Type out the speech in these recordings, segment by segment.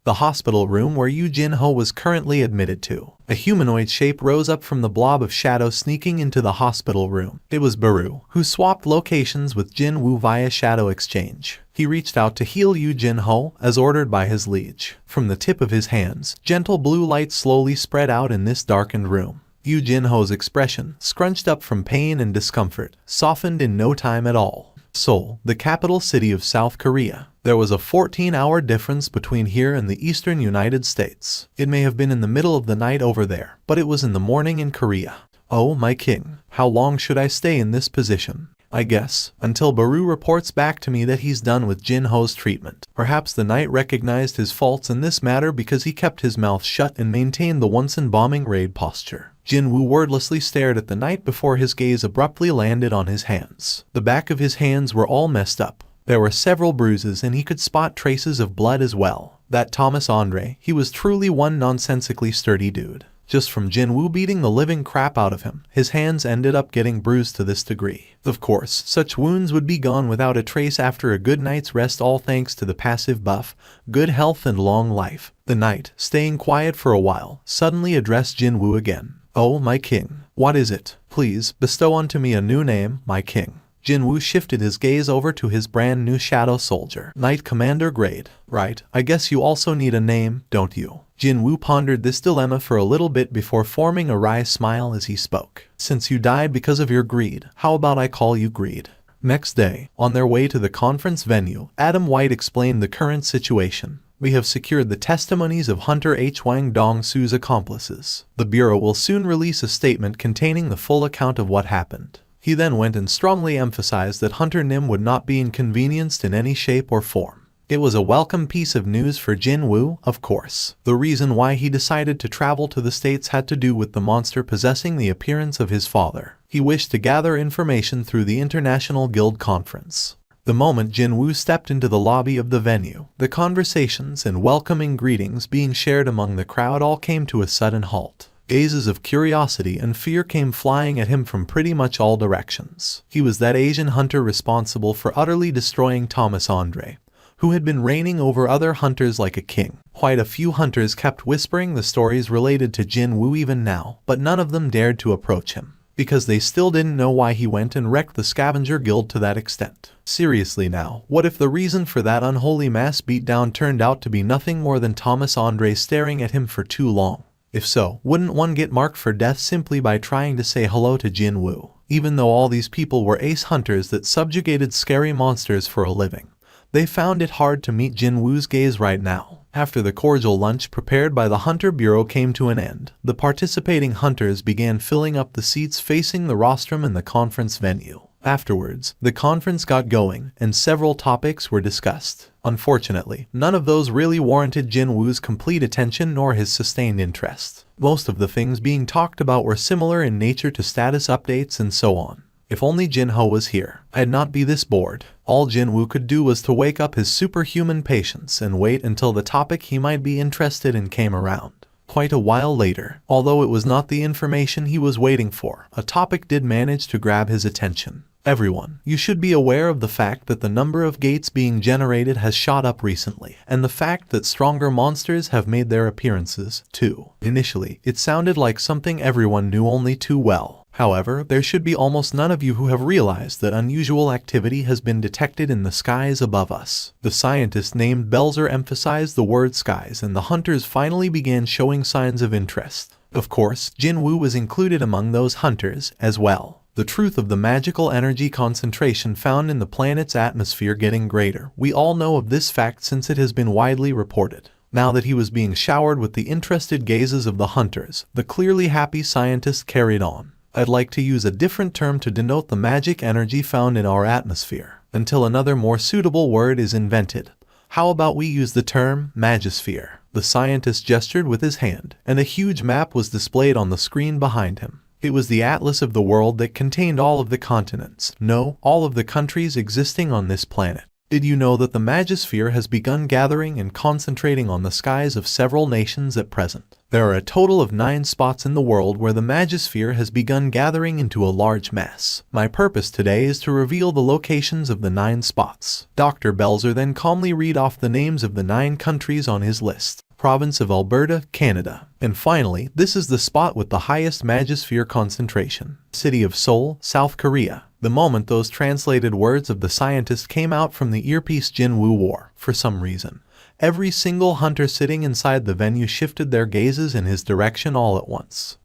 the hospital room where Yu Jin-Ho was currently admitted to. A humanoid shape rose up from the blob of shadow sneaking into the hospital room. It was Baru, who swapped locations with Jin-Woo via shadow exchange. He reached out to heal Yu Jin-Ho, as ordered by his liege. From the tip of his hands, gentle blue light slowly spread out in this darkened room. Yu Jin-Ho's expression, scrunched up from pain and discomfort, softened in no time at all. Seoul, the capital city of South Korea. There was a 14-hour difference between here and the eastern United States. It may have been in the middle of the night over there, but it was in the morning in Korea. Oh my king, how long should I stay in this position? I guess, until Baru reports back to me that he's done with Jin-Ho's treatment. Perhaps the knight recognized his faults in this matter because he kept his mouth shut and maintained the once-in-bombing raid posture. Jin-Woo wordlessly stared at the knight before his gaze abruptly landed on his hands. The back of his hands were all messed up. There were several bruises and he could spot traces of blood as well. That Thomas Andre, he was truly one nonsensically sturdy dude. Just from Jin-Woo beating the living crap out of him, his hands ended up getting bruised to this degree. Of course, such wounds would be gone without a trace after a good night's rest, all thanks to the passive buff, good health and long life. The knight, staying quiet for a while, suddenly addressed Jin-Woo again. Oh my king, what is it? Please, bestow unto me a new name, my king. Jin-Woo shifted his gaze over to his brand new shadow soldier. Knight Commander grade. Right, I guess you also need a name, don't you? Jin-Woo pondered this dilemma for a little bit before forming a wry smile as he spoke. Since you died because of your greed, how about I call you Greed? Next day, on their way to the conference venue, Adam White explained the current situation. We have secured the testimonies of Hunter H. Wang Dong-Su's accomplices. The Bureau will soon release a statement containing the full account of what happened. He then went and strongly emphasized that Hunter Nim would not be inconvenienced in any shape or form. It was a welcome piece of news for Jin-Woo, of course. The reason why he decided to travel to the States had to do with the monster possessing the appearance of his father. He wished to gather information through the International Guild Conference. The moment Jin-Woo stepped into the lobby of the venue, the conversations and welcoming greetings being shared among the crowd all came to a sudden halt. Gazes of curiosity and fear came flying at him from pretty much all directions. He was that Asian hunter responsible for utterly destroying Thomas Andre, who had been reigning over other hunters like a king. Quite a few hunters kept whispering the stories related to Jin-Woo even now, but none of them dared to approach him, because they still didn't know why he went and wrecked the scavenger guild to that extent. Seriously now, what if the reason for that unholy mass beatdown turned out to be nothing more than Thomas Andre staring at him for too long? If so, wouldn't one get marked for death simply by trying to say hello to Jin-Woo? Even though all these people were ace hunters that subjugated scary monsters for a living, they found it hard to meet Jin-Woo's gaze right now. After the cordial lunch prepared by the Hunter Bureau came to an end, the participating hunters began filling up the seats facing the rostrum in the conference venue. Afterwards, the conference got going, and several topics were discussed. Unfortunately, none of those really warranted Jin-Woo's complete attention nor his sustained interest. Most of the things being talked about were similar in nature to status updates and so on. If only Jin-Ho was here, I'd not be this bored. All Jin-Woo could do was to wake up his superhuman patience and wait until the topic he might be interested in came around. Quite a while later, although it was not the information he was waiting for, a topic did manage to grab his attention. Everyone, you should be aware of the fact that the number of gates being generated has shot up recently, and the fact that stronger monsters have made their appearances, too. Initially, it sounded like something everyone knew only too well. However, there should be almost none of you who have realized that unusual activity has been detected in the skies above us. The scientist named Belzer emphasized the word skies, and the hunters finally began showing signs of interest. Of course, Jin-Woo was included among those hunters, as well. The truth of the magical energy concentration found in the planet's atmosphere getting greater. We all know of this fact since it has been widely reported. Now that he was being showered with the interested gazes of the hunters, the clearly happy scientist carried on. I'd like to use a different term to denote the magic energy found in our atmosphere, until another more suitable word is invented. How about we use the term Magisphere? The scientist gestured with his hand, and a huge map was displayed on the screen behind him. It was the atlas of the world that contained all of the continents, no, all of the countries existing on this planet. Did you know that the Magisphere has begun gathering and concentrating on the skies of several nations at present? There are a total of 9 spots in the world where the Magisphere has begun gathering into a large mess. My purpose today is to reveal the locations of the 9 spots. Dr. Belzer then calmly read off the names of the 9 countries on his list. Province of Alberta, Canada. And finally, this is the spot with the highest Magisphere concentration. City of Seoul, South Korea. The moment those translated words of the scientist came out from the earpiece Jin-Woo wore, for some reason, every single hunter sitting inside the venue shifted their gazes in his direction all at once.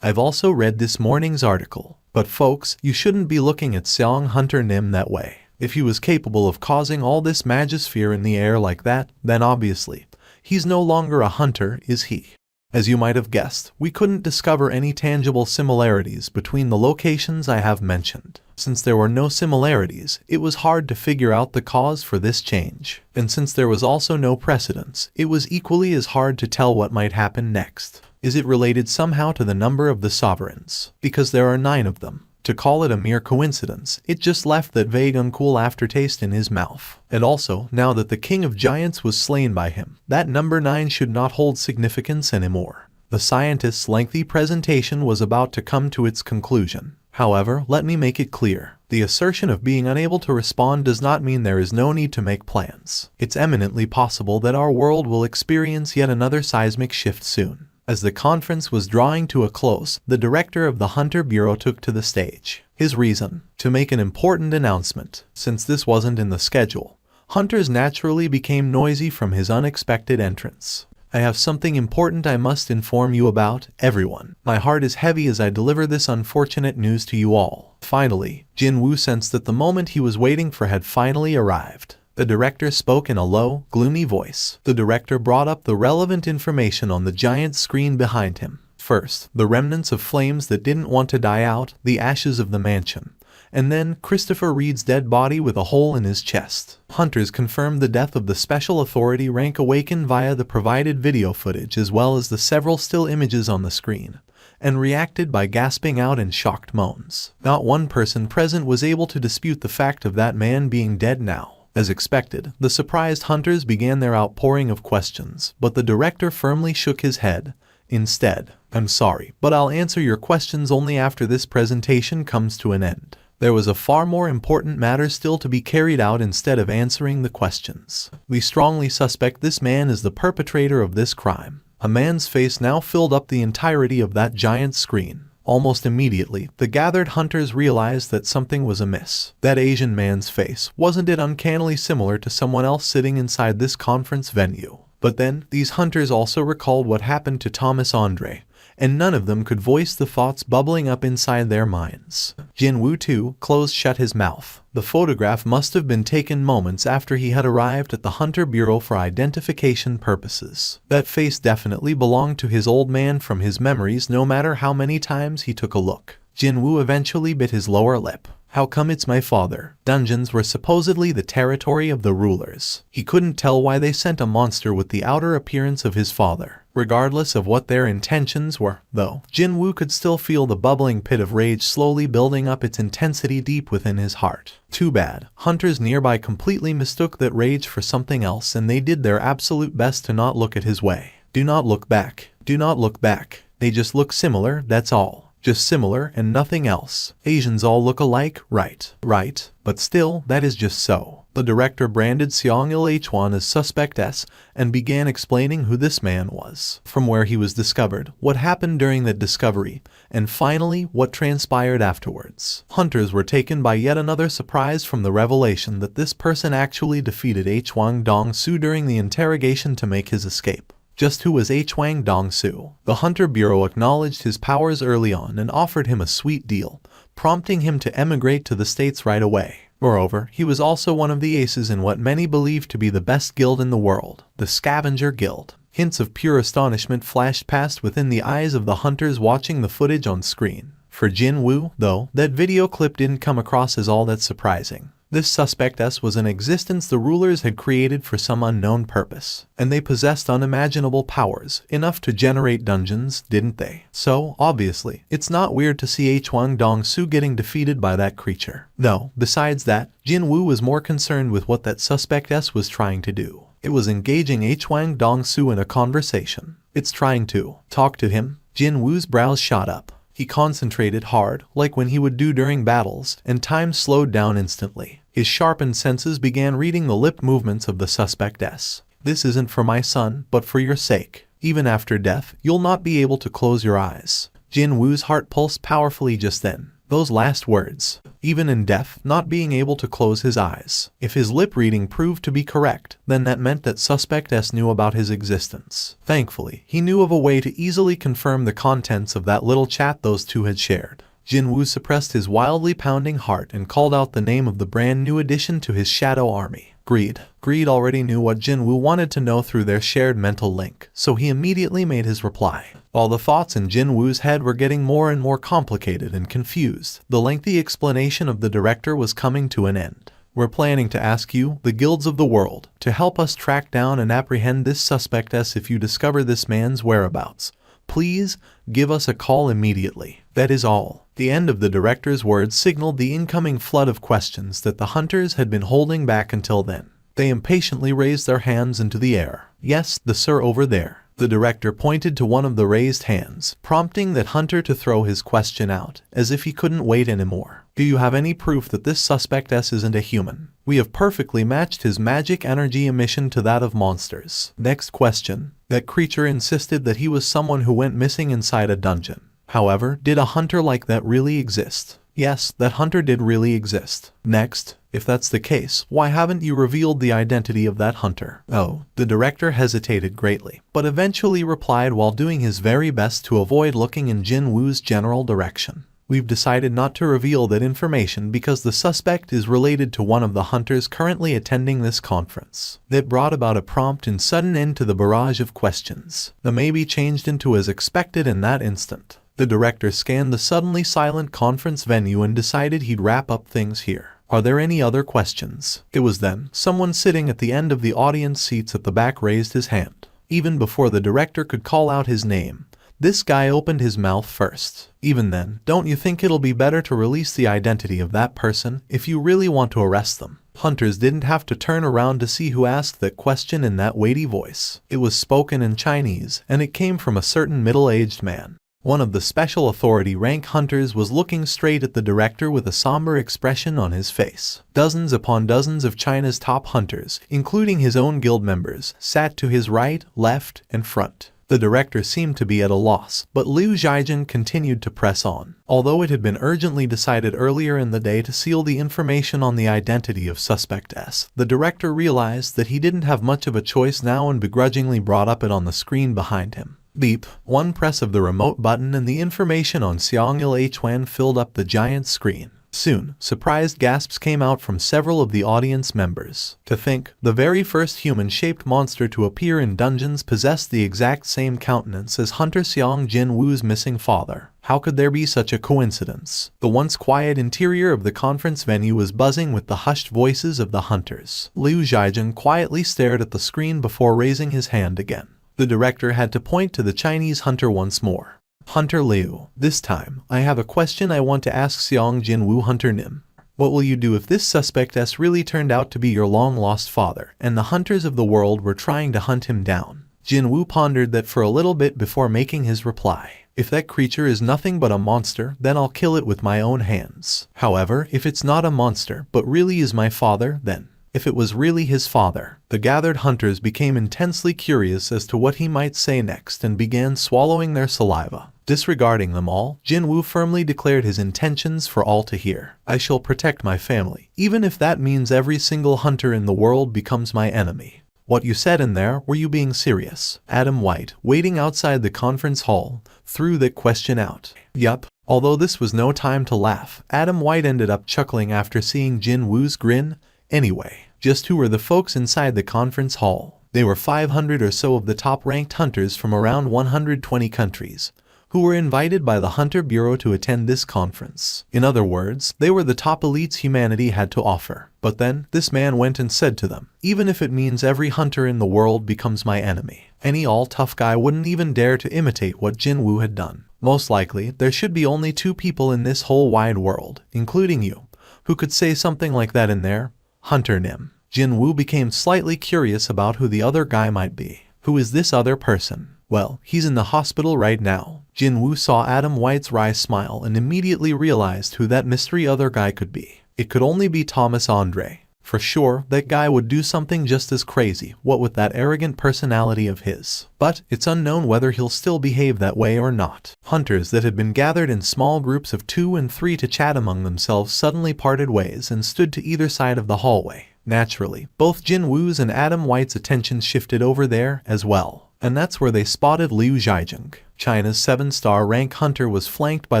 I've also read this morning's article, but folks, you shouldn't be looking at Seong Hunter Nim that way. If he was capable of causing all this Magisphere in the air like that, then obviously, he's no longer a hunter, is he? As you might have guessed, we couldn't discover any tangible similarities between the locations I have mentioned. Since there were no similarities, it was hard to figure out the cause for this change. And since there was also no precedence, it was equally as hard to tell what might happen next. Is it related somehow to the number of the sovereigns? Because there are 9 of them. To call it a mere coincidence, it just left that vague uncool aftertaste in his mouth. And also, now that the King of Giants was slain by him, that number 9 should not hold significance anymore. The scientist's lengthy presentation was about to come to its conclusion. However, let me make it clear. The assertion of being unable to respond does not mean there is no need to make plans. It's eminently possible that our world will experience yet another seismic shift soon. As the conference was drawing to a close, the director of the Hunter Bureau took to the stage. His reason? To make an important announcement. Since this wasn't in the schedule, hunters naturally became noisy from his unexpected entrance. I have something important I must inform you about, everyone. My heart is heavy as I deliver this unfortunate news to you all. Finally, Jin-Woo sensed that the moment he was waiting for had finally arrived. The director spoke in a low, gloomy voice. The director brought up the relevant information on the giant screen behind him. First, the remnants of flames that didn't want to die out, the ashes of the mansion. And then, Christopher Reed's dead body with a hole in his chest. Hunters confirmed the death of the Special Authority rank awakened via the provided video footage as well as the several still images on the screen, and reacted by gasping out in shocked moans. Not one person present was able to dispute the fact of that man being dead now. As expected, the surprised hunters began their outpouring of questions, but the director firmly shook his head. Instead, I'm sorry, but I'll answer your questions only after this presentation comes to an end. There was a far more important matter still to be carried out instead of answering the questions. We strongly suspect this man is the perpetrator of this crime. A man's face now filled up the entirety of that giant screen. Almost immediately, the gathered hunters realized that something was amiss. That Asian man's face, wasn't it uncannily similar to someone else sitting inside this conference venue? But then, these hunters also recalled what happened to Thomas Andre, and none of them could voice the thoughts bubbling up inside their minds. Jin-Woo too closed shut his mouth. The photograph must have been taken moments after he had arrived at the Hunter Bureau for identification purposes. That face definitely belonged to his old man from his memories no matter how many times he took a look. Jin-Woo eventually bit his lower lip. How come it's my father? Dungeons were supposedly the territory of the rulers. He couldn't tell why they sent a monster with the outer appearance of his father. Regardless of what their intentions were, though, Jin-Woo could still feel the bubbling pit of rage slowly building up its intensity deep within his heart. Too bad. Hunters nearby completely mistook that rage for something else and they did their absolute best to not look at his way. Do not look back. Do not look back. They just look similar, that's all. Just similar and nothing else. Asians all look alike, right? Right. But still, that is just so. The director branded Seong-il Hwan as Suspect S and began explaining who this man was, from where he was discovered, what happened during that discovery, and finally, what transpired afterwards. Hunters were taken by yet another surprise from the revelation that this person actually defeated Hwang Dong-soo during the interrogation to make his escape. Just who was Hwang Dong-soo? The Hunter Bureau acknowledged his powers early on and offered him a sweet deal, prompting him to emigrate to the States right away. Moreover, he was also one of the aces in what many believe to be the best guild in the world, the Scavenger Guild. Hints of pure astonishment flashed past within the eyes of the hunters watching the footage on screen. For Jin-Woo, though, that video clip didn't come across as all that surprising. This Suspect S was an existence the rulers had created for some unknown purpose, and they possessed unimaginable powers, enough to generate dungeons, didn't they? So, obviously, it's not weird to see Hwang Dong-soo getting defeated by that creature. Though, besides that, Jin-Woo was more concerned with what that Suspect S was trying to do. It was engaging Hwang Dong-soo in a conversation. It's trying to talk to him. Jin-Woo's brows shot up. He concentrated hard, like when he would do during battles, and time slowed down instantly. His sharpened senses began reading the lip movements of the suspectess. This isn't for my son, but for your sake. Even after death, you'll not be able to close your eyes. Jin-Woo's heart pulsed powerfully just then. Those last words, even in death, not being able to close his eyes. If his lip reading proved to be correct, then that meant that suspectess knew about his existence. Thankfully, he knew of a way to easily confirm the contents of that little chat those two had shared. Jin-Woo suppressed his wildly pounding heart and called out the name of the brand new addition to his shadow army. Greed. Greed already knew what Jin-Woo wanted to know through their shared mental link, so he immediately made his reply. All the thoughts in Jin-Woo's head were getting more and more complicated and confused. The lengthy explanation of the director was coming to an end. We're planning to ask you, the guilds of the world, to help us track down and apprehend this suspectess if you discover this man's whereabouts. Please, give us a call immediately. That is all. The end of the director's words signaled the incoming flood of questions that the hunters had been holding back until then. They impatiently raised their hands into the air. Yes, the sir over there. The director pointed to one of the raised hands, prompting that hunter to throw his question out, as if he couldn't wait anymore. Do you have any proof that this suspectess isn't a human? We have perfectly matched his magic energy emission to that of monsters. Next question. That creature insisted that he was someone who went missing inside a dungeon. However, did a hunter like that really exist? Yes, that hunter did really exist. Next, if that's the case, why haven't you revealed the identity of that hunter? Oh, the director hesitated greatly, but eventually replied while doing his very best to avoid looking in Jin-Woo's general direction. We've decided not to reveal that information because the suspect is related to one of the hunters currently attending this conference. That brought about a prompt and sudden end to the barrage of questions. The maybe changed into as expected in that instant. The director scanned the suddenly silent conference venue and decided he'd wrap up things here. Are there any other questions? It was then, someone sitting at the end of the audience seats at the back raised his hand. Even before the director could call out his name, this guy opened his mouth first. Even then, don't you think it'll be better to release the identity of that person if you really want to arrest them? Hunters didn't have to turn around to see who asked that question in that weighty voice. It was spoken in Chinese, and it came from a certain middle-aged man. One of the special authority rank hunters was looking straight at the director with a somber expression on his face. Dozens upon dozens of China's top hunters, including his own guild members, sat to his right, left, and front. The director seemed to be at a loss, but Liu Zhaijin continued to press on. Although it had been urgently decided earlier in the day to seal the information on the identity of suspect S, the director realized that he didn't have much of a choice now and begrudgingly brought up it on the screen behind him. Beep. One press of the remote button and the information on Seongil Hwan filled up the giant screen. Soon, surprised gasps came out from several of the audience members. To think, the very first human-shaped monster to appear in dungeons possessed the exact same countenance as Hunter Sung Jin-Woo's missing father. How could there be such a coincidence? The once quiet interior of the conference venue was buzzing with the hushed voices of the hunters. Liu Zhaijin quietly stared at the screen before raising his hand again. The director had to point to the Chinese hunter once more. Hunter Liu, this time, I have a question I want to ask Sung Jin-Woo Hunter Nim. What will you do if this suspect S really turned out to be your long-lost father, and the hunters of the world were trying to hunt him down? Jin-Woo pondered that for a little bit before making his reply. If that creature is nothing but a monster, then I'll kill it with my own hands. However, if it's not a monster, but really is my father, then if it was really his father, the gathered hunters became intensely curious as to what he might say next and began swallowing their saliva. Disregarding them all, Jin-Woo firmly declared his intentions for all to hear. I shall protect my family, even if that means every single hunter in the world becomes my enemy. What you said in there, were you being serious? Adam White, waiting outside the conference hall, threw that question out. Yup. Although this was no time to laugh, Adam White ended up chuckling after seeing Jin-Woo's grin. Anyway, just who were the folks inside the conference hall? They were 500 or so of the top-ranked hunters from around 120 countries, who were invited by the Hunter Bureau to attend this conference. In other words, they were the top elites humanity had to offer. But then, this man went and said to them, even if it means every hunter in the world becomes my enemy, any all-tough guy wouldn't even dare to imitate what Jin-Woo had done. Most likely, there should be only 2 people in this whole wide world, including you, who could say something like that in there. Hunter Nim. Jin-Woo became slightly curious about who the other guy might be. Who is this other person? Well, he's in the hospital right now. Jin-Woo saw Adam White's wry smile and immediately realized who that mystery other guy could be. It could only be Thomas Andre. For sure, that guy would do something just as crazy, what with that arrogant personality of his. But it's unknown whether he'll still behave that way or not. Hunters that had been gathered in small groups of 2 and 3 to chat among themselves suddenly parted ways and stood to either side of the hallway. Naturally, both Jin-Woo's and Adam White's attention shifted over there as well. And that's where they spotted Liu Zhaijing. China's 7-star rank hunter was flanked by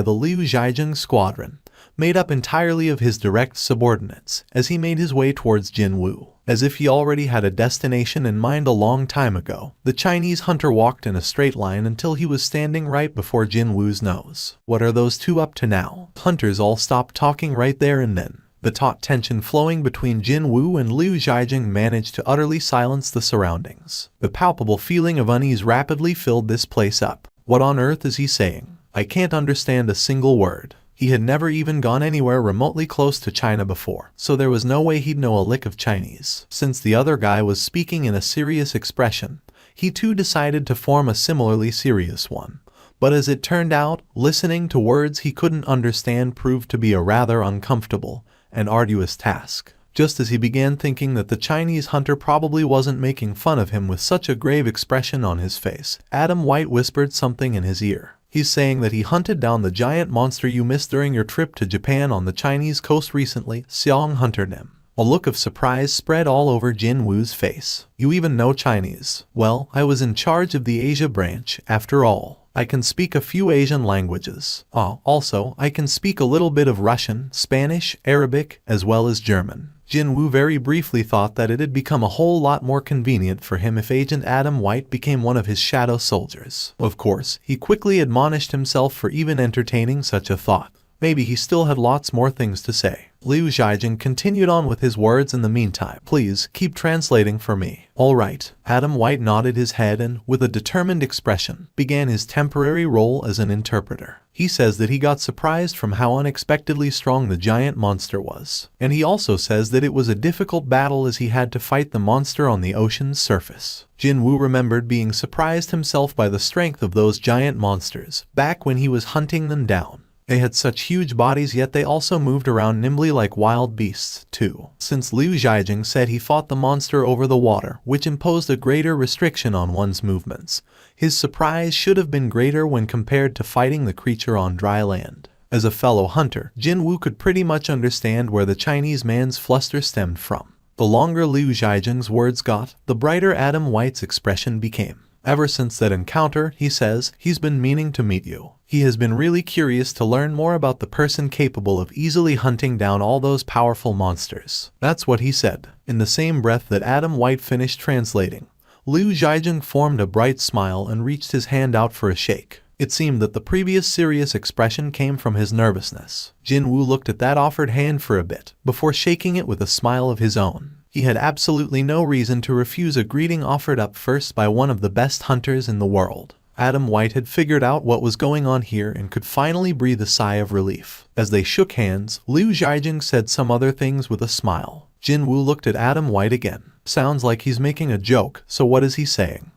the Liu Zhaijing squadron, made up entirely of his direct subordinates, as he made his way towards Jin-Woo. As if he already had a destination in mind a long time ago, the Chinese hunter walked in a straight line until he was standing right before Jin-Woo's nose. What are those two up to now? Hunters all stopped talking right there and then. The taut tension flowing between Jin-Woo and Liu Zhaijing managed to utterly silence the surroundings. The palpable feeling of unease rapidly filled this place up. What on earth is he saying? I can't understand a single word. He had never even gone anywhere remotely close to China before, so there was no way he'd know a lick of Chinese. Since the other guy was speaking in a serious expression, he too decided to form a similarly serious one. But as it turned out, listening to words he couldn't understand proved to be a rather uncomfortable and arduous task. Just as he began thinking that the Chinese hunter probably wasn't making fun of him with such a grave expression on his face, Adam White whispered something in his ear. He's saying that he hunted down the giant monster you missed during your trip to Japan on the Chinese coast recently. Xiang hunted him. A look of surprise spread all over Jin-Woo's face. You even know Chinese? Well, I was in charge of the Asia branch, after all. I can speak a few Asian languages. Also, I can speak a little bit of Russian, Spanish, Arabic, as well as German. Jin-Woo very briefly thought that it had become a whole lot more convenient for him if Agent Adam White became one of his shadow soldiers. Of course, he quickly admonished himself for even entertaining such a thought. Maybe he still had lots more things to say. Liu Zhaijing continued on with his words in the meantime. Please, keep translating for me. All right. Adam White nodded his head and, with a determined expression, began his temporary role as an interpreter. He says that he got surprised from how unexpectedly strong the giant monster was. And he also says that it was a difficult battle as he had to fight the monster on the ocean's surface. Jin-Woo remembered being surprised himself by the strength of those giant monsters, back when he was hunting them down. They had such huge bodies, yet they also moved around nimbly like wild beasts, too. Since Liu Zhaijing said he fought the monster over the water, which imposed a greater restriction on one's movements, his surprise should have been greater when compared to fighting the creature on dry land. As a fellow hunter, Jin-Woo could pretty much understand where the Chinese man's fluster stemmed from. The longer Liu Zhaijing's words got, the brighter Adam White's expression became. Ever since that encounter, he says, he's been meaning to meet you. He has been really curious to learn more about the person capable of easily hunting down all those powerful monsters. That's what he said. In the same breath that Adam White finished translating, Liu Zhaijing formed a bright smile and reached his hand out for a shake. It seemed that the previous serious expression came from his nervousness. Jin-Woo looked at that offered hand for a bit, before shaking it with a smile of his own. He had absolutely no reason to refuse a greeting offered up first by one of the best hunters in the world. Adam White had figured out what was going on here and could finally breathe a sigh of relief. As they shook hands, Liu Zhaijing said some other things with a smile. Jin-Woo looked at Adam White again. Sounds like he's making a joke, so what is he saying?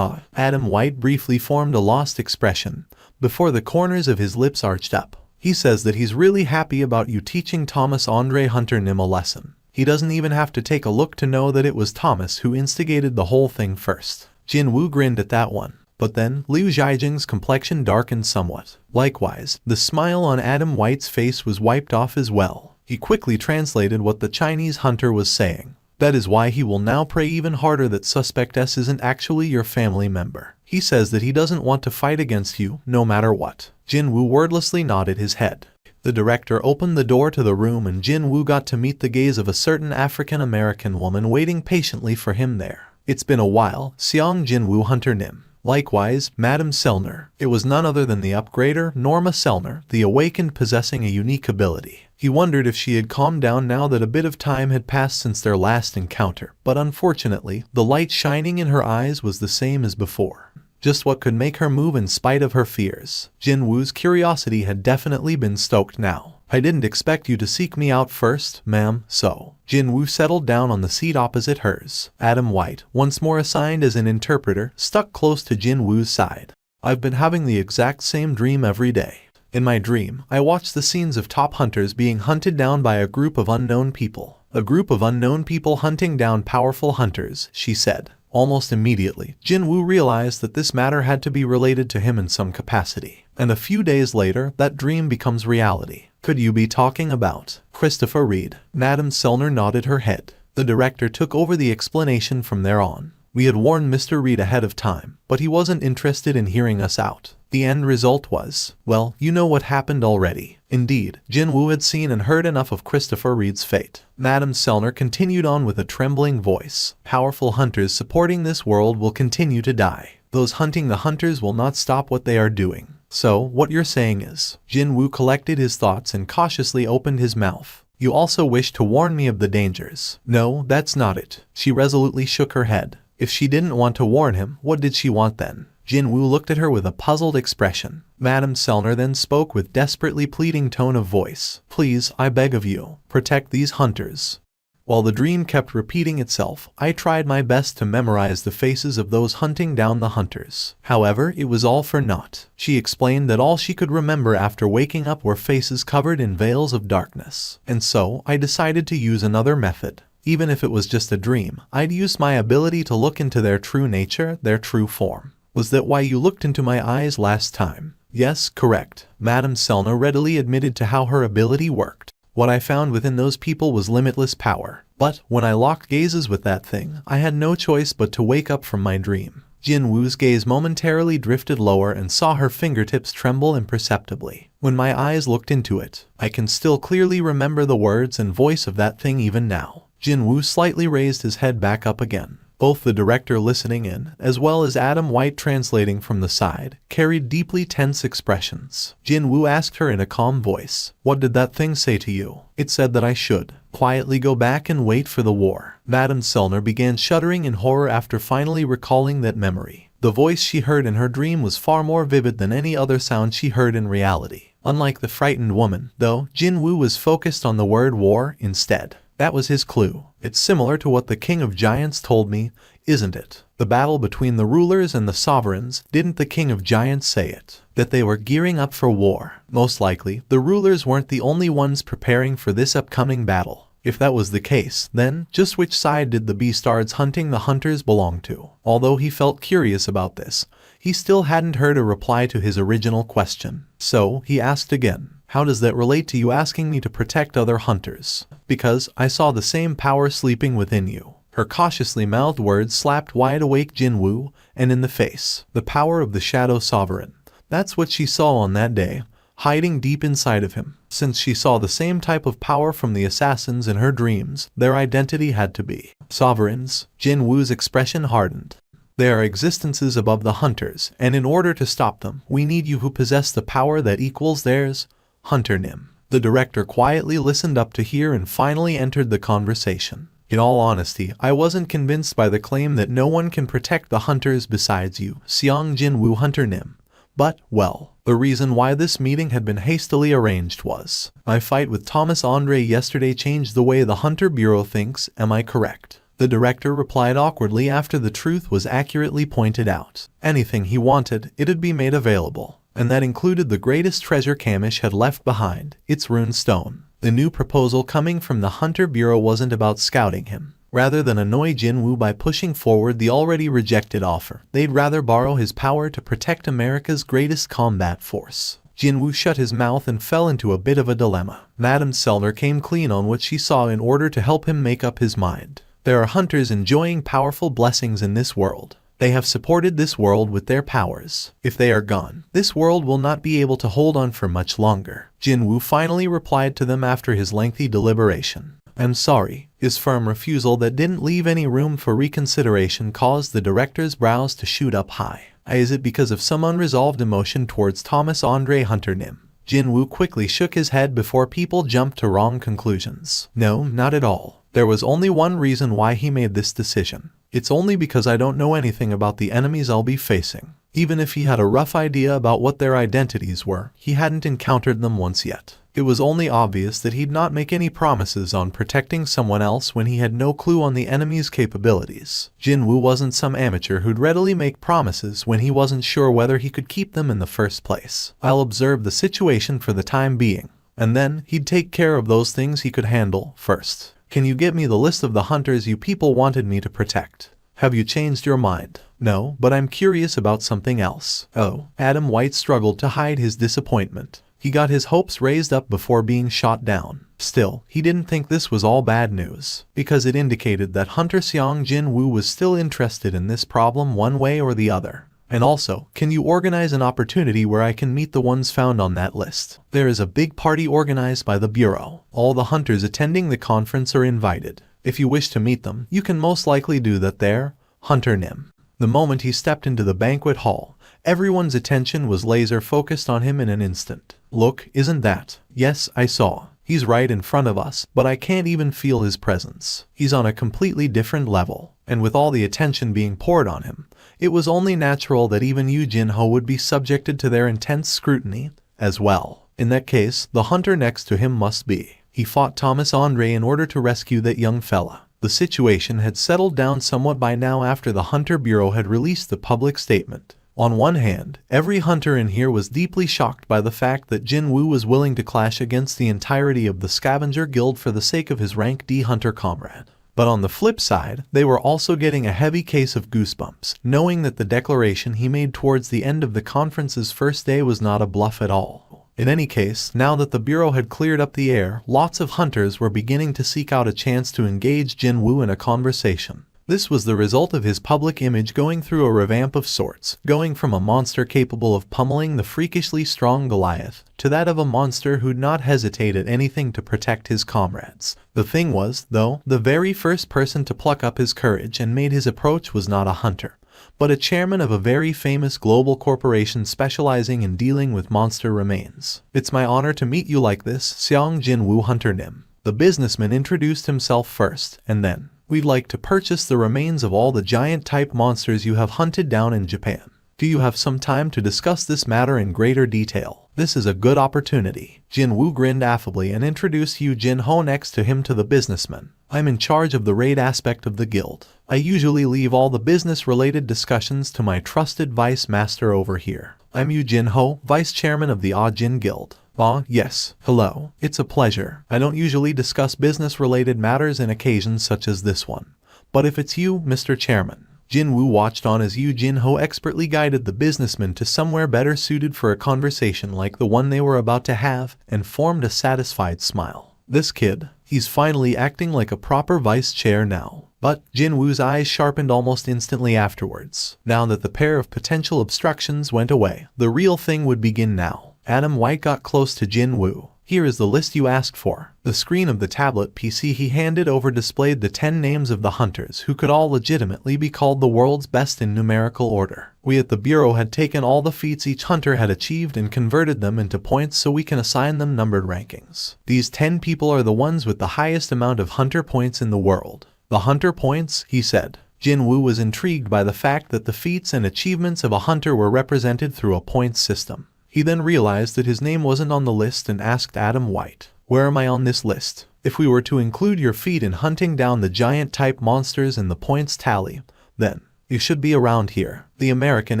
Adam White briefly formed a lost expression, before the corners of his lips arched up. He says that he's really happy about you teaching Thomas Andre Hunter Nim a lesson. He doesn't even have to take a look to know that it was Thomas who instigated the whole thing first. Jin-Woo grinned at that one. But then, Liu Zhaijing's complexion darkened somewhat. Likewise, the smile on Adam White's face was wiped off as well. He quickly translated what the Chinese hunter was saying. That is why he will now pray even harder that Suspect S isn't actually your family member. He says that he doesn't want to fight against you, no matter what. Jin-Woo wordlessly nodded his head. The director opened the door to the room and Jin-Woo got to meet the gaze of a certain African-American woman waiting patiently for him there. It's been a while, Xiang Jin-Woo Hunter Nim. Likewise, Madame Selner. It was none other than the upgrader, Norma Selner, the awakened possessing a unique ability. He wondered if she had calmed down now that a bit of time had passed since their last encounter, but unfortunately, the light shining in her eyes was the same as before. Just what could make her move in spite of her fears? Jin-Woo's curiosity had definitely been stoked now. I didn't expect you to seek me out first, ma'am, so. Jin-Woo settled down on the seat opposite hers. Adam White, once more assigned as an interpreter, stuck close to Jin-Woo's side. I've been having the exact same dream every day. In my dream, I watched the scenes of top hunters being hunted down by a group of unknown people. A group of unknown people hunting down powerful hunters, she said. Almost immediately, Jin-Woo realized that this matter had to be related to him in some capacity. And a few days later, that dream becomes reality. Could you be talking about Christopher Reed? Madame Selner nodded her head. The director took over the explanation from there on. We had warned Mr. Reed ahead of time, but he wasn't interested in hearing us out. The end result was, well, you know what happened already. Indeed, Jin-Woo had seen and heard enough of Christopher Reed's fate. Madame Selner continued on with a trembling voice. Powerful hunters supporting this world will continue to die. Those hunting the hunters will not stop what they are doing. So, what you're saying is, Jin-Woo collected his thoughts and cautiously opened his mouth. You also wish to warn me of the dangers. No, that's not it. She resolutely shook her head. If she didn't want to warn him, what did she want then? Jin-Woo looked at her with a puzzled expression. Madame Selner then spoke with desperately pleading tone of voice. Please, I beg of you, protect these hunters. While the dream kept repeating itself, I tried my best to memorize the faces of those hunting down the hunters. However, it was all for naught. She explained that all she could remember after waking up were faces covered in veils of darkness. And so, I decided to use another method. Even if it was just a dream, I'd use my ability to look into their true nature, their true form. Was that why you looked into my eyes last time? Yes, correct. Madame Selner readily admitted to how her ability worked. What I found within those people was limitless power. But, when I locked gazes with that thing, I had no choice but to wake up from my dream. Jin-Woo's gaze momentarily drifted lower and saw her fingertips tremble imperceptibly. When my eyes looked into it, I can still clearly remember the words and voice of that thing even now. Jin-Woo slightly raised his head back up again. Both the director listening in, as well as Adam White translating from the side, carried deeply tense expressions. Jin-Woo asked her in a calm voice, "What did that thing say to you?" "It said that I should quietly go back and wait for the war." Madame Selner began shuddering in horror after finally recalling that memory. The voice she heard in her dream was far more vivid than any other sound she heard in reality. Unlike the frightened woman, though, Jin-Woo was focused on the word war instead. That was his clue. It's similar to what the King of Giants told me, isn't it? The battle between the rulers and the sovereigns, didn't the King of Giants say it? That they were gearing up for war. Most likely, the rulers weren't the only ones preparing for this upcoming battle. If that was the case, then, just which side did the beastards hunting the hunters belong to? Although he felt curious about this, he still hadn't heard a reply to his original question. So, he asked again. How does that relate to you asking me to protect other hunters? Because I saw the same power sleeping within you. Her cautiously mouthed words slapped wide-awake Jin-Woo, and in the face, the power of the Shadow Sovereign. That's what she saw on that day, hiding deep inside of him. Since she saw the same type of power from the assassins in her dreams, their identity had to be sovereigns. Jin-Woo's expression hardened. They are existences above the hunters, and in order to stop them, we need you who possess the power that equals theirs. Hunter Nim. The director quietly listened up to hear and finally entered the conversation. In all honesty, I wasn't convinced by the claim that no one can protect the hunters besides you, Sung Jin-Woo Hunter Nim. But, well, the reason why this meeting had been hastily arranged was, my fight with Thomas Andre yesterday changed the way the Hunter Bureau thinks, am I correct? The director replied awkwardly after the truth was accurately pointed out. Anything he wanted, it'd be made available. And that included the greatest treasure Kamish had left behind, its rune stone. The new proposal coming from the Hunter Bureau wasn't about scouting him. Rather than annoy Jin-Woo by pushing forward the already rejected offer, they'd rather borrow his power to protect America's greatest combat force. Jin-Woo shut his mouth and fell into a bit of a dilemma. Madame Selner came clean on what she saw in order to help him make up his mind. There are hunters enjoying powerful blessings in this world. They have supported this world with their powers. If they are gone, this world will not be able to hold on for much longer. Jin-Woo finally replied to them after his lengthy deliberation. I'm sorry. His firm refusal that didn't leave any room for reconsideration caused the director's brows to shoot up high. Is it because of some unresolved emotion towards Thomas Andre Hunter Nim? Jin-Woo quickly shook his head before people jumped to wrong conclusions. No, not at all. There was only one reason why he made this decision. It's only because I don't know anything about the enemies I'll be facing. Even if he had a rough idea about what their identities were, he hadn't encountered them once yet. It was only obvious that he'd not make any promises on protecting someone else when he had no clue on the enemy's capabilities. Jin-Woo wasn't some amateur who'd readily make promises when he wasn't sure whether he could keep them in the first place. I'll observe the situation for the time being, and then he'd take care of those things he could handle first. Can you get me the list of the hunters you people wanted me to protect? Have you changed your mind? No, but I'm curious about something else. Oh, Adam White struggled to hide his disappointment. He got his hopes raised up before being shot down. Still, he didn't think this was all bad news, because it indicated that Hunter Sung Jin-Woo was still interested in this problem one way or the other. And also, can you organize an opportunity where I can meet the ones found on that list? There is a big party organized by the Bureau. All the hunters attending the conference are invited. If you wish to meet them, you can most likely do that there. Hunter Nim. The moment he stepped into the banquet hall, everyone's attention was laser focused on him in an instant. Look, isn't that? Yes, I saw. He's right in front of us, but I can't even feel his presence. He's on a completely different level, and with all the attention being poured on him, it was only natural that even Yu Jin-ho would be subjected to their intense scrutiny as well. In that case, the hunter next to him must be. He fought Thomas Andre in order to rescue that young fella. The situation had settled down somewhat by now after the Hunter Bureau had released the public statement. On one hand, every hunter in here was deeply shocked by the fact that Jin-Woo was willing to clash against the entirety of the Scavenger Guild for the sake of his rank D hunter comrade. But on the flip side, they were also getting a heavy case of goosebumps, knowing that the declaration he made towards the end of the conference's first day was not a bluff at all. In any case, now that the Bureau had cleared up the air, lots of hunters were beginning to seek out a chance to engage Jin-Woo in a conversation. This was the result of his public image going through a revamp of sorts, going from a monster capable of pummeling the freakishly strong Goliath, to that of a monster who'd not hesitate at anything to protect his comrades. The thing was, though, the very first person to pluck up his courage and made his approach was not a hunter, but a chairman of a very famous global corporation specializing in dealing with monster remains. It's my honor to meet you like this, Sung Jin-Woo Hunter Nim. The businessman introduced himself first, and then, we'd like to purchase the remains of all the giant-type monsters you have hunted down in Japan. Do you have some time to discuss this matter in greater detail? This is a good opportunity. Jin-Woo grinned affably and introduced Yu Jin-ho next to him to the businessman. I'm in charge of the raid aspect of the guild. I usually leave all the business-related discussions to my trusted vice master over here. I'm Yu Jin-ho, vice chairman of the Jin Guild. Ah, yes. Hello. It's a pleasure. I don't usually discuss business-related matters in occasions such as this one. But if it's you, Mr. Chairman. Jin-Woo watched on as Yu Jin-ho expertly guided the businessman to somewhere better suited for a conversation like the one they were about to have, and formed a satisfied smile. This kid, he's finally acting like a proper vice chair now. But Jin-Woo's eyes sharpened almost instantly afterwards. Now that the pair of potential obstructions went away, the real thing would begin now. Adam White got close to Jin-Woo. Here is the list you asked for. The screen of the tablet PC he handed over displayed the 10 names of the hunters who could all legitimately be called the world's best in numerical order. We at the Bureau had taken all the feats each hunter had achieved and converted them into points so we can assign them numbered rankings. These 10 people are the ones with the highest amount of hunter points in the world. The hunter points, he said. Jin-Woo was intrigued by the fact that the feats and achievements of a hunter were represented through a points system. He then realized that his name wasn't on the list and asked Adam White, "Where am I on this list? If we were to include your feat in hunting down the giant-type monsters in the points tally, then you should be around here." The American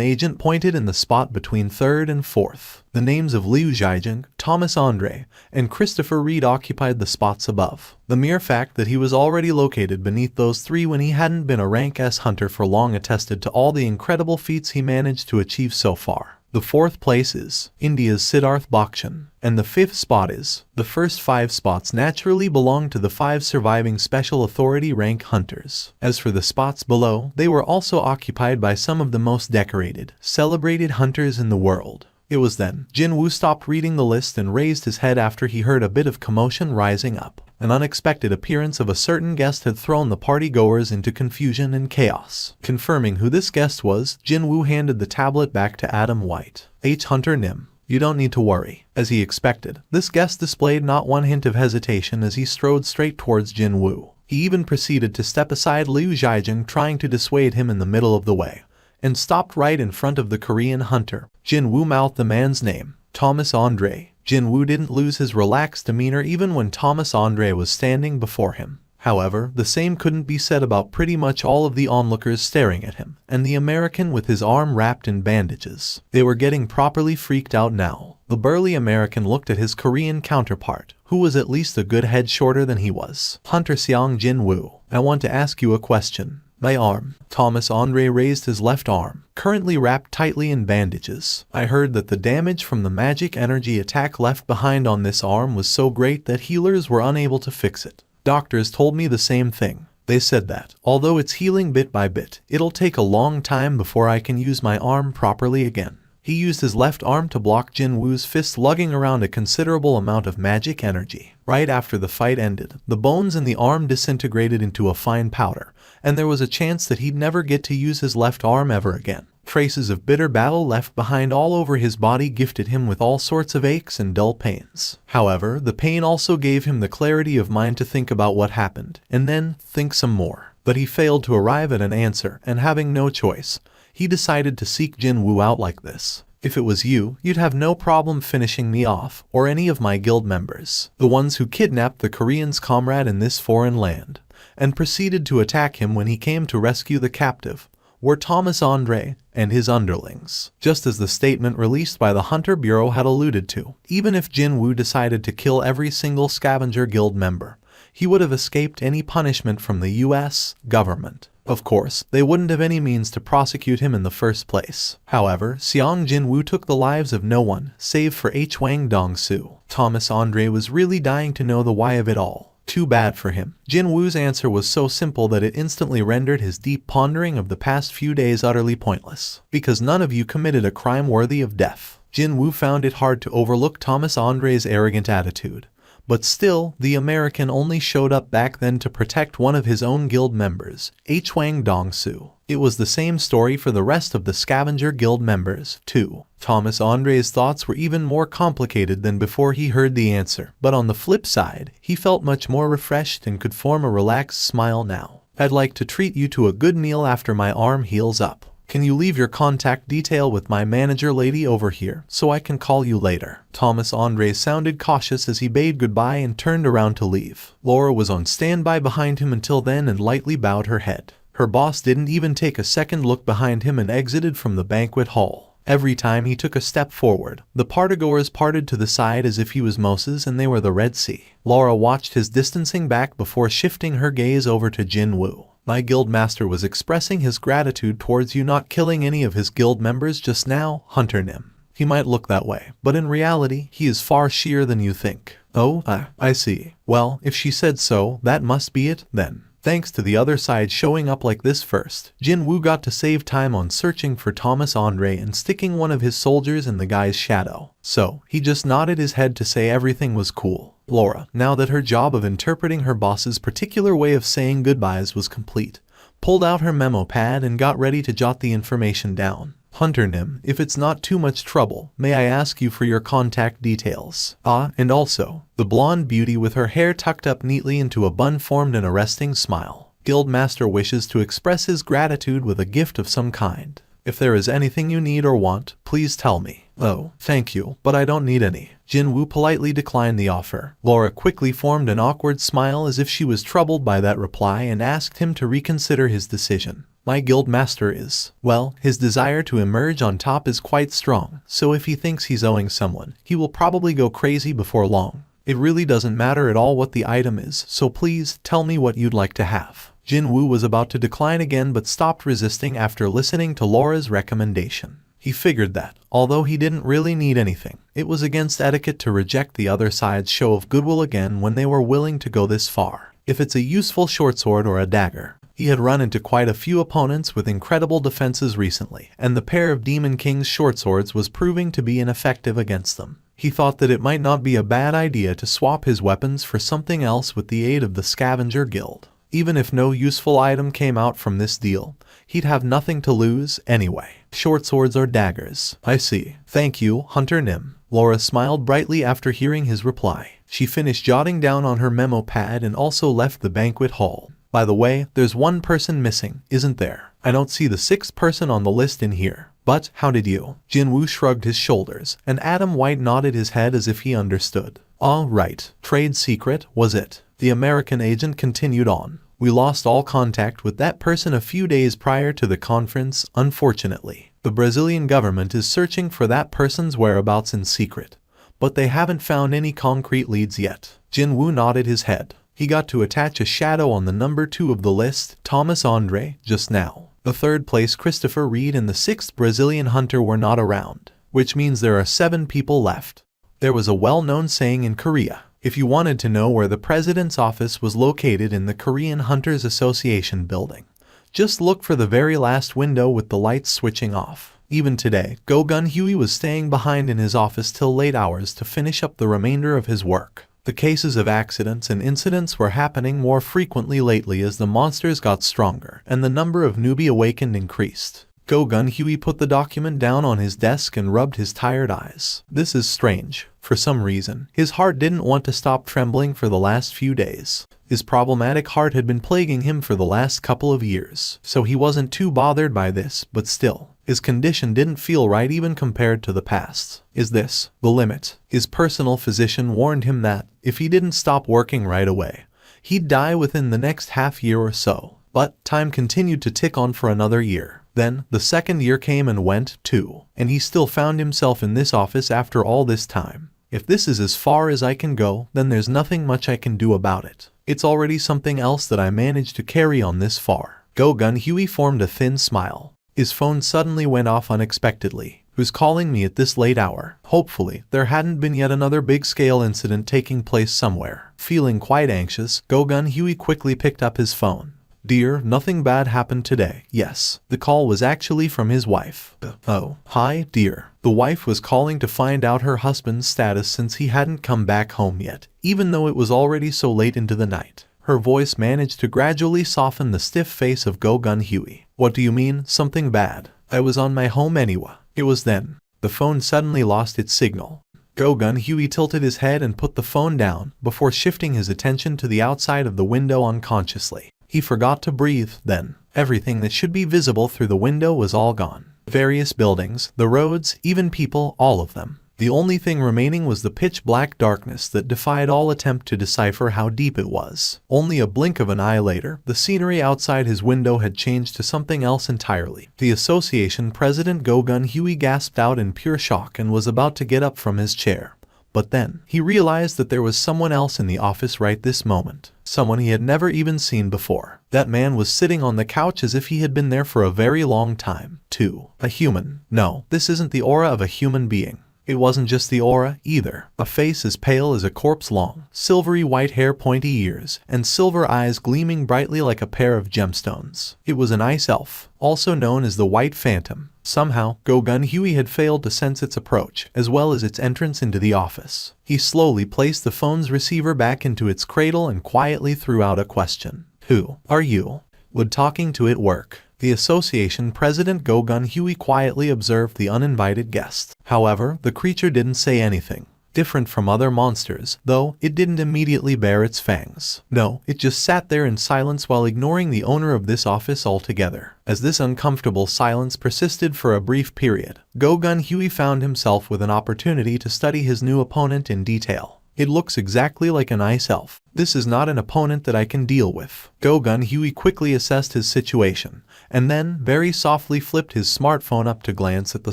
agent pointed in the spot between 3rd and 4th. The names of Liu Zhaijing, Thomas Andre, and Christopher Reed occupied the spots above. The mere fact that he was already located beneath those three when he hadn't been a rank S hunter for long attested to all the incredible feats he managed to achieve so far. The 4th place is India's Siddharth Bakshan, and the 5th spot is. The first 5 spots naturally belong to the 5 surviving Special Authority rank hunters. As for the spots below, they were also occupied by some of the most decorated, celebrated hunters in the world. It was then Jin-Woo stopped reading the list and raised his head after he heard a bit of commotion rising up. An unexpected appearance of a certain guest had thrown the party-goers into confusion and chaos. Confirming who this guest was, Jin-Woo handed the tablet back to Adam White. Hunter Nim. You don't need to worry. As he expected, this guest displayed not one hint of hesitation as he strode straight towards Jin-Woo. He even proceeded to step aside Liu Zhaijing, trying to dissuade him in the middle of the way. and stopped right in front of the Korean hunter. Jin-Woo mouthed the man's name, Thomas Andre. Jin-Woo didn't lose his relaxed demeanor even when Thomas Andre was standing before him. However, the same couldn't be said about pretty much all of the onlookers staring at him, and the American with his arm wrapped in bandages. They were getting properly freaked out now. The burly American looked at his Korean counterpart, who was at least a good head shorter than he was. Hunter Sung Jin-Woo, I want to ask you a question. My arm. Thomas Andre raised his left arm, currently wrapped tightly in bandages. I heard that the damage from the magic energy attack left behind on this arm was so great that healers were unable to fix it. Doctors told me the same thing. They said that, although it's healing bit by bit, it'll take a long time before I can use my arm properly again. He used his left arm to block Jin-Woo's fist, lugging around a considerable amount of magic energy. Right after the fight ended, the bones in the arm disintegrated into a fine powder, and there was a chance that he'd never get to use his left arm ever again. Traces of bitter battle left behind all over his body gifted him with all sorts of aches and dull pains. However, the pain also gave him the clarity of mind to think about what happened, and then think some more. But he failed to arrive at an answer, and having no choice, he decided to seek Jin-Woo out like this. If it was you, you'd have no problem finishing me off, or any of my guild members, the ones who kidnapped the Korean's comrade in this foreign land, and proceeded to attack him when he came to rescue the captive, were Thomas Andre and his underlings. Just as the statement released by the Hunter Bureau had alluded to, even if Jin-Woo decided to kill every single scavenger guild member, he would have escaped any punishment from the US government. Of course, they wouldn't have any means to prosecute him in the first place. However, Sung Jin-Woo took the lives of no one, save for Hwang Dong-soo. Thomas Andre was really dying to know the why of it all. Too bad for him. Jin-Woo's answer was so simple that it instantly rendered his deep pondering of the past few days utterly pointless. Because none of you committed a crime worthy of death. Jin-Woo found it hard to overlook Thomas Andre's arrogant attitude. But still, the American only showed up back then to protect one of his own guild members, Hwang Dong-soo. It was the same story for the rest of the Scavenger Guild members, too. Thomas Andre's thoughts were even more complicated than before he heard the answer, but on the flip side, he felt much more refreshed and could form a relaxed smile now. I'd like to treat you to a good meal after my arm heals up. Can you leave your contact detail with my manager lady over here so I can call you later? Thomas Andre sounded cautious as he bade goodbye and turned around to leave. Laura was on standby behind him until then and lightly bowed her head. Her boss didn't even take a second look behind him and exited from the banquet hall. Every time he took a step forward, the partygoers parted to the side as if he was Moses and they were the Red Sea. Laura watched his distancing back before shifting her gaze over to Jin-Woo. My guild master was expressing his gratitude towards you not killing any of his guild members just now, Hunter Nim. He might look that way, but in reality, he is far sheer than you think. Oh, I see. Well, if she said so, that must be it, then. Thanks to the other side showing up like this first, Jin-Woo got to save time on searching for Thomas Andre and sticking one of his soldiers in the guy's shadow. So, he just nodded his head to say everything was cool. Laura, now that her job of interpreting her boss's particular way of saying goodbyes was complete, pulled out her memo pad and got ready to jot the information down. Hunter Nim, if it's not too much trouble, may I ask you for your contact details? And also, the blonde beauty with her hair tucked up neatly into a bun formed an arresting smile. Guildmaster wishes to express his gratitude with a gift of some kind. If there is anything you need or want, please tell me. Oh, thank you, but I don't need any. Jin-Woo politely declined the offer. Laura quickly formed an awkward smile as if she was troubled by that reply and asked him to reconsider his decision. My guild master is, well, his desire to emerge on top is quite strong, so if he thinks he's owing someone, he will probably go crazy before long. It really doesn't matter at all what the item is, so please tell me what you'd like to have. Jin-Woo was about to decline again but stopped resisting after listening to Laura's recommendation. He figured that, although he didn't really need anything, it was against etiquette to reject the other side's show of goodwill again when they were willing to go this far. If it's a useful short sword or a dagger. He had run into quite a few opponents with incredible defenses recently, and the pair of Demon King's short swords was proving to be ineffective against them. He thought that it might not be a bad idea to swap his weapons for something else with the aid of the Scavenger Guild. Even if no useful item came out from this deal, he'd have nothing to lose anyway. Short swords or daggers. I see. Thank you, Hunter Nim. Laura smiled brightly after hearing his reply. She finished jotting down on her memo pad and also left the banquet hall. By the way, there's one person missing, isn't there? I don't see the 6th person on the list in here. But, how did you? Jin-Woo shrugged his shoulders, and Adam White nodded his head as if he understood. All right, trade secret, was it? The American agent continued on. We lost all contact with that person a few days prior to the conference, unfortunately. The Brazilian government is searching for that person's whereabouts in secret, but they haven't found any concrete leads yet. Jin-Woo nodded his head. He got to attach a shadow on the number 2 of the list, Thomas Andre, just now. The 3rd place Christopher Reed and the 6th Brazilian hunter were not around, which means there are 7 people left. There was a well-known saying in Korea. If you wanted to know where the president's office was located in the Korean Hunters Association building, just look for the very last window with the lights switching off. Even today, Go Gun-Huey was staying behind in his office till late hours to finish up the remainder of his work. The cases of accidents and incidents were happening more frequently lately as the monsters got stronger and the number of newbie awakened increased. Go Gun-Huey put the document down on his desk and rubbed his tired eyes. This is strange. For some reason, his heart didn't want to stop trembling for the last few days. His problematic heart had been plaguing him for the last couple of years, so he wasn't too bothered by this, but still, his condition didn't feel right even compared to the past. Is this the limit? His personal physician warned him that, if he didn't stop working right away, he'd die within the next half year or so. But time continued to tick on for another year. Then, the 2nd year came and went, too, and he still found himself in this office after all this time. If this is as far as I can go, then there's nothing much I can do about it. It's already something else that I managed to carry on this far. Go Gun-Huey formed a thin smile. His phone suddenly went off unexpectedly. Who's calling me at this late hour? Hopefully, there hadn't been yet another big-scale incident taking place somewhere. Feeling quite anxious, Go Gun-Huey quickly picked up his phone. Dear, nothing bad happened today. Yes, the call was actually from his wife. Oh, hi, dear. The wife was calling to find out her husband's status since he hadn't come back home yet, even though it was already so late into the night. Her voice managed to gradually soften the stiff face of Go Gun-Huey. What do you mean, something bad? I was on my home anyway. It was then. The phone suddenly lost its signal. Go Gun-Huey tilted his head and put the phone down before shifting his attention to the outside of the window unconsciously. He forgot to breathe, then. Everything that should be visible through the window was all gone. Various buildings, the roads, even people, all of them. The only thing remaining was the pitch-black darkness that defied all attempt to decipher how deep it was. Only a blink of an eye later, the scenery outside his window had changed to something else entirely. The association president Go Gun-Huey gasped out in pure shock and was about to get up from his chair. But then, he realized that there was someone else in the office right this moment. Someone he had never even seen before. That man was sitting on the couch as if he had been there for a very long time, too. A human. No, this isn't the aura of a human being. It wasn't just the aura, either. A face as pale as a corpse long, silvery white hair, pointy ears, and silver eyes gleaming brightly like a pair of gemstones. It was an ice elf, also known as the White Phantom. Somehow, Go Gun-Huey had failed to sense its approach, as well as its entrance into the office. He slowly placed the phone's receiver back into its cradle and quietly threw out a question. Who are you? Would talking to it work? The association president Go Gun-Huey quietly observed the uninvited guest. However, the creature didn't say anything. Different from other monsters, though, it didn't immediately bare its fangs. No, it just sat there in silence while ignoring the owner of this office altogether. As this uncomfortable silence persisted for a brief period, Go Gun-Huey found himself with an opportunity to study his new opponent in detail. It looks exactly like an ice elf. This is not an opponent that I can deal with. Go Gun-Huey quickly assessed his situation, and then very softly flipped his smartphone up to glance at the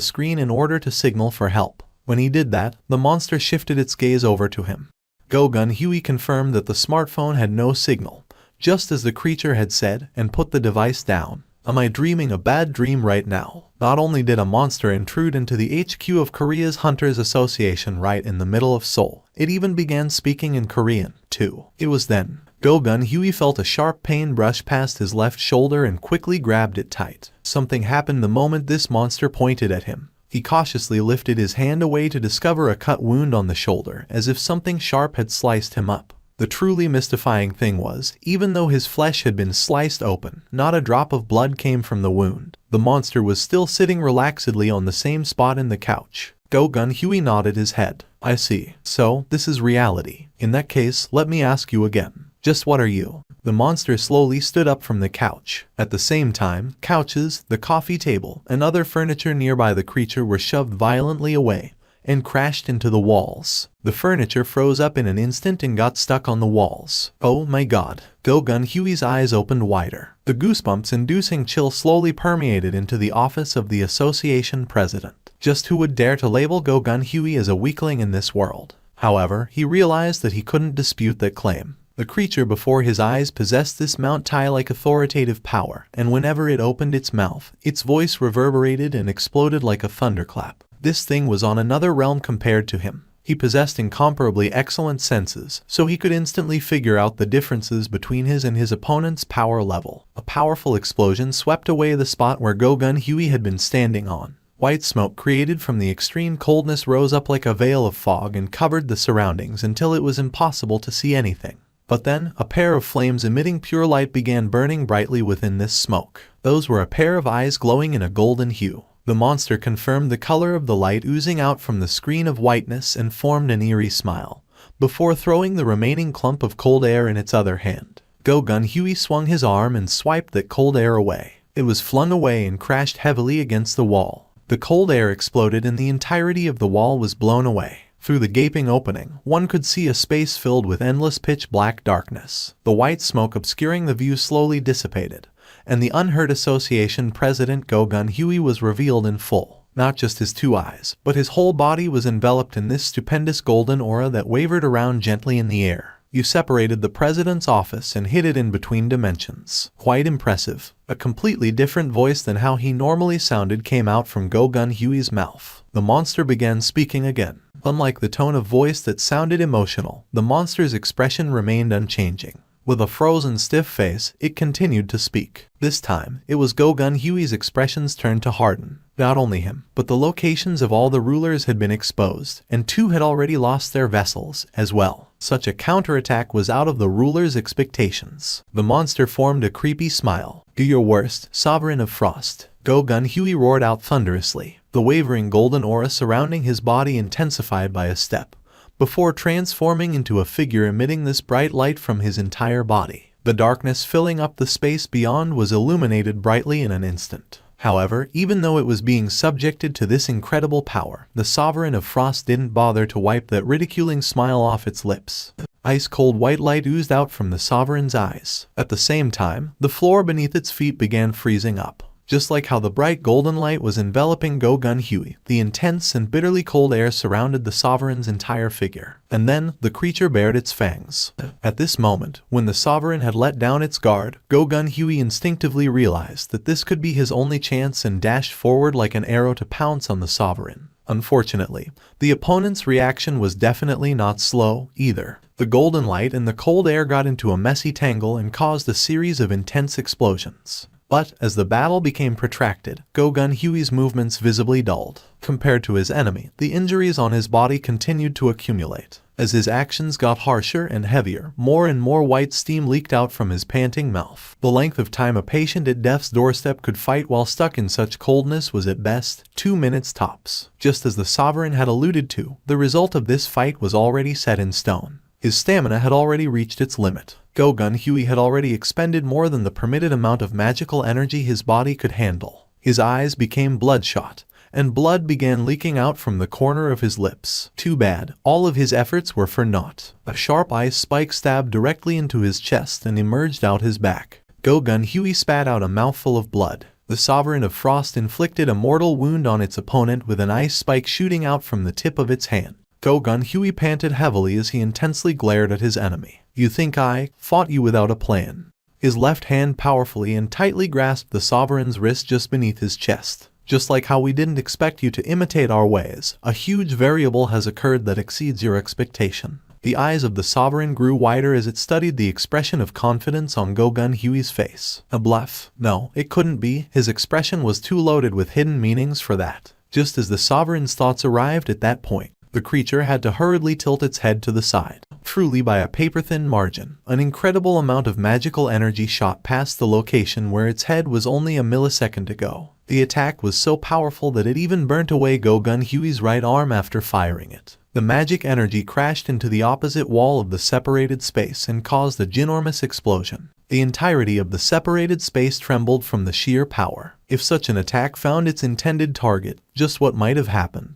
screen in order to signal for help. When he did that, the monster shifted its gaze over to him. Go Gun-Huey confirmed that the smartphone had no signal, just as the creature had said, and put the device down. Am I dreaming a bad dream right now? Not only did a monster intrude into the HQ of Korea's Hunters Association right in the middle of Seoul, it even began speaking in Korean, too. It was then. Go Gun-Huey felt a sharp pain brush past his left shoulder and quickly grabbed it tight. Something happened the moment this monster pointed at him. He cautiously lifted his hand away to discover a cut wound on the shoulder, as if something sharp had sliced him up. The truly mystifying thing was, even though his flesh had been sliced open, not a drop of blood came from the wound. The monster was still sitting relaxedly on the same spot in the couch. Go Gun-Huey nodded his head. I see. So, this is reality. In that case, let me ask you again. Just what are you? The monster slowly stood up from the couch. At the same time, couches, the coffee table, and other furniture nearby the creature were shoved violently away and crashed into the walls. The furniture froze up in an instant and got stuck on the walls. Oh my god. Go-Gun Huey's eyes opened wider. The goosebumps-inducing chill slowly permeated into the office of the association president. Just who would dare to label Go-Gun Huey as a weakling in this world? However, he realized that he couldn't dispute that claim. The creature before his eyes possessed this Mount Tai-like authoritative power, and whenever it opened its mouth, its voice reverberated and exploded like a thunderclap. This thing was on another realm compared to him. He possessed incomparably excellent senses, so he could instantly figure out the differences between his and his opponent's power level. A powerful explosion swept away the spot where Go-Gun Huey had been standing on. White smoke created from the extreme coldness rose up like a veil of fog and covered the surroundings until it was impossible to see anything. But then, a pair of flames emitting pure light began burning brightly within this smoke. Those were a pair of eyes glowing in a golden hue. The monster confirmed the color of the light oozing out from the screen of whiteness and formed an eerie smile, before throwing the remaining clump of cold air in its other hand. Go-Gun Huey swung his arm and swiped that cold air away. It was flung away and crashed heavily against the wall. The cold air exploded and the entirety of the wall was blown away. Through the gaping opening, one could see a space filled with endless pitch-black darkness. The white smoke obscuring the view slowly dissipated, and the unheard association president Go-Gun Huey was revealed in full. Not just his two eyes, but his whole body was enveloped in this stupendous golden aura that wavered around gently in the air. You separated the president's office and hid it in between dimensions. Quite impressive. A completely different voice than how he normally sounded came out from Go-Gun Huey's mouth. The monster began speaking again. Unlike the tone of voice that sounded emotional, the monster's expression remained unchanging. With a frozen, stiff face, it continued to speak. This time, it was Go-Gun Huey's expression's turn to harden. Not only him, but the locations of all the rulers had been exposed, and 2 had already lost their vessels, as well. Such a counterattack was out of the ruler's expectations. The monster formed a creepy smile. Do your worst, Sovereign of Frost. Go-Gun Huey roared out thunderously. The wavering golden aura surrounding his body intensified by a step, before transforming into a figure emitting this bright light from his entire body. The darkness filling up the space beyond was illuminated brightly in an instant. However, even though it was being subjected to this incredible power, the Sovereign of Frost didn't bother to wipe that ridiculing smile off its lips. Ice-cold white light oozed out from the Sovereign's eyes. At the same time, the floor beneath its feet began freezing up. Just like how the bright golden light was enveloping Go-Gun Huey, the intense and bitterly cold air surrounded the Sovereign's entire figure. And then, the creature bared its fangs. At this moment, when the Sovereign had let down its guard, Go-Gun Huey instinctively realized that this could be his only chance and dashed forward like an arrow to pounce on the Sovereign. Unfortunately, the opponent's reaction was definitely not slow, either. The golden light and the cold air got into a messy tangle and caused a series of intense explosions. But, as the battle became protracted, Go-Gun Huey's movements visibly dulled. Compared to his enemy, the injuries on his body continued to accumulate. As his actions got harsher and heavier, more and more white steam leaked out from his panting mouth. The length of time a patient at death's doorstep could fight while stuck in such coldness was at best 2 minutes tops. Just as the Sovereign had alluded to, the result of this fight was already set in stone. His stamina had already reached its limit. Go-Gun Huey had already expended more than the permitted amount of magical energy his body could handle. His eyes became bloodshot, and blood began leaking out from the corner of his lips. Too bad, all of his efforts were for naught. A sharp ice spike stabbed directly into his chest and emerged out his back. Go-Gun Huey spat out a mouthful of blood. The Sovereign of Frost inflicted a mortal wound on its opponent with an ice spike shooting out from the tip of its hand. Go-Gun Huey panted heavily as he intensely glared at his enemy. You think I fought you without a plan? His left hand powerfully and tightly grasped the Sovereign's wrist just beneath his chest. Just like how we didn't expect you to imitate our ways, a huge variable has occurred that exceeds your expectation. The eyes of the Sovereign grew wider as it studied the expression of confidence on Go-Gun Huey's face. A bluff? No, it couldn't be. His expression was too loaded with hidden meanings for that. Just as the Sovereign's thoughts arrived at that point, the creature had to hurriedly tilt its head to the side. Truly by a paper-thin margin, an incredible amount of magical energy shot past the location where its head was only a millisecond ago. The attack was so powerful that it even burnt away Go-Gun Huey's right arm after firing it. The magic energy crashed into the opposite wall of the separated space and caused a ginormous explosion. The entirety of the separated space trembled from the sheer power. If such an attack found its intended target, just what might have happened?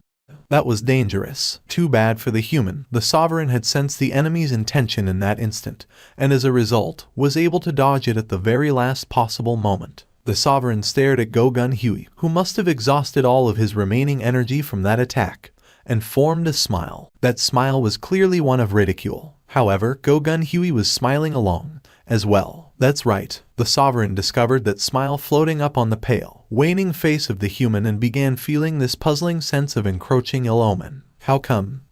That was dangerous. Too bad for the human. The Sovereign had sensed the enemy's intention in that instant, and as a result, was able to dodge it at the very last possible moment. The Sovereign stared at Go Gun-Huey, who must have exhausted all of his remaining energy from that attack, and formed a smile. That smile was clearly one of ridicule. However, Go Gun-Huey was smiling along as well. That's right. The Sovereign discovered that smile floating up on the pale, waning face of the human and began feeling this puzzling sense of encroaching ill omen. How come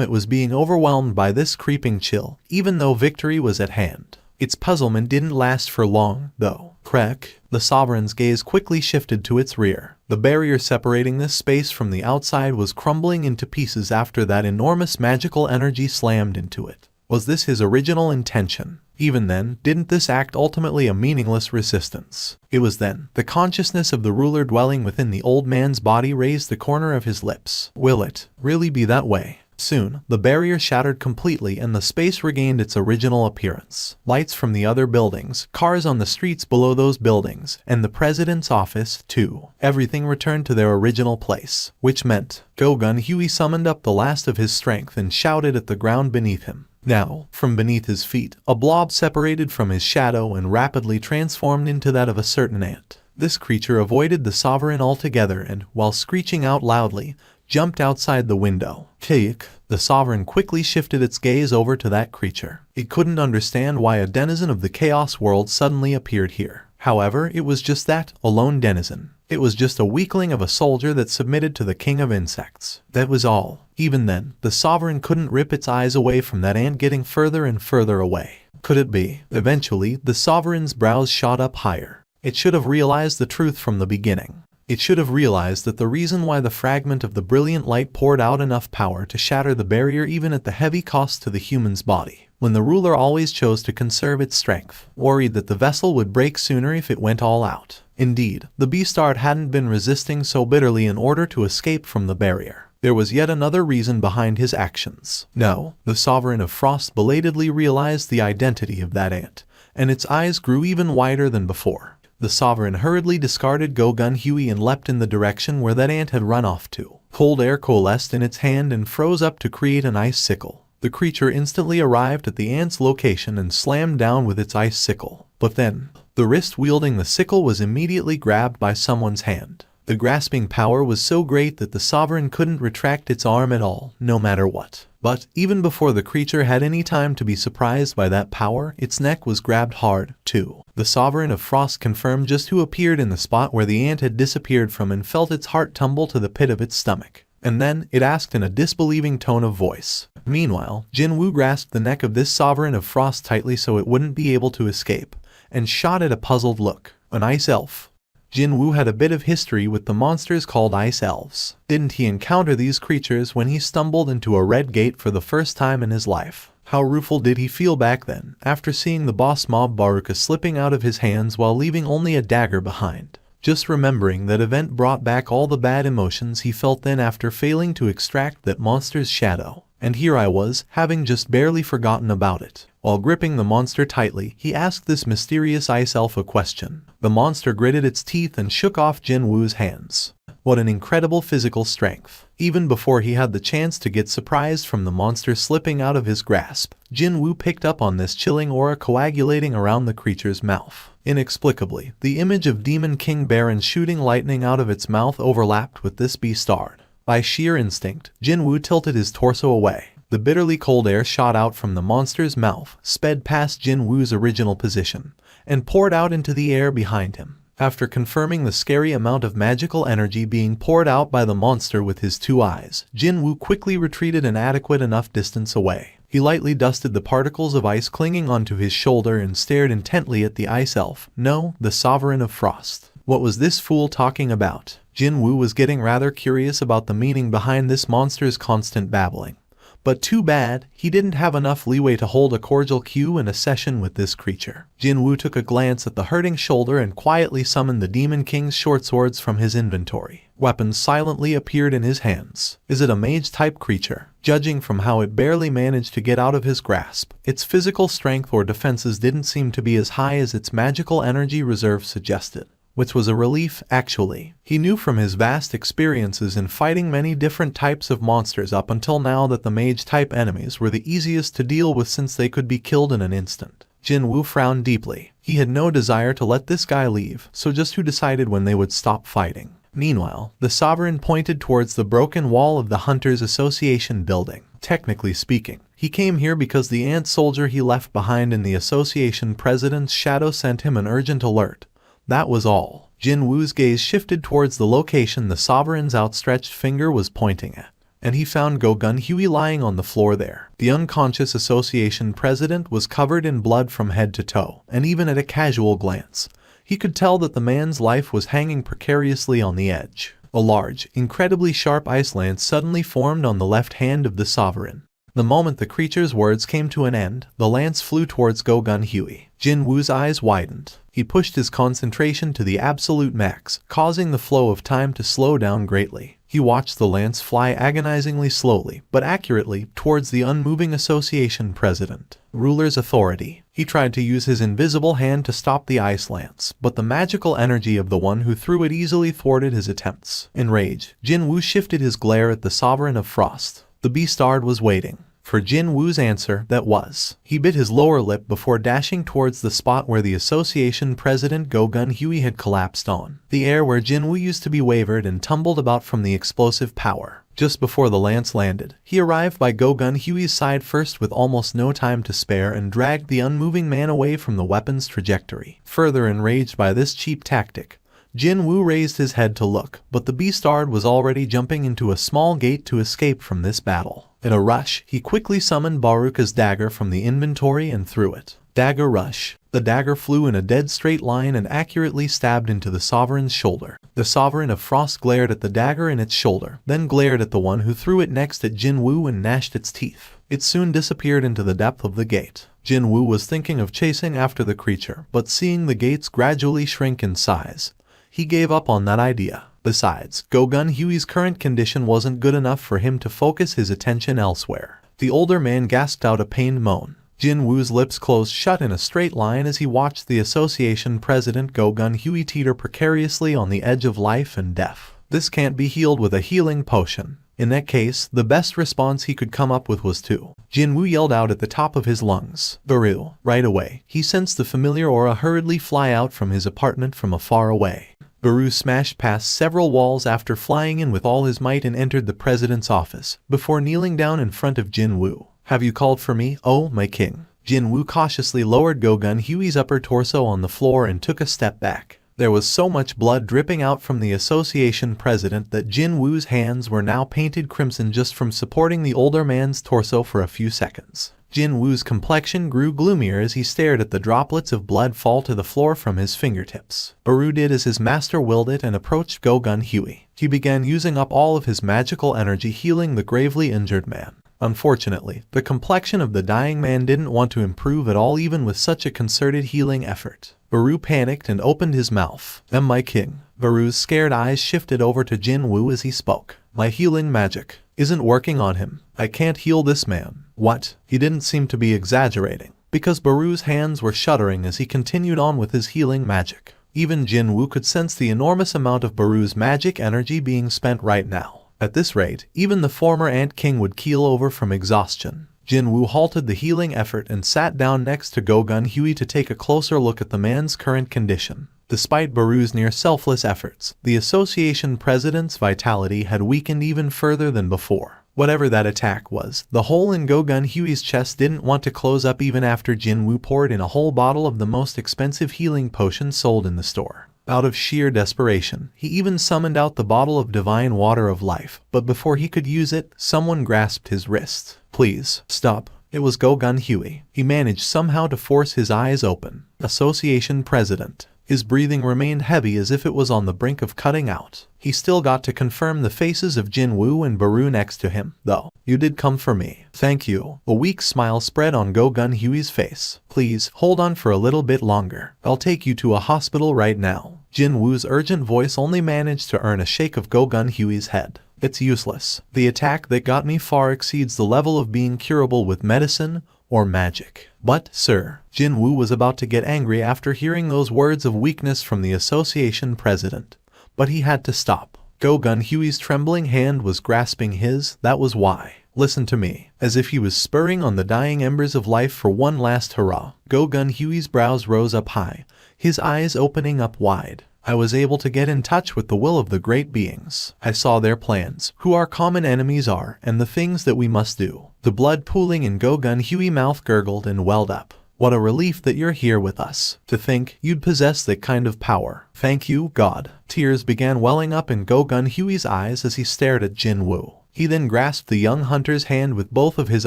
it was being overwhelmed by this creeping chill, even though victory was at hand? Its puzzlement didn't last for long, though. Crack. The Sovereign's gaze quickly shifted to its rear. The barrier separating this space from the outside was crumbling into pieces after that enormous magical energy slammed into it. Was this his original intention? Even then, didn't this act ultimately a meaningless resistance? It was then. The consciousness of the ruler dwelling within the old man's body raised the corner of his lips. Will it really be that way? Soon, the barrier shattered completely and the space regained its original appearance. Lights from the other buildings, cars on the streets below those buildings, and the president's office, too. Everything returned to their original place, which meant Go Gun-Huey summoned up the last of his strength and shouted at the ground beneath him. Now, from beneath his feet, a blob separated from his shadow and rapidly transformed into that of a certain ant. This creature avoided the Sovereign altogether and, while screeching out loudly, jumped outside the window. Take. The Sovereign quickly shifted its gaze over to that creature. It couldn't understand why a denizen of the Chaos world suddenly appeared here. However, it was just that, a lone denizen. It was just a weakling of a soldier that submitted to the king of insects. That was all. Even then, the Sovereign couldn't rip its eyes away from that ant getting further and further away. Could it be? Eventually, the Sovereign's brows shot up higher. It should have realized the truth from the beginning. It should have realized that the reason why the fragment of the brilliant light poured out enough power to shatter the barrier even at the heavy cost to the human's body, when the ruler always chose to conserve its strength, worried that the vessel would break sooner if it went all out. Indeed, the beastard hadn't been resisting so bitterly in order to escape from the barrier. There was yet another reason behind his actions. No, the Sovereign of Frost belatedly realized the identity of that ant, and its eyes grew even wider than before. The Sovereign hurriedly discarded Go Gun-Huey and leapt in the direction where that ant had run off to. Cold air coalesced in its hand and froze up to create an ice sickle. The creature instantly arrived at the ant's location and slammed down with its ice sickle. But then, the wrist wielding the sickle was immediately grabbed by someone's hand. The grasping power was so great that the Sovereign couldn't retract its arm at all, no matter what. But, even before the creature had any time to be surprised by that power, its neck was grabbed hard, too. The Sovereign of Frost confirmed just who appeared in the spot where the ant had disappeared from and felt its heart tumble to the pit of its stomach. And then, it asked in a disbelieving tone of voice. Meanwhile, Jin-Woo grasped the neck of this Sovereign of Frost tightly so it wouldn't be able to escape, and shot at a puzzled look. An ice elf. Jin-Woo had a bit of history with the monsters called ice elves. Didn't he encounter these creatures when he stumbled into a red gate for the first time in his life? How rueful did he feel back then, after seeing the boss mob Baruka slipping out of his hands while leaving only a dagger behind? Just remembering that event brought back all the bad emotions he felt then after failing to extract that monster's shadow. And here I was, having just barely forgotten about it. While gripping the monster tightly, he asked this mysterious ice elf a question. The monster gritted its teeth and shook off Jin-Woo's hands. What an incredible physical strength. Even before he had the chance to get surprised from the monster slipping out of his grasp, Jin-Woo picked up on this chilling aura coagulating around the creature's mouth. Inexplicably, the image of Demon King Baron shooting lightning out of its mouth overlapped with this beastard. By sheer instinct, Jin-Woo tilted his torso away. The bitterly cold air shot out from the monster's mouth, sped past Jin-Woo's original position, and poured out into the air behind him. After confirming the scary amount of magical energy being poured out by the monster with his two eyes, Jin-Woo quickly retreated an adequate enough distance away. He lightly dusted the particles of ice clinging onto his shoulder and stared intently at the ice elf. No, the Sovereign of Frost. What was this fool talking about? Jin-Woo was getting rather curious about the meaning behind this monster's constant babbling. But too bad, he didn't have enough leeway to hold a cordial cue in a session with this creature. Jin-Woo took a glance at the hurting shoulder and quietly summoned the Demon King's short swords from his inventory. Weapons silently appeared in his hands. Is it a mage-type creature? Judging from how it barely managed to get out of his grasp, its physical strength or defenses didn't seem to be as high as its magical energy reserve suggested. Which was a relief, actually. He knew from his vast experiences in fighting many different types of monsters up until now that the mage-type enemies were the easiest to deal with since they could be killed in an instant. Jin-Woo frowned deeply. He had no desire to let this guy leave, so just who decided when they would stop fighting? Meanwhile, the Sovereign pointed towards the broken wall of the Hunters Association building. Technically speaking, he came here because the ant soldier he left behind in the association president's shadow sent him an urgent alert. That was all. Jin-Woo's gaze shifted towards the location the Sovereign's outstretched finger was pointing at, and he found Go-Gun Huey lying on the floor there. The unconscious association president was covered in blood from head to toe, and even at a casual glance, he could tell that the man's life was hanging precariously on the edge. A large, incredibly sharp ice lance suddenly formed on the left hand of the Sovereign. The moment the creature's words came to an end, the lance flew towards Go-Gun Huey. Jin-Woo's eyes widened. He pushed his concentration to the absolute max, causing the flow of time to slow down greatly. He watched the lance fly agonizingly slowly, but accurately, towards the unmoving association president. Ruler's authority. He tried to use his invisible hand to stop the ice lance, but the magical energy of the one who threw it easily thwarted his attempts. Enraged, Jin-Woo shifted his glare at the Sovereign of Frost. The Beastard was waiting for Jin-Woo's answer. That was. He bit his lower lip before dashing towards the spot where the association president Go-Gun Huey had collapsed on. The air where Jin-Woo used to be wavered and tumbled about from the explosive power. Just before the lance landed, he arrived by Go-Gun Huey's side first with almost no time to spare and dragged the unmoving man away from the weapon's trajectory. Further enraged by this cheap tactic, Jin-Woo raised his head to look, but the Beastard was already jumping into a small gate to escape from this battle. In a rush, he quickly summoned Baruka's dagger from the inventory and threw it. Dagger rush. The dagger flew in a dead straight line and accurately stabbed into the Sovereign's shoulder. The Sovereign of Frost glared at the dagger in its shoulder, then glared at the one who threw it next at Jin-Woo and gnashed its teeth. It soon disappeared into the depth of the gate. Jin-Woo was thinking of chasing after the creature, but seeing the gates gradually shrink in size, he gave up on that idea. Besides, Go-Gun Huey's current condition wasn't good enough for him to focus his attention elsewhere. The older man gasped out a pained moan. Jin-Woo's lips closed shut in a straight line as he watched the association president Go-Gun Huey teeter precariously on the edge of life and death. This can't be healed with a healing potion. In that case, the best response he could come up with was to. Jin-Woo yelled out at the top of his lungs. Baru. Right away, he sensed the familiar aura hurriedly fly out from his apartment from afar away. Baru smashed past several walls after flying in with all his might and entered the president's office, before kneeling down in front of Jin-Woo. Have you called for me, oh my king? Jin-Woo cautiously lowered Go-Gun Huey's upper torso on the floor and took a step back. There was so much blood dripping out from the association president that Jin-Woo's hands were now painted crimson just from supporting the older man's torso for a few seconds. Jin-Woo's complexion grew gloomier as he stared at the droplets of blood fall to the floor from his fingertips. Baru did as his master willed it and approached Go-Gun Huey. He began using up all of his magical energy healing the gravely injured man. Unfortunately, the complexion of the dying man didn't want to improve at all even with such a concerted healing effort. Baru panicked and opened his mouth. My king. Baru's scared eyes shifted over to Jin-Woo as he spoke. My healing magic isn't working on him. I can't heal this man. What? He didn't seem to be exaggerating, because Baru's hands were shuddering as he continued on with his healing magic. Even Jin-Woo could sense the enormous amount of Baru's magic energy being spent right now. At this rate, even the former Ant King would keel over from exhaustion. Jin-Woo halted the healing effort and sat down next to Go-Gun Huey to take a closer look at the man's current condition. Despite Baru's near-selfless efforts, the association president's vitality had weakened even further than before. Whatever that attack was, the hole in Go-Gun Huey's chest didn't want to close up even after Jin-Woo poured in a whole bottle of the most expensive healing potion sold in the store. Out of sheer desperation, he even summoned out the bottle of divine water of life, but before he could use it, someone grasped his wrist. Please, stop. It was Go-Gun Huey. He managed somehow to force his eyes open. Association President. His breathing remained heavy as if it was on the brink of cutting out. He still got to confirm the faces of Jin-Woo and Baru next to him, though. You did come for me. Thank you. A weak smile spread on Go-Gun Huey's face. Please, hold on for a little bit longer. I'll take you to a hospital right now. Jin-Woo's urgent voice only managed to earn a shake of Go-Gun-Huey's head. It's useless. The attack that got me far exceeds the level of being curable with medicine or magic. But, sir, Jin-Woo was about to get angry after hearing those words of weakness from the association president. But he had to stop. Go-Gun-Huey's trembling hand was grasping his, that was why. Listen to me. As if he was spurring on the dying embers of life for one last hurrah. Go-Gun-Huey's brows rose up high, his eyes opening up wide. I was able to get in touch with the will of the great beings. I saw their plans, who our common enemies are, and the things that we must do. The blood pooling in Go-Gun-Huey's mouth gurgled and welled up. What a relief that you're here with us. To think you'd possess that kind of power. Thank you, God. Tears began welling up in Go-Gun-Huey's eyes as he stared at Jin-Woo. He then grasped the young hunter's hand with both of his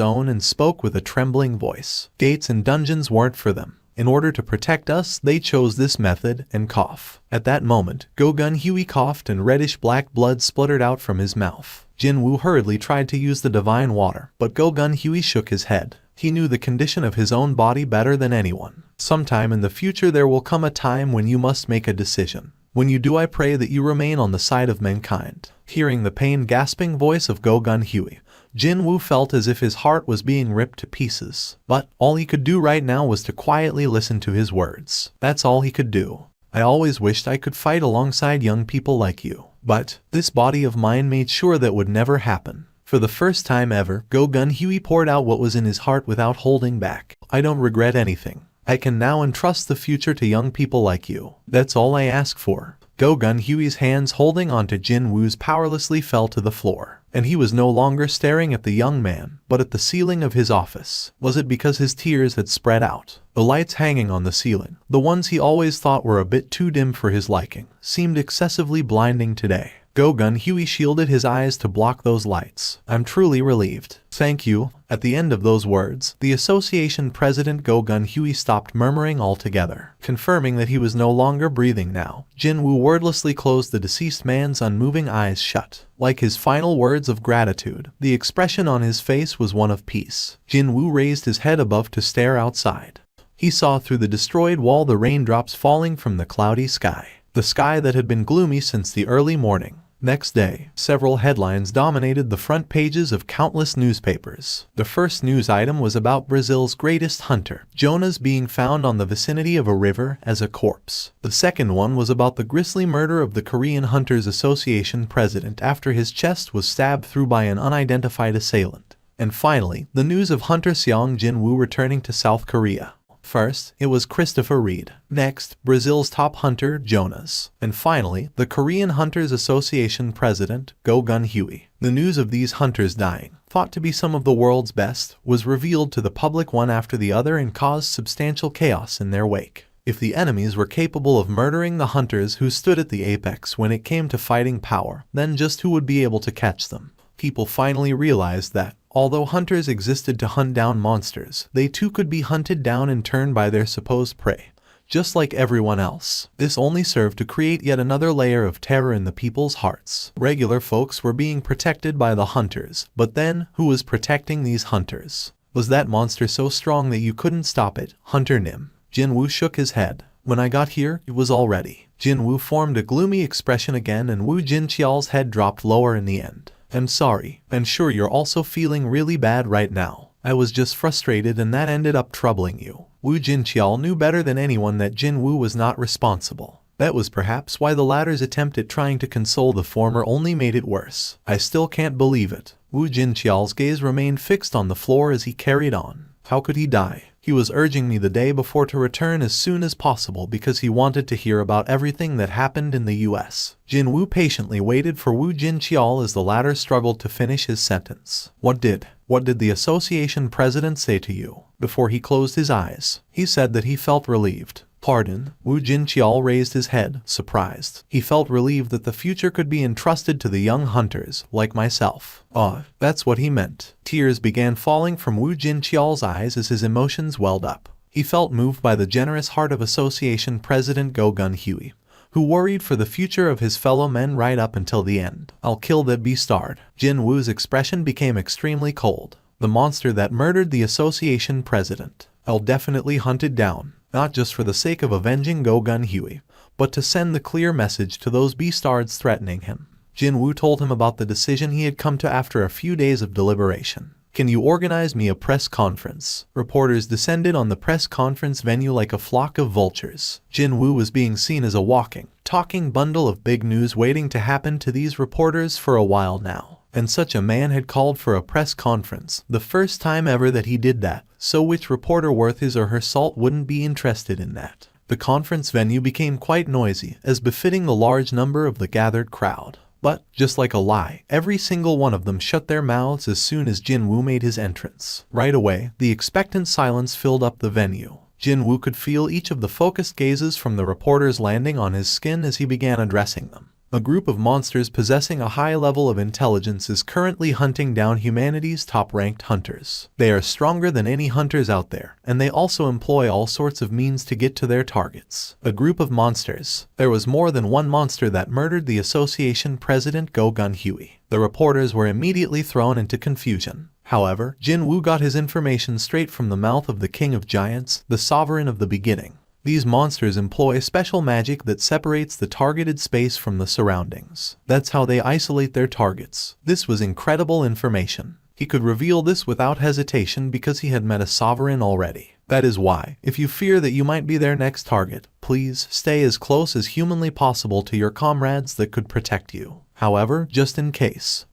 own and spoke with a trembling voice. Gates and dungeons weren't for them. In order to protect us, they chose this method, and cough. At that moment, Go-Gun-Huey coughed and reddish-black blood spluttered out from his mouth. Jin-Woo hurriedly tried to use the divine water, but Go-Gun-Huey shook his head. He knew the condition of his own body better than anyone. Sometime in the future there will come a time when you must make a decision. When you do, I pray that you remain on the side of mankind. Hearing the pain-gasping voice of Go-Gun-Huey, Jin-Woo felt as if his heart was being ripped to pieces. But all he could do right now was to quietly listen to his words. That's all he could do. I always wished I could fight alongside young people like you. But this body of mine made sure that would never happen. For the first time ever, Go-Gun-Huey poured out what was in his heart without holding back. I don't regret anything. I can now entrust the future to young people like you. That's all I ask for. Go-Gun-Huey's hands holding onto Jin-Woo's powerlessly fell to the floor, and he was no longer staring at the young man, but at the ceiling of his office. Was it because his tears had spread out? The lights hanging on the ceiling, the ones he always thought were a bit too dim for his liking, seemed excessively blinding today. Go-Gun-Huey shielded his eyes to block those lights. I'm truly relieved. Thank you. At the end of those words, the association president Go-Gun-Huey stopped murmuring altogether, confirming that he was no longer breathing now. Jin-Woo wordlessly closed the deceased man's unmoving eyes shut. Like his final words of gratitude, the expression on his face was one of peace. Jin-Woo raised his head above to stare outside. He saw through the destroyed wall the raindrops falling from the cloudy sky. The sky that had been gloomy since the early morning. Next day, several headlines dominated the front pages of countless newspapers. The first news item was about Brazil's greatest hunter, Jonas, being found on the vicinity of a river as a corpse. The second one was about the grisly murder of the Korean Hunters Association president after his chest was stabbed through by an unidentified assailant. And finally, the news of hunter Sung Jin-Woo returning to South Korea. First, it was Christopher Reed. Next, Brazil's top hunter, Jonas. And finally, the Korean Hunters Association president, Go-Gun-Huey. The news of these hunters dying, thought to be some of the world's best, was revealed to the public one after the other and caused substantial chaos in their wake. If the enemies were capable of murdering the hunters who stood at the apex when it came to fighting power, then just who would be able to catch them? People finally realized that, although hunters existed to hunt down monsters, they too could be hunted down in turn by their supposed prey, just like everyone else. This only served to create yet another layer of terror in the people's hearts. Regular folks were being protected by the hunters, but then, who was protecting these hunters? Was that monster so strong that you couldn't stop it? Hunter Nim. Jin-Woo shook his head. When I got here, it was all ready. Jin-Woo formed a gloomy expression again and Woo Jin-Cheol's head dropped lower in the end. I'm sorry. I'm sure you're also feeling really bad right now. I was just frustrated and that ended up troubling you. Woo Jin-Cheol knew better than anyone that Jin-Woo was not responsible. That was perhaps why the latter's attempt at trying to console the former only made it worse. I still can't believe it. Woo Jin-Cheol's gaze remained fixed on the floor as he carried on. How could he die? He was urging me the day before to return as soon as possible because he wanted to hear about everything that happened in the US. Jin-Woo patiently waited for Woo Jin-Cheol as the latter struggled to finish his sentence. What did the association president say to you? Before he closed his eyes, he said that he felt relieved. Pardon? Woo Jin-Cheol raised his head, surprised. He felt relieved that the future could be entrusted to the young hunters, like myself. That's what he meant. Tears began falling from Woo Jin-Cheol's eyes as his emotions welled up. He felt moved by the generous heart of Association President Go-Gun-Huey, who worried for the future of his fellow men right up until the end. I'll kill that beastard. Jin-Woo's expression became extremely cold. The monster that murdered the association president. I'll definitely hunt it down, not just for the sake of avenging Go-Gun-Huey, but to send the clear message to those beastards threatening him. Jin-Woo told him about the decision he had come to after a few days of deliberation. "Can you organize me a press conference?" Reporters descended on the press conference venue like a flock of vultures. Jin-Woo was being seen as a walking, talking bundle of big news waiting to happen to these reporters for a while now. And such a man had called for a press conference, the first time ever that he did that, so which reporter worth his or her salt wouldn't be interested in that? The conference venue became quite noisy, as befitting the large number of the gathered crowd. But, just like a lie, every single one of them shut their mouths as soon as Jin-Woo made his entrance. Right away, the expectant silence filled up the venue. Jin-Woo could feel each of the focused gazes from the reporters landing on his skin as he began addressing them. A group of monsters possessing a high level of intelligence is currently hunting down humanity's top-ranked hunters. They are stronger than any hunters out there, and they also employ all sorts of means to get to their targets. A group of monsters. There was more than one monster that murdered the association president Go Gun-Huey. The reporters were immediately thrown into confusion. However, Jin-Woo got his information straight from the mouth of the King of Giants, the Sovereign of the Beginning. These monsters employ special magic that separates the targeted space from the surroundings. That's how they isolate their targets. This was incredible information. He could reveal this without hesitation because he had met a sovereign already. That is why, if you fear that you might be their next target, please stay as close as humanly possible to your comrades that could protect you. However, just in case,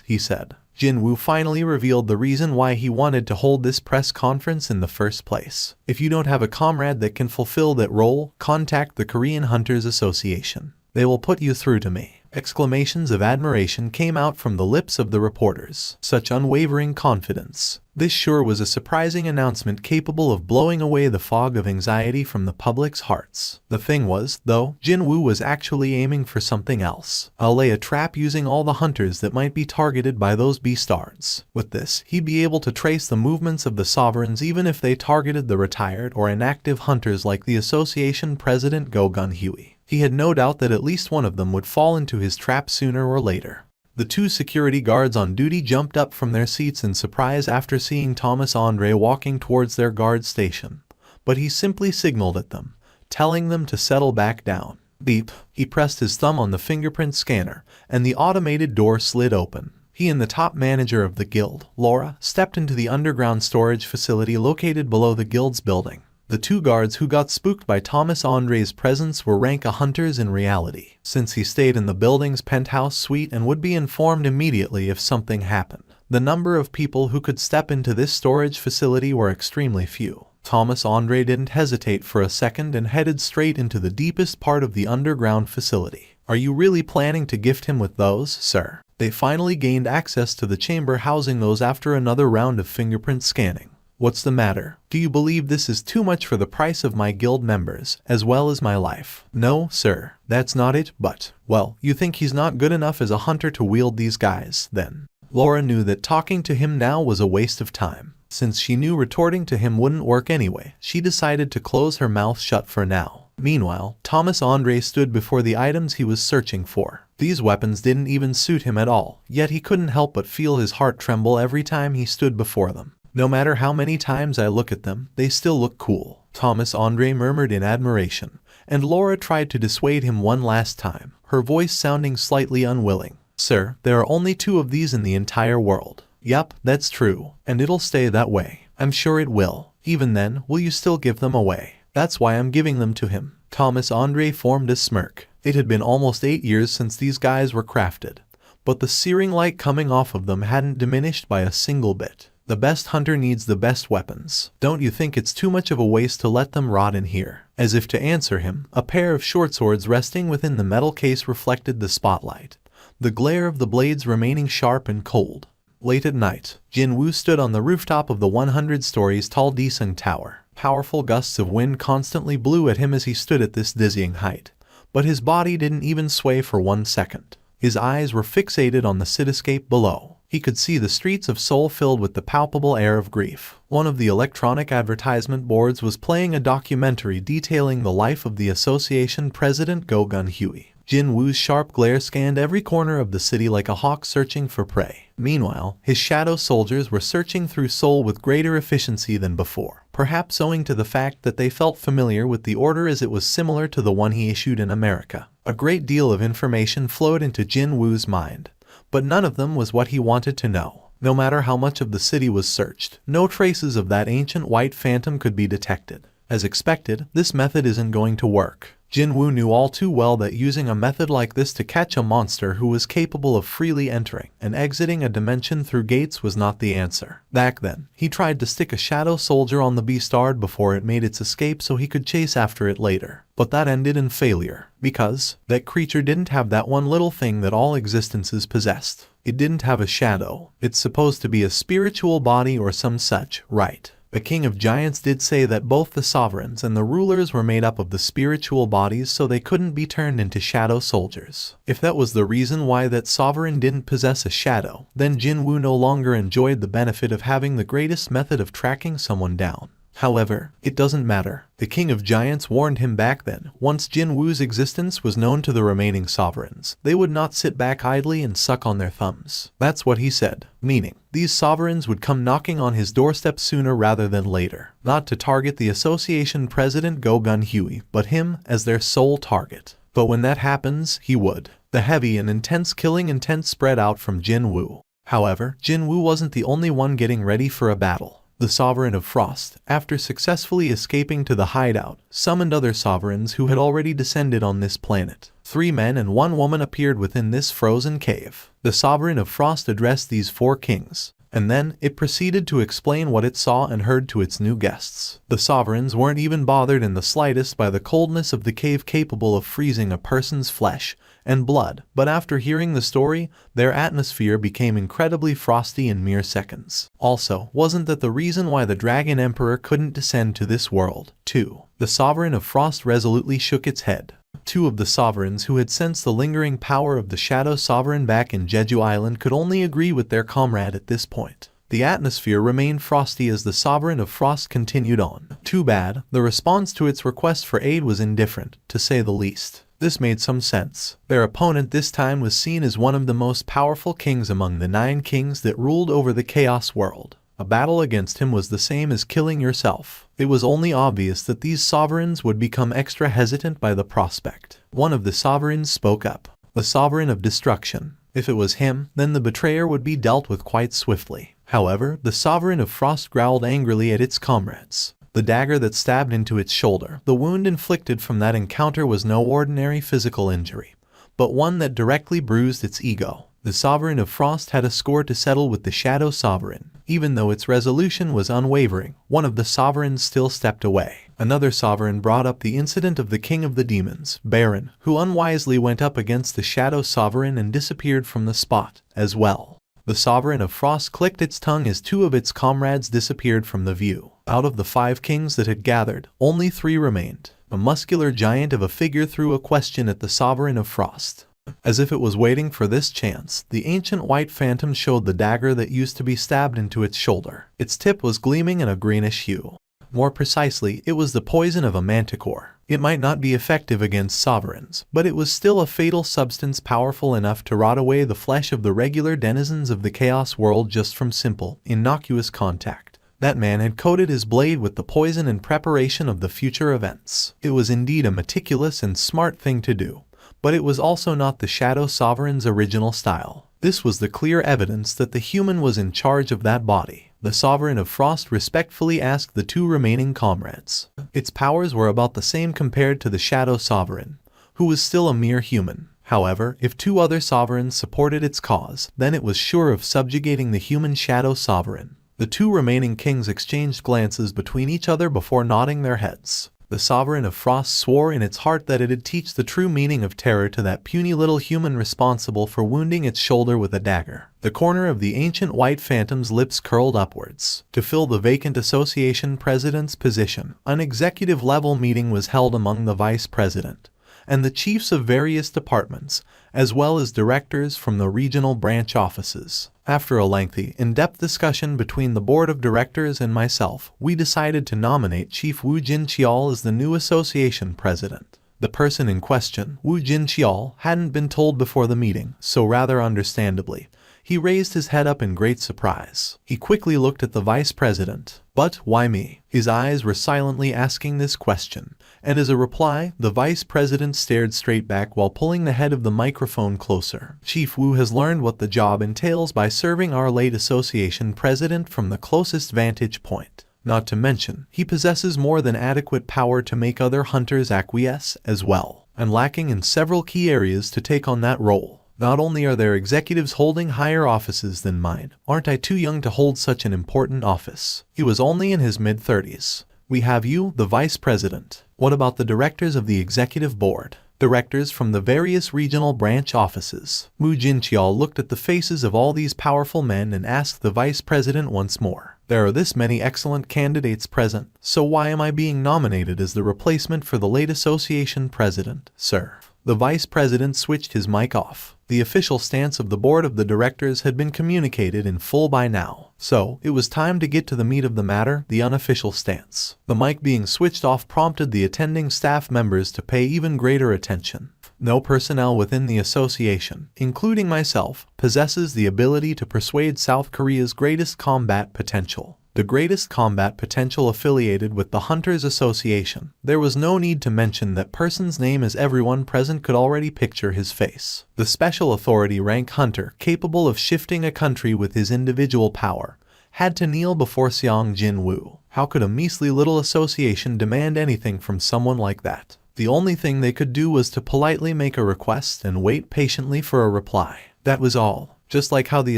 he said. Jin-Woo finally revealed the reason why he wanted to hold this press conference in the first place. If you don't have a comrade that can fulfill that role, contact the Korean Hunters Association. They will put you through to me. Exclamations of admiration came out from the lips of the reporters. Such unwavering confidence. This sure was a surprising announcement capable of blowing away the fog of anxiety from the public's hearts. The thing was, though, Jin-Woo was actually aiming for something else. I'll lay a trap using all the hunters that might be targeted by those beastards. With this, he'd be able to trace the movements of the sovereigns even if they targeted the retired or inactive hunters like the association president Go Gun-Huey. He had no doubt that at least one of them would fall into his trap sooner or later. The two security guards on duty jumped up from their seats in surprise after seeing Thomas Andre walking towards their guard station. But he simply signaled at them, telling them to settle back down. Beep. He pressed his thumb on the fingerprint scanner, and the automated door slid open. He and the top manager of the guild, Laura, stepped into the underground storage facility located below the guild's building. The two guards who got spooked by Thomas Andre's presence were rank hunters in reality, since he stayed in the building's penthouse suite and would be informed immediately if something happened. The number of people who could step into this storage facility were extremely few. Thomas Andre didn't hesitate for a second and headed straight into the deepest part of the underground facility. Are you really planning to gift him with those, sir? They finally gained access to the chamber housing those after another round of fingerprint scanning. What's the matter? Do you believe this is too much for the price of my guild members, as well as my life? No, sir, that's not it, but, well, you think he's not good enough as a hunter to wield these guys, then? Laura knew that talking to him now was a waste of time. Since she knew retorting to him wouldn't work anyway, she decided to close her mouth shut for now. Meanwhile, Thomas Andre stood before the items he was searching for. These weapons didn't even suit him at all, yet he couldn't help but feel his heart tremble every time he stood before them. No matter how many times I look at them, they still look cool, Thomas Andre murmured in admiration, and Laura tried to dissuade him one last time, her voice sounding slightly unwilling. Sir, there are only 2 of these in the entire world. Yup, that's true, and it'll stay that way. I'm sure it will. Even then, will you still give them away? That's why I'm giving them to him. Thomas Andre formed a smirk. It had been almost 8 years since these guys were crafted, but the searing light coming off of them hadn't diminished by a single bit. The best hunter needs the best weapons. Don't you think it's too much of a waste to let them rot in here? As if to answer him, a pair of short swords resting within the metal case reflected the spotlight, the glare of the blades remaining sharp and cold. Late at night, Jin-Woo stood on the rooftop of the 100 stories tall Daesung Tower. Powerful gusts of wind constantly blew at him as he stood at this dizzying height, but his body didn't even sway for 1 second. His eyes were fixated on the cityscape below. He could see the streets of Seoul filled with the palpable air of grief. One of the electronic advertisement boards was playing a documentary detailing the life of the association president Go Gun-Huey. Jin-Woo's sharp glare scanned every corner of the city like a hawk searching for prey. Meanwhile, his shadow soldiers were searching through Seoul with greater efficiency than before. perhaps owing to the fact that they felt familiar with the order as it was similar to the one he issued in America. A great deal of information flowed into Jin-Woo's mind, but none of them was what he wanted to know. No matter how much of the city was searched, no traces of that ancient white phantom could be detected. As expected, this method isn't going to work. Jin-Woo knew all too well that using a method like this to catch a monster who was capable of freely entering and exiting a dimension through gates was not the answer. Back then, he tried to stick a shadow soldier on the beastard before it made its escape so he could chase after it later. But that ended in failure, because that creature didn't have that one little thing that all existences possessed. It didn't have a shadow. It's supposed to be a spiritual body or some such, right? The King of Giants did say that both the sovereigns and the rulers were made up of the spiritual bodies, so they couldn't be turned into shadow soldiers. If that was the reason why that sovereign didn't possess a shadow, then Jin-Woo no longer enjoyed the benefit of having the greatest method of tracking someone down. However, it doesn't matter. The King of Giants warned him back then, once Jin-Woo's existence was known to the remaining sovereigns, they would not sit back idly and suck on their thumbs. That's what he said, meaning, these sovereigns would come knocking on his doorstep sooner rather than later, not to target the association president Go Gun-Huey, but him as their sole target. But when that happens, he would. The heavy and intense killing intent spread out from Jin-Woo. However, Jin-Woo wasn't the only one getting ready for a battle. The Sovereign of Frost, after successfully escaping to the hideout, summoned other sovereigns who had already descended on this planet. 3 men and 1 woman appeared within this frozen cave. The Sovereign of Frost addressed these 4 kings, and then it proceeded to explain what it saw and heard to its new guests. The sovereigns weren't even bothered in the slightest by the coldness of the cave capable of freezing a person's flesh and blood, but after hearing the story, their atmosphere became incredibly frosty in mere seconds. Also, wasn't that the reason why the Dragon Emperor couldn't descend to this world, too? The Sovereign of Frost resolutely shook its head. 2 of the sovereigns who had sensed the lingering power of the Shadow Sovereign back in Jeju Island could only agree with their comrade at this point. The atmosphere remained frosty as the Sovereign of Frost continued on. Too bad, the response to its request for aid was indifferent, to say the least. This made some sense. Their opponent this time was seen as one of the most powerful kings among the 9 kings that ruled over the Chaos world. A battle against him was the same as killing yourself. It was only obvious that these sovereigns would become extra hesitant by the prospect. One of the sovereigns spoke up. The Sovereign of Destruction. If it was him, then the betrayer would be dealt with quite swiftly. However, the Sovereign of Frost growled angrily at its comrades. The dagger that stabbed into its shoulder, the wound inflicted from that encounter was no ordinary physical injury, but one that directly bruised its ego. The Sovereign of Frost had a score to settle with the Shadow Sovereign. Even though its resolution was unwavering, one of the sovereigns still stepped away. Another sovereign brought up the incident of the King of the Demons, Baron, who unwisely went up against the Shadow Sovereign and disappeared from the spot, as well. The Sovereign of Frost clicked its tongue as 2 of its comrades disappeared from the view. Out of the 5 kings that had gathered, only 3 remained. A muscular giant of a figure threw a question at the Sovereign of Frost. As if it was waiting for this chance, the ancient white phantom showed the dagger that used to be stabbed into its shoulder. Its tip was gleaming in a greenish hue. More precisely, it was the poison of a manticore. It might not be effective against sovereigns, but it was still a fatal substance powerful enough to rot away the flesh of the regular denizens of the Chaos world just from simple, innocuous contact. That man had coated his blade with the poison in preparation of the future events. It was indeed a meticulous and smart thing to do, but it was also not the Shadow Sovereign's original style. This was the clear evidence that the human was in charge of that body. The Sovereign of Frost respectfully asked the 2 remaining comrades. Its powers were about the same compared to the Shadow Sovereign, who was still a mere human. However, if 2 other sovereigns supported its cause, then it was sure of subjugating the human Shadow Sovereign. The 2 remaining kings exchanged glances between each other before nodding their heads. The Sovereign of Frost swore in its heart that it'd teach the true meaning of terror to that puny little human responsible for wounding its shoulder with a dagger. The corner of the ancient white phantom's lips curled upwards. To fill the vacant association president's position, an executive-level meeting was held among the vice president and the chiefs of various departments, as well as directors from the regional branch offices. After a lengthy, in-depth discussion between the board of directors and myself, we decided to nominate Chief Woo Jin-cheol as the new association president. The person in question, Woo Jin-cheol, hadn't been told before the meeting, so rather understandably, He raised his head up in great surprise. He quickly looked at the vice president. But why me? His eyes were silently asking this question, and as a reply, the vice president stared straight back while pulling the head of the microphone closer. Chief Wu has learned what the job entails by serving our late association president from the closest vantage point. Not to mention, he possesses more than adequate power to make other hunters acquiesce as well. I'm lacking in several key areas to take on that role. Not only are there executives holding higher offices than mine, aren't I too young to hold such an important office? He was only in his mid-30s. We have you, the vice president. What about the directors of the executive board? Directors from the various regional branch offices. Wu Jinqiao looked at the faces of all these powerful men and asked the vice president once more. There are this many excellent candidates present, so why am I being nominated as the replacement for the late association president, sir? The vice president switched his mic off. The official stance of the board of the directors had been communicated in full by now, so it was time to get to the meat of the matter, the unofficial stance. The mic being switched off prompted the attending staff members to pay even greater attention. No personnel within the association, including myself, possesses the ability to persuade South Korea's greatest combat potential. The greatest combat potential affiliated with the Hunters Association. There was no need to mention that person's name as everyone present could already picture his face. The special authority rank hunter capable of shifting a country with his individual power had to kneel before Sung Jin-Woo. How could a measly little association demand anything from someone like that? The only thing they could do was to politely make a request and wait patiently for a reply. That was all. Just like how the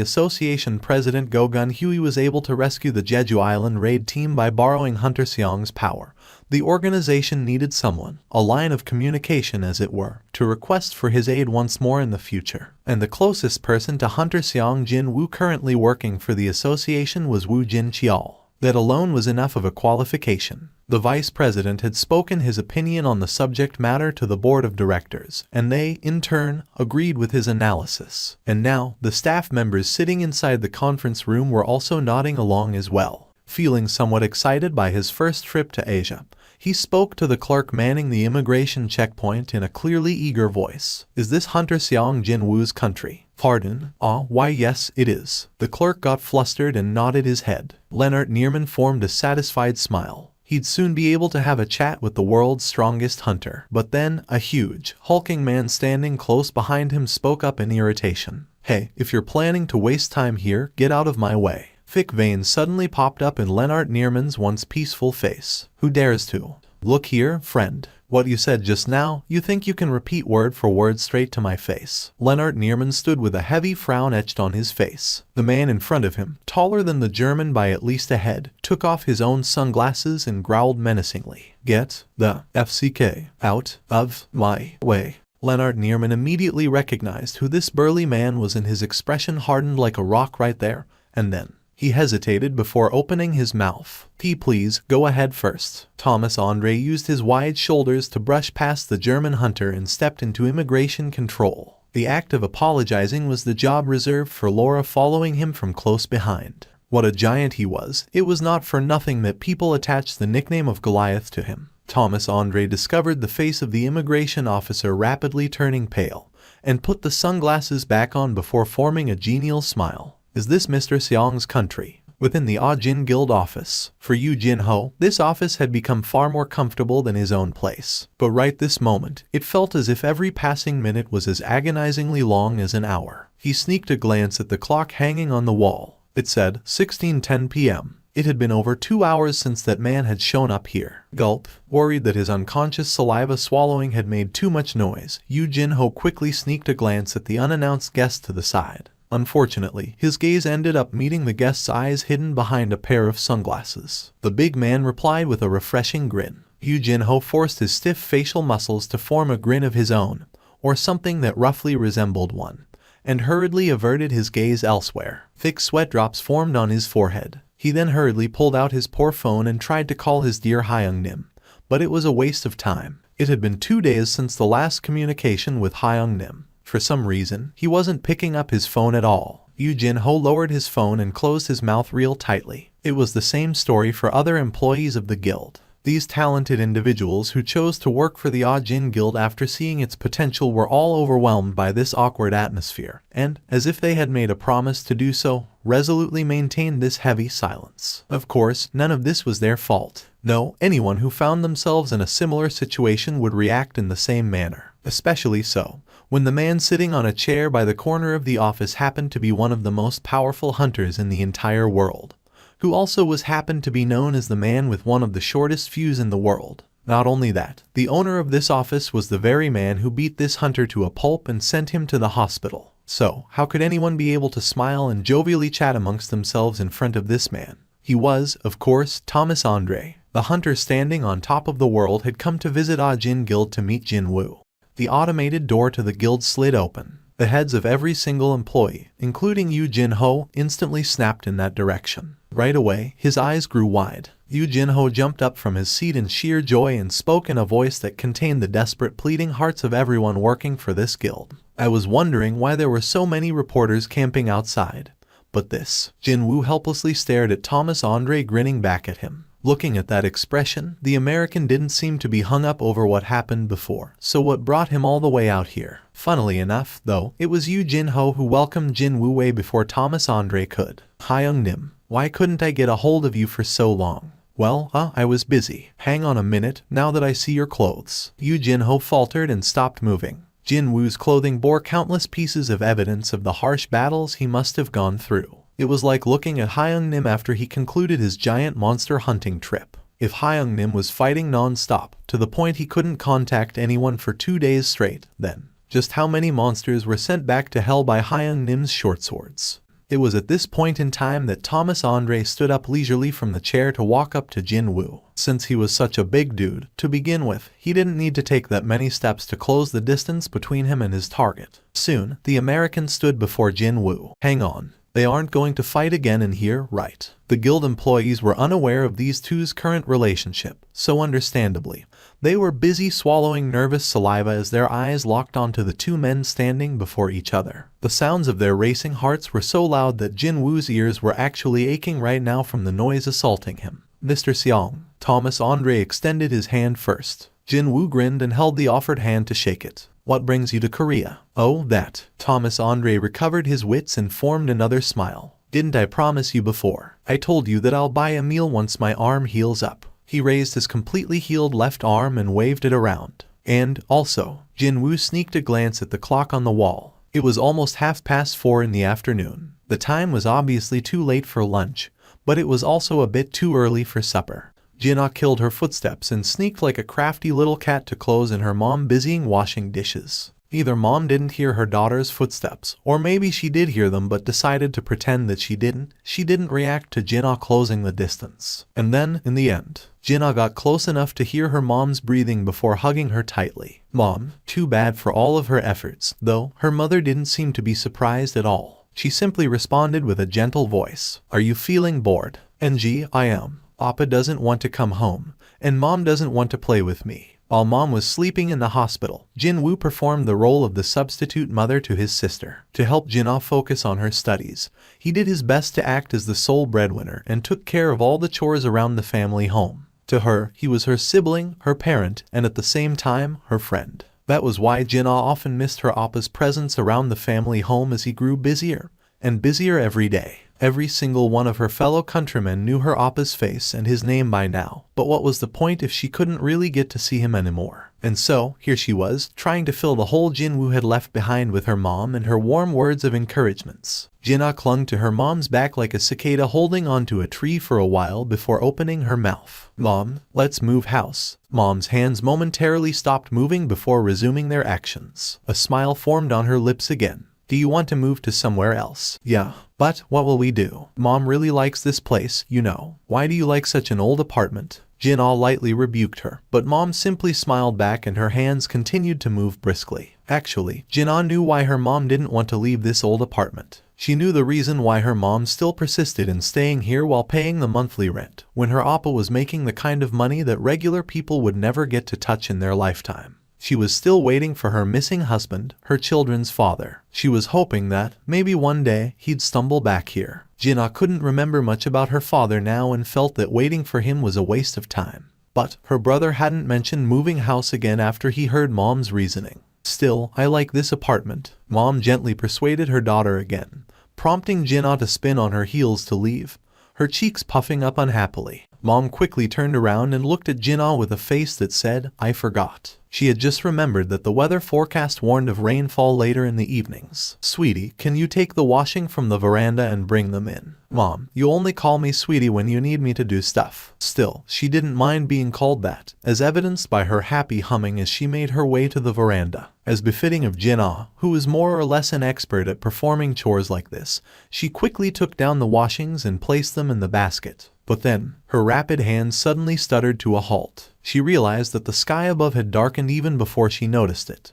association president Go Gun-Hui was able to rescue the Jeju Island raid team by borrowing Hunter Seong's power, the organization needed someone, a line of communication as it were, to request for his aid once more in the future. And the closest person to Hunter Sung Jin-Woo currently working for the association was Wu Jinqiao. That alone was enough of a qualification. The vice president had spoken his opinion on the subject matter to the board of directors, and they, in turn, agreed with his analysis. And now, the staff members sitting inside the conference room were also nodding along as well. Feeling somewhat excited by his first trip to Asia, he spoke to the clerk manning the immigration checkpoint in a clearly eager voice. Is this Hunter Sung Jin-Woo's country? Pardon? Why yes, it is. The clerk got flustered and nodded his head. Leonard Neerman formed a satisfied smile. He'd soon be able to have a chat with the world's strongest hunter. But then, a huge, hulking man standing close behind him spoke up in irritation. Hey, if you're planning to waste time here, get out of my way. Thick veins suddenly popped up in Leonard Neerman's once peaceful face. Who dares to? Look here, friend. What you said just now, you think you can repeat word for word straight to my face? Leonard Neerman stood with a heavy frown etched on his face. The man in front of him, taller than the German by at least a head, took off his own sunglasses and growled menacingly. Get the FCK out of my way. Leonard Neerman immediately recognized who this burly man was and his expression hardened like a rock right there, and then he hesitated before opening his mouth. Please, go ahead first. Thomas Andre used his wide shoulders to brush past the German hunter and stepped into immigration control. The act of apologizing was the job reserved for Laura following him from close behind. What a giant he was, it was not for nothing that people attached the nickname of Goliath to him. Thomas Andre discovered the face of the immigration officer rapidly turning pale, and put the sunglasses back on before forming a genial smile. Is this Mr. Seong's country? Within the Jin Guild office, for Yu Jin-ho, this office had become far more comfortable than his own place. But right this moment, it felt as if every passing minute was as agonizingly long as an hour. He sneaked a glance at the clock hanging on the wall. It said 16:10 p.m. It had been over 2 hours since that man had shown up here. Gulp. Worried that his unconscious saliva swallowing had made too much noise, Yu Jin-ho quickly sneaked a glance at the unannounced guest to the side. Unfortunately, his gaze ended up meeting the guest's eyes hidden behind a pair of sunglasses. The big man replied with a refreshing grin. Yu Jin-ho forced his stiff facial muscles to form a grin of his own, or something that roughly resembled one, and hurriedly averted his gaze elsewhere. Thick sweat drops formed on his forehead. He then hurriedly pulled out his poor phone and tried to call his dear Hyung-nim, but it was a waste of time. It had been 2 days since the last communication with Hyung-nim. For some reason, he wasn't picking up his phone at all. Yu Jin-ho lowered his phone and closed his mouth real tightly. It was the same story for other employees of the guild. These talented individuals who chose to work for the Jin Guild after seeing its potential were all overwhelmed by this awkward atmosphere, and, as if they had made a promise to do so, resolutely maintained this heavy silence. Of course, none of this was their fault. No, anyone who found themselves in a similar situation would react in the same manner. Especially so, when the man sitting on a chair by the corner of the office happened to be one of the most powerful hunters in the entire world, who also happened to be known as the man with one of the shortest fuse in the world. Not only that, the owner of this office was the very man who beat this hunter to a pulp and sent him to the hospital. So, how could anyone be able to smile and jovially chat amongst themselves in front of this man? He was, of course, Thomas Andre. The hunter standing on top of the world had come to visit Jin Guild to meet Jin-Woo. The automated door to the guild slid open. The heads of every single employee, including Yu Jin-ho, instantly snapped in that direction. Right away, his eyes grew wide. Yu Jin-ho jumped up from his seat in sheer joy and spoke in a voice that contained the desperate pleading hearts of everyone working for this guild. I was wondering why there were so many reporters camping outside. But this. Jin-Woo helplessly stared at Thomas Andre, grinning back at him. Looking at that expression, the American didn't seem to be hung up over what happened before. So what brought him all the way out here? Funnily enough, though, it was Yu Jin-ho who welcomed Jin-Woo way before Thomas Andre could. Hyung Nim, why couldn't I get a hold of you for so long? Well, I was busy. Hang on a minute, now that I see your clothes. Yu Jin-ho faltered and stopped moving. Jin-Woo's clothing bore countless pieces of evidence of the harsh battles he must have gone through. It was like looking at Hyung Nim after he concluded his giant monster hunting trip. If Hyung Nim was fighting non-stop, to the point he couldn't contact anyone for 2 days straight, then just how many monsters were sent back to hell by Hyung Nim's short swords? It was at this point in time that Thomas Andre stood up leisurely from the chair to walk up to Jin-Woo. Since he was such a big dude, to begin with, he didn't need to take that many steps to close the distance between him and his target. Soon, the American stood before Jin-Woo. Hang on. They aren't going to fight again in here, right? The guild employees were unaware of these two's current relationship, so understandably, they were busy swallowing nervous saliva as their eyes locked onto the two men standing before each other. The sounds of their racing hearts were so loud that Jin-Woo's ears were actually aching right now from the noise assaulting him. Mr. Seong, Thomas Andre extended his hand first. Jin-Woo grinned and held the offered hand to shake it. What brings you to Korea? Oh, that. Thomas Andre recovered his wits and formed another smile. Didn't I promise you before? I told you that I'll buy a meal once my arm heals up. He raised his completely healed left arm and waved it around. And, also, Jin-Woo sneaked a glance at the clock on the wall. It was almost 4:30 in the afternoon. The time was obviously too late for lunch, but it was also a bit too early for supper. Jin-Ah killed her footsteps and sneaked like a crafty little cat to clothes and her mom busying washing dishes. Either mom didn't hear her daughter's footsteps, or maybe she did hear them but decided to pretend that she didn't. She didn't react to Jin-Ah closing the distance. And then, in the end, Jin-Ah got close enough to hear her mom's breathing before hugging her tightly. Mom, too bad for all of her efforts, though her mother didn't seem to be surprised at all. She simply responded with a gentle voice. Are you feeling bored? NG, I am. Appa doesn't want to come home, and Mom doesn't want to play with me. While Mom was sleeping in the hospital, Jin-Woo performed the role of the substitute mother to his sister. To help Jin-Ah focus on her studies, he did his best to act as the sole breadwinner and took care of all the chores around the family home. To her, he was her sibling, her parent, and at the same time, her friend. That was why Jin-Ah often missed her Appa's presence around the family home as he grew busier and busier every day. Every single one of her fellow countrymen knew her Appa's face and his name by now, but what was the point if she couldn't really get to see him anymore? And so, here she was, trying to fill the hole Jin-Woo had left behind with her mom and her warm words of encouragements. Jin-Ah clung to her mom's back like a cicada holding onto a tree for a while before opening her mouth. Mom, let's move house. Mom's hands momentarily stopped moving before resuming their actions. A smile formed on her lips again. Do you want to move to somewhere else? Yeah. But what will we do? Mom really likes this place, you know. Why do you like such an old apartment? Jin-Ah lightly rebuked her, but Mom simply smiled back and her hands continued to move briskly. Actually, Jin-Ah knew why her mom didn't want to leave this old apartment. She knew the reason why her mom still persisted in staying here while paying the monthly rent, when her Appa was making the kind of money that regular people would never get to touch in their lifetime. She was still waiting for her missing husband, her children's father. She was hoping that, maybe one day, he'd stumble back here. Jin-Ah couldn't remember much about her father now and felt that waiting for him was a waste of time. But her brother hadn't mentioned moving house again after he heard Mom's reasoning. Still, I like this apartment. Mom gently persuaded her daughter again, prompting Jin-ah to spin on her heels to leave, her cheeks puffing up unhappily. Mom quickly turned around and looked at Jin-ah with a face that said, "I forgot." She had just remembered that the weather forecast warned of rainfall later in the evenings. "Sweetie, can you take the washing from the veranda and bring them in?" "Mom, you only call me sweetie when you need me to do stuff." Still, she didn't mind being called that, as evidenced by her happy humming as she made her way to the veranda. As befitting of Jin-ah, who was more or less an expert at performing chores like this, she quickly took down the washings and placed them in the basket. But then, her rapid hands suddenly stuttered to a halt. She realized that the sky above had darkened even before she noticed it.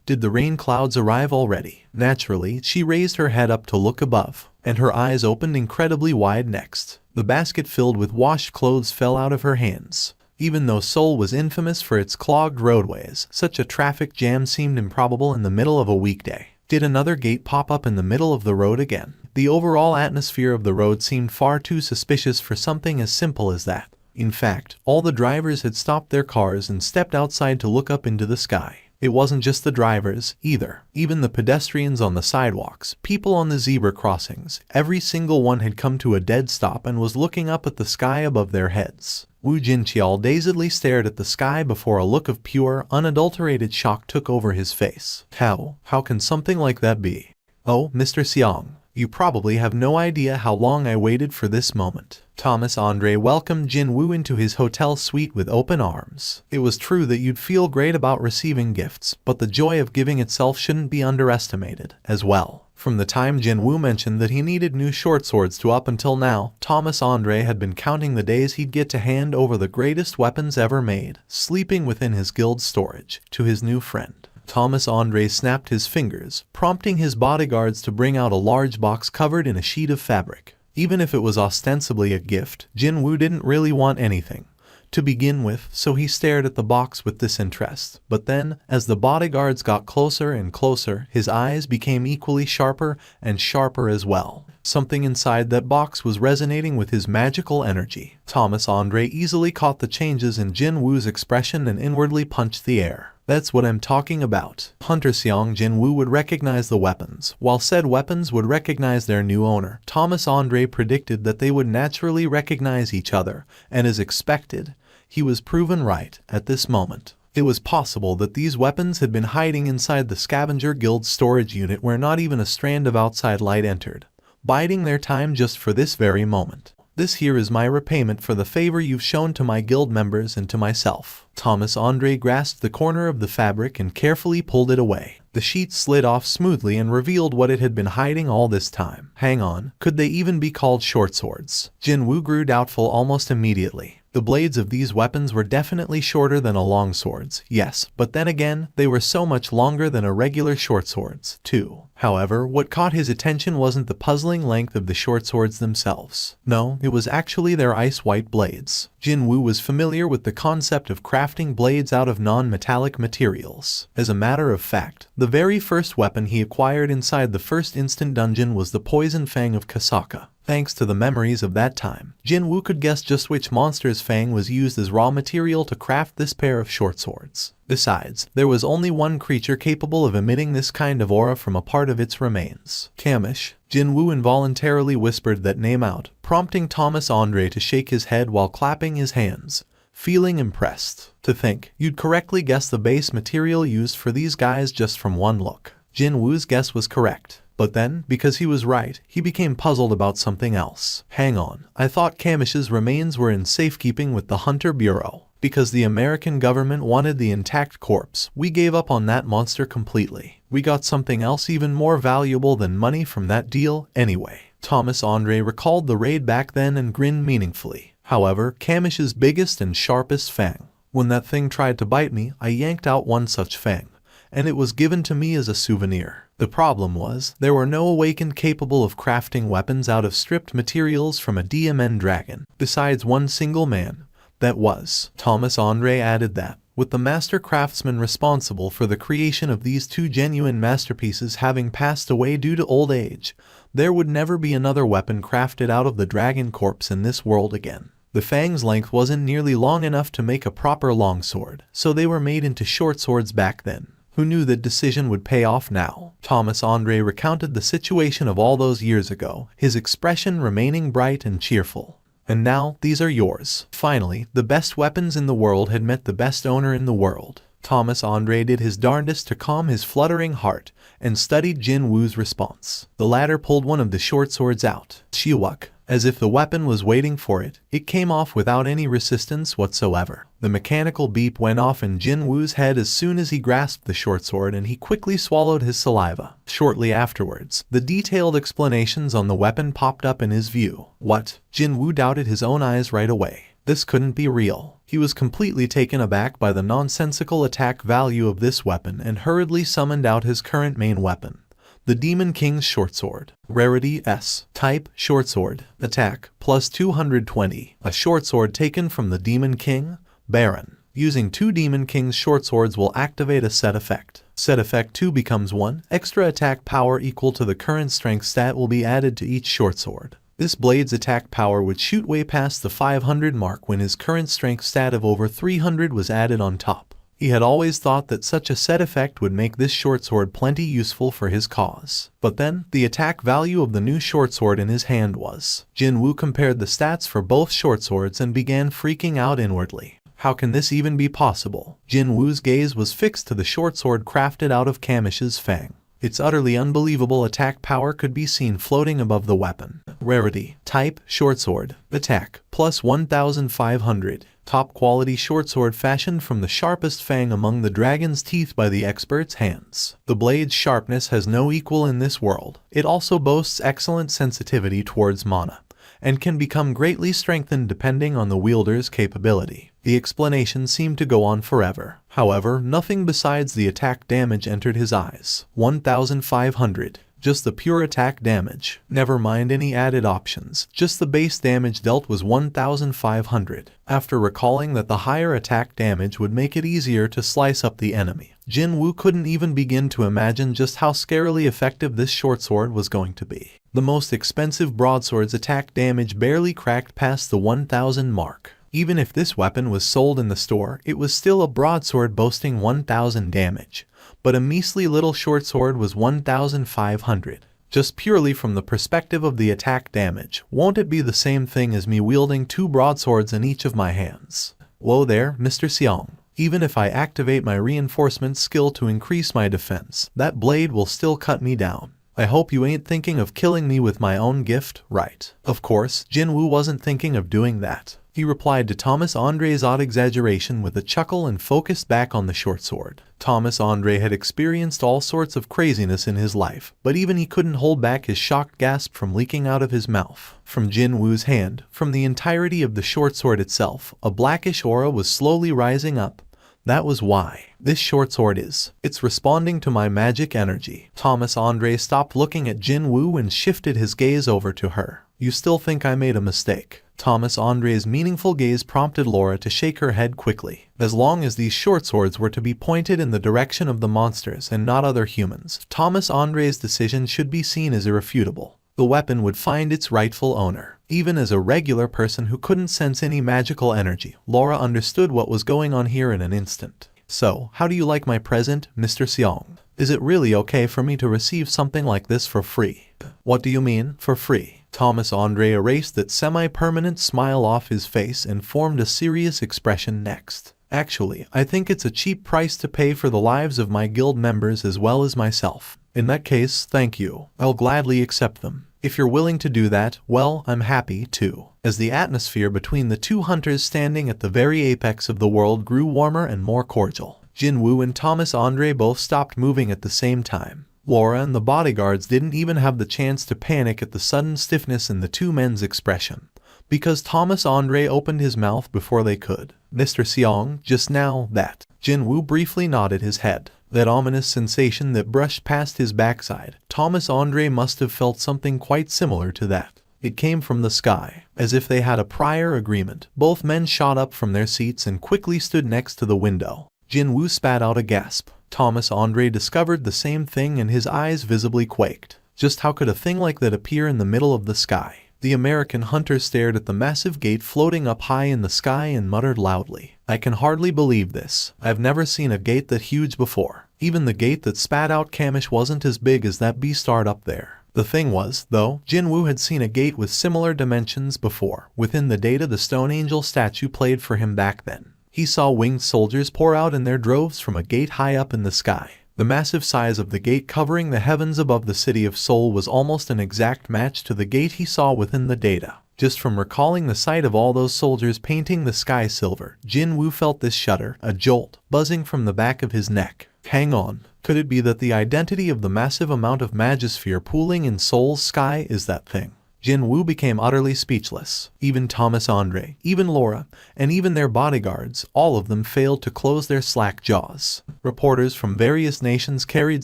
Did the rain clouds arrive already? Naturally, she raised her head up to look above, and her eyes opened incredibly wide next. The basket filled with washed clothes fell out of her hands. Even though Seoul was infamous for its clogged roadways, such a traffic jam seemed improbable in the middle of a weekday. Did another gate pop up in the middle of the road again? The overall atmosphere of the road seemed far too suspicious for something as simple as that. In fact, all the drivers had stopped their cars and stepped outside to look up into the sky. It wasn't just the drivers, either. Even the pedestrians on the sidewalks, people on the zebra crossings, every single one had come to a dead stop and was looking up at the sky above their heads. Woo Jin-cheol dazedly stared at the sky before a look of pure, unadulterated shock took over his face. How can something like that be? "Oh, Mr. Seong, you probably have no idea how long I waited for this moment." Thomas Andre welcomed Jin-Woo into his hotel suite with open arms. "It was true that you'd feel great about receiving gifts, but the joy of giving itself shouldn't be underestimated, as well." From the time Jin-Woo mentioned that he needed new short swords to up until now, Thomas Andre had been counting the days he'd get to hand over the greatest weapons ever made, sleeping within his guild storage, to his new friend. Thomas Andre snapped his fingers, prompting his bodyguards to bring out a large box covered in a sheet of fabric. Even if it was ostensibly a gift, Jin-Woo didn't really want anything to begin with, so he stared at the box with disinterest. But then, as the bodyguards got closer and closer, his eyes became equally sharper and sharper as well. Something inside that box was resonating with his magical energy. Thomas Andre easily caught the changes in Jin-Woo's expression and inwardly punched the air. "That's what I'm talking about." Hunter Seong Jin-Woo would recognize the weapons, while said weapons would recognize their new owner. Thomas Andre predicted that they would naturally recognize each other, and as expected, he was proven right at this moment. It was possible that these weapons had been hiding inside the Scavenger Guild storage unit where not even a strand of outside light entered, biding their time just for this very moment. "This here is my repayment for the favor you've shown to my guild members and to myself." Thomas Andre grasped the corner of the fabric and carefully pulled it away. The sheet slid off smoothly and revealed what it had been hiding all this time. Hang on, could they even be called short swords? Jin-Woo grew doubtful almost immediately. The blades of these weapons were definitely shorter than a long swords, yes, but then again, they were so much longer than a regular short swords, too. However, what caught his attention wasn't the puzzling length of the short swords themselves. No, it was actually their ice-white blades. Jin-Woo was familiar with the concept of crafting blades out of non-metallic materials. As a matter of fact, the very first weapon he acquired inside the first instant dungeon was the poison fang of Kasaka. Thanks to the memories of that time, Jin-Woo could guess just which monster's fang was used as raw material to craft this pair of short swords. Besides, there was only one creature capable of emitting this kind of aura from a part of its remains. Kamish. Jin-Woo involuntarily whispered that name out, prompting Thomas Andre to shake his head while clapping his hands, feeling impressed. "To think, you'd correctly guess the base material used for these guys just from one look." Jin-Woo's guess was correct. But then, because he was right, he became puzzled about something else. "Hang on, I thought Kamish's remains were in safekeeping with the Hunter Bureau. Because the American government wanted the intact corpse, we gave up on that monster completely. We got something else even more valuable than money from that deal anyway." Thomas Andre recalled the raid back then and grinned meaningfully. "However, Kamish's biggest and sharpest fang. When that thing tried to bite me, I yanked out one such fang, and it was given to me as a souvenir. The problem was, there were no awakened capable of crafting weapons out of stripped materials from a DMN dragon, besides one single man. That was." Thomas Andre added that, with the master craftsman responsible for the creation of these two genuine masterpieces having passed away due to old age, there would never be another weapon crafted out of the dragon corpse in this world again. The fang's length wasn't nearly long enough to make a proper longsword, so they were made into short swords back then. Who knew that decision would pay off now? Thomas Andre recounted the situation of all those years ago, his expression remaining bright and cheerful. And now, these are yours. Finally, the best weapons in the world had met the best owner in the world. Thomas Andre did his darndest to calm his fluttering heart, and studied Jin-Woo's response. The latter pulled one of the short swords out. Chiwak. As if the weapon was waiting for it, it came off without any resistance whatsoever. The mechanical beep went off in Jin-Woo's head as soon as he grasped the short sword, and he quickly swallowed his saliva. Shortly afterwards, the detailed explanations on the weapon popped up in his view. What? Jin-Woo doubted his own eyes right away. This couldn't be real. He was completely taken aback by the nonsensical attack value of this weapon and hurriedly summoned out his current main weapon. The Demon King's Short Sword. Rarity S. Type Short Sword. Attack plus 220. A short sword taken from the Demon King. Baron. Using 2 Demon King's short swords will activate a set effect. Set effect 2 becomes 1. Extra attack power equal to the current strength stat will be added to each short sword. This blade's attack power would shoot way past the 500 mark when his current strength stat of over 300 was added on top. He had always thought that such a set effect would make this short sword plenty useful for his cause. But then, the attack value of the new short sword in his hand was. Jin-Woo compared the stats for both short swords and began freaking out inwardly. How can this even be possible? Jin-Woo's gaze was fixed to the short sword crafted out of Kamish's fang. Its utterly unbelievable attack power could be seen floating above the weapon. Rarity. Type Short Sword. Attack plus 1500. Top quality short sword fashioned from the sharpest fang among the dragon's teeth by the expert's hands. The blade's sharpness has no equal in this world. It also boasts excellent sensitivity towards mana, and can become greatly strengthened depending on the wielder's capability. The explanation seemed to go on forever. However, nothing besides the attack damage entered his eyes. 1500. Just the pure attack damage. Never mind any added options. Just the base damage dealt was 1500. After recalling that the higher attack damage would make it easier to slice up the enemy, Jin-Woo couldn't even begin to imagine just how scarily effective this short sword was going to be. The most expensive broadsword's attack damage barely cracked past the 1000 mark. Even if this weapon was sold in the store, it was still a broadsword boasting 1000 damage. But a measly little short sword was 1500. Just purely from the perspective of the attack damage, won't it be the same thing as me wielding 2 broadswords in each of my hands? Whoa there, Mr. Seong. Even if I activate my reinforcement skill to increase my defense, that blade will still cut me down. I hope you ain't thinking of killing me with my own gift, right? Of course, Jin-Woo wasn't thinking of doing that. He replied to Thomas Andre's odd exaggeration with a chuckle and focused back on the short sword. Thomas Andre had experienced all sorts of craziness in his life, but even he couldn't hold back his shocked gasp from leaking out of his mouth. From Jin-Woo's hand, from the entirety of the short sword itself, a blackish aura was slowly rising up. That was why. This short sword is. It's responding to my magic energy. Thomas Andre stopped looking at Jin-Woo and shifted his gaze over to her. You still think I made a mistake? Thomas Andre's meaningful gaze prompted Laura to shake her head quickly. As long as these short swords were to be pointed in the direction of the monsters and not other humans, Thomas Andre's decision should be seen as irrefutable. The weapon would find its rightful owner. Even as a regular person who couldn't sense any magical energy, Laura understood what was going on here in an instant. So, how do you like my present, Mr. Seong? Is it really okay for me to receive something like this for free? What do you mean, for free? Thomas Andre erased that semi-permanent smile off his face and formed a serious expression next. Actually, I think it's a cheap price to pay for the lives of my guild members as well as myself. In that case, thank you. I'll gladly accept them. If you're willing to do that, well, I'm happy to. As the atmosphere between the two hunters standing at the very apex of the world grew warmer and more cordial, Jin-Woo and Thomas Andre both stopped moving at the same time. Laura and the bodyguards didn't even have the chance to panic at the sudden stiffness in the two men's expression, because Thomas Andre opened his mouth before they could. Mr. Seong, just now, that. Jin-Woo briefly nodded his head. That ominous sensation that brushed past his backside, Thomas Andre must have felt something quite similar to that. It came from the sky, as if they had a prior agreement. Both men shot up from their seats and quickly stood next to the window. Jin-Woo spat out a gasp. Thomas Andre discovered the same thing and his eyes visibly quaked. Just how could a thing like that appear in the middle of the sky? The American hunter stared at the massive gate floating up high in the sky and muttered loudly, "I can hardly believe this. I've never seen a gate that huge before. Even the gate that spat out Kamish wasn't as big as that beastard up there." The thing was, though, Jin-Woo had seen a gate with similar dimensions before. Within the data the Stone Angel statue played for him back then. He saw winged soldiers pour out in their droves from a gate high up in the sky. The massive size of the gate covering the heavens above the city of Seoul was almost an exact match to the gate he saw within the data. Just from recalling the sight of all those soldiers painting the sky silver, Jin-Woo felt this shudder, a jolt, buzzing from the back of his neck. Hang on. Could it be that the identity of the massive amount of magosphere pooling in Seoul's sky is that thing? Jin-Woo became utterly speechless. Even Thomas Andre, even Laura, and even their bodyguards, all of them failed to close their slack jaws. Reporters from various nations carried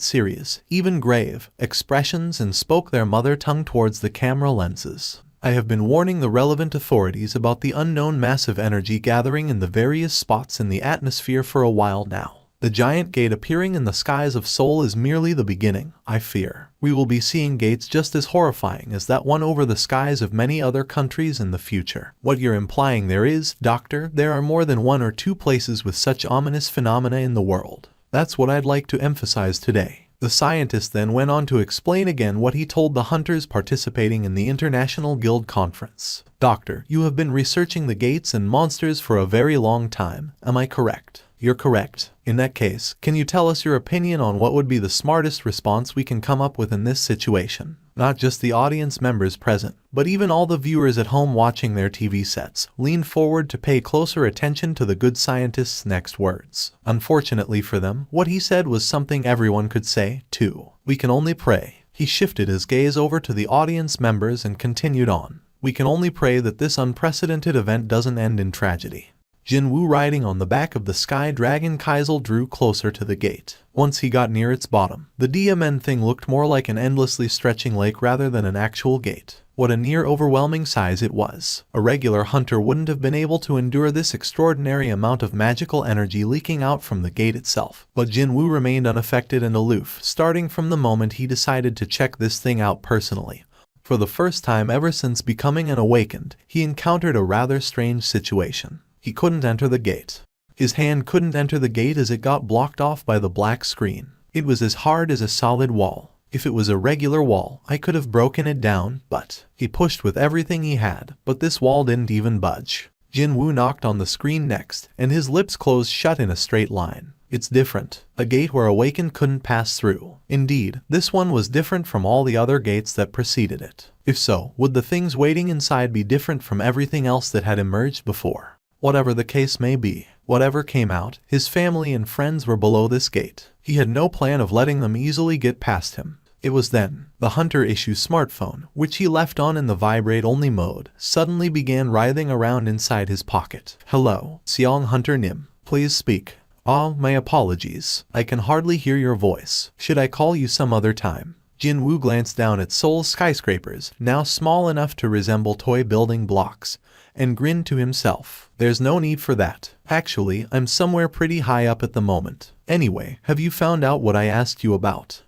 serious, even grave, expressions and spoke their mother tongue towards the camera lenses. I have been warning the relevant authorities about the unknown massive energy gathering in the various spots in the atmosphere for a while now. The giant gate appearing in the skies of Seoul is merely the beginning, I fear. We will be seeing gates just as horrifying as that one over the skies of many other countries in the future. What you're implying there is, Doctor, there are more than one or two places with such ominous phenomena in the world. That's what I'd like to emphasize today. The scientist then went on to explain again what he told the hunters participating in the International Guild Conference. Doctor, you have been researching the gates and monsters for a very long time, am I correct? You're correct. In that case, can you tell us your opinion on what would be the smartest response we can come up with in this situation? Not just the audience members present, but even all the viewers at home watching their TV sets, leaned forward to pay closer attention to the good scientist's next words. Unfortunately for them, what he said was something everyone could say, too. We can only pray. He shifted his gaze over to the audience members and continued on. We can only pray that this unprecedented event doesn't end in tragedy. Jin-Woo riding on the back of the Sky Dragon Kaisel drew closer to the gate. Once he got near its bottom, the DMN thing looked more like an endlessly stretching lake rather than an actual gate. What a near overwhelming size it was. A regular hunter wouldn't have been able to endure this extraordinary amount of magical energy leaking out from the gate itself. But Jin-Woo remained unaffected and aloof, starting from the moment he decided to check this thing out personally. For the first time ever since becoming an awakened, he encountered a rather strange situation. He couldn't enter the gate. His hand couldn't enter the gate as it got blocked off by the black screen. It was as hard as a solid wall. If it was a regular wall, I could have broken it down, but he pushed with everything he had, but this wall didn't even budge. Jin-Woo knocked on the screen next, and his lips closed shut in a straight line. It's different. A gate where awakened couldn't pass through. Indeed, this one was different from all the other gates that preceded it. If so, would the things waiting inside be different from everything else that had emerged before? Whatever the case may be, whatever came out, his family and friends were below this gate. He had no plan of letting them easily get past him. It was then, the Hunter issue's smartphone, which he left on in the vibrate-only mode, suddenly began writhing around inside his pocket. Hello, Seong Hunter Nim. Please speak. My apologies. I can hardly hear your voice. Should I call you some other time? Jin-Woo glanced down at Seoul's skyscrapers, now small enough to resemble toy building blocks, and grinned to himself. There's no need for that. Actually, I'm somewhere pretty high up at the moment. Anyway, have you found out what I asked you about?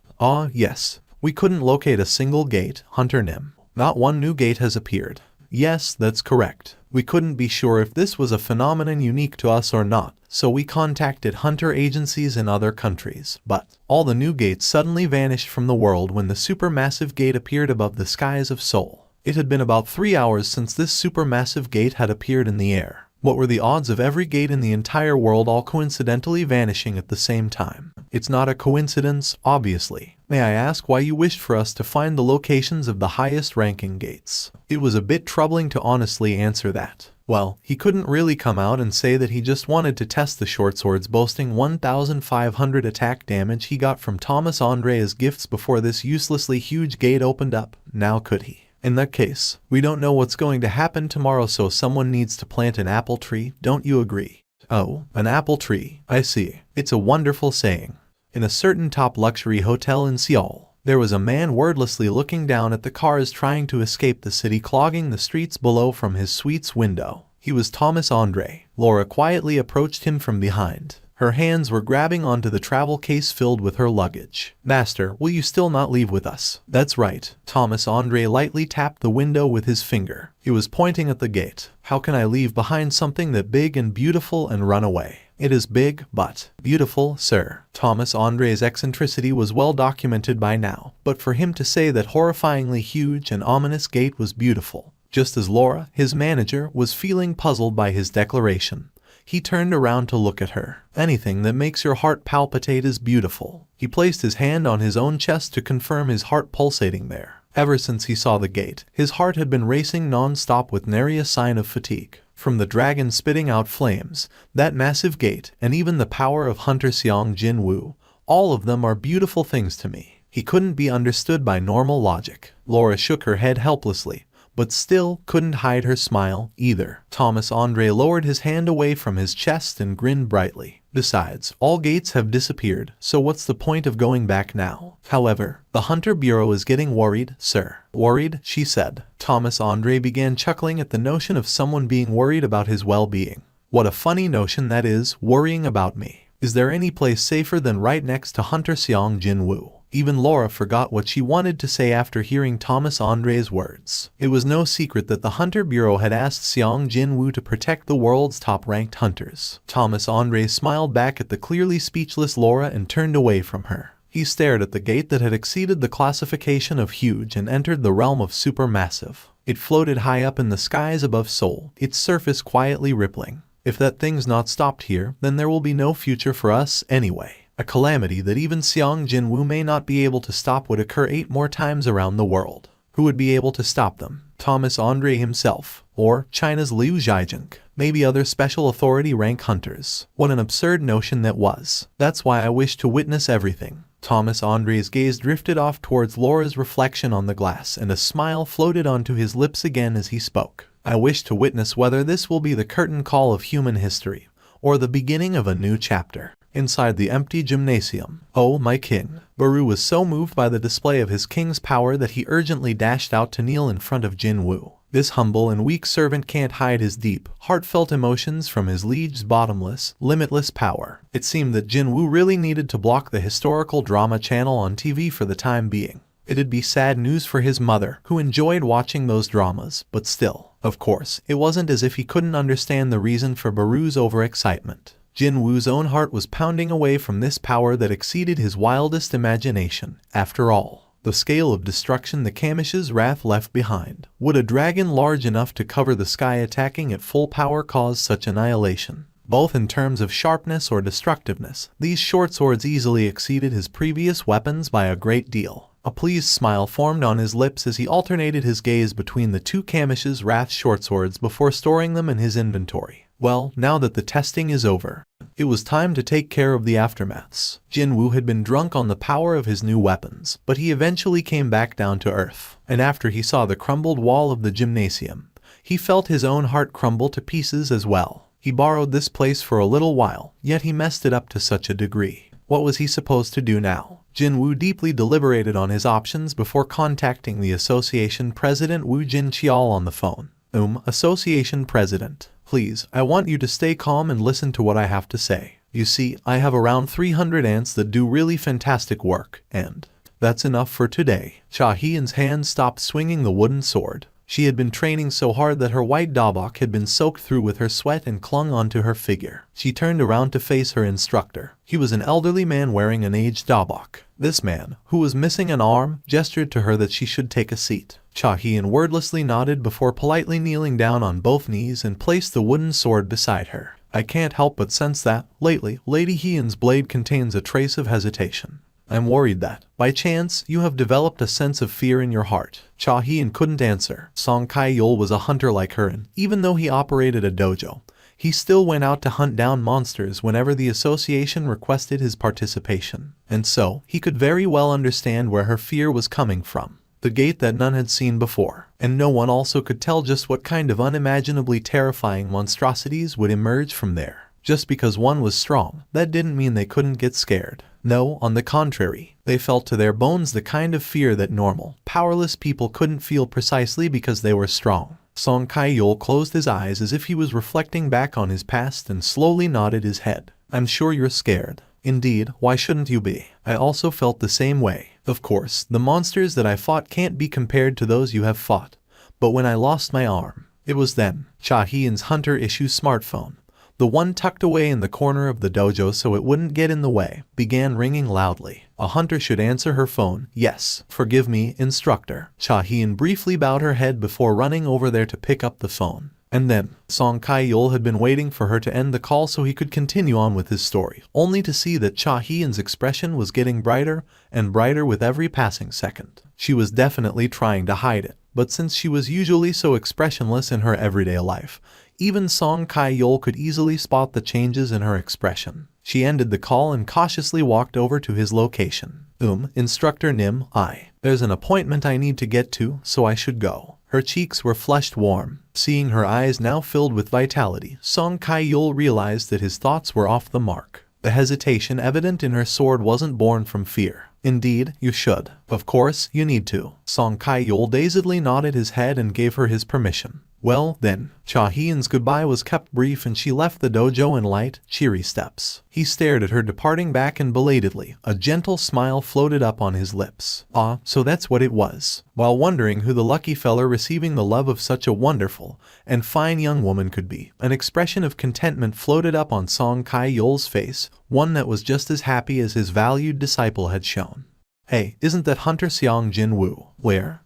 Yes. We couldn't locate a single gate, Hunter Nim. Not one new gate has appeared. Yes, that's correct. We couldn't be sure if this was a phenomenon unique to us or not, so we contacted hunter agencies in other countries. But all the new gates suddenly vanished from the world when the supermassive gate appeared above the skies of Seoul. It had been about 3 hours since this supermassive gate had appeared in the air. What were the odds of every gate in the entire world all coincidentally vanishing at the same time? It's not a coincidence, obviously. May I ask why you wished for us to find the locations of the highest ranking gates? It was a bit troubling to honestly answer that. Well, he couldn't really come out and say that he just wanted to test the short swords boasting 1,500 attack damage he got from Thomas Andre as gifts before this uselessly huge gate opened up, now could he? In that case, we don't know what's going to happen tomorrow, so someone needs to plant an apple tree, don't you agree? Oh, an apple tree, I see. It's a wonderful saying. In a certain top luxury hotel in Seoul, there was a man wordlessly looking down at the cars trying to escape the city clogging the streets below from his suite's window. He was Thomas Andre. Laura quietly approached him from behind. Her hands were grabbing onto the travel case filled with her luggage. "Master, will you still not leave with us?" "That's right." Thomas Andre lightly tapped the window with his finger. He was pointing at the gate. "How can I leave behind something that big and beautiful and run away?" "It is big, but beautiful, sir." Thomas Andre's eccentricity was well documented by now, but for him to say that horrifyingly huge and ominous gate was beautiful, just as Laura, his manager, was feeling puzzled by his declaration, he turned around to look at her. "Anything that makes your heart palpitate is beautiful." He placed his hand on his own chest to confirm his heart pulsating there. Ever since he saw the gate, his heart had been racing non-stop with nary a sign of fatigue. From the dragon spitting out flames, that massive gate, and even the power of Hunter Sung Jin-Woo, all of them are beautiful things to me. He couldn't be understood by normal logic. Laura shook her head helplessly, but still couldn't hide her smile either. Thomas Andre lowered his hand away from his chest and grinned brightly. "Besides, all gates have disappeared, so what's the point of going back now? However, the Hunter Bureau is getting worried, sir." "Worried?" she said. Thomas Andre began chuckling at the notion of someone being worried about his well-being. "What a funny notion that is, worrying about me. Is there any place safer than right next to Hunter Sung Jin-Woo?" Even Laura forgot what she wanted to say after hearing Thomas Andre's words. It was no secret that the Hunter Bureau had asked Sung Jin-Woo to protect the world's top-ranked hunters. Thomas Andre smiled back at the clearly speechless Laura and turned away from her. He stared at the gate that had exceeded the classification of huge and entered the realm of supermassive. It floated high up in the skies above Seoul, its surface quietly rippling. "If that thing's not stopped here, then there will be no future for us anyway." A calamity that even Sung Jin-Woo may not be able to stop would occur 8 more times around the world. Who would be able to stop them? Thomas Andre himself, or China's Liu Zhaijing, maybe other special authority rank hunters. What an absurd notion that was. "That's why I wish to witness everything." Thomas Andre's gaze drifted off towards Laura's reflection on the glass, and a smile floated onto his lips again as he spoke. "I wish to witness whether this will be the curtain call of human history, or the beginning of a new chapter." Inside the empty gymnasium, "Oh, my king." Baru was so moved by the display of his king's power that he urgently dashed out to kneel in front of Jin-Woo. This humble and weak servant can't hide his deep, heartfelt emotions from his liege's bottomless, limitless power. It seemed that Jin-Woo really needed to block the historical drama channel on TV for the time being. It'd be sad news for his mother, who enjoyed watching those dramas, but still. Of course, it wasn't as if he couldn't understand the reason for Baru's overexcitement. Jin-Woo's own heart was pounding away from this power that exceeded his wildest imagination. After all, the scale of destruction the Kamish's wrath left behind. Would a dragon large enough to cover the sky attacking at full power cause such annihilation? Both in terms of sharpness or destructiveness, these short swords easily exceeded his previous weapons by a great deal. A pleased smile formed on his lips as he alternated his gaze between the 2 Kamish's wrath shortswords before storing them in his inventory. Well, now that the testing is over, it was time to take care of the aftermaths. Jin-Woo had been drunk on the power of his new weapons, but he eventually came back down to earth. And after he saw the crumbled wall of the gymnasium, he felt his own heart crumble to pieces as well. He borrowed this place for a little while, yet he messed it up to such a degree. What was he supposed to do now? Jin-Woo deeply deliberated on his options before contacting the association president Woo Jin-cheol on the phone. Association president. Please, I want you to stay calm and listen to what I have to say. You see, I have around 300 ants that do really fantastic work, and that's enough for today. Cha Hee-in's hand stopped swinging the wooden sword. She had been training so hard that her white dobok had been soaked through with her sweat and clung onto her figure. She turned around to face her instructor. He was an elderly man wearing an aged dobok. This man, who was missing an arm, gestured to her that she should take a seat. Cha Hee-in wordlessly nodded before politely kneeling down on both knees and placed the wooden sword beside her. I can't help but sense that, lately, Lady Hee-in's blade contains a trace of hesitation. I'm worried that, by chance, you have developed a sense of fear in your heart. Cha Hee-in couldn't answer. Song Kai-yul was a hunter like her, and even though he operated a dojo, he still went out to hunt down monsters whenever the association requested his participation. And so, he could very well understand where her fear was coming from. The gate that none had seen before, and no one also could tell just what kind of unimaginably terrifying monstrosities would emerge from there. Just because one was strong, that didn't mean they couldn't get scared. No, on the contrary, they felt to their bones the kind of fear that normal, powerless people couldn't feel precisely because they were strong. Song Kai-yul closed his eyes as if he was reflecting back on his past and slowly nodded his head. I'm sure you're scared. Indeed, why shouldn't you be? I also felt the same way. Of course, the monsters that I fought can't be compared to those you have fought. But when I lost my arm, it was then. Cha-Heen's hunter issue smartphone, the one tucked away in the corner of the dojo so it wouldn't get in the way, began ringing loudly. A hunter should answer her phone. Yes, forgive me, instructor. Cha-Heen briefly bowed her head before running over there to pick up the phone. And then, Song Kai-yul had been waiting for her to end the call so he could continue on with his story, only to see that Cha-Heen's expression was getting brighter and brighter with every passing second. She was definitely trying to hide it, but since she was usually so expressionless in her everyday life, even Song Kai-yul could easily spot the changes in her expression. She ended the call and cautiously walked over to his location. Instructor Nim, there's an appointment I need to get to, so I should go. Her cheeks were flushed warm. Seeing her eyes now filled with vitality, Song Kai-yul realized that his thoughts were off the mark. The hesitation evident in her sword wasn't born from fear. Indeed, you should. Of course, you need to. Song Kai-yul dazedly nodded his head and gave her his permission. Well, then, Cha-Heen's goodbye was kept brief and she left the dojo in light, cheery steps. He stared at her departing back and belatedly, a gentle smile floated up on his lips. Ah, so that's what it was. While wondering who the lucky fella receiving the love of such a wonderful and fine young woman could be, an expression of contentment floated up on Song Kai-yul's face, one that was just as happy as his valued disciple had shown. Hey, isn't that Hunter Sung Jin-Woo? Where?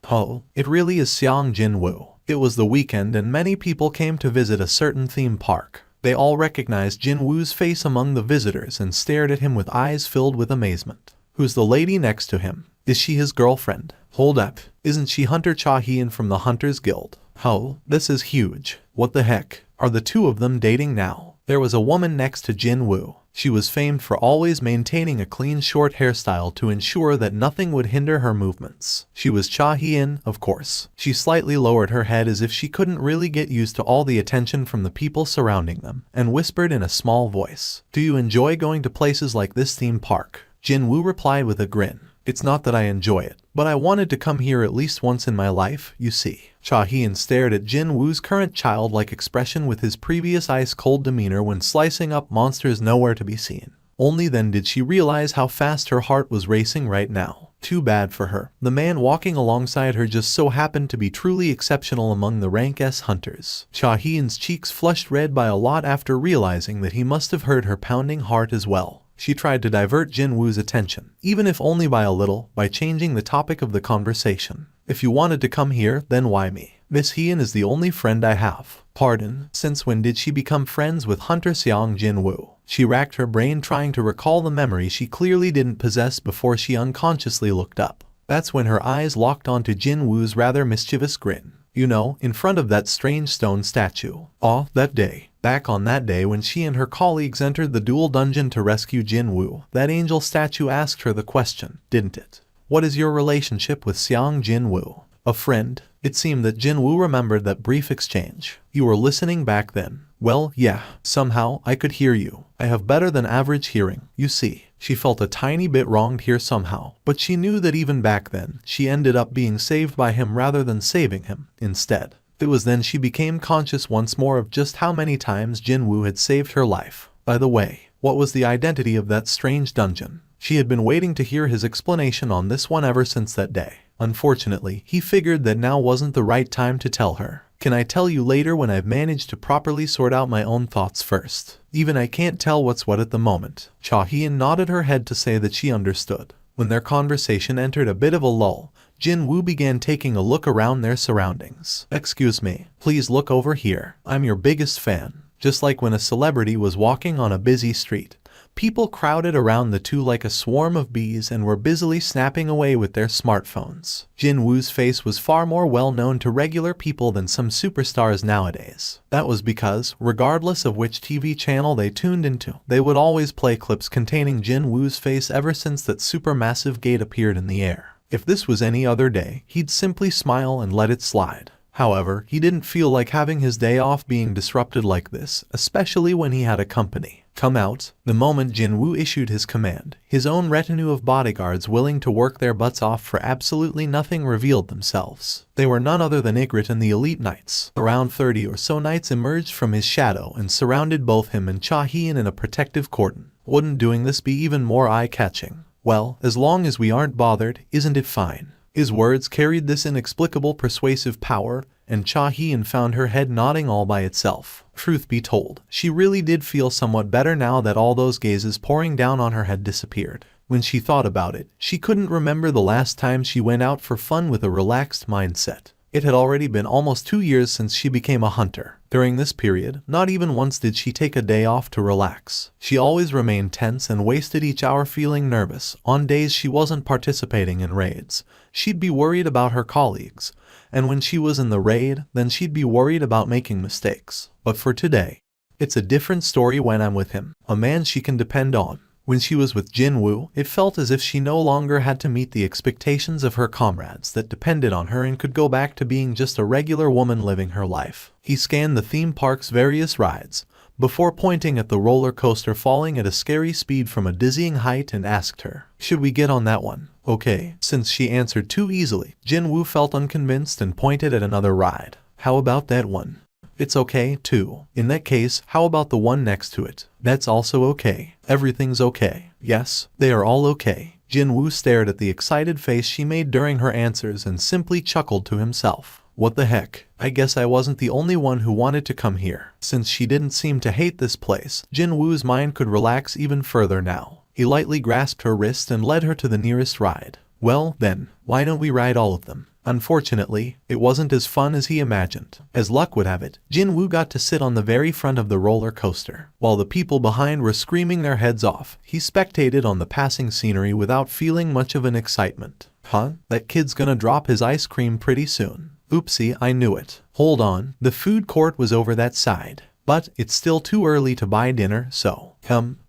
Oh, it really is Sung Jin-Woo. It was the weekend and many people came to visit a certain theme park. They all recognized Jin-Woo's face among the visitors and stared at him with eyes filled with amazement. Who's the lady next to him? Is she his girlfriend? Hold up, isn't she Hunter Cha-Heen from the Hunters Guild? Oh, this is huge. What the heck? Are the two of them dating now? There was a woman next to Jin-Woo. She was famed for always maintaining a clean short hairstyle to ensure that nothing would hinder her movements. She was Cha-Heen, of course. She slightly lowered her head as if she couldn't really get used to all the attention from the people surrounding them, and whispered in a small voice, "Do you enjoy going to places like this theme park?" Jin-Woo replied with a grin. It's not that I enjoy it, but I wanted to come here at least once in my life, you see. Cha-Heen stared at Jin-Woo's current childlike expression with his previous ice-cold demeanor when slicing up monsters nowhere to be seen. Only then did she realize how fast her heart was racing right now. Too bad for her. The man walking alongside her just so happened to be truly exceptional among the rank S hunters. Cha-Heen's cheeks flushed red by a lot after realizing that he must have heard her pounding heart as well. She tried to divert Jin-Woo's attention, even if only by a little, by changing the topic of the conversation. If you wanted to come here, then why me? Miss Hien is the only friend I have. Pardon, since when did she become friends with Hunter Sung Jin-Woo? She racked her brain trying to recall the memory she clearly didn't possess before she unconsciously looked up. That's when her eyes locked onto Jin-Woo's rather mischievous grin. You know, in front of that strange stone statue. Ah, that day. Back on that day when she and her colleagues entered the dual dungeon to rescue Jin-Woo, that angel statue asked her the question, didn't it? What is your relationship with Sung Jin-Woo? A friend? It seemed that Jin-Woo remembered that brief exchange. You were listening back then. Well, yeah, somehow I could hear you. I have better than average hearing, you see. She felt a tiny bit wronged here somehow, but she knew that even back then, she ended up being saved by him rather than saving him, instead. It was then she became conscious once more of just how many times Jin-Woo had saved her life. By the way, what was the identity of that strange dungeon? She had been waiting to hear his explanation on this one ever since that day. Unfortunately, he figured that now wasn't the right time to tell her. Can I tell you later when I've managed to properly sort out my own thoughts first? Even I can't tell what's what at the moment. Cha-Heen nodded her head to say that she understood. When their conversation entered a bit of a lull, Jin-Woo began taking a look around their surroundings. Excuse me, please look over here. I'm your biggest fan. Just like when a celebrity was walking on a busy street. People crowded around the two like a swarm of bees and were busily snapping away with their smartphones. Jin-Woo's face was far more well known to regular people than some superstars nowadays. That was because, regardless of which TV channel they tuned into, they would always play clips containing Jin-Woo's face ever since that supermassive gate appeared in the air. If this was any other day, he'd simply smile and let it slide. However, he didn't feel like having his day off being disrupted like this, especially when he had a company. Come out. The moment Jin-Woo issued his command, his own retinue of bodyguards willing to work their butts off for absolutely nothing revealed themselves. They were none other than Ygritte and the elite knights. Around 30 or so knights emerged from his shadow and surrounded both him and Cha Hee-in in a protective cordon. Wouldn't doing this be even more eye-catching? Well, as long as we aren't bothered, isn't it fine? His words carried this inexplicable persuasive power, and Cha Hee-in found her head nodding all by itself. Truth be told, she really did feel somewhat better now that all those gazes pouring down on her had disappeared. When she thought about it, she couldn't remember the last time she went out for fun with a relaxed mindset. It had already been almost 2 years since she became a hunter. During this period, not even once did she take a day off to relax. She always remained tense and wasted each hour feeling nervous. On days she wasn't participating in raids, she'd be worried about her colleagues. And when she was in the raid, then she'd be worried about making mistakes. But for today, it's a different story when I'm with him, a man she can depend on. When she was with Jin-Woo, it felt as if she no longer had to meet the expectations of her comrades that depended on her and could go back to being just a regular woman living her life. He scanned the theme park's various rides, before pointing at the roller coaster falling at a scary speed from a dizzying height and asked her, "Should we get on that one?" Okay. Since she answered too easily, Jin-Woo felt unconvinced and pointed at another ride. "How about that one?" "It's okay, too." "In that case, how about the one next to it?" "That's also okay." "Everything's okay." "Yes, they are all okay." Jin-Woo stared at the excited face she made during her answers and simply chuckled to himself. What the heck? I guess I wasn't the only one who wanted to come here. Since she didn't seem to hate this place, Jin-Woo's mind could relax even further now. He lightly grasped her wrist and led her to the nearest ride. "Well, then, why don't we ride all of them?" Unfortunately, it wasn't as fun as he imagined. As luck would have it, Jin-Woo got to sit on the very front of the roller coaster. While the people behind were screaming their heads off, he spectated on the passing scenery without feeling much of an excitement. Huh? That kid's gonna drop his ice cream pretty soon. Oopsie, I knew it. Hold on, the food court was over that side. But it's still too early to buy dinner, so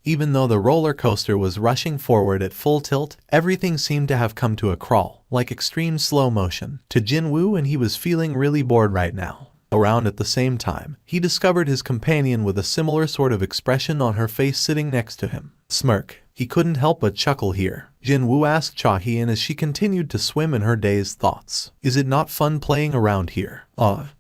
even though the roller coaster was rushing forward at full tilt, everything seemed to have come to a crawl, like extreme slow motion, to Jin-Woo, and he was feeling really bored right now. Around at the same time, he discovered his companion with a similar sort of expression on her face sitting next to him. Smirk. He couldn't help but chuckle here. Jin-Woo asked Cha Hee-in as she continued to swim in her dazed thoughts. "Is it not fun playing around here?"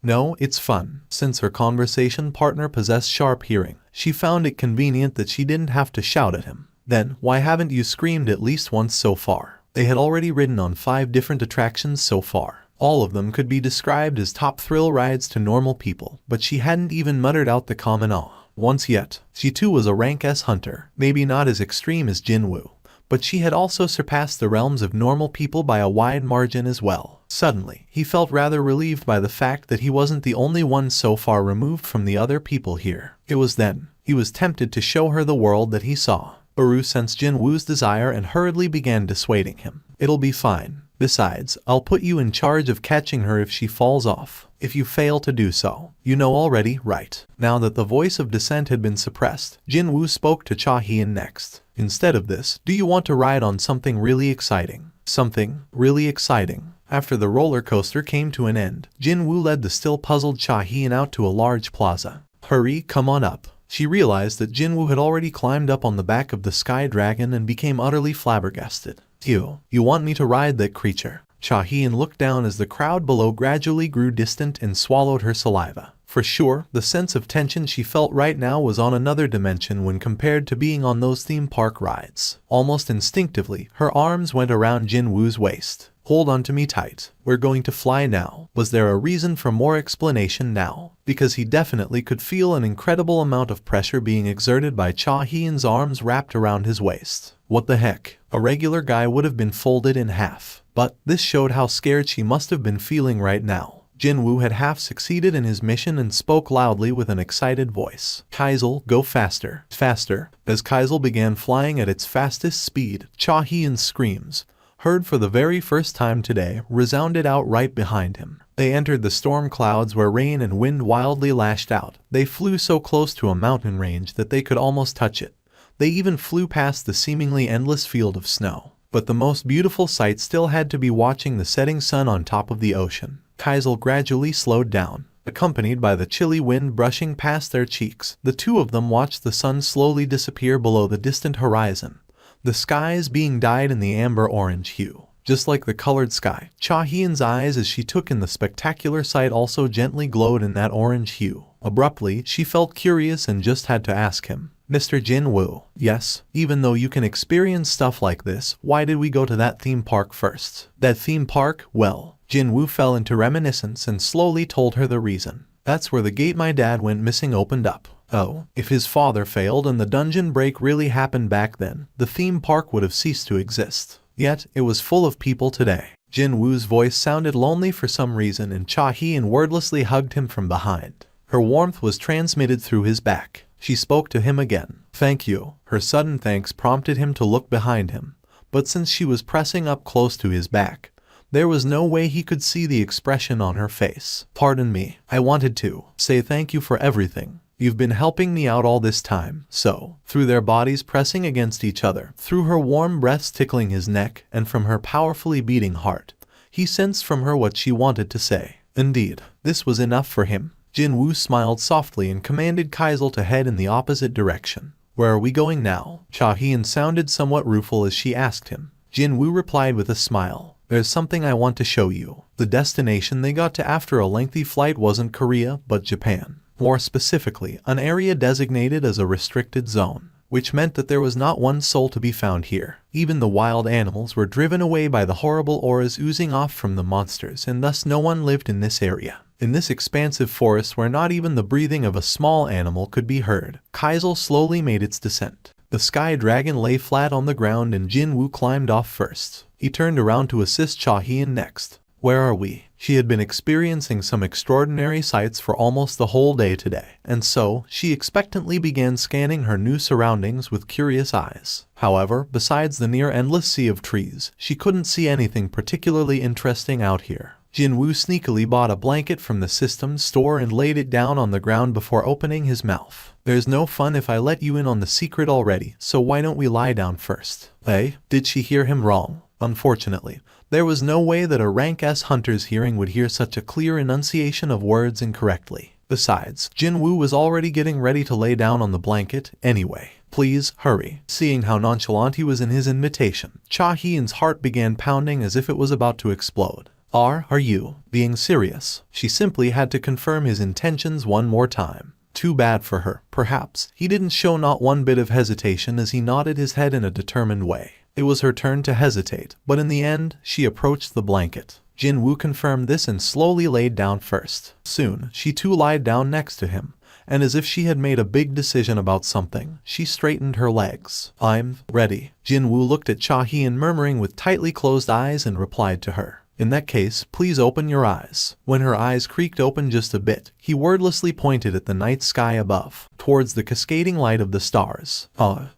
No, it's fun." Since her conversation partner possessed sharp hearing, she found it convenient that she didn't have to shout at him. "Then, why haven't you screamed at least once so far?" They had already ridden on 5 different attractions so far. All of them could be described as top thrill rides to normal people, but she hadn't even muttered out the common awe once yet. She too was a rank S hunter, maybe not as extreme as Jin-Woo, but she had also surpassed the realms of normal people by a wide margin as well. Suddenly, he felt rather relieved by the fact that he wasn't the only one so far removed from the other people here. It was then he was tempted to show her the world that he saw. Baru sensed Jin-Woo's desire and hurriedly began dissuading him. "It'll be fine. Besides, I'll put you in charge of catching her if she falls off. If you fail to do so, you know already, right?" Now that the voice of dissent had been suppressed, Jin-Woo spoke to Cha Hee-in next. "Instead of this, do you want to ride on something really exciting?" "Something really exciting?" After the roller coaster came to an end, Jin-Woo led the still puzzled Cha Hee-in out to a large plaza. "Hurry, come on up." She realized that Jin-Woo had already climbed up on the back of the sky dragon and became utterly flabbergasted. You want me to ride that creature?" Cha Hee-in looked down as the crowd below gradually grew distant and swallowed her saliva. For sure, the sense of tension she felt right now was on another dimension when compared to being on those theme park rides. Almost instinctively, her arms went around Jin-Woo's waist. "Hold on to me tight. We're going to fly now." Was there a reason for more explanation now? Because he definitely could feel an incredible amount of pressure being exerted by Cha Hee-in's arms wrapped around his waist. What the heck? A regular guy would have been folded in half. But this showed how scared she must have been feeling right now. Jin-Woo had half succeeded in his mission and spoke loudly with an excited voice. "Kaisel, go faster, faster." As Kaisel began flying at its fastest speed, Cha Hee-in's screams, heard for the very first time today, resounded out right behind him. They entered the storm clouds where rain and wind wildly lashed out. They flew so close to a mountain range that they could almost touch it. They even flew past the seemingly endless field of snow. But the most beautiful sight still had to be watching the setting sun on top of the ocean. Kaisel gradually slowed down, accompanied by the chilly wind brushing past their cheeks. The two of them watched the sun slowly disappear below the distant horizon, the skies being dyed in the amber-orange hue. Just like the colored sky, Cha Hyun's eyes as she took in the spectacular sight also gently glowed in that orange hue. Abruptly, she felt curious and just had to ask him, Mr. Jin-Woo, yes, even though you can experience stuff like this, why did we go to that theme park first? That theme park? Well, Jin-Woo fell into reminiscence and slowly told her the reason. That's where the gate my dad went missing opened up. Oh, if his father failed and the dungeon break really happened back then, the theme park would have ceased to exist. Yet, it was full of people today. Jin-Woo's voice sounded lonely for some reason and Cha Hyun wordlessly hugged him from behind. Her warmth was transmitted through his back. She spoke to him again. Thank you. Her sudden thanks prompted him to look behind him. But since she was pressing up close to his back, there was no way he could see the expression on her face. Pardon me. I wanted to say thank you for everything. You've been helping me out all this time. So, through their bodies pressing against each other, through her warm breaths tickling his neck, and from her powerfully beating heart, he sensed from her what she wanted to say. Indeed, this was enough for him. Jin-Woo smiled softly and commanded Kaisel to head in the opposite direction. Where are we going now? Cha Hyun sounded somewhat rueful as she asked him. Jin-Woo replied with a smile. There's something I want to show you. The destination they got to after a lengthy flight wasn't Korea, but Japan. More specifically, an area designated as a restricted zone, which meant that there was not one soul to be found here. Even the wild animals were driven away by the horrible auras oozing off from the monsters, and thus no one lived in this area. In this expansive forest where not even the breathing of a small animal could be heard, Kaisel slowly made its descent. The sky dragon lay flat on the ground and Jin-Woo climbed off first. He turned around to assist Cha Hyun next. Where are we? She had been experiencing some extraordinary sights for almost the whole day today, and so she expectantly began scanning her new surroundings with curious eyes. However, besides the near endless sea of trees, she couldn't see anything particularly interesting out here. Jin-Woo sneakily bought a blanket from the system's store and laid it down on the ground before opening his mouth. There's no fun if I let you in on the secret already, so why don't we lie down first? Eh? Did she hear him wrong? Unfortunately, there was no way that a rank S hunter's hearing would hear such a clear enunciation of words incorrectly. Besides, Jin-Woo was already getting ready to lay down on the blanket anyway. Please, hurry. Seeing how nonchalant he was in his invitation, Cha Hyun's heart began pounding as if it was about to explode. Are you being serious? She simply had to confirm his intentions one more time. Too bad for her. Perhaps he didn't show not one bit of hesitation as he nodded his head in a determined way. It was her turn to hesitate, but in the end, she approached the blanket. Jin-Woo confirmed this and slowly laid down first. Soon, she too lied down next to him, and as if she had made a big decision about something, she straightened her legs. I'm ready. Jin-Woo looked at Cha Hyun murmuring with tightly closed eyes and replied to her. In that case, please open your eyes. When her eyes creaked open just a bit, he wordlessly pointed at the night sky above, towards the cascading light of the stars.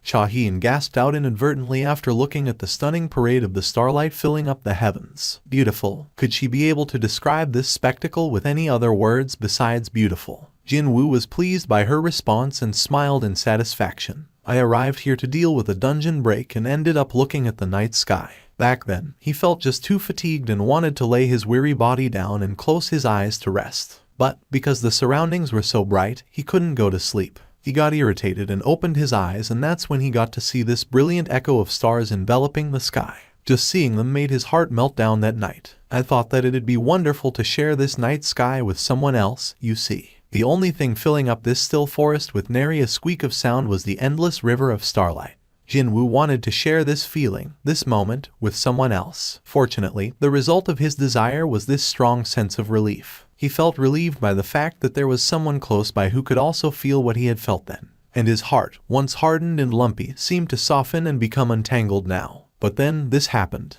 Cha Hyun gasped out inadvertently after looking at the stunning parade of the starlight filling up the heavens. Beautiful. Could she be able to describe this spectacle with any other words besides beautiful? Jin-Woo was pleased by her response and smiled in satisfaction. I arrived here to deal with a dungeon break and ended up looking at the night sky. Back then, he felt just too fatigued and wanted to lay his weary body down and close his eyes to rest. But, because the surroundings were so bright, he couldn't go to sleep. He got irritated and opened his eyes, and that's when he got to see this brilliant echo of stars enveloping the sky. Just seeing them made his heart melt down that night. I thought that it'd be wonderful to share this night sky with someone else, you see. The only thing filling up this still forest with nary a squeak of sound was the endless river of starlight. Jin-Woo wanted to share this feeling, this moment, with someone else. Fortunately, the result of his desire was this strong sense of relief. He felt relieved by the fact that there was someone close by who could also feel what he had felt then. And his heart, once hardened and lumpy, seemed to soften and become untangled now. But then, this happened.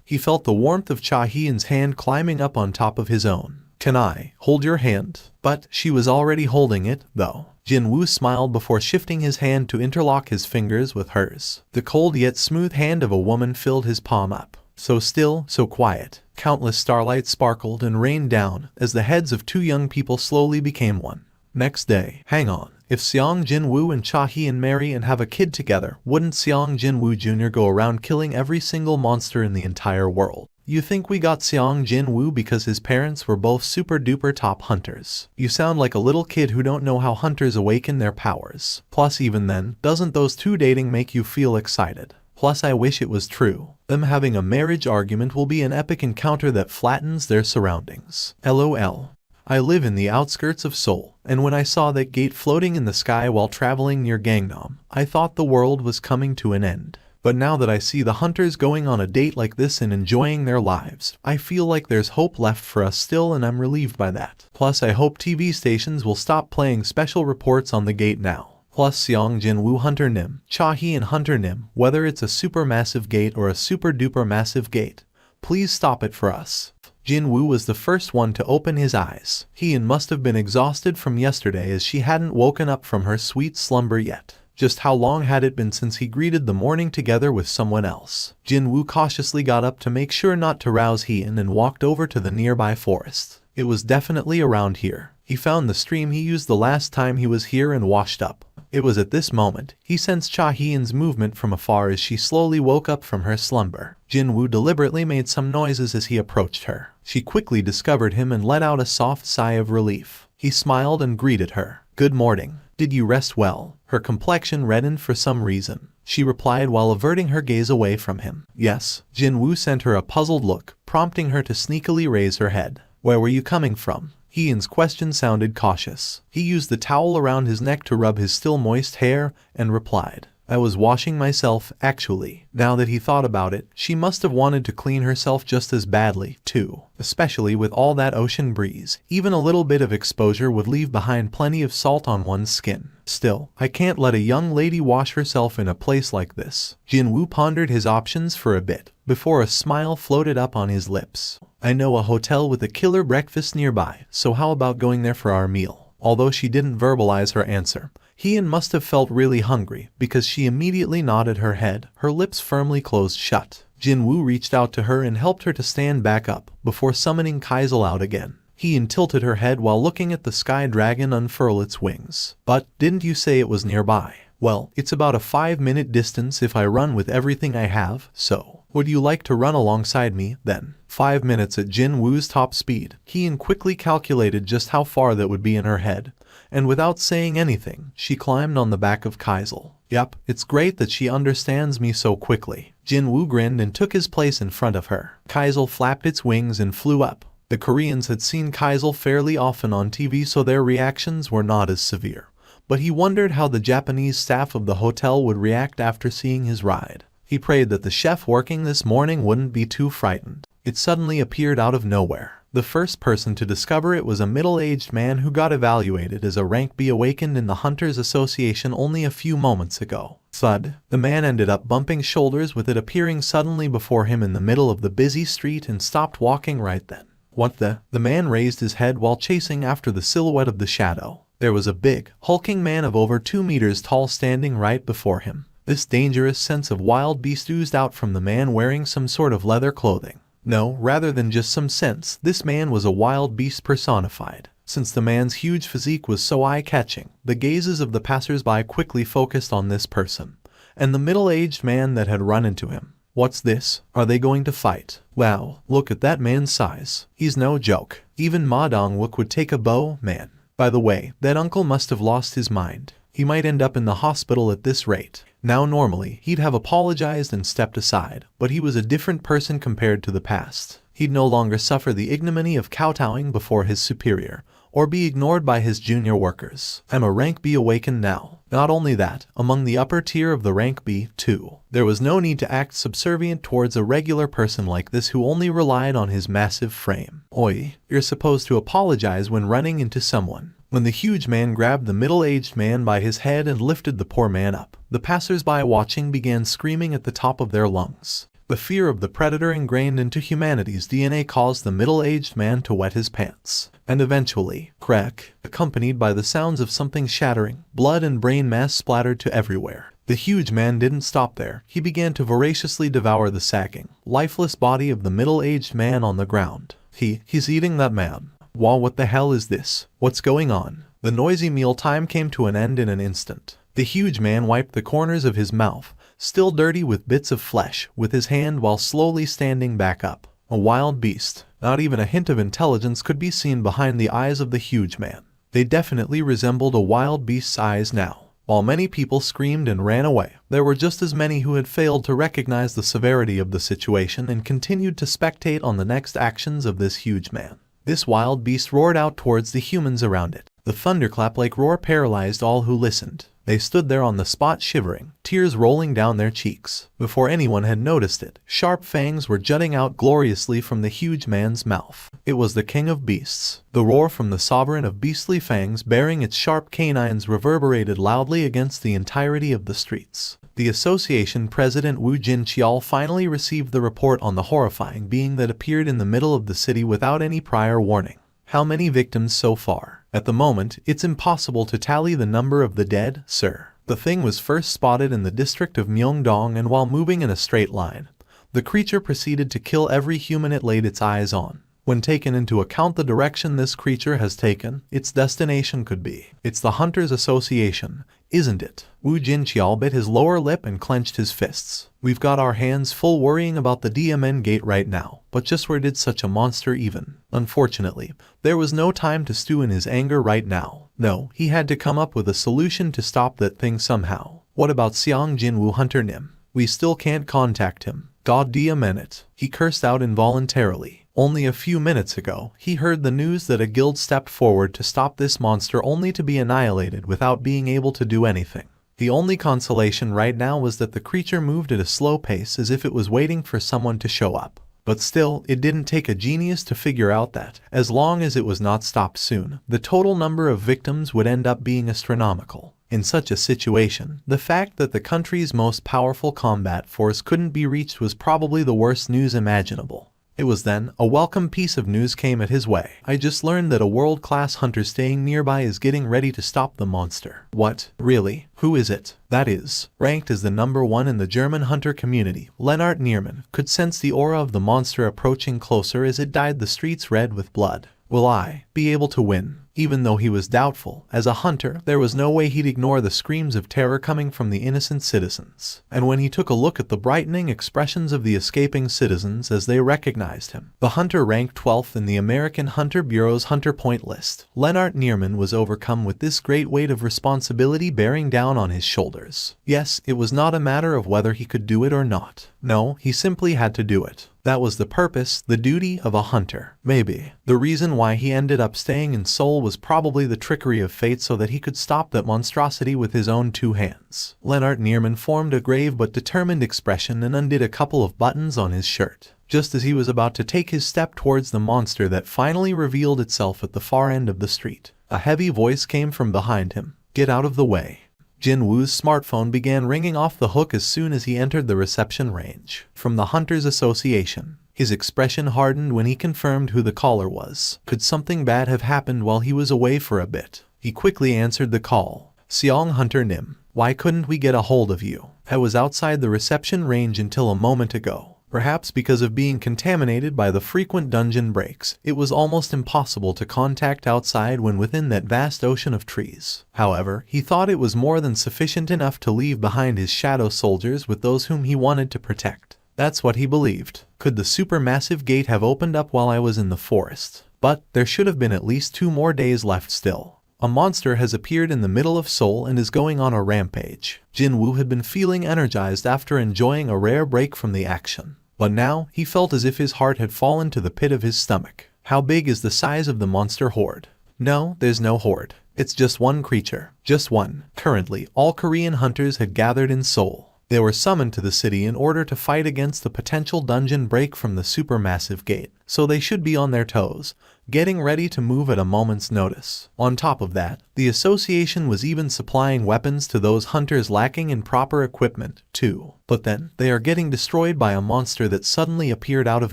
He felt the warmth of Cha Hyun's hand climbing up on top of his own. Can I hold your hand? But she was already holding it, though. Jin-Woo smiled before shifting his hand to interlock his fingers with hers. The cold yet smooth hand of a woman filled his palm up. So still, so quiet. Countless starlight sparkled and rained down as the heads of two young people slowly became one. Next day. Hang on. If Sung Jin-Woo and Cha Hyun marry and have a kid together, wouldn't Sung Jin-Woo Jr. go around killing every single monster in the entire world? You think we got Sung Jin-Woo because his parents were both super duper top hunters. You sound like a little kid who don't know how hunters awaken their powers. Plus even then, doesn't those two dating make you feel excited? Plus I wish it was true. Them having a marriage argument will be an epic encounter that flattens their surroundings. LOL. I live in the outskirts of Seoul, and when I saw that gate floating in the sky while traveling near Gangnam, I thought the world was coming to an end. But now that I see the hunters going on a date like this and enjoying their lives, I feel like there's hope left for us still, and I'm relieved by that. Plus I hope TV stations will stop playing special reports on the gate now. Plus Sung Jin-Woo Hunter Nim, Cha-hee and Hunter Nim, whether it's a super massive gate or a super duper massive gate, please stop it for us. Jin-Woo was the first one to open his eyes. He must have been exhausted from yesterday as she hadn't woken up from her sweet slumber yet. Just how long had it been since he greeted the morning together with someone else? Jin-Woo cautiously got up to make sure not to rouse Hee-in and walked over to the nearby forest. It was definitely around here. He found the stream he used the last time he was here and washed up. It was at this moment he sensed Cha-hee-in's movement from afar as she slowly woke up from her slumber. Jin-Woo deliberately made some noises as he approached her. She quickly discovered him and let out a soft sigh of relief. He smiled and greeted her. "Good morning. Did you rest well?" Her complexion reddened for some reason. She replied while averting her gaze away from him. "Yes." Jin-Woo sent her a puzzled look, prompting her to sneakily raise her head. "Where were you coming from?" Hee-in's question sounded cautious. He used the towel around his neck to rub his still moist hair and replied, "I was washing myself, actually." Now that he thought about it, she must have wanted to clean herself just as badly, too. Especially with all that ocean breeze, even a little bit of exposure would leave behind plenty of salt on one's skin. Still, I can't let a young lady wash herself in a place like this. Jin-Woo pondered his options for a bit, before a smile floated up on his lips. "I know a hotel with a killer breakfast nearby, so how about going there for our meal?" Although she didn't verbalize her answer, Hee-in must have felt really hungry because she immediately nodded her head, her lips firmly closed shut. Jin-Woo reached out to her and helped her to stand back up before summoning Kaisel out again. Hee-in tilted her head while looking at the sky dragon unfurl its wings. "But, didn't you say it was nearby?" "Well, it's about a 5-minute distance if I run with everything I have, so would you like to run alongside me, then?" 5 minutes at Jin-Woo's top speed. Hee-in quickly calculated just how far that would be in her head, and without saying anything, she climbed on the back of Kaisel. "Yup, it's great that she understands me so quickly." Jin-Woo grinned and took his place in front of her. Kaisel flapped its wings and flew up. The Koreans had seen Kaisel fairly often on TV, so their reactions were not as severe. But he wondered how the Japanese staff of the hotel would react after seeing his ride. He prayed that the chef working this morning wouldn't be too frightened. It suddenly appeared out of nowhere. The first person to discover it was a middle-aged man who got evaluated as a rank B awakened in the Hunters Association only a few moments ago. Thud. The man ended up bumping shoulders with it appearing suddenly before him in the middle of the busy street and stopped walking right then. "What the?" The man raised his head while chasing after the silhouette of the shadow. There was a big, hulking man of over 2 meters tall standing right before him. This dangerous sense of wild beast oozed out from the man wearing some sort of leather clothing. No, rather than just some sense, this man was a wild beast personified. Since the man's huge physique was so eye-catching, the gazes of the passers-by quickly focused on this person, and the middle-aged man that had run into him. "What's this? Are they going to fight? Wow, look at that man's size. He's no joke. Even Ma Dong-wook would take a bow, man. By the way, that uncle must have lost his mind. He might end up in the hospital at this rate." Now normally, he'd have apologized and stepped aside, but he was a different person compared to the past. He'd no longer suffer the ignominy of kowtowing before his superior, or be ignored by his junior workers. "I'm a rank B awakened now." Not only that, among the upper tier of the rank B, too. There was no need to act subservient towards a regular person like this who only relied on his massive frame. "Oi, you're supposed to apologize when running into someone." When the huge man grabbed the middle-aged man by his head and lifted the poor man up, the passers-by watching began screaming at the top of their lungs. The fear of the predator ingrained into humanity's DNA caused the middle-aged man to wet his pants. And eventually, crack, accompanied by the sounds of something shattering, blood and brain mass splattered to everywhere. The huge man didn't stop there. He began to voraciously devour the sagging, lifeless body of the middle-aged man on the ground. He's eating that man. Wow, what the hell is this? What's going on? The noisy mealtime came to an end in an instant. The huge man wiped the corners of his mouth, still dirty with bits of flesh, with his hand while slowly standing back up. A wild beast. Not even a hint of intelligence could be seen behind the eyes of the huge man. They definitely resembled a wild beast's eyes now. While many people screamed and ran away, there were just as many who had failed to recognize the severity of the situation and continued to spectate on the next actions of this huge man. This wild beast roared out towards the humans around it. The thunderclap-like roar paralyzed all who listened. They stood there on the spot shivering, tears rolling down their cheeks. Before anyone had noticed it, sharp fangs were jutting out gloriously from the huge man's mouth. It was the king of beasts. The roar from the sovereign of beastly fangs bearing its sharp canines reverberated loudly against the entirety of the streets. The association president Wu Jin-Cheol finally received the report on the horrifying being that appeared in the middle of the city without any prior warning. How many victims so far? At the moment, it's impossible to tally the number of the dead, sir. The thing was first spotted in the district of Myeongdong, and while moving in a straight line, the creature proceeded to kill every human it laid its eyes on. When taken into account the direction this creature has taken, its destination could be. It's the Hunters Association, isn't it? Wu Jin-Cheol bit his lower lip and clenched his fists. We've got our hands full worrying about the DMN gate right now, but just where did such a monster even? Unfortunately, there was no time to stew in his anger right now. No, he had to come up with a solution to stop that thing somehow. What about Sung Jin-Woo Hunter Nim? We still can't contact him. God DMN it. He cursed out involuntarily. Only a few minutes ago, he heard the news that a guild stepped forward to stop this monster only to be annihilated without being able to do anything. The only consolation right now was that the creature moved at a slow pace as if it was waiting for someone to show up. But still, it didn't take a genius to figure out that, as long as it was not stopped soon, the total number of victims would end up being astronomical. In such a situation, the fact that the country's most powerful combat force couldn't be reached was probably the worst news imaginable. It was then, a welcome piece of news came at his way. I just learned that a world-class hunter staying nearby is getting ready to stop the monster. What? Really? Who is it? That is, ranked as the #1 in the German hunter community, Lennart Nierman could sense the aura of the monster approaching closer as it dyed the streets red with blood. Will I be able to win? Even though he was doubtful, as a hunter, there was no way he'd ignore the screams of terror coming from the innocent citizens. And when he took a look at the brightening expressions of the escaping citizens as they recognized him, the hunter ranked 12th in the American Hunter Bureau's Hunter Point list, Lennart Nierman was overcome with this great weight of responsibility bearing down on his shoulders. Yes, it was not a matter of whether he could do it or not. No, he simply had to do it. That was the purpose, the duty of a hunter. Maybe. The reason why he ended up staying in Seoul was probably the trickery of fate so that he could stop that monstrosity with his own 2 hands. Lennart Nierman formed a grave but determined expression and undid a couple of buttons on his shirt. Just as he was about to take his step towards the monster that finally revealed itself at the far end of the street, a heavy voice came from behind him. Get out of the way. Jin-Woo's smartphone began ringing off the hook as soon as he entered the reception range. From the Hunters Association. His expression hardened when he confirmed who the caller was. Could something bad have happened while he was away for a bit? He quickly answered the call. Seong Hunter Nim, why couldn't we get a hold of you? I was outside the reception range until a moment ago. Perhaps because of being contaminated by the frequent dungeon breaks, it was almost impossible to contact outside when within that vast ocean of trees. However, he thought it was more than sufficient enough to leave behind his shadow soldiers with those whom he wanted to protect. That's what he believed. Could the supermassive gate have opened up while I was in the forest? But there should have been at least 2 more days left still. A monster has appeared in the middle of Seoul and is going on a rampage. Jin-Woo had been feeling energized after enjoying a rare break from the action. But now, he felt as if his heart had fallen to the pit of his stomach. How big is the size of the monster horde? No, there's no horde. It's just one creature. Just one. Currently, all Korean hunters had gathered in Seoul. They were summoned to the city in order to fight against the potential dungeon break from the supermassive gate, so they should be on their toes, getting ready to move at a moment's notice. On top of that, the association was even supplying weapons to those hunters lacking in proper equipment, too. But then, they are getting destroyed by a monster that suddenly appeared out of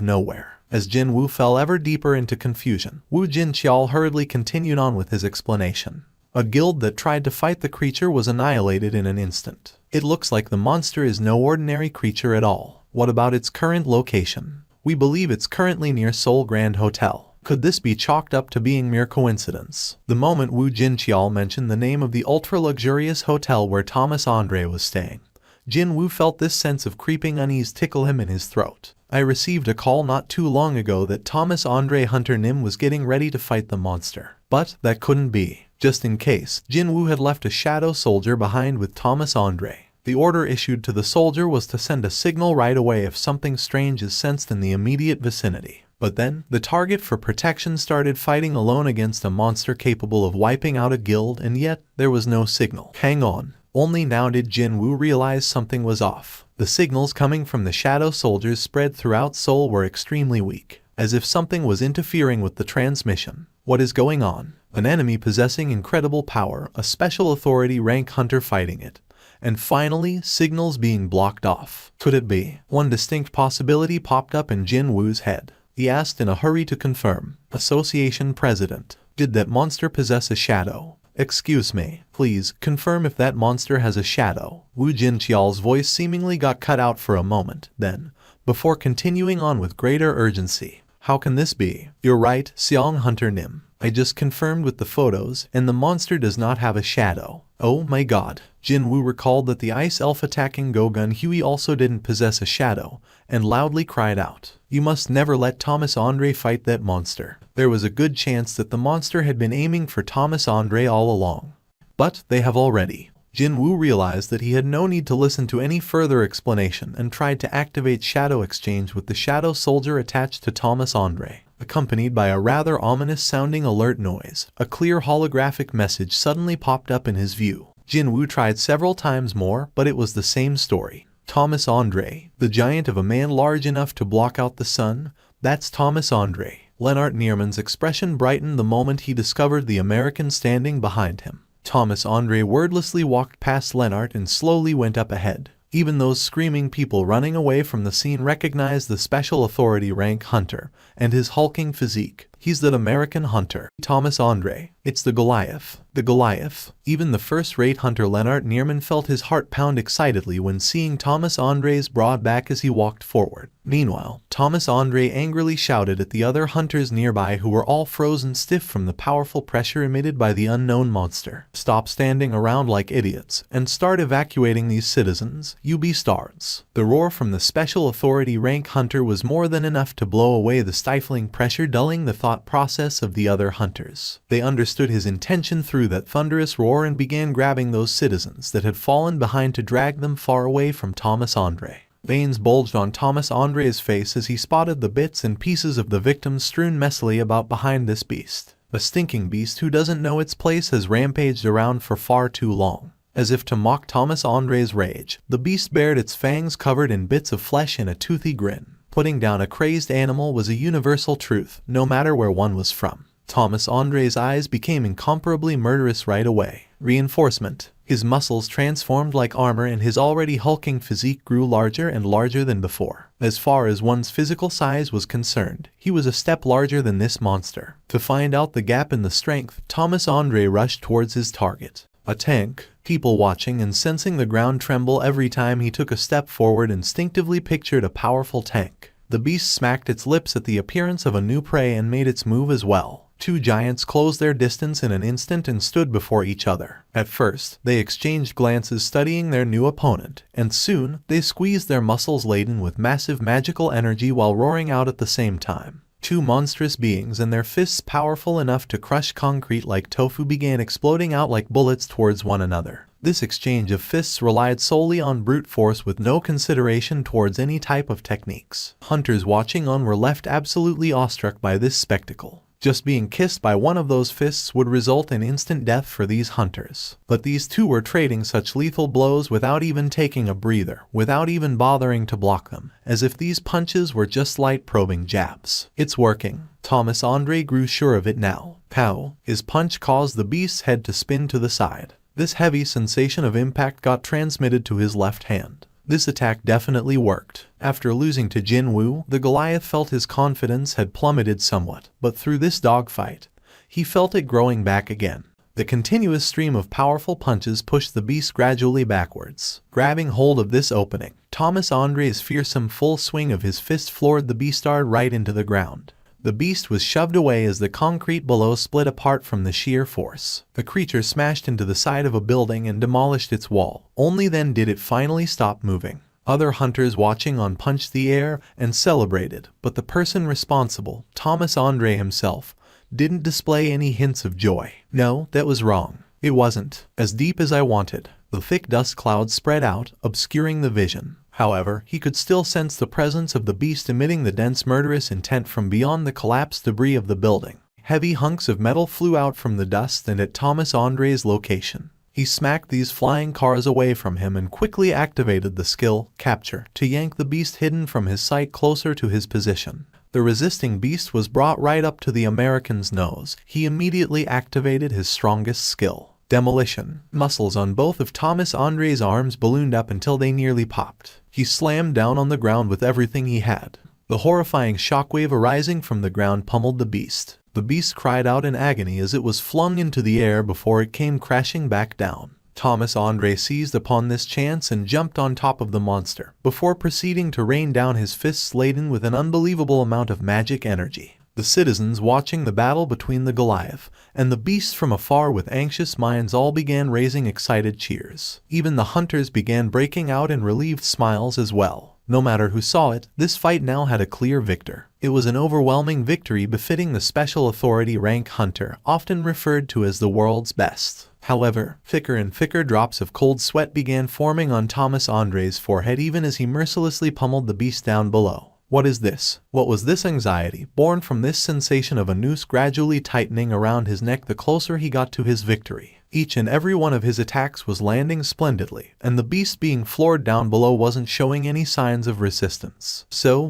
nowhere. As Jin-Woo fell ever deeper into confusion, Wu Jin-Cheol hurriedly continued on with his explanation. A guild that tried to fight the creature was annihilated in an instant. It looks like the monster is no ordinary creature at all. What about its current location? We believe it's currently near Seoul Grand Hotel. Could this be chalked up to being mere coincidence? The moment Wu Jin-Cheol mentioned the name of the ultra-luxurious hotel where Thomas Andre was staying, Jin-Woo felt this sense of creeping unease tickle him in his throat. I received a call not too long ago that Thomas Andre Hunter Nim was getting ready to fight the monster. But that couldn't be. Just in case, Jin-Woo had left a shadow soldier behind with Thomas Andre. The order issued to the soldier was to send a signal right away if something strange is sensed in the immediate vicinity. But then, the target for protection started fighting alone against a monster capable of wiping out a guild, and yet, there was no signal. Hang on. Only now did Jin-Woo realize something was off. The signals coming from the shadow soldiers spread throughout Seoul were extremely weak, as if something was interfering with the transmission. What is going on? An enemy possessing incredible power, a special authority rank hunter fighting it. And finally, signals being blocked off. Could it be? One distinct possibility popped up in Jin-Woo's head. He asked in a hurry to confirm. Association President, did that monster possess a shadow? Excuse me, please, confirm if that monster has a shadow. Woo Jin-Chial's voice seemingly got cut out for a moment, then, before continuing on with greater urgency. How can this be? You're right, Seong Hunter Nim. I just confirmed with the photos, and the monster does not have a shadow. Oh my god. Jin-Woo recalled that the ice elf attacking Go-Gun Huey also didn't possess a shadow, and loudly cried out, "You must never let Thomas Andre fight that monster." There was a good chance that the monster had been aiming for Thomas Andre all along. But they have already. Jin-Woo realized that he had no need to listen to any further explanation and tried to activate Shadow Exchange with the Shadow Soldier attached to Thomas Andre. Accompanied by a rather ominous-sounding alert noise, a clear holographic message suddenly popped up in his view. Jin-Woo tried several times more, but it was the same story. Thomas Andre, the giant of a man large enough to block out the sun? That's Thomas Andre. Lennart Nierman's expression brightened the moment he discovered the American standing behind him. Thomas Andre wordlessly walked past Lennart and slowly went up ahead. Even those screaming people running away from the scene recognized the special authority rank hunter and his hulking physique. He's that American hunter, Thomas Andre. It's the Goliath. The Goliath. Even the first-rate hunter Lennart Nierman felt his heart pound excitedly when seeing Thomas Andre's broad back as he walked forward. Meanwhile, Thomas Andre angrily shouted at the other hunters nearby who were all frozen stiff from the powerful pressure emitted by the unknown monster. Stop standing around like idiots and start evacuating these citizens, you bastards. The roar from the special authority rank hunter was more than enough to blow away the stifling pressure, dulling the thought process of the other hunters. They understood his intention through that thunderous roar and began grabbing those citizens that had fallen behind to drag them far away from Thomas Andre. Veins bulged on Thomas Andre's face as he spotted the bits and pieces of the victims strewn messily about behind this beast. A stinking beast who doesn't know its place has rampaged around for far too long. As if to mock Thomas Andre's rage, the beast bared its fangs covered in bits of flesh in a toothy grin. Putting down a crazed animal was a universal truth, no matter where one was from. Thomas Andre's eyes became incomparably murderous right away. Reinforcement. His muscles transformed like armor and his already hulking physique grew larger and larger than before. As far as one's physical size was concerned, he was a step larger than this monster. To find out the gap in the strength, Thomas Andre rushed towards his target. A tank. People watching and sensing the ground tremble every time he took a step forward instinctively pictured a powerful tank. The beast smacked its lips at the appearance of a new prey and made its move as well. Two giants closed their distance in an instant and stood before each other. At first, they exchanged glances studying their new opponent, and soon, they squeezed their muscles laden with massive magical energy while roaring out at the same time. Two monstrous beings and their fists powerful enough to crush concrete like tofu began exploding out like bullets towards one another. This exchange of fists relied solely on brute force with no consideration towards any type of techniques. Hunters watching on were left absolutely awestruck by this spectacle. Just being kissed by one of those fists would result in instant death for these hunters. But these two were trading such lethal blows without even taking a breather, without even bothering to block them, as if these punches were just light probing jabs. It's working. Thomas Andre grew sure of it now. Pow! His punch caused the beast's head to spin to the side. This heavy sensation of impact got transmitted to his left hand. This attack definitely worked. After losing to Jin-Woo, the Goliath felt his confidence had plummeted somewhat, but through this dogfight, he felt it growing back again. The continuous stream of powerful punches pushed the beast gradually backwards. Grabbing hold of this opening, Thomas Andre's fearsome full swing of his fist floored the beastard right into the ground. The beast was shoved away as the concrete below split apart from the sheer force. The creature smashed into the side of a building and demolished its wall. Only then did it finally stop moving. Other hunters watching on punched the air and celebrated, but the person responsible, Thomas Andre himself, didn't display any hints of joy. No, that was wrong. It wasn't as deep as I wanted. The thick dust clouds spread out, obscuring the vision. However, he could still sense the presence of the beast emitting the dense murderous intent from beyond the collapsed debris of the building. Heavy hunks of metal flew out from the dust and at Thomas Andre's location. He smacked these flying cars away from him and quickly activated the skill, Capture, to yank the beast hidden from his sight closer to his position. The resisting beast was brought right up to the American's nose. He immediately activated his strongest skill, Demolition. Muscles on both of Thomas Andre's arms ballooned up until they nearly popped. He slammed down on the ground with everything he had. The horrifying shockwave arising from the ground pummeled the beast. The beast cried out in agony as it was flung into the air before it came crashing back down. Thomas Andre seized upon this chance and jumped on top of the monster, before proceeding to rain down his fists laden with an unbelievable amount of magic energy. The citizens watching the battle between the Goliath and the beast from afar with anxious minds all began raising excited cheers. Even the hunters began breaking out in relieved smiles as well. No matter who saw it, this fight now had a clear victor. It was an overwhelming victory befitting the special authority rank hunter, often referred to as the world's best. However, thicker and thicker drops of cold sweat began forming on Thomas Andre's forehead even as he mercilessly pummeled the beast down below. What is this? What was this anxiety, born from this sensation of a noose gradually tightening around his neck the closer he got to his victory? Each and every one of his attacks was landing splendidly, and the beast being floored down below wasn't showing any signs of resistance. So,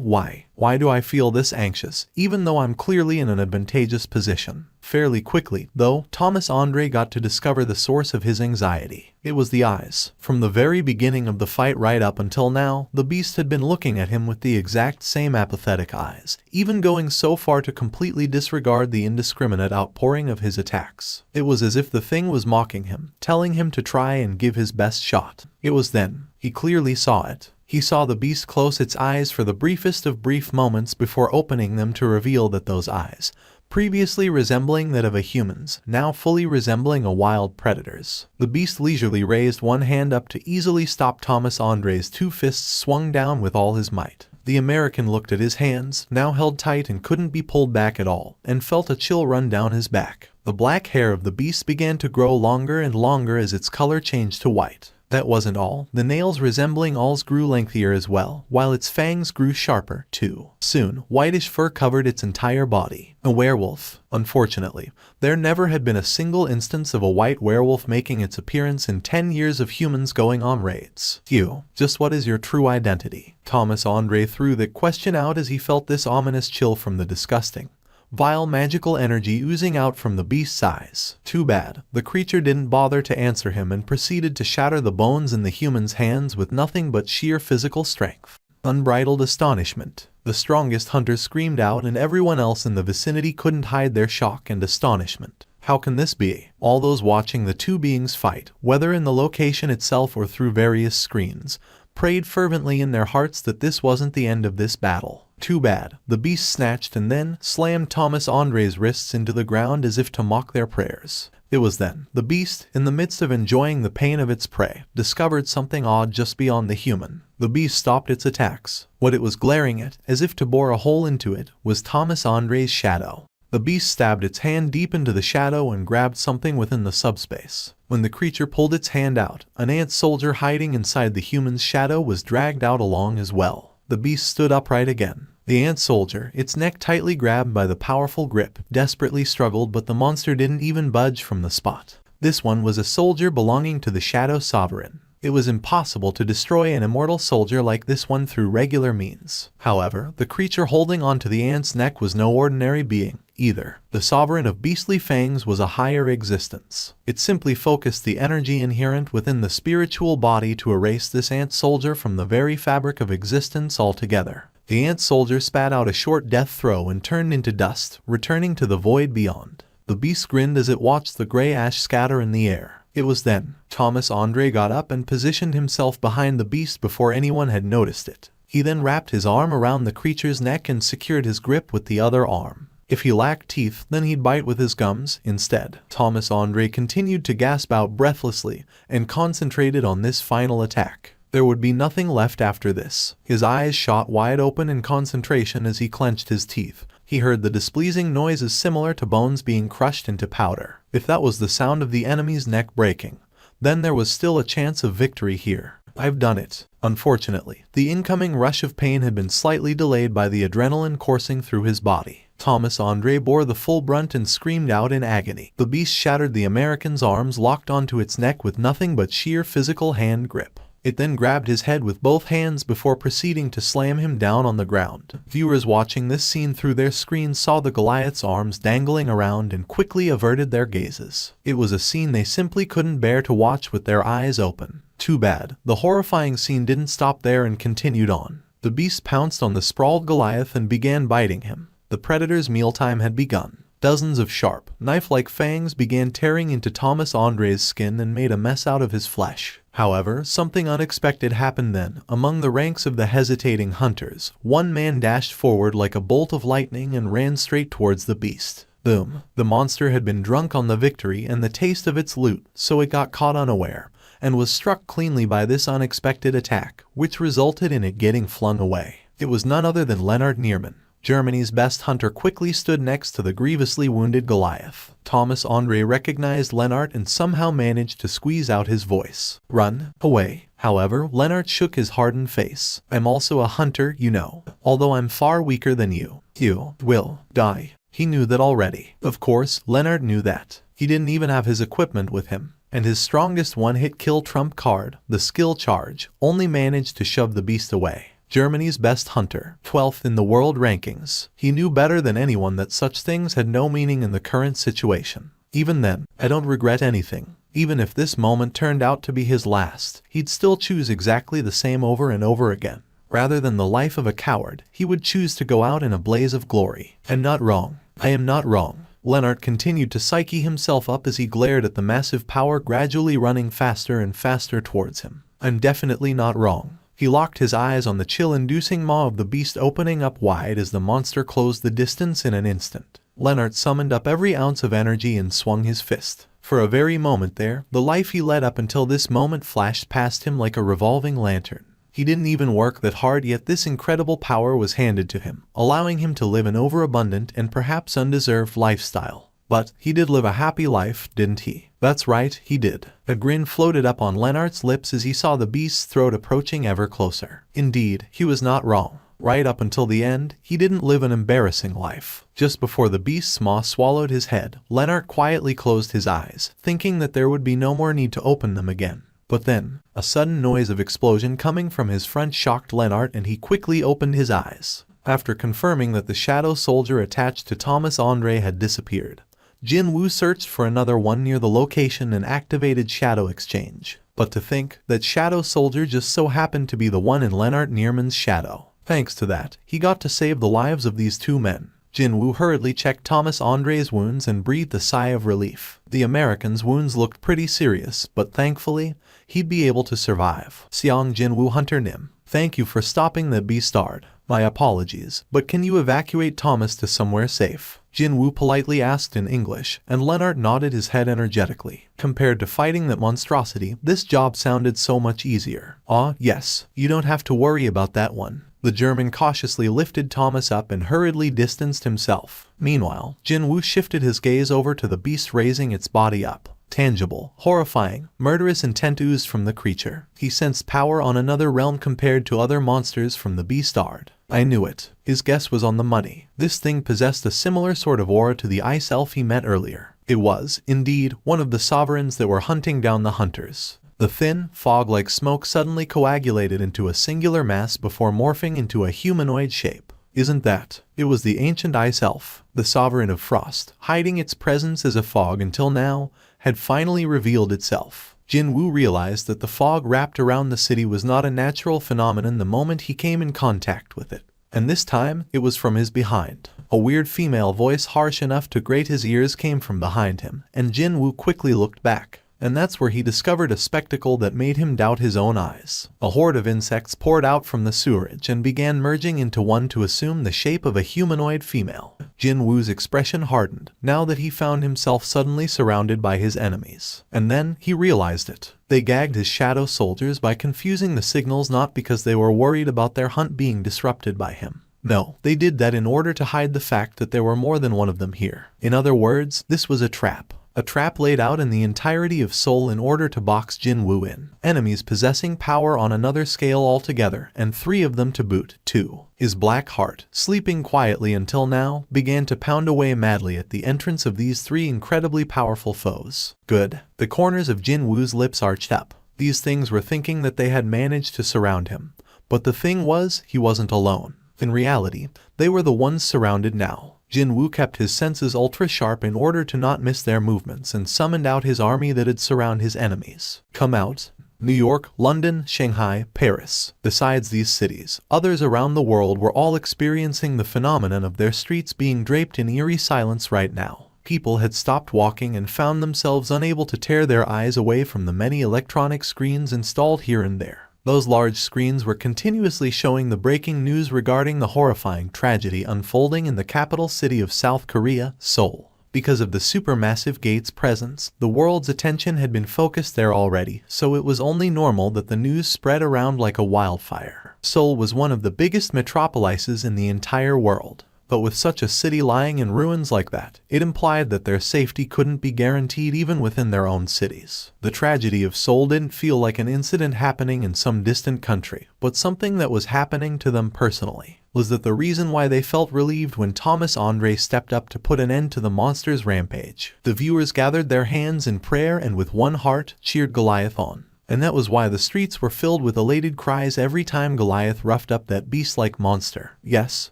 why do I feel this anxious, even though I'm clearly in an advantageous position? Fairly quickly, though, Thomas Andre got to discover the source of his anxiety. It was the eyes. From the very beginning of the fight right up until now, the beast had been looking at him with the exact same apathetic eyes, even going so far to completely disregard the indiscriminate outpouring of his attacks. It was as if the thing was mocking him, telling him to try and give his best shot. It was then. He clearly saw it. He saw the beast close its eyes for the briefest of brief moments before opening them to reveal that those eyes, previously resembling that of a human's, now fully resembling a wild predator's. The beast leisurely raised one hand up to easily stop Thomas Andre's two fists swung down with all his might. The American looked at his hands, now held tight and couldn't be pulled back at all, and felt a chill run down his back. The black hair of the beast began to grow longer and longer as its color changed to white. That wasn't all. The nails resembling owls grew lengthier as well, while its fangs grew sharper, too. Soon, whitish fur covered its entire body. A werewolf. Unfortunately, there never had been a single instance of a white werewolf making its appearance in 10 years of humans going on raids. You, just what is your true identity? Thomas Andre threw that question out as he felt this ominous chill from the disgusting, vile magical energy oozing out from the beast's eyes. Too bad. The creature didn't bother to answer him and proceeded to shatter the bones in the human's hands with nothing but sheer physical strength. Unbridled astonishment. The strongest hunter screamed out and everyone else in the vicinity couldn't hide their shock and astonishment. How can this be? All those watching the two beings fight, whether in the location itself or through various screens, prayed fervently in their hearts that this wasn't the end of this battle. Too bad. The beast snatched and then slammed Thomas Andre's wrists into the ground as if to mock their prayers. It was then the beast, in the midst of enjoying the pain of its prey, discovered something odd just beyond the human. The beast stopped its attacks. What it was glaring at, as if to bore a hole into it, was Thomas Andre's shadow. The beast stabbed its hand deep into the shadow and grabbed something within the subspace. When the creature pulled its hand out, an ant soldier hiding inside the human's shadow was dragged out along as well. The beast stood upright again. The ant soldier, its neck tightly grabbed by the powerful grip, desperately struggled, but the monster didn't even budge from the spot. This one was a soldier belonging to the Shadow Sovereign. It was impossible to destroy an immortal soldier like this one through regular means. However, the creature holding onto the ant's neck was no ordinary being, either. The Sovereign of Beastly Fangs was a higher existence. It simply focused the energy inherent within the spiritual body to erase this ant soldier from the very fabric of existence altogether. The ant soldier spat out a short death throw and turned into dust, returning to the void beyond. The beast grinned as it watched the gray ash scatter in the air. It was then Thomas Andre got up and positioned himself behind the beast before anyone had noticed it. He then wrapped his arm around the creature's neck and secured his grip with the other arm. If he lacked teeth, then he'd bite with his gums instead. Thomas Andre continued to gasp out breathlessly and concentrated on this final attack. There would be nothing left after this. His eyes shot wide open in concentration as he clenched his teeth. He heard the displeasing noises similar to bones being crushed into powder. If that was the sound of the enemy's neck breaking, then there was still a chance of victory here. I've done it. Unfortunately, the incoming rush of pain had been slightly delayed by the adrenaline coursing through his body. Thomas Andre bore the full brunt and screamed out in agony. The beast shattered the American's arms, locked onto its neck with nothing but sheer physical hand grip. It then grabbed his head with both hands before proceeding to slam him down on the ground. Viewers watching this scene through their screens saw the Goliath's arms dangling around and quickly averted their gazes. It was a scene they simply couldn't bear to watch with their eyes open. Too bad. The horrifying scene didn't stop there and continued on. The beast pounced on the sprawled Goliath and began biting him. The predator's mealtime had begun. Dozens of sharp, knife-like fangs began tearing into Thomas Andre's skin and made a mess out of his flesh. However, something unexpected happened then. Among the ranks of the hesitating hunters, one man dashed forward like a bolt of lightning and ran straight towards the beast. Boom! The monster had been drunk on the victory and the taste of its loot, so it got caught unaware, and was struck cleanly by this unexpected attack, which resulted in it getting flung away. It was none other than Lennart Nierman. Germany's best hunter quickly stood next to the grievously wounded Goliath. Thomas Andre recognized Lennart and somehow managed to squeeze out his voice. "Run away." However, Lennart shook his hardened face. "I'm also a hunter, you know. Although I'm far weaker than you. You will die." He knew that already. Of course, Lennart knew that. He didn't even have his equipment with him. And his strongest one-hit kill trump card, the skill charge, only managed to shove the beast away. Germany's best hunter, 12th in the world rankings. He knew better than anyone that such things had no meaning in the current situation. Even then, I don't regret anything. Even if this moment turned out to be his last, he'd still choose exactly the same over and over again. Rather than the life of a coward, he would choose to go out in a blaze of glory. I'm not wrong. I am not wrong. Lennart continued to psyche himself up as he glared at the massive power gradually running faster and faster towards him. I'm definitely not wrong. He locked his eyes on the chill-inducing maw of the beast opening up wide as the monster closed the distance in an instant. Lennart summoned up every ounce of energy and swung his fist. For a very moment there, the life he led up until this moment flashed past him like a revolving lantern. He didn't even work that hard, yet this incredible power was handed to him, allowing him to live an overabundant and perhaps undeserved lifestyle. But he did live a happy life, didn't he? That's right, he did. A grin floated up on Lennart's lips as he saw the beast's throat approaching ever closer. Indeed, he was not wrong. Right up until the end, he didn't live an embarrassing life. Just before the beast's maw swallowed his head, Lennart quietly closed his eyes, thinking that there would be no more need to open them again. But then, a sudden noise of explosion coming from his front shocked Lennart and he quickly opened his eyes. After confirming that the shadow soldier attached to Thomas Andre had disappeared, Jin-Woo searched for another one near the location and activated Shadow Exchange. But to think that Shadow Soldier just so happened to be the one in Lennart Nierman's shadow. Thanks to that, he got to save the lives of these two men. Jin-Woo hurriedly checked Thomas Andre's wounds and breathed a sigh of relief. The American's wounds looked pretty serious, but thankfully, he'd be able to survive. Sung Jin-Woo, Hunter Nim, thank you for stopping the beastard. My apologies, but can you evacuate Thomas to somewhere safe? Jin-Woo politely asked in English, and Lennart nodded his head energetically. Compared to fighting that monstrosity, this job sounded so much easier. Yes, you don't have to worry about that one. The German cautiously lifted Thomas up and hurriedly distanced himself. Meanwhile, Jin-Woo shifted his gaze over to the beast, raising its body up. Tangible, horrifying, murderous intent oozed from the creature. He sensed power on another realm compared to other monsters from the beastard. I knew it. His guess was on the money. This thing possessed a similar sort of aura to the ice elf he met earlier. It was, indeed, one of the sovereigns that were hunting down the hunters. The thin, fog-like smoke suddenly coagulated into a singular mass before morphing into a humanoid shape. Isn't that? It was the ancient ice elf, the sovereign of frost, hiding its presence as a fog until now, had finally revealed itself. Jin-Woo realized that the fog wrapped around the city was not a natural phenomenon the moment he came in contact with it. And this time, it was from his behind. A weird female voice harsh enough to grate his ears came from behind him, and Jin-Woo quickly looked back. And that's where he discovered a spectacle that made him doubt his own eyes. A horde of insects poured out from the sewerage and began merging into one to assume the shape of a humanoid female. Jin-Woo's expression hardened, now that he found himself suddenly surrounded by his enemies. And then, he realized it. They gagged his shadow soldiers by confusing the signals, not because they were worried about their hunt being disrupted by him. No, they did that in order to hide the fact that there were more than one of them here. In other words, this was a trap. A trap laid out in the entirety of Seoul in order to box Jin-Woo in. Enemies possessing power on another scale altogether, and 3 of them to boot, too. His black heart, sleeping quietly until now, began to pound away madly at the entrance of these 3 incredibly powerful foes. Good. The corners of Jin-Woo's lips arched up. These things were thinking that they had managed to surround him. But the thing was, he wasn't alone. In reality, they were the ones surrounded now. Jin-Woo kept his senses ultra-sharp in order to not miss their movements and summoned out his army that'd surround his enemies. Come out. New York, London, Shanghai, Paris. Besides these cities, others around the world were all experiencing the phenomenon of their streets being draped in eerie silence right now. People had stopped walking and found themselves unable to tear their eyes away from the many electronic screens installed here and there. Those large screens were continuously showing the breaking news regarding the horrifying tragedy unfolding in the capital city of South Korea, Seoul. Because of the supermassive gate's presence, the world's attention had been focused there already, so it was only normal that the news spread around like a wildfire. Seoul was one of the biggest metropolises in the entire world. But with such a city lying in ruins like that, it implied that their safety couldn't be guaranteed even within their own cities. The tragedy of Seoul didn't feel like an incident happening in some distant country, but something that was happening to them personally. Was that the reason why they felt relieved when Thomas Andre stepped up to put an end to the monster's rampage? The viewers gathered their hands in prayer and with one heart cheered Goliath on. And that was why the streets were filled with elated cries every time Goliath roughed up that beast-like monster. Yes,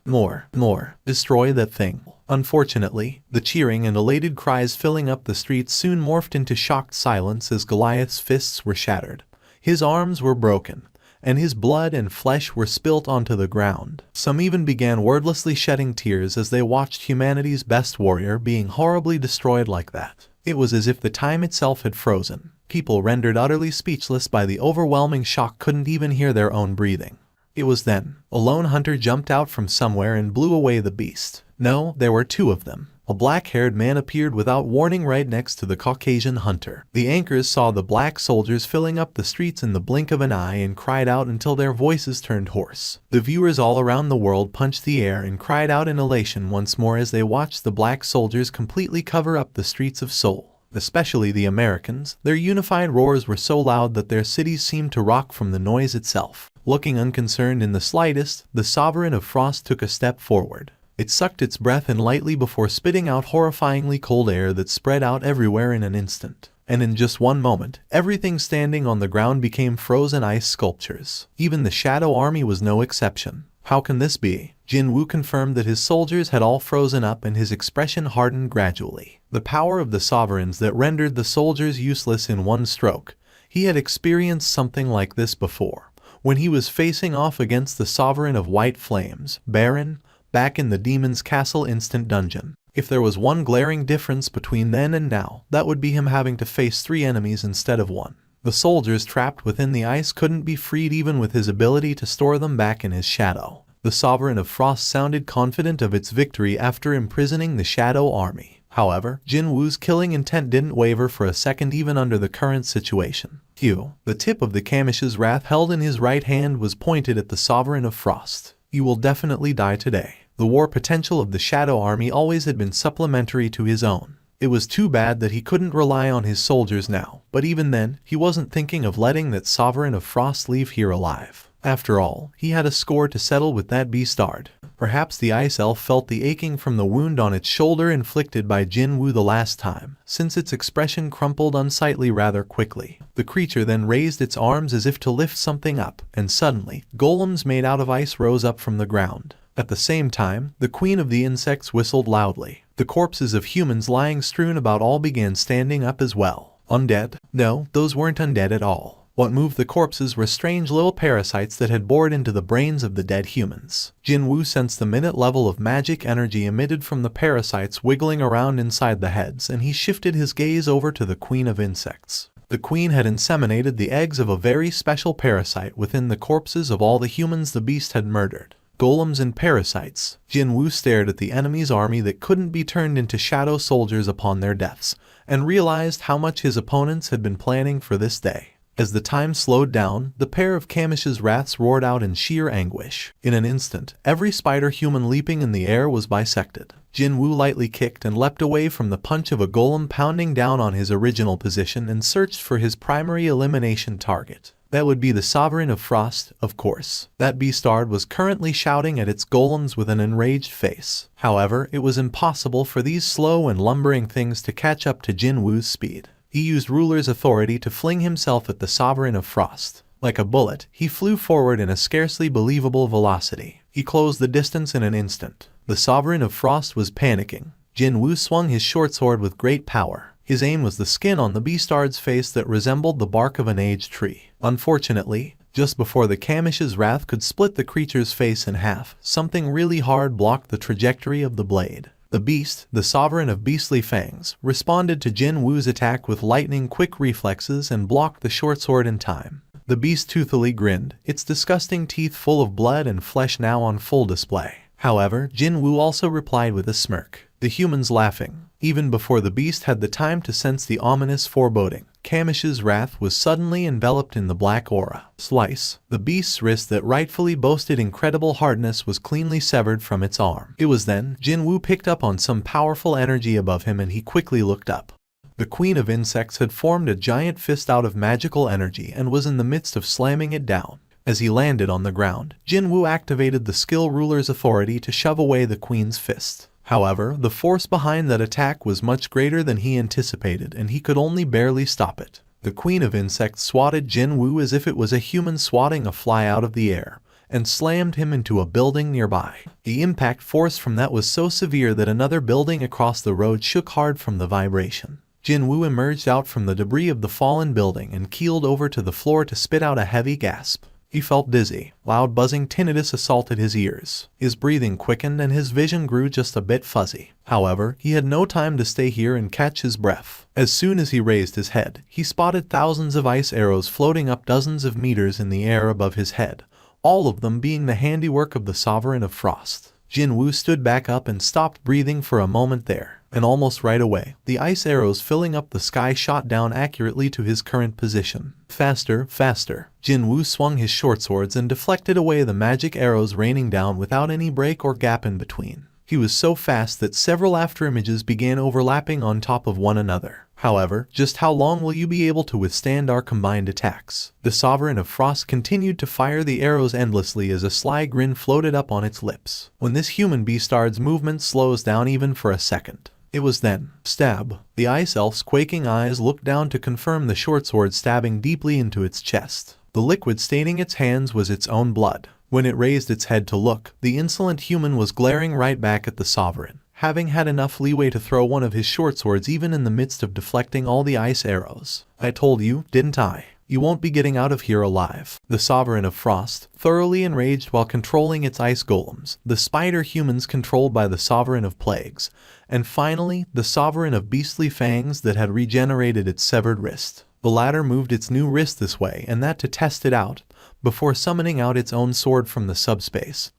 more, destroy that thing. Unfortunately, the cheering and elated cries filling up the streets soon morphed into shocked silence as Goliath's fists were shattered. His arms were broken, and his blood and flesh were spilt onto the ground. Some even began wordlessly shedding tears as they watched humanity's best warrior being horribly destroyed like that. It was as if the time itself had frozen. People rendered utterly speechless by the overwhelming shock couldn't even hear their own breathing. It was then, a lone hunter jumped out from somewhere and blew away the beast. No, there were 2 of them. A black-haired man appeared without warning right next to the Caucasian hunter. The anchors saw the black soldiers filling up the streets in the blink of an eye and cried out until their voices turned hoarse. The viewers all around the world punched the air and cried out in elation once more as they watched the black soldiers completely cover up the streets of Seoul. Especially the Americans, their unified roars were so loud that their cities seemed to rock from the noise itself. Looking unconcerned in the slightest, the Sovereign of Frost took a step forward. It sucked its breath in lightly before spitting out horrifyingly cold air that spread out everywhere in an instant. And in just one moment, everything standing on the ground became frozen ice sculptures. Even the Shadow Army was no exception. How can this be? Jin-Woo confirmed that his soldiers had all frozen up and his expression hardened gradually. The power of the sovereigns that rendered the soldiers useless in one stroke. He had experienced something like this before, when he was facing off against the Sovereign of White Flames, Baron, back in the Demon's Castle Instant Dungeon. If there was one glaring difference between then and now, that would be him having to face 3 enemies instead of 1. The soldiers trapped within the ice couldn't be freed even with his ability to store them back in his shadow. The Sovereign of Frost sounded confident of its victory after imprisoning the Shadow Army. However, Jin-Woo's killing intent didn't waver for a second even under the current situation. The tip of the Kamish's wrath held in his right hand was pointed at the Sovereign of Frost. You will definitely die today. The war potential of the Shadow Army always had been supplementary to his own. It was too bad that he couldn't rely on his soldiers now, but even then, he wasn't thinking of letting that Sovereign of Frost leave here alive. After all, he had a score to settle with that beastard. Perhaps the ice elf felt the aching from the wound on its shoulder inflicted by Jin-Woo the last time, since its expression crumpled unsightly rather quickly. The creature then raised its arms as if to lift something up, and suddenly, golems made out of ice rose up from the ground. At the same time, the queen of the insects whistled loudly. The corpses of humans lying strewn about all began standing up as well. Undead? No, those weren't undead at all. What moved the corpses were strange little parasites that had bored into the brains of the dead humans. Jin-Woo sensed the minute level of magic energy emitted from the parasites wiggling around inside the heads, and he shifted his gaze over to the queen of insects. The queen had inseminated the eggs of a very special parasite within the corpses of all the humans the beast had murdered. Golems and parasites. Jin-Woo stared at the enemy's army that couldn't be turned into shadow soldiers upon their deaths, and realized how much his opponents had been planning for this day. As the time slowed down, the pair of Kamish's wraths roared out in sheer anguish. In an instant, every spider-human leaping in the air was bisected. Jin-Woo lightly kicked and leapt away from the punch of a golem pounding down on his original position and searched for his primary elimination target. That would be the Sovereign of Frost, of course. That beastard was currently shouting at its golems with an enraged face. However, it was impossible for these slow and lumbering things to catch up to Jin-Woo's speed. He used ruler's authority to fling himself at the Sovereign of Frost. Like a bullet, he flew forward in a scarcely believable velocity. He closed the distance in an instant. The Sovereign of Frost was panicking. Jin-Woo swung his short sword with great power. His aim was the skin on the beastard's face that resembled the bark of an aged tree. Unfortunately, just before the Kamish's wrath could split the creature's face in half, something really hard blocked the trajectory of the blade. The beast, the Sovereign of Beastly Fangs, responded to Jin-Woo's attack with lightning-quick reflexes and blocked the short sword in time. The beast toothily grinned, its disgusting teeth full of blood and flesh now on full display. However, Jin-Woo also replied with a smirk, the humans laughing. Even before the beast had the time to sense the ominous foreboding, Kamish's wrath was suddenly enveloped in the black aura. Slice. The beast's wrist that rightfully boasted incredible hardness was cleanly severed from its arm. It was then Jin-Woo picked up on some powerful energy above him and he quickly looked up. The Queen of Insects had formed a giant fist out of magical energy and was in the midst of slamming it down. As he landed on the ground, Jin-Woo activated the skill ruler's authority to shove away the queen's fist. However, the force behind that attack was much greater than he anticipated and he could only barely stop it. The Queen of Insects swatted Jin-Woo as if it was a human swatting a fly out of the air, and slammed him into a building nearby. The impact force from that was so severe that another building across the road shook hard from the vibration. Jin-Woo emerged out from the debris of the fallen building and keeled over to the floor to spit out a heavy gasp. He felt dizzy. Loud buzzing tinnitus assaulted his ears. His breathing quickened and his vision grew just a bit fuzzy. However, he had no time to stay here and catch his breath. As soon as he raised his head, he spotted thousands of ice arrows floating up dozens of meters in the air above his head, all of them being the handiwork of the Sovereign of Frost. Jin-Woo stood back up and stopped breathing for a moment there, and almost right away, the ice arrows filling up the sky shot down accurately to his current position. Faster, faster. Jin-Woo swung his short swords and deflected away the magic arrows raining down without any break or gap in between. He was so fast that several afterimages began overlapping on top of one another. However, just how long will you be able to withstand our combined attacks? The Sovereign of Frost continued to fire the arrows endlessly as a sly grin floated up on its lips. When this human beastard's movement slows down even for a second, it was then. Stab. The ice elf's quaking eyes looked down to confirm the short sword stabbing deeply into its chest. The liquid staining its hands was its own blood. When it raised its head to look, the insolent human was glaring right back at the Sovereign, having had enough leeway to throw one of his short swords even in the midst of deflecting all the ice arrows. I told you, didn't I? You won't be getting out of here alive. The Sovereign of Frost, thoroughly enraged while controlling its ice golems, the spider humans controlled by the Sovereign of Plagues, and finally, the Sovereign of Beastly Fangs that had regenerated its severed wrist. The latter moved its new wrist this way and that to test it out, before summoning out its own sword from the subspace.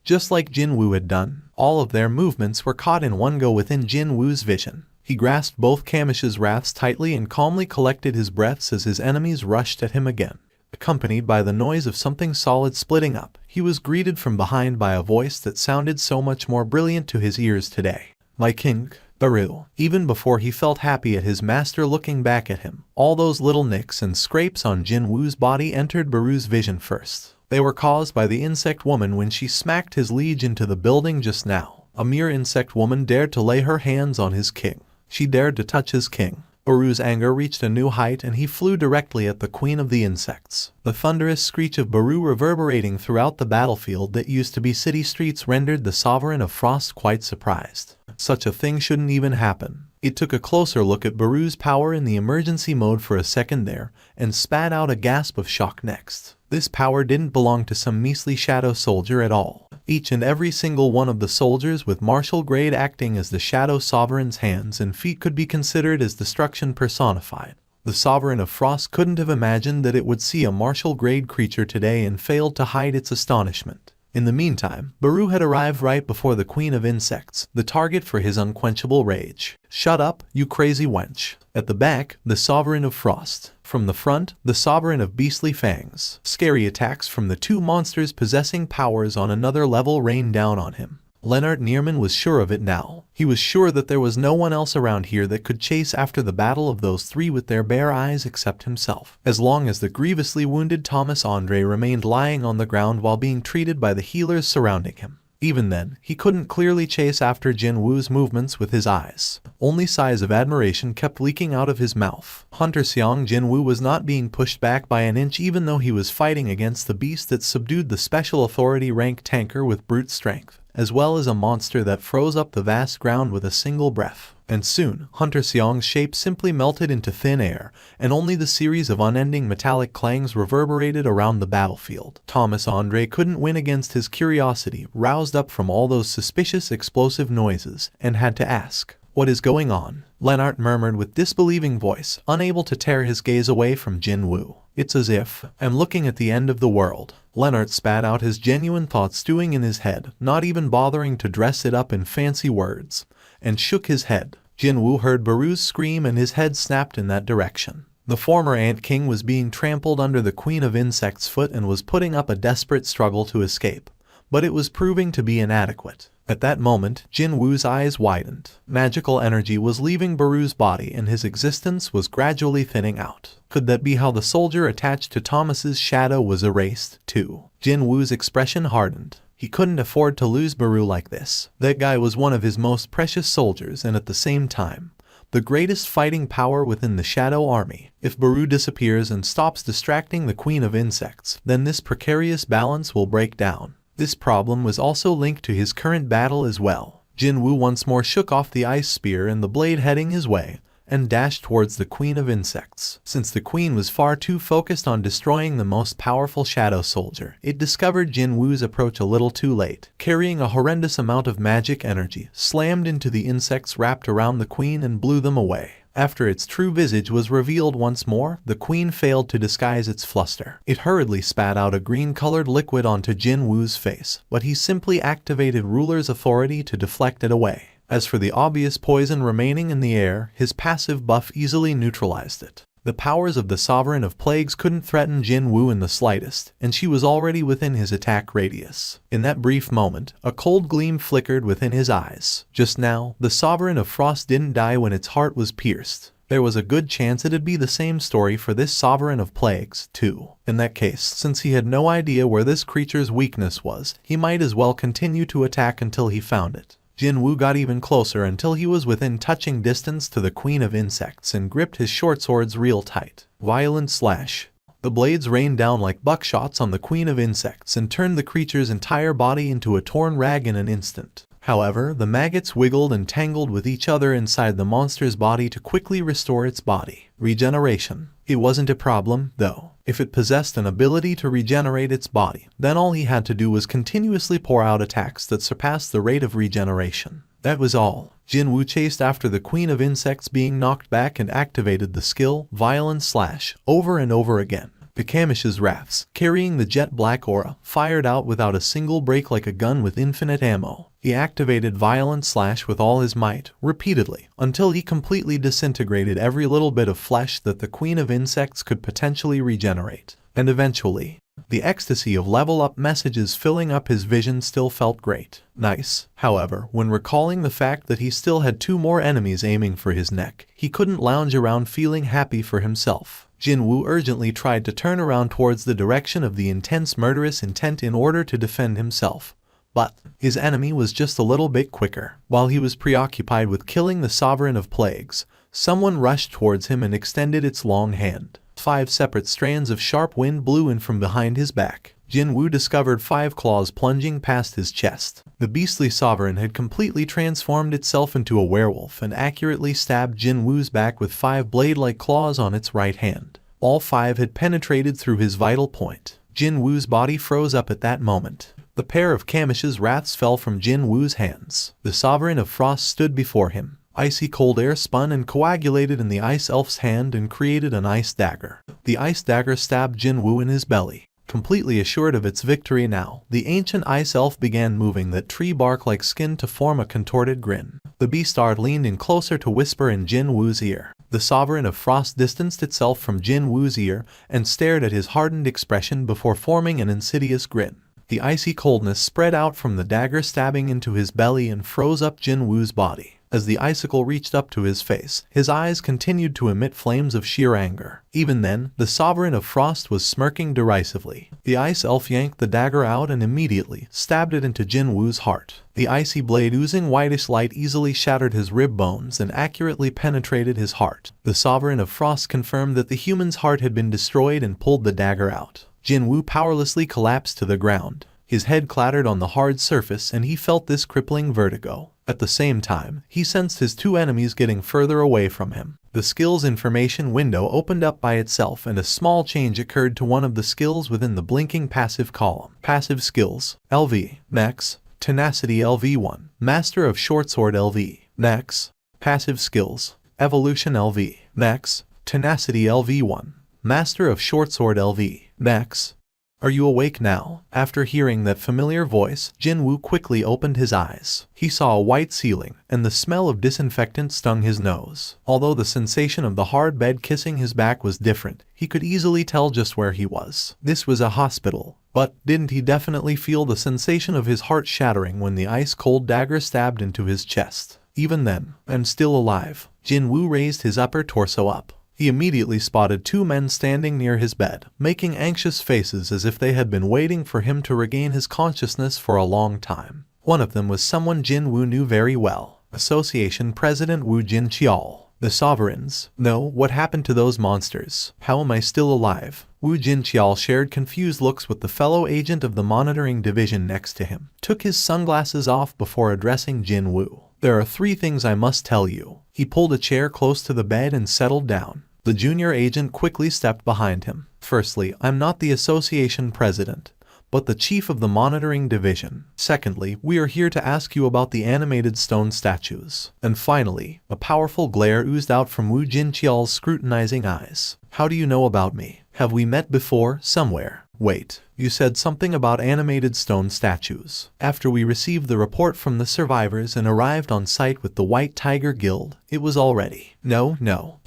Just like Jin-Woo had done, all of their movements were caught in one go within Jin-Woo's vision. He grasped both Kamish's wraths tightly and calmly collected his breaths as his enemies rushed at him again. Accompanied by the noise of something solid splitting up, he was greeted from behind by a voice that sounded so much more brilliant to his ears today. My king, Baru. Even before he felt happy at his master looking back at him, all those little nicks and scrapes on Jin-Woo's body entered Baru's vision first. They were caused by the insect woman when she smacked his liege into the building just now. A mere insect woman dared to lay her hands on his king. She dared to touch his king. Baru's anger reached a new height and he flew directly at the Queen of the Insects. The thunderous screech of Baru reverberating throughout the battlefield that used to be city streets rendered the Sovereign of Frost quite surprised. Such a thing shouldn't even happen. It took a closer look at Baru's power in the emergency mode for a second there, and spat out a gasp of shock next. This power didn't belong to some measly shadow soldier at all. Each and every single one of the soldiers with martial grade acting as the Shadow Sovereign's hands and feet could be considered as destruction personified. The Sovereign of Frost couldn't have imagined that it would see a martial-grade creature today and failed to hide its astonishment. In the meantime, Baru had arrived right before the Queen of Insects, the target for his unquenchable rage. "Shut up, you crazy wench." At the back, the Sovereign of Frost. From the front, the Sovereign of Beastly Fangs. Scary attacks from the two monsters possessing powers on another level rained down on him. Lennart Nierman was sure of it now. He was sure that there was no one else around here that could chase after the battle of those three with their bare eyes except himself. As long as the grievously wounded Thomas Andre remained lying on the ground while being treated by the healers surrounding him. Even then, he couldn't clearly chase after Jin-Woo's movements with his eyes. Only sighs of admiration kept leaking out of his mouth. Hunter Sung Jin-Woo was not being pushed back by an inch even though he was fighting against the beast that subdued the Special Authority rank tanker with brute strength, as well as a monster that froze up the vast ground with a single breath. And soon, Hunter Seong's shape simply melted into thin air, and only the series of unending metallic clangs reverberated around the battlefield. Thomas Andre couldn't win against his curiosity, roused up from all those suspicious explosive noises, and had to ask, "What is going on?" Lennart murmured with disbelieving voice, unable to tear his gaze away from Jin-Woo. "It's as if I'm looking at the end of the world." Lennart spat out his genuine thoughts stewing in his head, not even bothering to dress it up in fancy words, and shook his head. Jin-Woo heard Baru's scream and his head snapped in that direction. The former Ant King was being trampled under the Queen of Insects' foot and was putting up a desperate struggle to escape, but it was proving to be inadequate. At that moment, Jin-Woo's eyes widened. Magical energy was leaving Baru's body and his existence was gradually thinning out. Could that be how the soldier attached to Thomas's shadow was erased, too? Jin-Woo's expression hardened. He couldn't afford to lose Baru like this. That guy was one of his most precious soldiers and at the same time, the greatest fighting power within the Shadow Army. If Baru disappears and stops distracting the Queen of Insects, then this precarious balance will break down. This problem was also linked to his current battle as well. Jin-Woo once more shook off the ice spear and the blade heading his way, and dashed towards the Queen of Insects. Since the Queen was far too focused on destroying the most powerful Shadow Soldier, it discovered Jin-Woo's approach a little too late. Carrying a horrendous amount of magic energy, slammed into the insects wrapped around the Queen and blew them away. After its true visage was revealed once more, the Queen failed to disguise its fluster. It hurriedly spat out a green-colored liquid onto Jin-Woo's face, but he simply activated Ruler's authority to deflect it away. As for the obvious poison remaining in the air, his passive buff easily neutralized it. The powers of the Sovereign of Plagues couldn't threaten Jin-Woo in the slightest, and she was already within his attack radius. In that brief moment, a cold gleam flickered within his eyes. Just now, the Sovereign of Frost didn't die when its heart was pierced. There was a good chance it'd be the same story for this Sovereign of Plagues, too. In that case, since he had no idea where this creature's weakness was, he might as well continue to attack until he found it. Jin-Woo got even closer until he was within touching distance to the Queen of Insects and gripped his short swords real tight. Violent slash. The blades rained down like buckshots on the Queen of Insects and turned the creature's entire body into a torn rag in an instant. However, the maggots wiggled and tangled with each other inside the monster's body to quickly restore its body. Regeneration. It wasn't a problem, though. If it possessed an ability to regenerate its body, then all he had to do was continuously pour out attacks that surpassed the rate of regeneration. That was all. Jin-Woo chased after the Queen of Insects being knocked back and activated the skill, Violent Slash, over and over again. Pikamish's rafts, carrying the jet black aura, fired out without a single break like a gun with infinite ammo. He activated Violent Slash with all his might, repeatedly, until he completely disintegrated every little bit of flesh that the Queen of Insects could potentially regenerate. And eventually, the ecstasy of level-up messages filling up his vision still felt great. Nice. However, when recalling the fact that he still had 2 more enemies aiming for his neck, he couldn't lounge around feeling happy for himself. Jin-Woo urgently tried to turn around towards the direction of the intense murderous intent in order to defend himself. But his enemy was just a little bit quicker. While he was preoccupied with killing the Sovereign of Plagues, someone rushed towards him and extended its long hand. 5 separate strands of sharp wind blew in from behind his back. Jin-Woo discovered 5 claws plunging past his chest. The beastly Sovereign had completely transformed itself into a werewolf and accurately stabbed Jin-Woo's back with 5 blade-like claws on its right hand. All 5 had penetrated through his vital point. Jin-Woo's body froze up at that moment. The pair of Kamish's wraths fell from Jin-Woo's hands. The Sovereign of Frost stood before him, Icy cold air spun and coagulated in the ice elf's hand and created an ice dagger. The ice dagger stabbed Jin-Woo in his belly. Completely assured of its victory now, the ancient ice elf began moving that tree bark-like skin to form a contorted grin. The beastard leaned in closer to whisper in Jin-Woo's ear. The Sovereign of Frost distanced itself from Jin-Woo's ear and stared at his hardened expression before forming an insidious grin. The icy coldness spread out from the dagger stabbing into his belly and froze up Jin-Woo's body. As the icicle reached up to his face, his eyes continued to emit flames of sheer anger. Even then, the Sovereign of Frost was smirking derisively. The ice elf yanked the dagger out and immediately stabbed it into Jin-Woo's heart. The icy blade oozing whitish light easily shattered his rib bones and accurately penetrated his heart. The Sovereign of Frost confirmed that the human's heart had been destroyed and pulled the dagger out. Jin-Woo powerlessly collapsed to the ground. His head clattered on the hard surface and he felt this crippling vertigo. At the same time, he sensed his two enemies getting further away from him. The skills information window opened up by itself and a small change occurred to one of the skills within the blinking passive column. Passive skills: LV, Max, Tenacity LV1, Master of Shortsword LV, Max. Passive skills: Evolution LV, Max, Tenacity LV1, Master of Shortsword LV, Max. Are you awake now? After hearing that familiar voice, Jin-Woo quickly opened his eyes. He saw a white ceiling, and the smell of disinfectant stung his nose. Although the sensation of the hard bed kissing his back was different, he could easily tell just where he was. This was a hospital. But didn't he definitely feel the sensation of his heart shattering when the ice-cold dagger stabbed into his chest? Even then, and still alive, Jin-Woo raised his upper torso up. He immediately spotted two men standing near his bed, making anxious faces as if they had been waiting for him to regain his consciousness for a long time. One of them was someone Jin-Woo knew very well, Association President Woo Jin-Cheol. The Sovereigns. No, what happened to those monsters? How am I still alive? Woo Jin-Cheol shared confused looks with the fellow agent of the monitoring division next to him, took his sunglasses off before addressing Jin-Woo. There are 3 things I must tell you. He pulled a chair close to the bed and settled down. The junior agent quickly stepped behind him. Firstly, I'm not the association president, but the chief of the monitoring division. Secondly, we are here to ask you about the animated stone statues. And finally, a powerful glare oozed out from Woo Jin-Cheol's scrutinizing eyes. How do you know about me? Have we met before, somewhere? Wait, you said something about animated stone statues. After we received the report from the survivors and arrived on site with the White Tiger Guild, it was already. No,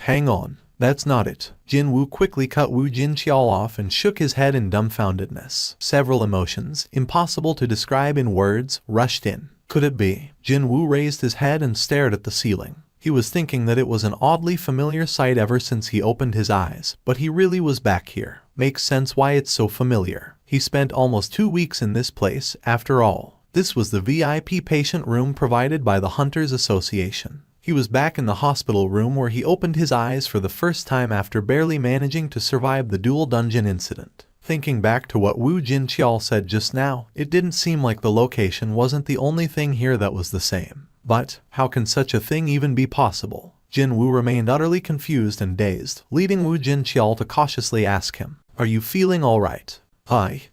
hang on. That's not it. Jin-Woo quickly cut Woo Jin-Cheol off and shook his head in dumbfoundedness. Several emotions, impossible to describe in words, rushed in. Could it be? Jin-Woo raised his head and stared at the ceiling. He was thinking that it was an oddly familiar sight ever since he opened his eyes, but he really was back here. Makes sense why it's so familiar. He spent almost 2 weeks in this place, after all. This was the VIP patient room provided by the Hunters Association. He was back in the hospital room where he opened his eyes for the first time after barely managing to survive the dual dungeon incident. Thinking back to what Woo Jin-Cheol said just now, it didn't seem like the location wasn't the only thing here that was the same. But, how can such a thing even be possible? Jin-Woo remained utterly confused and dazed, leading Woo Jin-Cheol to cautiously ask him, "Are you feeling alright?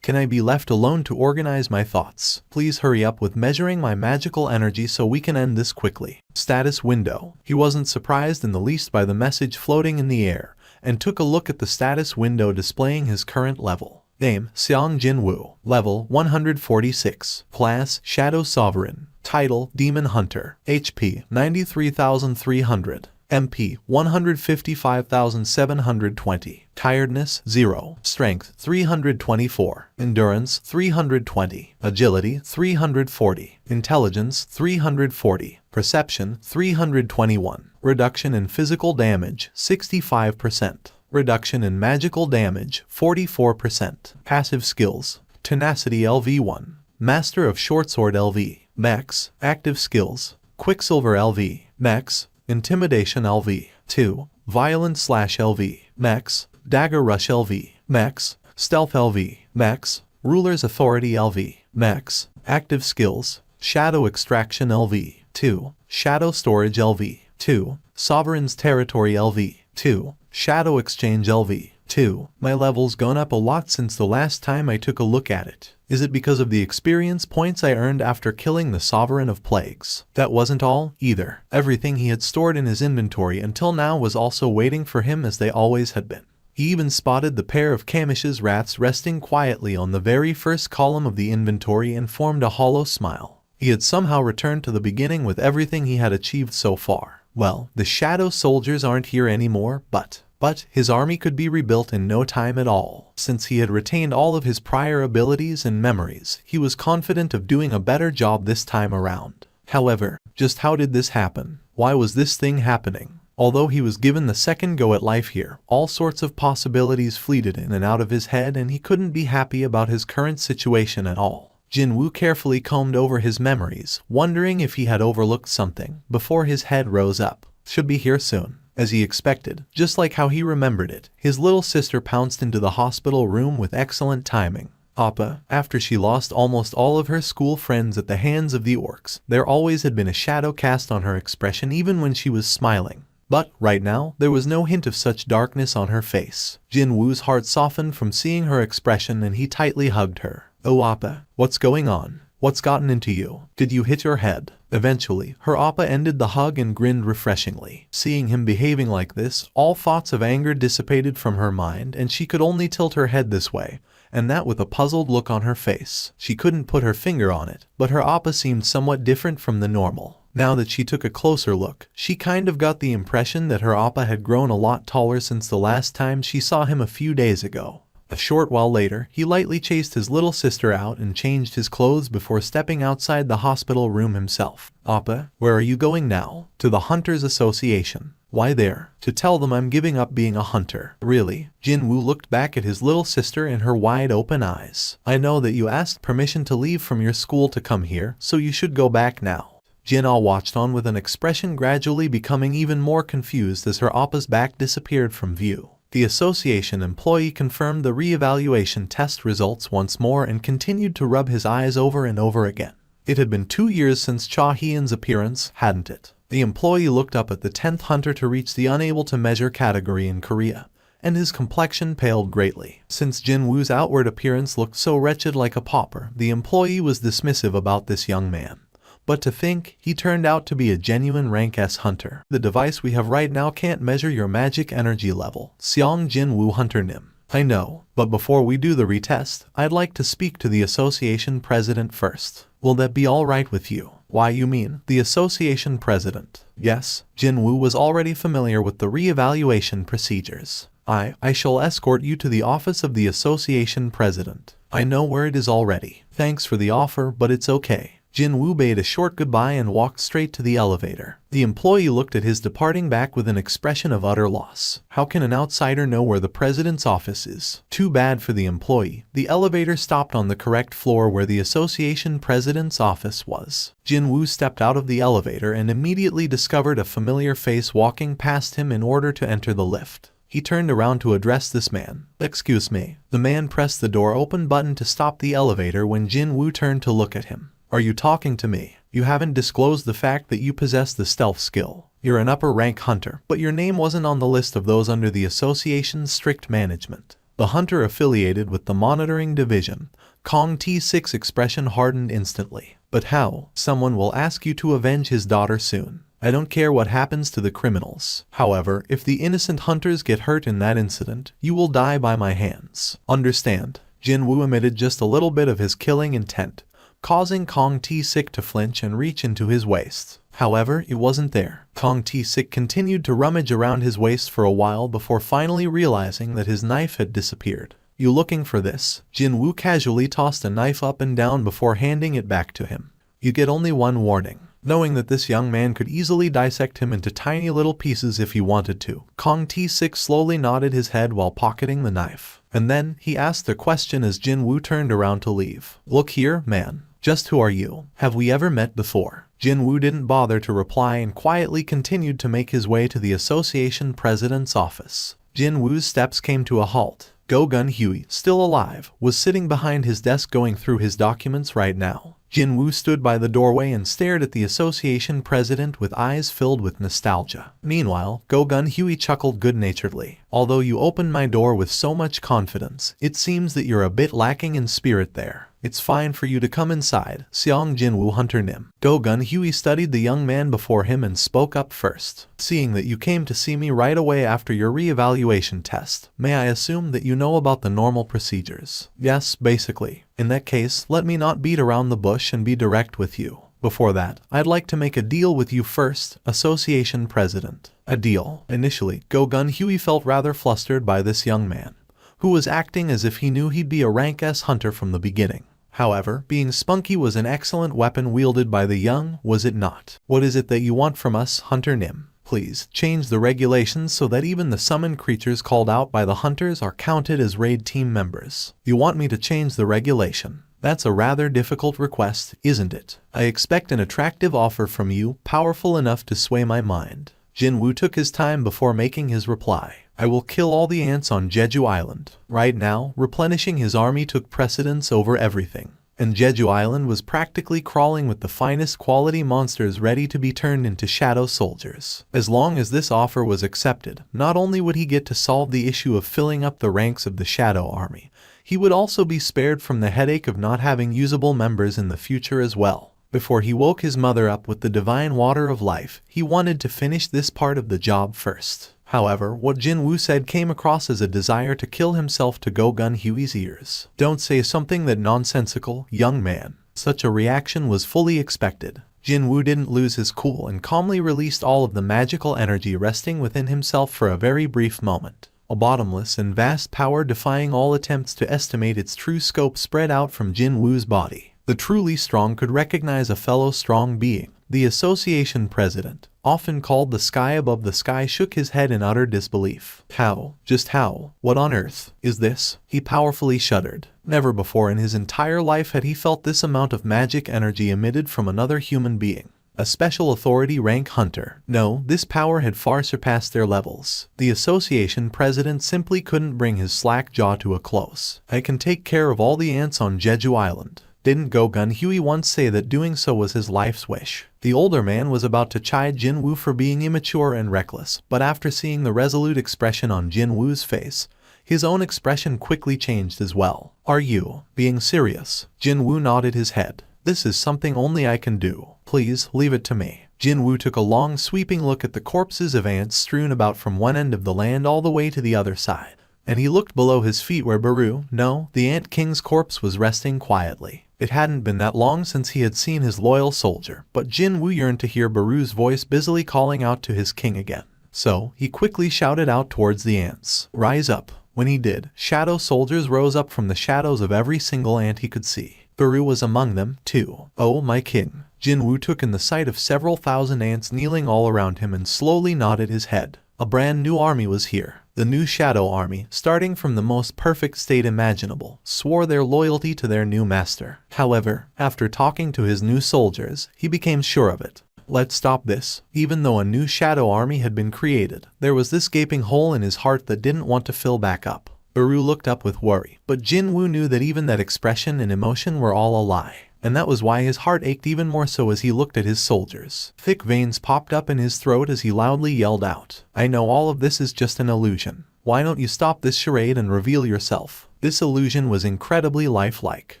Can I be left alone to organize my thoughts? Please hurry up with measuring my magical energy so we can end this quickly." Status window. He wasn't surprised in the least by the message floating in the air, and took a look at the status window displaying his current level. Name: Sung Jin-Woo. Level: 146. Class: Shadow Sovereign. Title: Demon Hunter. HP: 93,300. MP: 155,720. Tiredness: 0. Strength: 324. Endurance: 320. Agility: 340. Intelligence: 340. Perception: 321. Reduction in physical damage: 65%. Reduction in magical damage: 44%. Passive skills: Tenacity LV1. Master of Shortsword LV. Max. Active skills: Quicksilver LV. Max. Intimidation LV. 2. Violence/LV. Max. Dagger Rush LV. Max. Stealth LV. Max. Ruler's Authority LV. Max. Active skills: Shadow Extraction LV. 2. Shadow Storage LV. 2. Sovereign's Territory LV. 2. Shadow Exchange LV. 2. My level's gone up a lot since the last time I took a look at it. Is it because of the experience points I earned after killing the Sovereign of Plagues? That wasn't all, either. Everything he had stored in his inventory until now was also waiting for him as they always had been. He even spotted the pair of Kamish's rats resting quietly on the very first column of the inventory and formed a hollow smile. He had somehow returned to the beginning with everything he had achieved so far. Well, the Shadow soldiers aren't here anymore, but his army could be rebuilt in no time at all. Since he had retained all of his prior abilities and memories, he was confident of doing a better job this time around. However, just how did this happen? Why was this thing happening? Although he was given the second go at life here, all sorts of possibilities fleeted in and out of his head and he couldn't be happy about his current situation at all. Jin-Woo carefully combed over his memories, wondering if he had overlooked something, before his head rose up. Should be here soon. As he expected, just like how he remembered it, his little sister pounced into the hospital room with excellent timing. Appa, after she lost almost all of her school friends at the hands of the orcs, there always had been a shadow cast on her expression even when she was smiling. But, right now, there was no hint of such darkness on her face. Jin-Woo's heart softened from seeing her expression and he tightly hugged her. Oh Appa, what's going on? What's gotten into you? Did you hit your head? Eventually, her Appa ended the hug and grinned refreshingly. Seeing him behaving like this, all thoughts of anger dissipated from her mind and she could only tilt her head this way, and that with a puzzled look on her face. She couldn't put her finger on it, but her Appa seemed somewhat different from the normal. Now that she took a closer look, she kind of got the impression that her Appa had grown a lot taller since the last time she saw him a few days ago. A short while later, he lightly chased his little sister out and changed his clothes before stepping outside the hospital room himself. Appa, where are you going now? To the Hunters Association. Why there? To tell them I'm giving up being a hunter. Really? Jin-Woo looked back at his little sister in her wide-open eyes. I know that you asked permission to leave from your school to come here, so you should go back now. Jin-Ah watched on with an expression gradually becoming even more confused as her Appa's back disappeared from view. The association employee confirmed the re-evaluation test results once more and continued to rub his eyes over and over again. It had been 2 years since Cha Hyun's appearance, hadn't it? The employee looked up at the 10th hunter to reach the unable to measure category in Korea, and his complexion paled greatly. Since Jin-Woo's outward appearance looked so wretched like a pauper, the employee was dismissive about this young man. But to think, he turned out to be a genuine rank S hunter. The device we have right now can't measure your magic energy level. Sung Jin-Woo Hunter Nim. I know, but before we do the retest, I'd like to speak to the association president first. Will that be alright with you? Why you mean, the association president? Yes, Jin-Woo was already familiar with the re-evaluation procedures. I shall escort you to the office of the association president. I know where it is already. Thanks for the offer, but it's okay. Jin-Woo bade a short goodbye and walked straight to the elevator. The employee looked at his departing back with an expression of utter loss. How can an outsider know where the president's office is? Too bad for the employee. The elevator stopped on the correct floor where the association president's office was. Jin-Woo stepped out of the elevator and immediately discovered a familiar face walking past him in order to enter the lift. He turned around to address this man. Excuse me. The man pressed the door open button to stop the elevator when Jin-Woo turned to look at him. Are you talking to me? You haven't disclosed the fact that you possess the stealth skill. You're an upper rank hunter, but your name wasn't on the list of those under the association's strict management. The hunter affiliated with the monitoring division, Kong T6 expression hardened instantly. But how? Someone will ask you to avenge his daughter soon. I don't care what happens to the criminals. However, if the innocent hunters get hurt in that incident, you will die by my hands. Understand? Jin-Woo emitted just a little bit of his killing intent, causing Kong T6 to flinch and reach into his waist. However, it wasn't there. Kong T6 continued to rummage around his waist for a while before finally realizing that his knife had disappeared. You looking for this? Jin-Woo casually tossed a knife up and down before handing it back to him. You get only one warning. Knowing that this young man could easily dissect him into tiny little pieces if he wanted to, Kong T6 slowly nodded his head while pocketing the knife. And then, he asked a question as Jin-Woo turned around to leave. Look here, man. Just who are you? Have we ever met before? Jin-Woo didn't bother to reply and quietly continued to make his way to the association president's office. Jin-Woo's steps came to a halt. Go Gun Huey, still alive, was sitting behind his desk going through his documents right now. Jin-Woo stood by the doorway and stared at the association president with eyes filled with nostalgia. Meanwhile, Go-Gun Huey chuckled good-naturedly. Although you opened my door with so much confidence, it seems that you're a bit lacking in spirit there. It's fine for you to come inside, Sung Jin-Woo Hunter Nim. Go-Gun Huey studied the young man before him and spoke up first. Seeing that you came to see me right away after your re-evaluation test, may I assume that you know about the normal procedures? Yes, basically. In that case, let me not beat around the bush and be direct with you. Before that, I'd like to make a deal with you first, Association President. A deal. Initially, Go-Gun Huey felt rather flustered by this young man, who was acting as if he knew he'd be a rank S hunter from the beginning. However, being spunky was an excellent weapon wielded by the young, was it not? What is it that you want from us, Hunter Nim? Please, change the regulations so that even the summoned creatures called out by the hunters are counted as raid team members. You want me to change the regulation? That's a rather difficult request, isn't it? I expect an attractive offer from you, powerful enough to sway my mind. Jin-Woo took his time before making his reply. I will kill all the ants on Jeju Island. Right now, replenishing his army took precedence over everything. And Jeju Island was practically crawling with the finest quality monsters ready to be turned into shadow soldiers. As long as this offer was accepted, not only would he get to solve the issue of filling up the ranks of the shadow army, he would also be spared from the headache of not having usable members in the future as well. Before he woke his mother up with the divine water of life, he wanted to finish this part of the job first. However, what Jin-Woo said came across as a desire to kill himself to Go-Gun Huey's ears. Don't say something that nonsensical, young man. Such a reaction was fully expected. Jin-Woo didn't lose his cool and calmly released all of the magical energy resting within himself for a very brief moment. A bottomless and vast power defying all attempts to estimate its true scope spread out from Jin-Woo's body. The truly strong could recognize a fellow strong being. The association president, often called the sky above the sky, shook his head in utter disbelief. How? Just how? What on earth is this? He powerfully shuddered. Never before in his entire life had he felt this amount of magic energy emitted from another human being. A special authority rank hunter. No, this power had far surpassed their levels. The association president simply couldn't bring his slack jaw to a close. I can take care of all the ants on Jeju Island. Didn't Go-Gun Huey once say that doing so was his life's wish? The older man was about to chide Jin-Woo for being immature and reckless, but after seeing the resolute expression on Jin-Woo's face, his own expression quickly changed as well. Are you being serious? Jin-Woo nodded his head. This is something only I can do. Please, leave it to me. Jin-Woo took a long sweeping look at the corpses of ants strewn about from one end of the land all the way to the other side. And he looked below his feet where the Ant King's corpse was resting quietly. It hadn't been that long since he had seen his loyal soldier, but Jin-Woo yearned to hear Baru's voice busily calling out to his king again. So, he quickly shouted out towards the ants, "Rise up." When he did, shadow soldiers rose up from the shadows of every single ant he could see. Baru was among them, too. Oh, my king. Jin-Woo took in the sight of several thousand ants kneeling all around him and slowly nodded his head. A brand new army was here. The new Shadow Army, starting from the most perfect state imaginable, swore their loyalty to their new master. However, after talking to his new soldiers, he became sure of it. Let's stop this. Even though a new Shadow Army had been created, there was this gaping hole in his heart that didn't want to fill back up. Baru looked up with worry, but Jin-Woo knew that even that expression and emotion were all a lie. And that was why his heart ached even more so as he looked at his soldiers. Thick veins popped up in his throat as he loudly yelled out, "I know all of this is just an illusion. Why don't you stop this charade and reveal yourself?" This illusion was incredibly lifelike.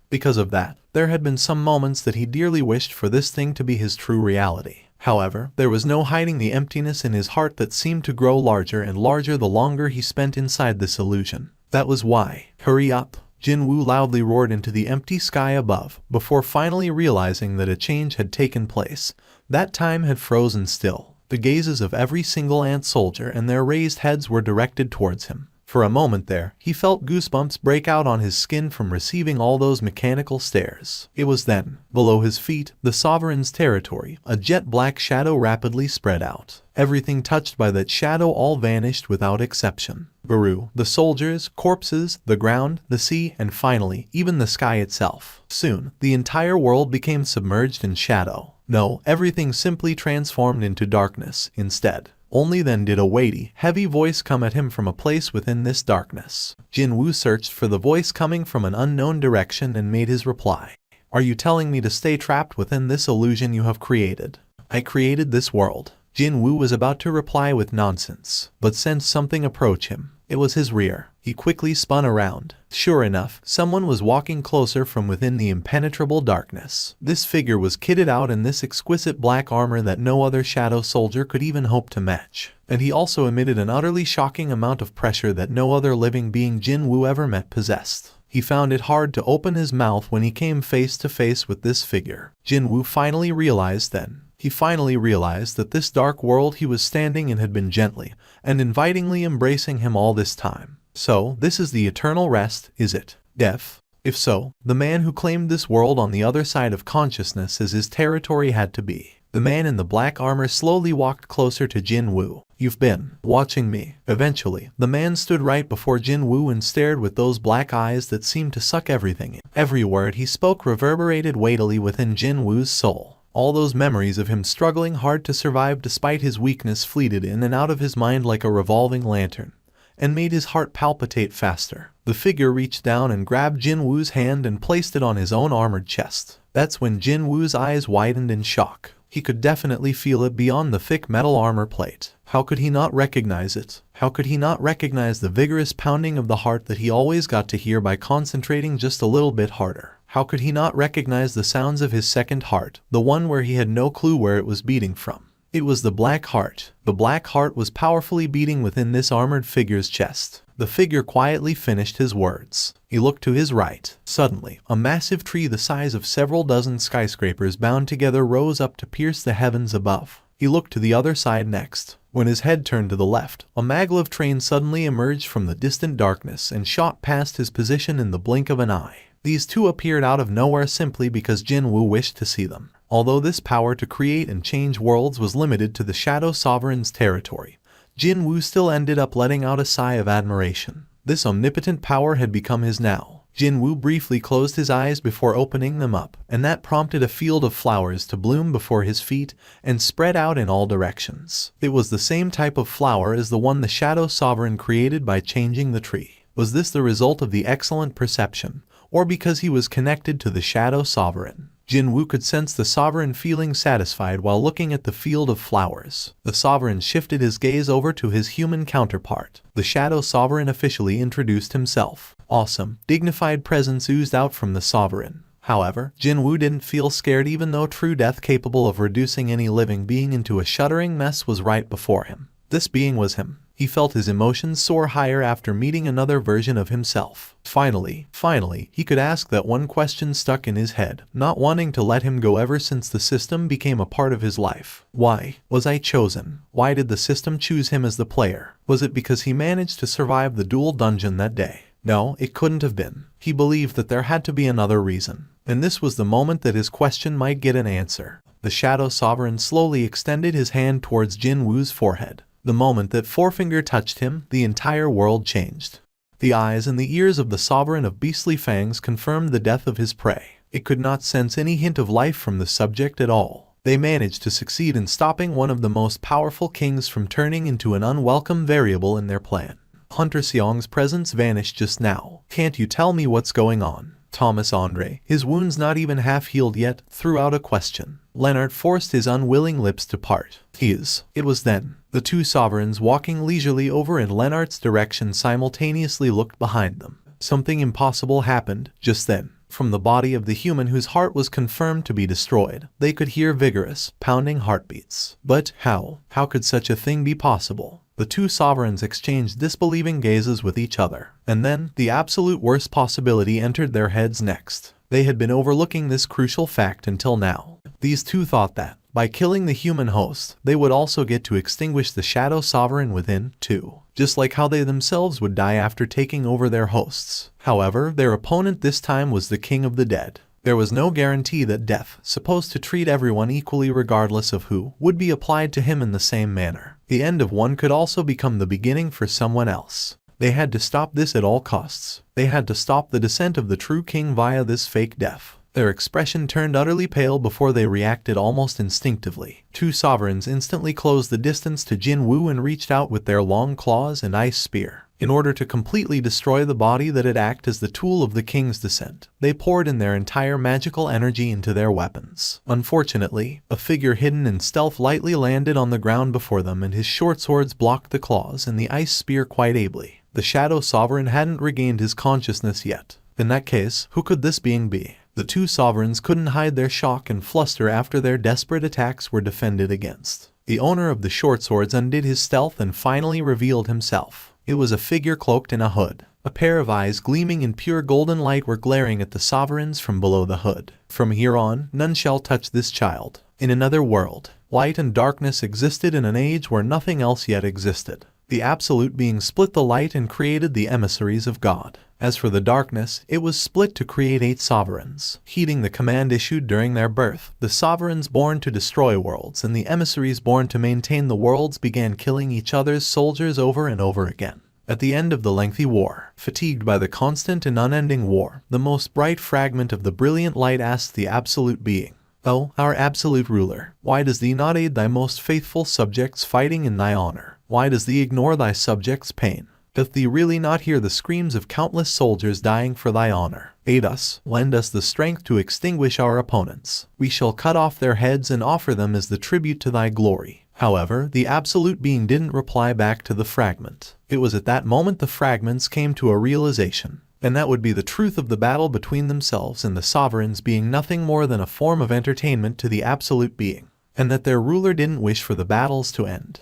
Because of that, there had been some moments that he dearly wished for this thing to be his true reality. However, there was no hiding the emptiness in his heart that seemed to grow larger and larger the longer he spent inside this illusion. That was why. Hurry up. Jin-Woo loudly roared into the empty sky above, before finally realizing that a change had taken place. That time had frozen still. The gazes of every single ant soldier and their raised heads were directed towards him. For a moment there, he felt goosebumps break out on his skin from receiving all those mechanical stares. It was then, below his feet, the sovereign's territory, a jet-black shadow rapidly spread out. Everything touched by that shadow all vanished without exception. Baru, the soldiers, corpses, the ground, the sea, and finally, even the sky itself. Soon, the entire world became submerged in shadow. No, everything simply transformed into darkness instead. Only then did a weighty, heavy voice come at him from a place within this darkness. Jin-Woo searched for the voice coming from an unknown direction and made his reply. Are you telling me to stay trapped within this illusion you have created? I created this world. Jin-Woo was about to reply with nonsense, but sensed something approach him. It was his rear. He quickly spun around. Sure enough, someone was walking closer from within the impenetrable darkness. This figure was kitted out in this exquisite black armor that no other shadow soldier could even hope to match. And he also emitted an utterly shocking amount of pressure that no other living being Jin-Woo ever met possessed. He found it hard to open his mouth when he came face to face with this figure. Jin-Woo finally realized then. He finally realized that this dark world he was standing in had been gently and invitingly embracing him all this time. So, this is the eternal rest, is it? Death? If so, the man who claimed this world on the other side of consciousness as his territory had to be. The man in the black armor slowly walked closer to Jin-Woo. You've been watching me. Eventually, the man stood right before Jin-Woo and stared with those black eyes that seemed to suck everything in. Every word he spoke reverberated weightily within Jin-Woo's soul. All those memories of him struggling hard to survive despite his weakness fleeted in and out of his mind like a revolving lantern, and made his heart palpitate faster. The figure reached down and grabbed Jin-Woo's hand and placed it on his own armored chest. That's when Jin-Woo's eyes widened in shock. He could definitely feel it beyond the thick metal armor plate. How could he not recognize it? How could he not recognize the vigorous pounding of the heart that he always got to hear by concentrating just a little bit harder? How could he not recognize the sounds of his second heart, the one where he had no clue where it was beating from? It was the black heart. The black heart was powerfully beating within this armored figure's chest. The figure quietly finished his words. He looked to his right. Suddenly, a massive tree the size of several dozen skyscrapers bound together rose up to pierce the heavens above. He looked to the other side next. When his head turned to the left, a maglev train suddenly emerged from the distant darkness and shot past his position in the blink of an eye. These two appeared out of nowhere simply because Jin-Woo wished to see them. Although this power to create and change worlds was limited to the Shadow Sovereign's territory, Jin-Woo still ended up letting out a sigh of admiration. This omnipotent power had become his now. Jin-Woo briefly closed his eyes before opening them up, and that prompted a field of flowers to bloom before his feet and spread out in all directions. It was the same type of flower as the one the Shadow Sovereign created by changing the tree. Was this the result of the excellent perception, or because he was connected to the Shadow Sovereign? Jin-Woo could sense the Sovereign feeling satisfied while looking at the field of flowers. The Sovereign shifted his gaze over to his human counterpart. The Shadow Sovereign officially introduced himself. Awesome, dignified presence oozed out from the Sovereign. However, Jin-Woo didn't feel scared even though true death capable of reducing any living being into a shuddering mess was right before him. This being was him. He felt his emotions soar higher after meeting another version of himself. Finally, he could ask that one question stuck in his head, not wanting to let him go ever since the system became a part of his life. Why was I chosen? Why did the system choose him as the player? Was it because he managed to survive the dual dungeon that day? No, it couldn't have been. He believed that there had to be another reason. And this was the moment that his question might get an answer. The Shadow Sovereign slowly extended his hand towards Jin-Woo's forehead. The moment that forefinger touched him, the entire world changed. The eyes and the ears of the Sovereign of Beastly Fangs confirmed the death of his prey. It could not sense any hint of life from the subject at all. They managed to succeed in stopping one of the most powerful kings from turning into an unwelcome variable in their plan. Hunter Seong's presence vanished just now. Can't you tell me what's going on? Thomas Andre, his wounds not even half healed yet, threw out a question. Leonard forced his unwilling lips to part. It was then. The two sovereigns walking leisurely over in Leonard's direction simultaneously looked behind them. Something impossible happened just then. From the body of the human whose heart was confirmed to be destroyed, they could hear vigorous, pounding heartbeats. But how? How could such a thing be possible? The two sovereigns exchanged disbelieving gazes with each other. And then, the absolute worst possibility entered their heads next. They had been overlooking this crucial fact until now. These two thought that, by killing the human host, they would also get to extinguish the Shadow Sovereign within, too. Just like how they themselves would die after taking over their hosts. However, their opponent this time was the King of the Dead. There was no guarantee that death, supposed to treat everyone equally regardless of who, would be applied to him in the same manner. The end of one could also become the beginning for someone else. They had to stop this at all costs. They had to stop the descent of the true king via this fake death. Their expression turned utterly pale before they reacted almost instinctively. Two sovereigns instantly closed the distance to Jin-Woo and reached out with their long claws and ice spear. In order to completely destroy the body that had acted as the tool of the king's descent, they poured in their entire magical energy into their weapons. Unfortunately, a figure hidden in stealth lightly landed on the ground before them, and his short swords blocked the claws and the ice spear quite ably. The Shadow Sovereign hadn't regained his consciousness yet. In that case, who could this being be? The two sovereigns couldn't hide their shock and fluster after their desperate attacks were defended against. The owner of the short swords undid his stealth and finally revealed himself. It was a figure cloaked in a hood. A pair of eyes gleaming in pure golden light were glaring at the sovereigns from below the hood. From here on, none shall touch this child. In another world, light and darkness existed in an age where nothing else yet existed. The Absolute Being split the light and created the emissaries of God. As for the darkness, it was split to create 8 sovereigns. Heeding the command issued during their birth, the sovereigns born to destroy worlds and the emissaries born to maintain the worlds began killing each other's soldiers over and over again. At the end of the lengthy war, fatigued by the constant and unending war, the most bright fragment of the brilliant light asked the Absolute Being, "O, our absolute ruler, why does thee not aid thy most faithful subjects fighting in thy honor? Why does thee ignore thy subjects' pain? Doth thee really not hear the screams of countless soldiers dying for thy honor? Aid us, lend us the strength to extinguish our opponents. We shall cut off their heads and offer them as the tribute to thy glory." However, the Absolute Being didn't reply back to the fragment. It was at that moment the fragments came to a realization, and that would be the truth of the battle between themselves and the sovereigns being nothing more than a form of entertainment to the Absolute Being, and that their ruler didn't wish for the battles to end.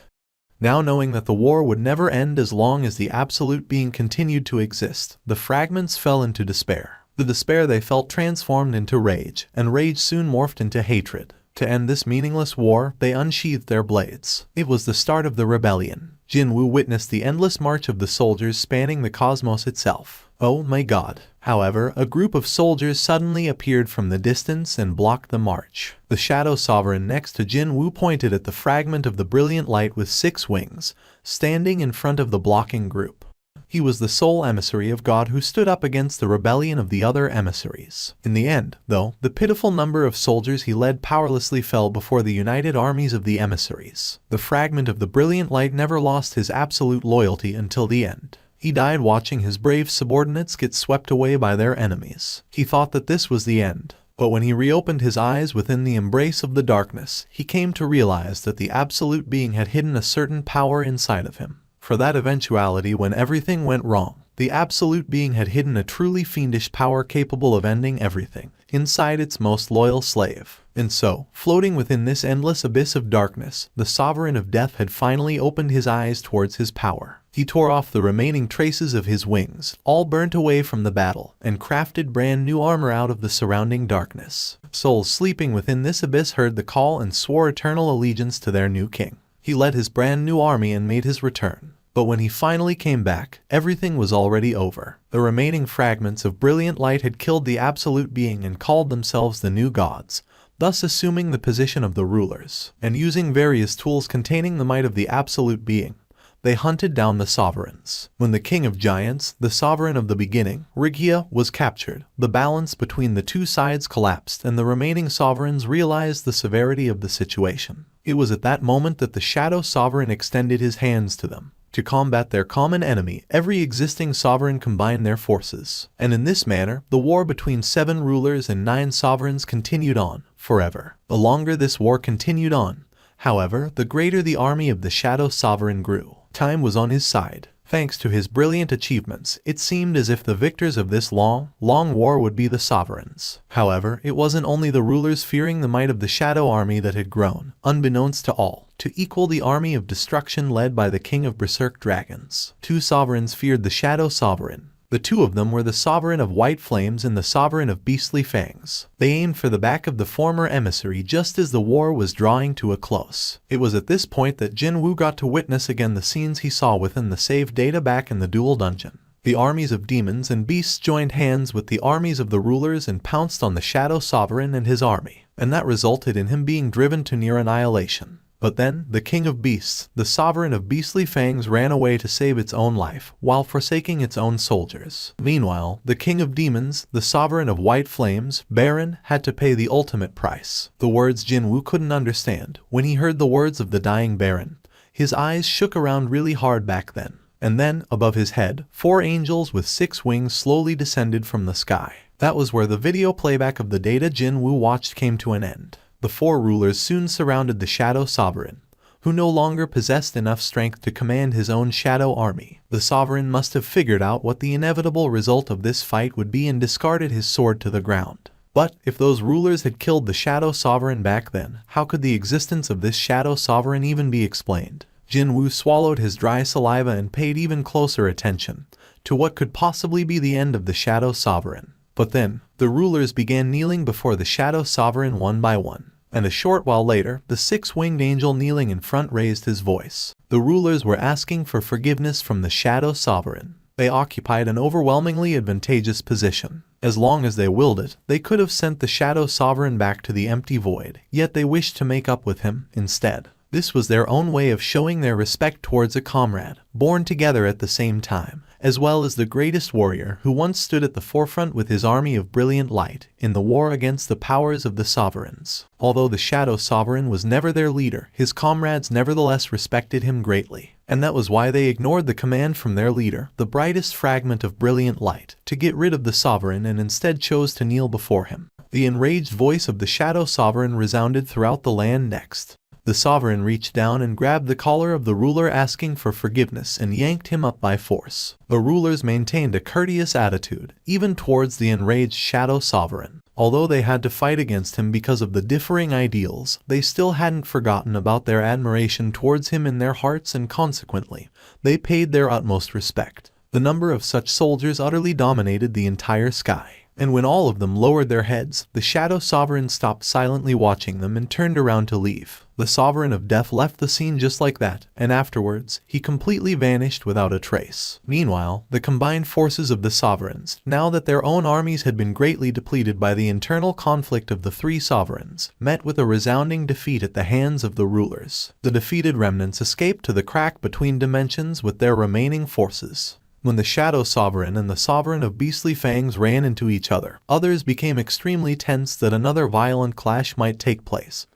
Now knowing that the war would never end as long as the Absolute Being continued to exist, the fragments fell into despair. The despair they felt transformed into rage, and rage soon morphed into hatred. To end this meaningless war, they unsheathed their blades. It was the start of the rebellion. Jin-Woo witnessed the endless march of the soldiers spanning the cosmos itself. Oh my God! However, a group of soldiers suddenly appeared from the distance and blocked the march. The Shadow Sovereign next to Jin-Woo pointed at the fragment of the brilliant light with 6 wings, standing in front of the blocking group. He was the sole emissary of God who stood up against the rebellion of the other emissaries. In the end, though, the pitiful number of soldiers he led powerlessly fell before the united armies of the emissaries. The fragment of the brilliant light never lost his absolute loyalty until the end. He died watching his brave subordinates get swept away by their enemies. He thought that this was the end. But when he reopened his eyes within the embrace of the darkness, he came to realize that the Absolute Being had hidden a certain power inside of him. For that eventuality when everything went wrong, the Absolute Being had hidden a truly fiendish power capable of ending everything, inside its most loyal slave. And so, floating within this endless abyss of darkness, the Sovereign of Death had finally opened his eyes towards his power. He tore off the remaining traces of his wings, all burnt away from the battle, and crafted brand new armor out of the surrounding darkness. Souls sleeping within this abyss heard the call and swore eternal allegiance to their new king. He led his brand new army and made his return. But when he finally came back, everything was already over. The remaining fragments of brilliant light had killed the Absolute Being and called themselves the new gods, thus assuming the position of the rulers. And using various tools containing the might of the Absolute Being, they hunted down the sovereigns. When the King of Giants, the sovereign of the beginning, Rigia, was captured, the balance between the two sides collapsed and the remaining sovereigns realized the severity of the situation. It was at that moment that the Shadow Sovereign extended his hands to them. To combat their common enemy, every existing sovereign combined their forces. And in this manner, the war between 7 rulers and 9 sovereigns continued on, forever. The longer this war continued on, however, the greater the army of the Shadow Sovereign grew. Time was on his side. Thanks to his brilliant achievements, it seemed as if the victors of this long war would be the sovereigns. However, it wasn't only the rulers fearing the might of the Shadow Army that had grown, unbeknownst to all, to equal the army of destruction led by the King of Berserk Dragons. 2 sovereigns feared the Shadow Sovereign. The 2 of them were the Sovereign of White Flames and the Sovereign of Beastly Fangs. They aimed for the back of the former emissary just as the war was drawing to a close. It was at this point that Jin-Woo got to witness again the scenes he saw within the save data back in the duel dungeon. The armies of demons and beasts joined hands with the armies of the rulers and pounced on the Shadow Sovereign and his army, and that resulted in him being driven to near annihilation. But then, the King of Beasts, the Sovereign of Beastly Fangs, ran away to save its own life, while forsaking its own soldiers. Meanwhile, the King of Demons, the Sovereign of White Flames, Baron, had to pay the ultimate price. The words Jin-Woo couldn't understand. When he heard the words of the dying Baron, his eyes shook around really hard back then. And then, above his head, 4 angels with 6 wings slowly descended from the sky. That was where the video playback of the data Jin-Woo watched came to an end. The 4 rulers soon surrounded the Shadow Sovereign, who no longer possessed enough strength to command his own shadow army. The Sovereign must have figured out what the inevitable result of this fight would be and discarded his sword to the ground. But if those rulers had killed the Shadow Sovereign back then, how could the existence of this Shadow Sovereign even be explained? Jin-Woo swallowed his dry saliva and paid even closer attention to what could possibly be the end of the Shadow Sovereign. But then, the rulers began kneeling before the Shadow Sovereign one by one. And a short while later, the 6-winged angel kneeling in front raised his voice. The rulers were asking for forgiveness from the Shadow Sovereign. They occupied an overwhelmingly advantageous position. As long as they willed it, they could have sent the Shadow Sovereign back to the empty void, yet they wished to make up with him instead. This was their own way of showing their respect towards a comrade, born together at the same time, as well as the greatest warrior who once stood at the forefront with his army of brilliant light in the war against the powers of the sovereigns. Although the Shadow Sovereign was never their leader, his comrades nevertheless respected him greatly. And that was why they ignored the command from their leader, the brightest fragment of brilliant light, to get rid of the Sovereign and instead chose to kneel before him. The enraged voice of the Shadow Sovereign resounded throughout the land next. The Sovereign reached down and grabbed the collar of the ruler asking for forgiveness and yanked him up by force. The rulers maintained a courteous attitude, even towards the enraged Shadow Sovereign. Although they had to fight against him because of the differing ideals, they still hadn't forgotten about their admiration towards him in their hearts and consequently, they paid their utmost respect. The number of such soldiers utterly dominated the entire sky. And when all of them lowered their heads, the Shadow Sovereign stopped silently watching them and turned around to leave. The Sovereign of Death left the scene just like that, and afterwards, he completely vanished without a trace. Meanwhile, the combined forces of the Sovereigns, now that their own armies had been greatly depleted by the internal conflict of the 3 sovereigns, met with a resounding defeat at the hands of the rulers. The defeated remnants escaped to the crack between dimensions with their remaining forces. When the Shadow Sovereign and the Sovereign of Beastly Fangs ran into each other, others became extremely tense that another violent clash might take place.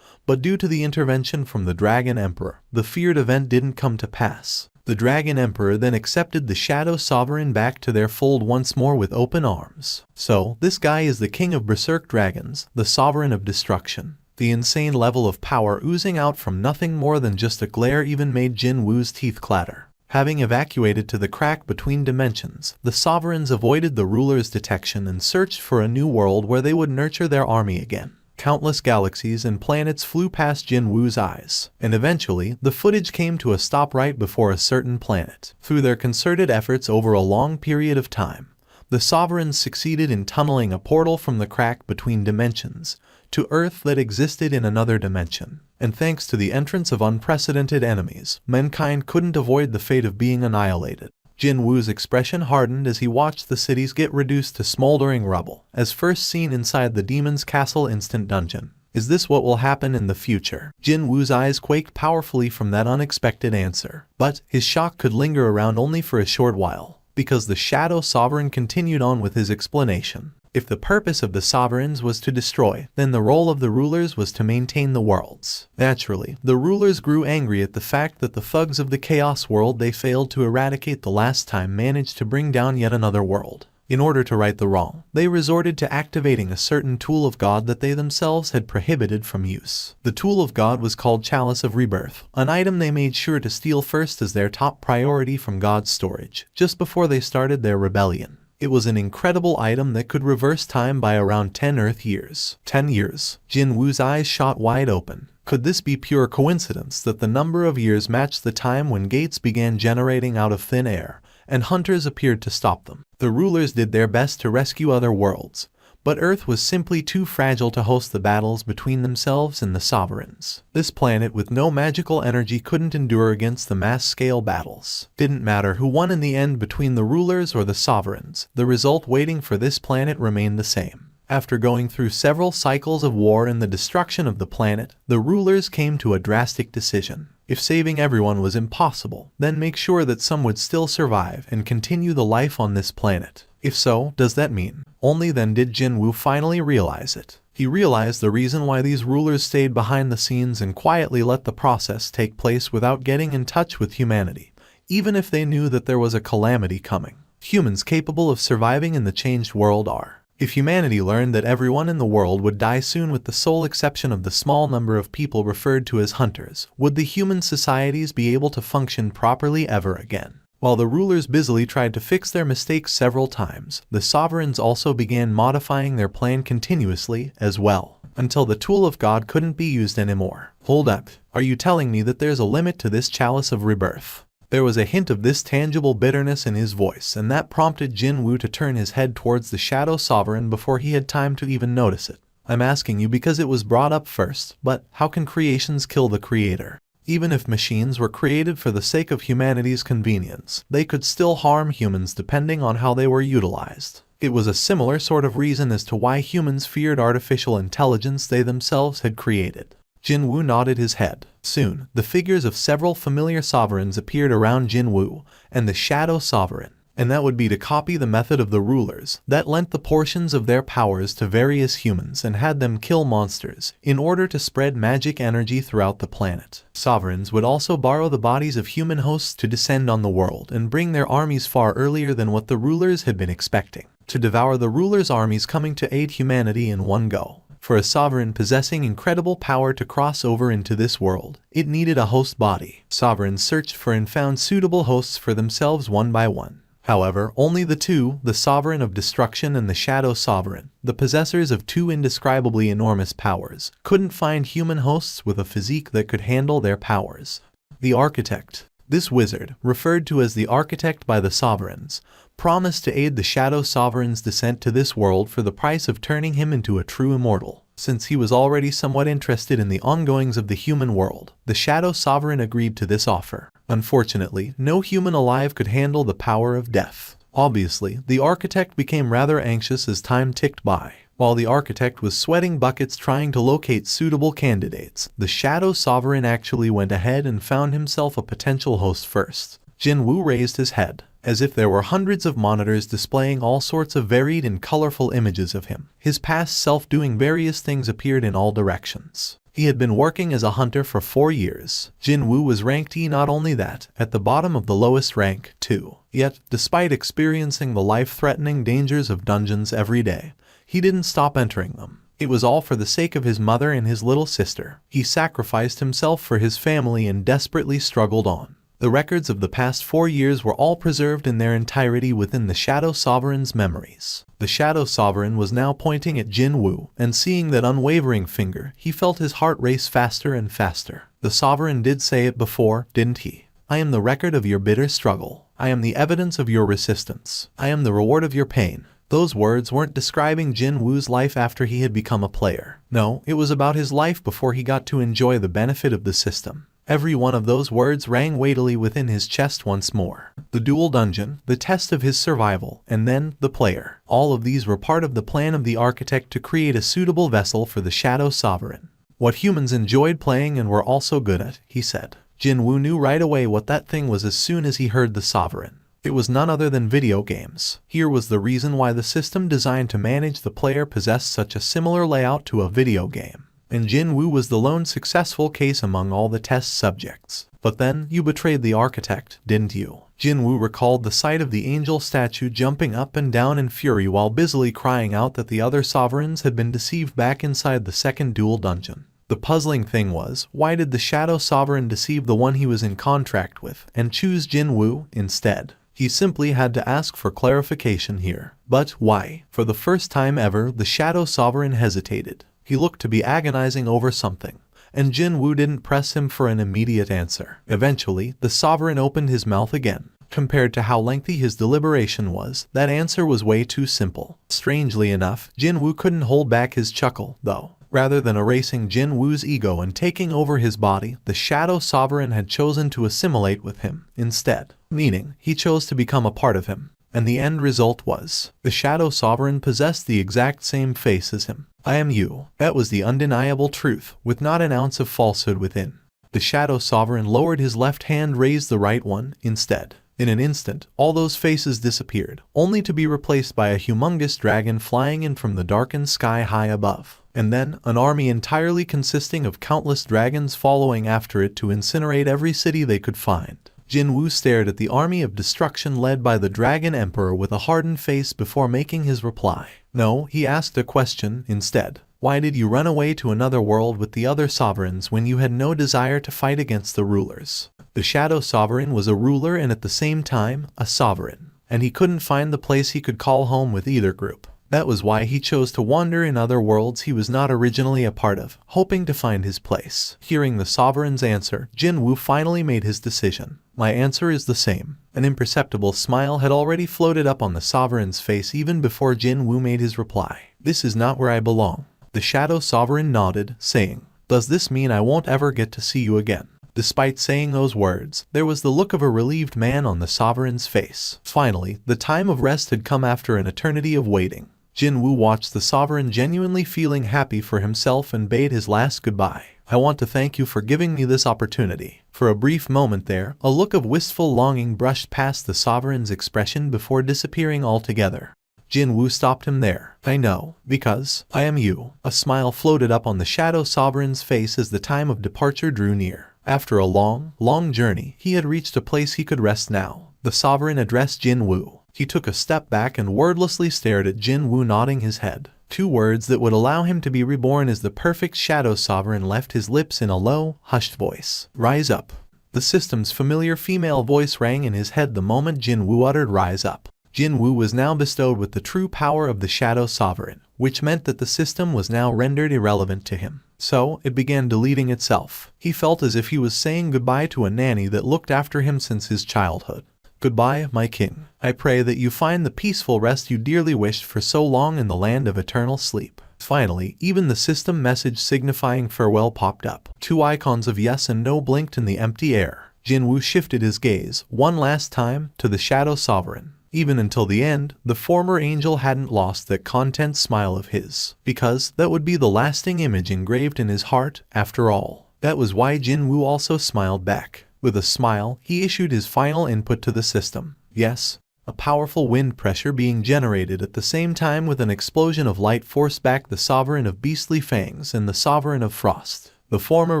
But due to the intervention from the Dragon Emperor, the feared event didn't come to pass. The Dragon Emperor then accepted the Shadow Sovereign back to their fold once more with open arms. So, this guy is the king of Berserk Dragons, the Sovereign of Destruction. The insane level of power oozing out from nothing more than just a glare even made Jin-Woo's teeth clatter. Having evacuated to the crack between dimensions, the sovereigns avoided the ruler's detection and searched for a new world where they would nurture their army again. Countless galaxies and planets flew past Jin-Woo's eyes, and eventually, the footage came to a stop right before a certain planet. Through their concerted efforts over a long period of time, the sovereigns succeeded in tunneling a portal from the crack between dimensions to Earth that existed in another dimension. And thanks to the entrance of unprecedented enemies, mankind couldn't avoid the fate of being annihilated. Jin-Woo's expression hardened as he watched the cities get reduced to smoldering rubble, as first seen inside the Demon's Castle Instant Dungeon. Is this what will happen in the future? Jin-Woo's eyes quaked powerfully from that unexpected answer. But his shock could linger around only for a short while, because the Shadow Sovereign continued on with his explanation. If the purpose of the sovereigns was to destroy, then the role of the rulers was to maintain the worlds. Naturally, the rulers grew angry at the fact that the thugs of the Chaos world they failed to eradicate the last time managed to bring down yet another world. In order to right the wrong, they resorted to activating a certain tool of God that they themselves had prohibited from use. The tool of God was called Chalice of Rebirth, an item they made sure to steal first as their top priority from God's storage, just before they started their rebellion. It was an incredible item that could reverse time by around 10 Earth years. 10 years. Jin-Woo's eyes shot wide open. Could this be pure coincidence that the number of years matched the time when gates began generating out of thin air, and hunters appeared to stop them? The rulers did their best to rescue other worlds, but Earth was simply too fragile to host the battles between themselves and the sovereigns. This planet with no magical energy couldn't endure against the mass-scale battles. Didn't matter who won in the end between the rulers or the sovereigns, the result waiting for this planet remained the same. After going through several cycles of war and the destruction of the planet, the rulers came to a drastic decision. If saving everyone was impossible, then make sure that some would still survive and continue the life on this planet. If so, does that mean? Only then did Jin-Woo finally realize it. He realized the reason why these rulers stayed behind the scenes and quietly let the process take place without getting in touch with humanity. even if they knew that there was a calamity coming. Humans capable of surviving in the changed world are. If humanity learned that everyone in the world would die soon with the sole exception of the small number of people referred to as hunters, would the human societies be able to function properly ever again? While the rulers busily tried to fix their mistakes several times, the sovereigns also began modifying their plan continuously as well, until the tool of God couldn't be used anymore. Hold up, are you telling me that there's a limit to this chalice of rebirth? There was a hint of this tangible bitterness in his voice, and that prompted Jin-Woo to turn his head towards the Shadow Sovereign before he had time to even notice it. I'm asking you because it was brought up first, but how can creations kill the creator? Even if machines were created for the sake of humanity's convenience, they could still harm humans depending on how they were utilized. It was a similar sort of reason as to why humans feared artificial intelligence they themselves had created. Jin-Woo nodded his head. Soon, the figures of several familiar sovereigns appeared around Jin-Woo and the Shadow Sovereign, and that would be to copy the method of the rulers that lent the portions of their powers to various humans and had them kill monsters in order to spread magic energy throughout the planet. Sovereigns would also borrow the bodies of human hosts to descend on the world and bring their armies far earlier than what the rulers had been expecting, to devour the rulers' armies coming to aid humanity in one go. For a sovereign possessing incredible power to cross over into this world, it needed a host body. Sovereigns searched for and found suitable hosts for themselves one by one. However, only the two, the Sovereign of Destruction and the Shadow Sovereign, the possessors of two indescribably enormous powers, couldn't find human hosts with a physique that could handle their powers. The Architect. This wizard, referred to as the Architect by the Sovereigns, promised to aid the Shadow Sovereign's descent to this world for the price of turning him into a true immortal. Since he was already somewhat interested in the ongoings of the human world, the Shadow Sovereign agreed to this offer. Unfortunately, no human alive could handle the power of death. Obviously, the Architect became rather anxious as time ticked by. While the Architect was sweating buckets trying to locate suitable candidates, the Shadow Sovereign actually went ahead and found himself a potential host first. Jin-Woo raised his head, as if there were hundreds of monitors displaying all sorts of varied and colorful images of him. His past self doing various things appeared in all directions. He had been working as a hunter for 4 years. Jin-Woo was ranked E, not only that, at the bottom of the lowest rank, too. Yet, despite experiencing the life-threatening dangers of dungeons every day, he didn't stop entering them. It was all for the sake of his mother and his little sister. He sacrificed himself for his family and desperately struggled on. The records of the past 4 years were all preserved in their entirety within the Shadow Sovereign's memories. The Shadow Sovereign was now pointing at Jin-Woo, and seeing that unwavering finger, he felt his heart race faster and faster. The Sovereign did say it before, didn't he? I am the record of your bitter struggle. I am the evidence of your resistance. I am the reward of your pain. Those words weren't describing Jin-Woo's life after he had become a player. No, it was about his life before he got to enjoy the benefit of the system. Every one of those words rang weightily within his chest once more. The dual dungeon, the test of his survival, and then the player. All of these were part of the plan of the Architect to create a suitable vessel for the Shadow Sovereign. What humans enjoyed playing and were also good at, he said. Jin-Woo knew right away what that thing was as soon as he heard the Sovereign. It was none other than video games. Here was the reason why the system designed to manage the player possessed such a similar layout to a video game. And Jin-Woo was the lone successful case among all the test subjects. But then, you betrayed the Architect, didn't you? Jin-Woo recalled the sight of the angel statue jumping up and down in fury while busily crying out that the other sovereigns had been deceived back inside the second dual dungeon. The puzzling thing was, why did the Shadow Sovereign deceive the one he was in contract with, and choose Jin-Woo instead? He simply had to ask for clarification here. But why? For the first time ever, the Shadow Sovereign hesitated. He looked to be agonizing over something, and Jin-Woo didn't press him for an immediate answer. Eventually, the Sovereign opened his mouth again. Compared to how lengthy his deliberation was, that answer was way too simple. Strangely enough, Jin-Woo couldn't hold back his chuckle, though. Rather than erasing Jin-Woo's ego and taking over his body, the Shadow Sovereign had chosen to assimilate with him instead. Meaning, he chose to become a part of him. And the end result was, the Shadow Sovereign possessed the exact same face as him. I am you. That was the undeniable truth, with not an ounce of falsehood within. The Shadow Sovereign lowered his left hand, raised the right one instead. In an instant, all those faces disappeared, only to be replaced by a humongous dragon flying in from the darkened sky high above. And then, an army entirely consisting of countless dragons following after it to incinerate every city they could find. Jin-Woo stared at the army of destruction led by the Dragon Emperor with a hardened face before making his reply. No, he asked a question instead. Why did you run away to another world with the other sovereigns when you had no desire to fight against the rulers? The Shadow Sovereign was a ruler and at the same time, a sovereign, and he couldn't find the place he could call home with either group. That was why he chose to wander in other worlds he was not originally a part of, hoping to find his place. Hearing the sovereign's answer, Jin-Woo finally made his decision. My answer is the same. An imperceptible smile had already floated up on the sovereign's face even before Jin-Woo made his reply. This is not where I belong. The Shadow Sovereign nodded, saying, does this mean I won't ever get to see you again? Despite saying those words, there was the look of a relieved man on the sovereign's face. Finally, the time of rest had come after an eternity of waiting. Jin-Woo watched the sovereign genuinely feeling happy for himself and bade his last goodbye. I want to thank you for giving me this opportunity. For a brief moment there, a look of wistful longing brushed past the sovereign's expression before disappearing altogether. Jin-Woo stopped him there. I know, because I am you. A smile floated up on the Shadow Sovereign's face as the time of departure drew near. After a long journey, he had reached a place he could rest now. The sovereign addressed Jin-Woo. He took a step back and wordlessly stared at Jin-Woo, nodding his head. 2 words that would allow him to be reborn as the perfect Shadow Sovereign left his lips in a low, hushed voice. Rise up. The system's familiar female voice rang in his head the moment Jin-Woo uttered rise up. Jin-Woo was now bestowed with the true power of the Shadow Sovereign, which meant that the system was now rendered irrelevant to him. So, it began deleting itself. He felt as if he was saying goodbye to a nanny that looked after him since his childhood. Goodbye, my king. I pray that you find the peaceful rest you dearly wished for so long in the land of eternal sleep. Finally, even the system message signifying farewell popped up. 2 icons of yes and no blinked in the empty air. Jin-Woo shifted his gaze, one last time, to the Shadow Sovereign. Even until the end, the former angel hadn't lost that content smile of his, because that would be the lasting image engraved in his heart, after all. That was why Jin-Woo also smiled back. With a smile, he issued his final input to the system. Yes, a powerful wind pressure being generated at the same time with an explosion of light forced back the Sovereign of Beastly Fangs and the Sovereign of Frost. The former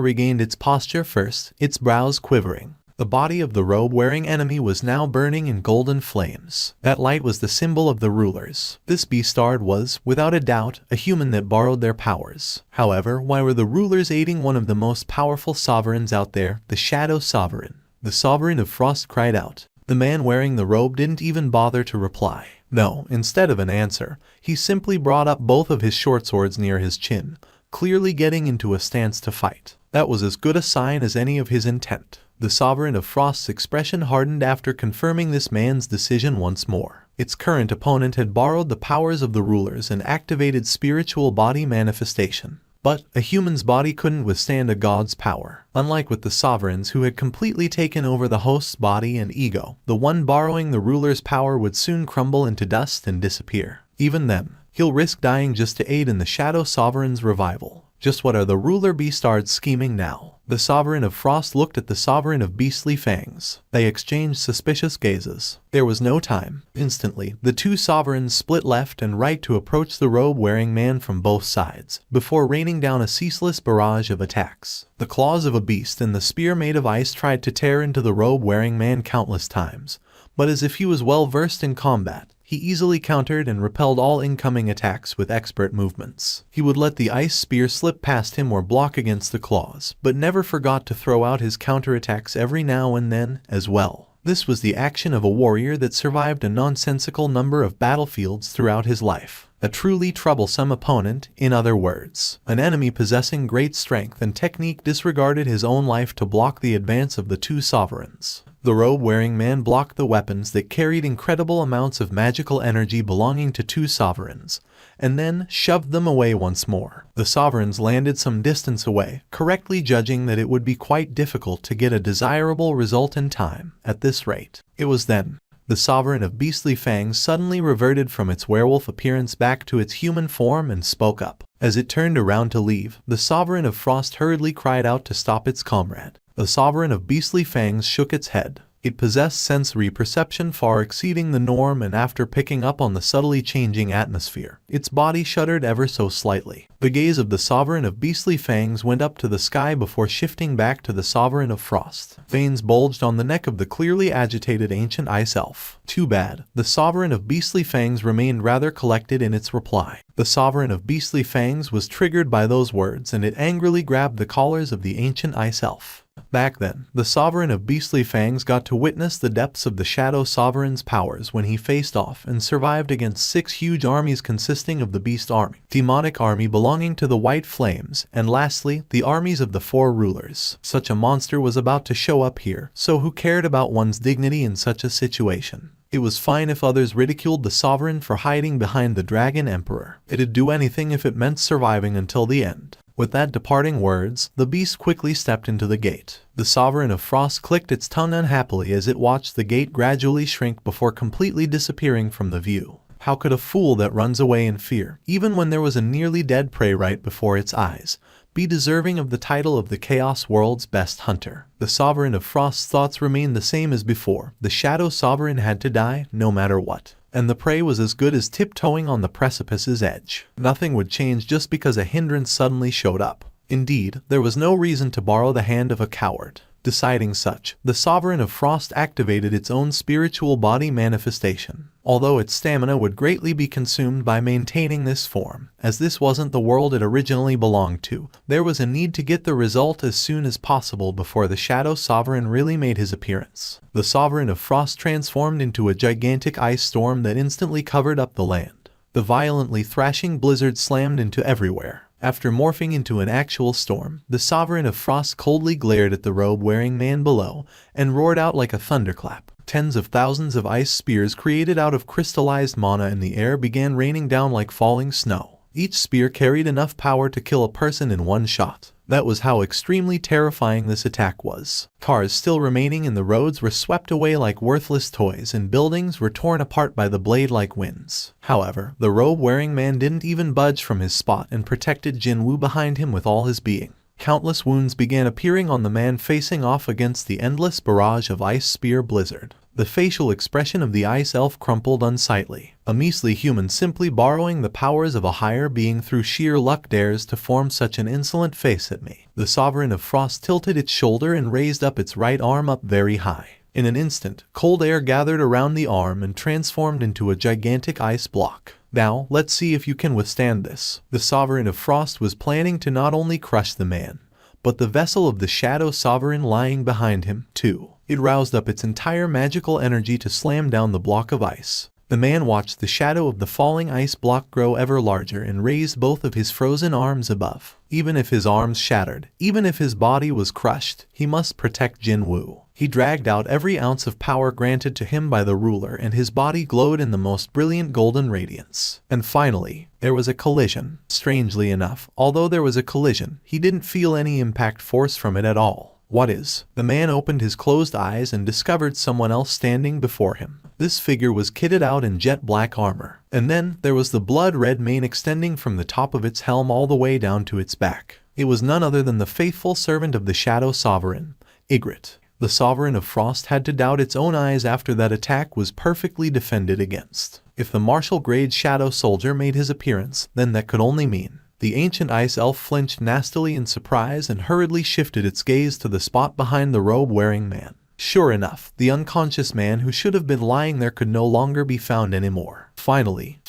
regained its posture first, its brows quivering. The body of the robe-wearing enemy was now burning in golden flames. That light was the symbol of the rulers. This Beastard was, without a doubt, a human that borrowed their powers. However, why were the rulers aiding one of the most powerful sovereigns out there, the Shadow Sovereign? The Sovereign of Frost cried out. The man wearing the robe didn't even bother to reply. No, instead of an answer, he simply brought up both of his short swords near his chin, clearly getting into a stance to fight. That was as good a sign as any of his intent. The Sovereign of Frost's expression hardened after confirming this man's decision once more. Its current opponent had borrowed the powers of the rulers and activated spiritual body manifestation. But a human's body couldn't withstand a god's power. Unlike with the sovereigns who had completely taken over the host's body and ego, the one borrowing the ruler's power would soon crumble into dust and disappear. Even then, he'll risk dying just to aid in the Shadow Sovereign's revival. Just what are the ruler Beastards scheming now? The Sovereign of Frost looked at the Sovereign of Beastly Fangs. They exchanged suspicious gazes. There was no time. Instantly, the 2 sovereigns split left and right to approach the robe-wearing man from both sides, before raining down a ceaseless barrage of attacks. The claws of a beast and the spear made of ice tried to tear into the robe-wearing man countless times, but as if he was well versed in combat, he easily countered and repelled all incoming attacks with expert movements. He would let the ice spear slip past him or block against the claws, but never forgot to throw out his counterattacks every now and then, as well. This was the action of a warrior that survived a nonsensical number of battlefields throughout his life. A truly troublesome opponent, in other words. An enemy possessing great strength and technique disregarded his own life to block the advance of the 2 sovereigns. The robe-wearing man blocked the weapons that carried incredible amounts of magical energy belonging to 2 sovereigns, and then shoved them away once more. The sovereigns landed some distance away, correctly judging that it would be quite difficult to get a desirable result in time. At this rate, it was then the Sovereign of Beastly Fangs suddenly reverted from its werewolf appearance back to its human form and spoke up. As it turned around to leave, the Sovereign of Frost hurriedly cried out to stop its comrade. The Sovereign of Beastly Fangs shook its head. It possessed sensory perception far exceeding the norm, and after picking up on the subtly changing atmosphere, its body shuddered ever so slightly. The gaze of the Sovereign of Beastly Fangs went up to the sky before shifting back to the Sovereign of Frost. Veins bulged on the neck of the clearly agitated ancient ice elf. Too bad. The Sovereign of Beastly Fangs remained rather collected in its reply. The Sovereign of Beastly Fangs was triggered by those words, and it angrily grabbed the collars of the ancient ice elf. Back then, the Sovereign of Beastly Fangs got to witness the depths of the Shadow Sovereign's powers when he faced off and survived against 6 huge armies consisting of the Beast Army, Demonic Army belonging to the White Flames, and lastly, the armies of the 4 rulers. Such a monster was about to show up here, so who cared about one's dignity in such a situation? It was fine if others ridiculed the Sovereign for hiding behind the Dragon Emperor. It'd do anything if it meant surviving until the end. With that departing words, the beast quickly stepped into the gate. The Sovereign of Frost clicked its tongue unhappily as it watched the gate gradually shrink before completely disappearing from the view. How could a fool that runs away in fear, even when there was a nearly dead prey right before its eyes, be deserving of the title of the Chaos World's best hunter? The Sovereign of Frost's thoughts remained the same as before. The Shadow Sovereign had to die, no matter what. And the prey was as good as tiptoeing on the precipice's edge. Nothing would change just because a hindrance suddenly showed up. Indeed, there was no reason to borrow the hand of a coward. Deciding such, the Sovereign of Frost activated its own spiritual body manifestation. Although its stamina would greatly be consumed by maintaining this form, as this wasn't the world it originally belonged to, there was a need to get the result as soon as possible before the Shadow Sovereign really made his appearance. The Sovereign of Frost transformed into a gigantic ice storm that instantly covered up the land. The violently thrashing blizzard slammed into everywhere. After morphing into an actual storm, the Sovereign of Frost coldly glared at the robe-wearing man below and roared out like a thunderclap. Tens of thousands of ice spears created out of crystallized mana in the air began raining down like falling snow. Each spear carried enough power to kill a person in one shot. That was how extremely terrifying this attack was. Cars still remaining in the roads were swept away like worthless toys, and buildings were torn apart by the blade-like winds. However, the robe-wearing man didn't even budge from his spot and protected Jin-Woo behind him with all his being. Countless wounds began appearing on the man facing off against the endless barrage of ice spear blizzard. The facial expression of the ice elf crumpled unsightly. A measly human simply borrowing the powers of a higher being through sheer luck dares to form such an insolent face at me. The Sovereign of Frost tilted its shoulder and raised up its right arm up very high. In an instant, cold air gathered around the arm and transformed into a gigantic ice block. Now, let's see if you can withstand this. The Sovereign of Frost was planning to not only crush the man, but the vessel of the Shadow Sovereign lying behind him, too. It roused up its entire magical energy to slam down the block of ice. The man watched the shadow of the falling ice block grow ever larger and raised both of his frozen arms above. Even if his arms shattered, even if his body was crushed, he must protect Jin-Woo. He dragged out every ounce of power granted to him by the ruler, and his body glowed in the most brilliant golden radiance. And finally, there was a collision. Strangely enough, although there was a collision, he didn't feel any impact force from it at all. What is? The man opened his closed eyes and discovered someone else standing before him. This figure was kitted out in jet black armor. And then, there was the blood-red mane extending from the top of its helm all the way down to its back. It was none other than the faithful servant of the Shadow Sovereign, Ygritte. The Sovereign of Frost had to doubt its own eyes after that attack was perfectly defended against. If the martial-grade Shadow Soldier made his appearance, then that could only mean the ancient ice elf flinched nastily in surprise and hurriedly shifted its gaze to the spot behind the robe-wearing man. Sure enough, the unconscious man who should have been lying there could no longer be found anymore. Finally,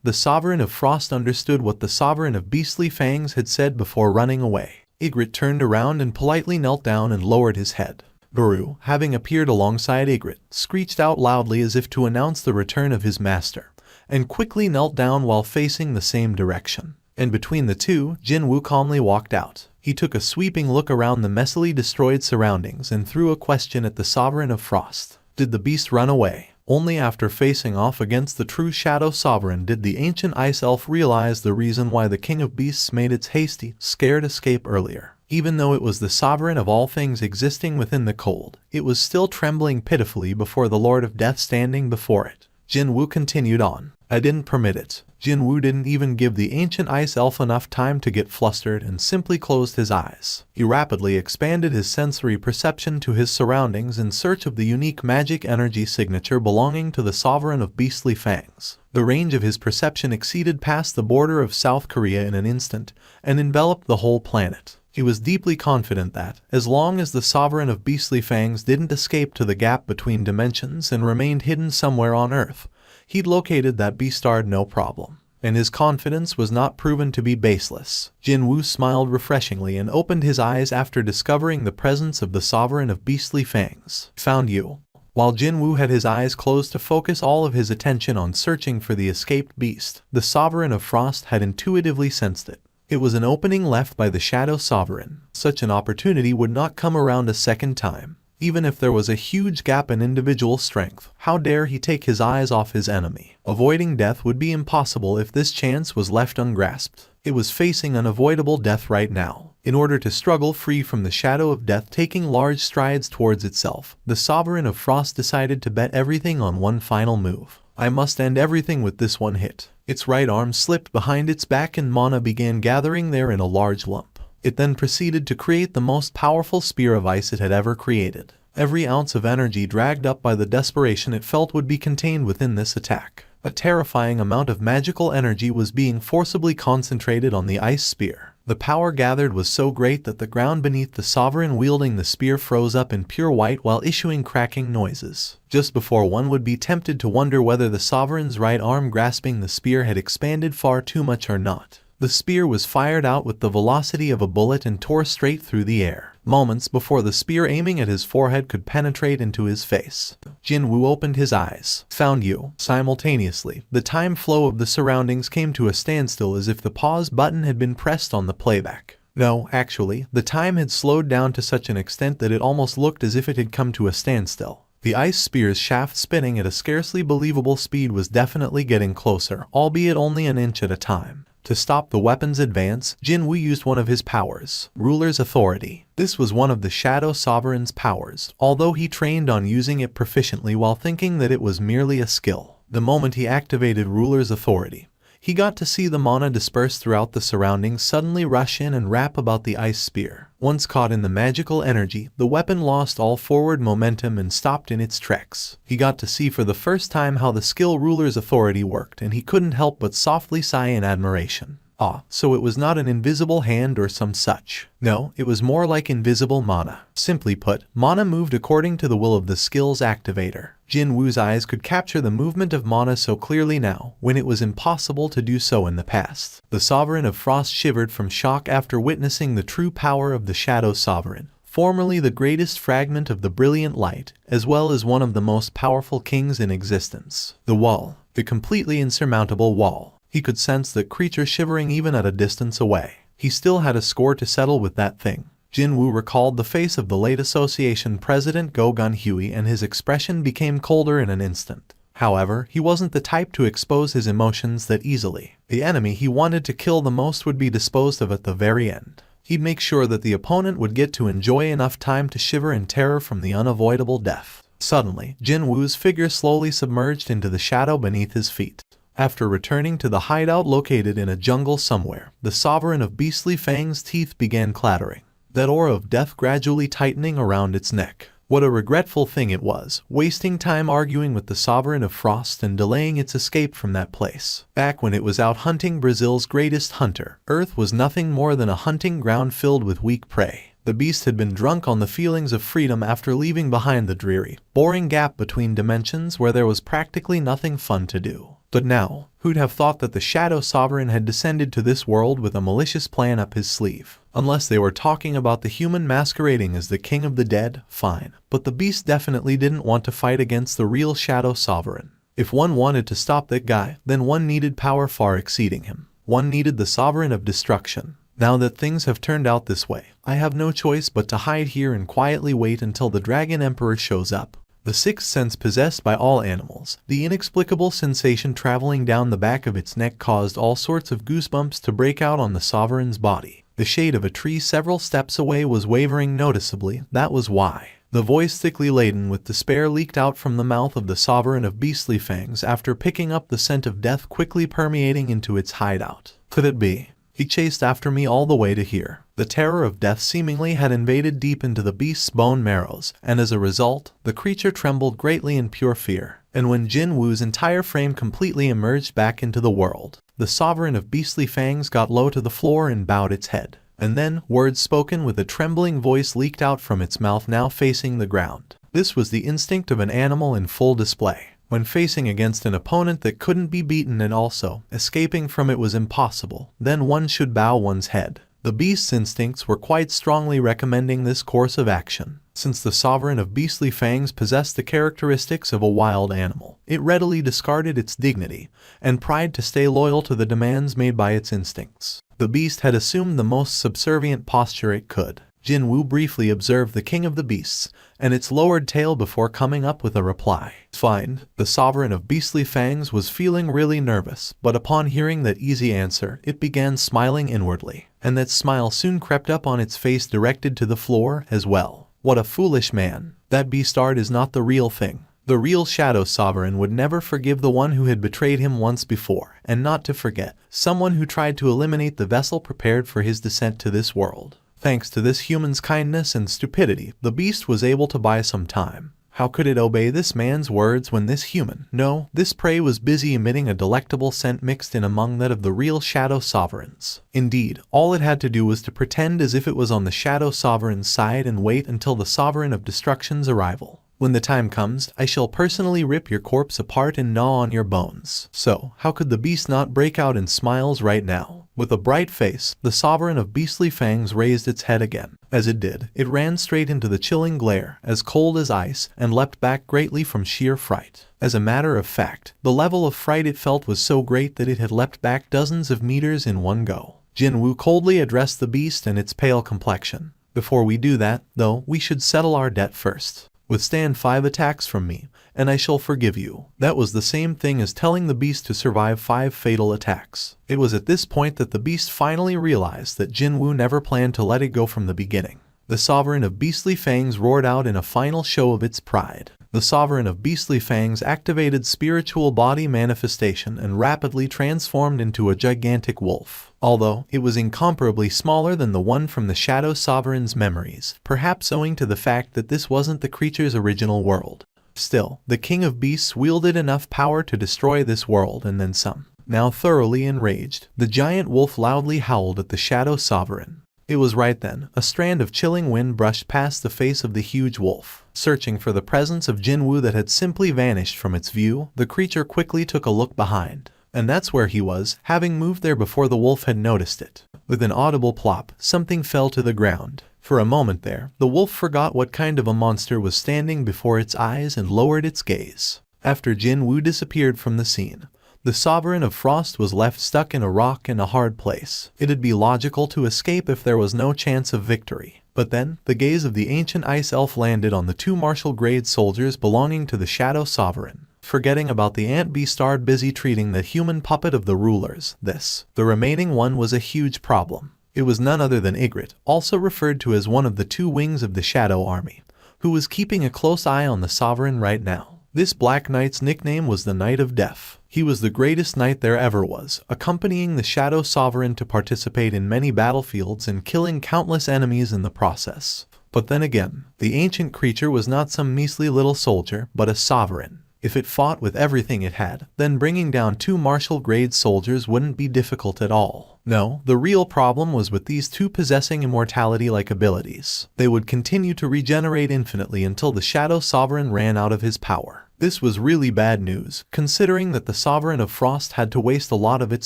the Sovereign of Frost understood what the Sovereign of Beastly Fangs had said before running away. Ygritte turned around and politely knelt down and lowered his head. Baru, having appeared alongside Ygritte, screeched out loudly as if to announce the return of his master, and quickly knelt down while facing the same direction. And between the two, Jin-Woo calmly walked out. He took a sweeping look around the messily destroyed surroundings and threw a question at the Sovereign of Frost. Did the beast run away? Only after facing off against the true Shadow Sovereign did the ancient ice elf realize the reason why the King of Beasts made its hasty, scared escape earlier. Even though it was the sovereign of all things existing within the cold, it was still trembling pitifully before the Lord of Death standing before it. Jin-Woo continued on. I didn't permit it. Jin-Woo didn't even give the ancient ice elf enough time to get flustered and simply closed his eyes. He rapidly expanded his sensory perception to his surroundings in search of the unique magic energy signature belonging to the Sovereign of Beastly Fangs. The range of his perception exceeded past the border of South Korea in an instant and enveloped the whole planet. He was deeply confident that, as long as the Sovereign of Beastly Fangs didn't escape to the gap between dimensions and remained hidden somewhere on Earth, he'd located that beastard no problem. And his confidence was not proven to be baseless. Jin-Woo smiled refreshingly and opened his eyes after discovering the presence of the Sovereign of Beastly Fangs. Found you. While Jin-Woo had his eyes closed to focus all of his attention on searching for the escaped beast, the Sovereign of Frost had intuitively sensed it. It was an opening left by the Shadow Sovereign. Such an opportunity would not come around a second time. Even if there was a huge gap in individual strength, how dare he take his eyes off his enemy? Avoiding death would be impossible if this chance was left ungrasped. It was facing unavoidable death right now. In order to struggle free from the shadow of death taking large strides towards itself, the Sovereign of Frost decided to bet everything on one final move. I must end everything with this one hit. Its right arm slipped behind its back and mana began gathering there in a large lump. It then proceeded to create the most powerful spear of ice it had ever created. Every ounce of energy dragged up by the desperation it felt would be contained within this attack. A terrifying amount of magical energy was being forcibly concentrated on the ice spear. The power gathered was so great that the ground beneath the Sovereign wielding the spear froze up in pure white while issuing cracking noises. Just before one would be tempted to wonder whether the Sovereign's right arm grasping the spear had expanded far too much or not, the spear was fired out with the velocity of a bullet and tore straight through the air. Moments before the spear aiming at his forehead could penetrate into his face, Jin-Woo opened his eyes. Found you. Simultaneously, the time flow of the surroundings came to a standstill as if the pause button had been pressed on the playback. No, actually, the time had slowed down to such an extent that it almost looked as if it had come to a standstill. The ice spear's shaft spinning at a scarcely believable speed was definitely getting closer, albeit only an inch at a time. To stop the weapon's advance, Jin-Woo used one of his powers, Ruler's Authority. This was one of the Shadow Sovereign's powers, although he trained on using it proficiently while thinking that it was merely a skill. The moment he activated Ruler's Authority, he got to see the mana dispersed throughout the surroundings suddenly rush in and wrap about the ice spear. Once caught in the magical energy, the weapon lost all forward momentum and stopped in its tracks. He got to see for the first time how the skill Ruler's Authority worked, and he couldn't help but softly sigh in admiration. Ah, so it was not an invisible hand or some such. No, it was more like invisible mana. Simply put, mana moved according to the will of the skill's activator. Jin-Woo's eyes could capture the movement of mana so clearly now, when it was impossible to do so in the past. The Sovereign of Frost shivered from shock after witnessing the true power of the Shadow Sovereign, formerly the greatest fragment of the brilliant light, as well as one of the most powerful kings in existence. The wall, the completely insurmountable wall. He could sense the creature shivering even at a distance away. He still had a score to settle with that thing. Jin-Woo recalled the face of the late association president Go Gun-Hui and his expression became colder in an instant. However, he wasn't the type to expose his emotions that easily. The enemy he wanted to kill the most would be disposed of at the very end. He'd make sure that the opponent would get to enjoy enough time to shiver in terror from the unavoidable death. Suddenly, Jin-Woo's figure slowly submerged into the shadow beneath his feet. After returning to the hideout located in a jungle somewhere, the Sovereign of Beastly Fang's teeth began clattering, that aura of death gradually tightening around its neck. What a regretful thing it was, wasting time arguing with the Sovereign of Frost and delaying its escape from that place. Back when it was out hunting Brazil's greatest hunter, Earth was nothing more than a hunting ground filled with weak prey. The beast had been drunk on the feelings of freedom after leaving behind the dreary, boring gap between dimensions where there was practically nothing fun to do. But now, who'd have thought that the Shadow Sovereign had descended to this world with a malicious plan up his sleeve? Unless they were talking about the human masquerading as the king of the dead, fine. But the beast definitely didn't want to fight against the real Shadow Sovereign. If one wanted to stop that guy, then one needed power far exceeding him. One needed the Sovereign of Destruction. Now that things have turned out this way, I have no choice but to hide here and quietly wait until the Dragon Emperor shows up. The sixth sense possessed by all animals, the inexplicable sensation traveling down the back of its neck caused all sorts of goosebumps to break out on the Sovereign's body. The shade of a tree several steps away was wavering noticeably. That was why. The voice thickly laden with despair leaked out from the mouth of the Sovereign of Beastly Fangs after picking up the scent of death quickly permeating into its hideout. Could it be? He chased after me all the way to here. The terror of death seemingly had invaded deep into the beast's bone marrows, and as a result, the creature trembled greatly in pure fear. And when Jin-Woo's entire frame completely emerged back into the world, the Sovereign of Beastly Fangs got low to the floor and bowed its head. And then, words spoken with a trembling voice leaked out from its mouth now facing the ground. This was the instinct of an animal in full display. When facing against an opponent that couldn't be beaten and also, escaping from it was impossible, then one should bow one's head. The beast's instincts were quite strongly recommending this course of action. Since the Sovereign of Beastly Fangs possessed the characteristics of a wild animal, it readily discarded its dignity and pride to stay loyal to the demands made by its instincts. The beast had assumed the most subservient posture it could. Jin-Woo briefly observed the king of the beasts and its lowered tail before coming up with a reply. Fine. The Sovereign of Beastly Fangs was feeling really nervous, but upon hearing that easy answer, it began smiling inwardly, and that smile soon crept up on its face directed to the floor as well. What a foolish man. That beastard is not the real thing. The real Shadow Sovereign would never forgive the one who had betrayed him once before, and not to forget, someone who tried to eliminate the vessel prepared for his descent to this world. Thanks to this human's kindness and stupidity, the beast was able to buy some time. How could it obey this man's words when this human, no, this prey was busy emitting a delectable scent mixed in among that of the real Shadow Sovereigns? Indeed, all it had to do was to pretend as if it was on the Shadow Sovereign's side and wait until the Sovereign of Destruction's arrival. When the time comes, I shall personally rip your corpse apart and gnaw on your bones. So, how could the beast not break out in smiles right now? With a bright face, the Sovereign of Beastly Fangs raised its head again. As it did, it ran straight into the chilling glare, as cold as ice, and leapt back greatly from sheer fright. As a matter of fact, the level of fright it felt was so great that it had leapt back dozens of meters in one go. Jin-Woo coldly addressed the beast and its pale complexion. Before we do that, though, we should settle our debt first. Withstand 5 attacks from me, and I shall forgive you. That was the same thing as telling the beast to survive 5 fatal attacks. It was at this point that the beast finally realized that Jin-Woo never planned to let it go from the beginning. The Sovereign of Beastly Fangs roared out in a final show of its pride. The Sovereign of Beastly Fangs activated spiritual body manifestation and rapidly transformed into a gigantic wolf. Although it was incomparably smaller than the one from the Shadow Sovereign's memories, perhaps owing to the fact that this wasn't the creature's original world. Still, the King of Beasts wielded enough power to destroy this world and then some. Now thoroughly enraged, the giant wolf loudly howled at the Shadow Sovereign. It was right then, a strand of chilling wind brushed past the face of the huge wolf. Searching for the presence of Jin-Woo that had simply vanished from its view, the creature quickly took a look behind. And that's where he was, having moved there before the wolf had noticed it. With an audible plop, something fell to the ground. For a moment there, the wolf forgot what kind of a monster was standing before its eyes and lowered its gaze. After Jin-Woo disappeared from the scene, the Sovereign of Frost was left stuck in a rock in a hard place. It'd be logical to escape if there was no chance of victory. But then, the gaze of the ancient ice elf landed on the 2 martial grade soldiers belonging to the Shadow Sovereign. Forgetting about the ant beastard busy treating the human puppet of the rulers, the remaining one was a huge problem. It was none other than Ygritte, also referred to as one of the 2 wings of the Shadow Army, who was keeping a close eye on the Sovereign right now. This Black Knight's nickname was the Knight of Death. He was the greatest knight there ever was, accompanying the Shadow Sovereign to participate in many battlefields and killing countless enemies in the process. But then again, the ancient creature was not some measly little soldier, but a sovereign. If it fought with everything it had, then bringing down 2 martial grade soldiers wouldn't be difficult at all. No, the real problem was with these 2 possessing immortality-like abilities. They would continue to regenerate infinitely until the Shadow Sovereign ran out of his power. This was really bad news, considering that the Sovereign of Frost had to waste a lot of its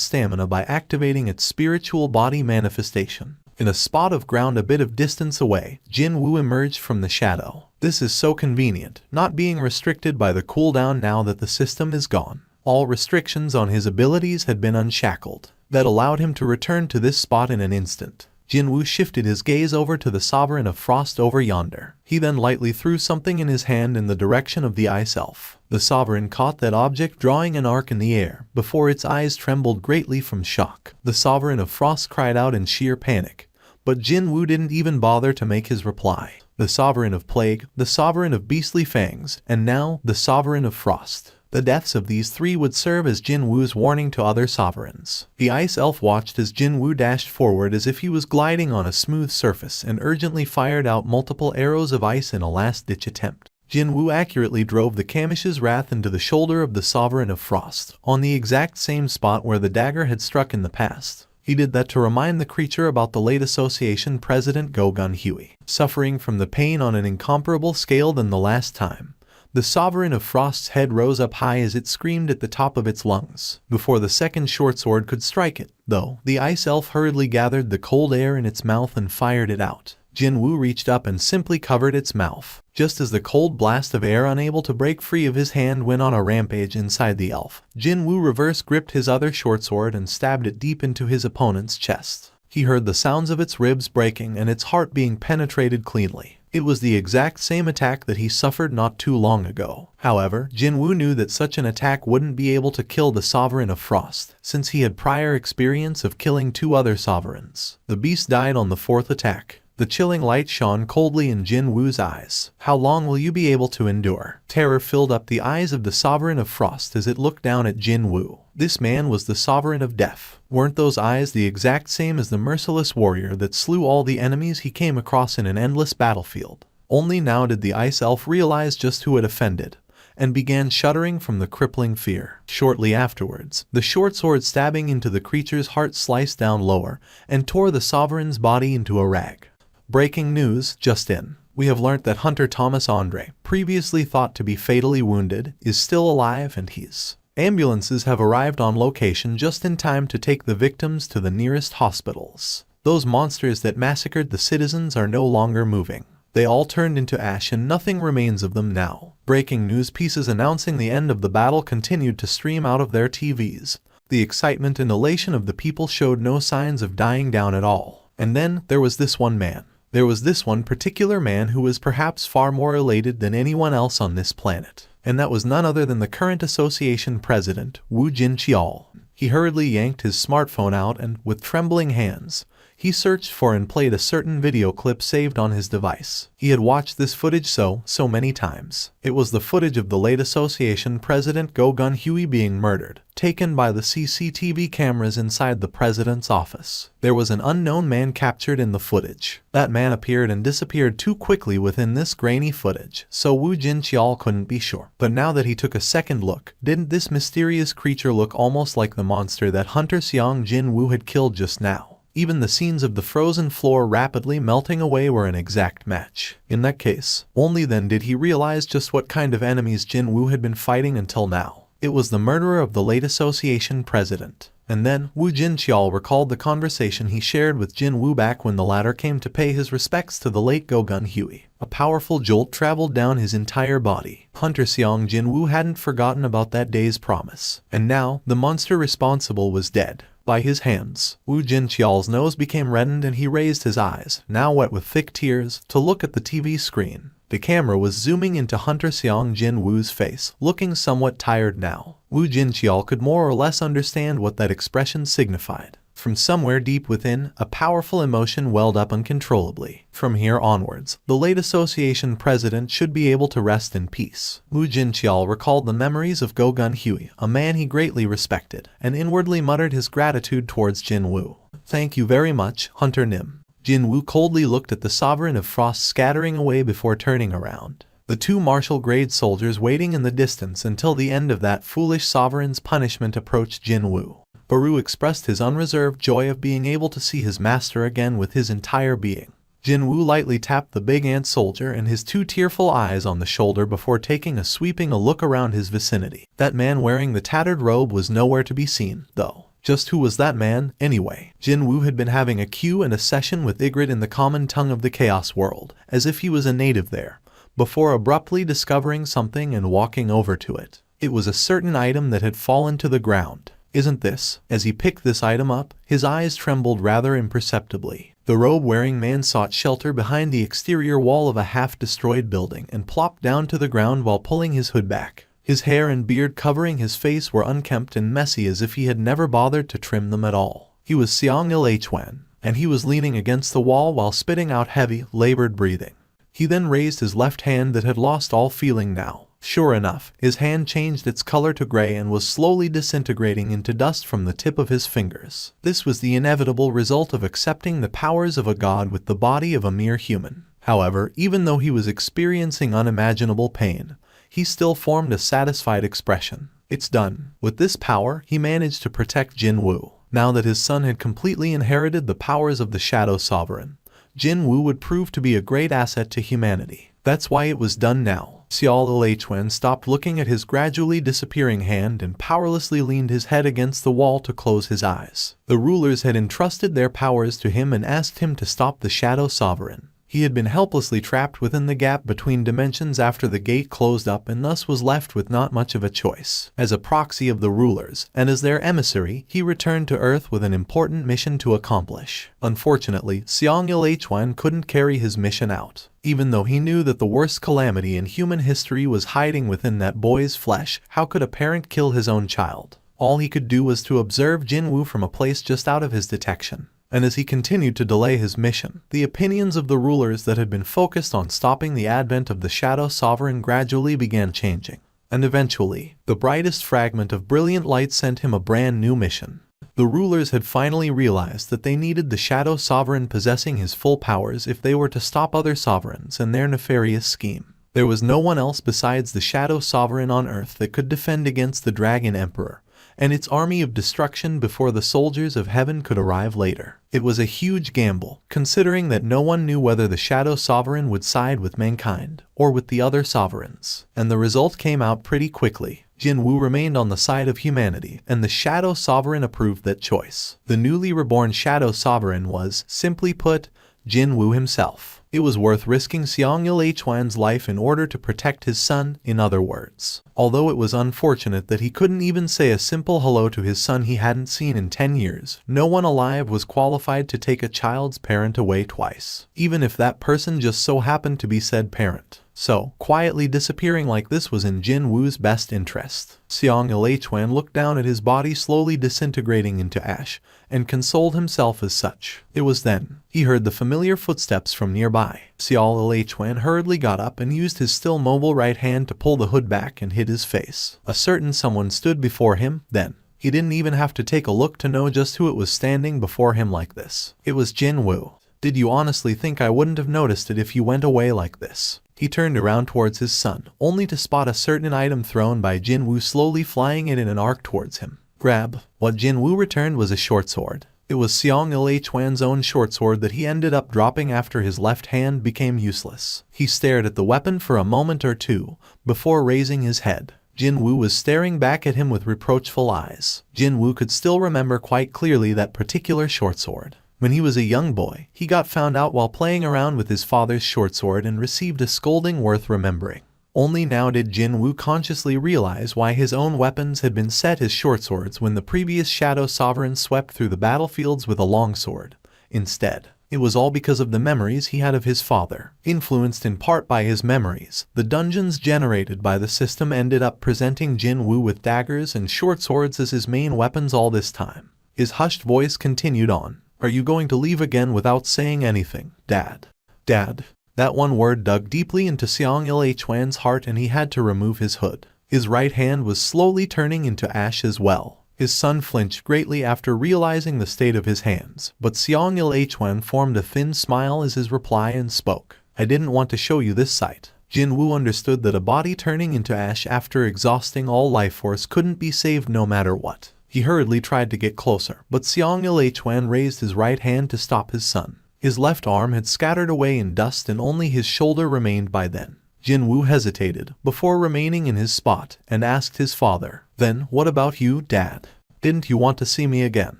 stamina by activating its spiritual body manifestation. In a spot of ground a bit of distance away, Jin-Woo emerged from the shadow. This is so convenient, not being restricted by the cooldown now that the system is gone. All restrictions on his abilities had been unshackled. That allowed him to return to this spot in an instant. Jin-Woo shifted his gaze over to the Sovereign of Frost over yonder. He then lightly threw something in his hand in the direction of the ice elf. The Sovereign caught that object drawing an arc in the air, before its eyes trembled greatly from shock. The Sovereign of Frost cried out in sheer panic, But Jin-Woo didn't even bother to make his reply. The Sovereign of Plague, the Sovereign of Beastly Fangs, and now the Sovereign of Frost. The deaths of these three would serve as Jin-Woo's warning to other sovereigns. The ice elf watched as Jin-Woo dashed forward as if he was gliding on a smooth surface and urgently fired out multiple arrows of ice in a last-ditch attempt. Jin-Woo accurately drove the Kamish's wrath into the shoulder of the Sovereign of Frost, on the exact same spot where the dagger had struck in the past. He did that to remind the creature about the late association president Go Gun-Huey, suffering from the pain on an incomparable scale than the last time. The Sovereign of Frost's head rose up high as it screamed at the top of its lungs, before the second short sword could strike it, though. The ice elf hurriedly gathered the cold air in its mouth and fired it out. Jin-Woo reached up and simply covered its mouth, just as the cold blast of air, unable to break free of his hand, went on a rampage inside the elf. Jin-Woo reverse gripped his other short sword and stabbed it deep into his opponent's chest. He heard the sounds of its ribs breaking and its heart being penetrated cleanly. It was the exact same attack that he suffered not too long ago. However, Jin-Woo knew that such an attack wouldn't be able to kill the Sovereign of Frost, since he had prior experience of killing two other sovereigns. The beast died on the fourth attack. The chilling light shone coldly in Jin-Woo's eyes. How long will you be able to endure? Terror filled up the eyes of the Sovereign of Frost as it looked down at Jin-Woo. This man was the Sovereign of Death. Weren't those eyes the exact same as the merciless warrior that slew all the enemies he came across in an endless battlefield? Only now did the ice elf realize just who had offended, and began shuddering from the crippling fear. Shortly afterwards, the short sword stabbing into the creature's heart sliced down lower and tore the Sovereign's body into a rag. Breaking news, just in. We have learnt that Hunter Thomas Andre, previously thought to be fatally wounded, is still alive, and his ambulances have arrived on location just in time to take the victims to the nearest hospitals. Those monsters that massacred the citizens are no longer moving. They all turned into ash and nothing remains of them now. Breaking news pieces announcing the end of the battle continued to stream out of their TVs. The excitement and elation of the people showed no signs of dying down at all. And then there was this one man. There was this one particular man who was perhaps far more elated than anyone else on this planet. And that was none other than the current association president, Woo Jin-Cheol. He hurriedly yanked his smartphone out and, with trembling hands, he searched for and played a certain video clip saved on his device. He had watched this footage so many times. It was the footage of the late association president Go Gun-Huey being murdered, taken by the CCTV cameras inside the president's office. There was an unknown man captured in the footage. That man appeared and disappeared too quickly within this grainy footage, so Woo Jin-Cheol couldn't be sure. But now that he took a second look, didn't this mysterious creature look almost like the monster that Hunter Sung Jin-Woo had killed just now? Even the scenes of the frozen floor rapidly melting away were an exact match. In that case, only then did he realize just what kind of enemies Jin-Woo had been fighting until now. It was the murderer of the late association president. And then, Woo Jin-Cheol recalled the conversation he shared with Jin-Woo back when the latter came to pay his respects to the late Go Gun-Huey. A powerful jolt traveled down his entire body. Hunter Sung Jin-Woo hadn't forgotten about that day's promise. And now, the monster responsible was dead. By his hands. Woo Jin-Cheol's nose became reddened and he raised his eyes, now wet with thick tears, to look at the TV screen. The camera was zooming into Hunter Sung Jin-Woo's face, looking somewhat tired now. Woo Jin-Cheol could more or less understand what that expression signified. From somewhere deep within, a powerful emotion welled up uncontrollably. From here onwards, the late association president should be able to rest in peace. Woo Jin-Cheol recalled the memories of Go Gun-Huey, a man he greatly respected, and inwardly muttered his gratitude towards Jin-Woo. "Thank you very much, Hunter Nim." Jin-Woo coldly looked at the Sovereign of Frost scattering away before turning around. The two martial-grade soldiers waiting in the distance until the end of that foolish sovereign's punishment approached Jin-Woo. Baru expressed his unreserved joy of being able to see his master again with his entire being. Jin-Woo lightly tapped the big ant soldier and his two tearful eyes on the shoulder before taking a sweeping look around his vicinity. That man wearing the tattered robe was nowhere to be seen, though. Just who was that man, anyway? Jin-Woo had been having a cue and a session with Ygritte in the common tongue of the Chaos world, as if he was a native there, before abruptly discovering something and walking over to it. It was a certain item that had fallen to the ground. Isn't this? As he picked this item up, his eyes trembled rather imperceptibly. The robe-wearing man sought shelter behind the exterior wall of a half-destroyed building and plopped down to the ground while pulling his hood back. His hair and beard covering his face were unkempt and messy as if he had never bothered to trim them at all. He was Seong Il Hwan, and he was leaning against the wall while spitting out heavy, labored breathing. He then raised his left hand that had lost all feeling now. Sure enough, his hand changed its color to gray and was slowly disintegrating into dust from the tip of his fingers. This was the inevitable result of accepting the powers of a god with the body of a mere human. However, even though he was experiencing unimaginable pain, he still formed a satisfied expression. It's done. With this power, he managed to protect Jin-Woo. Now that his son had completely inherited the powers of the Shadow Sovereign, Jin-Woo would prove to be a great asset to humanity. That's why it was done now. Xiao Lichuan stopped looking at his gradually disappearing hand and powerlessly leaned his head against the wall to close his eyes. The rulers had entrusted their powers to him and asked him to stop the Shadow Sovereign. He had been helplessly trapped within the gap between dimensions after the gate closed up and thus was left with not much of a choice. As a proxy of the rulers, and as their emissary, he returned to Earth with an important mission to accomplish. Unfortunately, Xiang Lichuan couldn't carry his mission out. Even though he knew that the worst calamity in human history was hiding within that boy's flesh, how could a parent kill his own child? All he could do was to observe Jin-Woo from a place just out of his detection. And as he continued to delay his mission, the opinions of the rulers that had been focused on stopping the advent of the Shadow Sovereign gradually began changing. And eventually, the brightest fragment of brilliant light sent him a brand new mission. The rulers had finally realized that they needed the Shadow Sovereign possessing his full powers if they were to stop other sovereigns and their nefarious scheme. There was no one else besides the Shadow Sovereign on Earth that could defend against the Dragon Emperor and its army of destruction before the soldiers of heaven could arrive later. It was a huge gamble, considering that no one knew whether the Shadow Sovereign would side with mankind or with the other sovereigns. And the result came out pretty quickly. Jin-Woo remained on the side of humanity, and the Shadow Sovereign approved that choice. The newly reborn Shadow Sovereign was, simply put, Jin-Woo himself. It was worth risking Xiang Lichuan's life in order to protect his son, in other words. Although it was unfortunate that he couldn't even say a simple hello to his son he hadn't seen in 10 years, no one alive was qualified to take a child's parent away twice, even if that person just so happened to be said parent. So, quietly disappearing like this was in Jin-Woo's best interest. Xiang Lichuan looked down at his body slowly disintegrating into ash, and consoled himself as such. It was then he heard the familiar footsteps from nearby. Xiao Lichuan hurriedly got up and used his still mobile right hand to pull the hood back and hid his face. A certain someone stood before him, then. He didn't even have to take a look to know just who it was standing before him like this. It was Jin-Woo. Did you honestly think I wouldn't have noticed it if you went away like this? He turned around towards his son, only to spot a certain item thrown by Jin-Woo slowly flying in an arc towards him. Grab. What Jin-Woo returned was a short sword. It was Xiang Lichuan's own short sword that he ended up dropping after his left hand became useless. He stared at the weapon for a moment or two, before raising his head. Jin-Woo was staring back at him with reproachful eyes. Jin-Woo could still remember quite clearly that particular short sword. When he was a young boy, he got found out while playing around with his father's short sword and received a scolding worth remembering. Only now did Jin-Woo consciously realize why his own weapons had been set as short swords when the previous Shadow Sovereign swept through the battlefields with a long sword. Instead, it was all because of the memories he had of his father. Influenced in part by his memories, the dungeons generated by the system ended up presenting Jin-Woo with daggers and short swords as his main weapons all this time. His hushed voice continued on. Are you going to leave again without saying anything, Dad? Dad. That one word dug deeply into Xiang Lichuan's heart and he had to remove his hood. His right hand was slowly turning into ash as well. His son flinched greatly after realizing the state of his hands, but Xiang Lichuan formed a thin smile as his reply and spoke. I didn't want to show you this sight. Jin-Woo understood that a body turning into ash after exhausting all life force couldn't be saved no matter what. He hurriedly tried to get closer, but Xiang Lichuan raised his right hand to stop his son. His left arm had scattered away in dust and only his shoulder remained by then. Jin-Woo hesitated, before remaining in his spot, and asked his father, Then, what about you, Dad? Didn't you want to see me again,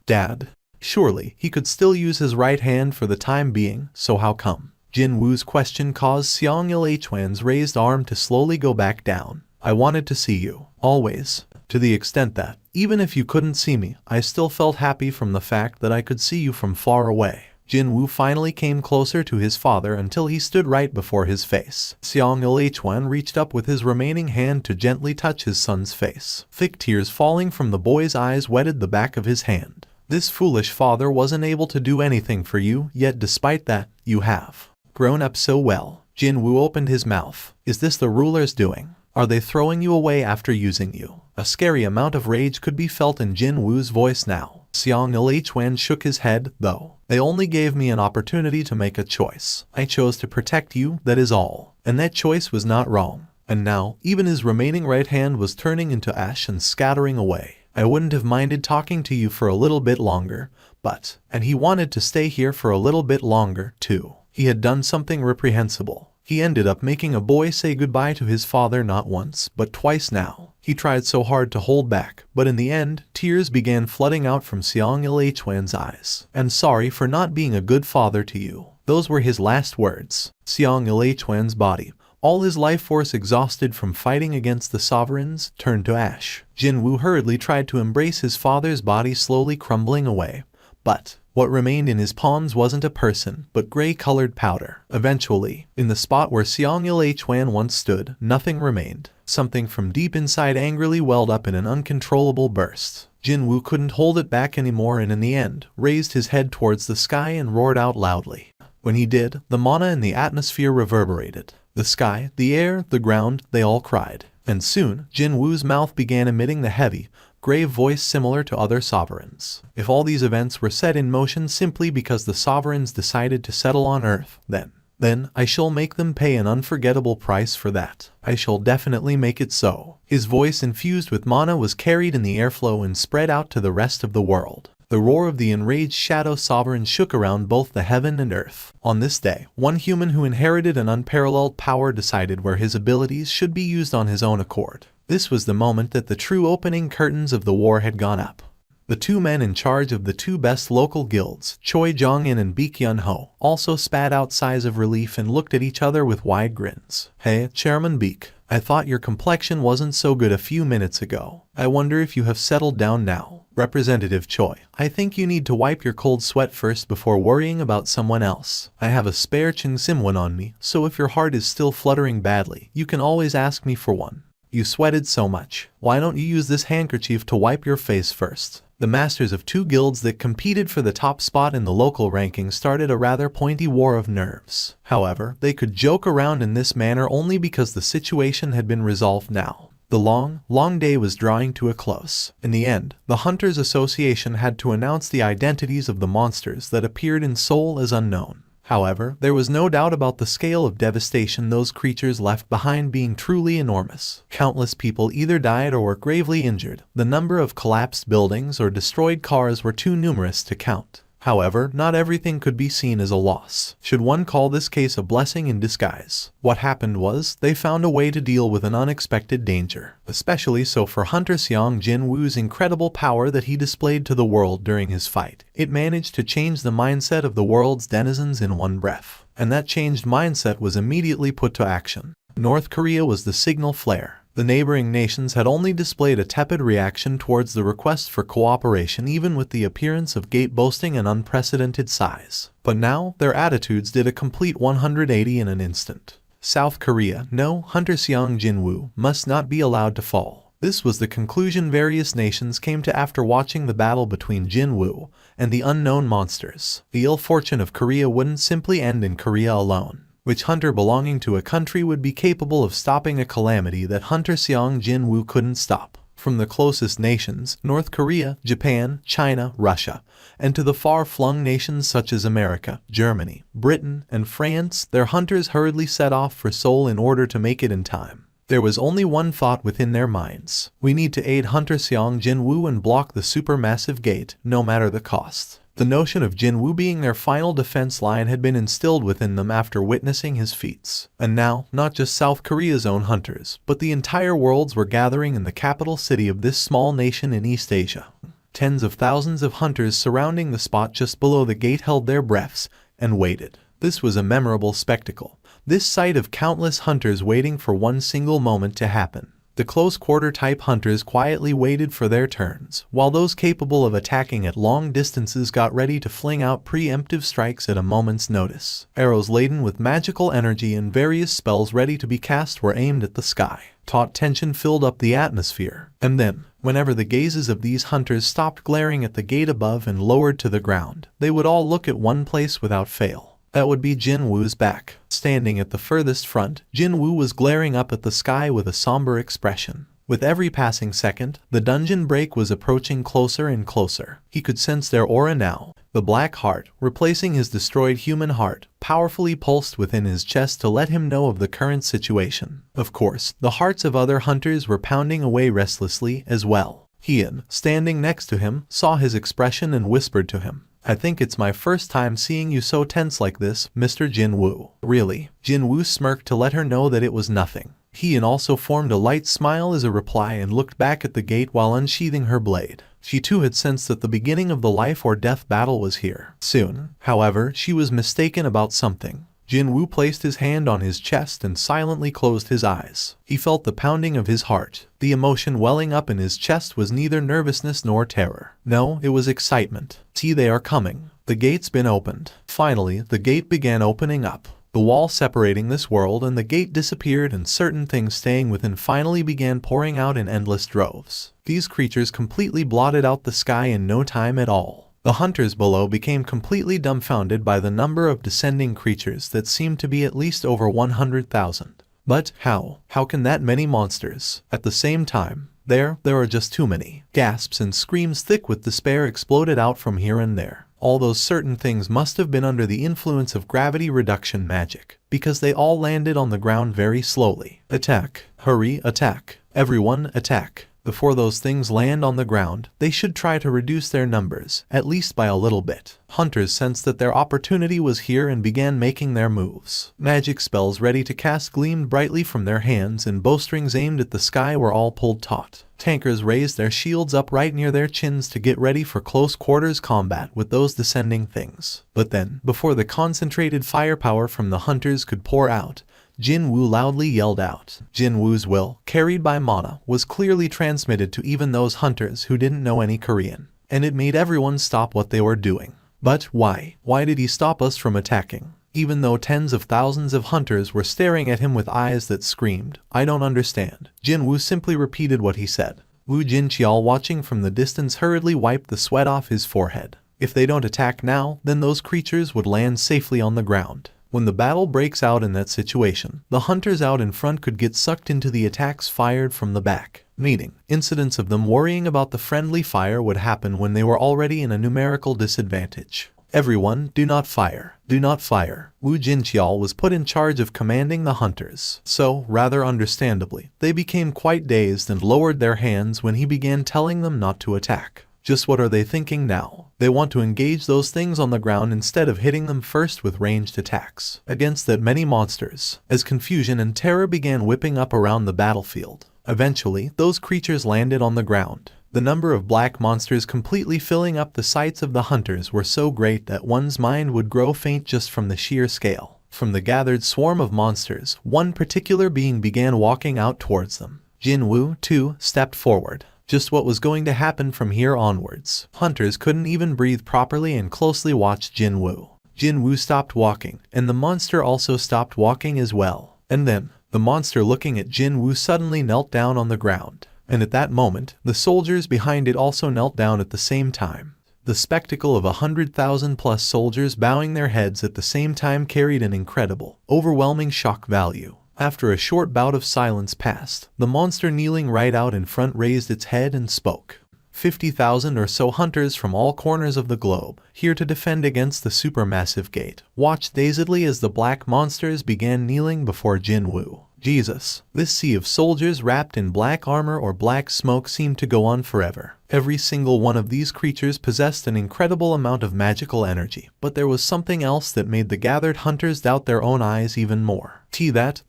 Dad? Surely, he could still use his right hand for the time being, so how come? Jin-Woo's question caused Xiang Lichuan's raised arm to slowly go back down. I wanted to see you, always. To the extent that, even if you couldn't see me, I still felt happy from the fact that I could see you from far away. Jin-Woo finally came closer to his father until he stood right before his face. Xiang Lichuan reached up with his remaining hand to gently touch his son's face. Thick tears falling from the boy's eyes wetted the back of his hand. This foolish father wasn't able to do anything for you, yet despite that, you have grown up so well. Jin-Woo opened his mouth. Is this the ruler's doing? Are they throwing you away after using you? A scary amount of rage could be felt in Jin-Woo's voice now. Seong Il-hwan shook his head, though. They only gave me an opportunity to make a choice. I chose to protect you, that is all. And that choice was not wrong. And now, even his remaining right hand was turning into ash and scattering away. I wouldn't have minded talking to you for a little bit longer, but... And he wanted to stay here for a little bit longer, too. He had done something reprehensible. He ended up making a boy say goodbye to his father not once, but twice now. He tried so hard to hold back, but in the end, tears began flooding out from Seong Il-hwan's eyes. "I'm sorry for not being a good father to you." Those were his last words. Seong Il-hwan's body, all his life force exhausted from fighting against the sovereigns, turned to ash. Jin-Woo hurriedly tried to embrace his father's body slowly crumbling away. But what remained in his palms wasn't a person, but gray-colored powder. Eventually, in the spot where Seong Il-hwan once stood, nothing remained. Something from deep inside angrily welled up in an uncontrollable burst. Jin-Woo couldn't hold it back anymore and in the end, raised his head towards the sky and roared out loudly. When he did, the mana in the atmosphere reverberated. The sky, the air, the ground, they all cried. And soon, Jin-Woo's mouth began emitting the heavy, grave voice similar to other sovereigns. If all these events were set in motion simply because the sovereigns decided to settle on Earth, then I shall make them pay an unforgettable price for that. I shall definitely make it so. His voice infused with mana was carried in the airflow and spread out to the rest of the world. The roar of the enraged shadow sovereign shook around both the heaven and earth. On this day, one human who inherited an unparalleled power decided where his abilities should be used on his own accord. This was the moment that the true opening curtains of the war had gone up. The two men in charge of the two best local guilds, Choi Jong-in and Baek Yun-ho, also spat out sighs of relief and looked at each other with wide grins. "Hey, Chairman Baek, I thought your complexion wasn't so good a few minutes ago. I wonder if you have settled down now." Representative Choi, "I think you need to wipe your cold sweat first before worrying about someone else. I have a spare Chung Simwon on me, so if your heart is still fluttering badly, you can always ask me for one. You sweated so much. Why don't you use this handkerchief to wipe your face first?" The masters of two guilds that competed for the top spot in the local ranking started a rather pointy war of nerves. However, they could joke around in this manner only because the situation had been resolved now. The long day was drawing to a close. In the end, the Hunters Association had to announce the identities of the monsters that appeared in Seoul as unknown. However, there was no doubt about the scale of devastation those creatures left behind being truly enormous. Countless people either died or were gravely injured. The number of collapsed buildings or destroyed cars were too numerous to count. However, not everything could be seen as a loss. Should one call this case a blessing in disguise? What happened was, they found a way to deal with an unexpected danger. Especially so for Hunter Sung Jin-Woo's incredible power that he displayed to the world during his fight. It managed to change the mindset of the world's denizens in one breath. And that changed mindset was immediately put to action. North Korea was the signal flare. The neighboring nations had only displayed a tepid reaction towards the request for cooperation even with the appearance of Gate boasting an unprecedented size. But now, their attitudes did a complete 180 in an instant. South Korea, no, Hunter Sung Jin-Woo must not be allowed to fall. This was the conclusion various nations came to after watching the battle between Jin-Woo and the unknown monsters. The ill fortune of Korea wouldn't simply end in Korea alone. Which hunter belonging to a country would be capable of stopping a calamity that Hunter Sung Jin-Woo couldn't stop? From the closest nations, North Korea, Japan, China, Russia, and to the far-flung nations such as America, Germany, Britain, and France, their hunters hurriedly set off for Seoul in order to make it in time. There was only one thought within their minds. We need to aid Hunter Sung Jin-Woo and block the supermassive gate, no matter the cost. The notion of Jin-Woo being their final defense line had been instilled within them after witnessing his feats. And now, not just South Korea's own hunters, but the entire worlds were gathering in the capital city of this small nation in East Asia. Tens of thousands of hunters surrounding the spot just below the gate held their breaths and waited. This was a memorable spectacle. This sight of countless hunters waiting for one single moment to happen. The close-quarter type hunters quietly waited for their turns, while those capable of attacking at long distances got ready to fling out preemptive strikes at a moment's notice. Arrows laden with magical energy and various spells ready to be cast were aimed at the sky. Taut tension filled up the atmosphere. And then, Whenever the gazes of these hunters stopped glaring at the gate above and lowered to the ground, they would all look at one place without fail. That would be Jin-Woo's back. Standing at the furthest front, Jin-Woo was glaring up at the sky with a somber expression. With every passing second, the dungeon break was approaching closer and closer. He could sense their aura now. The black heart, replacing his destroyed human heart, powerfully pulsed within his chest to let him know of the current situation. Of course, the hearts of other hunters were pounding away restlessly as well. Hien, standing next to him, saw his expression and whispered to him, "I think it's my first time seeing you so tense like this, Mr. Jin-Woo." "Really?" Jin-Woo smirked to let her know that it was nothing. Hien also formed a light smile as a reply and looked back at the gate while unsheathing her blade. She too had sensed that the beginning of the life or death battle was here soon. However, she was mistaken about something. Jin-Woo placed his hand on his chest and silently closed his eyes. He felt the pounding of his heart. The emotion welling up in his chest was neither nervousness nor terror. No, it was excitement. "See, they are coming." The gate's been opened. Finally, the gate began opening up. The wall separating this world and the gate disappeared, and certain things staying within finally began pouring out in endless droves. These creatures completely blotted out the sky in no time at all. The hunters below became completely dumbfounded by the number of descending creatures that seemed to be at least over 100,000. But how? How can that many monsters? At the same time, there are just too many. Gasps and screams thick with despair exploded out from here and there. All those certain things must have been under the influence of gravity reduction magic, because they all landed on the ground very slowly. "Attack! Hurry, attack! Everyone, attack!" Before those things land on the ground, they should try to reduce their numbers, at least by a little bit. Hunters sensed that their opportunity was here and began making their moves. Magic spells ready to cast gleamed brightly from their hands, and bowstrings aimed at the sky were all pulled taut. Tankers raised their shields up right near their chins to get ready for close quarters combat with those descending things. But then, before the concentrated firepower from the hunters could pour out, Jin-Woo loudly yelled out. Jin-Woo's will, carried by mana, was clearly transmitted to even those hunters who didn't know any Korean, and it made everyone stop what they were doing. But why? Why did he stop us from attacking? Even though tens of thousands of hunters were staring at him with eyes that screamed, "I don't understand." Jin-Woo simply repeated what he said. Wu Jinqiao, watching from the distance, hurriedly wiped the sweat off his forehead. If they don't attack now, then those creatures would land safely on the ground. When the battle breaks out in that situation, the hunters out in front could get sucked into the attacks fired from the back. Meaning, incidents of them worrying about the friendly fire would happen when they were already in a numerical disadvantage. "Everyone, do not fire. Do not fire." Wu Jinqiao was put in charge of commanding the hunters. So, rather understandably, they became quite dazed and lowered their hands when he began telling them not to attack. Just what are they thinking now? They want to engage those things on the ground instead of hitting them first with ranged attacks against that many monsters. As confusion and terror began whipping up around the battlefield, eventually those creatures landed on the ground. The number of black monsters completely filling up the sights of the hunters were so great that one's mind would grow faint just from the sheer scale. From the gathered swarm of monsters, one particular being began walking out towards them. Jin-Woo, too, stepped forward. Just what was going to happen from here onwards. Hunters couldn't even breathe properly and closely watched Jin-Woo. Jin-Woo stopped walking, and the monster also stopped walking as well. And then, the monster, looking at Jin-Woo, suddenly knelt down on the ground. And at that moment, the soldiers behind it also knelt down at the same time. The spectacle of 100,000 plus soldiers bowing their heads at the same time carried an incredible, overwhelming shock value. After a short bout of silence passed, the monster kneeling right out in front raised its head and spoke. 50,000 or so hunters from all corners of the globe, here to defend against the supermassive gate, watched dazedly as the black monsters began kneeling before Jin-Woo. Jesus, this sea of soldiers wrapped in black armor or black smoke seemed to go on forever. Every single one of these creatures possessed an incredible amount of magical energy, but there was something else that made the gathered hunters doubt their own eyes even more. That.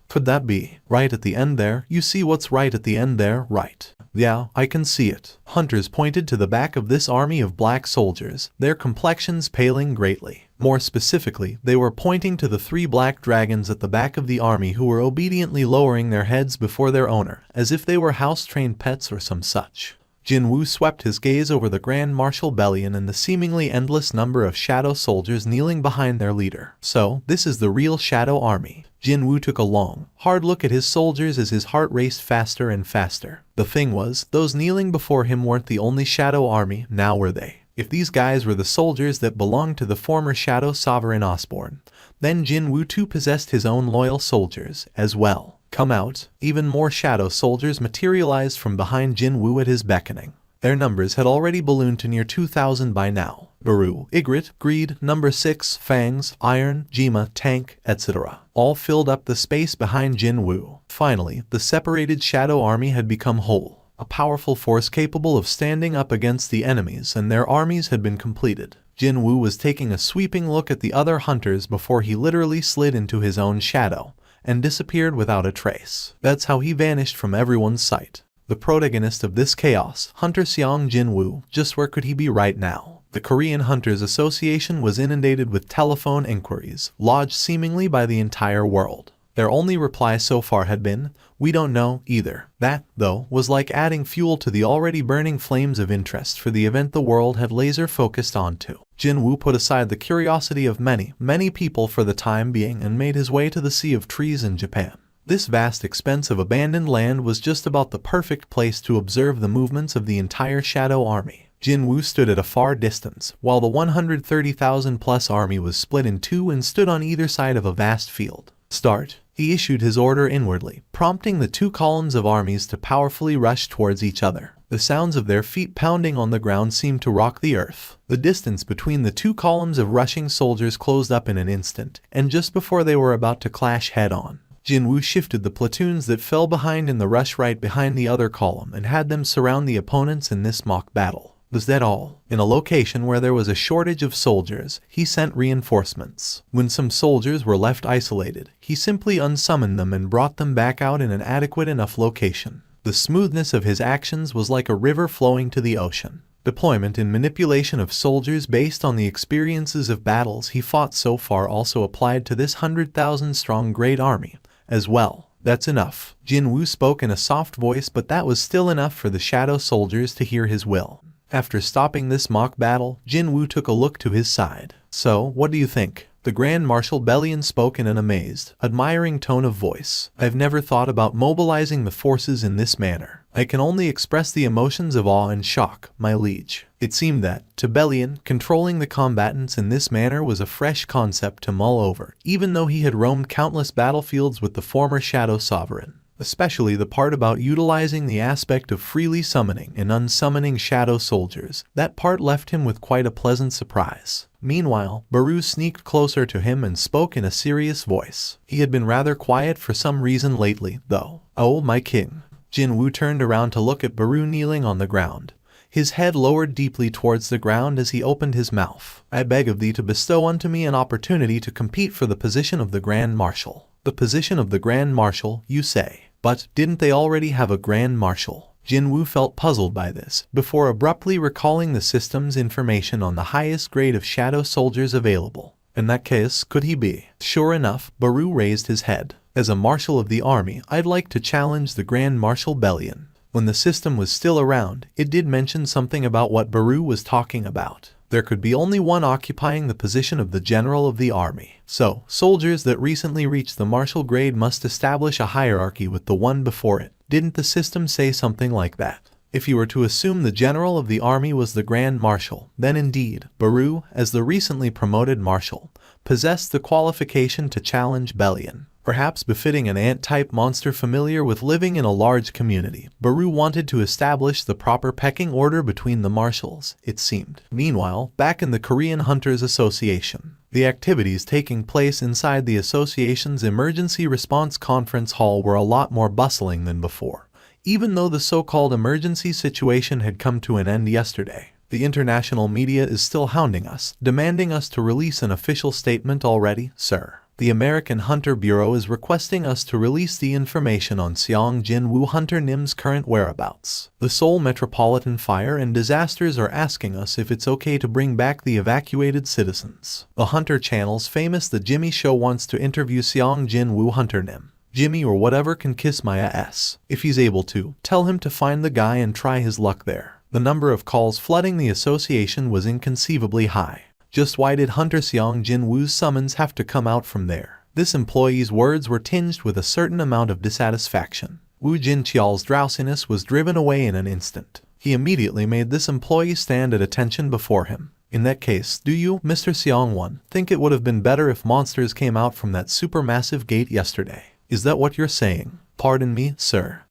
Could that be? Right at the end there, you see what's right at the end there, right? Yeah, I can see it. Hunters pointed to the back of this army of black soldiers, their complexions paling greatly. More specifically, they were pointing to the 3 black dragons at the back of the army who were obediently lowering their heads before their owner, as if they were house-trained pets or some such. Jin-Woo swept his gaze over the Grand Marshal Bellion and the seemingly endless number of shadow soldiers kneeling behind their leader. So, this is the real Shadow Army. Jin-Woo took a long, hard look at his soldiers as his heart raced faster and faster. The thing was, those kneeling before him weren't the only Shadow army, now were they? If these guys were the soldiers that belonged to the former Shadow Sovereign Osborne, then Jin-Woo too possessed his own loyal soldiers, as well. Come out, even more Shadow soldiers materialized from behind Jin-Woo at his beckoning. Their numbers had already ballooned to near 2,000 by now. Baru, Ygritte, Greed, Number 6, Fangs, Iron, Jima, Tank, etc. all filled up the space behind Jin-Woo. Finally, the separated Shadow army had become whole. A powerful force capable of standing up against the enemies, and their armies had been completed. Jin-Woo was taking a sweeping look at the other hunters before he literally slid into his own shadow and disappeared without a trace. That's how he vanished from everyone's sight. The protagonist of this chaos, Hunter Sung Jin-Woo, just where could he be right now? The Korean Hunters Association was inundated with telephone inquiries, lodged seemingly by the entire world. Their only reply so far had been, "We don't know either." That, though, was like adding fuel to the already burning flames of interest for the event the world had laser-focused onto. Jin-Woo put aside the curiosity of many people for the time being and made his way to the Sea of Trees in Japan. This vast expanse of abandoned land was just about the perfect place to observe the movements of the entire Shadow army. Jin-Woo stood at a far distance, while the 130,000-plus army was split in two and stood on either side of a vast field. "Start," he issued his order inwardly, prompting the two columns of armies to powerfully rush towards each other. The sounds of their feet pounding on the ground seemed to rock the earth. The distance between the two columns of rushing soldiers closed up in an instant, and just before they were about to clash head-on, Jin-Woo shifted the platoons that fell behind in the rush right behind the other column and had them surround the opponents in this mock battle. Was that all? In a location where there was a shortage of soldiers, he sent reinforcements. When some soldiers were left isolated, he simply unsummoned them and brought them back out in an adequate enough location. The smoothness of his actions was like a river flowing to the ocean. Deployment and manipulation of soldiers based on the experiences of battles he fought so far also applied to this 100,000-strong great army as well. "That's enough." Jin-Woo spoke in a soft voice, but that was still enough for the Shadow soldiers to hear his will. After stopping this mock battle, Jin-Woo took a look to his side. "So, what do you think?" The Grand Marshal Bellion spoke in an amazed, admiring tone of voice. "I've never thought about mobilizing the forces in this manner. I can only express the emotions of awe and shock, my liege." It seemed that, to Bellion, controlling the combatants in this manner was a fresh concept to mull over, even though he had roamed countless battlefields with the former Shadow Sovereign. Especially the part about utilizing the aspect of freely summoning and unsummoning Shadow soldiers. That part left him with quite a pleasant surprise. Meanwhile, Baru sneaked closer to him and spoke in a serious voice. He had been rather quiet for some reason lately, though. "Oh, my king." Jin-Woo turned around to look at Baru kneeling on the ground, his head lowered deeply towards the ground as he opened his mouth. "I beg of thee to bestow unto me an opportunity to compete for the position of the Grand Marshal." "The position of the Grand Marshal, you say? But didn't they already have a Grand Marshal?" Jin-Woo felt puzzled by this, before abruptly recalling the system's information on the highest grade of Shadow soldiers available. In that case, could he be? Sure enough, Baru raised his head. "As a Marshal of the army, I'd like to challenge the Grand Marshal Bellion." When the system was still around, it did mention something about what Baru was talking about. There could be only one occupying the position of the General of the army. So, soldiers that recently reached the Marshal grade must establish a hierarchy with the one before it. Didn't the system say something like that? If you were to assume the General of the army was the Grand Marshal, then indeed, Baru, as the recently promoted Marshal, possessed the qualification to challenge Bellion. Perhaps befitting an ant-type monster familiar with living in a large community, Baru wanted to establish the proper pecking order between the marshals, it seemed. Meanwhile, back in the Korean Hunters Association, the activities taking place inside the association's emergency response conference hall were a lot more bustling than before. Even though the so-called emergency situation had come to an end yesterday, the international media is still hounding us, demanding us to release an official statement already, sir. The American Hunter Bureau is requesting us to release the information on Sung Jin-Woo Hunter Nim's current whereabouts. The Seoul Metropolitan Fire and Disasters are asking us if it's okay to bring back the evacuated citizens. The Hunter Channel's famous The Jimmy Show wants to interview Sung Jin-Woo Hunter Nim. Jimmy or whatever can kiss my ass. If he's able to, tell him to find the guy and try his luck there. The number of calls flooding the association was inconceivably high. Just why did Hunter Sung Jin-Woo's summons have to come out from there? This employee's words were tinged with a certain amount of dissatisfaction. Woo Jin-cheol's drowsiness was driven away in an instant. He immediately made this employee stand at attention before him. In that case, do you, Mr. Seong-won, think it would have been better if monsters came out from that supermassive gate yesterday? Is that what you're saying? Pardon me, sir.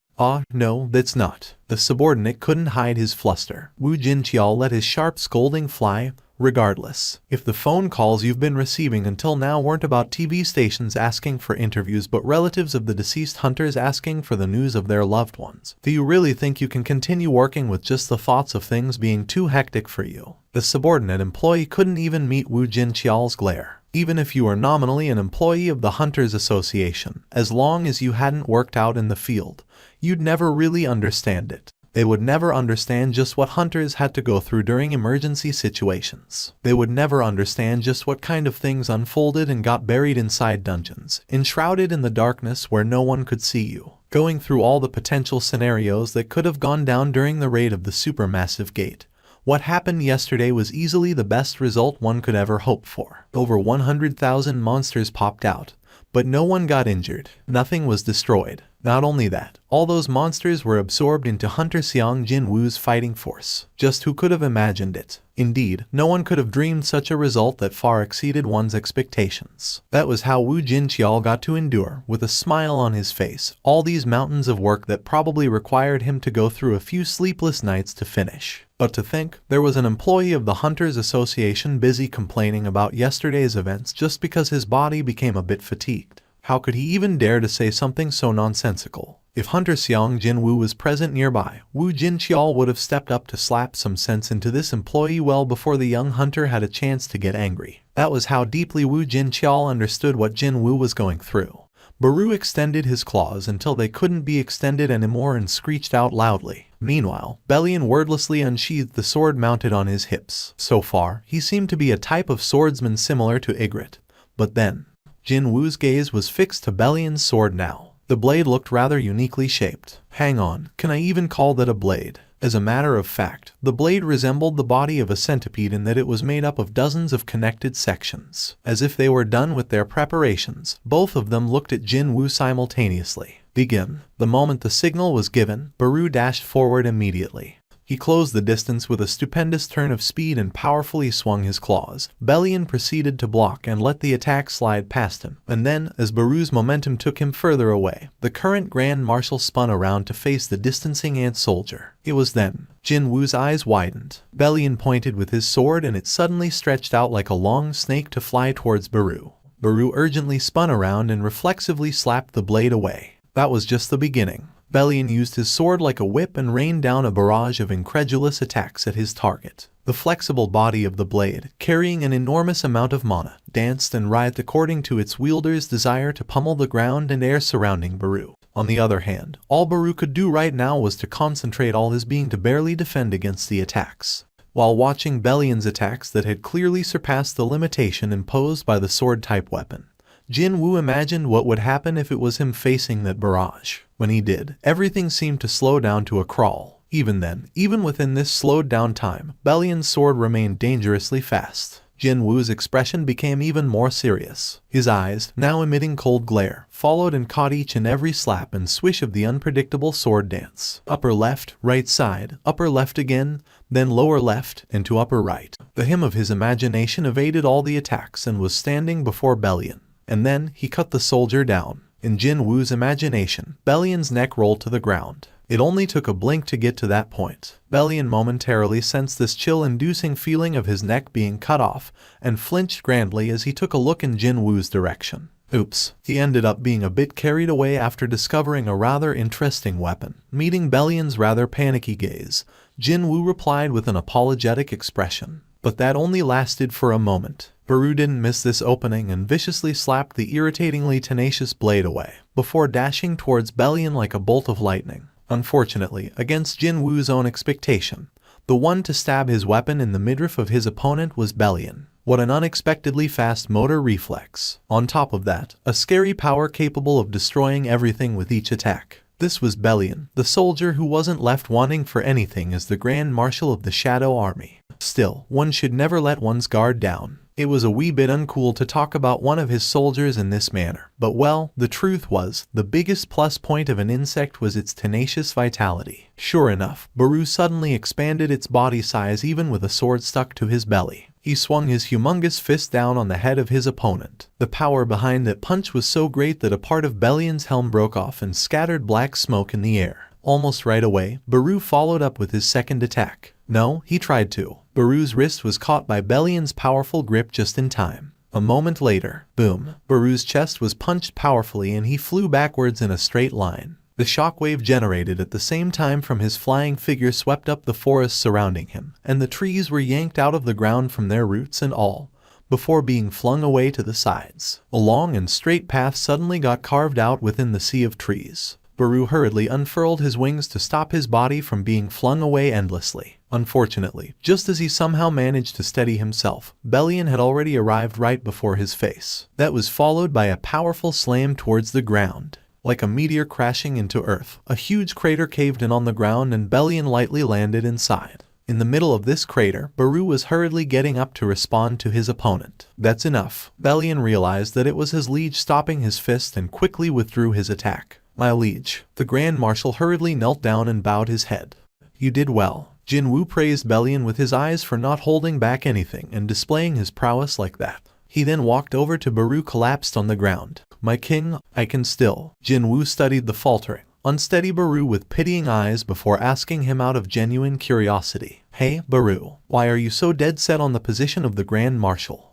No, that's not. The subordinate couldn't hide his fluster. Woo Jin-cheol let his sharp scolding fly. Regardless, if the phone calls you've been receiving until now weren't about TV stations asking for interviews but relatives of the deceased hunters asking for the news of their loved ones, do you really think you can continue working with just the thoughts of things being too hectic for you? The subordinate employee couldn't even meet Woo Jin-cheol's glare. Even if you were nominally an employee of the Hunters Association, as long as you hadn't worked out in the field, you'd never really understand it. They would never understand just what hunters had to go through during emergency situations. They would never understand just what kind of things unfolded and got buried inside dungeons, enshrouded in the darkness where no one could see you, going through all the potential scenarios that could have gone down during the raid of the supermassive gate. What happened yesterday was easily the best result one could ever hope for. Over 100,000 monsters popped out, but no one got injured. Nothing was destroyed. Not only that, all those monsters were absorbed into Hunter Sung Jin-Woo's fighting force. Just who could have imagined it? Indeed, no one could have dreamed such a result that far exceeded one's expectations. That was how Woo Jin-cheol got to endure, with a smile on his face, all these mountains of work that probably required him to go through a few sleepless nights to finish. But to think, there was an employee of the Hunters Association busy complaining about yesterday's events just because his body became a bit fatigued. How could he even dare to say something so nonsensical? If Hunter Sung Jin-Woo was present nearby, Woo Jin-cheol would have stepped up to slap some sense into this employee well before the young hunter had a chance to get angry. That was how deeply Woo Jin-cheol understood what Jin-Woo was going through. Baru extended his claws until they couldn't be extended anymore and screeched out loudly. Meanwhile, Bellion wordlessly unsheathed the sword mounted on his hips. So far, he seemed to be a type of swordsman similar to Ygritte. But then, Jin-Woo's gaze was fixed to Bellion's sword now. The blade looked rather uniquely shaped. Hang on, can I even call that a blade? As a matter of fact, the blade resembled the body of a centipede in that it was made up of dozens of connected sections. As if they were done with their preparations, both of them looked at Jin-Woo simultaneously. Begin. The moment the signal was given, Baru dashed forward immediately. He closed the distance with a stupendous turn of speed and powerfully swung his claws. Bellion proceeded to block and let the attack slide past him. And then, as Baru's momentum took him further away, the current Grand Marshal spun around to face the distancing ant soldier. It was then Jin-Woo's eyes widened. Bellion pointed with his sword and it suddenly stretched out like a long snake to fly towards Baru. Baru urgently spun around and reflexively slapped the blade away. That was just the beginning. Bellion used his sword like a whip and rained down a barrage of incredulous attacks at his target. The flexible body of the blade, carrying an enormous amount of mana, danced and writhed according to its wielder's desire to pummel the ground and air surrounding Baru. On the other hand, all Baru could do right now was to concentrate all his being to barely defend against the attacks. While watching Bellion's attacks that had clearly surpassed the limitation imposed by the sword-type weapon, Jin-Woo imagined what would happen if it was him facing that barrage. When he did, everything seemed to slow down to a crawl. Even then, even within this slowed down time, Bellion's sword remained dangerously fast. Jin-Woo's expression became even more serious. His eyes, now emitting cold glare, followed and caught each and every slap and swish of the unpredictable sword dance. Upper left, right side, upper left again, then lower left, and to upper right. The hymn of his imagination evaded all the attacks and was standing before Bellion. And then, he cut the soldier down. In Jin-Woo's imagination, Bellion's neck rolled to the ground. It only took a blink to get to that point. Bellion momentarily sensed this chill-inducing feeling of his neck being cut off, and flinched grandly as he took a look in Jin-Woo's direction. Oops, he ended up being a bit carried away after discovering a rather interesting weapon. Meeting Bellion's rather panicky gaze, Jin-Woo replied with an apologetic expression. But that only lasted for a moment. Baru didn't miss this opening and viciously slapped the irritatingly tenacious blade away, before dashing towards Bellion like a bolt of lightning. Unfortunately, against Jin-Woo's own expectation, the one to stab his weapon in the midriff of his opponent was Bellion. What an unexpectedly fast motor reflex. On top of that, a scary power capable of destroying everything with each attack. This was Bellion, the soldier who wasn't left wanting for anything as the Grand Marshal of the Shadow Army. Still, one should never let one's guard down. It was a wee bit uncool to talk about one of his soldiers in this manner, but well, the truth was, the biggest plus point of an insect was its tenacious vitality. Sure enough, Baru suddenly expanded its body size even with a sword stuck to his belly. He swung his humongous fist down on the head of his opponent. The power behind that punch was so great that a part of Bellion's helm broke off and scattered black smoke in the air. Almost right away, Baru followed up with his second attack. No, he tried to. Baru's wrist was caught by Bellion's powerful grip just in time. A moment later, boom, Baru's chest was punched powerfully and he flew backwards in a straight line. The shockwave generated at the same time from his flying figure swept up the forest surrounding him, and the trees were yanked out of the ground from their roots and all, before being flung away to the sides. A long and straight path suddenly got carved out within the sea of trees. Baru hurriedly unfurled his wings to stop his body from being flung away endlessly. Unfortunately, just as he somehow managed to steady himself, Bellion had already arrived right before his face. That was followed by a powerful slam towards the ground. Like a meteor crashing into Earth, a huge crater caved in on the ground and Bellion lightly landed inside. In the middle of this crater, Baru was hurriedly getting up to respond to his opponent. That's enough. Bellion realized that it was his liege stopping his fist and quickly withdrew his attack. My liege. The Grand Marshal hurriedly knelt down and bowed his head. You did well. Jin-Woo praised Bellion with his eyes for not holding back anything and displaying his prowess like that. He then walked over to Baru collapsed on the ground. My king, I can still. Jin-Woo studied the faltering, unsteady Baru with pitying eyes before asking him out of genuine curiosity. Hey, Baru, why are you so dead set on the position of the Grand Marshal?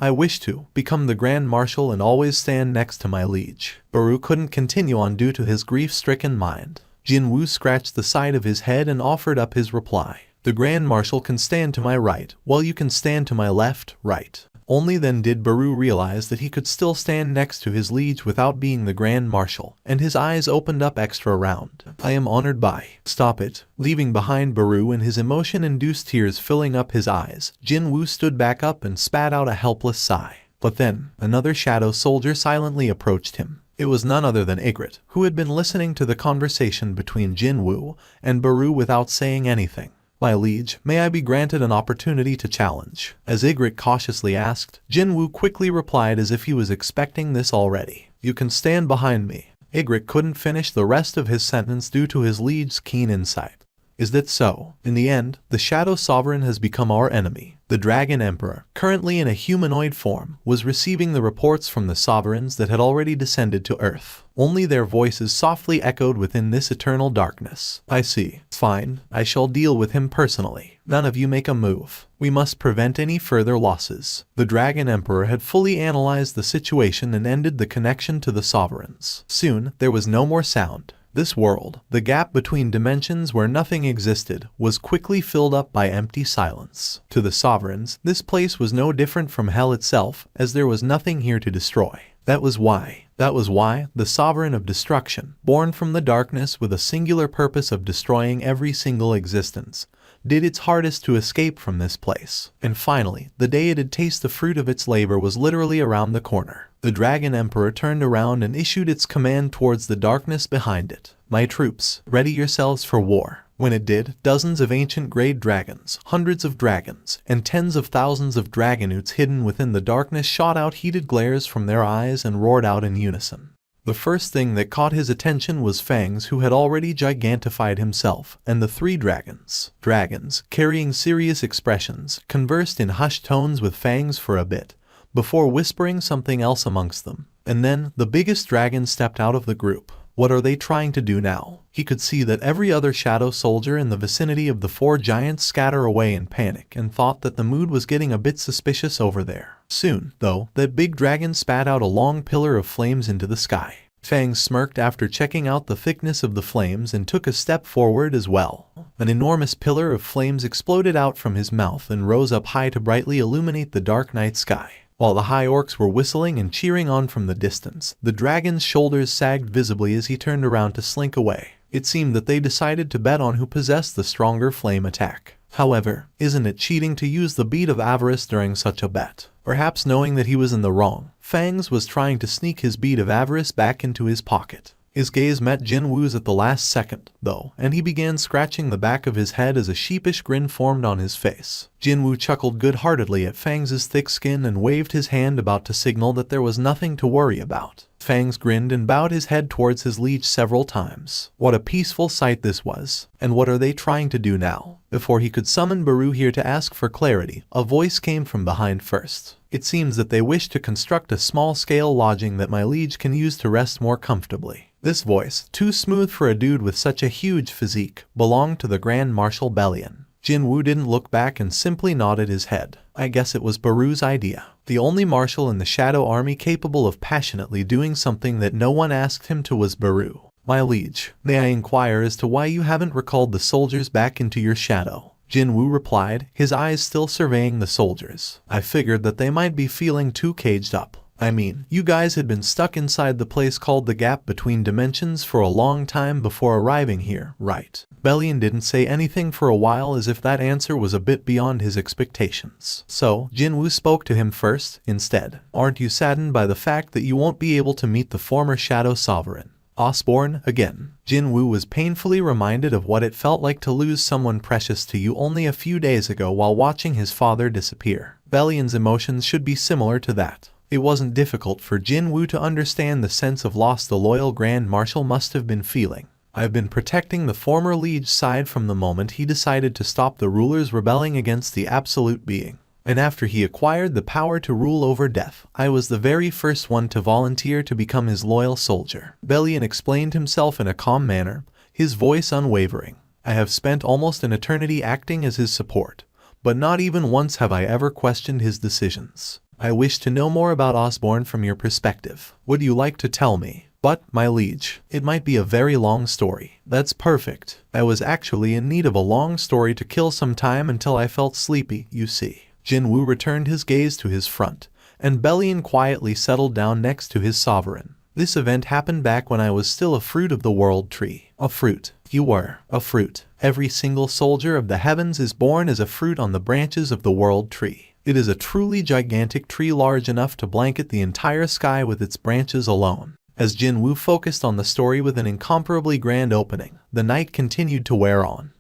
I wish to become the Grand Marshal and always stand next to my liege. Baru couldn't continue on due to his grief-stricken mind. Jin-Woo scratched the side of his head and offered up his reply. The Grand Marshal can stand to my right, while you can stand to my left, right. Only then did Baru realize that he could still stand next to his liege without being the Grand Marshal, and his eyes opened up extra round. I am honored by. Stop it. Leaving behind Baru and his emotion-induced tears filling up his eyes, Jin-Woo stood back up and spat out a helpless sigh. But then, another shadow soldier silently approached him. It was none other than Ygritte, who had been listening to the conversation between Jin-Woo and Baru without saying anything. My liege, may I be granted an opportunity to challenge? As Ygritte cautiously asked, Jin-Woo quickly replied as if he was expecting this already. You can stand behind me. Ygritte couldn't finish the rest of his sentence due to his liege's keen insight. Is that so? In the end, the Shadow Sovereign has become our enemy. The Dragon Emperor, currently in a humanoid form, was receiving the reports from the sovereigns that had already descended to Earth. Only their voices softly echoed within this eternal darkness. I see. Fine, I shall deal with him personally. None of you make a move. We must prevent any further losses. The Dragon Emperor had fully analyzed the situation and ended the connection to the sovereigns. Soon, there was no more sound. This world, the gap between dimensions where nothing existed, was quickly filled up by empty silence. To the sovereigns, this place was no different from hell itself, as there was nothing here to destroy. That was why the Sovereign of Destruction, born from the darkness with a singular purpose of destroying every single existence, did its hardest to escape from this place. And finally, the day it'd taste the fruit of its labor was literally around the corner. The Dragon Emperor turned around and issued its command towards the darkness behind it. My troops, ready yourselves for war. When it did, dozens of ancient great dragons, hundreds of dragons, and tens of thousands of dragonutes hidden within the darkness shot out heated glares from their eyes and roared out in unison. The first thing that caught his attention was Fangs, who had already gigantified himself, and the three dragons. Dragons, carrying serious expressions, conversed in hushed tones with Fangs for a bit, before whispering something else amongst them. And then, the biggest dragon stepped out of the group. What are they trying to do now? He could see that every other shadow soldier in the vicinity of the four giants scatter away in panic and thought that the mood was getting a bit suspicious over there. Soon, though, that big dragon spat out a long pillar of flames into the sky. Fang smirked after checking out the thickness of the flames and took a step forward as well. An enormous pillar of flames exploded out from his mouth and rose up high to brightly illuminate the dark night sky. While the high orcs were whistling and cheering on from the distance, the dragon's shoulders sagged visibly as he turned around to slink away. It seemed that they decided to bet on who possessed the stronger flame attack. However, isn't it cheating to use the bead of avarice during such a bet? Perhaps knowing that he was in the wrong, Fangs was trying to sneak his bead of avarice back into his pocket. His gaze met Jin-Woo's at the last second, though, and he began scratching the back of his head as a sheepish grin formed on his face. Jin-Woo chuckled good-heartedly at Fang's thick skin and waved his hand about to signal that there was nothing to worry about. Fangs grinned and bowed his head towards his liege several times. What a peaceful sight this was. And what are they trying to do now? Before he could summon Baru here to ask for clarity, a voice came from behind first. It seems that they wish to construct a small-scale lodging that my liege can use to rest more comfortably. This voice, too smooth for a dude with such a huge physique, belonged to the Grand Marshal Bellion. Jin-Woo didn't look back and simply nodded his head. I guess it was Baru's idea. The only marshal in the Shadow Army capable of passionately doing something that no one asked him to was Baru. My liege, may I inquire as to why you haven't recalled the soldiers back into your shadow? Jin-Woo replied, his eyes still surveying the soldiers. I figured that they might be feeling too caged up. I mean, you guys had been stuck inside the place called the Gap Between Dimensions for a long time before arriving here, right? Bellion didn't say anything for a while, as if that answer was a bit beyond his expectations. So, Jin-Woo spoke to him first, instead. Aren't you saddened by the fact that you won't be able to meet the former Shadow Sovereign? Osborne, again. Jin-Woo was painfully reminded of what it felt like to lose someone precious to you only a few days ago while watching his father disappear. Bellion's emotions should be similar to that. It wasn't difficult for Jin-Woo to understand the sense of loss the loyal Grand Marshal must have been feeling. I've been protecting the former liege's side from the moment he decided to stop the rulers rebelling against the Absolute Being. And after he acquired the power to rule over death, I was the very first one to volunteer to become his loyal soldier. Bellion explained himself in a calm manner, his voice unwavering. I have spent almost an eternity acting as his support, but not even once have I ever questioned his decisions. I wish to know more about Osborne from your perspective. Would you like to tell me? But, my liege, it might be a very long story. That's perfect. I was actually in need of a long story to kill some time until I felt sleepy, you see. Jin-Woo returned his gaze to his front, and Bellion quietly settled down next to his sovereign. This event happened back when I was still a fruit of the world tree. A fruit. You were a fruit. Every single soldier of the heavens is born as a fruit on the branches of the world tree. It is a truly gigantic tree large enough to blanket the entire sky with its branches alone. As Jin-Woo focused on the story with an incomparably grand opening, the night continued to wear on.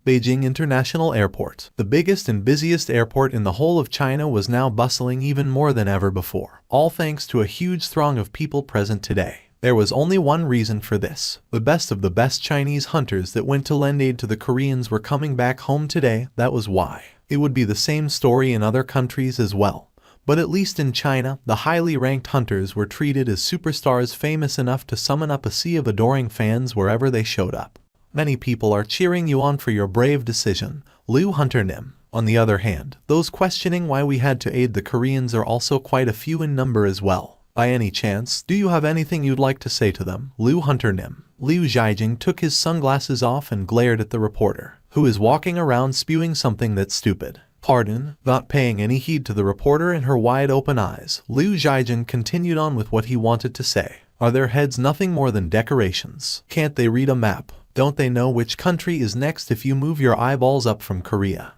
Beijing International Airport, the biggest and busiest airport in the whole of China, was now bustling even more than ever before, all thanks to a huge throng of people present today. There was only one reason for this. The best of the best Chinese hunters that went to lend aid to the Koreans were coming back home today, that was why. It would be the same story in other countries as well. But at least in China, the highly ranked hunters were treated as superstars famous enough to summon up a sea of adoring fans wherever they showed up. Many people are cheering you on for your brave decision, Liu Hunter Nim. On the other hand, those questioning why we had to aid the Koreans are also quite a few in number as well. By any chance, do you have anything you'd like to say to them, Liu Hunter Nim? Liu Zhaijing took his sunglasses off and glared at the reporter, who is walking around spewing something that's stupid. Pardon, not paying any heed to the reporter and her wide-open eyes, Liu Zhaijing continued on with what he wanted to say. Are their heads nothing more than decorations? Can't they read a map? Don't they know which country is next if you move your eyeballs up from Korea?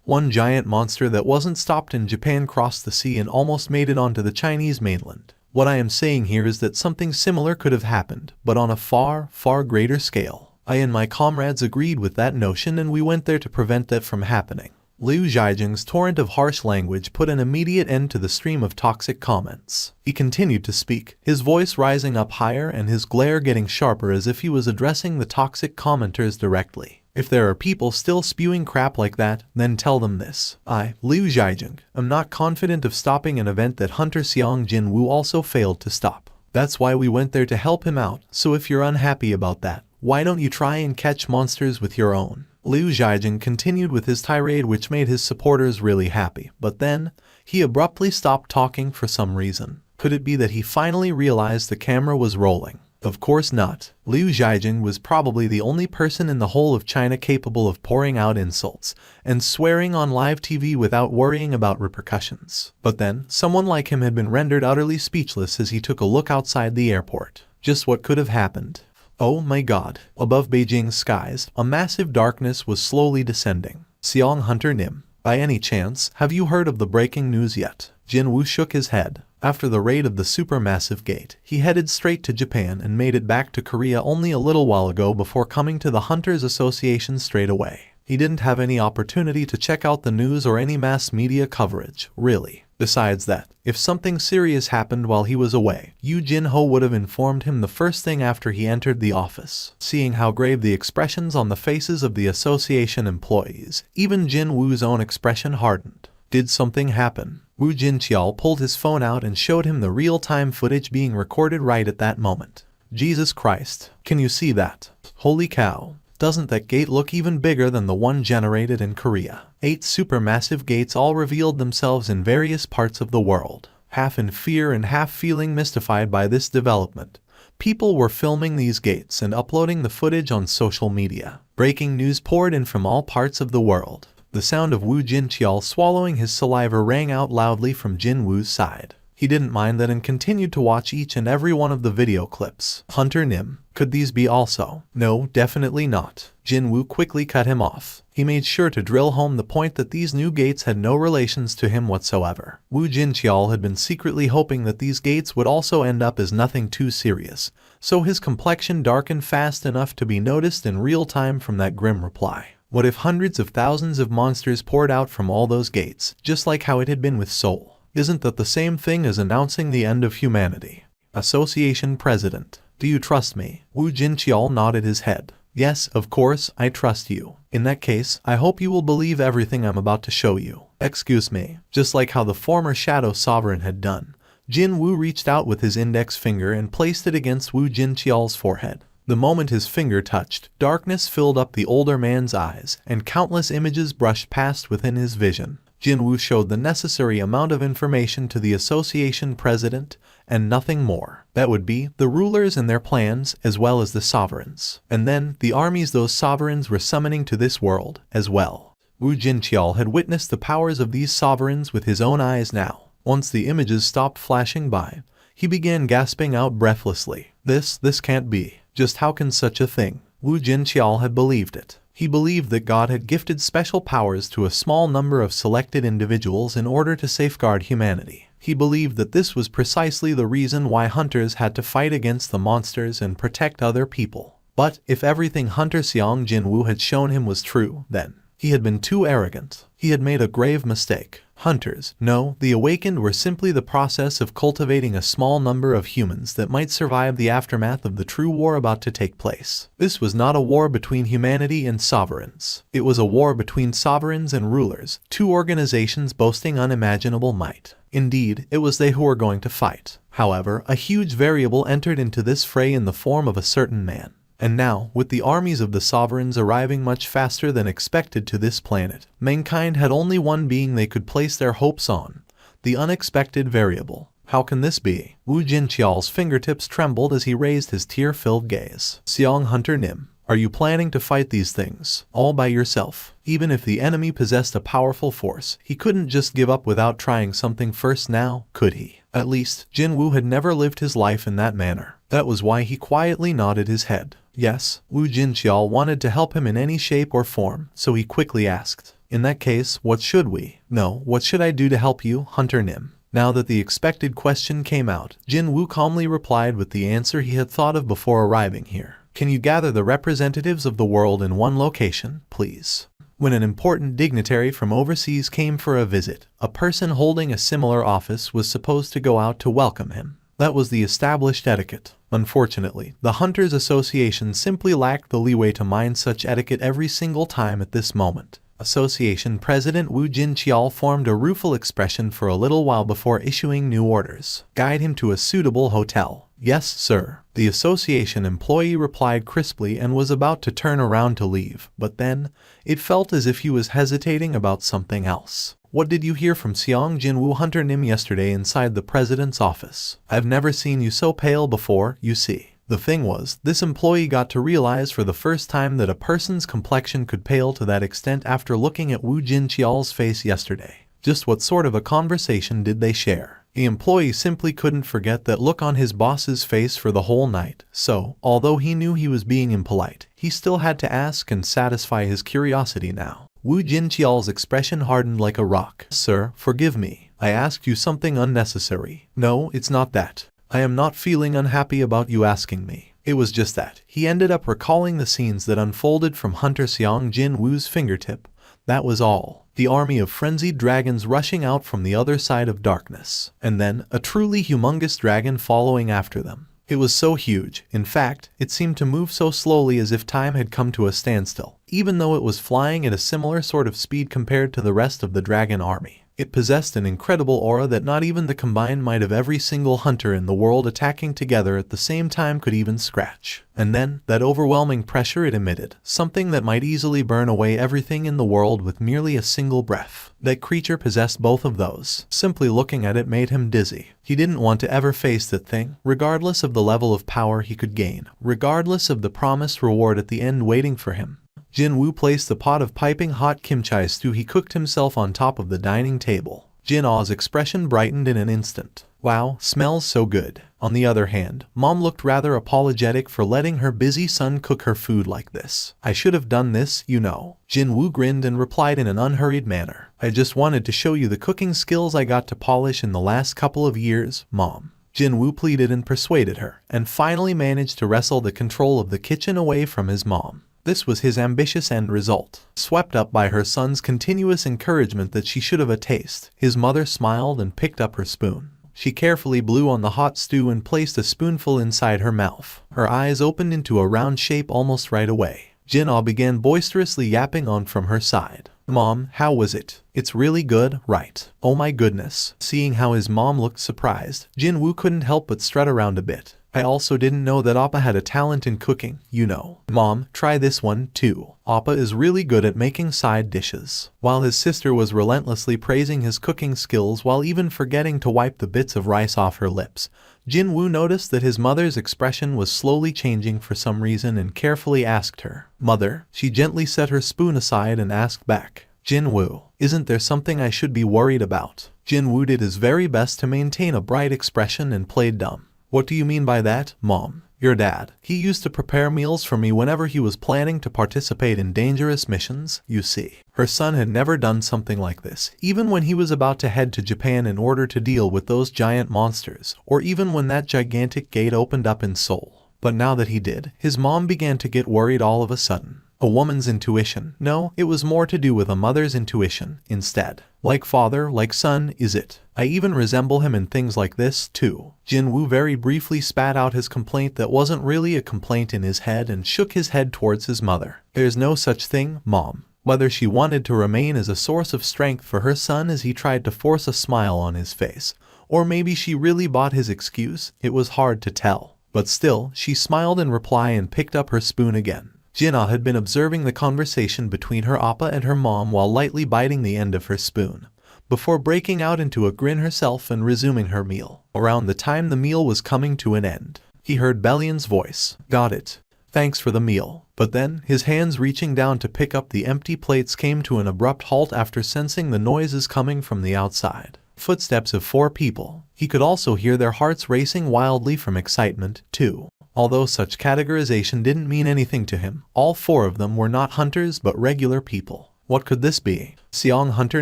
One giant monster that wasn't stopped in Japan crossed the sea and almost made it onto the Chinese mainland. What I am saying here is that something similar could have happened, but on a far, far greater scale. I and my comrades agreed with that notion and we went there to prevent that from happening. Liu Zhaijing's torrent of harsh language put an immediate end to the stream of toxic comments. He continued to speak, his voice rising up higher and his glare getting sharper as if he was addressing the toxic commenters directly. If there are people still spewing crap like that, then tell them this. I, Liu Zhaijing, am not confident of stopping an event that Hunter Sung Jin-Woo also failed to stop. That's why we went there to help him out, so if you're unhappy about that, why don't you try and catch monsters with your own? Liu Zhaijing continued with his tirade, which made his supporters really happy, but then, he abruptly stopped talking for some reason. Could it be that he finally realized the camera was rolling? Of course not. Liu Zhaijing was probably the only person in the whole of China capable of pouring out insults and swearing on live TV without worrying about repercussions. But then, someone like him had been rendered utterly speechless as he took a look outside the airport. Just what could have happened? Oh my god. Above Beijing's skies, a massive darkness was slowly descending. Sung Hunter Nim, by any chance, have you heard of the breaking news yet? Jin-Woo shook his head. After the raid of the supermassive gate, he headed straight to Japan and made it back to Korea only a little while ago before coming to the Hunters Association straight away. He didn't have any opportunity to check out the news or any mass media coverage, really. Besides that, if something serious happened while he was away, Yoo Jin-ho would have informed him the first thing after he entered the office. Seeing how grave the expressions on the faces of the association employees, even Jin-Woo's own expression hardened. Did something happen? Woo Jin-cheol pulled his phone out and showed him the real-time footage being recorded right at that moment. Jesus Christ, can you see that? Holy cow. Doesn't that gate look even bigger than the one generated in Korea? 8 supermassive gates all revealed themselves in various parts of the world. Half in fear and half feeling mystified by this development, people were filming these gates and uploading the footage on social media. Breaking news poured in from all parts of the world. The sound of Woo Jin-cheol swallowing his saliva rang out loudly from Jin-Woo's side. He didn't mind that and continued to watch each and every one of the video clips. Hunter Nim, could these be also? No, definitely not. Jin-Woo quickly cut him off. He made sure to drill home the point that these new gates had no relations to him whatsoever. Woo Jin-cheol had been secretly hoping that these gates would also end up as nothing too serious, so his complexion darkened fast enough to be noticed in real time from that grim reply. What if hundreds of thousands of monsters poured out from all those gates, just like how it had been with Seoul? Isn't that the same thing as announcing the end of humanity? Association President, do you trust me? Woo Jin-cheol nodded his head. Yes, of course, I trust you. In that case, I hope you will believe everything I'm about to show you. Excuse me. Just like how the former Shadow Sovereign had done, Jin-Woo reached out with his index finger and placed it against Woo Jin-cheol's forehead. The moment his finger touched, darkness filled up the older man's eyes, and countless images brushed past within his vision. Jin-Woo showed the necessary amount of information to the association president, and nothing more. That would be the rulers and their plans, as well as the sovereigns. And then, the armies those sovereigns were summoning to this world, as well. Woo Jin-cheol had witnessed the powers of these sovereigns with his own eyes now. Once the images stopped flashing by, he began gasping out breathlessly. This can't be. Just how can such a thing? Woo Jin-cheol had believed it. He believed that God had gifted special powers to a small number of selected individuals in order to safeguard humanity. He believed that this was precisely the reason why hunters had to fight against the monsters and protect other people. But if everything Hunter Sung Jin-Woo had shown him was true, then he had been too arrogant. He had made a grave mistake. Hunters, no, the awakened were simply the process of cultivating a small number of humans that might survive the aftermath of the true war about to take place. This was not a war between humanity and sovereigns. It was a war between sovereigns and rulers, 2 organizations boasting unimaginable might. Indeed, it was they who were going to fight. However, a huge variable entered into this fray in the form of a certain man. And now, with the armies of the sovereigns arriving much faster than expected to this planet, mankind had only one being they could place their hopes on: the unexpected variable. How can this be? Woo Jin-cheol's fingertips trembled as he raised his tear-filled gaze. Seong Hunter Nim, are you planning to fight these things all by yourself? Even if the enemy possessed a powerful force, he couldn't just give up without trying something first now, could he? At least, Jin-Woo had never lived his life in that manner. That was why he quietly nodded his head. Yes, Woo Jin-cheol wanted to help him in any shape or form, so he quickly asked, in that case, what should we? No, what should I do to help you, Hunter Nim? Now that the expected question came out, Jin-Woo calmly replied with the answer he had thought of before arriving here. Can you gather the representatives of the world in one location, please? When an important dignitary from overseas came for a visit, a person holding a similar office was supposed to go out to welcome him. That was the established etiquette. Unfortunately, the Hunters Association simply lacked the leeway to mind such etiquette every single time at this moment. Association President Woo Jin-cheol formed a rueful expression for a little while before issuing new orders. Guide him to a suitable hotel. Yes, sir. The association employee replied crisply and was about to turn around to leave, but then, it felt as if he was hesitating about something else. What did you hear from Seong Jin-Woo Hunter Nim yesterday inside the president's office? I've never seen you so pale before, you see. The thing was, this employee got to realize for the first time that a person's complexion could pale to that extent after looking at Woo Jin-cheol's face yesterday. Just what sort of a conversation did they share? The employee simply couldn't forget that look on his boss's face for the whole night, so, although he knew he was being impolite, he still had to ask and satisfy his curiosity now. Woo Jin-cheol's expression hardened like a rock. Sir, forgive me. I asked you something unnecessary. No, it's not that. I am not feeling unhappy about you asking me. It was just that. He ended up recalling the scenes that unfolded from Hunter Sung Jin-Woo's fingertip. That was all. The army of frenzied dragons rushing out from the other side of darkness. And then, a truly humongous dragon following after them. It was so huge, in fact, it seemed to move so slowly as if time had come to a standstill. Even though it was flying at a similar sort of speed compared to the rest of the dragon army. It possessed an incredible aura that not even the combined might of every single hunter in the world attacking together at the same time could even scratch. And then, that overwhelming pressure it emitted, something that might easily burn away everything in the world with merely a single breath. That creature possessed both of those. Simply looking at it made him dizzy. He didn't want to ever face that thing, regardless of the level of power he could gain, regardless of the promised reward at the end waiting for him. Jin-Woo placed the pot of piping hot kimchi stew he cooked himself on top of the dining table. Jin-Ah's expression brightened in an instant. Wow, smells so good. On the other hand, Mom looked rather apologetic for letting her busy son cook her food like this. I should have done this, you know. Jin-Woo grinned and replied in an unhurried manner. I just wanted to show you the cooking skills I got to polish in the last couple of years, Mom. Jin-Woo pleaded and persuaded her, and finally managed to wrestle the control of the kitchen away from his mom. This was his ambitious end result. Swept up by her son's continuous encouragement that she should have a taste, his mother smiled and picked up her spoon. She carefully blew on the hot stew and placed a spoonful inside her mouth. Her eyes opened into a round shape almost right away. Jin-Ah began boisterously yapping on from her side. Mom, how was it? It's really good, right? Oh my goodness. Seeing how his mom looked surprised, Jin-Woo couldn't help but strut around a bit. I also didn't know that Appa had a talent in cooking, you know. Mom, try this one, too. Appa is really good at making side dishes. While his sister was relentlessly praising his cooking skills while even forgetting to wipe the bits of rice off her lips, Jin-Woo noticed that his mother's expression was slowly changing for some reason and carefully asked her, Mother? She gently set her spoon aside and asked back, Jin-Woo, isn't there something I should be worried about? Jin-Woo did his very best to maintain a bright expression and played dumb. What do you mean by that, Mom? Your dad. He used to prepare meals for me whenever he was planning to participate in dangerous missions, you see. Her son had never done something like this, even when he was about to head to Japan in order to deal with those giant monsters, or even when that gigantic gate opened up in Seoul. But now that he did, his mom began to get worried all of a sudden. A woman's intuition. No, it was more to do with a mother's intuition, instead. Like father, like son, is it? I even resemble him in things like this, too. Jin-Woo very briefly spat out his complaint that wasn't really a complaint in his head and shook his head towards his mother. There's no such thing, Mom. Whether she wanted to remain as a source of strength for her son as he tried to force a smile on his face, or maybe she really bought his excuse, it was hard to tell. But still, she smiled in reply and picked up her spoon again. Jin-Ah had been observing the conversation between her appa and her mom while lightly biting the end of her spoon, before breaking out into a grin herself and resuming her meal. Around the time the meal was coming to an end, he heard Bellion's voice. Got it. Thanks for the meal. But then, his hands reaching down to pick up the empty plates came to an abrupt halt after sensing the noises coming from the outside. Footsteps of 4 people. He could also hear their hearts racing wildly from excitement, too. Although such categorization didn't mean anything to him, all 4 of them were not hunters but regular people. What could this be? Seong Hunter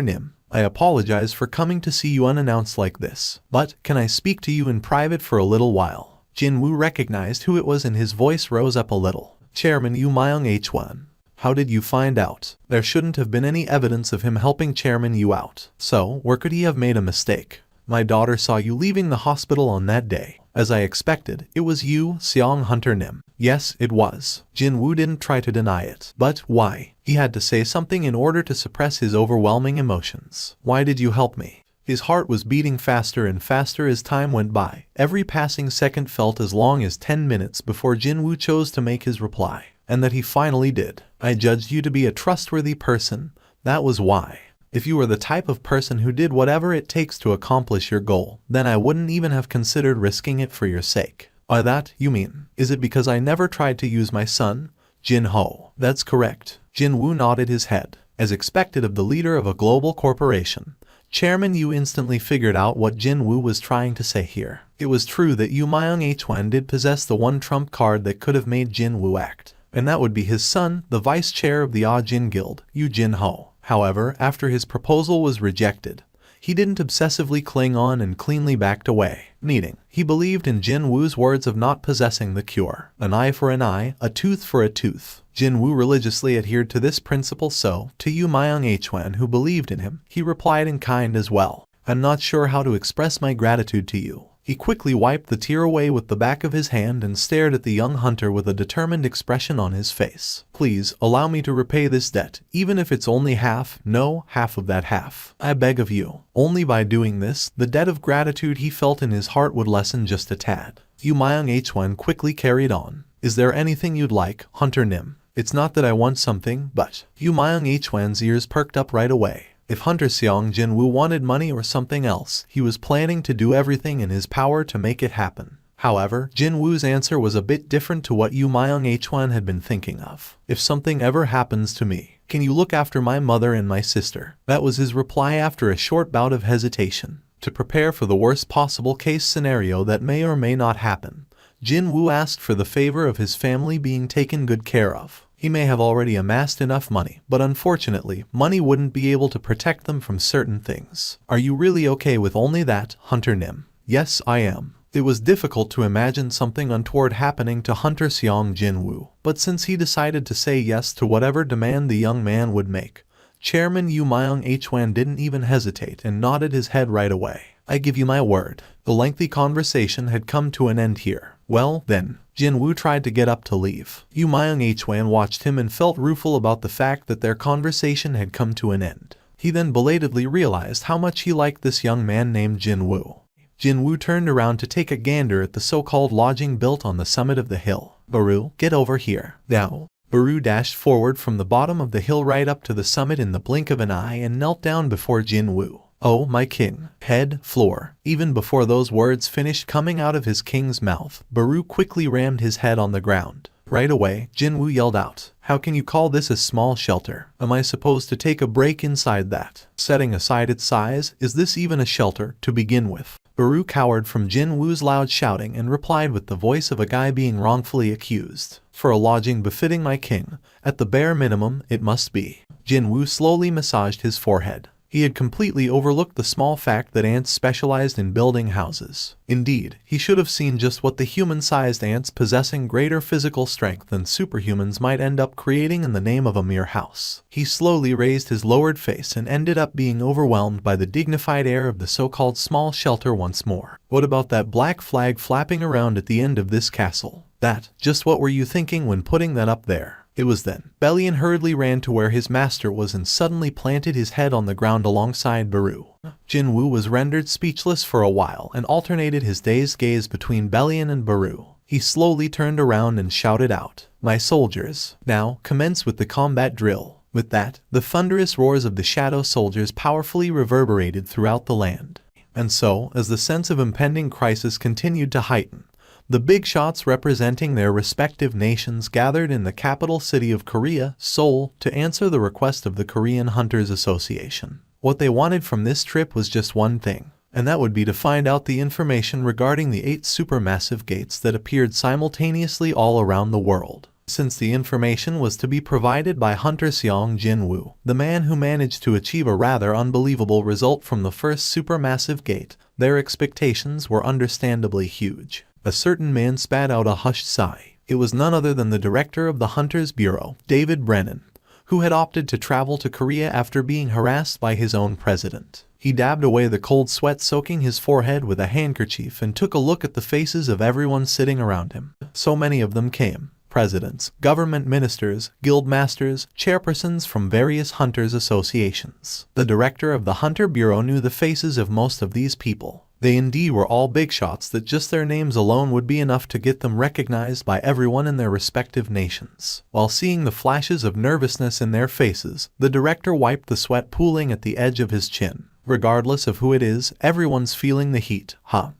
Nim. I apologize for coming to see you unannounced like this, but can I speak to you in private for a little while? Jin-Woo recognized who it was and his voice rose up a little. Chairman Yu Myung H1. How did you find out? There shouldn't have been any evidence of him helping Chairman Yu out. So, where could he have made a mistake? My daughter saw you leaving the hospital on that day. As I expected, it was you, Seong Hunter Nim. Yes, it was. Jin-Woo didn't try to deny it. But why? He had to say something in order to suppress his overwhelming emotions. Why did you help me? His heart was beating faster and faster as time went by. Every passing second felt as long as 10 minutes before Jin-Woo chose to make his reply. And that he finally did. I judged you to be a trustworthy person. That was why. If you were the type of person who did whatever it takes to accomplish your goal, then I wouldn't even have considered risking it for your sake. By that, you mean, is it because I never tried to use my son? Jin-Ho. That's correct. Jin-Woo nodded his head. As expected of the leader of a global corporation, Chairman Yu instantly figured out what Jin-Woo was trying to say here. It was true that Yu Myung H1 did possess the one trump card that could have made Jin-Woo act. And that would be his son, the vice chair of the Ah Jin Guild, Yu Jin-Ho. However, after his proposal was rejected, He didn't obsessively cling on and cleanly backed away. Meaning, he believed in Jin-Woo's words of not possessing the cure. An eye for an eye, a tooth for a tooth. Jin-Woo religiously adhered to this principle, so, to Yu Myung-hwan who believed in him, he replied in kind as well. I'm not sure how to express my gratitude to you. He quickly wiped the tear away with the back of his hand and stared at the young hunter with a determined expression on his face. Please, allow me to repay this debt, even if it's only half of that half. I beg of you. Only by doing this, the debt of gratitude he felt in his heart would lessen just a tad. Yu Myung-hwan quickly carried on. Is there anything you'd like, Hunter Nim? It's not that I want something, but... Yu Myung-hwan's ears perked up right away. If Hunter Sung Jin-Woo wanted money or something else, he was planning to do everything in his power to make it happen. However, Jin-Woo's answer was a bit different to what Yu Myung-hwan had been thinking of. If something ever happens to me, can you look after my mother and my sister? That was his reply after a short bout of hesitation. To prepare for the worst possible case scenario that may or may not happen, Jin-Woo asked for the favor of his family being taken good care of. He may have already amassed enough money, but unfortunately, money wouldn't be able to protect them from certain things. Are you really okay with only that, Hunter Nim? Yes, I am. It was difficult to imagine something untoward happening to Hunter Sung Jin-Woo, but since he decided to say yes to whatever demand the young man would make, Chairman Yu Myung-hwan didn't even hesitate and nodded his head right away. I give you my word. The lengthy conversation had come to an end here. Well, then, Jin-Woo tried to get up to leave. Yu Myung-hwan watched him and felt rueful about the fact that their conversation had come to an end. He then belatedly realized how much he liked this young man named Jin-Woo. Jin-Woo turned around to take a gander at the so-called lodging built on the summit of the hill. Baru, get over here. Now. Baru dashed forward from the bottom of the hill right up to the summit in the blink of an eye and knelt down before Jin-Woo. Oh, my king. Head, floor. Even before those words finished coming out of his king's mouth, Baru quickly rammed his head on the ground. Right away, Jin-Woo yelled out, how can you call this a small shelter? Am I supposed to take a break inside that? Setting aside its size, is this even a shelter to begin with? Baru cowered from Jin-Woo's loud shouting and replied with the voice of a guy being wrongfully accused. For a lodging befitting my king, at the bare minimum, it must be. Jin-Woo slowly massaged his forehead. He had completely overlooked the small fact that ants specialized in building houses. Indeed, he should have seen just what the human-sized ants possessing greater physical strength than superhumans might end up creating in the name of a mere house. He slowly raised his lowered face and ended up being overwhelmed by the dignified air of the so-called small shelter once more. What about that black flag flapping around at the end of this castle? That, just what were you thinking when putting that up there? It was then. Bellion hurriedly ran to where his master was and suddenly planted his head on the ground alongside Baru. Jin-Woo was rendered speechless for a while and alternated his dazed gaze between Bellion and Baru. He slowly turned around and shouted out, my soldiers, now commence with the combat drill. With that, the thunderous roars of the shadow soldiers powerfully reverberated throughout the land. And so, as the sense of impending crisis continued to heighten, the big shots representing their respective nations gathered in the capital city of Korea, Seoul, to answer the request of the Korean Hunters Association. What they wanted from this trip was just one thing, and that would be to find out the information regarding the 8 supermassive gates that appeared simultaneously all around the world. Since the information was to be provided by Hunter Sung Jin-Woo, the man who managed to achieve a rather unbelievable result from the first supermassive gate, their expectations were understandably huge. A certain man spat out a hushed sigh. It was none other than the director of the Hunters Bureau, David Brennan, who had opted to travel to Korea after being harassed by his own president. He dabbed away the cold sweat soaking his forehead with a handkerchief and took a look at the faces of everyone sitting around him. So many of them came. Presidents, government ministers, guild masters, chairpersons from various hunters associations. The director of the Hunter Bureau knew the faces of most of these people. They indeed were all big shots that just their names alone would be enough to get them recognized by everyone in their respective nations. While seeing the flashes of nervousness in their faces, the director wiped the sweat pooling at the edge of his chin. Regardless of who it is, everyone's feeling the heat.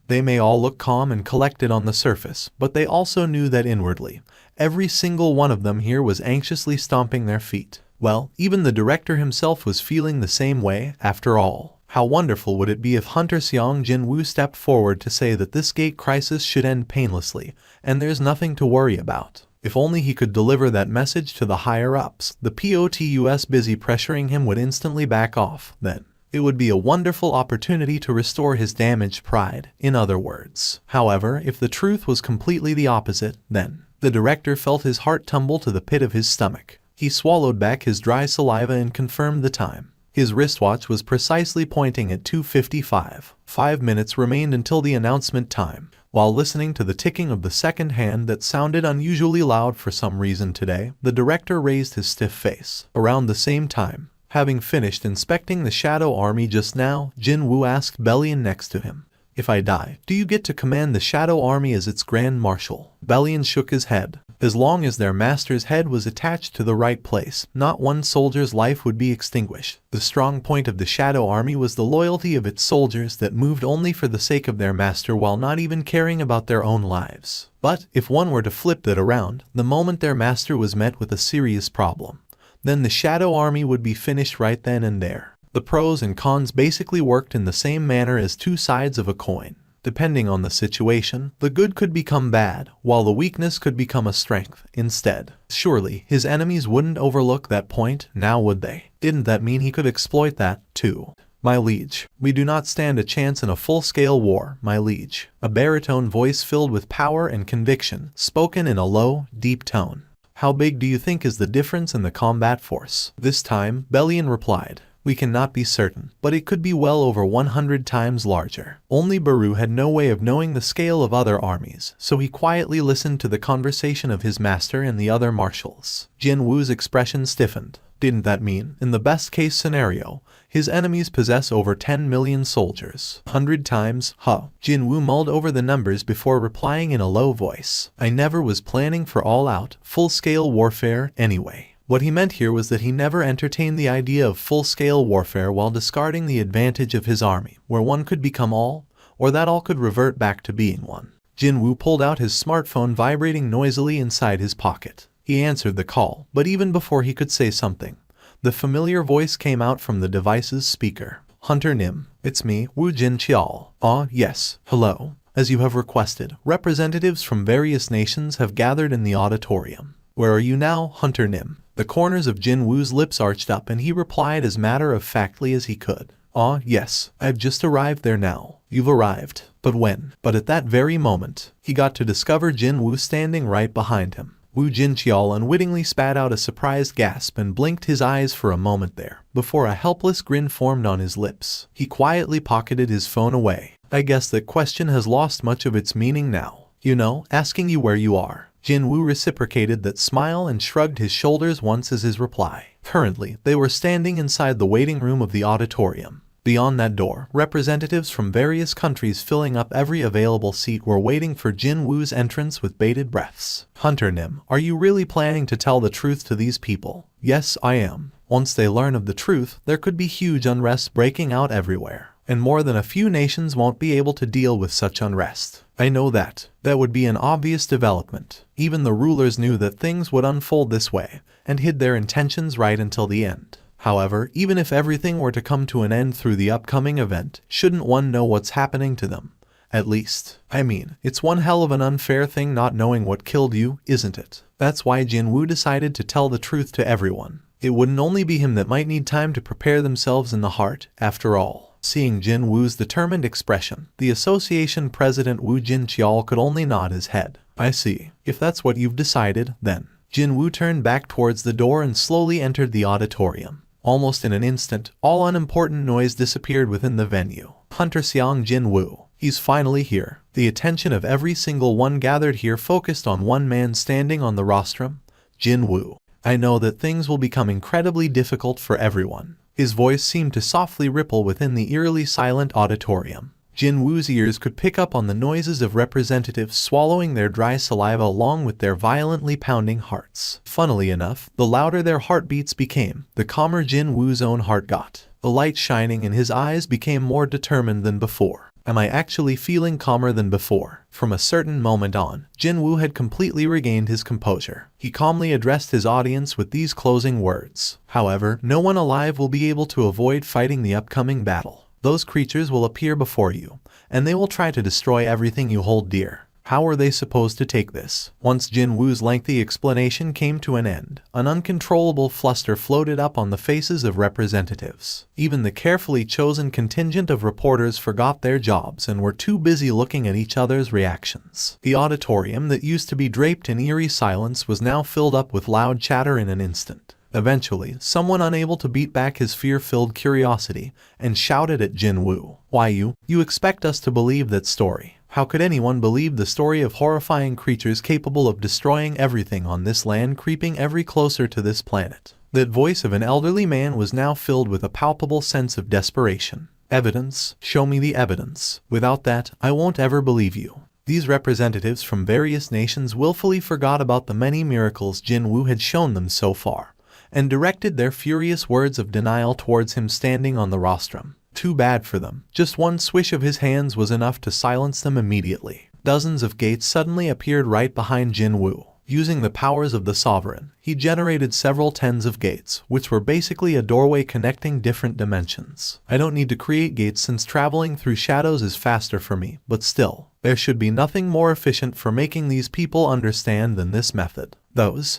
They may all look calm and collected on the surface, but they also knew that inwardly, every single one of them here was anxiously stomping their feet. Well, even the director himself was feeling the same way, after all. How wonderful would it be if Hunter Sung Jin-Woo stepped forward to say that this gate crisis should end painlessly, and there's nothing to worry about. If only he could deliver that message to the higher-ups, the POTUS busy pressuring him would instantly back off. Then, It would be a wonderful opportunity to restore his damaged pride, in other words. However, if the truth was completely the opposite, then the director felt his heart tumble to the pit of his stomach. He swallowed back his dry saliva and confirmed the time. His wristwatch was precisely pointing at 2:55. 5 minutes remained until the announcement time. While listening to the ticking of the second hand that sounded unusually loud for some reason today, the director raised his stiff face. Around the same time, having finished inspecting the Shadow Army just now, Jin-Woo asked Bellion next to him, "If I die, do you get to command the Shadow Army as its Grand Marshal?" Bellion shook his head. As long as their master's head was attached to the right place, not one soldier's life would be extinguished. The strong point of the Shadow Army was the loyalty of its soldiers that moved only for the sake of their master while not even caring about their own lives. But if one were to flip that around, the moment their master was met with a serious problem, then the Shadow Army would be finished right then and there. The pros and cons basically worked in the same manner as two sides of a coin. Depending on the situation, the good could become bad, while the weakness could become a strength instead. Surely, his enemies wouldn't overlook that point, now would they? Didn't that mean he could exploit that, too? "My liege, we do not stand a chance in a full-scale war, my liege." A baritone voice filled with power and conviction, spoken in a low, deep tone. "How big do you think is the difference in the combat force?" This time, Bellion replied, "We cannot be certain, but it could be well over 100 times larger." Only Baru had no way of knowing the scale of other armies, so he quietly listened to the conversation of his master and the other marshals. Jin-Woo's expression stiffened. Didn't that mean, in the best-case scenario, his enemies possess over 10 million soldiers? 100 times? Huh. Jin-Woo mulled over the numbers before replying in a low voice. "I never was planning for all-out, full-scale warfare anyway." What he meant here was that he never entertained the idea of full-scale warfare while discarding the advantage of his army, where one could become all, or that all could revert back to being one. Jin-Woo pulled out his smartphone vibrating noisily inside his pocket. He answered the call, but even before he could say something, the familiar voice came out from the device's speaker. "Hunter Nim, it's me, Woo Jin-Chial. Ah, yes, hello. As you have requested, representatives from various nations have gathered in the auditorium. Where are you now, Hunter Nim?" The corners of Jin-Woo's lips arched up and he replied as matter-of-factly as he could. "Ah, yes, I've just arrived there now." "You've arrived? But when?" But at that very moment, he got to discover Jin-Woo standing right behind him. Woo Jin-Chial unwittingly spat out a surprised gasp and blinked his eyes for a moment there, before a helpless grin formed on his lips. He quietly pocketed his phone away. "I guess that question has lost much of its meaning now. You know, asking you where you are." Jin-Woo reciprocated that smile and shrugged his shoulders once as his reply. Currently, they were standing inside the waiting room of the auditorium. Beyond that door, representatives from various countries filling up every available seat were waiting for Jin-Woo's entrance with bated breaths. "Hunter Nim, are you really planning to tell the truth to these people?" "Yes, I am. Once they learn of the truth, there could be huge unrest breaking out everywhere. And more than a few nations won't be able to deal with such unrest." "I know that. That would be an obvious development." Even the rulers knew that things would unfold this way, and hid their intentions right until the end. However, even if everything were to come to an end through the upcoming event, shouldn't one know what's happening to them? At least, I mean, it's one hell of an unfair thing not knowing what killed you, isn't it? That's why Jin-Woo decided to tell the truth to everyone. It wouldn't only be him that might need time to prepare themselves in the heart, after all. Seeing Jin-Woo's determined expression, the association president Woo Jin-Chial could only nod his head. "I see. If that's what you've decided, then." Jin-Woo turned back towards the door and slowly entered the auditorium. Almost in an instant, all unimportant noise disappeared within the venue. Hunter Seong Jin-Woo. He's finally here. The attention of every single one gathered here focused on one man standing on the rostrum, Jin-Woo. "I know that things will become incredibly difficult for everyone." His voice seemed to softly ripple within the eerily silent auditorium. Jin-Woo's ears could pick up on the noises of representatives swallowing their dry saliva along with their violently pounding hearts. Funnily enough, the louder their heartbeats became, the calmer Jin-Woo's own heart got. The light shining in his eyes became more determined than before. "Am I actually feeling calmer than before?" From a certain moment on, Jin-Woo had completely regained his composure. He calmly addressed his audience with these closing words. "However, no one alive will be able to avoid fighting the upcoming battle. Those creatures will appear before you, and they will try to destroy everything you hold dear. How were they supposed to take this? Once Jin-Woo's lengthy explanation came to an end, an uncontrollable fluster floated up on the faces of representatives. Even the carefully chosen contingent of reporters forgot their jobs and were too busy looking at each other's reactions. The auditorium that used to be draped in eerie silence was now filled up with loud chatter in an instant. Eventually, someone unable to beat back his fear-filled curiosity and shouted at Jin-Woo, "Why you expect us to believe that story? How could anyone believe the story of horrifying creatures capable of destroying everything on this land, creeping ever closer to this planet?" That voice of an elderly man was now filled with a palpable sense of desperation. "Evidence, show me the evidence. Without that, I won't ever believe you." These representatives from various nations willfully forgot about the many miracles Jin-Woo had shown them so far, and directed their furious words of denial towards him standing on the rostrum. Too bad for them. Just one swish of his hands was enough to silence them immediately. Dozens of gates suddenly appeared right behind Jin-Woo. Using the powers of the sovereign, he generated several tens of gates, which were basically a doorway connecting different dimensions. I don't need to create gates since traveling through shadows is faster for me, but still, there should be nothing more efficient for making these people understand than this method.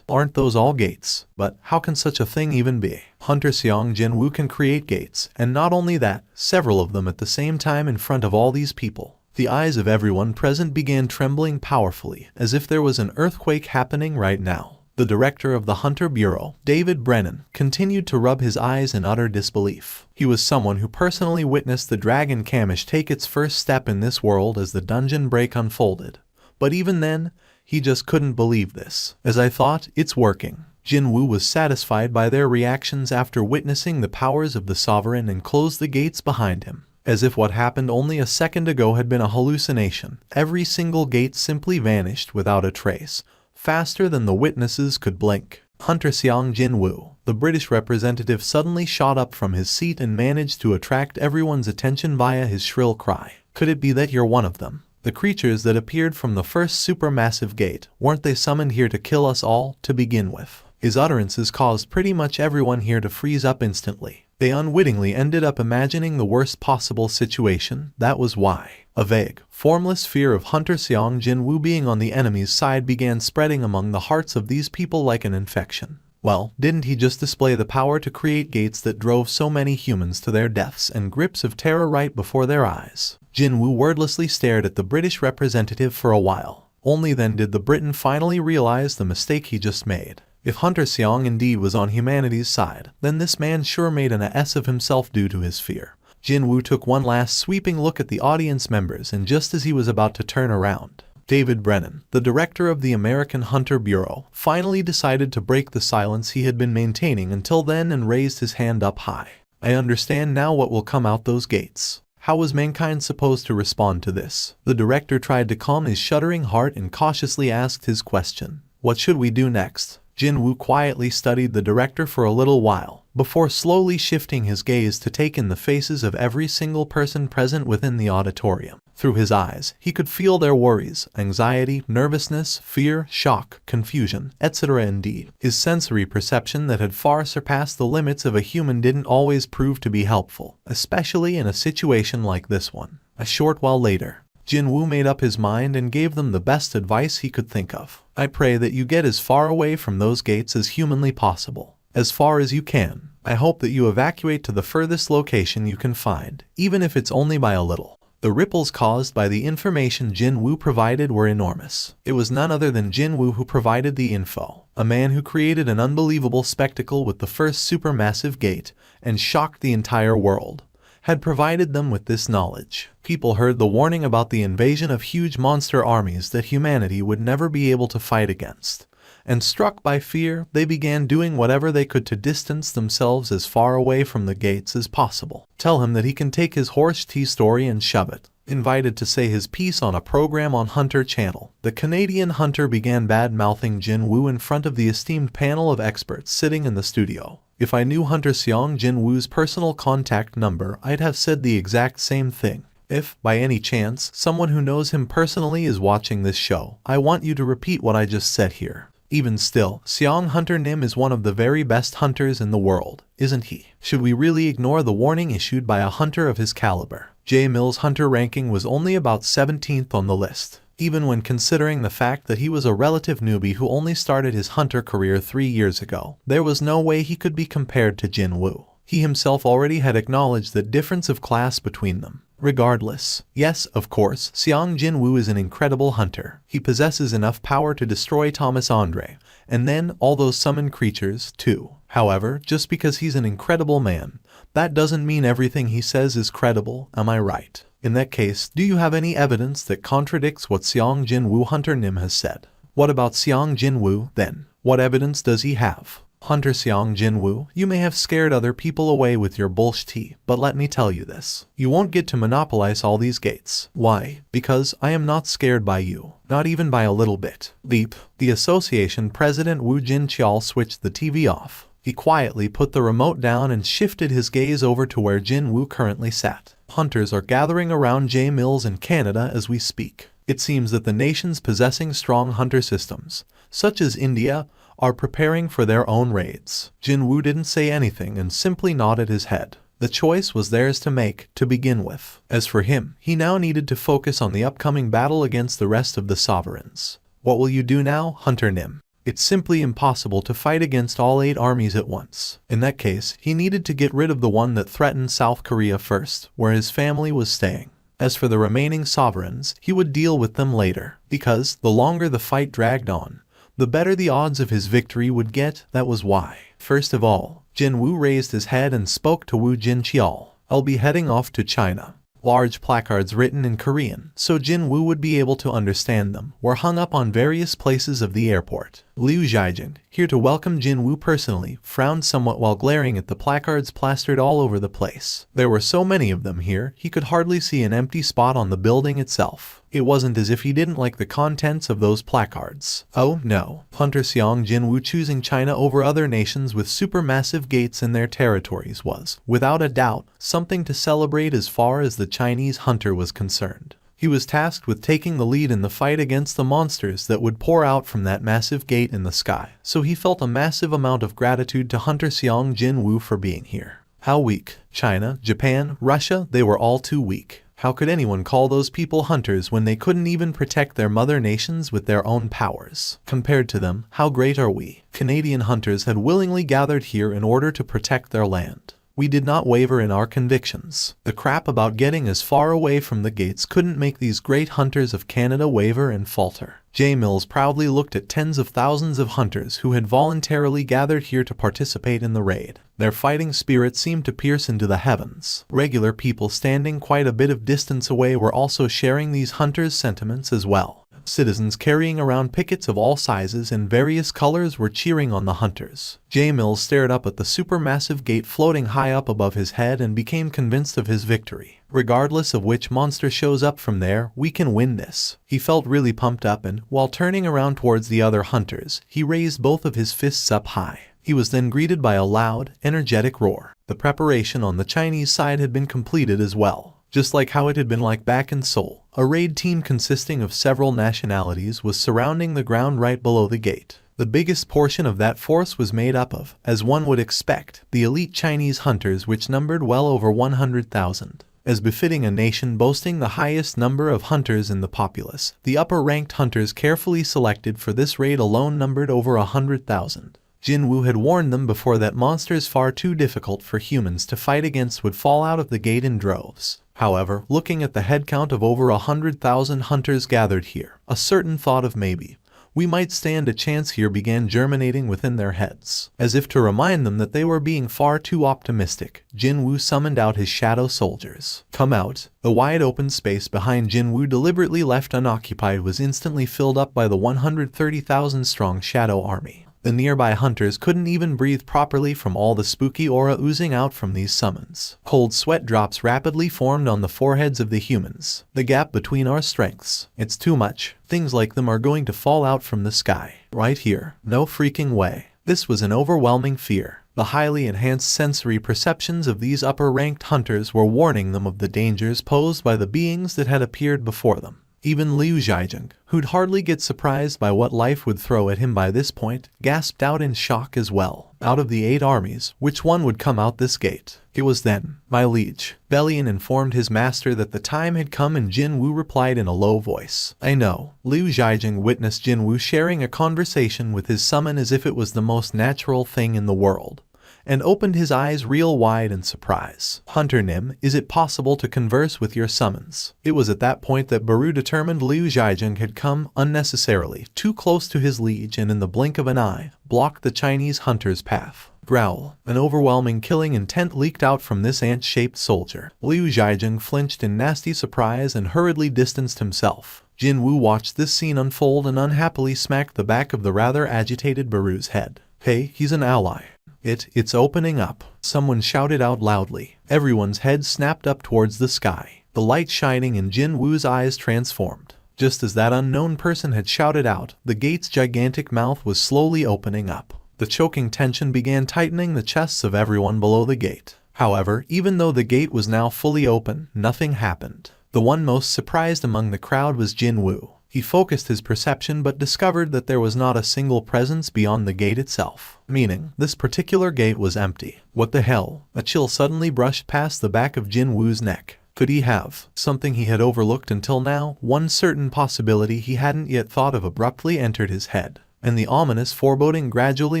Aren't those all gates? But how can such a thing even be? Hunter Sung Jin-Woo can create gates, and not only that, several of them at the same time in front of all these people. The eyes of everyone present began trembling powerfully, as if there was an earthquake happening right now. The director of the Hunter Bureau, David Brennan, continued to rub his eyes in utter disbelief. He was someone who personally witnessed the Dragon Kamish take its first step in this world as the dungeon break unfolded. But even then, he just couldn't believe this. "As I thought, it's working." Jin-Woo was satisfied by their reactions after witnessing the powers of the sovereign and closed the gates behind him. As if what happened only a second ago had been a hallucination, every single gate simply vanished without a trace, faster than the witnesses could blink. Hunter Sung Jin-Woo, the British representative, suddenly shot up from his seat and managed to attract everyone's attention via his shrill cry. "Could it be that you're one of them? The creatures that appeared from the first supermassive gate, weren't they summoned here to kill us all, to begin with?" His utterances caused pretty much everyone here to freeze up instantly. They unwittingly ended up imagining the worst possible situation. That was why. A vague, formless fear of Hunter Sung Jin-Woo being on the enemy's side began spreading among the hearts of these people like an infection. Well, didn't he just display the power to create gates that drove so many humans to their deaths and grips of terror right before their eyes? Jin-Woo wordlessly stared at the British representative for a while. Only then did the Briton finally realize the mistake he just made. If Hunter Sung indeed was on humanity's side, then this man sure made an ass of himself due to his fear. Jin-Woo took one last sweeping look at the audience members, and just as he was about to turn around, David Brennan, the director of the American Hunter Bureau, finally decided to break the silence he had been maintaining until then and raised his hand up high. "I understand now what will come out those gates." How was mankind supposed to respond to this? The director tried to calm his shuddering heart and cautiously asked his question. "What should we do next?" Jin-Woo quietly studied the director for a little while, before slowly shifting his gaze to take in the faces of every single person present within the auditorium. Through his eyes, he could feel their worries, anxiety, nervousness, fear, shock, confusion, etc. Indeed, his sensory perception that had far surpassed the limits of a human didn't always prove to be helpful, especially in a situation like this one. A short while later, Jin-Woo made up his mind and gave them the best advice he could think of. "I pray that you get as far away from those gates as humanly possible. As far as you can. I hope that you evacuate to the furthest location you can find, even if it's only by a little." The ripples caused by the information Jin-Woo provided were enormous. It was none other than Jin-Woo who provided the info, a man who created an unbelievable spectacle with the first supermassive gate and shocked the entire world, had provided them with this knowledge. People heard the warning about the invasion of huge monster armies that humanity would never be able to fight against, and struck by fear, they began doing whatever they could to distance themselves as far away from the gates as possible. Tell him that he can take his horse tea story and shove it. Invited to say his piece on a program on Hunter Channel, the Canadian Hunter began bad-mouthing Jin-Woo in front of the esteemed panel of experts sitting in the studio. "If I knew Hunter Sung Jin-Woo's personal contact number, I'd have said the exact same thing. If, by any chance, someone who knows him personally is watching this show, I want you to repeat what I just said here. Even still, Sung Hunter Nim is one of the very best hunters in the world, isn't he? Should we really ignore the warning issued by a hunter of his caliber?" J. Mill's hunter ranking was only about 17th on the list. even when considering the fact that he was a relative newbie who only started his hunter career 3 years ago. There was no way he could be compared to Jin-Woo. He himself already had acknowledged the difference of class between them. Regardless, yes, of course, Sung Jin-Woo is an incredible hunter. He possesses enough power to destroy Thomas Andre, and then all those summoned creatures, too. However, just because he's an incredible man, that doesn't mean everything he says is credible, am I right? In that case, do you have any evidence that contradicts what Sung Jin-Woo Hunter Nim has said? What about Sung Jin-Woo, then? What evidence does he have? Hunter Sung Jin-Woo, you may have scared other people away with your bullshit, but let me tell you this. You won't get to monopolize all these gates. Why? Because I am not scared by you. Not even by a little bit. Leap. The association president Woo Jin-cheol switched the TV off. He quietly put the remote down and shifted his gaze over to where Jin-Woo currently sat. Hunters are gathering around J Mills in Canada as we speak. It seems that the nations possessing strong hunter systems, such as India, are preparing for their own raids. Jin-Woo didn't say anything and simply nodded his head. The choice was theirs to make, to begin with. As for him, he now needed to focus on the upcoming battle against the rest of the sovereigns. What will you do now, Hunter Nim? It's simply impossible to fight against all 8 armies at once. In that case, he needed to get rid of the one that threatened South Korea first, where his family was staying. As for the remaining sovereigns, he would deal with them later, because the longer the fight dragged on, the better the odds of his victory would get. That was why. First of all, Jin-Woo raised his head and spoke to Woo Jin-cheol. I'll be heading off to China. Large placards written in Korean, so Jin-Woo would be able to understand them, were hung up on various places of the airport. Liu Zhaijin, here to welcome Jin-Woo personally, frowned somewhat while glaring at the placards plastered all over the place. There were so many of them here, he could hardly see an empty spot on the building itself. It wasn't as if he didn't like the contents of those placards. Oh no. Hunter Sung Jin-Woo choosing China over other nations with supermassive gates in their territories was, without a doubt, something to celebrate as far as the Chinese hunter was concerned. He was tasked with taking the lead in the fight against the monsters that would pour out from that massive gate in the sky, so he felt a massive amount of gratitude to Hunter Sung Jin-Woo for being here. How weak. China, Japan, Russia, they were all too weak. How could anyone call those people hunters when they couldn't even protect their mother nations with their own powers? Compared to them, how great are we? Canadian hunters had willingly gathered here in order to protect their land. We did not waver in our convictions. The crap about getting as far away from the gates couldn't make these great hunters of Canada waver and falter. J. Mills proudly looked at tens of thousands of hunters who had voluntarily gathered here to participate in the raid. Their fighting spirit seemed to pierce into the heavens. Regular people standing quite a bit of distance away were also sharing these hunters' sentiments as well. Citizens carrying around pickets of all sizes and various colors were cheering on the hunters. J. Mills stared up at the supermassive gate floating high up above his head and became convinced of his victory. Regardless of which monster shows up from there, we can win this. He felt really pumped up and, while turning around towards the other hunters, he raised both of his fists up high. He was then greeted by a loud, energetic roar. The preparation on the Chinese side had been completed as well. Just like how it had been like back in Seoul, a raid team consisting of several nationalities was surrounding the ground right below the gate. The biggest portion of that force was made up of, as one would expect, the elite Chinese hunters, which numbered well over 100,000. As befitting a nation boasting the highest number of hunters in the populace, the upper-ranked hunters carefully selected for this raid alone numbered over 100,000. Jin-Woo had warned them before that monsters far too difficult for humans to fight against would fall out of the gate in droves. However, looking at the headcount of over 100,000 hunters gathered here, a certain thought of maybe we might stand a chance here began germinating within their heads. As if to remind them that they were being far too optimistic, Jin-Woo summoned out his shadow soldiers. Come out. The wide open space behind Jin-Woo deliberately left unoccupied was instantly filled up by the 130,000 strong shadow army. The nearby hunters couldn't even breathe properly from all the spooky aura oozing out from these summons. Cold sweat drops rapidly formed on the foreheads of the humans. The gap between our strengths. It's too much. Things like them are going to fall out from the sky. Right here. No freaking way. This was an overwhelming fear. The highly enhanced sensory perceptions of these upper-ranked hunters were warning them of the dangers posed by the beings that had appeared before them. Even Liu Zhaijing, who'd hardly get surprised by what life would throw at him by this point, gasped out in shock as well. Out of the 8 armies, which one would come out this gate? It was then, my liege. Belian informed his master that the time had come, and Jin-Woo replied in a low voice. I know. Liu Zhaijing witnessed Jin-Woo sharing a conversation with his summon as if it was the most natural thing in the world, and opened his eyes real wide in surprise. Hunter Nim, is it possible to converse with your summons? It was at that point that Baru determined Liu Zhaijing had come unnecessarily too close to his liege, and in the blink of an eye, blocked the Chinese hunter's path. Growl. An overwhelming killing intent leaked out from this ant-shaped soldier. Liu Zhaijing flinched in nasty surprise and hurriedly distanced himself. Jin-Woo watched this scene unfold and unhappily smacked the back of the rather agitated Baru's head. Hey, he's an ally. It's opening up. Someone shouted out loudly. Everyone's head snapped up towards the sky. The light shining in Jin-Woo's eyes transformed. Just as that unknown person had shouted out, the gate's gigantic mouth was slowly opening up. The choking tension began tightening the chests of everyone below the gate. However, even though the gate was now fully open, nothing happened. The one most surprised among the crowd was Jin-Woo. He focused his perception but discovered that there was not a single presence beyond the gate itself, meaning this particular gate was empty. What the hell? A chill suddenly brushed past the back of Jin-Woo's neck. Could he have something he had overlooked until now? One certain possibility he hadn't yet thought of abruptly entered his head, and the ominous foreboding gradually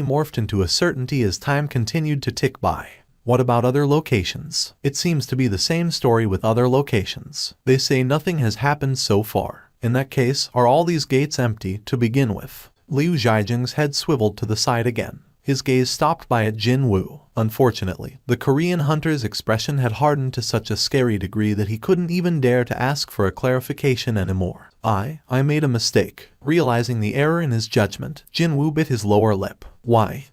morphed into a certainty as time continued to tick by. What about other locations? It seems to be the same story with other locations. They say nothing has happened so far. In that case, are all these gates empty to begin with? Liu Zhaijing's head swiveled to the side again. His gaze stopped by at Jin-Woo. Unfortunately, the Korean hunter's expression had hardened to such a scary degree that he couldn't even dare to ask for a clarification anymore. I made a mistake. Realizing the error in his judgment, Jin-Woo bit his lower lip.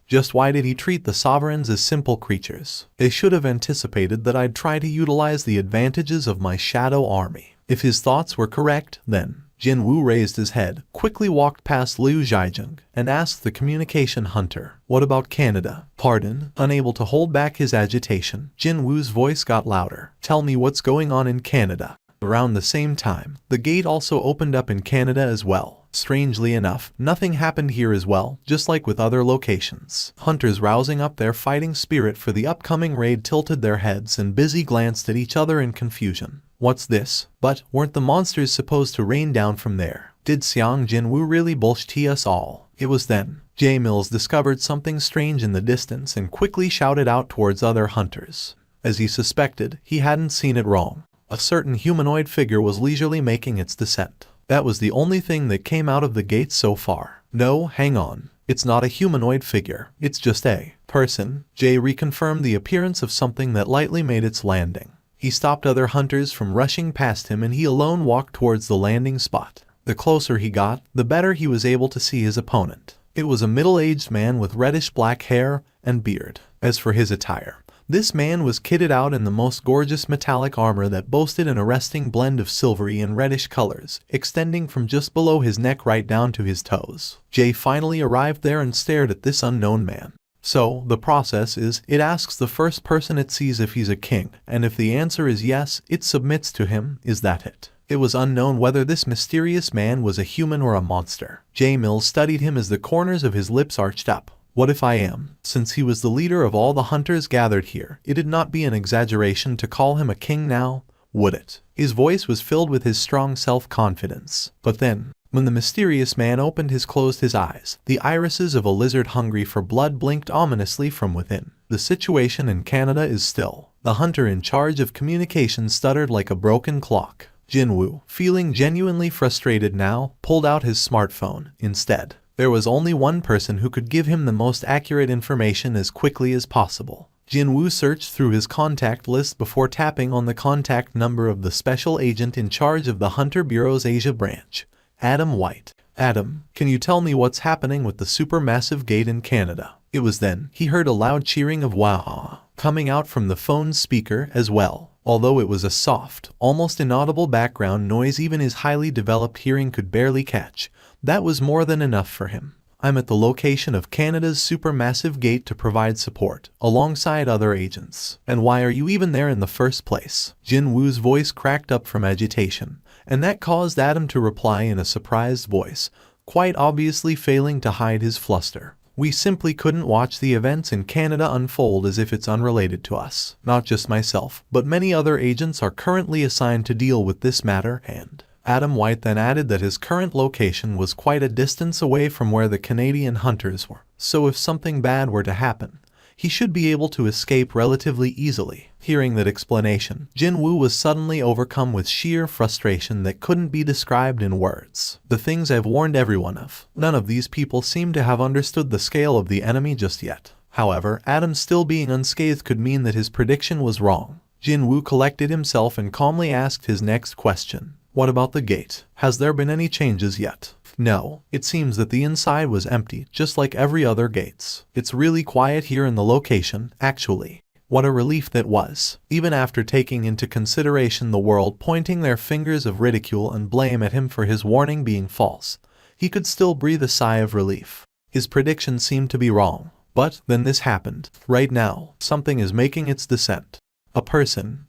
Just why did he treat the sovereigns as simple creatures? They should have anticipated that I'd try to utilize the advantages of my shadow army. If his thoughts were correct, then Jin-Woo raised his head, quickly walked past Liu Zhaijing, and asked the communication hunter, what about Canada? Pardon? Unable to hold back his agitation, Jin-Woo's voice got louder. Tell me what's going on in Canada. Around the same time, the gate also opened up in Canada as well. Strangely enough, nothing happened here as well, just like with other locations. Hunters rousing up their fighting spirit for the upcoming raid tilted their heads and busy glanced at each other in confusion. What's this? But weren't the monsters supposed to rain down from there? Did Sung Jin-Woo really bullshit us all? It was then J. Mills discovered something strange in the distance and quickly shouted out towards other hunters. As he suspected, he hadn't seen it wrong. A certain humanoid figure was leisurely making its descent. That was the only thing that came out of the gate so far. No, hang on. It's not a humanoid figure. It's just a person. Jay reconfirmed the appearance of something that lightly made its landing. He stopped other hunters from rushing past him, and he alone walked towards the landing spot. The closer he got, the better he was able to see his opponent. It was a middle-aged man with reddish-black hair and beard. As for his attire, this man was kitted out in the most gorgeous metallic armor that boasted an arresting blend of silvery and reddish colors, extending from just below his neck right down to his toes. Jay finally arrived there and stared at this unknown man. So, the process is, it asks the first person it sees if he's a king, and if the answer is yes, it submits to him. Is that it? It was unknown whether this mysterious man was a human or a monster. J. Mills studied him as the corners of his lips arched up. What if I am? Since he was the leader of all the hunters gathered here, it'd not be an exaggeration to call him a king now, would it? His voice was filled with his strong self-confidence. But then, when the mysterious man opened his eyes, the irises of a lizard hungry for blood blinked ominously from within. The situation in Canada is still. The hunter in charge of communications stuttered like a broken clock. Jin-Woo, feeling genuinely frustrated now, pulled out his smartphone. Instead, there was only one person who could give him the most accurate information as quickly as possible. Jin-Woo searched through his contact list before tapping on the contact number of the special agent in charge of the Hunter Bureau's Asia branch. Adam White. Adam, can you tell me what's happening with the supermassive gate in Canada? It was then he heard a loud cheering of wow coming out from the phone's speaker as well. Although it was a soft, almost inaudible background noise even his highly developed hearing could barely catch, that was more than enough for him. I'm at the location of Canada's supermassive gate to provide support, alongside other agents. And why are you even there in the first place? Jin-Woo's voice cracked up from agitation, And that caused Adam to reply in a surprised voice, quite obviously failing to hide his fluster. We simply couldn't watch the events in Canada unfold as if it's unrelated to us. Not just myself, but many other agents are currently assigned to deal with this matter, and Adam White then added that his current location was quite a distance away from where the Canadian hunters were, so if something bad were to happen, he should be able to escape relatively easily. Hearing that explanation, Jin-Woo was suddenly overcome with sheer frustration that couldn't be described in words. The things I've warned everyone of. None of these people seem to have understood the scale of the enemy just yet. However, Adam still being unscathed could mean that his prediction was wrong. Jin-Woo collected himself and calmly asked his next question. What about the gate? Has there been any changes yet? No, it seems that the inside was empty, just like every other gates. It's really quiet here in the location, actually. What a relief that was. Even after taking into consideration the world pointing their fingers of ridicule and blame at him for his warning being false, he could still breathe a sigh of relief. His prediction seemed to be wrong. But then this happened. Right now, something is making its descent. A person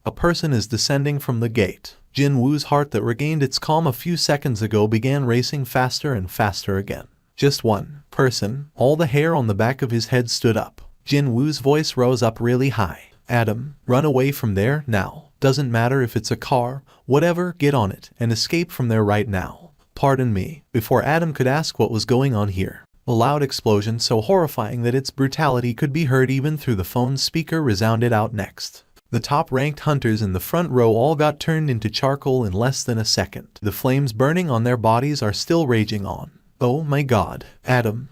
is descending from the gate. Jin-Woo's heart that regained its calm a few seconds ago began racing faster and faster again. Just one person. All the hair on the back of his head stood up. Jin-Woo's voice rose up really high. Adam, run away from there now. Doesn't matter if it's a car, whatever, get on it and escape from there right now. Pardon me. Before Adam could ask what was going on here, a loud explosion so horrifying that its brutality could be heard even through the phone's speaker resounded out next. The top-ranked hunters in the front row all got turned into charcoal in less than a second. The flames burning on their bodies are still raging on. Oh my God. Adam,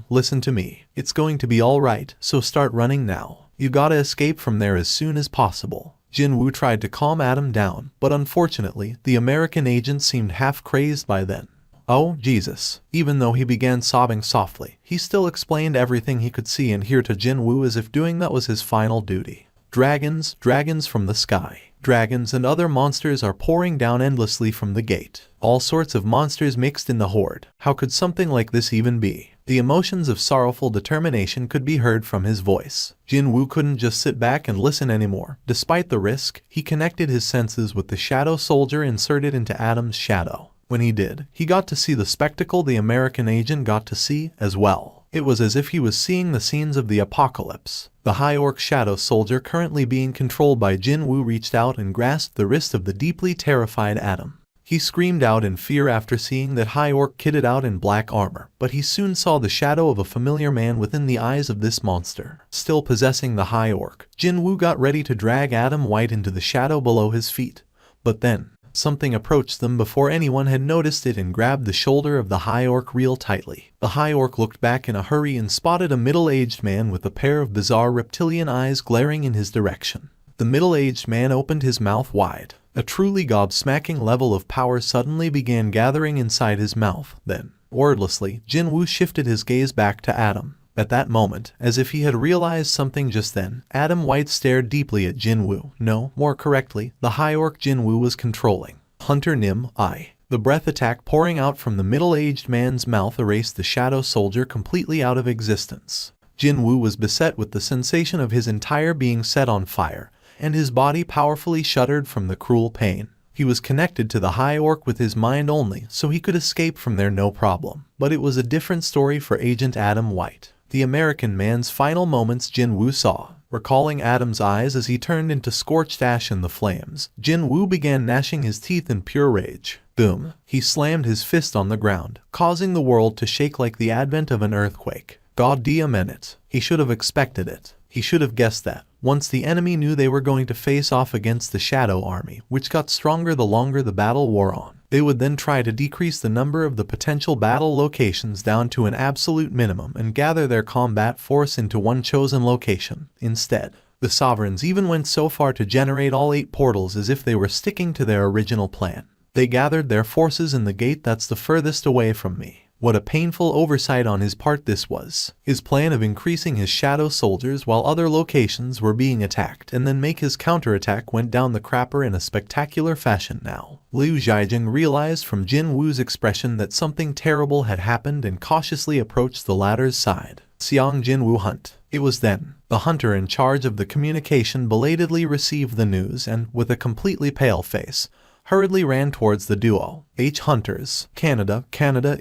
listen to me. It's going to be all right, so start running now. You gotta escape from there as soon as possible. Jin-Woo tried to calm Adam down, but unfortunately, the American agent seemed half-crazed by then. Oh, Jesus. Even though he began sobbing softly, he still explained everything he could see and hear to Jin-Woo as if doing that was his final duty. Dragons from the sky. Dragons and other monsters are pouring down endlessly from the gate. All sorts of monsters mixed in the horde. How could something like this even be? The emotions of sorrowful determination could be heard from his voice. Jin-Woo couldn't just sit back and listen anymore. Despite the risk, he connected his senses with the shadow soldier inserted into Adam's shadow. When he did, he got to see the spectacle the American agent got to see as well. It was as if he was seeing the scenes of the apocalypse. The High Orc shadow soldier currently being controlled by Jin-Woo reached out and grasped the wrist of the deeply terrified Adam. He screamed out in fear after seeing that High Orc kitted out in black armor, but he soon saw the shadow of a familiar man within the eyes of this monster. Still possessing the High Orc, Jin-Woo got ready to drag Adam White into the shadow below his feet. But then, something approached them before anyone had noticed it and grabbed the shoulder of the High Orc real tightly. The High Orc looked back in a hurry and spotted a middle-aged man with a pair of bizarre reptilian eyes glaring in his direction. The middle-aged man opened his mouth wide. A truly gobsmacking level of power suddenly began gathering inside his mouth. Then, wordlessly, Jin-Woo shifted his gaze back to Adam. At that moment, as if he had realized something just then, Adam White stared deeply at Jin-Woo. No, more correctly, the High Orc Jin-Woo was controlling. Hunter Nim, I. The breath attack pouring out from the middle-aged man's mouth erased the shadow soldier completely out of existence. Jin-Woo was beset with the sensation of his entire being set on fire, and his body powerfully shuddered from the cruel pain. He was connected to the High Orc with his mind only, so he could escape from there no problem. But it was a different story for Agent Adam White. The American man's final moments Jin-Woo saw. Recalling Adam's eyes as he turned into scorched ash in the flames, Jin-Woo began gnashing his teeth in pure rage. Boom! He slammed his fist on the ground, causing the world to shake like the advent of an earthquake. God damn it. He should have expected it. He should have guessed that. Once the enemy knew they were going to face off against the Shadow Army, which got stronger the longer the battle wore on, they would then try to decrease the number of the potential battle locations down to an absolute minimum and gather their combat force into one chosen location. Instead, the Sovereigns even went so far to generate all 8 portals as if they were sticking to their original plan. They gathered their forces in the gate that's the furthest away from me. What a painful oversight on his part this was. His plan of increasing his shadow soldiers while other locations were being attacked and then make his counterattack went down the crapper in a spectacular fashion now. Liu Zhaijing realized from Jin-Woo's expression that something terrible had happened and cautiously approached the latter's side. Sung Jin-Woo hunt. It was then. The hunter in charge of the communication belatedly received the news and, with a completely pale face, hurriedly ran towards the duo. Hunters. Canada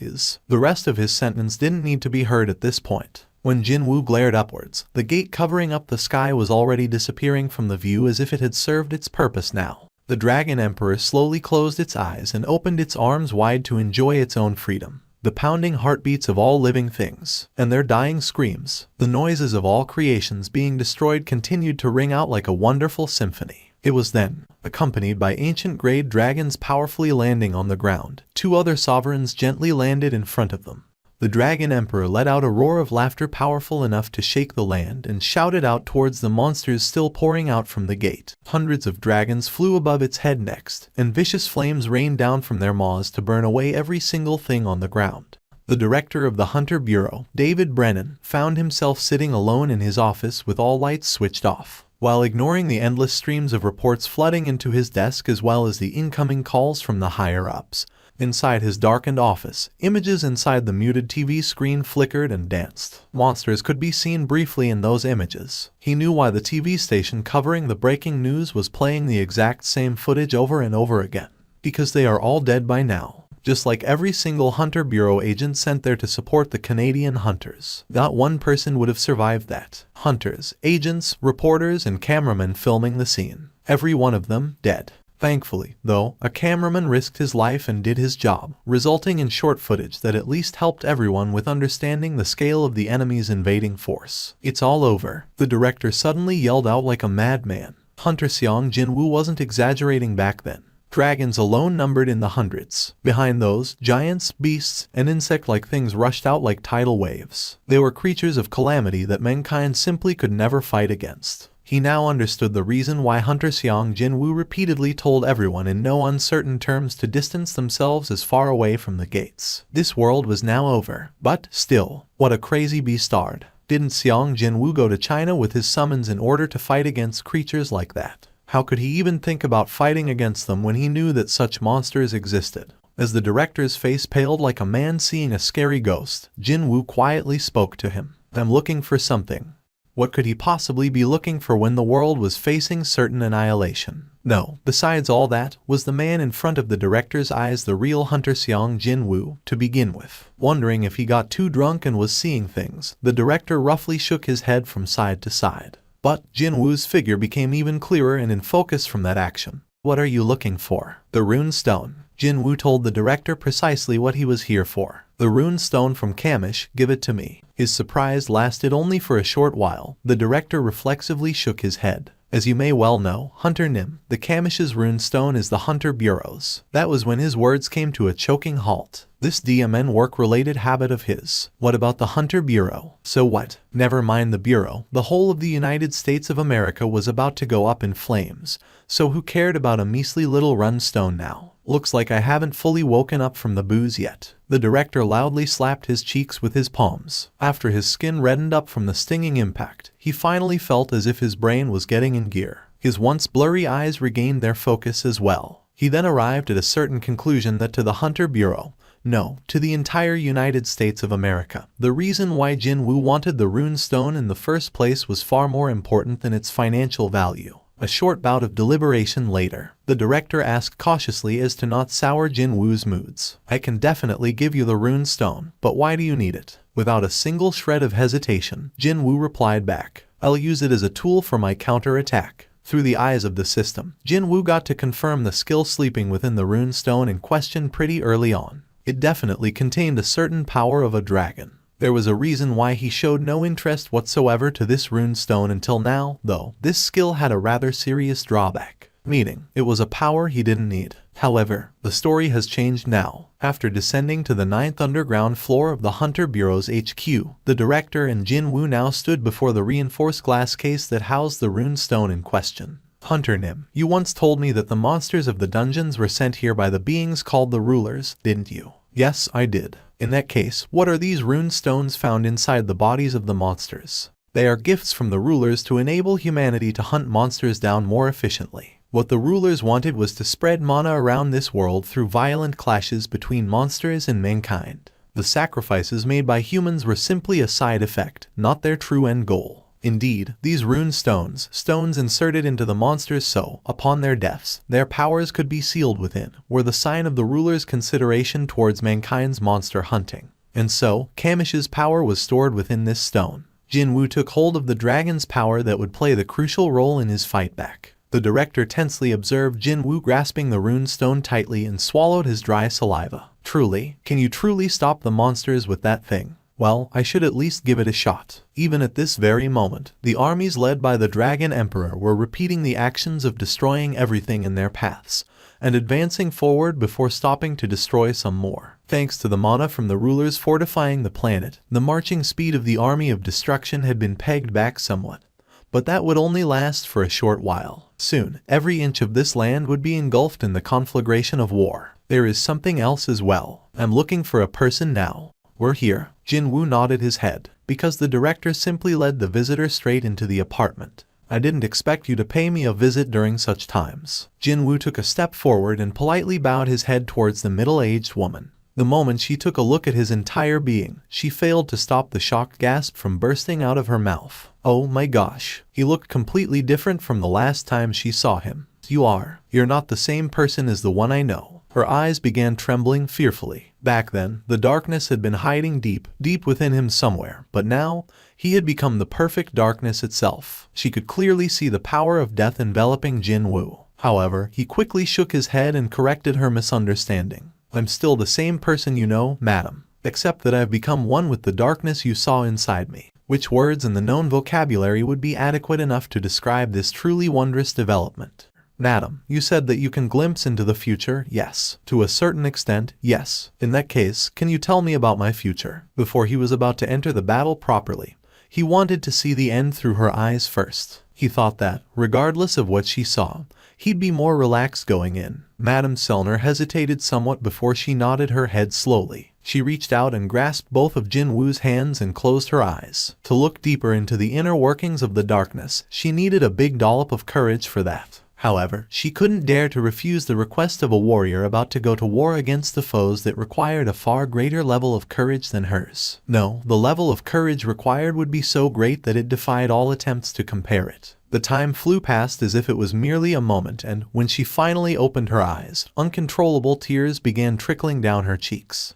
is. The rest of his sentence didn't need to be heard at this point. When Jin-Woo glared upwards, the gate covering up the sky was already disappearing from the view as if it had served its purpose now. The Dragon Emperor slowly closed its eyes and opened its arms wide to enjoy its own freedom. The pounding heartbeats of all living things, and their dying screams, the noises of all creations being destroyed continued to ring out like a wonderful symphony. It was then, accompanied by ancient great dragons powerfully landing on the ground, 2 other sovereigns gently landed in front of them. The Dragon Emperor let out a roar of laughter powerful enough to shake the land and shouted out towards the monsters still pouring out from the gate. Hundreds of dragons flew above its head next, and vicious flames rained down from their maws to burn away every single thing on the ground. The director of the Hunter Bureau, David Brennan, found himself sitting alone in his office with all lights switched off, while ignoring the endless streams of reports flooding into his desk as well as the incoming calls from the higher-ups. Inside his darkened office, images inside the muted TV screen flickered and danced. Monsters could be seen briefly in those images. He knew why the TV station covering the breaking news was playing the exact same footage over and over again. Because they are all dead by now. Just like every single Hunter Bureau agent sent there to support the Canadian hunters. Not one person would have survived that. Hunters, agents, reporters, and cameramen filming the scene. Every one of them dead. Thankfully, though, a cameraman risked his life and did his job, resulting in short footage that at least helped everyone with understanding the scale of the enemy's invading force. It's all over, the director suddenly yelled out like a madman. Hunter Sung Jin-Woo wasn't exaggerating back then. Dragons alone numbered in the hundreds. Behind those, giants, beasts, and insect-like things rushed out like tidal waves. They were creatures of calamity that mankind simply could never fight against. He now understood the reason why Hunter Sung Jin-Woo repeatedly told everyone in no uncertain terms to distance themselves as far away from the gates. This world was now over. But, still, what a crazy bastard. Didn't Sung Jin-Woo go to China with his summons in order to fight against creatures like that? How could he even think about fighting against them when he knew that such monsters existed? As the director's face paled like a man seeing a scary ghost, Jin-Woo quietly spoke to him. "I'm looking for something." What could he possibly be looking for when the world was facing certain annihilation? No, besides all that, was the man in front of the director's eyes the real Hunter Sung Jin-Woo, to begin with? Wondering if he got too drunk and was seeing things, the director roughly shook his head from side to side. But Jin-Woo's figure became even clearer and in focus from that action. "What are you looking for?" "The rune stone." Jin-Woo told the director precisely what he was here for. "The rune stone from Kamish, give it to me." His surprise lasted only for a short while. The director reflexively shook his head. As you may well know, Hunter Nim, the Kamish's rune stone is the Hunter Bureau's. That was when his words came to a choking halt. This DMN work-related habit of his. What about the Hunter Bureau? So what? Never mind the Bureau. The whole of the United States of America was about to go up in flames. So who cared about a measly little rune stone now? Looks like I haven't fully woken up from the booze yet. The director loudly slapped his cheeks with his palms. After his skin reddened up from the stinging impact, he finally felt as if his brain was getting in gear. His once blurry eyes regained their focus as well. He then arrived at a certain conclusion that to the Hunter Bureau, no, to the entire United States of America, the reason why Jin-Woo wanted the rune stone in the first place was far more important than its financial value. A short bout of deliberation later, the director asked cautiously as to not sour Jin-Woo's moods. "I can definitely give you the rune stone, but why do you need it?" Without a single shred of hesitation, Jin-Woo replied back, "I'll use it as a tool for my counter-attack." Through the eyes of the system, Jin-Woo got to confirm the skill sleeping within the rune stone in question pretty early on. It definitely contained a certain power of a dragon. There was a reason why he showed no interest whatsoever to this rune stone until now, though. This skill had a rather serious drawback, meaning it was a power he didn't need. However, the story has changed now. After descending to the 9th underground floor of the Hunter Bureau's HQ, the director and Jin-Woo now stood before the reinforced glass case that housed the rune stone in question. "Hunter Nim, you once told me that the monsters of the dungeons were sent here by the beings called the rulers, didn't you?" "Yes, I did." "In that case, what are these rune stones found inside the bodies of the monsters?" "They are gifts from the rulers to enable humanity to hunt monsters down more efficiently. What the rulers wanted was to spread mana around this world through violent clashes between monsters and mankind. The sacrifices made by humans were simply a side effect, not their true end goal. Indeed, these rune stones inserted into the monsters so, upon their deaths, their powers could be sealed within, were the sign of the ruler's consideration towards mankind's monster hunting. And so, Kamish's power was stored within this stone. Jin-Woo took hold of the dragon's power that would play the crucial role in his fight back. The director tensely observed Jin-Woo grasping the rune stone tightly and swallowed his dry saliva. Truly, can you truly stop the monsters with that thing? Well, I should at least give it a shot. Even at this very moment, the armies led by the Dragon Emperor were repeating the actions of destroying everything in their paths, and advancing forward before stopping to destroy some more. Thanks to the mana from the rulers fortifying the planet, the marching speed of the army of destruction had been pegged back somewhat. But that would only last for a short while. Soon, every inch of this land would be engulfed in the conflagration of war. There is something else as well. I'm looking for a person now. We're here. Jin-Woo nodded his head, because the director simply led the visitor straight into the apartment. I didn't expect you to pay me a visit during such times. Jin-Woo took a step forward and politely bowed his head towards the middle-aged woman. The moment she took a look at his entire being, she failed to stop the shocked gasp from bursting out of her mouth. Oh my gosh, he looked completely different from the last time she saw him. You're not the same person as the one I know. Her eyes began trembling fearfully. Back then, the darkness had been hiding deep within him somewhere, but now, he had become the perfect darkness itself. She could clearly see the power of death enveloping Jin-Woo. However, he quickly shook his head and corrected her misunderstanding. I'm still the same person you know, madam, except that I've become one with the darkness you saw inside me. Which words in the known vocabulary would be adequate enough to describe this truly wondrous development? Madam, you said that you can glimpse into the future, yes. To a certain extent, yes. In that case, can you tell me about my future? Before he was about to enter the battle properly, he wanted to see the end through her eyes first. He thought that, regardless of what she saw, he'd be more relaxed going in. Madame Selner hesitated somewhat before she nodded her head slowly. She reached out and grasped both of Jin-Woo's hands and closed her eyes. To look deeper into the inner workings of the darkness, she needed a big dollop of courage for that. However, she couldn't dare to refuse the request of a warrior about to go to war against the foes that required a far greater level of courage than hers. No, the level of courage required would be so great that it defied all attempts to compare it. The time flew past as if it was merely a moment, and when she finally opened her eyes, uncontrollable tears began trickling down her cheeks.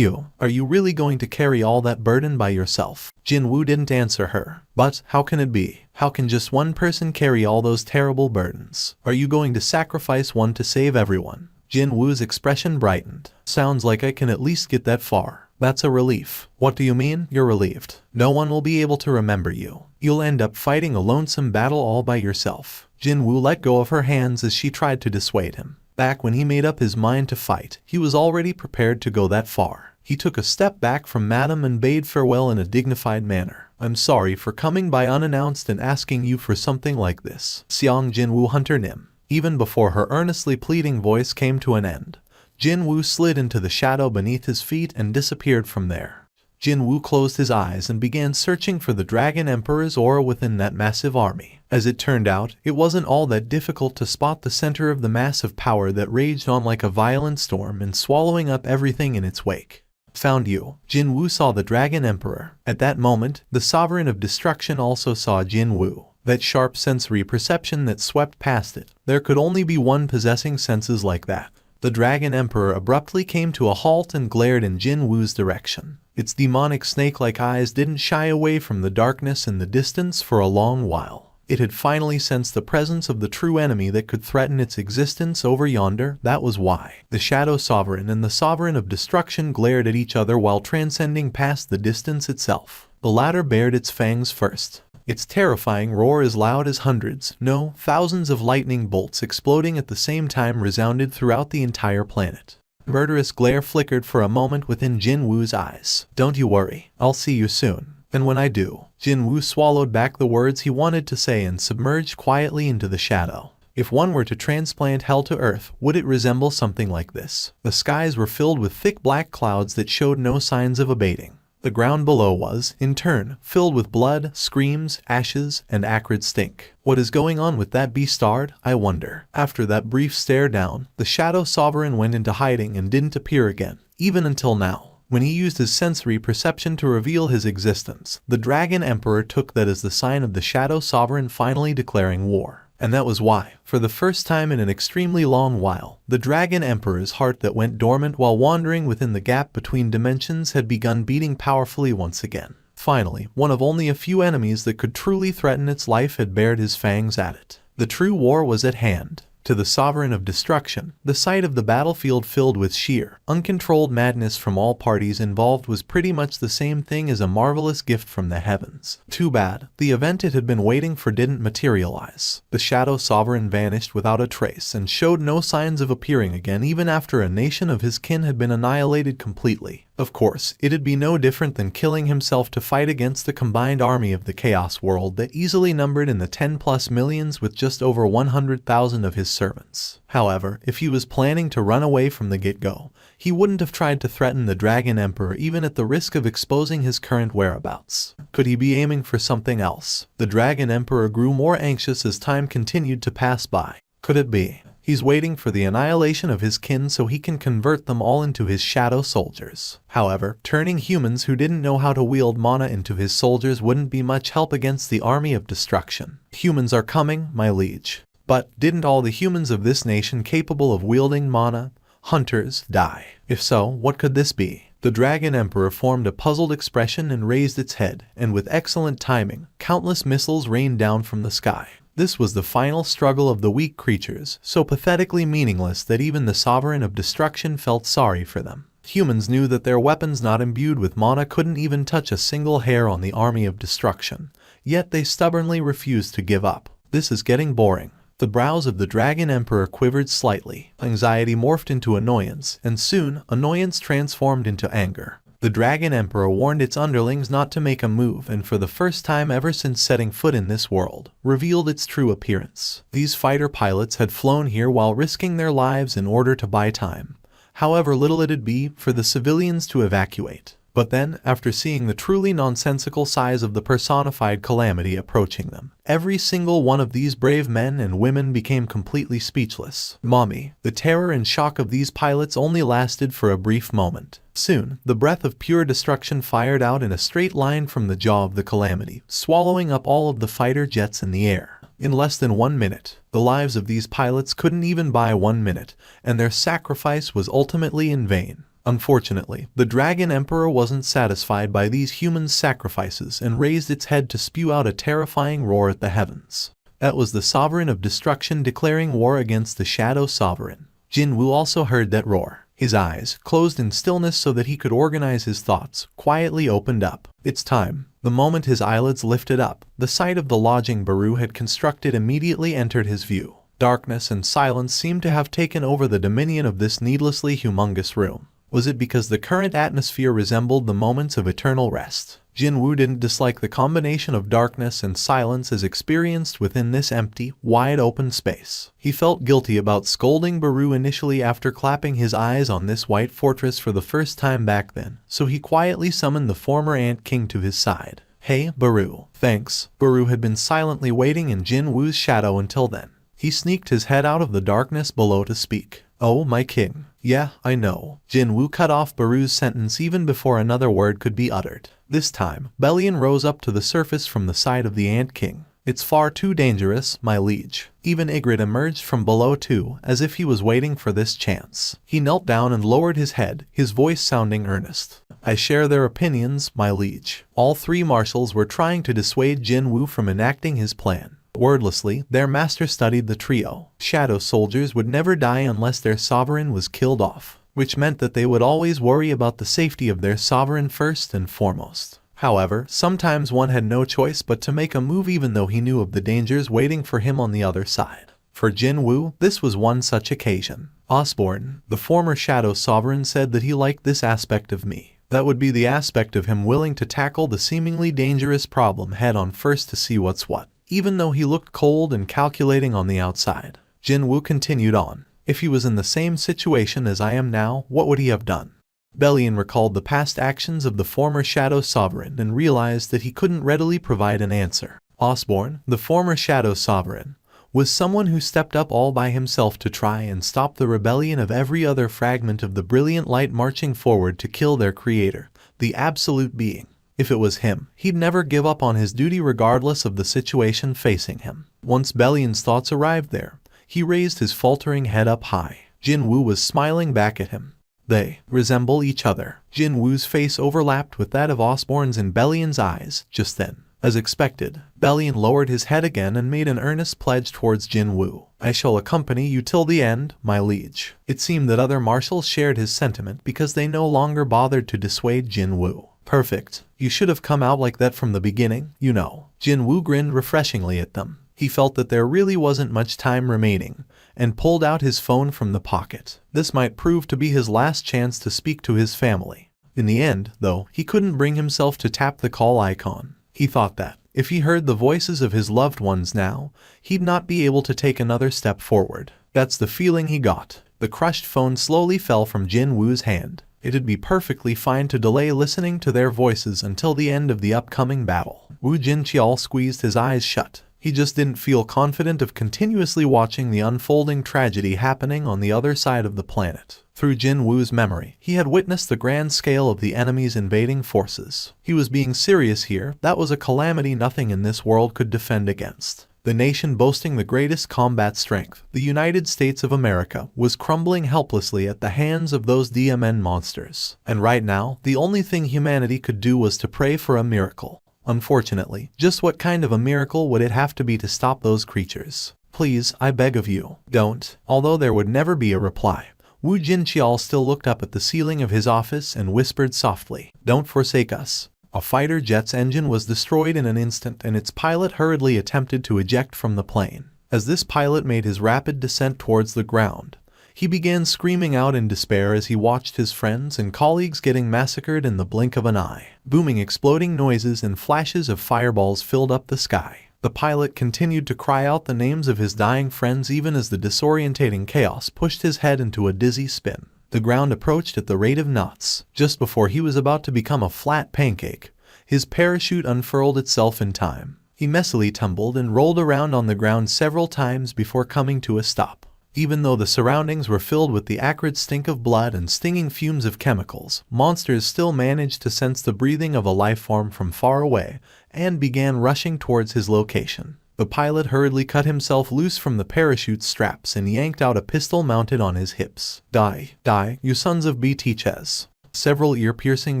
Are you really going to carry all that burden by yourself? Jin-Woo didn't answer her. But how can it be? How can just one person carry all those terrible burdens? Are you going to sacrifice one to save everyone? Jin-Woo's expression brightened. Sounds like I can at least get that far. That's a relief. What do you mean, you're relieved? No one will be able to remember you. You'll end up fighting a lonesome battle all by yourself. Jin-Woo let go of her hands as she tried to dissuade him. Back when he made up his mind to fight, he was already prepared to go that far. He took a step back from Madame and bade farewell in a dignified manner. I'm sorry for coming by unannounced and asking you for something like this. Seong Jin-Woo Hunter Nim. Even before her earnestly pleading voice came to an end, Jin-Woo slid into the shadow beneath his feet and disappeared from there. Jin-Woo closed his eyes and began searching for the Dragon Emperor's aura within that massive army. As it turned out, it wasn't all that difficult to spot the center of the massive power that raged on like a violent storm and swallowing up everything in its wake. Found you. Jin-Woo saw the Dragon Emperor. At that moment, the Sovereign of Destruction also saw Jin-Woo. That sharp sensory perception that swept past it. There could only be one possessing senses like that. The Dragon Emperor abruptly came to a halt and glared in Jin-Woo's direction. Its demonic snake-like eyes didn't shy away from the darkness in the distance for a long while. It had finally sensed the presence of the true enemy that could threaten its existence over yonder. That was why. The Shadow Sovereign and the Sovereign of Destruction glared at each other while transcending past the distance itself. The latter bared its fangs first. Its terrifying roar as loud as hundreds, no, thousands of lightning bolts exploding at the same time resounded throughout the entire planet. Murderous glare flickered for a moment within Jin-Woo's eyes. Don't you worry, I'll see you soon. And when I do, Jin-Woo swallowed back the words he wanted to say and submerged quietly into the shadow. If one were to transplant hell to earth, would it resemble something like this? The skies were filled with thick black clouds that showed no signs of abating. The ground below was, in turn, filled with blood, screams, ashes, and acrid stink. What is going on with that beastard, I wonder? After that brief stare down, the Shadow Sovereign went into hiding and didn't appear again, even until now. When he used his sensory perception to reveal his existence, the Dragon Emperor took that as the sign of the Shadow Sovereign finally declaring war. And that was why, for the first time in an extremely long while, the Dragon Emperor's heart that went dormant while wandering within the gap between dimensions had begun beating powerfully once again. Finally, one of only a few enemies that could truly threaten its life had bared his fangs at it. The true war was at hand. To the Sovereign of Destruction, the sight of the battlefield filled with sheer, uncontrolled madness from all parties involved was pretty much the same thing as a marvelous gift from the heavens. Too bad, the event it had been waiting for didn't materialize. The Shadow Sovereign vanished without a trace and showed no signs of appearing again even after a nation of his kin had been annihilated completely. Of course, it'd be no different than killing himself to fight against the combined army of the Chaos World that easily numbered in the 10+ millions with just over 100,000 of his servants. However, if he was planning to run away from the get-go, he wouldn't have tried to threaten the Dragon Emperor even at the risk of exposing his current whereabouts. Could he be aiming for something else? The Dragon Emperor grew more anxious as time continued to pass by. Could it be? He's waiting for the annihilation of his kin so he can convert them all into his shadow soldiers. However, turning humans who didn't know how to wield mana into his soldiers wouldn't be much help against the army of destruction. Humans are coming, my liege. But didn't all the humans of this nation capable of wielding mana, hunters, die? If so, what could this be? The Dragon Emperor formed a puzzled expression and raised its head, and with excellent timing, countless missiles rained down from the sky. This was the final struggle of the weak creatures, so pathetically meaningless that even the Sovereign of Destruction felt sorry for them. Humans knew that their weapons not imbued with mana couldn't even touch a single hair on the army of destruction, yet they stubbornly refused to give up. This is getting boring. The brows of the Dragon Emperor quivered slightly. Anxiety morphed into annoyance, and soon, annoyance transformed into anger. The Dragon Emperor warned its underlings not to make a move and for the first time ever since setting foot in this world, revealed its true appearance. These fighter pilots had flown here while risking their lives in order to buy time, however little it'd be for the civilians to evacuate. But then, after seeing the truly nonsensical size of the personified calamity approaching them, every single one of these brave men and women became completely speechless. Mommy, the terror and shock of these pilots only lasted for a brief moment. Soon, the breath of pure destruction fired out in a straight line from the jaw of the calamity, swallowing up all of the fighter jets in the air. In less than 1 minute, the lives of these pilots couldn't even buy 1 minute, and their sacrifice was ultimately in vain. Unfortunately, the Dragon Emperor wasn't satisfied by these human sacrifices and raised its head to spew out a terrifying roar at the heavens. That was the Sovereign of Destruction declaring war against the Shadow Sovereign. Jin-Woo also heard that roar. His eyes, closed in stillness so that he could organize his thoughts, quietly opened up. It's time. The moment his eyelids lifted up, the sight of the lodging Baru had constructed immediately entered his view. Darkness and silence seemed to have taken over the dominion of this needlessly humongous room. Was it because the current atmosphere resembled the moments of eternal rest? Jin-Woo didn't dislike the combination of darkness and silence as experienced within this empty, wide-open space. He felt guilty about scolding Baru initially after clapping his eyes on this white fortress for the first time back then, so he quietly summoned the former Ant King to his side. Hey, Baru. Thanks. Baru had been silently waiting in Jin-Woo's shadow until then. He sneaked his head out of the darkness below to speak. Oh, my king. Yeah, I know. Jin-Woo cut off Baru's sentence even before another word could be uttered. This time, Bellion rose up to the surface from the side of the Ant King. It's far too dangerous, my liege. Even Ygritte emerged from below too, as if he was waiting for this chance. He knelt down and lowered his head, his voice sounding earnest. I share their opinions, my liege. All three marshals were trying to dissuade Jin-Woo from enacting his plan. Wordlessly, their master studied the trio. Shadow soldiers would never die unless their sovereign was killed off, which meant that they would always worry about the safety of their sovereign first and foremost. However, sometimes one had no choice but to make a move even though he knew of the dangers waiting for him on the other side. For Jin-Woo, this was one such occasion. Osborne, the former Shadow Sovereign, said that he liked this aspect of me. That would be the aspect of him willing to tackle the seemingly dangerous problem head-on first to see what's what. Even though he looked cold and calculating on the outside, Jin-Woo continued on. If he was in the same situation as I am now, what would he have done? Bellion recalled the past actions of the former Shadow Sovereign and realized that he couldn't readily provide an answer. Osborne, the former Shadow Sovereign, was someone who stepped up all by himself to try and stop the rebellion of every other fragment of the brilliant light marching forward to kill their creator, the absolute being. If it was him, he'd never give up on his duty regardless of the situation facing him. Once Bellion's thoughts arrived there, he raised his faltering head up high. Jin-Woo was smiling back at him. They resemble each other. Jin-Woo's face overlapped with that of Osborne's in Bellion's eyes just then. As expected, Bellion lowered his head again and made an earnest pledge towards Jin-Woo. I shall accompany you till the end, my liege. It seemed that other marshals shared his sentiment because they no longer bothered to dissuade Jin-Woo. Perfect. You should have come out like that from the beginning, you know. Jin-Woo grinned refreshingly at them. He felt that there really wasn't much time remaining, and pulled out his phone from the pocket. This might prove to be his last chance to speak to his family. In the end, though, he couldn't bring himself to tap the call icon. He thought that, if he heard the voices of his loved ones now, he'd not be able to take another step forward. That's the feeling he got. The crushed phone slowly fell from Jin-Woo's hand. It'd be perfectly fine to delay listening to their voices until the end of the upcoming battle. Wu Jin-Cheol squeezed his eyes shut. He just didn't feel confident of continuously watching the unfolding tragedy happening on the other side of the planet. Through Jin-Woo's memory, he had witnessed the grand scale of the enemy's invading forces. He was being serious here. That was a calamity nothing in this world could defend against. The nation boasting the greatest combat strength, the United States of America, was crumbling helplessly at the hands of those DMN monsters. And right now, the only thing humanity could do was to pray for a miracle. Unfortunately, just what kind of a miracle would it have to be to stop those creatures? Please, I beg of you, don't. Although there would never be a reply, Wu Jin-Cheol still looked up at the ceiling of his office and whispered softly, "Don't forsake us." A fighter jet's engine was destroyed in an instant and its pilot hurriedly attempted to eject from the plane. As this pilot made his rapid descent towards the ground, he began screaming out in despair as he watched his friends and colleagues getting massacred in the blink of an eye. Booming exploding noises and flashes of fireballs filled up the sky. The pilot continued to cry out the names of his dying friends even as the disorientating chaos pushed his head into a dizzy spin. The ground approached at the rate of knots. Just before he was about to become a flat pancake, his parachute unfurled itself in time. He messily tumbled and rolled around on the ground several times before coming to a stop. Even though the surroundings were filled with the acrid stink of blood and stinging fumes of chemicals, monsters still managed to sense the breathing of a life form from far away and began rushing towards his location. The pilot hurriedly cut himself loose from the parachute straps and yanked out a pistol mounted on his hips. "Die, die, you sons of BTChes." Several ear-piercing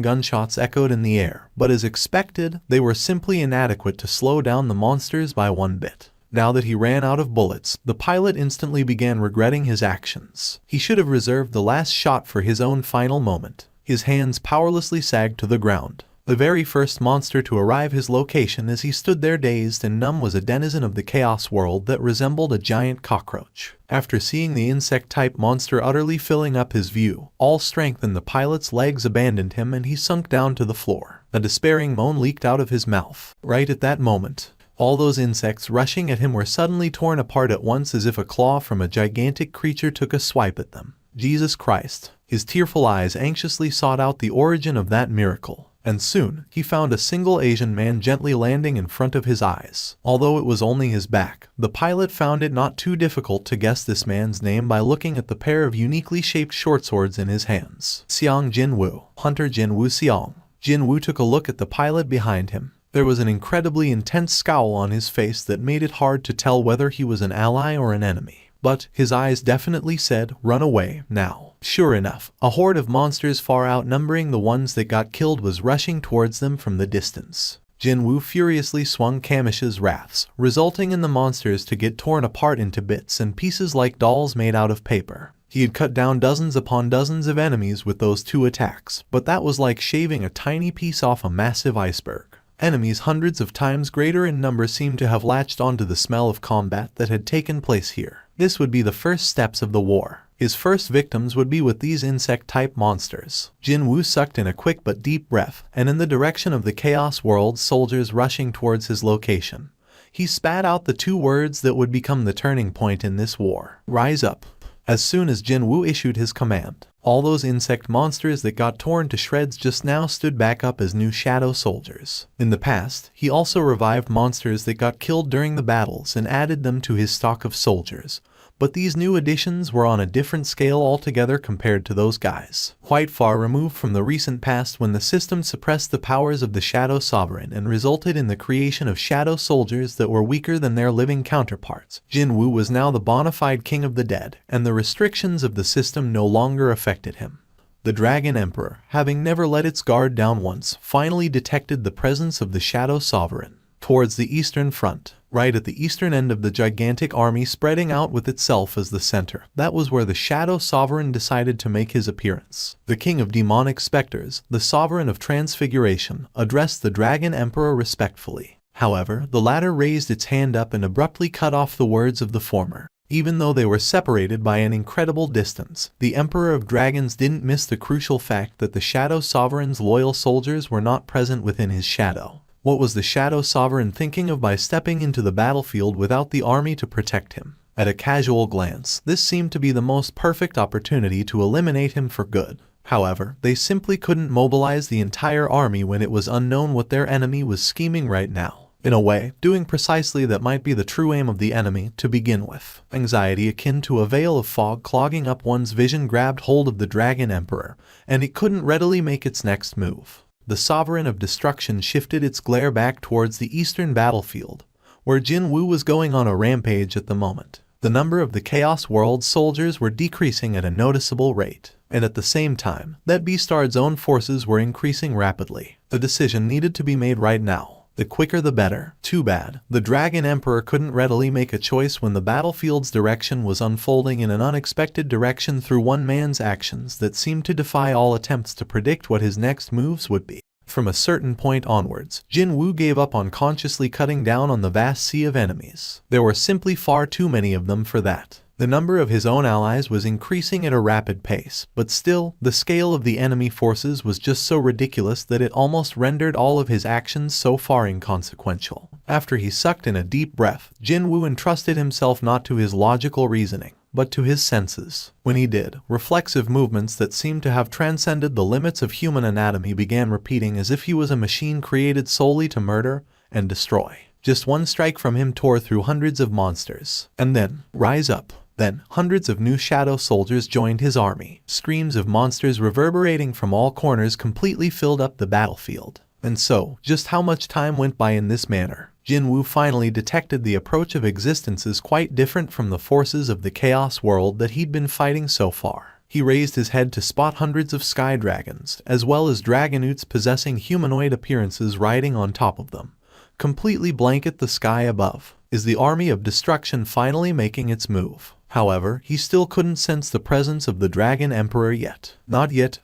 gunshots echoed in the air, but as expected, they were simply inadequate to slow down the monsters by one bit. Now that he ran out of bullets, the pilot instantly began regretting his actions. He should have reserved the last shot for his own final moment. His hands powerlessly sagged to the ground. The very first monster to arrive his location as he stood there dazed and numb was a denizen of the chaos world that resembled a giant cockroach. After seeing the insect-type monster utterly filling up his view, all strength in the pilot's legs abandoned him and he sunk down to the floor. A despairing moan leaked out of his mouth. Right at that moment, all those insects rushing at him were suddenly torn apart at once as if a claw from a gigantic creature took a swipe at them. Jesus Christ! His tearful eyes anxiously sought out the origin of that miracle. And soon, he found a single Asian man gently landing in front of his eyes. Although it was only his back, the pilot found it not too difficult to guess this man's name by looking at the pair of uniquely shaped short swords in his hands. Sung Jin-Woo. Hunter Jin-Woo Seong. Jin-Woo took a look at the pilot behind him. There was an incredibly intense scowl on his face that made it hard to tell whether he was an ally or an enemy. But his eyes definitely said, "Run away, now." Sure enough, a horde of monsters far outnumbering the ones that got killed was rushing towards them from the distance. Jin-Woo furiously swung Kamish's wraths, resulting in the monsters to get torn apart into bits and pieces like dolls made out of paper. He had cut down dozens upon dozens of enemies with those two attacks, but that was like shaving a tiny piece off a massive iceberg. Enemies hundreds of times greater in number seemed to have latched onto the smell of combat that had taken place here. This would be the first steps of the war. His first victims would be with these insect-type monsters. Jin-Woo sucked in a quick but deep breath, and in the direction of the Chaos World's soldiers rushing towards his location, he spat out the two words that would become the turning point in this war. "Rise up." As soon as Jin-Woo issued his command, all those insect monsters that got torn to shreds just now stood back up as new shadow soldiers. In the past, he also revived monsters that got killed during the battles and added them to his stock of soldiers. But these new additions were on a different scale altogether compared to those guys. Quite far removed from the recent past when the system suppressed the powers of the Shadow Sovereign and resulted in the creation of shadow soldiers that were weaker than their living counterparts. Jin-Woo was now the bona fide king of the dead, and the restrictions of the system no longer affected him. The Dragon Emperor, having never let its guard down once, finally detected the presence of the Shadow Sovereign. Towards the eastern front, right at the eastern end of the gigantic army spreading out with itself as the center, that was where the Shadow Sovereign decided to make his appearance. The king of demonic specters, the sovereign of transfiguration, addressed the Dragon Emperor respectfully. However, the latter raised its hand up and abruptly cut off the words of the former. Even though they were separated by an incredible distance, the Emperor of Dragons didn't miss the crucial fact that the Shadow Sovereign's loyal soldiers were not present within his shadow. What was the Shadow Sovereign thinking of by stepping into the battlefield without the army to protect him? At a casual glance, this seemed to be the most perfect opportunity to eliminate him for good. However, they simply couldn't mobilize the entire army when it was unknown what their enemy was scheming right now. In a way, doing precisely that might be the true aim of the enemy to begin with. Anxiety akin to a veil of fog clogging up one's vision grabbed hold of the Dragon Emperor, and it couldn't readily make its next move. The Sovereign of Destruction shifted its glare back towards the eastern battlefield, where Jin-Woo was going on a rampage at the moment. The number of the Chaos World's soldiers were decreasing at a noticeable rate, and at the same time, that Beastard's own forces were increasing rapidly. A decision needed to be made right now. The quicker the better. Too bad, the Dragon Emperor couldn't readily make a choice when the battlefield's direction was unfolding in an unexpected direction through one man's actions that seemed to defy all attempts to predict what his next moves would be. From a certain point onwards, Jin-Woo gave up on consciously cutting down on the vast sea of enemies. There were simply far too many of them for that. The number of his own allies was increasing at a rapid pace, but still, the scale of the enemy forces was just so ridiculous that it almost rendered all of his actions so far inconsequential. After he sucked in a deep breath, Jin-Woo entrusted himself not to his logical reasoning, but to his senses. When he did, reflexive movements that seemed to have transcended the limits of human anatomy began repeating as if he was a machine created solely to murder and destroy. Just one strike from him tore through hundreds of monsters. And then, rise up. Then, hundreds of new shadow soldiers joined his army. Screams of monsters reverberating from all corners completely filled up the battlefield. And so, just how much time went by in this manner? Jin-Woo finally detected the approach of existences quite different from the forces of the Chaos World that he'd been fighting so far. He raised his head to spot hundreds of sky dragons, as well as dragonutes possessing humanoid appearances riding on top of them. Completely blanket the sky above. Is the army of destruction finally making its move? However, he still couldn't sense the presence of the Dragon Emperor yet. Not yet,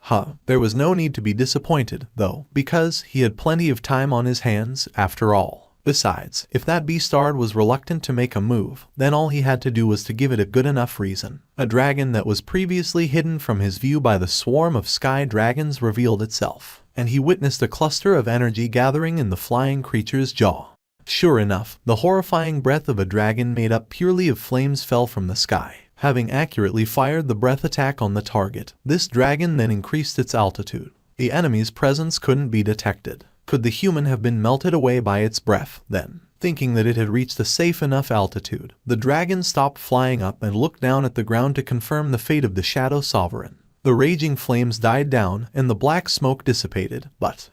There was no need to be disappointed, though, because he had plenty of time on his hands, after all. Besides, if that Beastard was reluctant to make a move, then all he had to do was to give it a good enough reason. A dragon that was previously hidden from his view by the swarm of sky dragons revealed itself, and he witnessed a cluster of energy gathering in the flying creature's jaw. Sure enough, the horrifying breath of a dragon made up purely of flames fell from the sky. Having accurately fired the breath attack on the target, this dragon then increased its altitude. The enemy's presence couldn't be detected. Could the human have been melted away by its breath, then? Thinking that it had reached a safe enough altitude, the dragon stopped flying up and looked down at the ground to confirm the fate of the Shadow Sovereign. The raging flames died down and the black smoke dissipated, but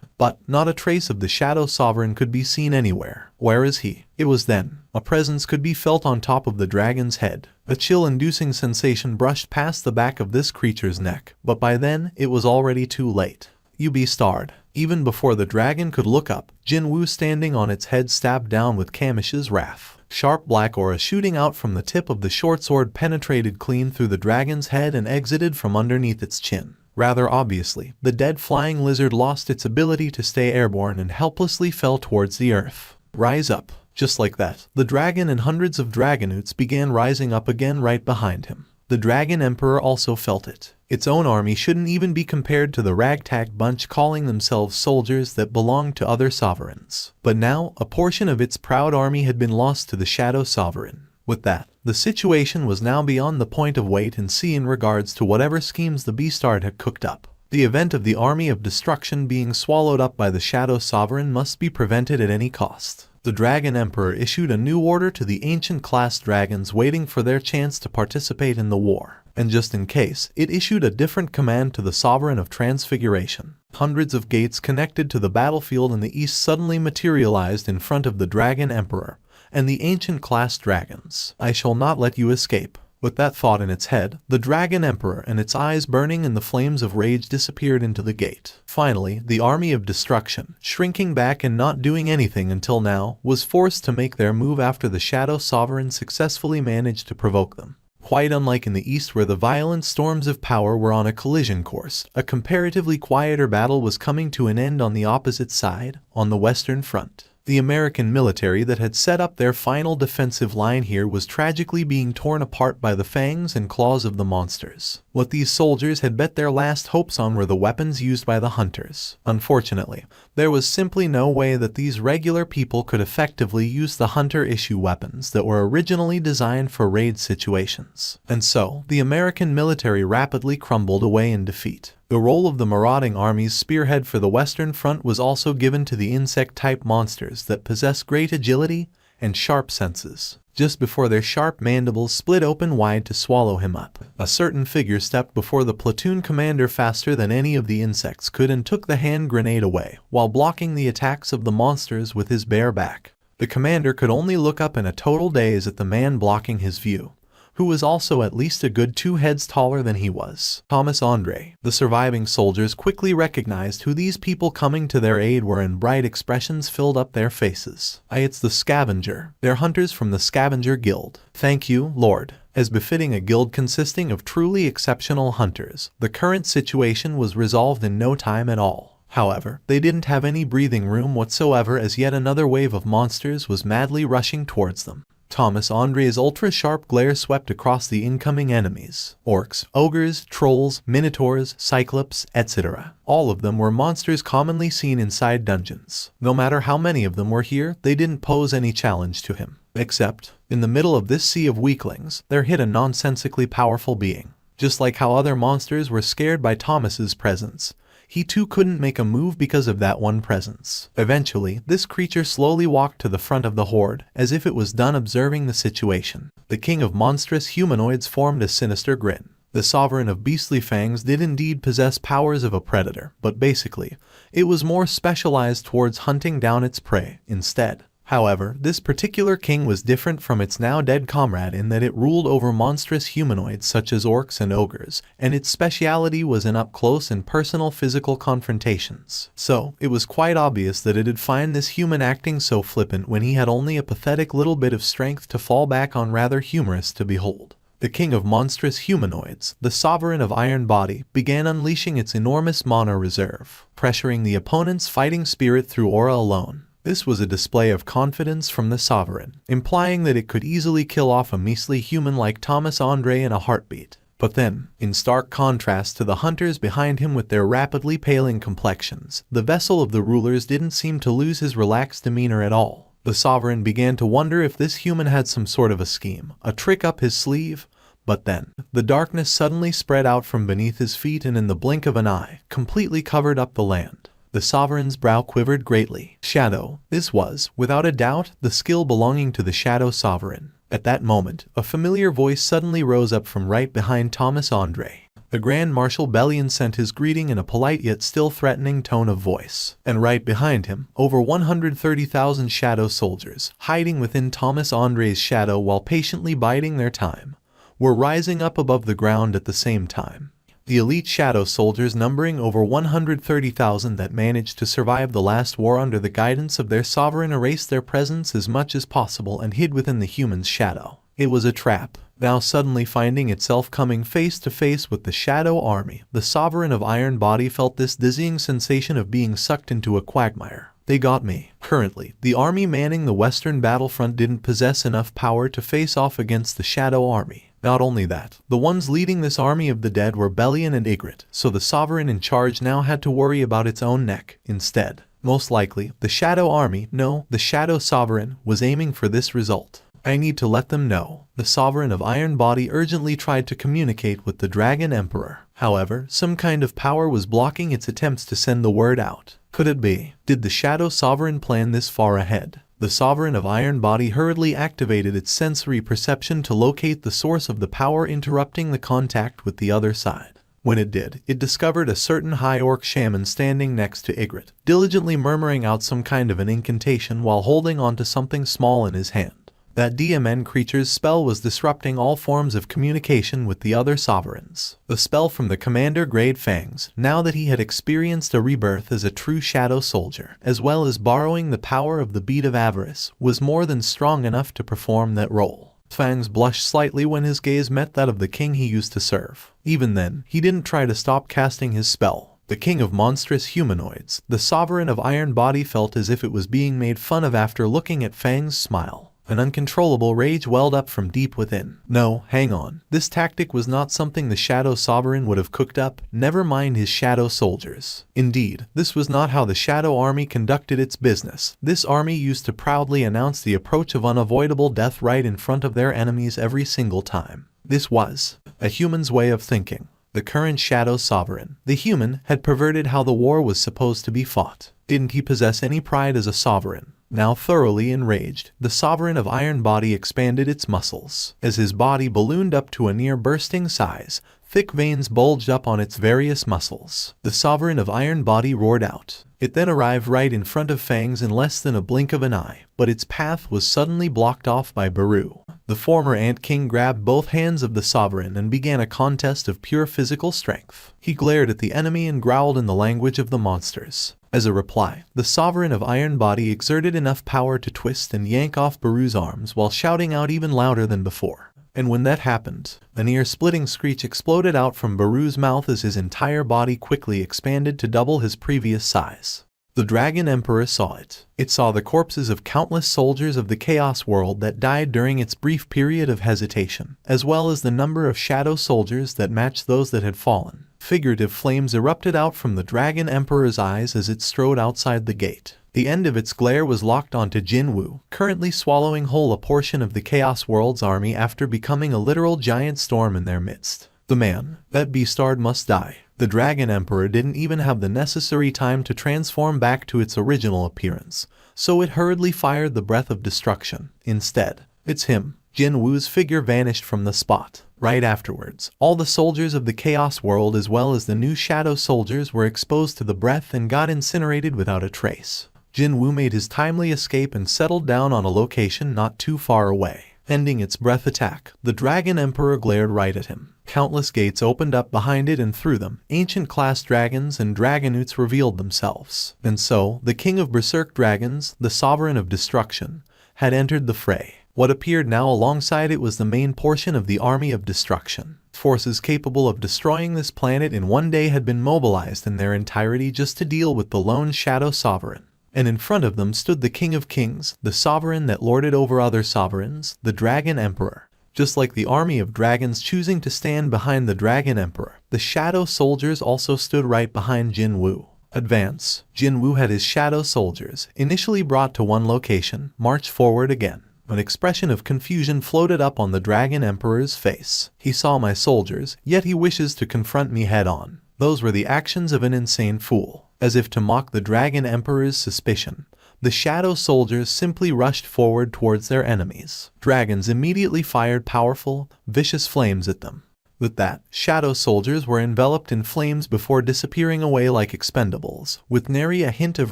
not a trace of the Shadow Sovereign could be seen anywhere. Where is he? It was then. A presence could be felt on top of the dragon's head. A chill-inducing sensation brushed past the back of this creature's neck, but by then, it was already too late. You Beastard. Even before the dragon could look up, Jin-Woo standing on its head stabbed down with Kamish's wrath. Sharp black aura shooting out from the tip of the short sword penetrated clean through the dragon's head and exited from underneath its chin. Rather obviously, the dead flying lizard lost its ability to stay airborne and helplessly fell towards the earth. Rise up. Just like that, the dragon and hundreds of dragonutes began rising up again right behind him. The Dragon Emperor also felt it. Its own army shouldn't even be compared to the ragtag bunch calling themselves soldiers that belonged to other sovereigns. But now, a portion of its proud army had been lost to the Shadow Sovereign. With that, the situation was now beyond the point of wait and see in regards to whatever schemes the Beastard had cooked up. The event of the army of destruction being swallowed up by the Shadow Sovereign must be prevented at any cost. The Dragon Emperor issued a new order to the ancient class dragons waiting for their chance to participate in the war, and just in case, it issued a different command to the Sovereign of Transfiguration. Hundreds of gates connected to the battlefield in the east suddenly materialized in front of the Dragon Emperor and the ancient class dragons. I shall not let you escape. With that thought in its head, the Dragon Emperor and its eyes burning in the flames of rage disappeared into the gate. Finally, the army of destruction, shrinking back and not doing anything until now, was forced to make their move after the Shadow Sovereign successfully managed to provoke them. Quite unlike in the east where the violent storms of power were on a collision course, a comparatively quieter battle was coming to an end on the opposite side, on the western front. The American military that had set up their final defensive line here was tragically being torn apart by the fangs and claws of the monsters. What these soldiers had bet their last hopes on were the weapons used by the hunters. Unfortunately, there was simply no way that these regular people could effectively use the hunter-issue weapons that were originally designed for raid situations. And so, the American military rapidly crumbled away in defeat. The role of the marauding army's spearhead for the Western Front was also given to the insect-type monsters that possess great agility and sharp senses. Just before their sharp mandibles split open wide to swallow him up, a certain figure stepped before the platoon commander faster than any of the insects could and took the hand grenade away, while blocking the attacks of the monsters with his bare back. The commander could only look up in a total daze at the man blocking his view, who was also at least a good 2 heads taller than he was. Thomas Andre. The surviving soldiers quickly recognized who these people coming to their aid were and bright expressions filled up their faces. It's the Scavenger. They're hunters from the Scavenger Guild. Thank you, Lord. As befitting a guild consisting of truly exceptional hunters, the current situation was resolved in no time at all. However, they didn't have any breathing room whatsoever as yet another wave of monsters was madly rushing towards them. Thomas Andre's ultra-sharp glare swept across the incoming enemies. Orcs, ogres, trolls, minotaurs, cyclops, etc. All of them were monsters commonly seen inside dungeons. No matter how many of them were here, they didn't pose any challenge to him. Except, in the middle of this sea of weaklings, there hid a nonsensically powerful being. Just like how other monsters were scared by Thomas's presence, he too couldn't make a move because of that one presence. Eventually, this creature slowly walked to the front of the horde, as if it was done observing the situation. The king of monstrous humanoids formed a sinister grin. The sovereign of beastly fangs did indeed possess powers of a predator, but basically, it was more specialized towards hunting down its prey instead. However, this particular king was different from its now dead comrade in that it ruled over monstrous humanoids such as orcs and ogres, and its speciality was in up-close and personal physical confrontations. So, it was quite obvious that it'd find this human acting so flippant when he had only a pathetic little bit of strength to fall back on, rather humorous to behold. The king of monstrous humanoids, the sovereign of Iron Body, began unleashing its enormous mana reserve, pressuring the opponent's fighting spirit through aura alone. This was a display of confidence from the sovereign, implying that it could easily kill off a measly human like Thomas Andre in a heartbeat. But then, in stark contrast to the hunters behind him with their rapidly paling complexions, the vessel of the rulers didn't seem to lose his relaxed demeanor at all. The sovereign began to wonder if this human had some sort of a scheme, a trick up his sleeve. But then, the darkness suddenly spread out from beneath his feet and in the blink of an eye, completely covered up the land. The sovereign's brow quivered greatly. Shadow. This was, without a doubt, the skill belonging to the Shadow Sovereign. At that moment, a familiar voice suddenly rose up from right behind Thomas Andre. The Grand Marshal Bellion sent his greeting in a polite yet still threatening tone of voice. And right behind him, over 130,000 Shadow soldiers, hiding within Thomas Andre's shadow while patiently biding their time, were rising up above the ground at the same time. The elite Shadow soldiers numbering over 130,000 that managed to survive the last war under the guidance of their sovereign erased their presence as much as possible and hid within the human's shadow. It was a trap. Now suddenly finding itself coming face to face with the Shadow army, the sovereign of Iron Body felt this dizzying sensation of being sucked into a quagmire. They got me. Currently, the army manning the western battlefront didn't possess enough power to face off against the Shadow army. Not only that, the ones leading this army of the dead were Bellion and Ygritte, so the sovereign in charge now had to worry about its own neck instead. Most likely, the Shadow army, no, the Shadow sovereign, was aiming for this result. I need to let them know. The Sovereign of Iron Body urgently tried to communicate with the Dragon Emperor. However, some kind of power was blocking its attempts to send the word out. Could it be? Did the Shadow Sovereign plan this far ahead? The Sovereign of Iron Body hurriedly activated its sensory perception to locate the source of the power interrupting the contact with the other side. When it did, it discovered a certain high orc shaman standing next to Ygritte, diligently murmuring out some kind of an incantation while holding onto something small in his hand. That DMN creature's spell was disrupting all forms of communication with the other sovereigns. The spell from the Commander Grade Fangs, now that he had experienced a rebirth as a true shadow soldier, as well as borrowing the power of the Beat of Avarice, was more than strong enough to perform that role. Fangs blushed slightly when his gaze met that of the king he used to serve. Even then, he didn't try to stop casting his spell. The king of monstrous humanoids, the Sovereign of Iron Body, felt as if it was being made fun of after looking at Fang's smile. An uncontrollable rage welled up from deep within. No, hang on. This tactic was not something the Shadow Sovereign would have cooked up, never mind his shadow soldiers. Indeed, this was not how the Shadow Army conducted its business. This army used to proudly announce the approach of unavoidable death right in front of their enemies every single time. This was a human's way of thinking. The current Shadow Sovereign, the human, had perverted how the war was supposed to be fought. Didn't he possess any pride as a sovereign? Now thoroughly enraged, the Sovereign of Iron Body expanded its muscles. As his body ballooned up to a near-bursting size, thick veins bulged up on its various muscles. The Sovereign of Iron Body roared out. It then arrived right in front of Fangs in less than a blink of an eye, but its path was suddenly blocked off by Baru. The former Ant King grabbed both hands of the Sovereign and began a contest of pure physical strength. He glared at the enemy and growled in the language of the monsters. As a reply, the Sovereign of Iron Body exerted enough power to twist and yank off Baru's arms while shouting out even louder than before. And when that happened, an ear-splitting screech exploded out from Baru's mouth as his entire body quickly expanded to double his previous size. The Dragon Emperor saw it. It saw the corpses of countless soldiers of the Chaos World that died during its brief period of hesitation, as well as the number of shadow soldiers that matched those that had fallen. Figurative flames erupted out from the Dragon Emperor's eyes as it strode outside the gate. The end of its glare was locked onto Jin-Woo, currently swallowing whole a portion of the Chaos World's army after becoming a literal giant storm in their midst. The man, that beastard, must die. The Dragon Emperor didn't even have the necessary time to transform back to its original appearance, so it hurriedly fired the breath of destruction. Instead, it's him. Jin-Woo's figure vanished from the spot. Right afterwards, all the soldiers of the Chaos World as well as the new Shadow soldiers were exposed to the breath and got incinerated without a trace. Jin-Woo made his timely escape and settled down on a location not too far away. Ending its breath attack, the Dragon Emperor glared right at him. Countless gates opened up behind it, and through them, ancient-class dragons and dragonutes revealed themselves. And so, the King of Berserk Dragons, the Sovereign of Destruction, had entered the fray. What appeared now alongside it was the main portion of the Army of Destruction. Forces capable of destroying this planet in one day had been mobilized in their entirety just to deal with the lone Shadow Sovereign. And in front of them stood the King of Kings, the Sovereign that lorded over other sovereigns, the Dragon Emperor. Just like the army of dragons choosing to stand behind the Dragon Emperor, the Shadow soldiers also stood right behind Jin-Woo. Advance. Jin-Woo had his Shadow soldiers, initially brought to one location, march forward again. An expression of confusion floated up on the Dragon Emperor's face. He saw my soldiers, yet he wishes to confront me head-on. Those were the actions of an insane fool. As if to mock the Dragon Emperor's suspicion, the Shadow soldiers simply rushed forward towards their enemies. Dragons immediately fired powerful, vicious flames at them. With that, Shadow soldiers were enveloped in flames before disappearing away like expendables, with nary a hint of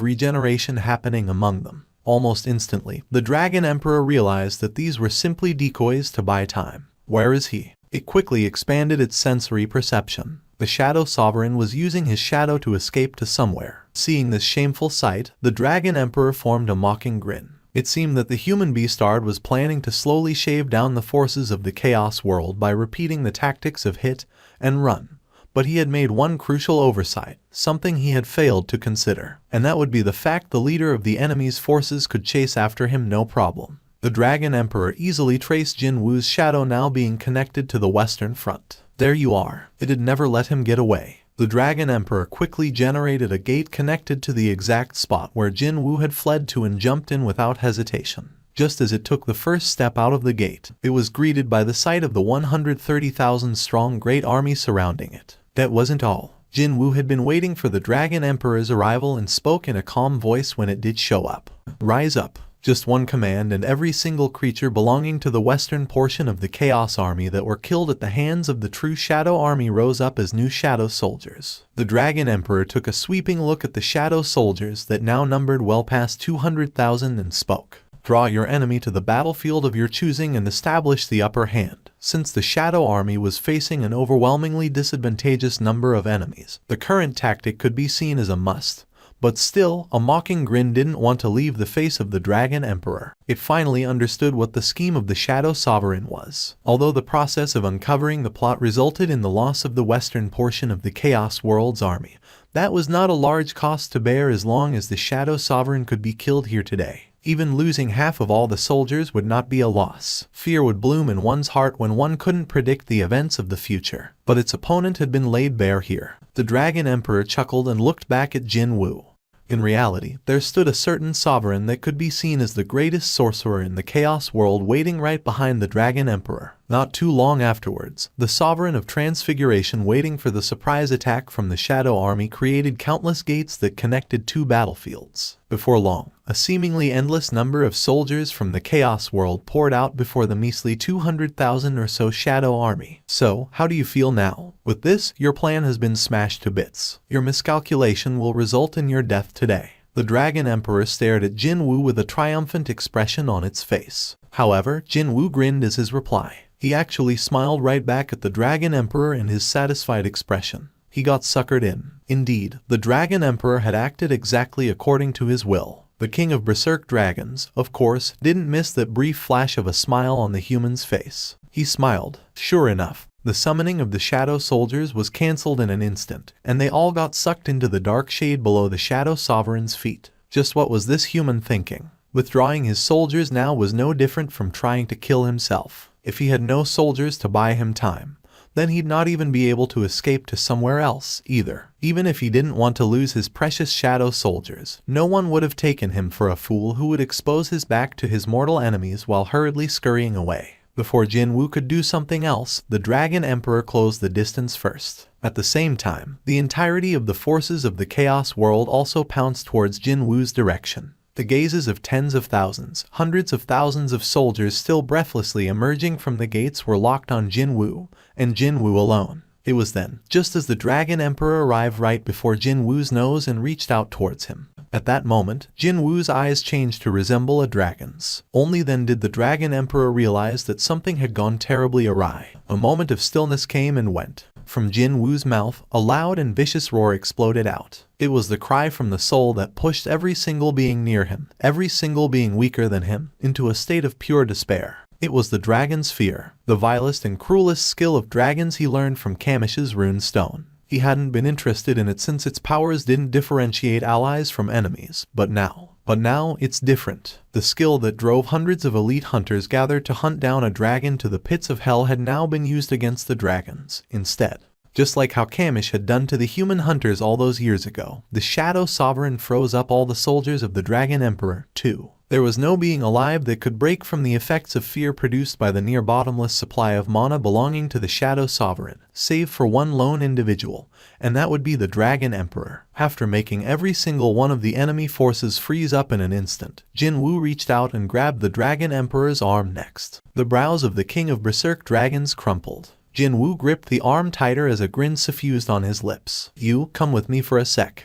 regeneration happening among them. Almost instantly, the Dragon Emperor realized that these were simply decoys to buy time. Where is he? It quickly expanded its sensory perception. The Shadow Sovereign was using his shadow to escape to somewhere. Seeing this shameful sight, the Dragon Emperor formed a mocking grin. It seemed that the human beastard was planning to slowly shave down the forces of the Chaos World by repeating the tactics of hit and run. But he had made one crucial oversight, something he had failed to consider, and that would be the fact the leader of the enemy's forces could chase after him no problem. The Dragon Emperor easily traced Jin-Woo's shadow now being connected to the Western Front. There you are. It had never let him get away. The Dragon Emperor quickly generated a gate connected to the exact spot where Jin-Woo had fled to and jumped in without hesitation. Just as it took the first step out of the gate, it was greeted by the sight of the 130,000-strong great army surrounding it. That wasn't all. Jin-Woo had been waiting for the Dragon Emperor's arrival and spoke in a calm voice when it did show up. Rise up. Just one command and every single creature belonging to the western portion of the Chaos Army that were killed at the hands of the true Shadow Army rose up as new Shadow Soldiers. The Dragon Emperor took a sweeping look at the Shadow Soldiers that now numbered well past 200,000 and spoke. Draw your enemy to the battlefield of your choosing and establish the upper hand. Since the Shadow Army was facing an overwhelmingly disadvantageous number of enemies, the current tactic could be seen as a must. But still, a mocking grin didn't want to leave the face of the Dragon Emperor. It finally understood what the scheme of the Shadow Sovereign was. Although the process of uncovering the plot resulted in the loss of the western portion of the Chaos World's army, that was not a large cost to bear as long as the Shadow Sovereign could be killed here today. Even losing half of all the soldiers would not be a loss. Fear would bloom in one's heart when one couldn't predict the events of the future. But its opponent had been laid bare here. The Dragon Emperor chuckled and looked back at Jin-Woo. In reality, there stood a certain sovereign that could be seen as the greatest sorcerer in the Chaos World waiting right behind the Dragon Emperor. Not too long afterwards, the Sovereign of Transfiguration waiting for the surprise attack from the Shadow Army created countless gates that connected two battlefields. Before long, a seemingly endless number of soldiers from the Chaos World poured out before the measly 200,000 or so Shadow Army. So, how do you feel now? With this, your plan has been smashed to bits. Your miscalculation will result in your death today. The Dragon Emperor stared at Jin-Woo with a triumphant expression on its face. However, Jin-Woo grinned as his reply. He actually smiled right back at the Dragon Emperor in his satisfied expression. He got suckered in. Indeed, the Dragon Emperor had acted exactly according to his will. The King of Berserk Dragons, of course, didn't miss that brief flash of a smile on the human's face. He smiled. Sure enough, the summoning of the Shadow Soldiers was cancelled in an instant, and they all got sucked into the dark shade below the Shadow Sovereign's feet. Just what was this human thinking? Withdrawing his soldiers now was no different from trying to kill himself. If he had no soldiers to buy him time, then he'd not even be able to escape to somewhere else, either. Even if he didn't want to lose his precious Shadow Soldiers, no one would have taken him for a fool who would expose his back to his mortal enemies while hurriedly scurrying away. Before Jin-Woo could do something else, the Dragon Emperor closed the distance first. At the same time, the entirety of the forces of the Chaos World also pounced towards Jin-Woo's direction. The gazes of tens of thousands, hundreds of thousands of soldiers still breathlessly emerging from the gates were locked on Jin-Woo, and Jin-Woo alone. It was then, just as the Dragon Emperor arrived right before Jin-Woo's nose and reached out towards him. At that moment, Jin-Woo's eyes changed to resemble a dragon's. Only then did the Dragon Emperor realize that something had gone terribly awry. A moment of stillness came and went. From Jin-Woo's mouth, a loud and vicious roar exploded out. It was the cry from the soul that pushed every single being near him, every single being weaker than him, into a state of pure despair. It was the dragon's fear, the vilest and cruelest skill of dragons he learned from Kamish's rune stone. He hadn't been interested in it since its powers didn't differentiate allies from enemies, but now it's different. The skill that drove hundreds of elite hunters gathered to hunt down a dragon to the pits of hell had now been used against the dragons, instead. Just like how Kamish had done to the human hunters all those years ago, the Shadow Sovereign froze up all the soldiers of the Dragon Emperor, too. There was no being alive that could break from the effects of fear produced by the near-bottomless supply of mana belonging to the Shadow Sovereign, save for one lone individual, and that would be the Dragon Emperor. After making every single one of the enemy forces freeze up in an instant, Jin-Woo reached out and grabbed the Dragon Emperor's arm next. The brows of the King of Berserk Dragons crumpled. Jin-Woo gripped the arm tighter as a grin suffused on his lips. "You, come with me for a sec."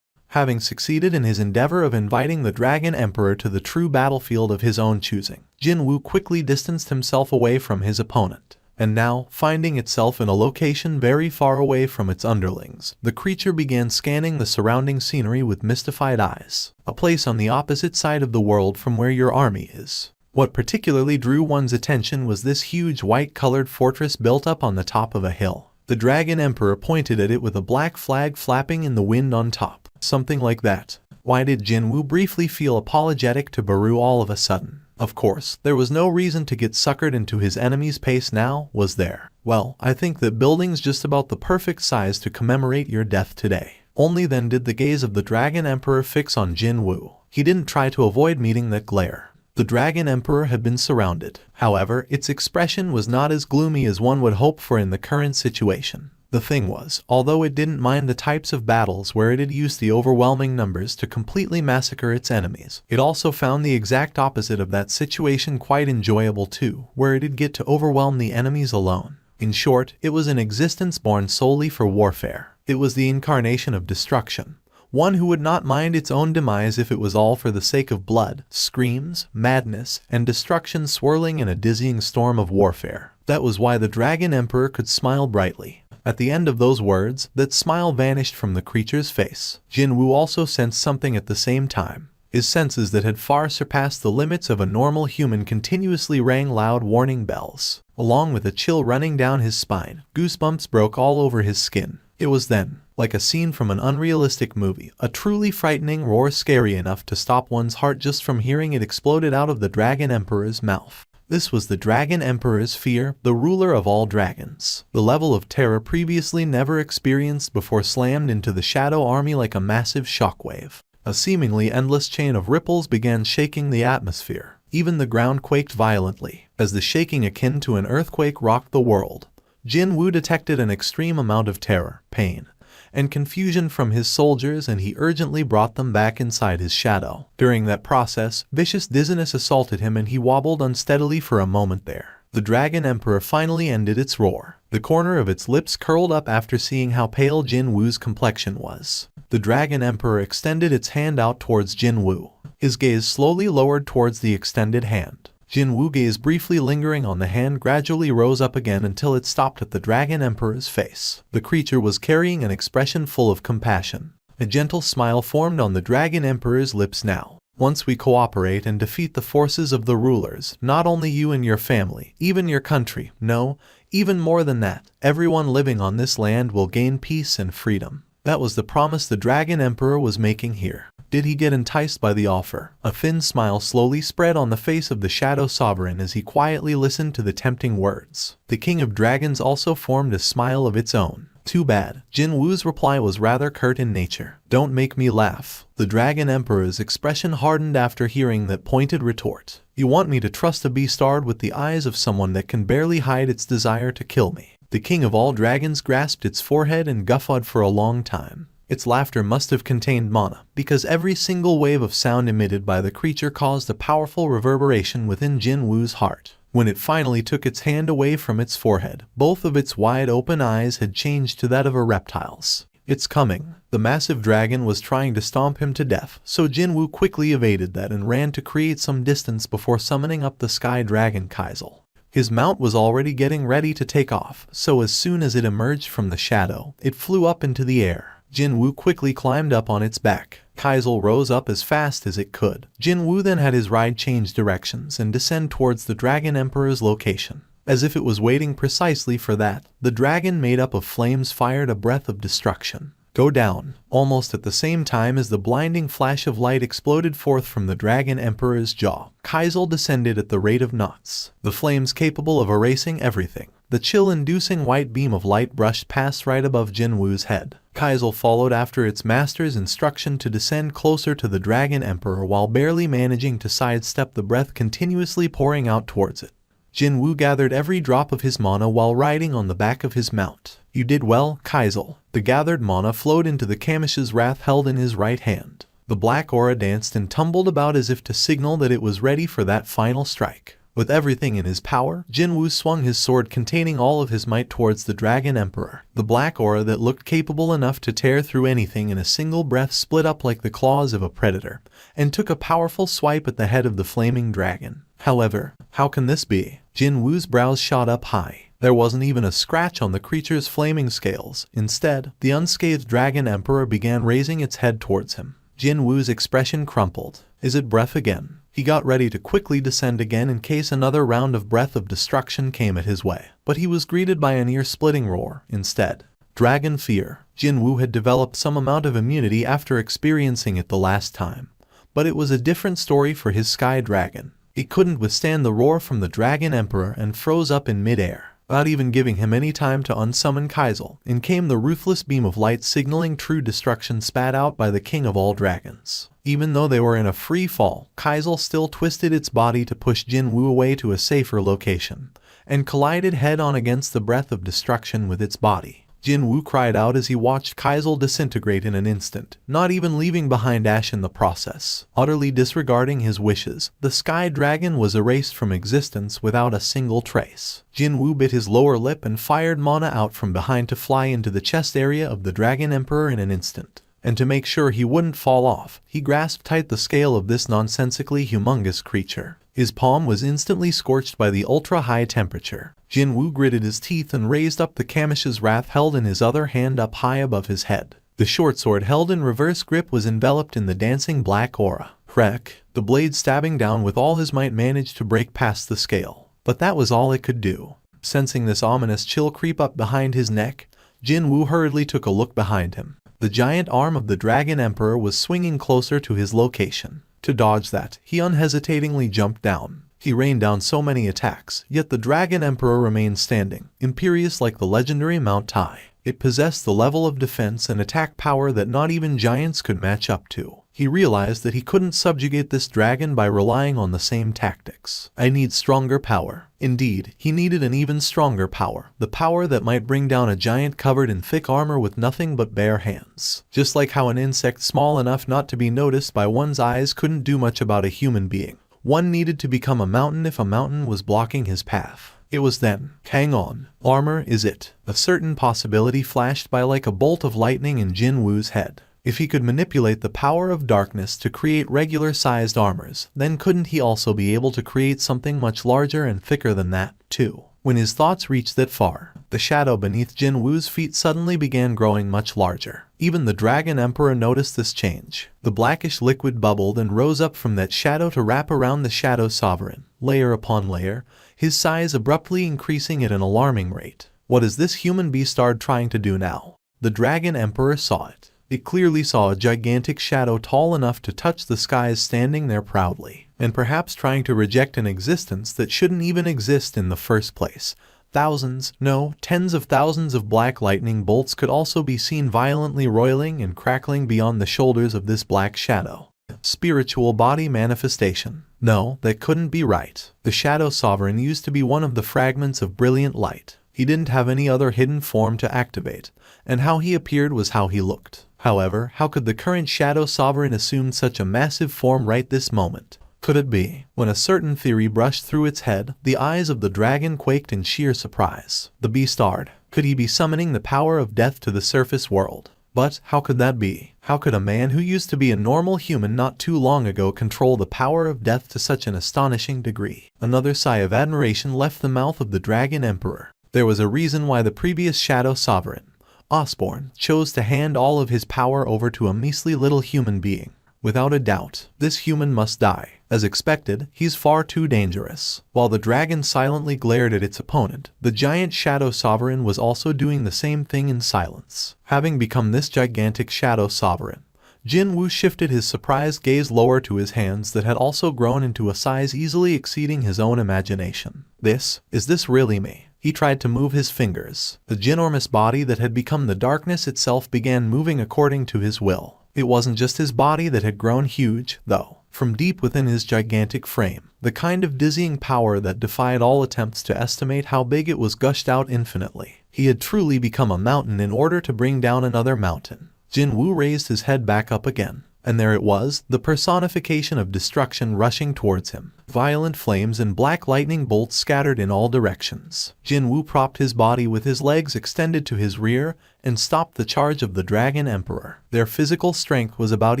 Having succeeded in his endeavor of inviting the Dragon Emperor to the true battlefield of his own choosing, Jin-Woo quickly distanced himself away from his opponent. And now, finding itself in a location very far away from its underlings, the creature began scanning the surrounding scenery with mystified eyes. A place on the opposite side of the world from where your army is. What particularly drew one's attention was this huge white-colored fortress built up on the top of a hill. The Dragon Emperor pointed at it with a black flag flapping in the wind on top. Something like that. Why did Jin-Woo briefly feel apologetic to Baru all of a sudden? Of course, there was no reason to get suckered into his enemy's pace now, was there? Well, I think that building's just about the perfect size to commemorate your death today. Only then did the gaze of the Dragon Emperor fix on Jin-Woo. He didn't try to avoid meeting that glare. The Dragon Emperor had been surrounded. However, its expression was not as gloomy as one would hope for in the current situation. The thing was, although it didn't mind the types of battles where it had used the overwhelming numbers to completely massacre its enemies, it also found the exact opposite of that situation quite enjoyable too, where it'd get to overwhelm the enemies alone. In short, it was an existence born solely for warfare. It was the incarnation of destruction. One who would not mind its own demise if it was all for the sake of blood, screams, madness, and destruction swirling in a dizzying storm of warfare. That was why the Dragon Emperor could smile brightly. At the end of those words, that smile vanished from the creature's face. Jin-Woo also sensed something at the same time. His senses that had far surpassed the limits of a normal human continuously rang loud warning bells. Along with a chill running down his spine, goosebumps broke all over his skin. It was then, like a scene from an unrealistic movie, a truly frightening roar scary enough to stop one's heart just from hearing it exploded out of the Dragon Emperor's mouth. This was the Dragon Emperor's fear, the ruler of all dragons. The level of terror previously never experienced before slammed into the Shadow Army like a massive shockwave. A seemingly endless chain of ripples began shaking the atmosphere. Even the ground quaked violently, as the shaking akin to an earthquake rocked the world. Jin-Woo detected an extreme amount of terror, pain, and confusion from his soldiers, and he urgently brought them back inside his shadow. During that process, vicious dizziness assaulted him and he wobbled unsteadily for a moment there. The Dragon Emperor finally ended its roar. The corner of its lips curled up after seeing how pale Jin-Woo's complexion was. The Dragon Emperor extended its hand out towards Jin-Woo. His gaze slowly lowered towards the extended hand. Jin-Woo gaze briefly lingering on the hand gradually rose up again until it stopped at the Dragon Emperor's face. The creature was carrying an expression full of compassion. A gentle smile formed on the Dragon Emperor's lips now. Once we cooperate and defeat the forces of the rulers, not only you and your family, even your country, no, even more than that, everyone living on this land will gain peace and freedom. That was the promise the Dragon Emperor was making here. Did he get enticed by the offer? A thin smile slowly spread on the face of the Shadow Sovereign as he quietly listened to the tempting words. The King of Dragons also formed a smile of its own. Too bad. Jin-Woo's reply was rather curt in nature. Don't make me laugh. The Dragon Emperor's expression hardened after hearing that pointed retort. You want me to trust a beast-starred with the eyes of someone that can barely hide its desire to kill me? The King of all Dragons grasped its forehead and guffawed for a long time. Its laughter must have contained mana, because every single wave of sound emitted by the creature caused a powerful reverberation within Jin-Woo's heart. When it finally took its hand away from its forehead, both of its wide-open eyes had changed to that of a reptile's. It's coming. The massive dragon was trying to stomp him to death, so Jin-Woo quickly evaded that and ran to create some distance before summoning up the Sky Dragon Kaisel. His mount was already getting ready to take off, so as soon as it emerged from the shadow, it flew up into the air. Jin-Woo quickly climbed up on its back. Kaisel rose up as fast as it could. Jin-Woo then had his ride change directions and descend towards the Dragon Emperor's location. As if it was waiting precisely for that, the dragon made up of flames fired a breath of destruction. Go down. Almost at the same time as the blinding flash of light exploded forth from the Dragon Emperor's jaw, Kaisel descended at the rate of knots. The flames capable of erasing everything. The chill-inducing white beam of light brushed past right above Jin-Woo's head. Kaisel followed after its master's instruction to descend closer to the Dragon Emperor while barely managing to sidestep the breath continuously pouring out towards it. Jin-Woo gathered every drop of his mana while riding on the back of his mount. You did well, Kaisel. The gathered mana flowed into the Kamish's wrath held in his right hand. The black aura danced and tumbled about as if to signal that it was ready for that final strike. With everything in his power, Jin-Woo swung his sword containing all of his might towards the Dragon Emperor. The black aura that looked capable enough to tear through anything in a single breath split up like the claws of a predator, and took a powerful swipe at the head of the flaming dragon. However, how can this be? Jin-Woo's brows shot up high. There wasn't even a scratch on the creature's flaming scales. Instead, the unscathed Dragon Emperor began raising its head towards him. Jin-Woo's expression crumpled. Is it breath again? He got ready to quickly descend again in case another round of breath of destruction came at his way. But he was greeted by an ear-splitting roar instead. Dragon fear. Jin-Woo had developed some amount of immunity after experiencing it the last time. But it was a different story for his Sky Dragon. It couldn't withstand the roar from the Dragon Emperor and froze up in midair. Without even giving him any time to unsummon Kaisel, in came the ruthless beam of light signaling true destruction spat out by the king of all dragons. Even though they were in a free fall, Kaisel still twisted its body to push Jin-Woo away to a safer location, and collided head-on against the breath of destruction with its body. Jin-Woo cried out as he watched Kaisel disintegrate in an instant, not even leaving behind ash in the process. Utterly disregarding his wishes, the Sky Dragon was erased from existence without a single trace. Jin-Woo bit his lower lip and fired mana out from behind to fly into the chest area of the Dragon Emperor in an instant. And to make sure he wouldn't fall off, he grasped tight the scale of this nonsensically humongous creature. His palm was instantly scorched by the ultra-high temperature. Jin-Woo gritted his teeth and raised up the Kamish's wrath held in his other hand up high above his head. The short sword held in reverse grip was enveloped in the dancing black aura. Crack! The blade stabbing down with all his might managed to break past the scale. But that was all it could do. Sensing this ominous chill creep up behind his neck, Jin-Woo hurriedly took a look behind him. The giant arm of the Dragon Emperor was swinging closer to his location. To dodge that, he unhesitatingly jumped down. He rained down so many attacks, yet the Dragon Emperor remained standing, imperious like the legendary Mount Tai. It possessed the level of defense and attack power that not even giants could match up to. He realized that he couldn't subjugate this dragon by relying on the same tactics. I need stronger power. Indeed, he needed an even stronger power, the power that might bring down a giant covered in thick armor with nothing but bare hands. Just like how an insect small enough not to be noticed by one's eyes couldn't do much about a human being. One needed to become a mountain if a mountain was blocking his path. It was then. Hang on. Armor is it. A certain possibility flashed by like a bolt of lightning in Jin-Woo's head. If he could manipulate the power of darkness to create regular-sized armors, then couldn't he also be able to create something much larger and thicker than that, too? When his thoughts reached that far, the shadow beneath Jin-Woo's feet suddenly began growing much larger. Even the Dragon Emperor noticed this change. The blackish liquid bubbled and rose up from that shadow to wrap around the Shadow Sovereign, layer upon layer, his size abruptly increasing at an alarming rate. What is this human beastard trying to do now? The Dragon Emperor saw it. It clearly saw a gigantic shadow tall enough to touch the skies standing there proudly, and perhaps trying to reject an existence that shouldn't even exist in the first place. Thousands, no, tens of thousands of black lightning bolts could also be seen violently roiling and crackling beyond the shoulders of this black shadow. Spiritual body manifestation. No, that couldn't be right. The Shadow Sovereign used to be one of the fragments of brilliant light. He didn't have any other hidden form to activate, and how he appeared was how he looked. However, how could the current Shadow Sovereign assume such a massive form right this moment? Could it be? When a certain theory brushed through its head, the eyes of the dragon quaked in sheer surprise. The beastard. Could he be summoning the power of death to the surface world? But how could that be? How could a man who used to be a normal human not too long ago control the power of death to such an astonishing degree? Another sigh of admiration left the mouth of the Dragon Emperor. There was a reason why the previous Shadow Sovereign, Osborne, chose to hand all of his power over to a measly little human being. Without a doubt, this human must die. As expected, he's far too dangerous. While the dragon silently glared at its opponent, the giant Shadow Sovereign was also doing the same thing in silence. Having become this gigantic Shadow Sovereign, Jin-Woo shifted his surprised gaze lower to his hands that had also grown into a size easily exceeding his own imagination. Is this really me? He tried to move his fingers. The ginormous body that had become the darkness itself began moving according to his will. It wasn't just his body that had grown huge, though. From deep within his gigantic frame, the kind of dizzying power that defied all attempts to estimate how big it was gushed out infinitely. He had truly become a mountain in order to bring down another mountain. Jin-Woo raised his head back up again, and there it was, the personification of destruction rushing towards him. Violent flames and black lightning bolts scattered in all directions. Jin-Woo propped his body with his legs extended to his rear and stopped the charge of the Dragon Emperor. Their physical strength was about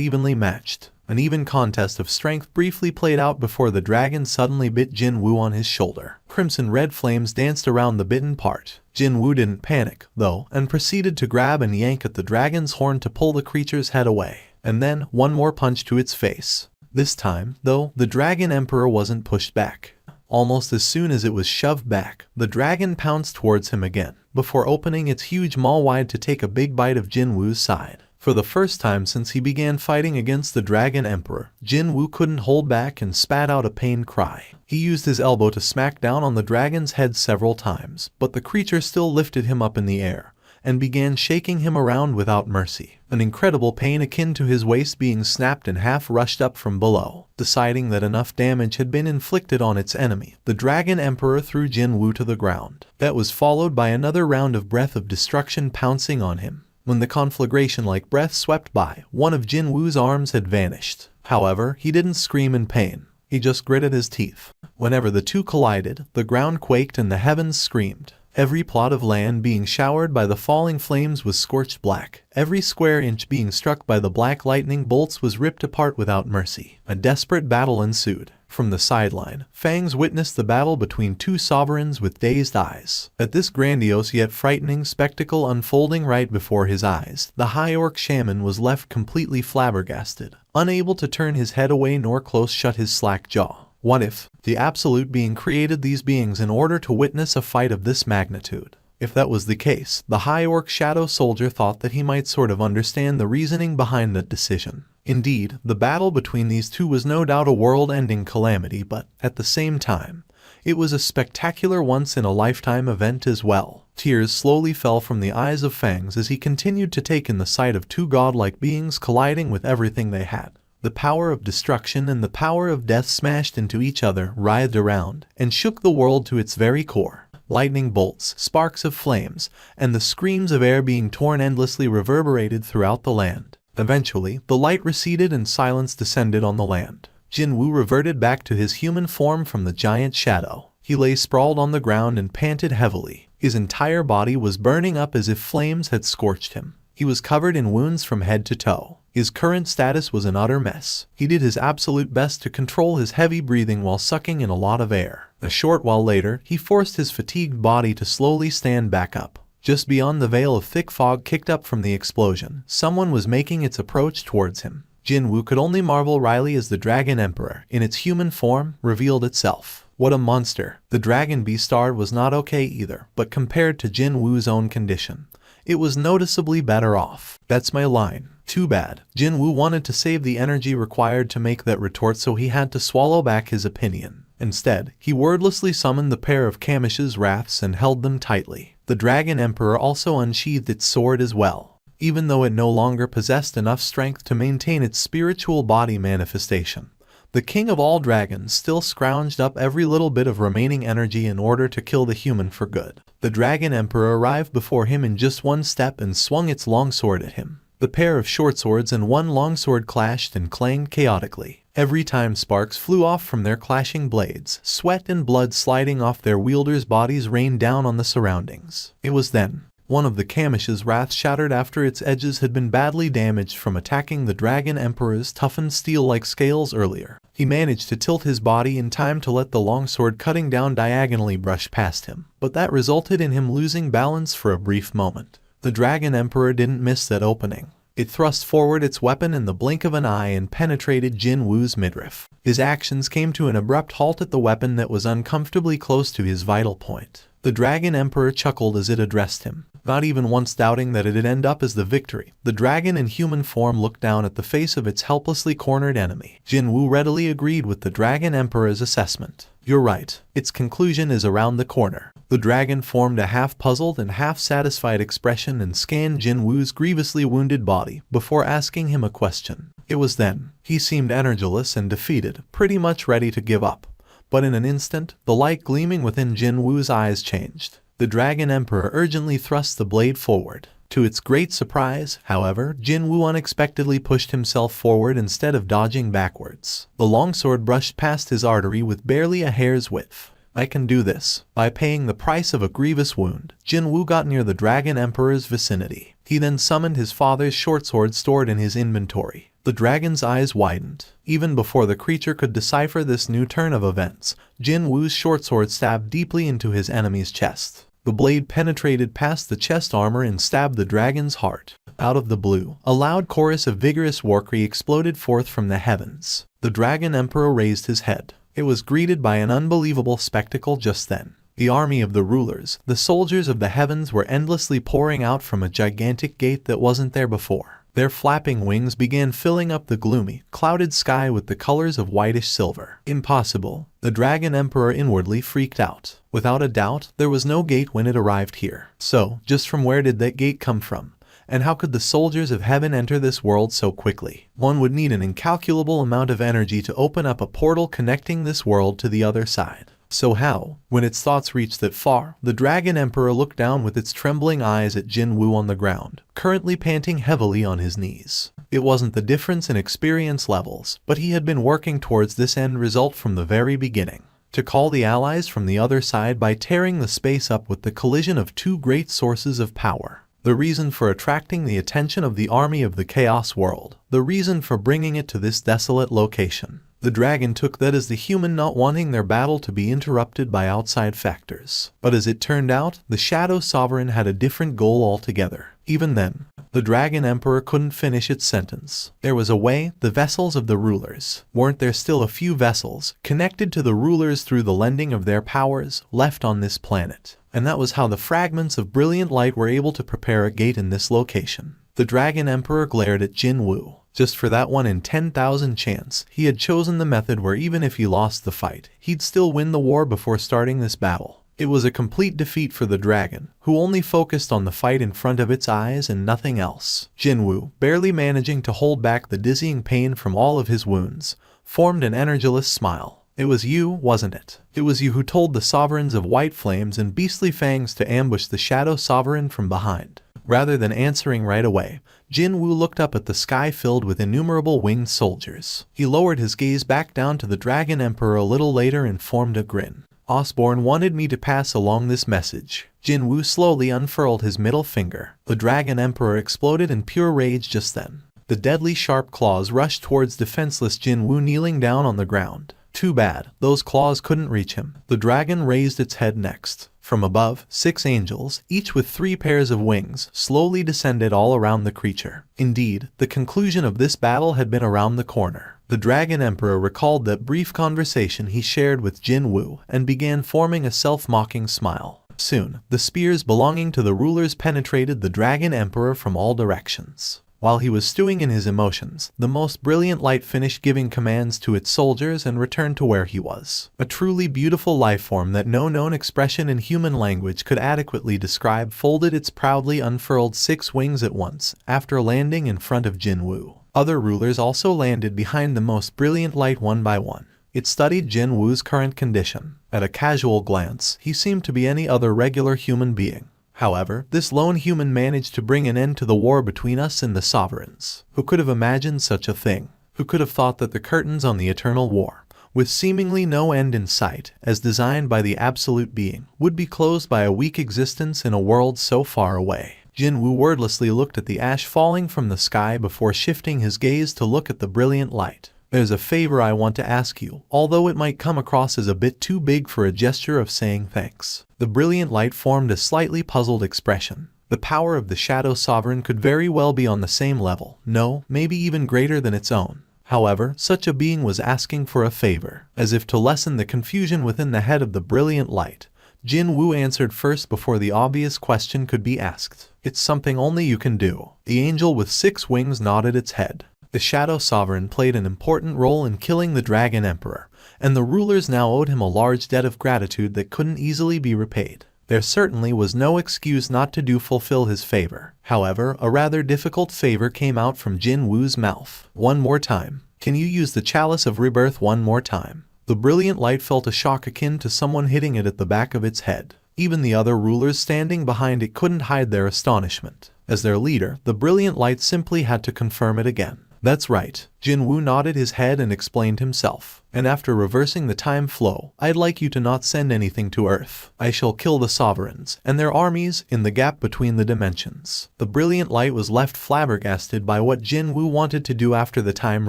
evenly matched. An even contest of strength briefly played out before the dragon suddenly bit Jin-Woo on his shoulder. Crimson-red flames danced around the bitten part. Jin-Woo didn't panic, though, and proceeded to grab and yank at the dragon's horn to pull the creature's head away. And then, one more punch to its face. This time, though, the Dragon Emperor wasn't pushed back. Almost as soon as it was shoved back, the dragon pounced towards him again, before opening its huge maw wide to take a big bite of Jin-Woo's side. For the first time since he began fighting against the Dragon Emperor, Jin-Woo couldn't hold back and spat out a pained cry. He used his elbow to smack down on the dragon's head several times, but the creature still lifted him up in the air and began shaking him around without mercy. An incredible pain akin to his waist being snapped in half rushed up from below. Deciding that enough damage had been inflicted on its enemy, the Dragon Emperor threw Jin-Woo to the ground. That was followed by another round of breath of destruction pouncing on him. When the conflagration-like breath swept by, one of Jin-Woo's arms had vanished. However, he didn't scream in pain. He just gritted his teeth. Whenever the two collided, the ground quaked and the heavens screamed. Every plot of land being showered by the falling flames was scorched black. Every square inch being struck by the black lightning bolts was ripped apart without mercy. A desperate battle ensued. From the sideline, Fangs witnessed the battle between two sovereigns with dazed eyes. At this grandiose yet frightening spectacle unfolding right before his eyes, the High Orc shaman was left completely flabbergasted, unable to turn his head away nor close shut his slack jaw. What if the Absolute Being created these beings in order to witness a fight of this magnitude? If that was the case, the High Orc Shadow Soldier thought that he might sort of understand the reasoning behind that decision. Indeed, the battle between these two was no doubt a world-ending calamity, but, at the same time, it was a spectacular once-in-a-lifetime event as well. Tears slowly fell from the eyes of Fangs as he continued to take in the sight of two godlike beings colliding with everything they had. The power of destruction and the power of death smashed into each other, writhed around, and shook the world to its very core. Lightning bolts, sparks of flames, and the screams of air being torn endlessly reverberated throughout the land. Eventually, the light receded and silence descended on the land. Jin-Woo reverted back to his human form from the giant shadow. He lay sprawled on the ground and panted heavily. His entire body was burning up as if flames had scorched him. He was covered in wounds from head to toe. His current status was an utter mess. He did his absolute best to control his heavy breathing while sucking in a lot of air. A short while later, he forced his fatigued body to slowly stand back up. Just beyond the veil of thick fog kicked up from the explosion, someone was making its approach towards him. Jin-Woo could only marvel wryly as the Dragon Emperor, in its human form, revealed itself. What a monster. The Dragon Beastard was not okay either, but compared to Jin-Woo's own condition, it was noticeably better off. That's my line. Too bad. Jin-Woo wanted to save the energy required to make that retort, so he had to swallow back his opinion. Instead, he wordlessly summoned the pair of Kamish's wraths and held them tightly. The Dragon Emperor also unsheathed its sword as well. Even though it no longer possessed enough strength to maintain its spiritual body manifestation, the king of all dragons still scrounged up every little bit of remaining energy in order to kill the human for good. The Dragon Emperor arrived before him in just one step and swung its longsword at him. The pair of short swords and one longsword clashed and clanged chaotically. Every time sparks flew off from their clashing blades, sweat and blood sliding off their wielders' bodies rained down on the surroundings. It was then one of the Kamish's wrath shattered after its edges had been badly damaged from attacking the Dragon Emperor's toughened steel-like scales earlier. He managed to tilt his body in time to let the longsword cutting down diagonally brush past him, but that resulted in him losing balance for a brief moment. The Dragon Emperor didn't miss that opening. It thrust forward its weapon in the blink of an eye and penetrated Jin-Woo's midriff. His actions came to an abrupt halt at the weapon that was uncomfortably close to his vital point. The Dragon Emperor chuckled as it addressed him, not even once doubting that it'd end up as the victory. The dragon in human form looked down at the face of its helplessly cornered enemy. Jin-Woo readily agreed with the Dragon Emperor's assessment. You're right. Its conclusion is around the corner. The dragon formed a half-puzzled and half-satisfied expression and scanned Jin-Woo's grievously wounded body before asking him a question. It was then. He seemed energyless and defeated, pretty much ready to give up. But in an instant, the light gleaming within Jin-Woo's eyes changed. The Dragon Emperor urgently thrust the blade forward. To its great surprise, however, Jin-Woo unexpectedly pushed himself forward instead of dodging backwards. The longsword brushed past his artery with barely a hair's width. I can do this. By paying the price of a grievous wound, Jin-Woo got near the Dragon Emperor's vicinity. He then summoned his father's short sword stored in his inventory. The dragon's eyes widened. Even before the creature could decipher this new turn of events, Jin-Woo's short sword stabbed deeply into his enemy's chest. The blade penetrated past the chest armor and stabbed the dragon's heart. Out of the blue, a loud chorus of vigorous warcry exploded forth from the heavens. The Dragon Emperor raised his head. It was greeted by an unbelievable spectacle just then. The army of the rulers, the soldiers of the heavens, were endlessly pouring out from a gigantic gate that wasn't there before. Their flapping wings began filling up the gloomy, clouded sky with the colors of whitish silver. Impossible. The Dragon Emperor inwardly freaked out. Without a doubt, there was no gate when it arrived here. So, just from where did that gate come from? And how could the soldiers of heaven enter this world so quickly? One would need an incalculable amount of energy to open up a portal connecting this world to the other side. So how? When its thoughts reached that far, the Dragon Emperor looked down with its trembling eyes at Jin-Woo on the ground, currently panting heavily on his knees. It wasn't the difference in experience levels, but he had been working towards this end result from the very beginning. To call the allies from the other side by tearing the space up with the collision of two great sources of power. The reason for attracting the attention of the army of the Chaos World. The reason for bringing it to this desolate location. The dragon took that as the human not wanting their battle to be interrupted by outside factors. But as it turned out, the Shadow Sovereign had a different goal altogether. Even then, the Dragon Emperor couldn't finish its sentence. There was a way, the vessels of the rulers. Weren't there still a few vessels, connected to the rulers through the lending of their powers, left on this planet? And that was how the fragments of brilliant light were able to prepare a gate in this location. The Dragon Emperor glared at Jin-Woo. Just for that 1 in 10,000 chance, he had chosen the method where even if he lost the fight, he'd still win the war before starting this battle. It was a complete defeat for the dragon, who only focused on the fight in front of its eyes and nothing else. Jin-Woo, barely managing to hold back the dizzying pain from all of his wounds, formed an energyless smile. It was you, wasn't it? It was you who told the sovereigns of White Flames and Beastly Fangs to ambush the Shadow Sovereign from behind. Rather than answering right away, Jin-Woo looked up at the sky filled with innumerable winged soldiers. He lowered his gaze back down to the Dragon Emperor a little later and formed a grin. Osborne wanted me to pass along this message. Jin-Woo slowly unfurled his middle finger. The Dragon Emperor exploded in pure rage just then. The deadly sharp claws rushed towards defenseless Jin-Woo kneeling down on the ground. Too bad, those claws couldn't reach him. The dragon raised its head next. From above, 6 angels, each with 3 pairs of wings, slowly descended all around the creature. Indeed, the conclusion of this battle had been around the corner. The Dragon Emperor recalled that brief conversation he shared with Jin-Woo and began forming a self-mocking smile. Soon, the spears belonging to the rulers penetrated the Dragon Emperor from all directions. While he was stewing in his emotions, the most brilliant light finished giving commands to its soldiers and returned to where he was. A truly beautiful life form that no known expression in human language could adequately describe folded its proudly unfurled 6 wings at once, after landing in front of Jin-Woo. Other rulers also landed behind the most brilliant light one by one. It studied Jin-Woo's current condition. At a casual glance, he seemed to be any other regular human being. However, this lone human managed to bring an end to the war between us and the sovereigns. Who could have imagined such a thing? Who could have thought that the curtains on the eternal war, with seemingly no end in sight, as designed by the absolute being, would be closed by a weak existence in a world so far away? Jin-Woo wordlessly looked at the ash falling from the sky before shifting his gaze to look at the brilliant light. There's a favor I want to ask you, although it might come across as a bit too big for a gesture of saying thanks. The brilliant light formed a slightly puzzled expression. The power of the Shadow Sovereign could very well be on the same level, no, maybe even greater than its own. However, such a being was asking for a favor. As if to lessen the confusion within the head of the brilliant light, Jin-Woo answered first before the obvious question could be asked. It's something only you can do. The angel with 6 wings nodded its head. The Shadow Sovereign played an important role in killing the Dragon Emperor, and the rulers now owed him a large debt of gratitude that couldn't easily be repaid. There certainly was no excuse not to fulfill his favor. However, a rather difficult favor came out from Jin-Woo's mouth. One more time. Can you use the Chalice of Rebirth one more time? The brilliant light felt a shock akin to someone hitting it at the back of its head. Even the other rulers standing behind it couldn't hide their astonishment. As their leader, the brilliant light simply had to confirm it again. That's right. Jin-Woo nodded his head and explained himself. And after reversing the time flow, I'd like you to not send anything to Earth. I shall kill the sovereigns and their armies in the gap between the dimensions. The brilliant light was left flabbergasted by what Jin-Woo wanted to do after the time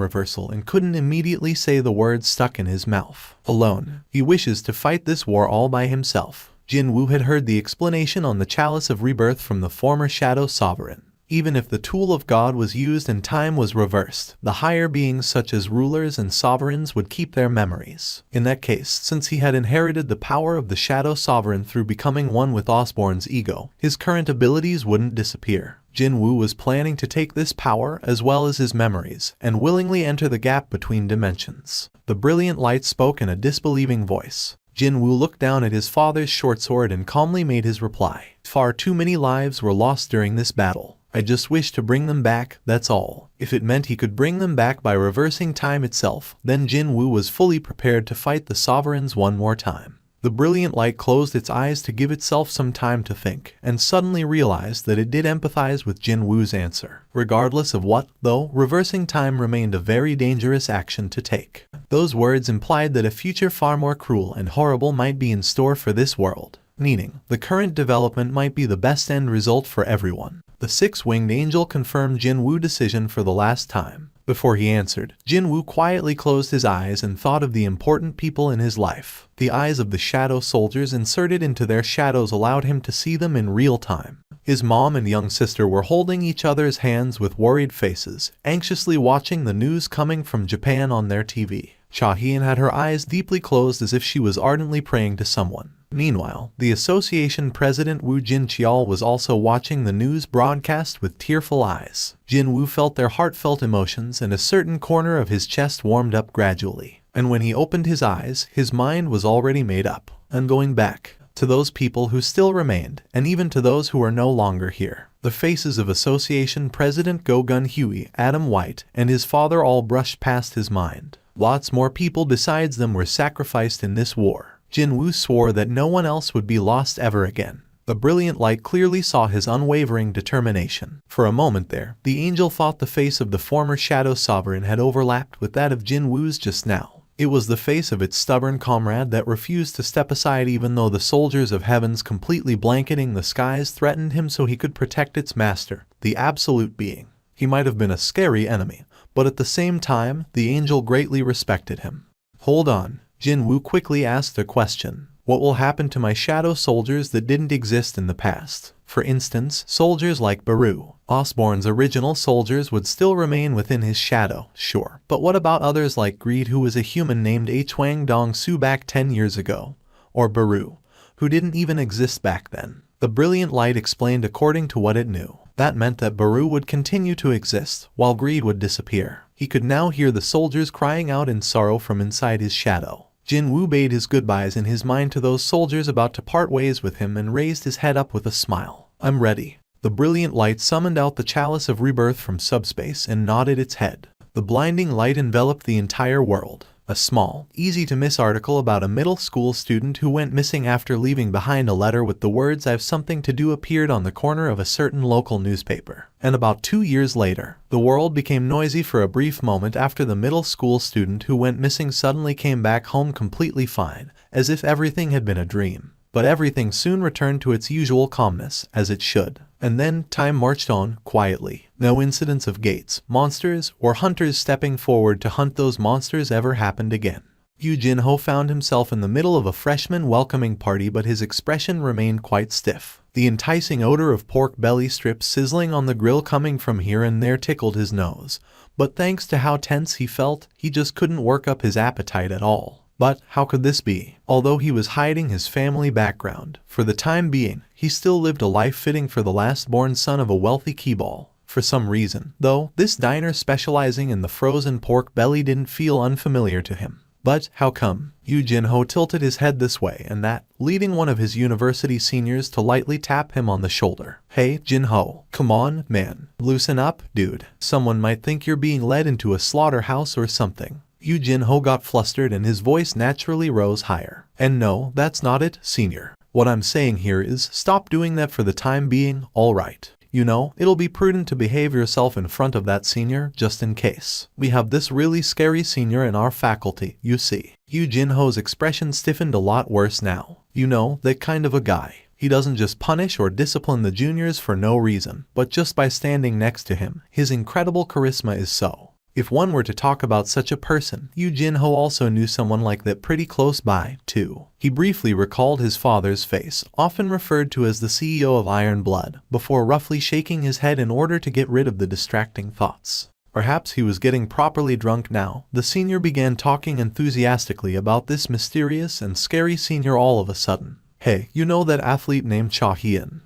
reversal and couldn't immediately say the words stuck in his mouth. Alone. He wishes to fight this war all by himself. Jin-Woo had heard the explanation on the Chalice of Rebirth from the former Shadow Sovereign. Even if the tool of God was used and time was reversed, the higher beings such as rulers and sovereigns would keep their memories. In that case, since he had inherited the power of the Shadow Sovereign through becoming one with Osborn's ego, his current abilities wouldn't disappear. Jin-Woo was planning to take this power as well as his memories and willingly enter the gap between dimensions. The brilliant light spoke in a disbelieving voice. Jin-Woo looked down at his father's short sword and calmly made his reply. Far too many lives were lost during this battle. I just wish to bring them back, that's all. If it meant he could bring them back by reversing time itself, then Jin-Woo was fully prepared to fight the sovereigns one more time. The brilliant light closed its eyes to give itself some time to think, and suddenly realized that it did empathize with Jin-Woo's answer. Regardless of what, though, reversing time remained a very dangerous action to take. Those words implied that a future far more cruel and horrible might be in store for this world. Meaning, the current development might be the best end result for everyone. The six-winged angel confirmed Jin-Woo's decision for the last time. Before he answered, Jin-Woo quietly closed his eyes and thought of the important people in his life. The eyes of the shadow soldiers inserted into their shadows allowed him to see them in real time. His mom and young sister were holding each other's hands with worried faces, anxiously watching the news coming from Japan on their TV. Cha-Hien had her eyes deeply closed as if she was ardently praying to someone. Meanwhile, the association president Woo Jin-cheol was also watching the news broadcast with tearful eyes. Jin-Woo felt their heartfelt emotions and a certain corner of his chest warmed up gradually. And when he opened his eyes, his mind was already made up. And going back to those people who still remained, and even to those who are no longer here. The faces of Association President Go Gun-Huey, Adam White, and his father all brushed past his mind. Lots more people besides them were sacrificed in this war. Jin-Woo swore that no one else would be lost ever again. The brilliant light clearly saw his unwavering determination. For a moment there, the angel thought the face of the former Shadow Sovereign had overlapped with that of Jin-Woo's just now. It was the face of its stubborn comrade that refused to step aside even though the soldiers of heavens completely blanketing the skies threatened him so he could protect its master, the absolute being. He might have been a scary enemy, but at the same time, the angel greatly respected him. Hold on. Jin-Woo quickly asked a question. What will happen to my shadow soldiers that didn't exist in the past? For instance, soldiers like Baru. Osborn's original soldiers would still remain within his shadow, sure. But what about others like Greed, who was a human named Hwang Dong-Soo back 10 years ago? Or Baru, who didn't even exist back then? The brilliant light explained according to what it knew. That meant that Baru would continue to exist, while Greed would disappear. He could now hear the soldiers crying out in sorrow from inside his shadow. Jin-Woo bade his goodbyes in his mind to those soldiers about to part ways with him and raised his head up with a smile. I'm ready. The brilliant light summoned out the chalice of rebirth from subspace and nodded its head. The blinding light enveloped the entire world. A small, easy-to-miss article about a middle school student who went missing after leaving behind a letter with the words "I've something to do" appeared on the corner of a certain local newspaper. And about 2 years later, the world became noisy for a brief moment after the middle school student who went missing suddenly came back home completely fine, as if everything had been a dream. But everything soon returned to its usual calmness, as it should. And then, time marched on, quietly. No incidents of gates, monsters, or hunters stepping forward to hunt those monsters ever happened again. Yoo Jin-ho found himself in the middle of a freshman welcoming party, but his expression remained quite stiff. The enticing odor of pork belly strips sizzling on the grill coming from here and there tickled his nose. But thanks to how tense he felt, he just couldn't work up his appetite at all. But how could this be? Although he was hiding his family background, for the time being, he still lived a life fitting for the last-born son of a wealthy keyball. For some reason, though, this diner specializing in the frozen pork belly didn't feel unfamiliar to him. But how come? Yoo Jin-ho tilted his head this way and that, leading one of his university seniors to lightly tap him on the shoulder. Hey, Jin-ho, come on, man. Loosen up, dude. Someone might think you're being led into a slaughterhouse or something. Yoo Jin-ho got flustered and his voice naturally rose higher. And no, that's not it, senior. What I'm saying here is, stop doing that for the time being, alright? You know, it'll be prudent to behave yourself in front of that senior, just in case. We have this really scary senior in our faculty, you see. Yoo Jin-ho's expression stiffened a lot worse now. You know, that kind of a guy. He doesn't just punish or discipline the juniors for no reason, but just by standing next to him. His incredible charisma is so If one were to talk about such a person, Yu Jin-ho also knew someone like that pretty close by, too. He briefly recalled his father's face, often referred to as the CEO of Iron Blood, before roughly shaking his head in order to get rid of the distracting thoughts. Perhaps he was getting properly drunk now. The senior began talking enthusiastically about this mysterious and scary senior all of a sudden. Hey, you know that athlete named Cha Hyun?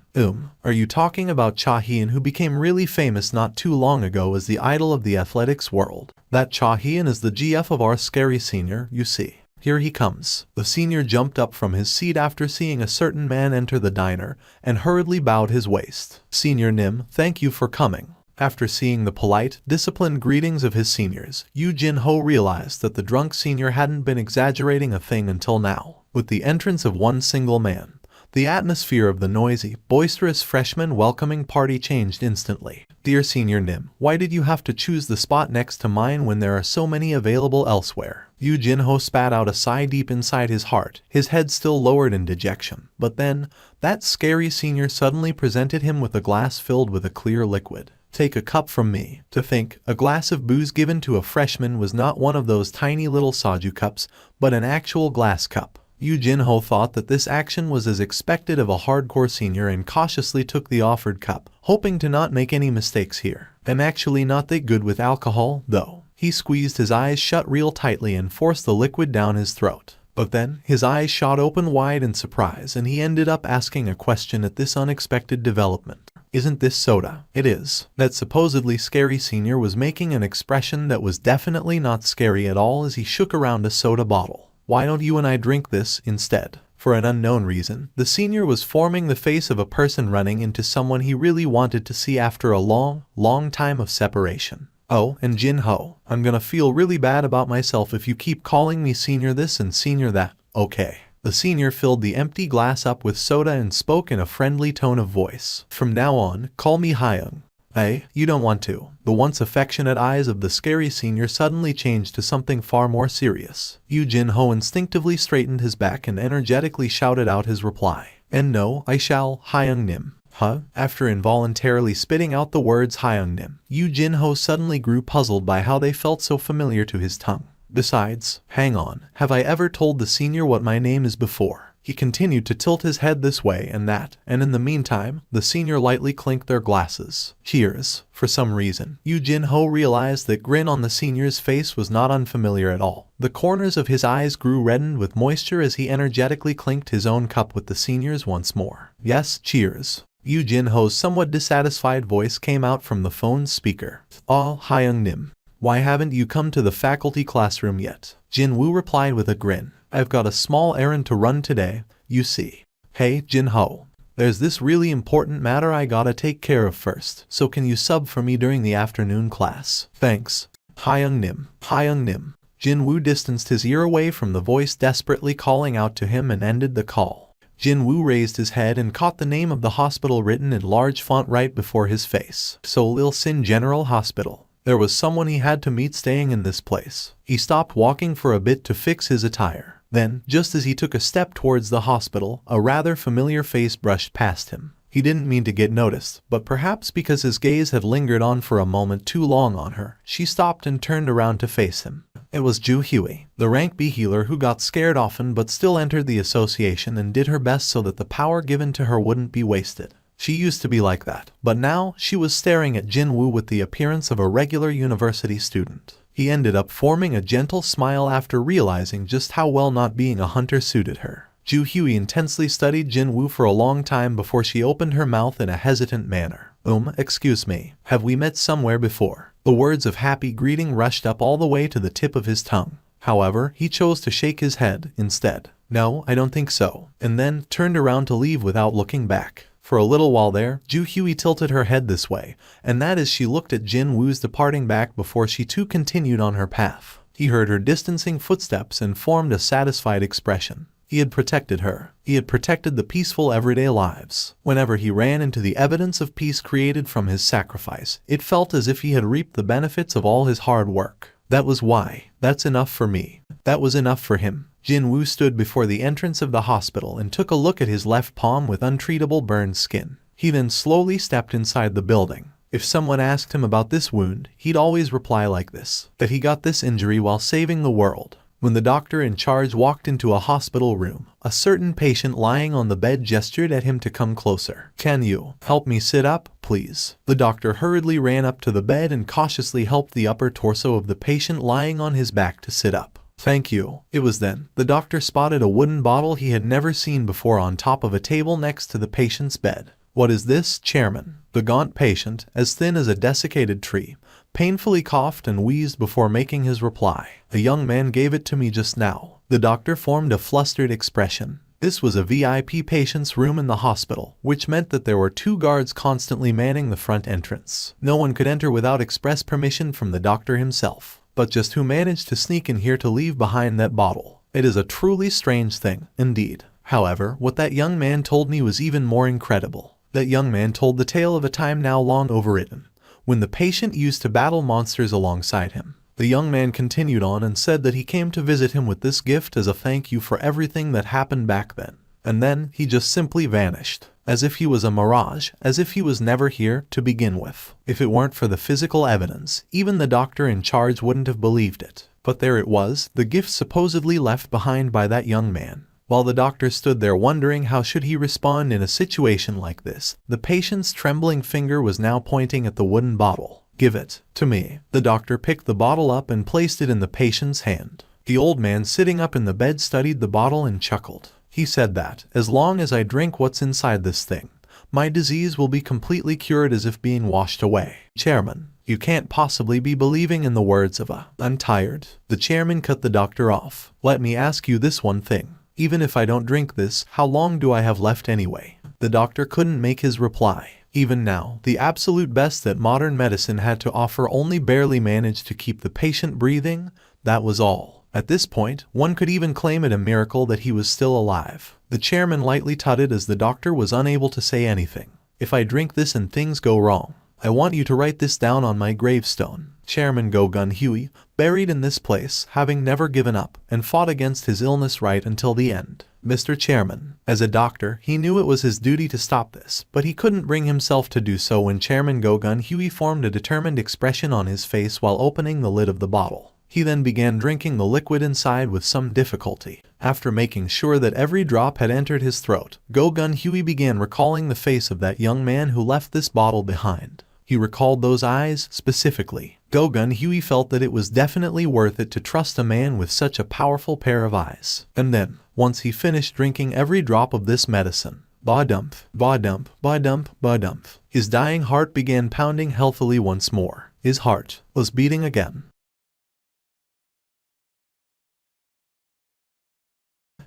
Are you talking about Cha Hyun, who became really famous not too long ago as the idol of the athletics world? That Cha Hyun is the GF of our scary senior, you see. Here he comes. The senior jumped up from his seat after seeing a certain man enter the diner and hurriedly bowed his waist. Senior Nim, thank you for coming. After seeing the polite, disciplined greetings of his seniors, Yu Jin-ho realized that the drunk senior hadn't been exaggerating a thing until now. With the entrance of one single man, the atmosphere of the noisy, boisterous freshman welcoming party changed instantly. Dear Senior Nim, why did you have to choose the spot next to mine when there are so many available elsewhere? Yu Jin-ho spat out a sigh deep inside his heart, his head still lowered in dejection. But then, that scary senior suddenly presented him with a glass filled with a clear liquid. Take a cup from me. To think, a glass of booze given to a freshman was not one of those tiny little soju cups, but an actual glass cup. Yu Jin-ho thought that this action was as expected of a hardcore senior and cautiously took the offered cup, hoping to not make any mistakes here. I'm actually not that good with alcohol, though. He squeezed his eyes shut real tightly and forced the liquid down his throat. But then, his eyes shot open wide in surprise and he ended up asking a question at this unexpected development. Isn't this soda? It is. That supposedly scary senior was making an expression that was definitely not scary at all as he shook around a soda bottle. Why don't you and I drink this instead? For an unknown reason, the senior was forming the face of a person running into someone he really wanted to see after a long, long time of separation. Oh, and Jin-ho, I'm gonna feel really bad about myself if you keep calling me senior this and senior that. Okay. The senior filled the empty glass up with soda and spoke in a friendly tone of voice. From now on, call me Hyung. Hey, you don't want to. The once affectionate eyes of the scary senior suddenly changed to something far more serious. Yu Jin-ho instinctively straightened his back and energetically shouted out his reply. And no, I shall, Hyung Nim. Huh? After involuntarily spitting out the words Hyung Nim, Yu Jin-ho suddenly grew puzzled by how they felt so familiar to his tongue. Besides, hang on, have I ever told the senior what my name is before? He continued to tilt his head this way and that, and in the meantime, the senior lightly clinked their glasses. Cheers. For some reason, Yu Jin-ho realized that grin on the senior's face was not unfamiliar at all. The corners of his eyes grew reddened with moisture as he energetically clinked his own cup with the senior's once more. Yes, cheers. Yu Jin-ho's somewhat dissatisfied voice came out from the phone's speaker. Ah, Hyung Nim. Why haven't you come to the faculty classroom yet? Jin-Woo replied with a grin. I've got a small errand to run today, you see. Hey, Jin-ho. There's this really important matter I gotta take care of first, so can you sub for me during the afternoon class? Thanks. Hyung Nim. Hyung Nim. Jin-Woo distanced his ear away from the voice desperately calling out to him and ended the call. Jin-Woo raised his head and caught the name of the hospital written in large font right before his face. Seoul Il-sin General Hospital. There was someone he had to meet staying in this place. He stopped walking for a bit to fix his attire. Then, just as he took a step towards the hospital, a rather familiar face brushed past him. He didn't mean to get noticed, but perhaps because his gaze had lingered on for a moment too long on her, she stopped and turned around to face him. It was Ju Huey, the rank B healer who got scared often but still entered the association and did her best so that the power given to her wouldn't be wasted. She used to be like that, but now she was staring at Jin-Woo with the appearance of a regular university student. He ended up forming a gentle smile after realizing just how well not being a hunter suited her. Ju Huey intensely studied Jin-Woo for a long time before she opened her mouth in a hesitant manner. Excuse me, have we met somewhere before? The words of happy greeting rushed up all the way to the tip of his tongue. However, he chose to shake his head instead. No, I don't think so, and then turned around to leave without looking back. For a little while there, Ju Huey tilted her head this way, and that as she looked at Jin-Woo's departing back before she too continued on her path. He heard her distancing footsteps and formed a satisfied expression. He had protected her. He had protected the peaceful everyday lives. Whenever he ran into the evidence of peace created from his sacrifice, it felt as if he had reaped the benefits of all his hard work. That was why. That's enough for me. That was enough for him. Jin-Woo stood before the entrance of the hospital and took a look at his left palm with untreatable burned skin. He then slowly stepped inside the building. If someone asked him about this wound, he'd always reply like this, that he got this injury while saving the world. When the doctor in charge walked into a hospital room, a certain patient lying on the bed gestured at him to come closer. "Can you help me sit up, please?" The doctor hurriedly ran up to the bed and cautiously helped the upper torso of the patient lying on his back to sit up. "Thank you." It was then the doctor spotted a wooden bottle he had never seen before on top of a table next to the patient's bed. "What is this, Chairman?" The gaunt patient, as thin as a desiccated tree, painfully coughed and wheezed before making his reply. "A young man gave it to me just now." The doctor formed a flustered expression. This was a VIP patient's room in the hospital, which meant that there were 2 guards constantly manning the front entrance. No one could enter without express permission from the doctor himself. But just who managed to sneak in here to leave behind that bottle? It is a truly strange thing, indeed. However, what that young man told me was even more incredible. That young man told the tale of a time now long overwritten, when the patient used to battle monsters alongside him. The young man continued on and said that he came to visit him with this gift as a thank you for everything that happened back then. And then he just simply vanished. As if he was a mirage, as if he was never here to begin with. If it weren't for the physical evidence, even the doctor in charge wouldn't have believed it. But there it was, the gift supposedly left behind by that young man. While the doctor stood there wondering how should he respond in a situation like this, the patient's trembling finger was now pointing at the wooden bottle. "Give it to me." The doctor picked the bottle up and placed it in the patient's hand. The old man sitting up in the bed studied the bottle and chuckled. He said that, as long as I drink what's inside this thing, my disease will be completely cured as if being washed away. "Chairman, you can't possibly be believing in the words of a... I'm tired." The chairman cut the doctor off. "Let me ask you this one thing. Even if I don't drink this, how long do I have left anyway?" The doctor couldn't make his reply. Even now, the absolute best that modern medicine had to offer only barely managed to keep the patient breathing. That was all. At this point, one could even claim it a miracle that he was still alive. The chairman lightly tutted as the doctor was unable to say anything. "If I drink this and things go wrong, I want you to write this down on my gravestone. Chairman Go-Gun Huey, buried in this place, having never given up, and fought against his illness right until the end." Mr. Chairman. As a doctor, he knew it was his duty to stop this, but he couldn't bring himself to do so when Chairman Go-Gun Huey formed a determined expression on his face while opening the lid of the bottle. He then began drinking the liquid inside with some difficulty. After making sure that every drop had entered his throat, Go-Gun Huey began recalling the face of that young man who left this bottle behind. He recalled those eyes specifically. Go-Gun Huey felt that it was definitely worth it to trust a man with such a powerful pair of eyes. And then, once he finished drinking every drop of this medicine, ba-dump, ba-dump, ba-dump, ba-dump, his dying heart began pounding healthily once more. His heart was beating again.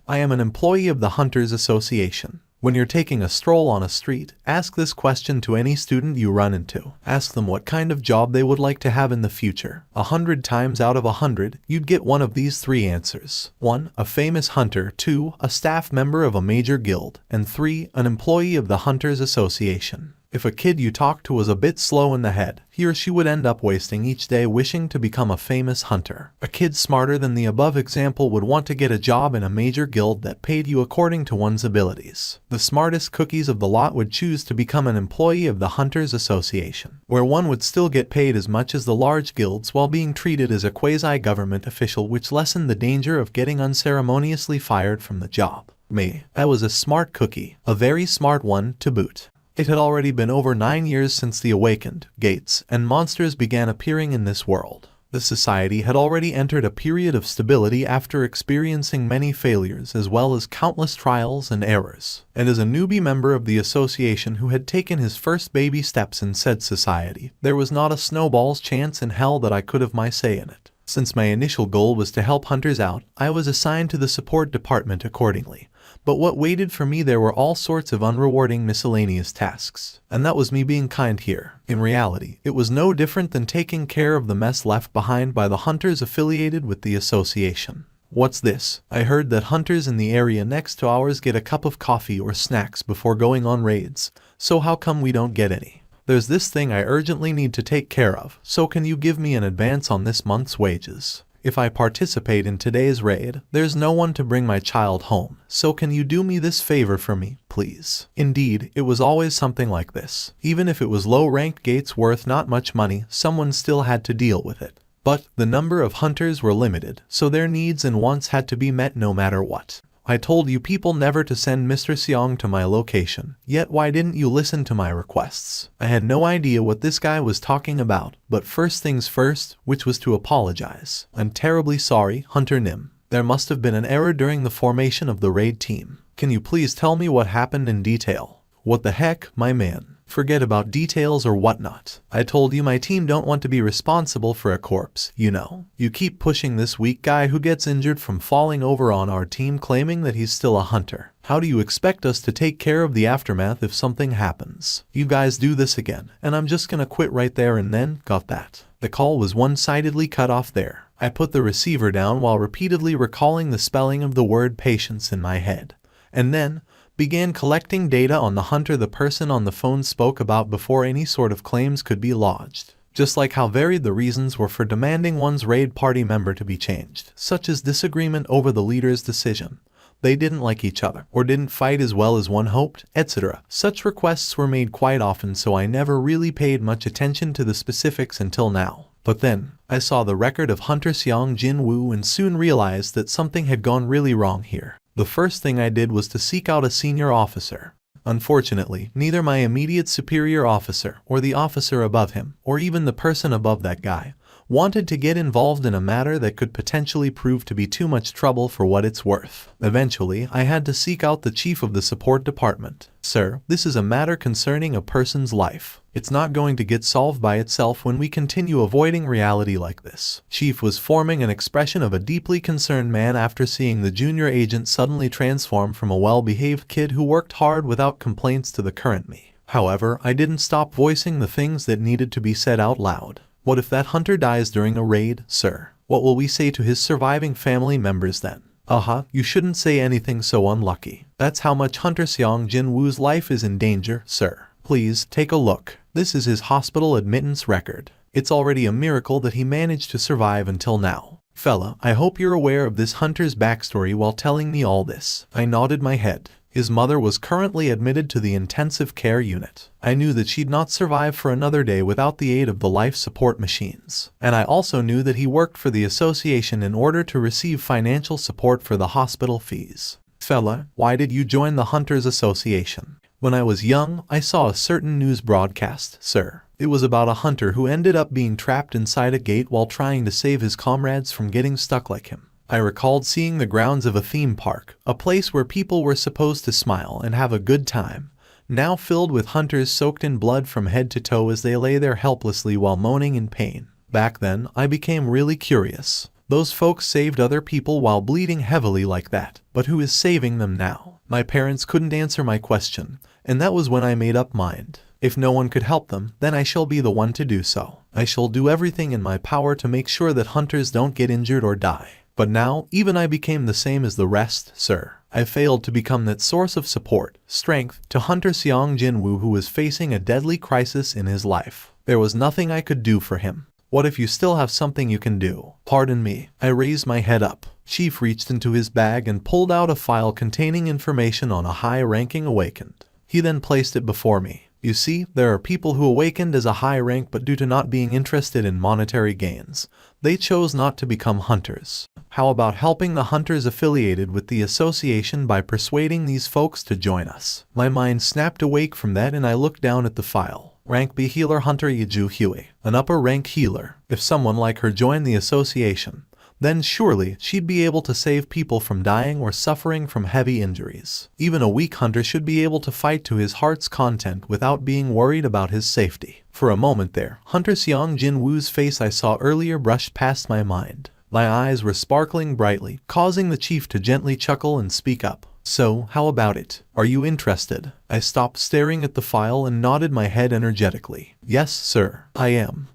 I am an employee of the Hunters Association. When you're taking a stroll on a street, ask this question to any student you run into. Ask them what kind of job they would like to have in the future. 100 times out of 100, you'd get one of these 3 answers. 1. A famous hunter. 2. A staff member of a major guild. And 3. An employee of the Hunters Association. If a kid you talked to was a bit slow in the head, he or she would end up wasting each day wishing to become a famous hunter. A kid smarter than the above example would want to get a job in a major guild that paid you according to one's abilities. The smartest cookies of the lot would choose to become an employee of the Hunters Association, where one would still get paid as much as the large guilds while being treated as a quasi-government official, which lessened the danger of getting unceremoniously fired from the job. Me. That was a smart cookie, a very smart one to boot. It had already been over 9 years since the awakened gates and monsters began appearing in this world. The society had already entered a period of stability after experiencing many failures as well as countless trials and errors. And as a newbie member of the association who had taken his first baby steps in said society, there was not a snowball's chance in hell that I could have my say in it. Since my initial goal was to help hunters out, I was assigned to the support department accordingly. But what waited for me there were all sorts of unrewarding miscellaneous tasks. And that was me being kind here. In reality, it was no different than taking care of the mess left behind by the hunters affiliated with the association. What's this? I heard that hunters in the area next to ours get a cup of coffee or snacks before going on raids. So how come we don't get any? There's this thing I urgently need to take care of, so can you give me an advance on this month's wages? If I participate in today's raid, there's no one to bring my child home, so can you do me this favor for me, please? Indeed, it was always something like this. Even if it was low-ranked gates worth not much money, someone still had to deal with it. But the number of hunters were limited, so their needs and wants had to be met no matter what. I told you people never to send Mr. Seong to my location, yet why didn't you listen to my requests? I had no idea what this guy was talking about, but first things first, which was to apologize. I'm terribly sorry, Hunter Nim. There must have been an error during the formation of the raid team. Can you please tell me what happened in detail? What the heck, my man? Forget about details or whatnot. I told you my team don't want to be responsible for a corpse, you know. You keep pushing this weak guy who gets injured from falling over on our team claiming that he's still a hunter. How do you expect us to take care of the aftermath if something happens? You guys do this again, and I'm just gonna quit right there and then, got that. The call was one-sidedly cut off there. I put the receiver down while repeatedly recalling the spelling of the word patience in my head. And then, began collecting data on the hunter the person on the phone spoke about before any sort of claims could be lodged. Just like how varied the reasons were for demanding one's raid party member to be changed, such as disagreement over the leader's decision, they didn't like each other, or didn't fight as well as one hoped, etc. Such requests were made quite often, so I never really paid much attention to the specifics until now. But then, I saw the record of Hunter Sung Jin-Woo and soon realized that something had gone really wrong here. The first thing I did was to seek out a senior officer. Unfortunately, neither my immediate superior officer, or the officer above him, or even the person above that guy, wanted to get involved in a matter that could potentially prove to be too much trouble for what it's worth. Eventually, I had to seek out the chief of the support department. Sir, this is a matter concerning a person's life. It's not going to get solved by itself when we continue avoiding reality like this. Chief was forming an expression of a deeply concerned man after seeing the junior agent suddenly transform from a well-behaved kid who worked hard without complaints to the current me. However, I didn't stop voicing the things that needed to be said out loud. What if that hunter dies during a raid, sir? What will we say to his surviving family members then? You shouldn't say anything so unlucky. That's how much Hunter Sung Jin-Woo's life is in danger, sir. Please, take a look. This is his hospital admittance record. It's already a miracle that he managed to survive until now. Fella, I hope you're aware of this hunter's backstory while telling me all this. I nodded my head. His mother was currently admitted to the intensive care unit. I knew that she'd not survive for another day without the aid of the life support machines. And I also knew that he worked for the association in order to receive financial support for the hospital fees. Fella, why did you join the Hunters Association? When I was young, I saw a certain news broadcast, sir. It was about a hunter who ended up being trapped inside a gate while trying to save his comrades from getting stuck like him. I recalled seeing the grounds of a theme park, a place where people were supposed to smile and have a good time, now filled with hunters soaked in blood from head to toe as they lay there helplessly while moaning in pain. Back then, I became really curious. Those folks saved other people while bleeding heavily like that, but who is saving them now? My parents couldn't answer my question, and that was when I made up mind. If no one could help them, then I shall be the one to do so. I shall do everything in my power to make sure that hunters don't get injured or die. But now, even I became the same as the rest, sir. I failed to become that source of support, strength, to Hunter Sung Jin-Woo who was facing a deadly crisis in his life. There was nothing I could do for him. What if you still have something you can do? Pardon me. I raised my head up. Chief reached into his bag and pulled out a file containing information on a high-ranking awakened. He then placed it before me. You see, there are people who awakened as a high rank but due to not being interested in monetary gains, they chose not to become hunters. How about helping the hunters affiliated with the association by persuading these folks to join us? My mind snapped awake from that and I looked down at the file. Rank B Healer Hunter Yeju Huey, an upper rank healer. If someone like her joined the association, then surely she'd be able to save people from dying or suffering from heavy injuries. Even a weak hunter should be able to fight to his heart's content without being worried about his safety. For a moment there, Hunter Sung Jin-Woo's face I saw earlier brushed past my mind. My eyes were sparkling brightly, causing the chief to gently chuckle and speak up. So, how about it? Are you interested? I stopped staring at the file and nodded my head energetically. Yes, sir, I am.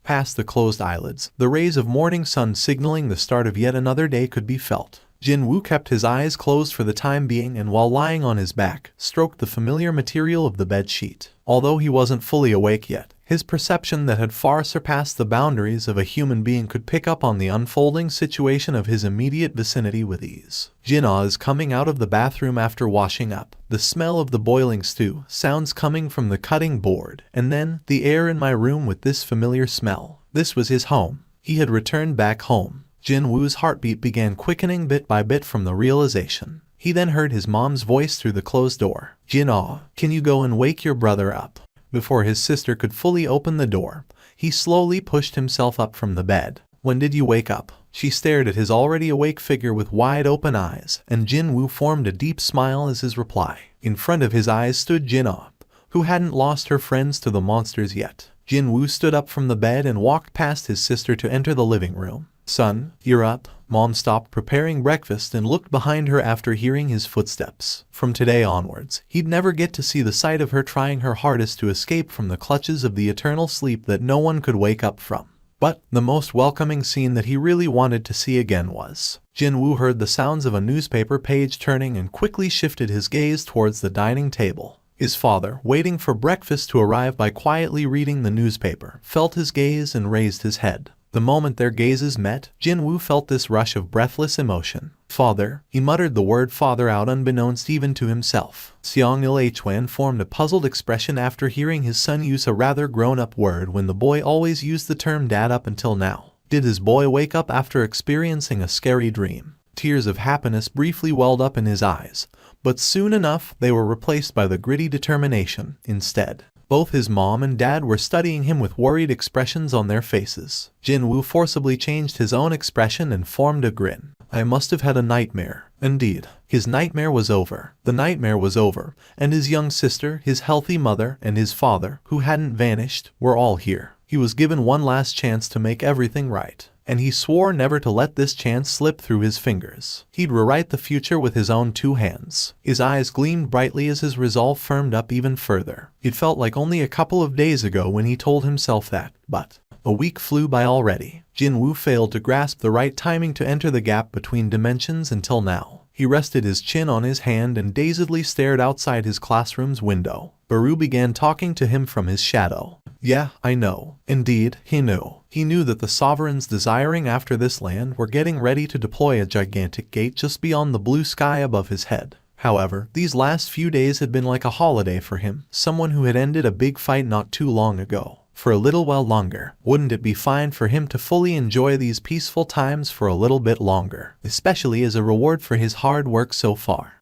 Past the closed eyelids, the rays of morning sun signaling the start of yet another day could be felt. Jin-Woo kept his eyes closed for the time being and while lying on his back, stroked the familiar material of the bed sheet. Although he wasn't fully awake yet, His perception that had far surpassed the boundaries of a human being could pick up on the unfolding situation of his immediate vicinity with ease. Jin-Ah is coming out of the bathroom after washing up. The smell of the boiling stew, sounds coming from the cutting board, and then the air in my room with this familiar smell. This was his home. He had returned back home. Jin-Woo's heartbeat began quickening bit by bit from the realization. He then heard his mom's voice through the closed door. Jin-Ah, can you go and wake your brother up? Before his sister could fully open the door, he slowly pushed himself up from the bed. When did you wake up? She stared at his already awake figure with wide open eyes, and Jin-Woo formed a deep smile as his reply. In front of his eyes stood Jin-Ah, who hadn't lost her friends to the monsters yet. Jin-Woo stood up from the bed and walked past his sister to enter the living room. Son, you're up. Mom stopped preparing breakfast and looked behind her after hearing his footsteps. From today onwards, he'd never get to see the sight of her trying her hardest to escape from the clutches of the eternal sleep that no one could wake up from. But the most welcoming scene that he really wanted to see again was. Jin-Woo heard the sounds of a newspaper page turning and quickly shifted his gaze towards the dining table. His father, waiting for breakfast to arrive by quietly reading the newspaper, felt his gaze and raised his head. The moment their gazes met, Jin-Woo felt this rush of breathless emotion. Father, he muttered the word father out unbeknownst even to himself. Seong-il-hwan formed a puzzled expression after hearing his son use a rather grown-up word when the boy always used the term dad up until now. Did his boy wake up after experiencing a scary dream? Tears of happiness briefly welled up in his eyes, but soon enough they were replaced by the gritty determination instead. Both his mom and dad were studying him with worried expressions on their faces. Jin-Woo forcibly changed his own expression and formed a grin. I must have had a nightmare. Indeed, his nightmare was over. The nightmare was over, and his young sister, his healthy mother, and his father, who hadn't vanished, were all here. He was given one last chance to make everything right, and he swore never to let this chance slip through his fingers. He'd rewrite the future with his own two hands. His eyes gleamed brightly as his resolve firmed up even further. It felt like only a couple of days ago when he told himself that, but a week flew by already. Jin-Woo failed to grasp the right timing to enter the gap between dimensions until now. He rested his chin on his hand and dazedly stared outside his classroom's window. Baru began talking to him from his shadow. Yeah, I know. Indeed, he knew. He knew that the sovereigns desiring after this land were getting ready to deploy a gigantic gate just beyond the blue sky above his head. However, these last few days had been like a holiday for him, someone who had ended a big fight not too long ago. For a little while longer, wouldn't it be fine for him to fully enjoy these peaceful times for a little bit longer, especially as a reward for his hard work so far?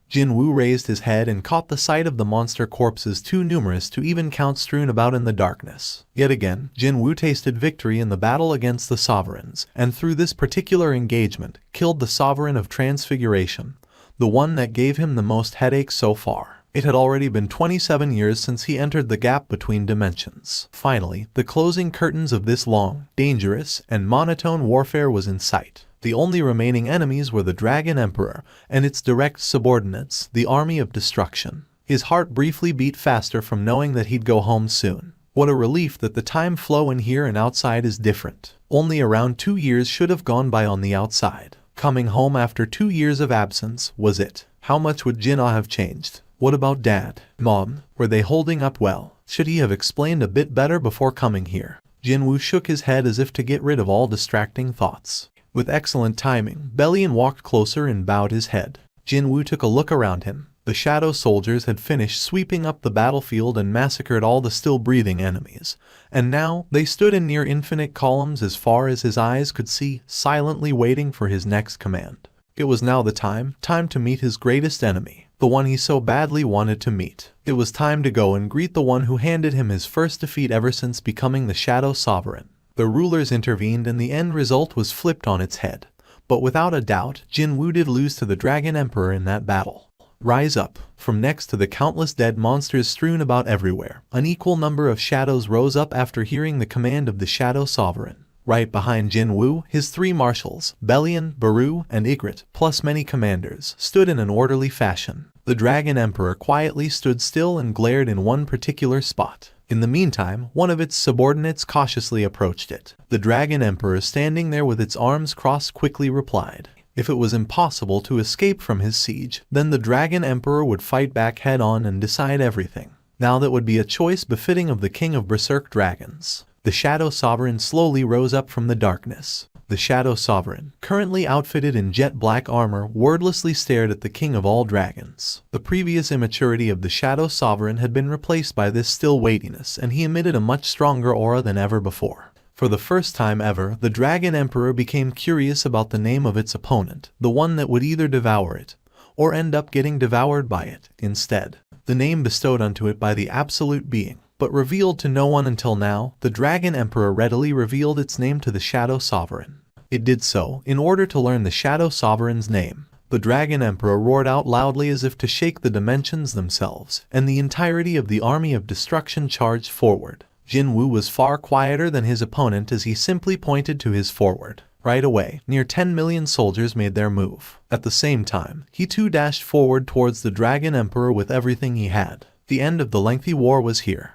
Jin-Woo raised his head and caught the sight of the monster corpses too numerous to even count strewn about in the darkness. Yet again, Jin-Woo tasted victory in the battle against the sovereigns, and through this particular engagement, killed the sovereign of transfiguration, the one that gave him the most headaches so far. It had already been 27 years since he entered the gap between dimensions. Finally, the closing curtains of this long, dangerous, and monotone warfare was in sight. The only remaining enemies were the Dragon Emperor and its direct subordinates, the Army of Destruction. His heart briefly beat faster from knowing that he'd go home soon. What a relief that the time flow in here and outside is different. Only around 2 years should have gone by on the outside. Coming home after 2 years of absence was it. How much would Jin-Ah have changed? What about Dad? Mom? Were they holding up well? Should he have explained a bit better before coming here? Jin-Woo shook his head as if to get rid of all distracting thoughts. With excellent timing, Bellion walked closer and bowed his head. Jin-Woo took a look around him. The shadow soldiers had finished sweeping up the battlefield and massacred all the still-breathing enemies, and now they stood in near infinite columns as far as his eyes could see, silently waiting for his next command. It was now the time to meet his greatest enemy, the one he so badly wanted to meet. It was time to go and greet the one who handed him his first defeat ever since becoming the Shadow Sovereign. The rulers intervened and the end result was flipped on its head. But without a doubt, Jin-Woo did lose to the Dragon Emperor in that battle. Rise up. From next to the countless dead monsters strewn about everywhere, an equal number of shadows rose up after hearing the command of the Shadow Sovereign. Right behind Jin-Woo, his 3 marshals, Bellion, Baru, and Ygritte, plus many commanders, stood in an orderly fashion. The Dragon Emperor quietly stood still and glared in one particular spot. In the meantime, one of its subordinates cautiously approached it. The Dragon Emperor, standing there with its arms crossed, quickly replied. If it was impossible to escape from his siege, then the Dragon Emperor would fight back head-on and decide everything. Now that would be a choice befitting of the king of berserk dragons. The Shadow Sovereign slowly rose up from the darkness. The Shadow Sovereign, currently outfitted in jet black armor, wordlessly stared at the king of all dragons. The previous immaturity of the Shadow Sovereign had been replaced by this still weightiness, and he emitted a much stronger aura than ever before. For the first time ever, the Dragon Emperor became curious about the name of its opponent, the one that would either devour it, or end up getting devoured by it, instead. The name bestowed unto it by the Absolute Being, but revealed to no one until now, the Dragon Emperor readily revealed its name to the Shadow Sovereign. It did so in order to learn the Shadow Sovereign's name. The Dragon Emperor roared out loudly as if to shake the dimensions themselves, and the entirety of the army of destruction charged forward. Jin-Woo was far quieter than his opponent as he simply pointed to his forward. Right away, near 10 million soldiers made their move. At the same time, he too dashed forward towards the Dragon Emperor with everything he had. The end of the lengthy war was here.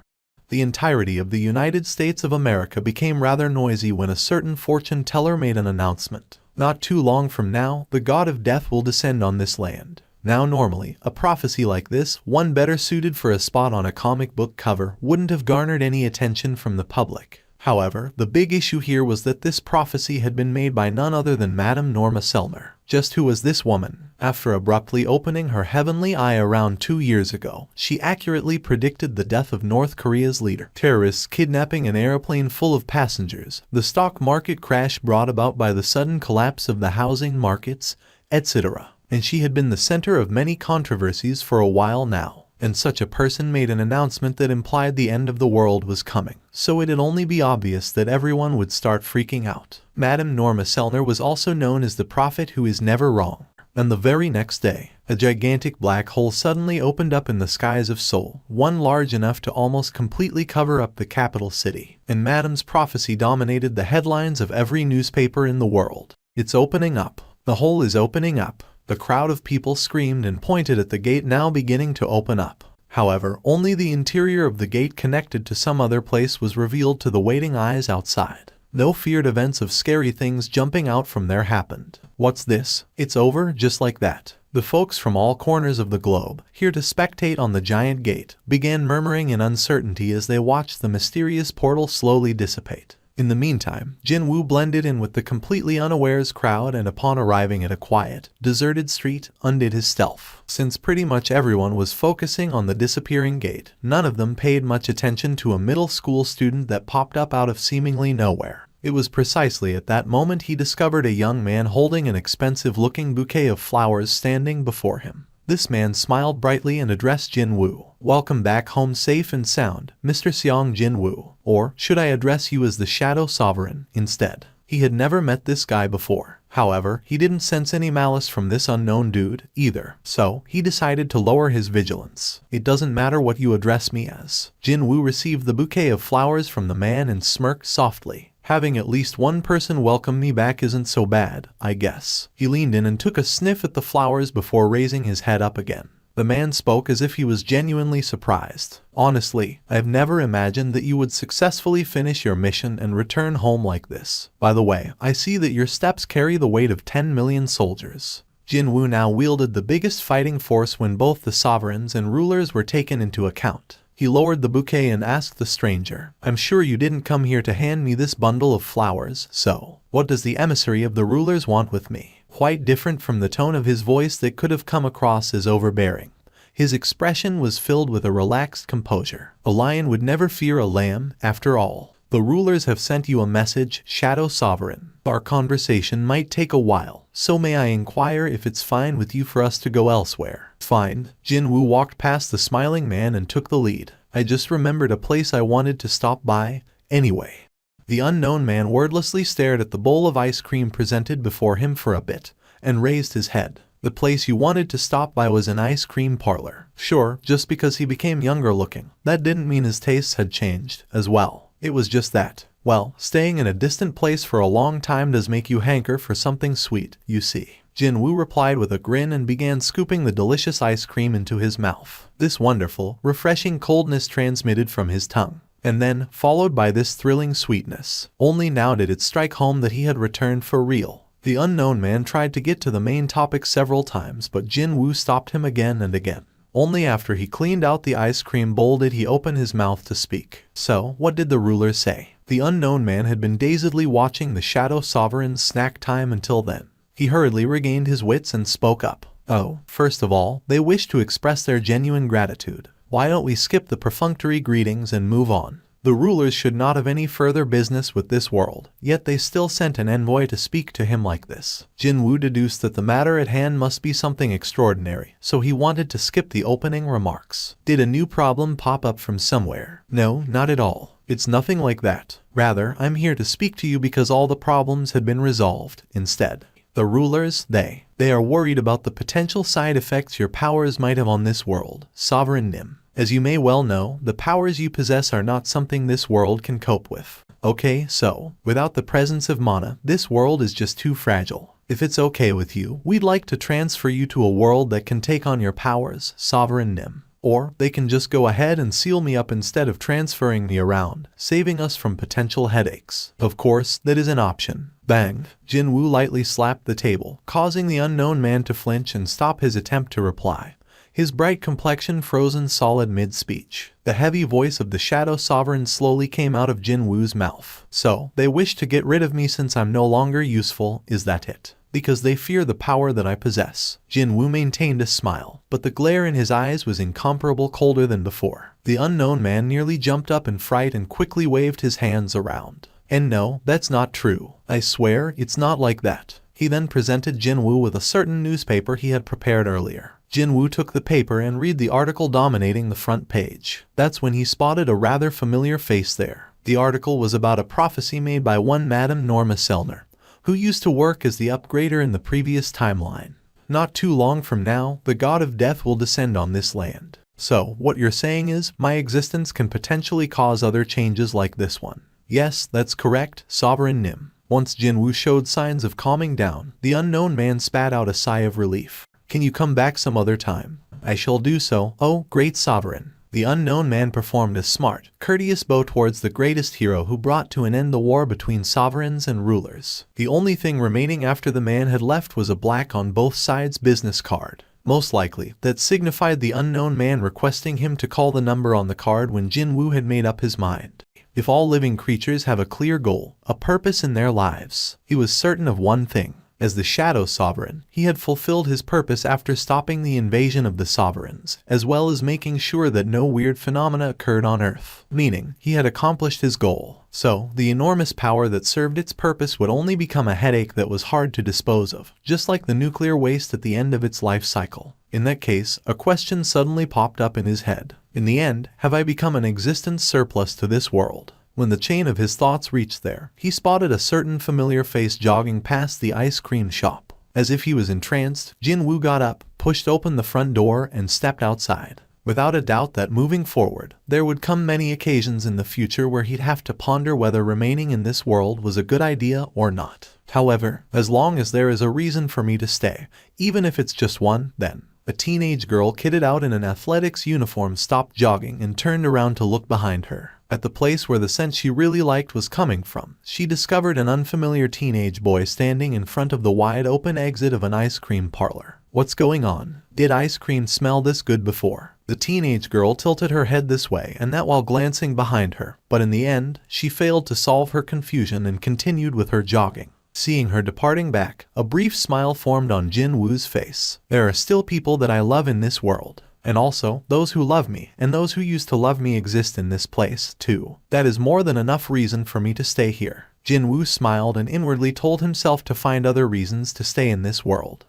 The entirety of the United States of America became rather noisy when a certain fortune teller made an announcement. Not too long from now, the god of death will descend on this land. Now normally, a prophecy like this, one better suited for a spot on a comic book cover, wouldn't have garnered any attention from the public. However, the big issue here was that this prophecy had been made by none other than Madame Norma Selmer. Just who was this woman? After abruptly opening her heavenly eye around 2 years ago, she accurately predicted the death of North Korea's leader, terrorists kidnapping an airplane full of passengers, the stock market crash brought about by the sudden collapse of the housing markets, etc. And she had been the center of many controversies for a while now. And such a person made an announcement that implied the end of the world was coming. So it'd only be obvious that everyone would start freaking out. Madame Norma Selmer was also known as the prophet who is never wrong. And the very next day, a gigantic black hole suddenly opened up in the skies of Seoul, one large enough to almost completely cover up the capital city. And Madame's prophecy dominated the headlines of every newspaper in the world. It's opening up. The hole is opening up. The crowd of people screamed and pointed at the gate now beginning to open up. However, only the interior of the gate connected to some other place was revealed to the waiting eyes outside. No feared events of scary things jumping out from there happened. What's this? It's over just like that. The folks from all corners of the globe, here to spectate on the giant gate, began murmuring in uncertainty as they watched the mysterious portal slowly dissipate. In the meantime, Jin-Woo blended in with the completely unawares crowd and upon arriving at a quiet, deserted street, undid his stealth. Since pretty much everyone was focusing on the disappearing gate, none of them paid much attention to a middle school student that popped up out of seemingly nowhere. It was precisely at that moment he discovered a young man holding an expensive-looking bouquet of flowers standing before him. This man smiled brightly and addressed Jin-Woo. "Welcome back home safe and sound, Mr. Sung Jin-Woo. Or should I address you as the Shadow Sovereign instead?" He had never met this guy before. However, he didn't sense any malice from this unknown dude either. So, he decided to lower his vigilance. "It doesn't matter what you address me as." Jin-Woo received the bouquet of flowers from the man and smirked softly. "Having at least one person welcome me back isn't so bad, I guess." He leaned in and took a sniff at the flowers before raising his head up again. The man spoke as if he was genuinely surprised. "Honestly, I've never imagined that you would successfully finish your mission and return home like this. By the way, I see that your steps carry the weight of 10 million soldiers." Jin-Woo now wielded the biggest fighting force when both the sovereigns and rulers were taken into account. He lowered the bouquet and asked the stranger, "I'm sure you didn't come here to hand me this bundle of flowers, so what does the emissary of the rulers want with me?" Quite different from the tone of his voice that could have come across as overbearing. His expression was filled with a relaxed composure. A lion would never fear a lamb, after all. "The rulers have sent you a message, Shadow Sovereign. Our conversation might take a while, so may I inquire if it's fine with you for us to go elsewhere?" "Fine." Jin-Woo walked past the smiling man and took the lead. "I just remembered a place I wanted to stop by, anyway." The unknown man wordlessly stared at the bowl of ice cream presented before him for a bit, and raised his head. "The place you wanted to stop by was an ice cream parlor." Sure, just because he became younger looking, that didn't mean his tastes had changed, as well. It was just that, well, staying in a distant place for a long time does make you hanker for something sweet, you see. Jin-Woo replied with a grin and began scooping the delicious ice cream into his mouth. This wonderful, refreshing coldness transmitted from his tongue, and then, followed by this thrilling sweetness. Only now did it strike home that he had returned for real. The unknown man tried to get to the main topic several times, but Jin-Woo stopped him again and again. Only after he cleaned out the ice cream bowl did he open his mouth to speak. So, what did the ruler say? The unknown man had been dazedly watching the Shadow Sovereign's snack time until then. He hurriedly regained his wits and spoke up. Oh, first of all, they wish to express their genuine gratitude. Why don't we skip the perfunctory greetings and move on? The rulers should not have any further business with this world, yet they still sent an envoy to speak to him like this. Jin-Woo deduced that the matter at hand must be something extraordinary, so he wanted to skip the opening remarks. Did a new problem pop up from somewhere? No, not at all. It's nothing like that. Rather, I'm here to speak to you because all the problems had been resolved. Instead, the rulers, they are worried about the potential side effects your powers might have on this world. Sovereign Nim. As you may well know, the powers you possess are not something this world can cope with. Okay, so, without the presence of mana, this world is just too fragile. If it's okay with you, we'd like to transfer you to a world that can take on your powers, Sovereign Nim. Or, they can just go ahead and seal me up instead of transferring me around, saving us from potential headaches. Of course, that is an option. Bang! Jin-Woo lightly slapped the table, causing the unknown man to flinch and stop his attempt to reply. His bright complexion frozen solid mid-speech. The heavy voice of the Shadow Sovereign slowly came out of Jin-Woo's mouth. So, they wish to get rid of me since I'm no longer useful, is that it? Because they fear the power that I possess. Jin-Woo maintained a smile, but the glare in his eyes was incomparably colder than before. The unknown man nearly jumped up in fright and quickly waved his hands around. And no, that's not true. I swear, it's not like that. He then presented Jin-Woo with a certain newspaper he had prepared earlier. Jin-Woo took the paper and read the article dominating the front page. That's when he spotted a rather familiar face there. The article was about a prophecy made by one Madame Norma Selner, who used to work as the upgrader in the previous timeline. Not too long from now, the god of death will descend on this land. So, what you're saying is, my existence can potentially cause other changes like this one. Yes, that's correct, Sovereign Nim. Once Jin-Woo showed signs of calming down, the unknown man spat out a sigh of relief. Can you come back some other time? I shall do so, oh, great sovereign. The unknown man performed a smart, courteous bow towards the greatest hero who brought to an end the war between sovereigns and rulers. The only thing remaining after the man had left was a black on both sides business card. Most likely, that signified the unknown man requesting him to call the number on the card when Jin-Woo had made up his mind. If all living creatures have a clear goal, a purpose in their lives, he was certain of one thing. As the Shadow Sovereign, he had fulfilled his purpose after stopping the invasion of the Sovereigns, as well as making sure that no weird phenomena occurred on Earth. Meaning, he had accomplished his goal. So, the enormous power that served its purpose would only become a headache that was hard to dispose of, just like the nuclear waste at the end of its life cycle. In that case, a question suddenly popped up in his head. In the end, have I become an existence surplus to this world? When the chain of his thoughts reached there, he spotted a certain familiar face jogging past the ice cream shop. As if he was entranced, Jin-Woo got up, pushed open the front door, and stepped outside. Without a doubt that moving forward, there would come many occasions in the future where he'd have to ponder whether remaining in this world was a good idea or not. However, as long as there is a reason for me to stay, even if it's just one, then. A teenage girl kitted out in an athletics uniform stopped jogging and turned around to look behind her. At the place where the scent she really liked was coming from, she discovered an unfamiliar teenage boy standing in front of the wide-open exit of an ice cream parlor. What's going on? Did ice cream smell this good before? The teenage girl tilted her head this way and that while glancing behind her, but in the end, she failed to solve her confusion and continued with her jogging. Seeing her departing back, a brief smile formed on Jin-Woo's face. There are still people that I love in this world. And also, those who love me and those who used to love me exist in this place, too. That is more than enough reason for me to stay here. Jin-Woo smiled and inwardly told himself to find other reasons to stay in this world.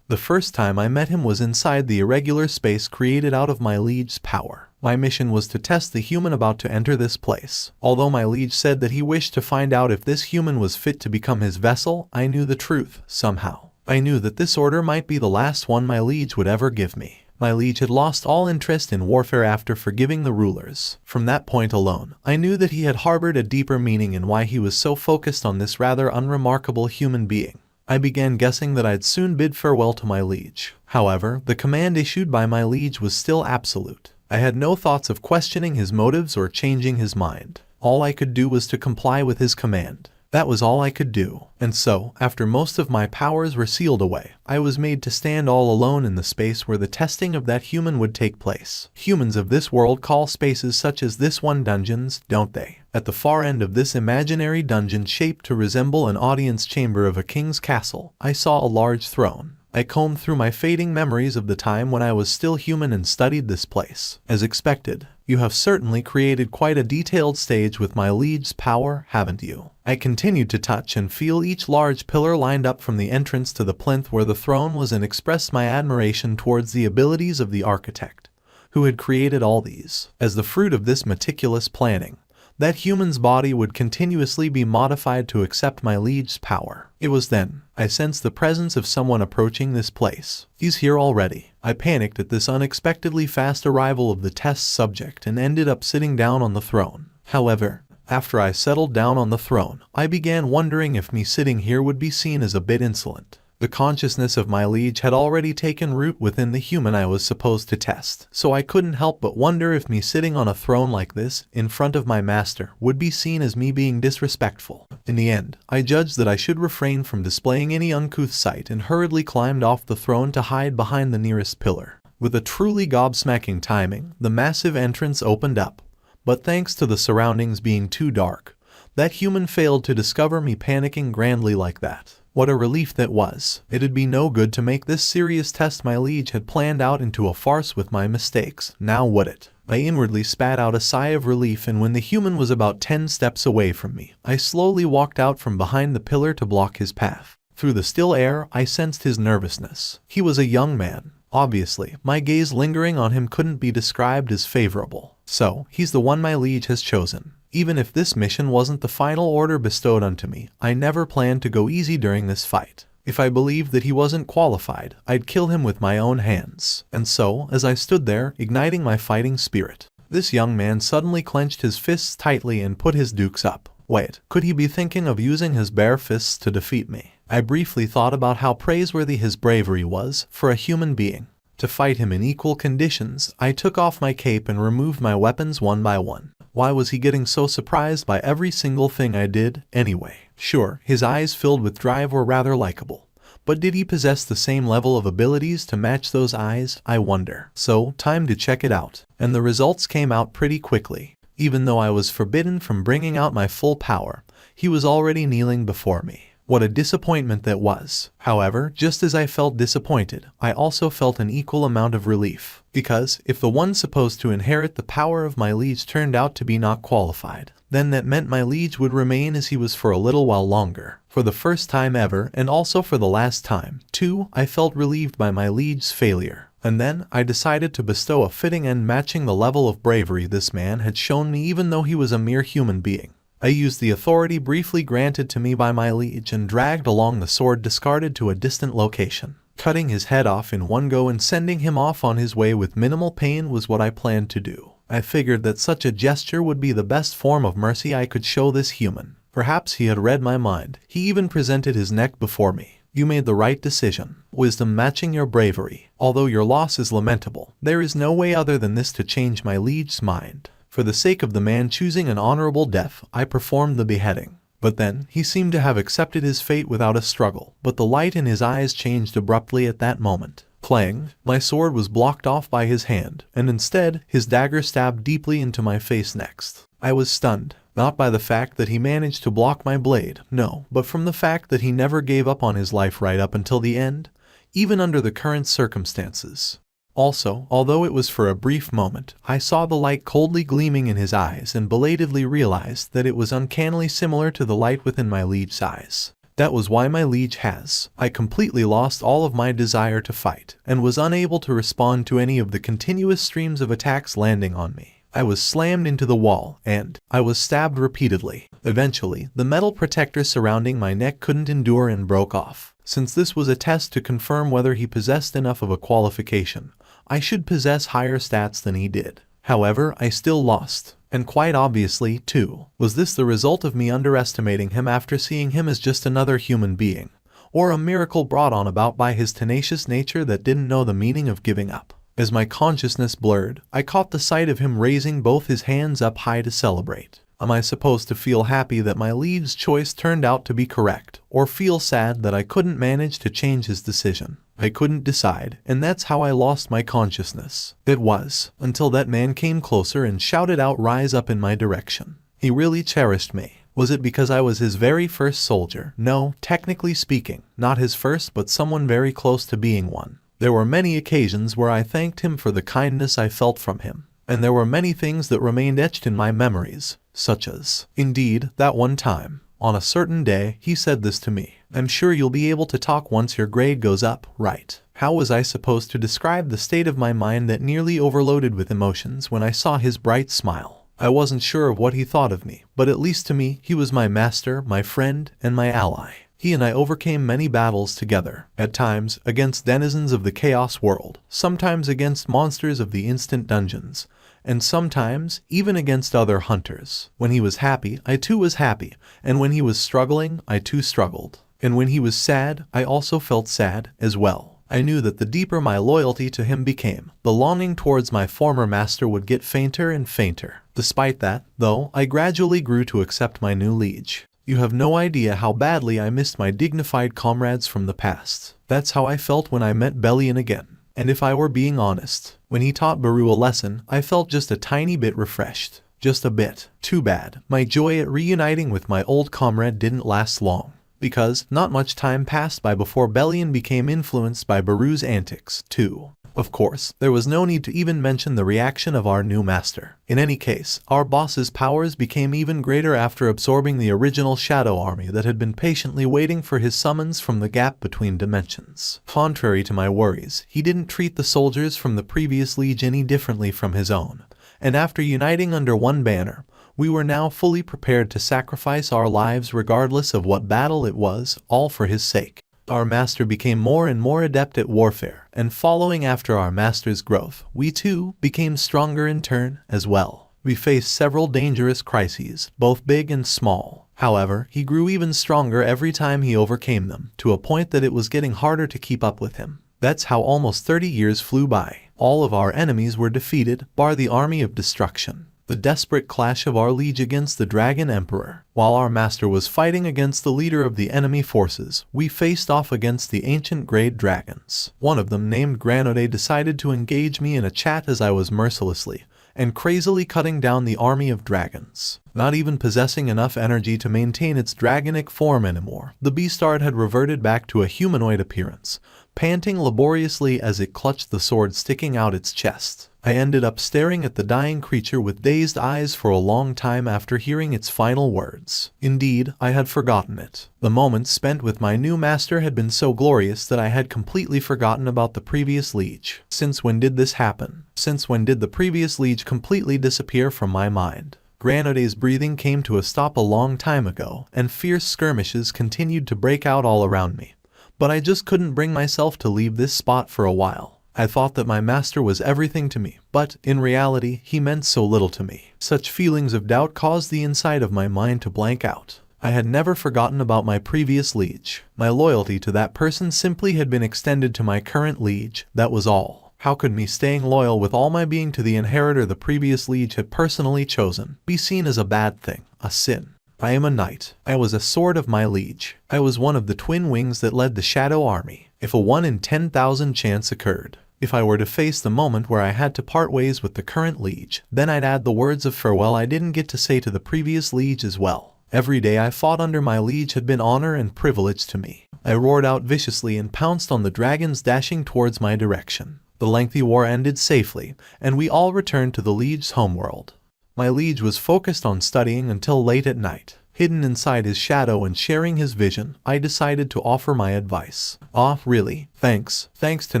The first time I met him was inside the irregular space created out of my liege's power. My mission was to test the human about to enter this place. Although my liege said that he wished to find out if this human was fit to become his vessel, I knew the truth, somehow. I knew that this order might be the last one my liege would ever give me. My liege had lost all interest in warfare after forgiving the rulers. From that point alone, I knew that he had harbored a deeper meaning in why he was so focused on this rather unremarkable human being. I began guessing that I'd soon bid farewell to my liege. However, the command issued by my liege was still absolute. I had no thoughts of questioning his motives or changing his mind. All I could do was to comply with his command. That was all I could do. And so, after most of my powers were sealed away, I was made to stand all alone in the space where the testing of that human would take place. Humans of this world call spaces such as this one dungeons, don't they? At the far end of this imaginary dungeon shaped to resemble an audience chamber of a king's castle, I saw a large throne. I combed through my fading memories of the time when I was still human and studied this place. As expected, you have certainly created quite a detailed stage with my liege's power, haven't you? I continued to touch and feel each large pillar lined up from the entrance to the plinth where the throne was and expressed my admiration towards the abilities of the architect, who had created all these. As the fruit of this meticulous planning, that human's body would continuously be modified to accept my liege's power. It was then I sensed the presence of someone approaching this place. He's here already. I panicked at this unexpectedly fast arrival of the test subject and ended up sitting down on the throne. However, after I settled down on the throne, I began wondering if me sitting here would be seen as a bit insolent. The consciousness of my liege had already taken root within the human I was supposed to test, so I couldn't help but wonder if me sitting on a throne like this, in front of my master, would be seen as me being disrespectful. In the end, I judged that I should refrain from displaying any uncouth sight and hurriedly climbed off the throne to hide behind the nearest pillar. With a truly gobsmacking timing, the massive entrance opened up, but thanks to the surroundings being too dark, that human failed to discover me panicking grandly like that. What a relief that was. It'd be no good to make this serious test my liege had planned out into a farce with my mistakes, now would it? I inwardly spat out a sigh of relief, and when the human was about 10 steps away from me, I slowly walked out from behind the pillar to block his path. Through the still air, I sensed his nervousness. He was a young man. Obviously, my gaze lingering on him couldn't be described as favorable. So, he's the one my liege has chosen. Even if this mission wasn't the final order bestowed unto me, I never planned to go easy during this fight. If I believed that he wasn't qualified, I'd kill him with my own hands. And so, as I stood there, igniting my fighting spirit, this young man suddenly clenched his fists tightly and put his dukes up. Wait, could he be thinking of using his bare fists to defeat me? I briefly thought about how praiseworthy his bravery was for a human being. To fight him in equal conditions, I took off my cape and removed my weapons one by one. Why was he getting so surprised by every single thing I did, anyway? Sure, his eyes filled with drive were rather likable. But did he possess the same level of abilities to match those eyes, I wonder? So, time to check it out. And the results came out pretty quickly. Even though I was forbidden from bringing out my full power, he was already kneeling before me. What a disappointment that was. However, just as I felt disappointed, I also felt an equal amount of relief. Because, if the one supposed to inherit the power of my liege turned out to be not qualified, then that meant my liege would remain as he was for a little while longer. For the first time ever, and also for the last time, too, I felt relieved by my liege's failure. And then, I decided to bestow a fitting end matching the level of bravery this man had shown me even though he was a mere human being. I used the authority briefly granted to me by my liege and dragged along the sword discarded to a distant location. Cutting his head off in one go and sending him off on his way with minimal pain was what I planned to do. I figured that such a gesture would be the best form of mercy I could show this human. Perhaps he had read my mind. He even presented his neck before me. You made the right decision. Wisdom matching your bravery. Although your loss is lamentable, there is no way other than this to change my liege's mind. For the sake of the man choosing an honorable death, I performed the beheading. But then, he seemed to have accepted his fate without a struggle, but the light in his eyes changed abruptly at that moment. Clang, my sword was blocked off by his hand, and instead, his dagger stabbed deeply into my face next. I was stunned, not by the fact that he managed to block my blade, no, but from the fact that he never gave up on his life right up until the end, even under the current circumstances. Also, although it was for a brief moment, I saw the light coldly gleaming in his eyes and belatedly realized that it was uncannily similar to the light within my liege's eyes. That was why my liege has. I completely lost all of my desire to fight, and was unable to respond to any of the continuous streams of attacks landing on me. I was slammed into the wall, and I was stabbed repeatedly. Eventually, the metal protector surrounding my neck couldn't endure and broke off. Since this was a test to confirm whether he possessed enough of a qualification, I should possess higher stats than he did. However, I still lost. And quite obviously, too, was this the result of me underestimating him after seeing him as just another human being, or a miracle brought on about by his tenacious nature that didn't know the meaning of giving up? As my consciousness blurred, I caught the sight of him raising both his hands up high to celebrate. Am I supposed to feel happy that my lead's choice turned out to be correct, or feel sad that I couldn't manage to change his decision? I couldn't decide, and that's how I lost my consciousness. It was, until that man came closer and shouted out, "Rise up," in my direction. He really cherished me. Was it because I was his very first soldier? No, technically speaking, not his first, but someone very close to being one. There were many occasions where I thanked him for the kindness I felt from him. And there were many things that remained etched in my memories, such as, indeed, that one time, on a certain day, he said this to me: "I'm sure you'll be able to talk once your grade goes up, right?" How was I supposed to describe the state of my mind that nearly overloaded with emotions when I saw his bright smile? I wasn't sure of what he thought of me, but at least to me, he was my master, my friend, and my ally. He and I overcame many battles together, at times against denizens of the Chaos World, sometimes against monsters of the Instant Dungeons, and sometimes even against other hunters. When he was happy, I too was happy, and when he was struggling, I too struggled. And when he was sad, I also felt sad as well. I knew that the deeper my loyalty to him became, the longing towards my former master would get fainter and fainter. Despite that, though, I gradually grew to accept my new liege. You have no idea how badly I missed my dignified comrades from the past. That's how I felt when I met Bellion again. And if I were being honest, when he taught Baru a lesson, I felt just a tiny bit refreshed. Just a bit. Too bad. My joy at reuniting with my old comrade didn't last long, because not much time passed by before Bellion became influenced by Baru's antics, too. Of course, there was no need to even mention the reaction of our new master. In any case, our boss's powers became even greater after absorbing the original Shadow Army that had been patiently waiting for his summons from the gap between dimensions. Contrary to my worries, he didn't treat the soldiers from the previous liege any differently from his own. And after uniting under one banner, we were now fully prepared to sacrifice our lives regardless of what battle it was, all for his sake. Our master became more and more adept at warfare, and following after our master's growth, we too became stronger in turn as well. We faced several dangerous crises, both big and small. However, he grew even stronger every time he overcame them, to a point that it was getting harder to keep up with him. That's how almost 30 years flew by. All of our enemies were defeated, bar the army of destruction. The desperate clash of our liege against the Dragon Emperor. While our master was fighting against the leader of the enemy forces, we faced off against the ancient great dragons. One of them, named Granode, decided to engage me in a chat as I was mercilessly and crazily cutting down the army of dragons. Not even possessing enough energy to maintain its dragonic form anymore, the beastard had reverted back to a humanoid appearance, panting laboriously as it clutched the sword sticking out its chest. I ended up staring at the dying creature with dazed eyes for a long time after hearing its final words. Indeed, I had forgotten it. The moments spent with my new master had been so glorious that I had completely forgotten about the previous liege. Since when did this happen? Since when did the previous liege completely disappear from my mind? Granode's breathing came to a stop a long time ago, and fierce skirmishes continued to break out all around me. But I just couldn't bring myself to leave this spot for a while. I thought that my master was everything to me, but in reality, he meant so little to me. Such feelings of doubt caused the inside of my mind to blank out. I had never forgotten about my previous liege. My loyalty to that person simply had been extended to my current liege, that was all. How could me staying loyal with all my being to the inheritor the previous liege had personally chosen be seen as a bad thing, a sin? I am a knight. I was a sword of my liege. I was one of the twin wings that led the Shadow Army. If a 1 in 10,000 chance occurred, if I were to face the moment where I had to part ways with the current liege, then I'd add the words of farewell I didn't get to say to the previous liege as well. Every day I fought under my liege had been honor and privilege to me. I roared out viciously and pounced on the dragons dashing towards my direction. The lengthy war ended safely, and we all returned to the liege's homeworld. My liege was focused on studying until late at night. Hidden inside his shadow and sharing his vision, I decided to offer my advice. Really? Thanks. Thanks to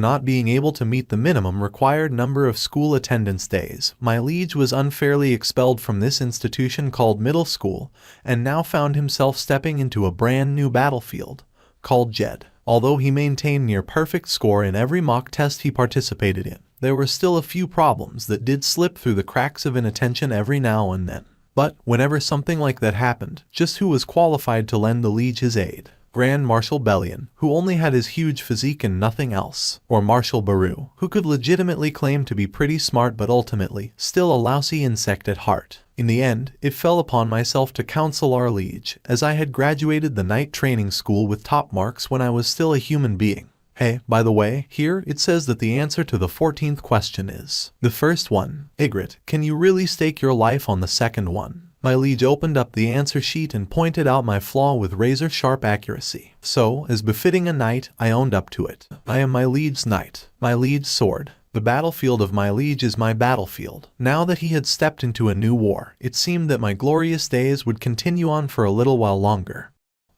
not being able to meet the minimum required number of school attendance days, my liege was unfairly expelled from this institution called middle school, and now found himself stepping into a brand new battlefield, called Jed. Although he maintained near perfect score in every mock test he participated in, there were still a few problems that did slip through the cracks of inattention every now and then. But whenever something like that happened, just who was qualified to lend the liege his aid? Grand Marshal Bellion, who only had his huge physique and nothing else, or Marshal Baru, who could legitimately claim to be pretty smart but ultimately still a lousy insect at heart. In the end, it fell upon myself to counsel our liege, as I had graduated the night training school with top marks when I was still a human being. Hey, by the way, here it says that the answer to the 14th question is the first one. Ygritte, can you really stake your life on the second one? My liege opened up the answer sheet and pointed out my flaw with razor-sharp accuracy. So, as befitting a knight, I owned up to it. I am my liege's knight, my liege's sword. The battlefield of my liege is my battlefield. Now that he had stepped into a new war, it seemed that my glorious days would continue on for a little while longer.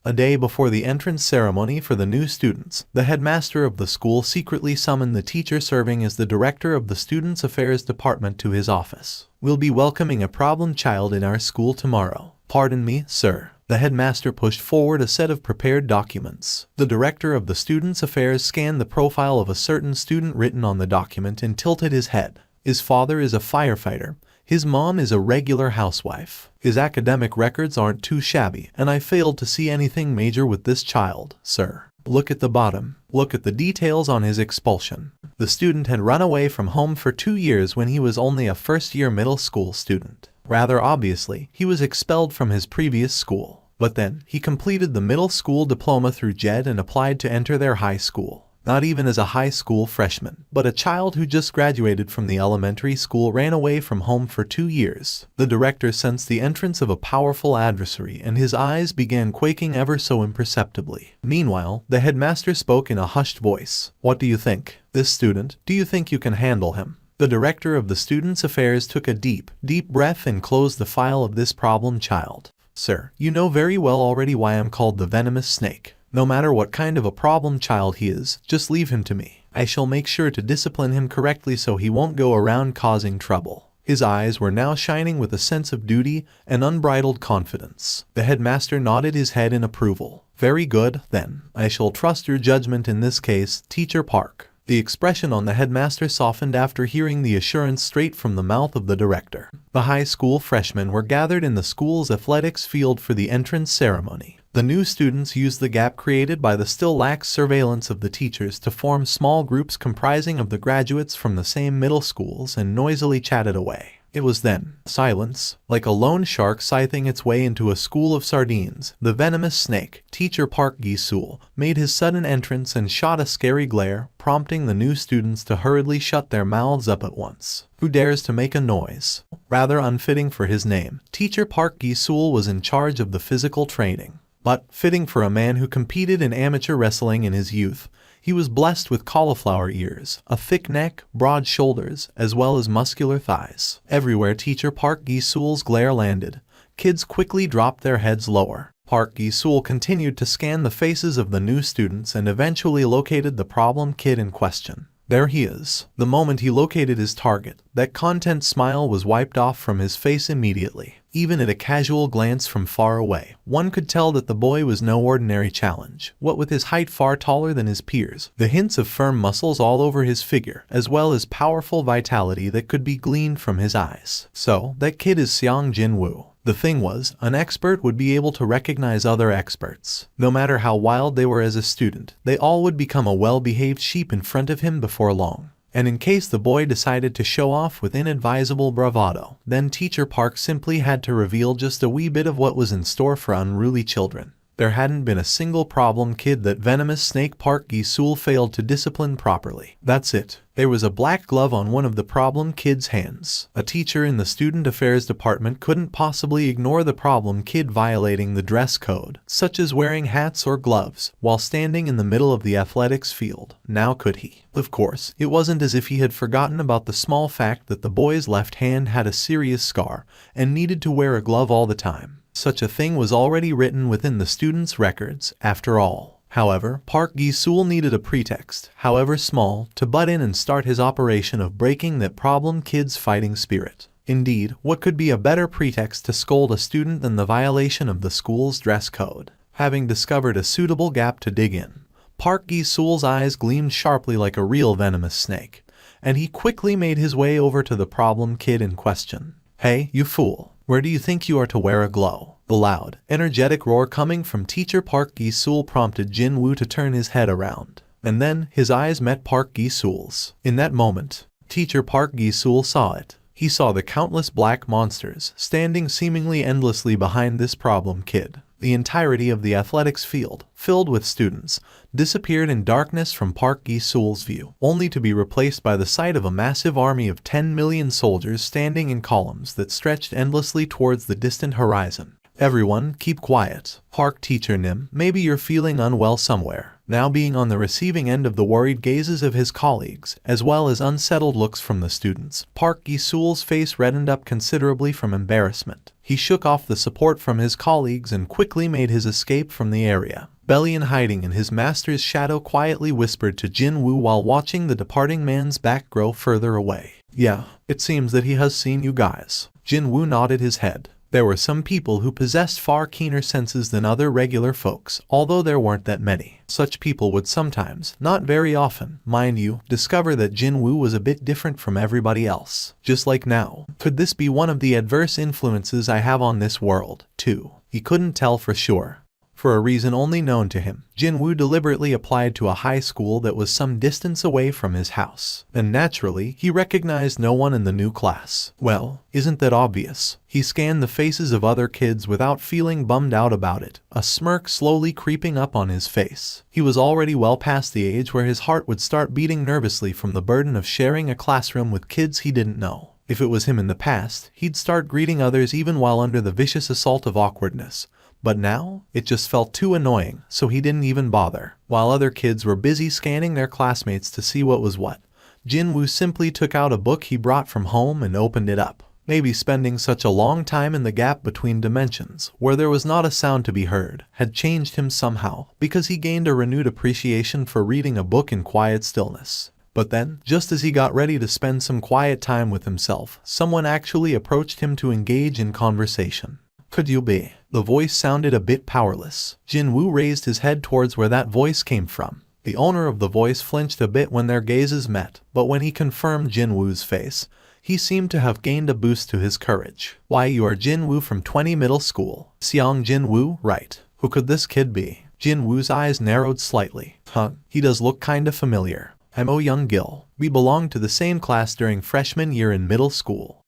A day before the entrance ceremony for the new students, the headmaster of the school secretly summoned the teacher serving as the director of the Students' Affairs Department to his office. We'll be welcoming a problem child in our school tomorrow. Pardon me, sir. The headmaster pushed forward a set of prepared documents. The director of the Students' Affairs scanned the profile of a certain student written on the document and tilted his head. His father is a firefighter. His mom is a regular housewife. His academic records aren't too shabby, and I failed to see anything major with this child, sir. Look at the bottom. Look at the details on his expulsion. The student had run away from home for 2 years when he was only a first-year middle school student. Rather obviously, he was expelled from his previous school. But then, he completed the middle school diploma through JED and applied to enter their high school. Not even as a high school freshman, but a child who just graduated from the elementary school ran away from home for 2 years. The director sensed the entrance of a powerful adversary and his eyes began quaking ever so imperceptibly. Meanwhile, the headmaster spoke in a hushed voice. What do you think? This student, do you think you can handle him? The director of the Students' Affairs took a deep breath and closed the file of this problem child. Sir, you know very well already why I'm called the venomous snake. No matter what kind of a problem child he is, just leave him to me. I shall make sure to discipline him correctly so he won't go around causing trouble. His eyes were now shining with a sense of duty and unbridled confidence. The headmaster nodded his head in approval. Very good, then. I shall trust your judgment in this case, Teacher Park. The expression on the headmaster softened after hearing the assurance straight from the mouth of the director. The high school freshmen were gathered in the school's athletics field for the entrance ceremony. The new students used the gap created by the still lax surveillance of the teachers to form small groups comprising of the graduates from the same middle schools and noisily chatted away. It was then silence, like a lone shark scything its way into a school of sardines. The venomous snake, Teacher Park Gi-sul, made his sudden entrance and shot a scary glare, prompting the new students to hurriedly shut their mouths up at once. Who dares to make a noise? Rather unfitting for his name, Teacher Park Gi-sul was in charge of the physical training. But, fitting for a man who competed in amateur wrestling in his youth, he was blessed with cauliflower ears, a thick neck, broad shoulders, as well as muscular thighs. Everywhere Teacher Park Gi-sul's glare landed, kids quickly dropped their heads lower. Park Gi-sul continued to scan the faces of the new students and eventually located the problem kid in question. There he is. The moment he located his target, that content smile was wiped off from his face immediately. Even at a casual glance from far away, one could tell that the boy was no ordinary challenge. What with his height far taller than his peers, the hints of firm muscles all over his figure, as well as powerful vitality that could be gleaned from his eyes. So, that kid is Sung Jin-Woo. The thing was, an expert would be able to recognize other experts. No matter how wild they were as a student, they all would become a well-behaved sheep in front of him before long. And in case the boy decided to show off with inadvisable bravado, then Teacher Park simply had to reveal just a wee bit of what was in store for unruly children. There hadn't been a single problem kid that venomous snake Park Gi-sul failed to discipline properly. That's it. There was a black glove on one of the problem kid's hands. A teacher in the Student Affairs Department couldn't possibly ignore the problem kid violating the dress code, such as wearing hats or gloves, while standing in the middle of the athletics field. Now could he? Of course, it wasn't as if he had forgotten about the small fact that the boy's left hand had a serious scar and needed to wear a glove all the time. Such a thing was already written within the students' records, after all. However, Park Gi-sul needed a pretext, however small, to butt in and start his operation of breaking that problem kid's fighting spirit. Indeed, what could be a better pretext to scold a student than the violation of the school's dress code? Having discovered a suitable gap to dig in, Park Gi-sul's eyes gleamed sharply like a real venomous snake, and he quickly made his way over to the problem kid in question. Hey, you fool! Where do you think you are to wear a glove? The loud, energetic roar coming from teacher Park Gi-sul prompted Jin-Woo to turn his head around. And then, his eyes met Park Gi-sul's. In that moment, teacher Park Gi-sul saw it. He saw the countless black monsters standing seemingly endlessly behind this problem kid. The entirety of the athletics field, filled with students, disappeared in darkness from Park Gi-sul's view, only to be replaced by the sight of a massive army of 10 million soldiers standing in columns that stretched endlessly towards the distant horizon. Everyone, keep quiet. Park teacher Nim, maybe you're feeling unwell somewhere. Now being on the receiving end of the worried gazes of his colleagues, as well as unsettled looks from the students, Park Gi-sul's face reddened up considerably from embarrassment. He shook off the support from his colleagues and quickly made his escape from the area. Bellion, hiding in his master's shadow, quietly whispered to Jin-Woo while watching the departing man's back grow further away. Yeah, it seems that he has seen you guys. Jin-Woo nodded his head. There were some people who possessed far keener senses than other regular folks, although there weren't that many. Such people would sometimes, not very often, mind you, discover that Jin-Woo was a bit different from everybody else. Just like now. Could this be one of the adverse influences I have on this world, too? He couldn't tell for sure. For a reason only known to him, Jin-Woo deliberately applied to a high school that was some distance away from his house. And naturally, he recognized no one in the new class. Well, isn't that obvious? He scanned the faces of other kids without feeling bummed out about it, a smirk slowly creeping up on his face. He was already well past the age where his heart would start beating nervously from the burden of sharing a classroom with kids he didn't know. If it was him in the past, he'd start greeting others even while under the vicious assault of awkwardness. But now, it just felt too annoying, so he didn't even bother. While other kids were busy scanning their classmates to see what was what, Jin-Woo simply took out a book he brought from home and opened it up. Maybe spending such a long time in the gap between dimensions, where there was not a sound to be heard, had changed him somehow, because he gained a renewed appreciation for reading a book in quiet stillness. But then, just as he got ready to spend some quiet time with himself, someone actually approached him to engage in conversation. Could you be? The voice sounded a bit powerless. Jin-Woo raised his head towards where that voice came from. The owner of the voice flinched a bit when their gazes met, but when he confirmed Jin-Woo's face, he seemed to have gained a boost to his courage. Why, you are Jin-Woo from 20 Middle School. Sung Jin-Woo, right? Who could this kid be? Jin-Woo's eyes narrowed slightly. He does look kinda familiar. I'm Oh Young-gil. We belonged to the same class during freshman year in middle school.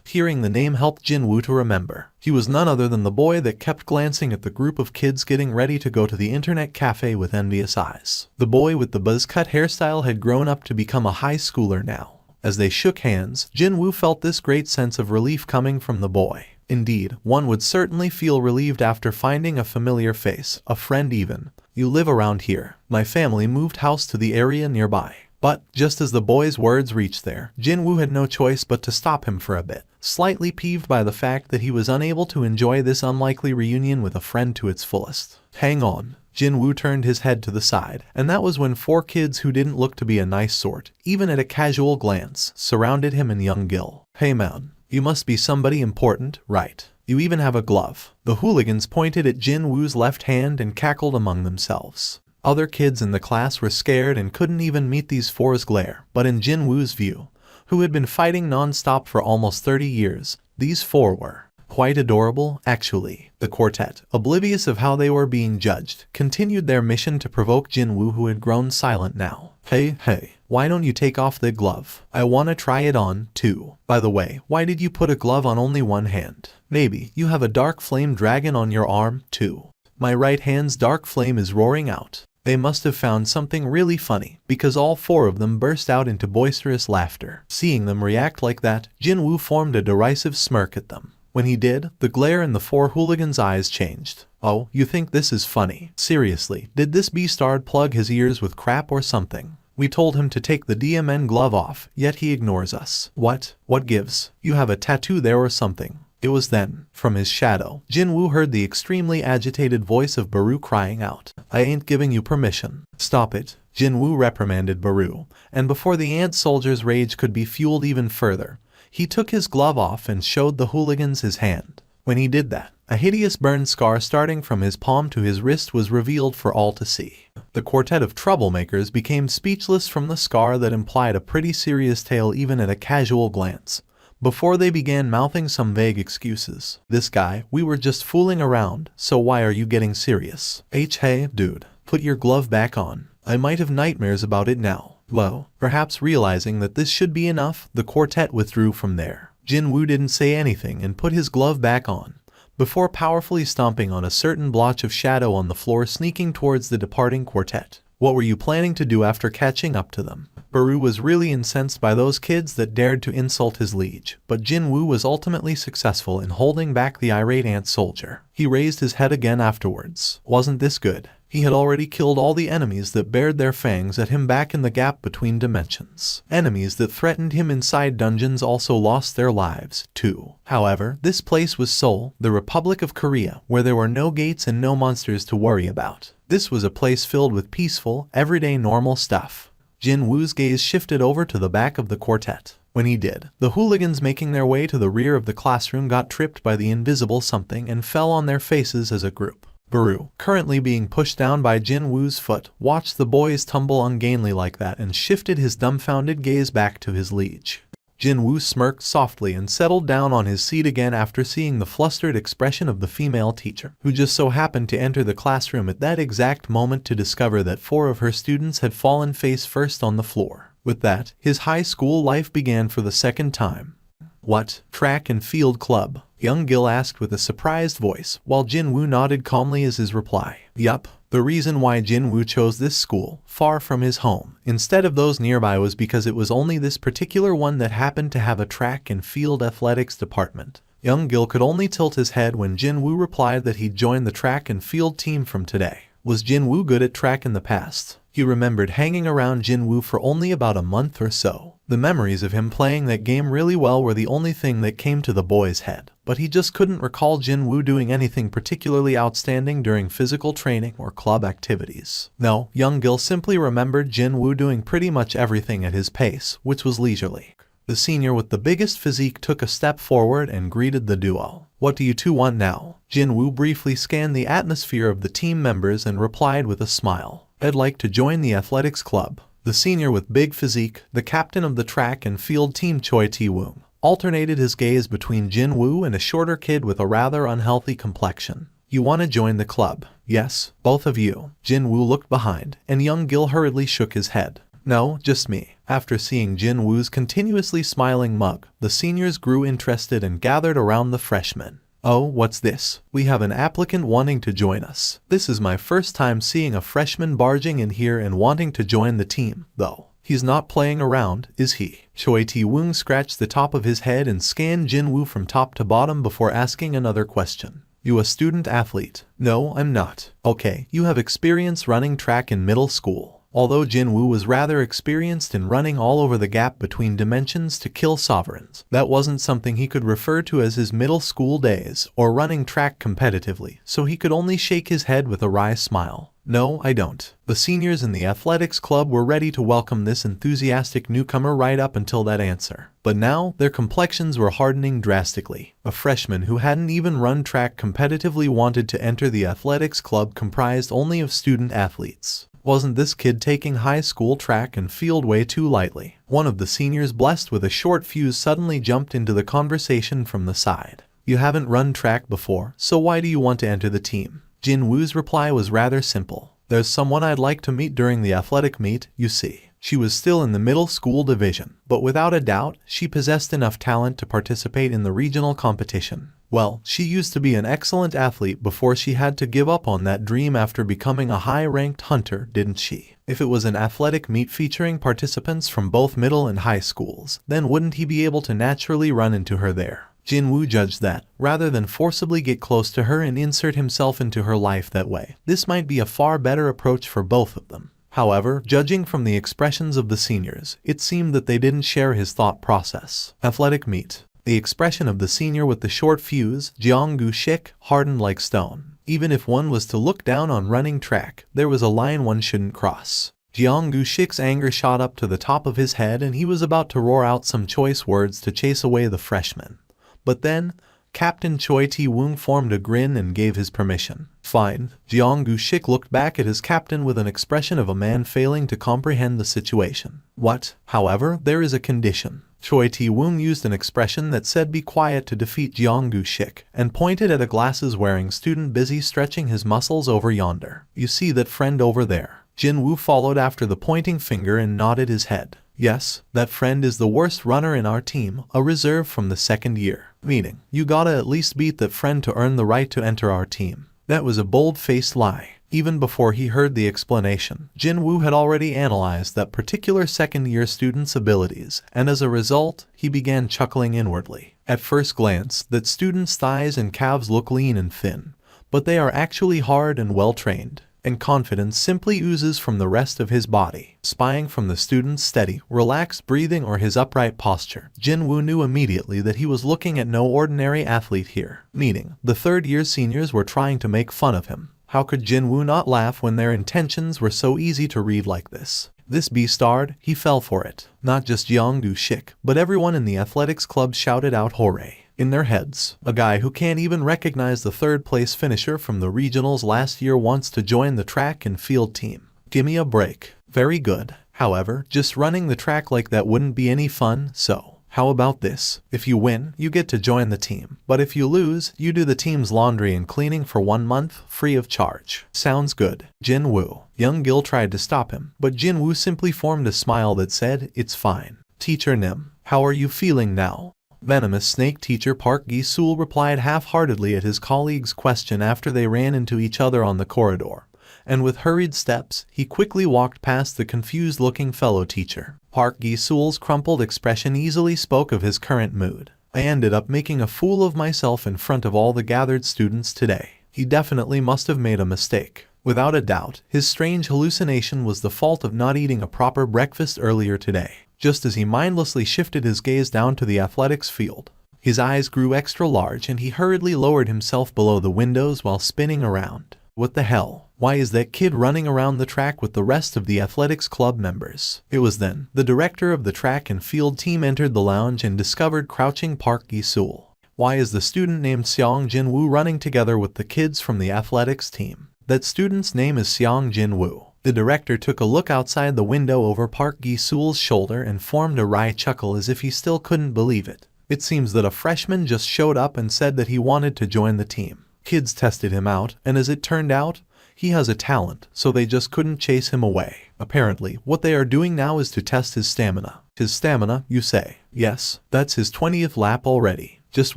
Hearing the name helped Jin-Woo to remember. He was none other than the boy that kept glancing at the group of kids getting ready to go to the internet cafe with envious eyes. The boy with the buzz-cut hairstyle had grown up to become a high schooler now. As they shook hands, Jin-Woo felt this great sense of relief coming from the boy. Indeed, one would certainly feel relieved after finding a familiar face, a friend even. You live around here. My family moved house to the area nearby. But, just as the boy's words reached there, Jin-Woo had no choice but to stop him for a bit, slightly peeved by the fact that he was unable to enjoy this unlikely reunion with a friend to its fullest. Hang on. Jin-Woo turned his head to the side, and that was when 4 kids who didn't look to be a nice sort, even at a casual glance, surrounded him and young Gil. Hey man, you must be somebody important, right? You even have a glove. The hooligans pointed at Jin-Woo's left hand and cackled among themselves. Other kids in the class were scared and couldn't even meet these 4's glare, but in Jin-Woo's view, who had been fighting non-stop for almost 30 years, these 4 were quite adorable, actually. The quartet, oblivious of how they were being judged, continued their mission to provoke Jin-Woo, who had grown silent now. Hey, why don't you take off the glove? I wanna try it on, too. By the way, why did you put a glove on only one hand? Maybe you have a dark flame dragon on your arm, too. My right hand's dark flame is roaring out. They must have found something really funny, because all 4 of them burst out into boisterous laughter. Seeing them react like that, Jin-Woo formed a derisive smirk at them. When he did, the glare in the 4 hooligans' eyes changed. Oh, you think this is funny? Seriously, did this beastard plug his ears with crap or something? We told him to take the DMN glove off, yet he ignores us. What? What gives? You have a tattoo there or something? It was then, from his shadow, Jin-Woo heard the extremely agitated voice of Baru crying out. I ain't giving you permission. Stop it. Jin-Woo reprimanded Baru, and before the ant soldier's rage could be fueled even further, he took his glove off and showed the hooligans his hand. When he did that, a hideous burn scar starting from his palm to his wrist was revealed for all to see. The quartet of troublemakers became speechless from the scar that implied a pretty serious tale even at a casual glance. before they began mouthing some vague excuses. This guy, we were just fooling around, so why are you getting serious? Hey, dude, put your glove back on. I might have nightmares about it now. Well, perhaps realizing that this should be enough, the quartet withdrew from there. Jin-Woo didn't say anything and put his glove back on, before powerfully stomping on a certain blotch of shadow on the floor, sneaking towards the departing quartet. What were you planning to do after catching up to them? Baru was really incensed by those kids that dared to insult his liege, but Jin-Woo was ultimately successful in holding back the irate ant soldier. He raised his head again afterwards. Wasn't this good? He had already killed all the enemies that bared their fangs at him back in the gap between dimensions. Enemies that threatened him inside dungeons also lost their lives, too. However, this place was Seoul, the Republic of Korea, where there were no gates and no monsters to worry about. This was a place filled with peaceful, everyday normal stuff. Jin-Woo's gaze shifted over to the back of the quartet. When he did, the hooligans making their way to the rear of the classroom got tripped by the invisible something and fell on their faces as a group. Baru, currently being pushed down by Jin-Woo's foot, watched the boys tumble ungainly like that and shifted his dumbfounded gaze back to his liege. Jin-Woo smirked softly and settled down on his seat again after seeing the flustered expression of the female teacher, who just so happened to enter the classroom at that exact moment to discover that 4 of her students had fallen face first on the floor. With that, his high school life began for the second time. What? Track and field club? Young Gil asked with a surprised voice, while Jin-Woo nodded calmly as his reply. Yup. The reason why Jin-Woo chose this school, far from his home, instead of those nearby was because it was only this particular one that happened to have a track and field athletics department. Young Gil could only tilt his head when Jin-Woo replied that he'd joined the track and field team from today. Was Jin-Woo good at track in the past? He remembered hanging around Jin-Woo for only about a month or so. The memories of him playing that game really well were the only thing that came to the boy's head, but he just couldn't recall Jin-Woo doing anything particularly outstanding during physical training or club activities. No, Young Gil simply remembered Jin-Woo doing pretty much everything at his pace, which was leisurely. The senior with the biggest physique took a step forward and greeted the duo. What do you two want now? Jin-Woo briefly scanned the atmosphere of the team members and replied with a smile. I'd like to join the athletics club. The senior with big physique, the captain of the track and field team Choi Tae-woong, alternated his gaze between Jin-Woo and a shorter kid with a rather unhealthy complexion. You want to join the club? Yes, both of you. Jin-Woo looked behind, and Young Gil hurriedly shook his head. No, just me. After seeing Jin-Woo's continuously smiling mug, the seniors grew interested and gathered around the freshmen. Oh, what's this? We have an applicant wanting to join us. This is my first time seeing a freshman barging in here and wanting to join the team, though. He's not playing around, is he? Choi Tae-woong scratched the top of his head and scanned Jin-Woo from top to bottom before asking another question. You a student athlete? No, I'm not. Okay, you have experience running track in middle school. Although Jin-Woo was rather experienced in running all over the gap between dimensions to kill sovereigns, that wasn't something he could refer to as his middle school days, or running track competitively, so he could only shake his head with a wry smile. No, I don't. The seniors in the athletics club were ready to welcome this enthusiastic newcomer right up until that answer. But now, their complexions were hardening drastically. A freshman who hadn't even run track competitively wanted to enter the athletics club comprised only of student athletes. Wasn't this kid taking high school track and field way too lightly? One of the seniors blessed with a short fuse suddenly jumped into the conversation from the side. You haven't run track before, so why do you want to enter the team? Jin-Woo's reply was rather simple. There's someone I'd like to meet during the athletic meet, you see. She was still in the middle school division, but without a doubt, she possessed enough talent to participate in the regional competition. Well, she used to be an excellent athlete before she had to give up on that dream after becoming a high-ranked hunter, didn't she? If it was an athletic meet featuring participants from both middle and high schools, then wouldn't he be able to naturally run into her there? Jin-Woo judged that, rather than forcibly get close to her and insert himself into her life that way, this might be a far better approach for both of them. However, judging from the expressions of the seniors, it seemed that they didn't share his thought process. Athletic meet. The expression of the senior with the short fuse, Jeong-gu-shik, hardened like stone. Even if one was to look down on running track, there was a line one shouldn't cross. Jeong-gu-shik's anger shot up to the top of his head and he was about to roar out some choice words to chase away the freshman. But then, Captain Choi Tae-woong formed a grin and gave his permission. Fine. Jeong-gu-shik looked back at his captain with an expression of a man failing to comprehend the situation. What? However, there is a condition. Choi Ti-woong used an expression that said be quiet to defeat Jeonggu Shik, and pointed at a glasses-wearing student busy stretching his muscles over yonder. You see that friend over there? Jin-Woo followed after the pointing finger and nodded his head. Yes, that friend is the worst runner in our team, a reserve from the second year. Meaning, you gotta at least beat that friend to earn the right to enter our team. That was a bold-faced lie. Even before he heard the explanation, Jin-Woo had already analyzed that particular second-year student's abilities, and as a result, he began chuckling inwardly. At first glance, that student's thighs and calves look lean and thin, but they are actually hard and well-trained, and confidence simply oozes from the rest of his body. Spying from the student's steady, relaxed breathing or his upright posture, Jin-Woo knew immediately that he was looking at no ordinary athlete here, meaning the third-year seniors were trying to make fun of him. How could Jin-Woo not laugh when their intentions were so easy to read like this? This beastard, he fell for it. Not just Jeonggu Shik, but everyone in the athletics club shouted out hooray. In their heads, a guy who can't even recognize the third-place finisher from the regionals last year wants to join the track and field team. Gimme a break. Very good. However, just running the track like that wouldn't be any fun, so how about this? If you win, you get to join the team. But if you lose, you do the team's laundry and cleaning for 1 month, free of charge. Sounds good. Jin-Woo. Young Gil tried to stop him, but Jin-Woo simply formed a smile that said, it's fine. Teacher Nim, how are you feeling now? Venomous Snake teacher Park Gi-sul replied half-heartedly at his colleague's question after they ran into each other on the corridor, and with hurried steps, he quickly walked past the confused-looking fellow teacher. Park Gi-sul's crumpled expression easily spoke of his current mood. I ended up making a fool of myself in front of all the gathered students today. He definitely must have made a mistake. Without a doubt, his strange hallucination was the fault of not eating a proper breakfast earlier today. Just as he mindlessly shifted his gaze down to the athletics field, his eyes grew extra large and he hurriedly lowered himself below the windows while spinning around. What the hell? Why is that kid running around the track with the rest of the athletics club members? It was then the director of the track and field team entered the lounge and discovered crouching Park Gi-sul. Why is the student named Sung Jin-Woo running together with the kids from the athletics team? That student's name is Sung Jin-Woo. The director took a look outside the window over Park Gi-sul's shoulder and formed a wry chuckle as if he still couldn't believe it. It seems that a freshman just showed up and said that he wanted to join the team. Kids tested him out, and as it turned out, he has a talent, so they just couldn't chase him away. Apparently, what they are doing now is to test his stamina. His stamina, you say? Yes, that's his 20th lap already. Just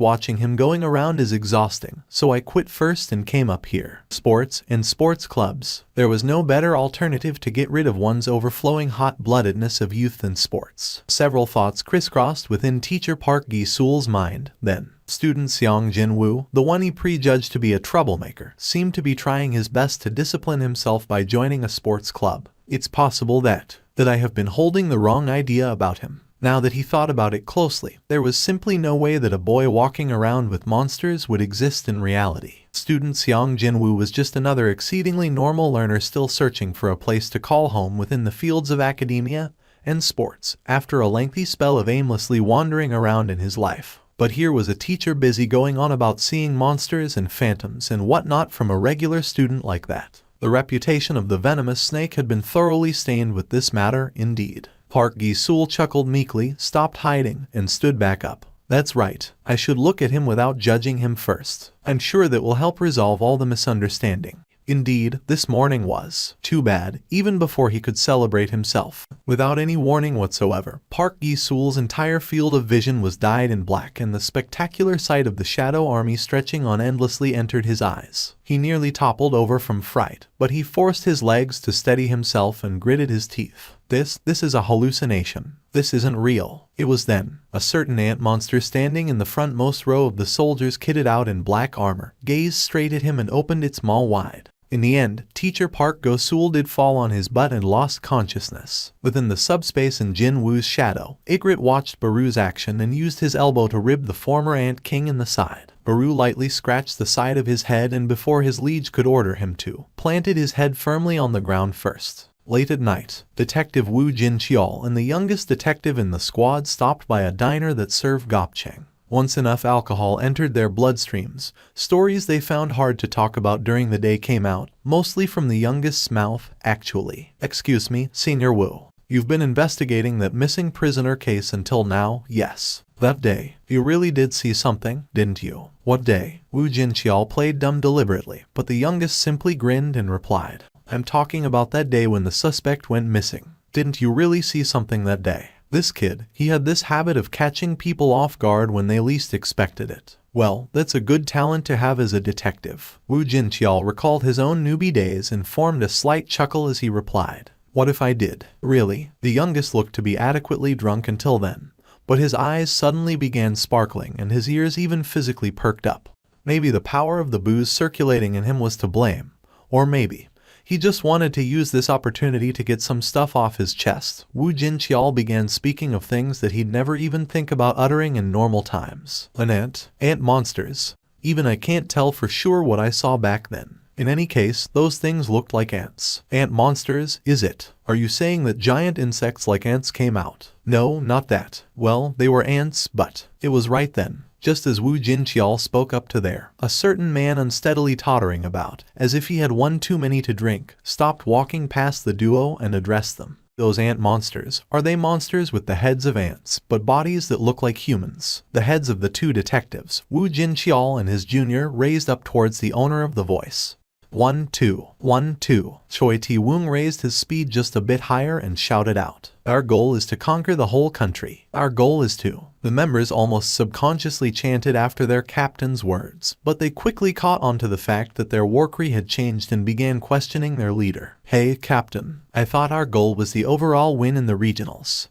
watching him going around is exhausting, so I quit first and came up here. Sports and sports clubs. There was no better alternative to get rid of one's overflowing hot-bloodedness of youth than sports. Several thoughts crisscrossed within teacher Park Gi-sul's mind. Then, student Sung Jin-Woo, the one he prejudged to be a troublemaker, seemed to be trying his best to discipline himself by joining a sports club. It's possible that I have been holding the wrong idea about him. Now that he thought about it closely, there was simply no way that a boy walking around with monsters would exist in reality. Student Sung Jin-Woo was just another exceedingly normal learner still searching for a place to call home within the fields of academia and sports, after a lengthy spell of aimlessly wandering around in his life. But here was a teacher busy going on about seeing monsters and phantoms and whatnot from a regular student like that. The reputation of the venomous snake had been thoroughly stained with this matter, indeed. Park Gi-sul chuckled meekly, stopped hiding, and stood back up. That's right, I should look at him without judging him first. I'm sure that will help resolve all the misunderstanding. Indeed, this morning was too bad, even before he could celebrate himself. Without any warning whatsoever, Park Gi-sul's entire field of vision was dyed in black and the spectacular sight of the Shadow Army stretching on endlessly entered his eyes. He nearly toppled over from fright, but he forced his legs to steady himself and gritted his teeth. This is a hallucination. This isn't real. It was then. A certain ant monster standing in the frontmost row of the soldiers kitted out in black armor, gazed straight at him and opened its maw wide. In the end, teacher Park Gi-sul did fall on his butt and lost consciousness. Within the subspace in Jin-Woo's shadow, Ygritte watched Baru's action and used his elbow to rib the former ant king in the side. Baru lightly scratched the side of his head and before his liege could order him to, planted his head firmly on the ground first. Late at night, Detective Woo Jin-cheol and the youngest detective in the squad stopped by a diner that served gopchang. Once enough alcohol entered their bloodstreams, stories they found hard to talk about during the day came out, mostly from the youngest's mouth, actually. Excuse me, Senior Woo. You've been investigating that missing prisoner case until now, yes. That day, you really did see something, didn't you? What day? Wu Jinqiao played dumb deliberately, but the youngest simply grinned and replied, I'm talking about that day when the suspect went missing. Didn't you really see something that day? This kid, he had this habit of catching people off guard when they least expected it. Well, that's a good talent to have as a detective. Wu Jinqiao recalled his own newbie days and formed a slight chuckle as he replied, what if I did? Really? The youngest looked to be adequately drunk until then, but his eyes suddenly began sparkling and his ears even physically perked up. Maybe the power of the booze circulating in him was to blame, or maybe he just wanted to use this opportunity to get some stuff off his chest. Wu Jinqiao began speaking of things that he'd never even think about uttering in normal times. An ant monsters. Even I can't tell for sure what I saw back then. In any case, those things looked like ants. Ant monsters, is it? Are you saying that giant insects like ants came out? No, not that. Well, they were ants, but it was right then. Just as Wu Jinqiao spoke up to there, a certain man unsteadily tottering about, as if he had one too many to drink, stopped walking past the duo and addressed them. Those ant monsters, are they monsters with the heads of ants, but bodies that look like humans? The heads of the two detectives, Wu Jinqiao and his junior, raised up towards the owner of the voice. 1, 2, 1, 2. Choi Ti-woong raised his speed just a bit higher and shouted out, our goal is to conquer the whole country. Our goal is to. The members almost subconsciously chanted after their captain's words, but they quickly caught on to the fact that their warcry had changed and began questioning their leader. Hey, Captain, I thought our goal was the overall win in the regionals.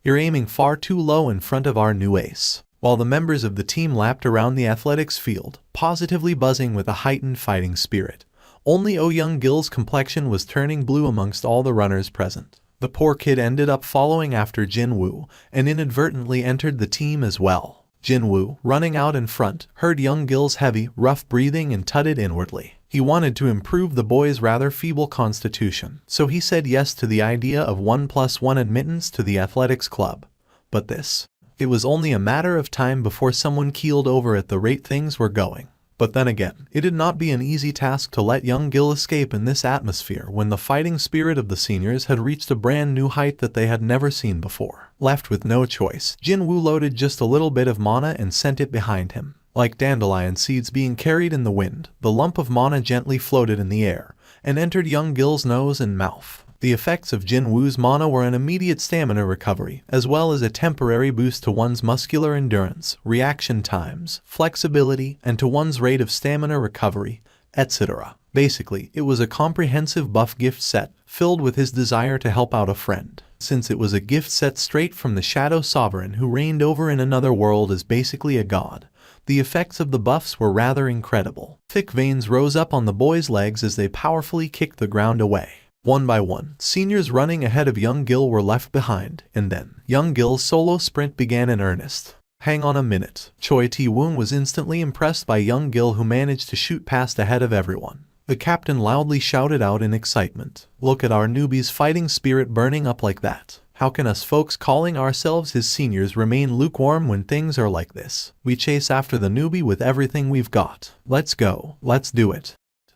You're aiming far too low in front of our new ace. While the members of the team lapped around the athletics field, positively buzzing with a heightened fighting spirit, only Oh Young-gil's complexion was turning blue amongst all the runners present. The poor kid ended up following after Jin-Woo, and inadvertently entered the team as well. Jin-Woo, running out in front, heard Young-gil's heavy, rough breathing and tutted inwardly. He wanted to improve the boy's rather feeble constitution, so he said yes to the idea of 1+1 admittance to the athletics club. But it was only a matter of time before someone keeled over at the rate things were going. But then again, it would not be an easy task to let Young-gil escape in this atmosphere when the fighting spirit of the seniors had reached a brand new height that they had never seen before. Left with no choice, Jin-Woo loaded just a little bit of mana and sent it behind him. Like dandelion seeds being carried in the wind, the lump of mana gently floated in the air and entered Young-gil's nose and mouth. The effects of Jin-Woo's mana were an immediate stamina recovery, as well as a temporary boost to one's muscular endurance, reaction times, flexibility, and to one's rate of stamina recovery, etc. Basically, it was a comprehensive buff gift set, filled with his desire to help out a friend. Since it was a gift set straight from the Shadow Sovereign who reigned over in another world as basically a god, the effects of the buffs were rather incredible. Thick veins rose up on the boys' legs as they powerfully kicked the ground away. One by one, seniors running ahead of Young-gil were left behind, and then Young-gil's solo sprint began in earnest. Hang on a minute. Choi Ti-woong was instantly impressed by Young-gil, who managed to shoot past ahead of everyone. The captain loudly shouted out in excitement, look at our newbie's fighting spirit burning up like that. How can us folks calling ourselves his seniors remain lukewarm when things are like this? We chase after the newbie with everything we've got. Let's go. Let's do it.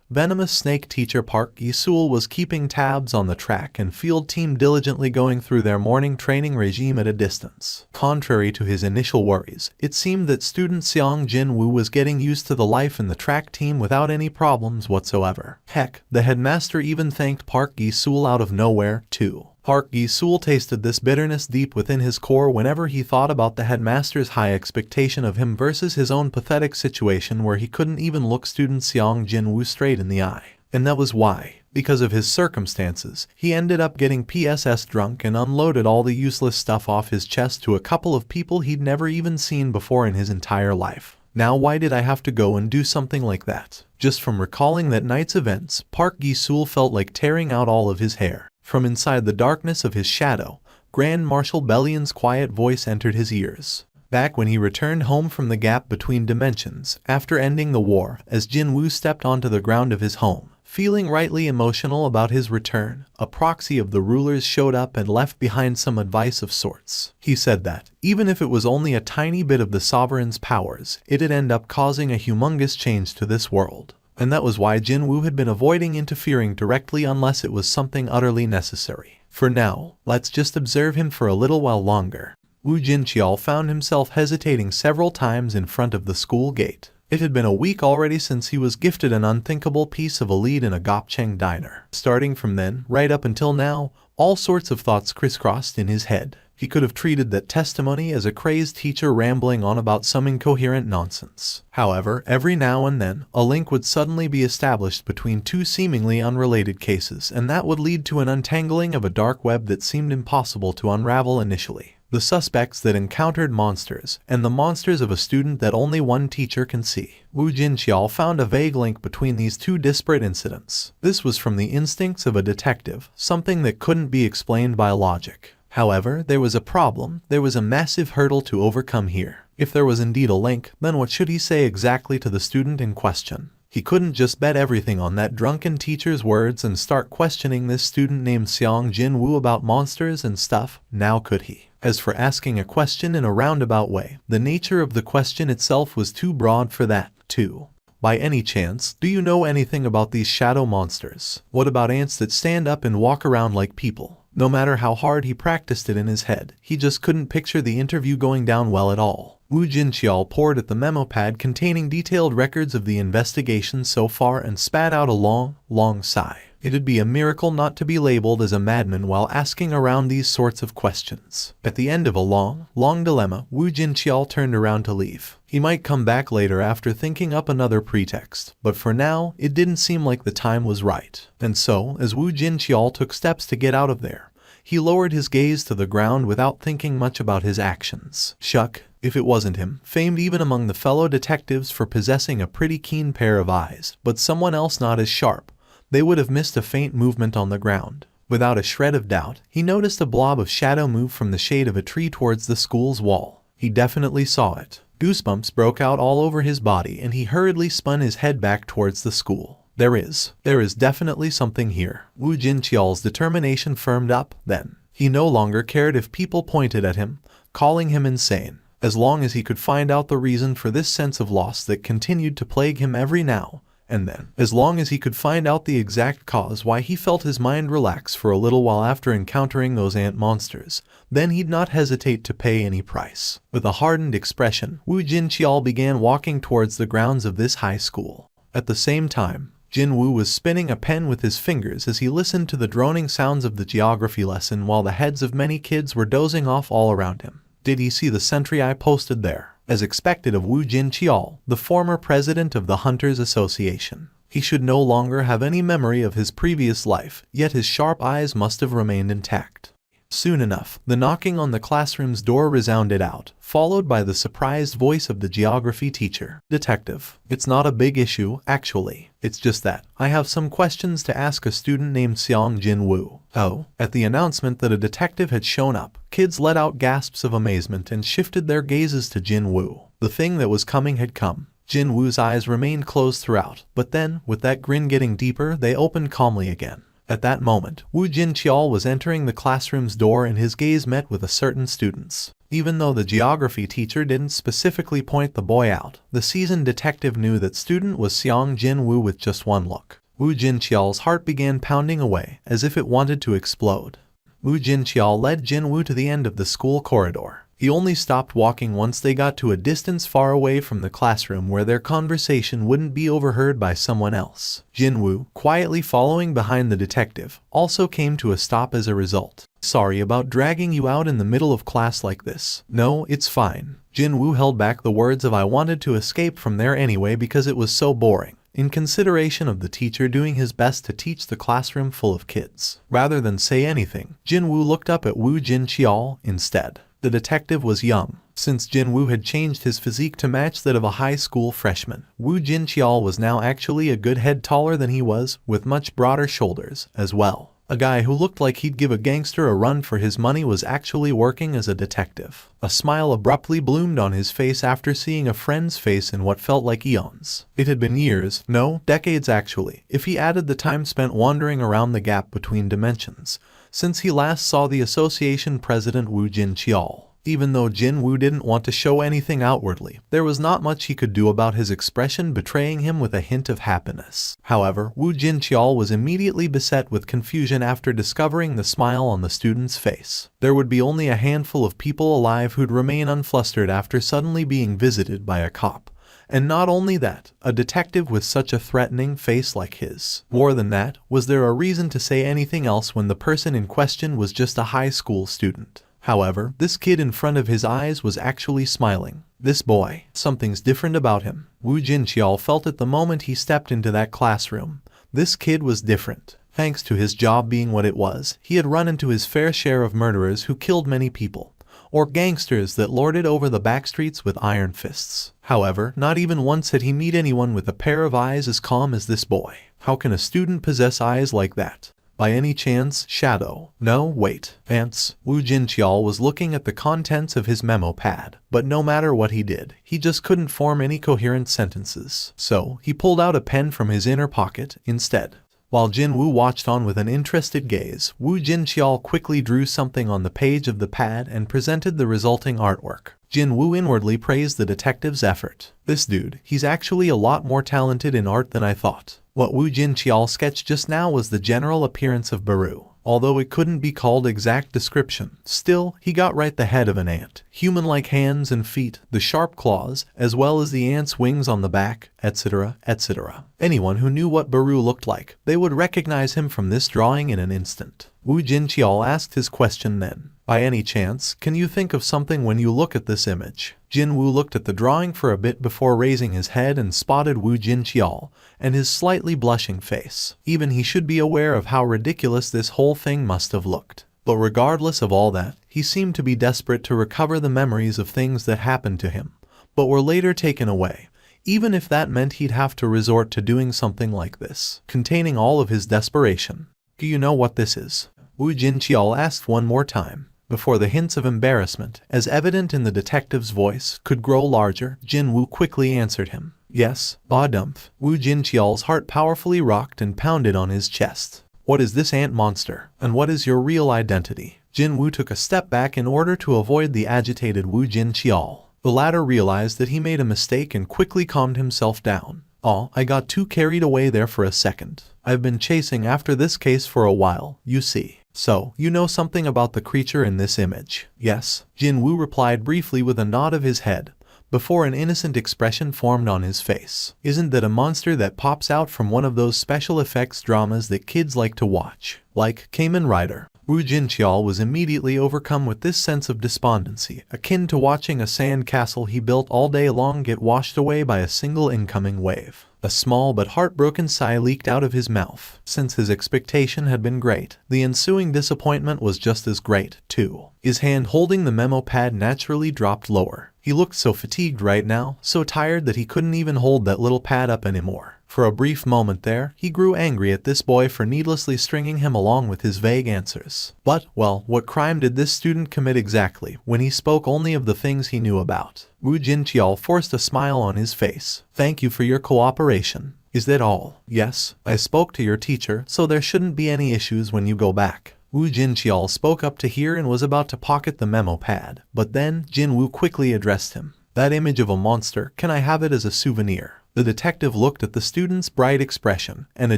Venomous Snake teacher Park Gi-sul was keeping tabs on the track and field team diligently going through their morning training regime at a distance. Contrary to his initial worries, it seemed that student Sung Jin-Woo was getting used to the life in the track team without any problems whatsoever. Heck, the headmaster even thanked Park Gi-sul out of nowhere, too. Park Gi-sul tasted this bitterness deep within his core whenever he thought about the headmaster's high expectation of him versus his own pathetic situation where he couldn't even look student Sung Jin-Woo straight in the eye. And that was why, because of his circumstances, he ended up getting PSS drunk and unloaded all the useless stuff off his chest to a couple of people he'd never even seen before in his entire life. Now why did I have to go and do something like that? Just from recalling that night's events, Park Gi-sul felt like tearing out all of his hair. From inside the darkness of his shadow, Grand Marshal Bellion's quiet voice entered his ears. Back when he returned home from the gap between dimensions, after ending the war, as Jin-Woo stepped onto the ground of his home, feeling rightly emotional about his return, a proxy of the rulers showed up and left behind some advice of sorts. He said that, even if it was only a tiny bit of the sovereign's powers, it'd end up causing a humongous change to this world. And that was why Jin-Woo had been avoiding interfering directly unless it was something utterly necessary. For now, let's just observe him for a little while longer. Woo Jin-cheol found himself hesitating several times in front of the school gate. It had been a week already since he was gifted an unthinkable piece of a lead in a gopchang diner. Starting from then, right up until now, all sorts of thoughts crisscrossed in his head. He could have treated that testimony as a crazed teacher rambling on about some incoherent nonsense. However, every now and then, a link would suddenly be established between two seemingly unrelated cases, and that would lead to an untangling of a dark web that seemed impossible to unravel initially. The suspects that encountered monsters, and the monsters of a student that only one teacher can see. Woo Jin-cheol found a vague link between these two disparate incidents. This was from the instincts of a detective, something that couldn't be explained by logic. However, there was a problem. There was a massive hurdle to overcome here. If there was indeed a link, then what should he say exactly to the student in question? He couldn't just bet everything on that drunken teacher's words and start questioning this student named Sung Jin-Woo about monsters and stuff, now could he? As for asking a question in a roundabout way, the nature of the question itself was too broad for that, too. By any chance, do you know anything about these shadow monsters? What about ants that stand up and walk around like people? No matter how hard he practiced it in his head, he just couldn't picture the interview going down well at all. Woo Jin-cheol pored at the memo pad containing detailed records of the investigation so far and spat out a long, long sigh. It'd be a miracle not to be labeled as a madman while asking around these sorts of questions. At the end of a long, long dilemma, Woo Jin-cheol turned around to leave. He might come back later after thinking up another pretext, but for now, it didn't seem like the time was right. And so, as Woo Jin-cheol took steps to get out of there, he lowered his gaze to the ground without thinking much about his actions. Shuck, if it wasn't him, famed even among the fellow detectives for possessing a pretty keen pair of eyes, but someone else not as sharp, they would have missed a faint movement on the ground. Without a shred of doubt, he noticed a blob of shadow move from the shade of a tree towards the school's wall. He definitely saw it. Goosebumps broke out all over his body and he hurriedly spun his head back towards the school. There is definitely something here. Woo Jin-cheol's determination firmed up then. He no longer cared if people pointed at him, calling him insane. As long as he could find out the reason for this sense of loss that continued to plague him every now and then. As long as he could find out the exact cause why he felt his mind relax for a little while after encountering those ant monsters, then he'd not hesitate to pay any price. With a hardened expression, Woo Jin-cheol began walking towards the grounds of this high school. At the same time, Jin-Woo was spinning a pen with his fingers as he listened to the droning sounds of the geography lesson while the heads of many kids were dozing off all around him. Did he see the sentry I posted there? As expected of Woo Jin-cheol, the former president of the Hunters Association. He should no longer have any memory of his previous life, yet his sharp eyes must have remained intact. Soon enough, the knocking on the classroom's door resounded out, followed by the surprised voice of the geography teacher. Detective, it's not a big issue, actually. It's just that I have some questions to ask a student named Sung Jin-Woo. Oh, at the announcement that a detective had shown up, kids let out gasps of amazement and shifted their gazes to Jin-Woo. The thing that was coming had come. Jin-Woo's eyes remained closed throughout, but then, with that grin getting deeper, they opened calmly again. At that moment, Woo Jin-cheol was entering the classroom's door and his gaze met with a certain student's. Even though the geography teacher didn't specifically point the boy out, the seasoned detective knew that student was Sung Jin-Woo with just one look. Woo Jin-cheol's heart began pounding away, as if it wanted to explode. Woo Jin-cheol led Jin-Woo to the end of the school corridor. He only stopped walking once they got to a distance far away from the classroom where their conversation wouldn't be overheard by someone else. Jin-Woo, quietly following behind the detective, also came to a stop as a result. Sorry about dragging you out in the middle of class like this. No, it's fine. Jin-Woo held back the words of I wanted to escape from there anyway because it was so boring, in consideration of the teacher doing his best to teach the classroom full of kids. Rather than say anything, Jin-Woo looked up at Woo Jin-cheol instead. The detective was young. Since Jin-Woo had changed his physique to match that of a high school freshman, Woo Jin-cheol was now actually a good head taller than he was, with much broader shoulders, as well. A guy who looked like he'd give a gangster a run for his money was actually working as a detective. A smile abruptly bloomed on his face after seeing a friend's face in what felt like eons. It had been years, no, decades actually, if he added the time spent wandering around the gap between dimensions, since he last saw the association president Woo Jin-cheol. Even though Jin-Woo didn't want to show anything outwardly, there was not much he could do about his expression betraying him with a hint of happiness. However, Woo Jin-cheol was immediately beset with confusion after discovering the smile on the student's face. There would be only a handful of people alive who'd remain unflustered after suddenly being visited by a cop. And not only that, a detective with such a threatening face like his. More than that, was there a reason to say anything else when the person in question was just a high school student? However, this kid in front of his eyes was actually smiling. This boy, something's different about him. Woo Jin-cheol felt it the moment he stepped into that classroom. This kid was different. Thanks to his job being what it was, he had run into his fair share of murderers who killed many people, or gangsters that lorded over the backstreets with iron fists. However, not even once had he met anyone with a pair of eyes as calm as this boy. How can a student possess eyes like that? By any chance, Shadow? No, wait. Ants. Woo Jin-cheol was looking at the contents of his memo pad, but no matter what he did, he just couldn't form any coherent sentences. So, he pulled out a pen from his inner pocket instead. While Jin-Woo watched on with an interested gaze, Woo Jin-cheol quickly drew something on the page of the pad and presented the resulting artwork. Jin-Woo inwardly praised the detective's effort. This dude, he's actually a lot more talented in art than I thought. What Woo Jin-cheol sketched just now was the general appearance of Baru. Although it couldn't be called exact description, still, he got right the head of an ant. Human-like hands and feet, the sharp claws, as well as the ant's wings on the back, etc., etc. Anyone who knew what Baru looked like, they would recognize him from this drawing in an instant. Woo Jin-cheol asked his question then. By any chance, can you think of something when you look at this image? Jin-Woo looked at the drawing for a bit before raising his head and spotted Woo Jin-cheol and his slightly blushing face. Even he should be aware of how ridiculous this whole thing must have looked. But regardless of all that, he seemed to be desperate to recover the memories of things that happened to him, but were later taken away, even if that meant he'd have to resort to doing something like this, containing all of his desperation. Do you know what this is? Woo Jin-cheol asked one more time. Before the hints of embarrassment, as evident in the detective's voice, could grow larger, Jin-Woo quickly answered him. Yes, ba-dumph. Woo Jin-cheol's heart powerfully rocked and pounded on his chest. What is this ant monster? And what is your real identity? Jin-Woo took a step back in order to avoid the agitated Woo Jin-cheol. The latter realized that he made a mistake and quickly calmed himself down. Oh, I got too carried away there for a second. I've been chasing after this case for a while, you see. So, you know something about the creature in this image? Yes, Jin-Woo replied briefly with a nod of his head, before an innocent expression formed on his face. Isn't that a monster that pops out from one of those special effects dramas that kids like to watch? Like Kamen Rider. Woo Jin-cheol was immediately overcome with this sense of despondency, akin to watching a sand castle he built all day long get washed away by a single incoming wave. A small but heartbroken sigh leaked out of his mouth. Since his expectation had been great, the ensuing disappointment was just as great, too. His hand holding the memo pad naturally dropped lower. He looked so fatigued right now, so tired that he couldn't even hold that little pad up anymore. For a brief moment there, he grew angry at this boy for needlessly stringing him along with his vague answers. But, well, what crime did this student commit exactly, when he spoke only of the things he knew about? Woo Jin-cheol forced a smile on his face. Thank you for your cooperation. Is that all? Yes, I spoke to your teacher, so there shouldn't be any issues when you go back. Woo Jin-cheol spoke up to hear and was about to pocket the memo pad, but then Jin-Woo quickly addressed him. That image of a monster, can I have it as a souvenir? The detective looked at the student's bright expression, and a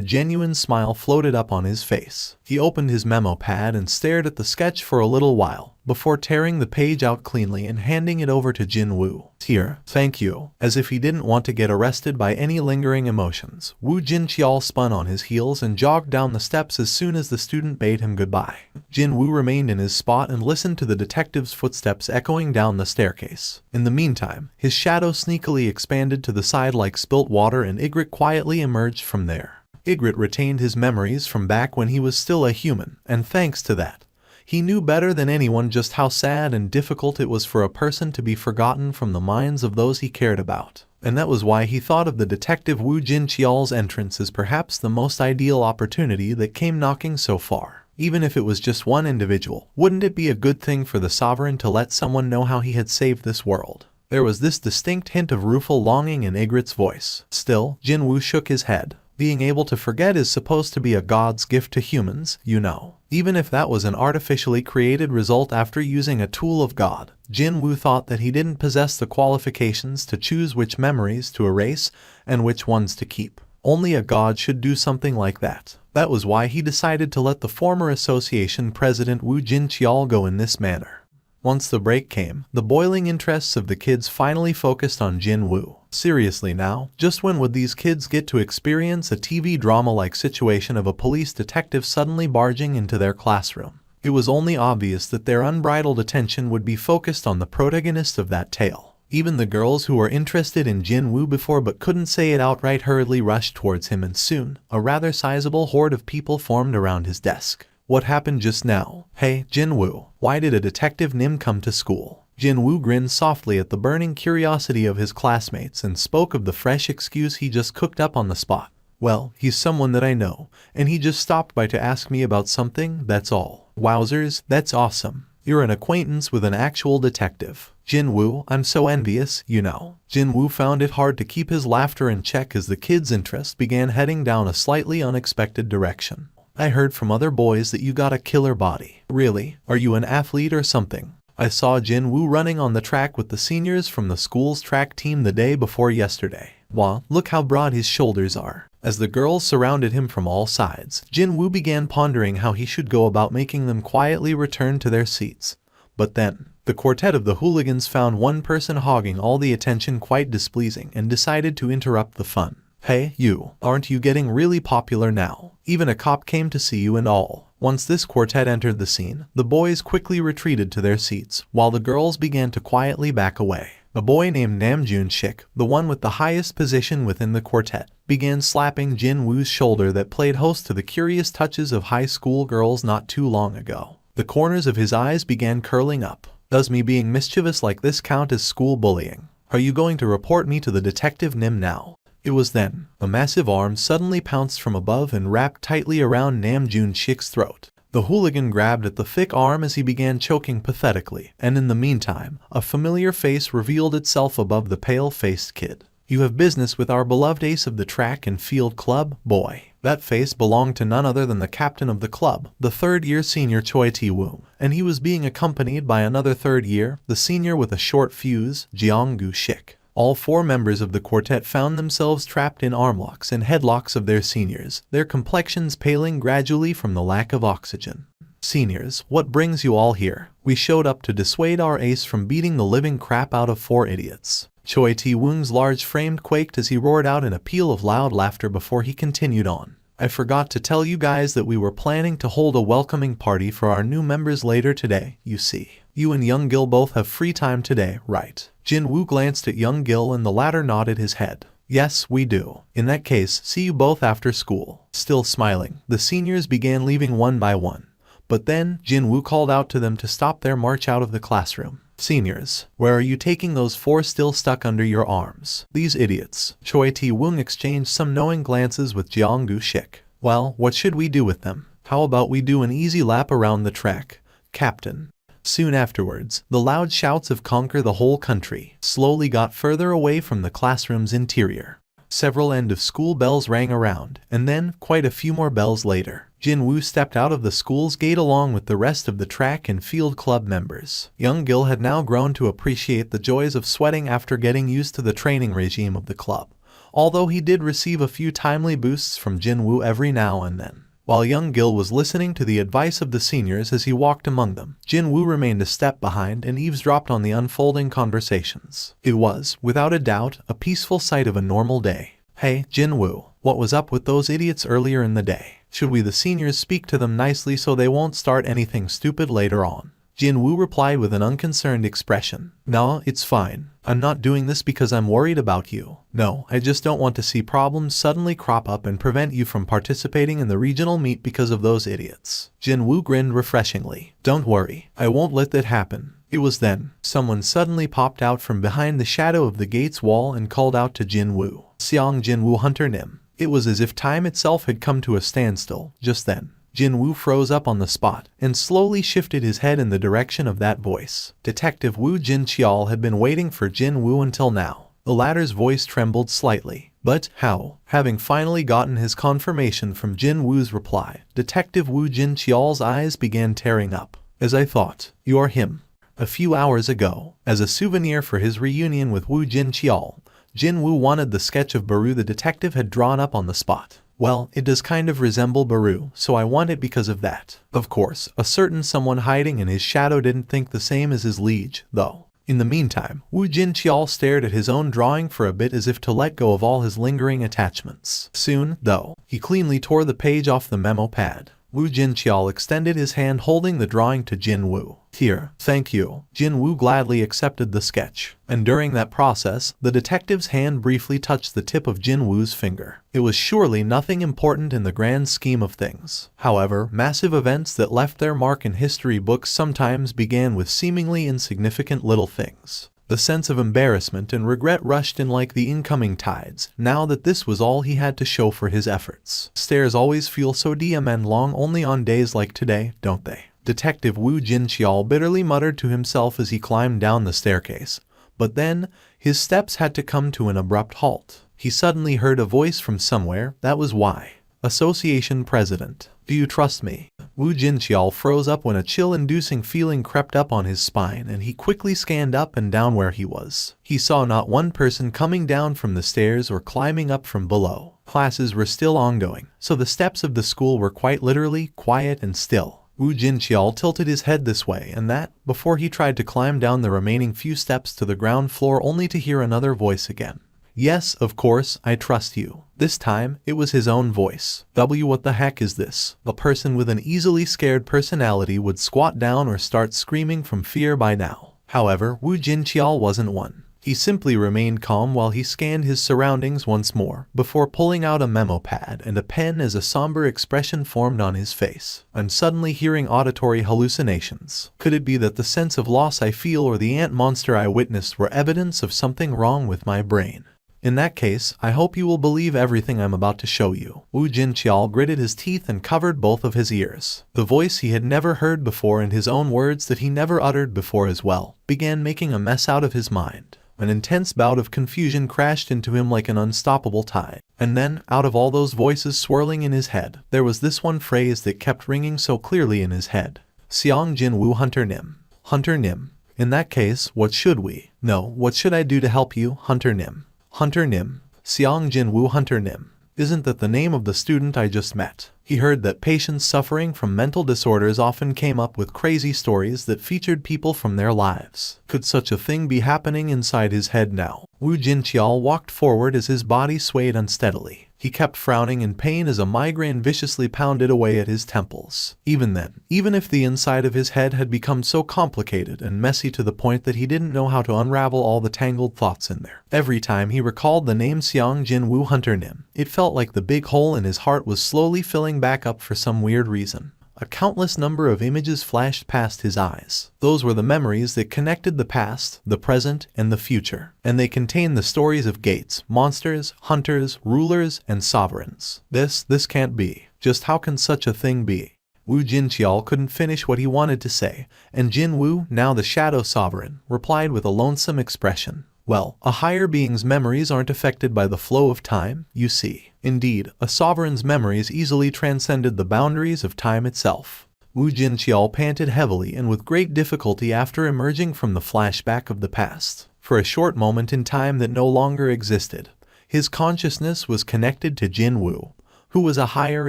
genuine smile floated up on his face. He opened his memo pad and stared at the sketch for a little while, before tearing the page out cleanly and handing it over to Jin-Woo. Here, thank you. As if he didn't want to get arrested by any lingering emotions, Woo Jin-cheol spun on his heels and jogged down the steps as soon as the student bade him goodbye. Jin-Woo remained in his spot and listened to the detective's footsteps echoing down the staircase. In the meantime, his shadow sneakily expanded to the side like spilt water and Ygritte quietly emerged from there. Ygritte retained his memories from back when he was still a human, and thanks to that, he knew better than anyone just how sad and difficult it was for a person to be forgotten from the minds of those he cared about. And that was why he thought of the detective Woo Jin-cheol's entrance as perhaps the most ideal opportunity that came knocking so far. Even if it was just one individual, wouldn't it be a good thing for the sovereign to let someone know how he had saved this world? There was this distinct hint of rueful longing in Ygritte's voice. Still, Jin-Woo shook his head. Being able to forget is supposed to be a god's gift to humans, you know. Even if that was an artificially created result after using a tool of God, Jin-Woo thought that he didn't possess the qualifications to choose which memories to erase and which ones to keep. Only a god should do something like that. That was why he decided to let the former association president Woo Jin-cheol go in this manner. Once the break came, the boiling interests of the kids finally focused on Jin-Woo. Seriously now, just when would these kids get to experience a TV drama-like situation of a police detective suddenly barging into their classroom? It was only obvious that their unbridled attention would be focused on the protagonist of that tale. Even the girls who were interested in Jin-Woo before but couldn't say it outright hurriedly rushed towards him, and soon, a rather sizable horde of people formed around his desk. What happened just now? Hey, Jin-Woo, why did a detective Nim come to school? Jin-Woo grinned softly at the burning curiosity of his classmates and spoke of the fresh excuse he just cooked up on the spot. Well, he's someone that I know, and he just stopped by to ask me about something, that's all. Wowzers, that's awesome. You're an acquaintance with an actual detective. Jin-Woo, I'm so envious, you know. Jin-Woo found it hard to keep his laughter in check as the kids' interest began heading down a slightly unexpected direction. I heard from other boys that you got a killer body. Really? Are you an athlete or something? I saw Jin-Woo running on the track with the seniors from the school's track team the day before yesterday. Wow, look how broad his shoulders are. As the girls surrounded him from all sides, Jin-Woo began pondering how he should go about making them quietly return to their seats. But then, the quartet of the hooligans found one person hogging all the attention quite displeasing and decided to interrupt the fun. Hey, you, aren't you getting really popular now? Even a cop came to see you and all. Once this quartet entered the scene, the boys quickly retreated to their seats, while the girls began to quietly back away. A boy named Namjoon-shik, the one with the highest position within the quartet, began slapping Jin-Woo's shoulder that played host to the curious touches of high school girls not too long ago. The corners of his eyes began curling up. Does me being mischievous like this count as school bullying? Are you going to report me to the detective Nim now? It was then, a massive arm suddenly pounced from above and wrapped tightly around Namjoon-shik's throat. The hooligan grabbed at the thick arm as he began choking pathetically, and in the meantime, a familiar face revealed itself above the pale-faced kid. You have business with our beloved ace of the track and field club, boy. That face belonged to none other than the captain of the club, the third-year senior Choi Tae-woo, and he was being accompanied by another third-year, the senior with a short fuse, Jeong-gu-shik. All four members of the quartet found themselves trapped in armlocks and headlocks of their seniors, their complexions paling gradually from the lack of oxygen. Seniors, what brings you all here? We showed up to dissuade our ace from beating the living crap out of four idiots. Choi Tae-woong's large frame quaked as he roared out in a peal of loud laughter before he continued on. I forgot to tell you guys that we were planning to hold a welcoming party for our new members later today, you see. You and Young Gil both have free time today, right? Jin-Woo glanced at Young Gil and the latter nodded his head. Yes, we do. In that case, see you both after school. Still smiling, the seniors began leaving one by one. But then, Jin-Woo called out to them to stop their march out of the classroom. Seniors, where are you taking those four still stuck under your arms? These idiots. Choi Tae-woong exchanged some knowing glances with Jeong-gu-shik. Well, what should we do with them? How about we do an easy lap around the track, Captain? Soon afterwards, the loud shouts of "Conquer the whole country" slowly got further away from the classroom's interior. Several end-of-school bells rang around, and then, quite a few more bells later, Jin-Woo stepped out of the school's gate along with the rest of the track and field club members. Young Gil had now grown to appreciate the joys of sweating after getting used to the training regime of the club, although he did receive a few timely boosts from Jin-Woo every now and then. While Young Gil was listening to the advice of the seniors as he walked among them, Jin-Woo remained a step behind and eavesdropped on the unfolding conversations. It was, without a doubt, a peaceful sight of a normal day. Hey, Jin-Woo, what was up with those idiots earlier in the day? Should we the seniors speak to them nicely so they won't start anything stupid later on? Jin-Woo replied with an unconcerned expression. No, it's fine. I'm not doing this because I'm worried about you. No, I just don't want to see problems suddenly crop up and prevent you from participating in the regional meet because of those idiots. Jin-Woo grinned refreshingly. Don't worry, I won't let that happen. It was then, someone suddenly popped out from behind the shadow of the gate's wall and called out to Jin-Woo. Seong Jin-Woo Hunter Nim. It was as if time itself had come to a standstill just then. Jin-Woo froze up on the spot and slowly shifted his head in the direction of that voice. Detective Woo Jin-cheol had been waiting for Jin-Woo until now. The latter's voice trembled slightly, But how? Having finally gotten his confirmation from Jin-Woo's reply, Detective Woo Jin-Cheol's eyes began tearing up. As I thought, you're him. A few hours ago, as a souvenir for his reunion with Woo Jin-Cheol, Jin-Woo wanted the sketch of Baru the detective had drawn up on the spot. Well, it does kind of resemble Baru, so I want it because of that. Of course, a certain someone hiding in his shadow didn't think the same as his liege, though. In the meantime, Woo Jin-Cheol stared at his own drawing for a bit as if to let go of all his lingering attachments. Soon, though, he cleanly tore the page off the memo pad. Woo Jin-Cheol extended his hand holding the drawing to Jin-Woo. Here, thank you. Jin-Woo gladly accepted the sketch, and during that process, the detective's hand briefly touched the tip of Jin-Woo's finger. It was surely nothing important in the grand scheme of things. However, massive events that left their mark in history books sometimes began with seemingly insignificant little things. The sense of embarrassment and regret rushed in like the incoming tides, now that this was all he had to show for his efforts. Stairs always feel so damn long only on days like today, don't they? Detective Woo Jin-Cheol bitterly muttered to himself as he climbed down the staircase. But then, his steps had to come to an abrupt halt. He suddenly heard a voice from somewhere. That was why. Association President. Do you trust me? Woo Jin-Cheol froze up when a chill-inducing feeling crept up on his spine and he quickly scanned up and down where he was. He saw not one person coming down from the stairs or climbing up from below. Classes were still ongoing, so the steps of the school were quite literally quiet and still. Woo Jin-Cheol tilted his head this way and that, before he tried to climb down the remaining few steps to the ground floor only to hear another voice again. Yes, of course, I trust you. This time, it was his own voice. What the heck is this? A person with an easily scared personality would squat down or start screaming from fear by now. However, Woo Jin-Cheol wasn't one. He simply remained calm while he scanned his surroundings once more, before pulling out a memo pad and a pen as a somber expression formed on his face. I'm suddenly hearing auditory hallucinations. Could it be that the sense of loss I feel or the ant monster I witnessed were evidence of something wrong with my brain? In that case, I hope you will believe everything I'm about to show you. Woo Jin-Cheol gritted his teeth and covered both of his ears. The voice he had never heard before and his own words that he never uttered before as well began making a mess out of his mind. An intense bout of confusion crashed into him like an unstoppable tide. And then, out of all those voices swirling in his head, there was this one phrase that kept ringing so clearly in his head. Sung Jin-Woo Hunter Nim. Hunter Nim. In that case, what should we? No, what should I do to help you, Hunter Nim? Hunter Nim. Sung Jin-Woo Hunter Nim. Isn't that the name of the student I just met? He heard that patients suffering from mental disorders often came up with crazy stories that featured people from their lives. Could such a thing be happening inside his head now? Woo Jin-Cheol walked forward as his body swayed unsteadily. He kept frowning in pain as a migraine viciously pounded away at his temples. Even then, even if the inside of his head had become so complicated and messy to the point that he didn't know how to unravel all the tangled thoughts in there, every time he recalled the name Sung Jin-Woo Hunter Nim, it felt like the big hole in his heart was slowly filling back up for some weird reason. A countless number of images flashed past his eyes. Those were the memories that connected the past, the present, and the future. And they contained the stories of gates, monsters, hunters, rulers, and sovereigns. This can't be. Just how can such a thing be? Woo Jin-Cheol couldn't finish what he wanted to say, and Jin-Woo, now the Shadow Sovereign, replied with a lonesome expression. Well, a higher being's memories aren't affected by the flow of time, you see. Indeed, a sovereign's memories easily transcended the boundaries of time itself. Woo Jin-Cheol panted heavily and with great difficulty after emerging from the flashback of the past. For a short moment in time that no longer existed, his consciousness was connected to Jin-Woo, who was a higher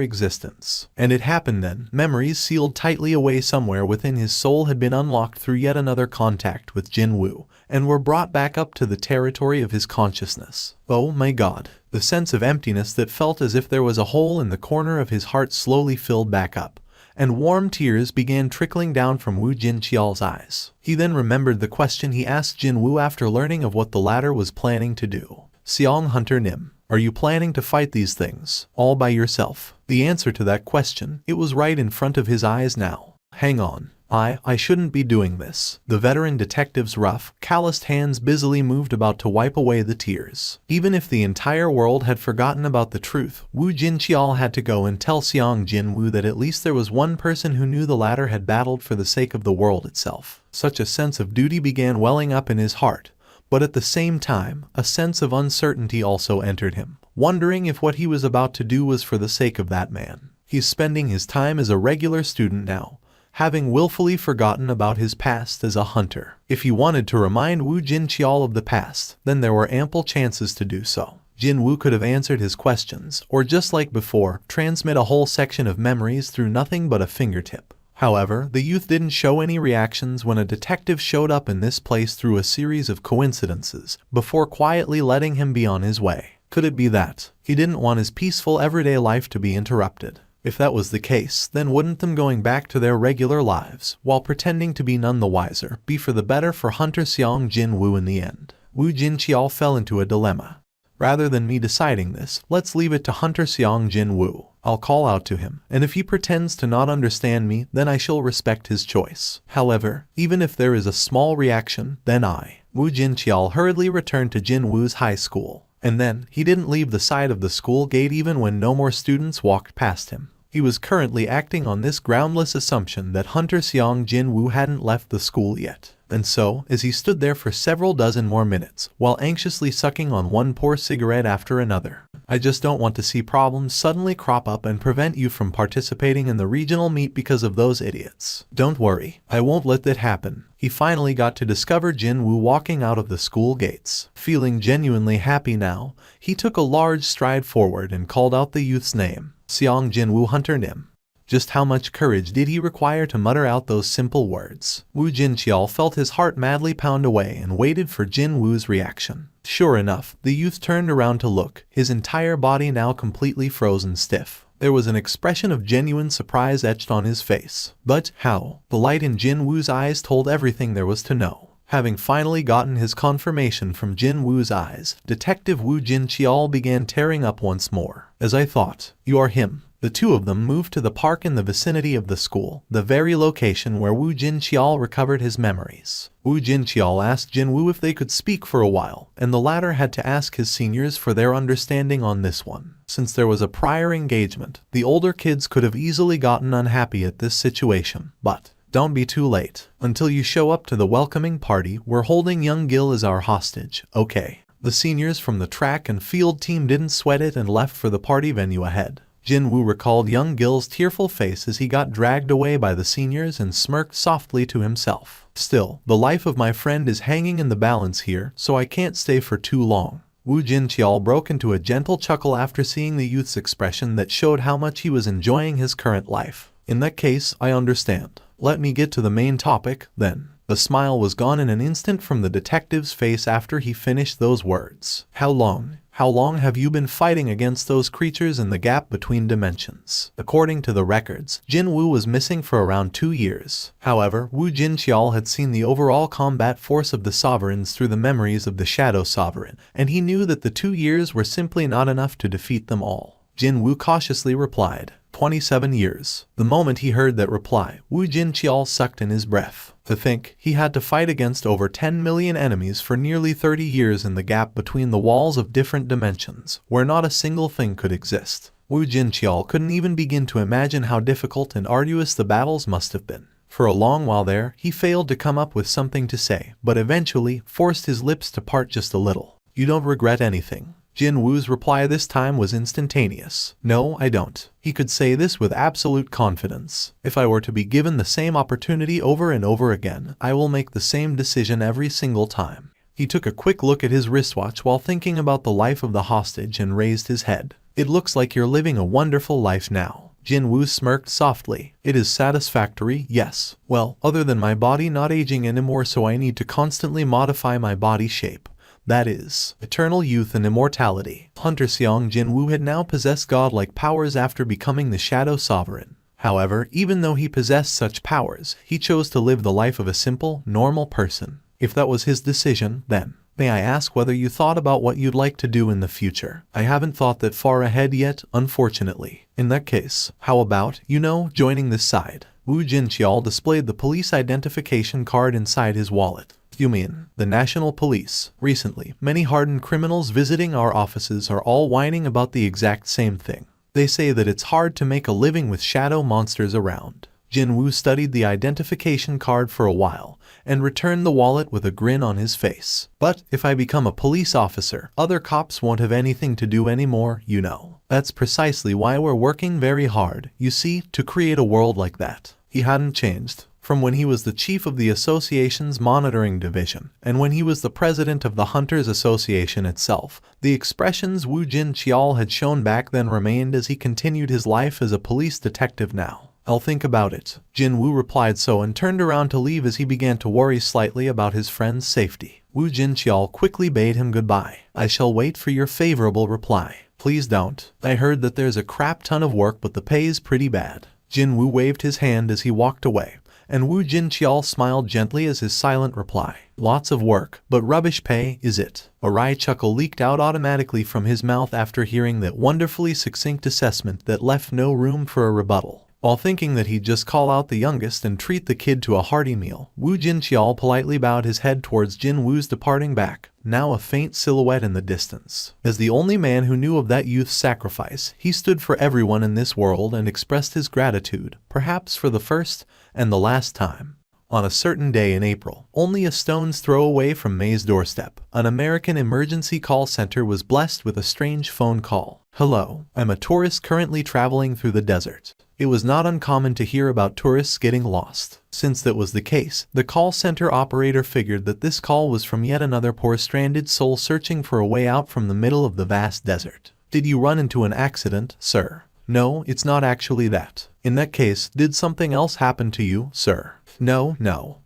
existence. And it happened then. Memories sealed tightly away somewhere within his soul had been unlocked through yet another contact with Jin-Woo, and were brought back up to the territory of his consciousness. Oh my God. The sense of emptiness that felt as if there was a hole in the corner of his heart slowly filled back up, and warm tears began trickling down from Woo Jin-Cheol's eyes. He then remembered the question he asked Jin-Woo after learning of what the latter was planning to do. Sung Hunter Nim. Are you planning to fight these things, all by yourself? The answer to that question, it was right in front of his eyes now. Hang on. I shouldn't be doing this. The veteran detective's rough, calloused hands busily moved about to wipe away the tears. Even if the entire world had forgotten about the truth, Woo Jin-Cheol had to go and tell Sung Jin-Woo that at least there was one person who knew the latter had battled for the sake of the world itself. Such a sense of duty began welling up in his heart. But at the same time, a sense of uncertainty also entered him. wondering if what he was about to do was for the sake of that man. He's spending his time as a regular student now, having willfully forgotten about his past as a hunter. If he wanted to remind Woo Jin-cheol of the past, then there were ample chances to do so. Jin-Woo could have answered his questions, or just like before, transmit a whole section of memories through nothing but a fingertip. However, the youth didn't show any reactions when a detective showed up in this place through a series of coincidences, before quietly letting him be on his way. Could it be that he didn't want his peaceful everyday life to be interrupted? If that was the case, then wouldn't them going back to their regular lives, while pretending to be none the wiser, be for the better for Hunter Sung Jin-Woo in the end? Woo Jin-cheol fell into a dilemma. Rather than me deciding this, let's leave it to Hunter Sung Jin-Woo. I'll call out to him, and if he pretends to not understand me, then I shall respect his choice. However, even if there is a small reaction, then Woo Jin-cheol hurriedly returned to Jin-Woo's high school. And then, he didn't leave the side of the school gate even when no more students walked past him. He was currently acting on this groundless assumption that Hunter Sung Jin-Woo hadn't left the school yet. And so, as he stood there for several dozen more minutes, while anxiously sucking on one poor cigarette after another, I just don't want to see problems suddenly crop up and prevent you from participating in the regional meet because of those idiots. Don't worry, I won't let that happen. He finally got to discover Jin-Woo walking out of the school gates. Feeling genuinely happy now, he took a large stride forward and called out the youth's name. Sung Jin-Woo Hunter Nim. Just how much courage did he require to mutter out those simple words? Woo Jin-cheol felt his heart madly pound away and waited for Jin-Woo's reaction. Sure enough, the youth turned around to look, his entire body now completely frozen stiff. There was an expression of genuine surprise etched on his face. But how? The light in Jin-Woo's eyes told everything there was to know. Having finally gotten his confirmation from Jin-Woo's eyes, Detective Woo Jin-cheol began tearing up once more. As I thought, you are him. The two of them moved to the park in the vicinity of the school, the very location where Woo Jin-cheol recovered his memories. Woo Jin-cheol asked Jin-Woo if they could speak for a while, and the latter had to ask his seniors for their understanding on this one. Since there was a prior engagement, the older kids could have easily gotten unhappy at this situation, but don't be too late. Until you show up to the welcoming party, we're holding young Gil as our hostage, okay? The seniors from the track and field team didn't sweat it and left for the party venue ahead. Jin-Woo recalled young Gil's tearful face as he got dragged away by the seniors and smirked softly to himself. Still, the life of my friend is hanging in the balance here, so I can't stay for too long. Woo Jin-cheol broke into a gentle chuckle after seeing the youth's expression that showed how much he was enjoying his current life. In that case, I understand. Let me get to the main topic, then. The smile was gone in an instant from the detective's face after he finished those words. How long have you been fighting against those creatures in the gap between dimensions? According to the records, Jin-Woo was missing for around 2 years. However, Woo Jin-cheol had seen the overall combat force of the sovereigns through the memories of the Shadow Sovereign, and he knew that the 2 years were simply not enough to defeat them all. Jin-Woo cautiously replied, 27 years. The moment he heard that reply, Woo Jin-cheol sucked in his breath. To think, he had to fight against over 10 million enemies for nearly 30 years in the gap between the walls of different dimensions, where not a single thing could exist. Woo Jin-cheol couldn't even begin to imagine how difficult and arduous the battles must have been. For a long while there, he failed to come up with something to say, but eventually forced his lips to part just a little. You don't regret anything? Jin-Woo's reply this time was instantaneous. No, I don't. He could say this with absolute confidence. If I were to be given the same opportunity over and over again, I will make the same decision every single time. He took a quick look at his wristwatch while thinking about the life of the hostage and raised his head. It looks like you're living a wonderful life now. Jin-Woo smirked softly. It is satisfactory, yes. Well, other than my body not aging anymore, so I need to constantly modify my body shape. That is, eternal youth and immortality. Hunter Sung Jin-Woo had now possessed godlike powers after becoming the Shadow Sovereign. However, even though he possessed such powers, he chose to live the life of a simple, normal person. If that was his decision, then, may I ask whether you thought about what you'd like to do in the future? I haven't thought that far ahead yet, unfortunately. In that case, how about, joining this side? Woo Jin-cheol displayed the police identification card inside his wallet. You mean, the National Police? Recently, many hardened criminals visiting our offices are all whining about the exact same thing. They say that it's hard to make a living with shadow monsters around. Jin-Woo studied the identification card for a while and returned the wallet with a grin on his face. But if I become a police officer, other cops won't have anything to do anymore, you know. That's precisely why we're working very hard, you see, to create a world like that. He hadn't changed from when he was the chief of the association's monitoring division, and when he was the president of the Hunters Association itself. The expressions Woo Jin-cheol had shown back then remained as he continued his life as a police detective now. I'll think about it. Jin-Woo replied so and turned around to leave as he began to worry slightly about his friend's safety. Woo Jin-cheol quickly bade him goodbye. I shall wait for your favorable reply. Please don't. I heard that there's a crap ton of work but the pay is pretty bad. Jin-Woo waved his hand as he walked away, and Woo Jin-cheol smiled gently as his silent reply. Lots of work, but rubbish pay, is it? A wry chuckle leaked out automatically from his mouth after hearing that wonderfully succinct assessment that left no room for a rebuttal. While thinking that he'd just call out the youngest and treat the kid to a hearty meal, Woo Jin-cheol politely bowed his head towards Jin-Woo's departing back, now a faint silhouette in the distance. As the only man who knew of that youth's sacrifice, he stood for everyone in this world and expressed his gratitude, perhaps for the first and the last time. On a certain day in April, only a stone's throw away from May's doorstep, an American emergency call center was blessed with a strange phone call. Hello, I'm a tourist currently traveling through the desert. It was not uncommon to hear about tourists getting lost. Since that was the case, the call center operator figured that this call was from yet another poor stranded soul searching for a way out from the middle of the vast desert. Did you run into an accident, sir? No, it's not actually that. In that case, did something else happen to you, sir? No,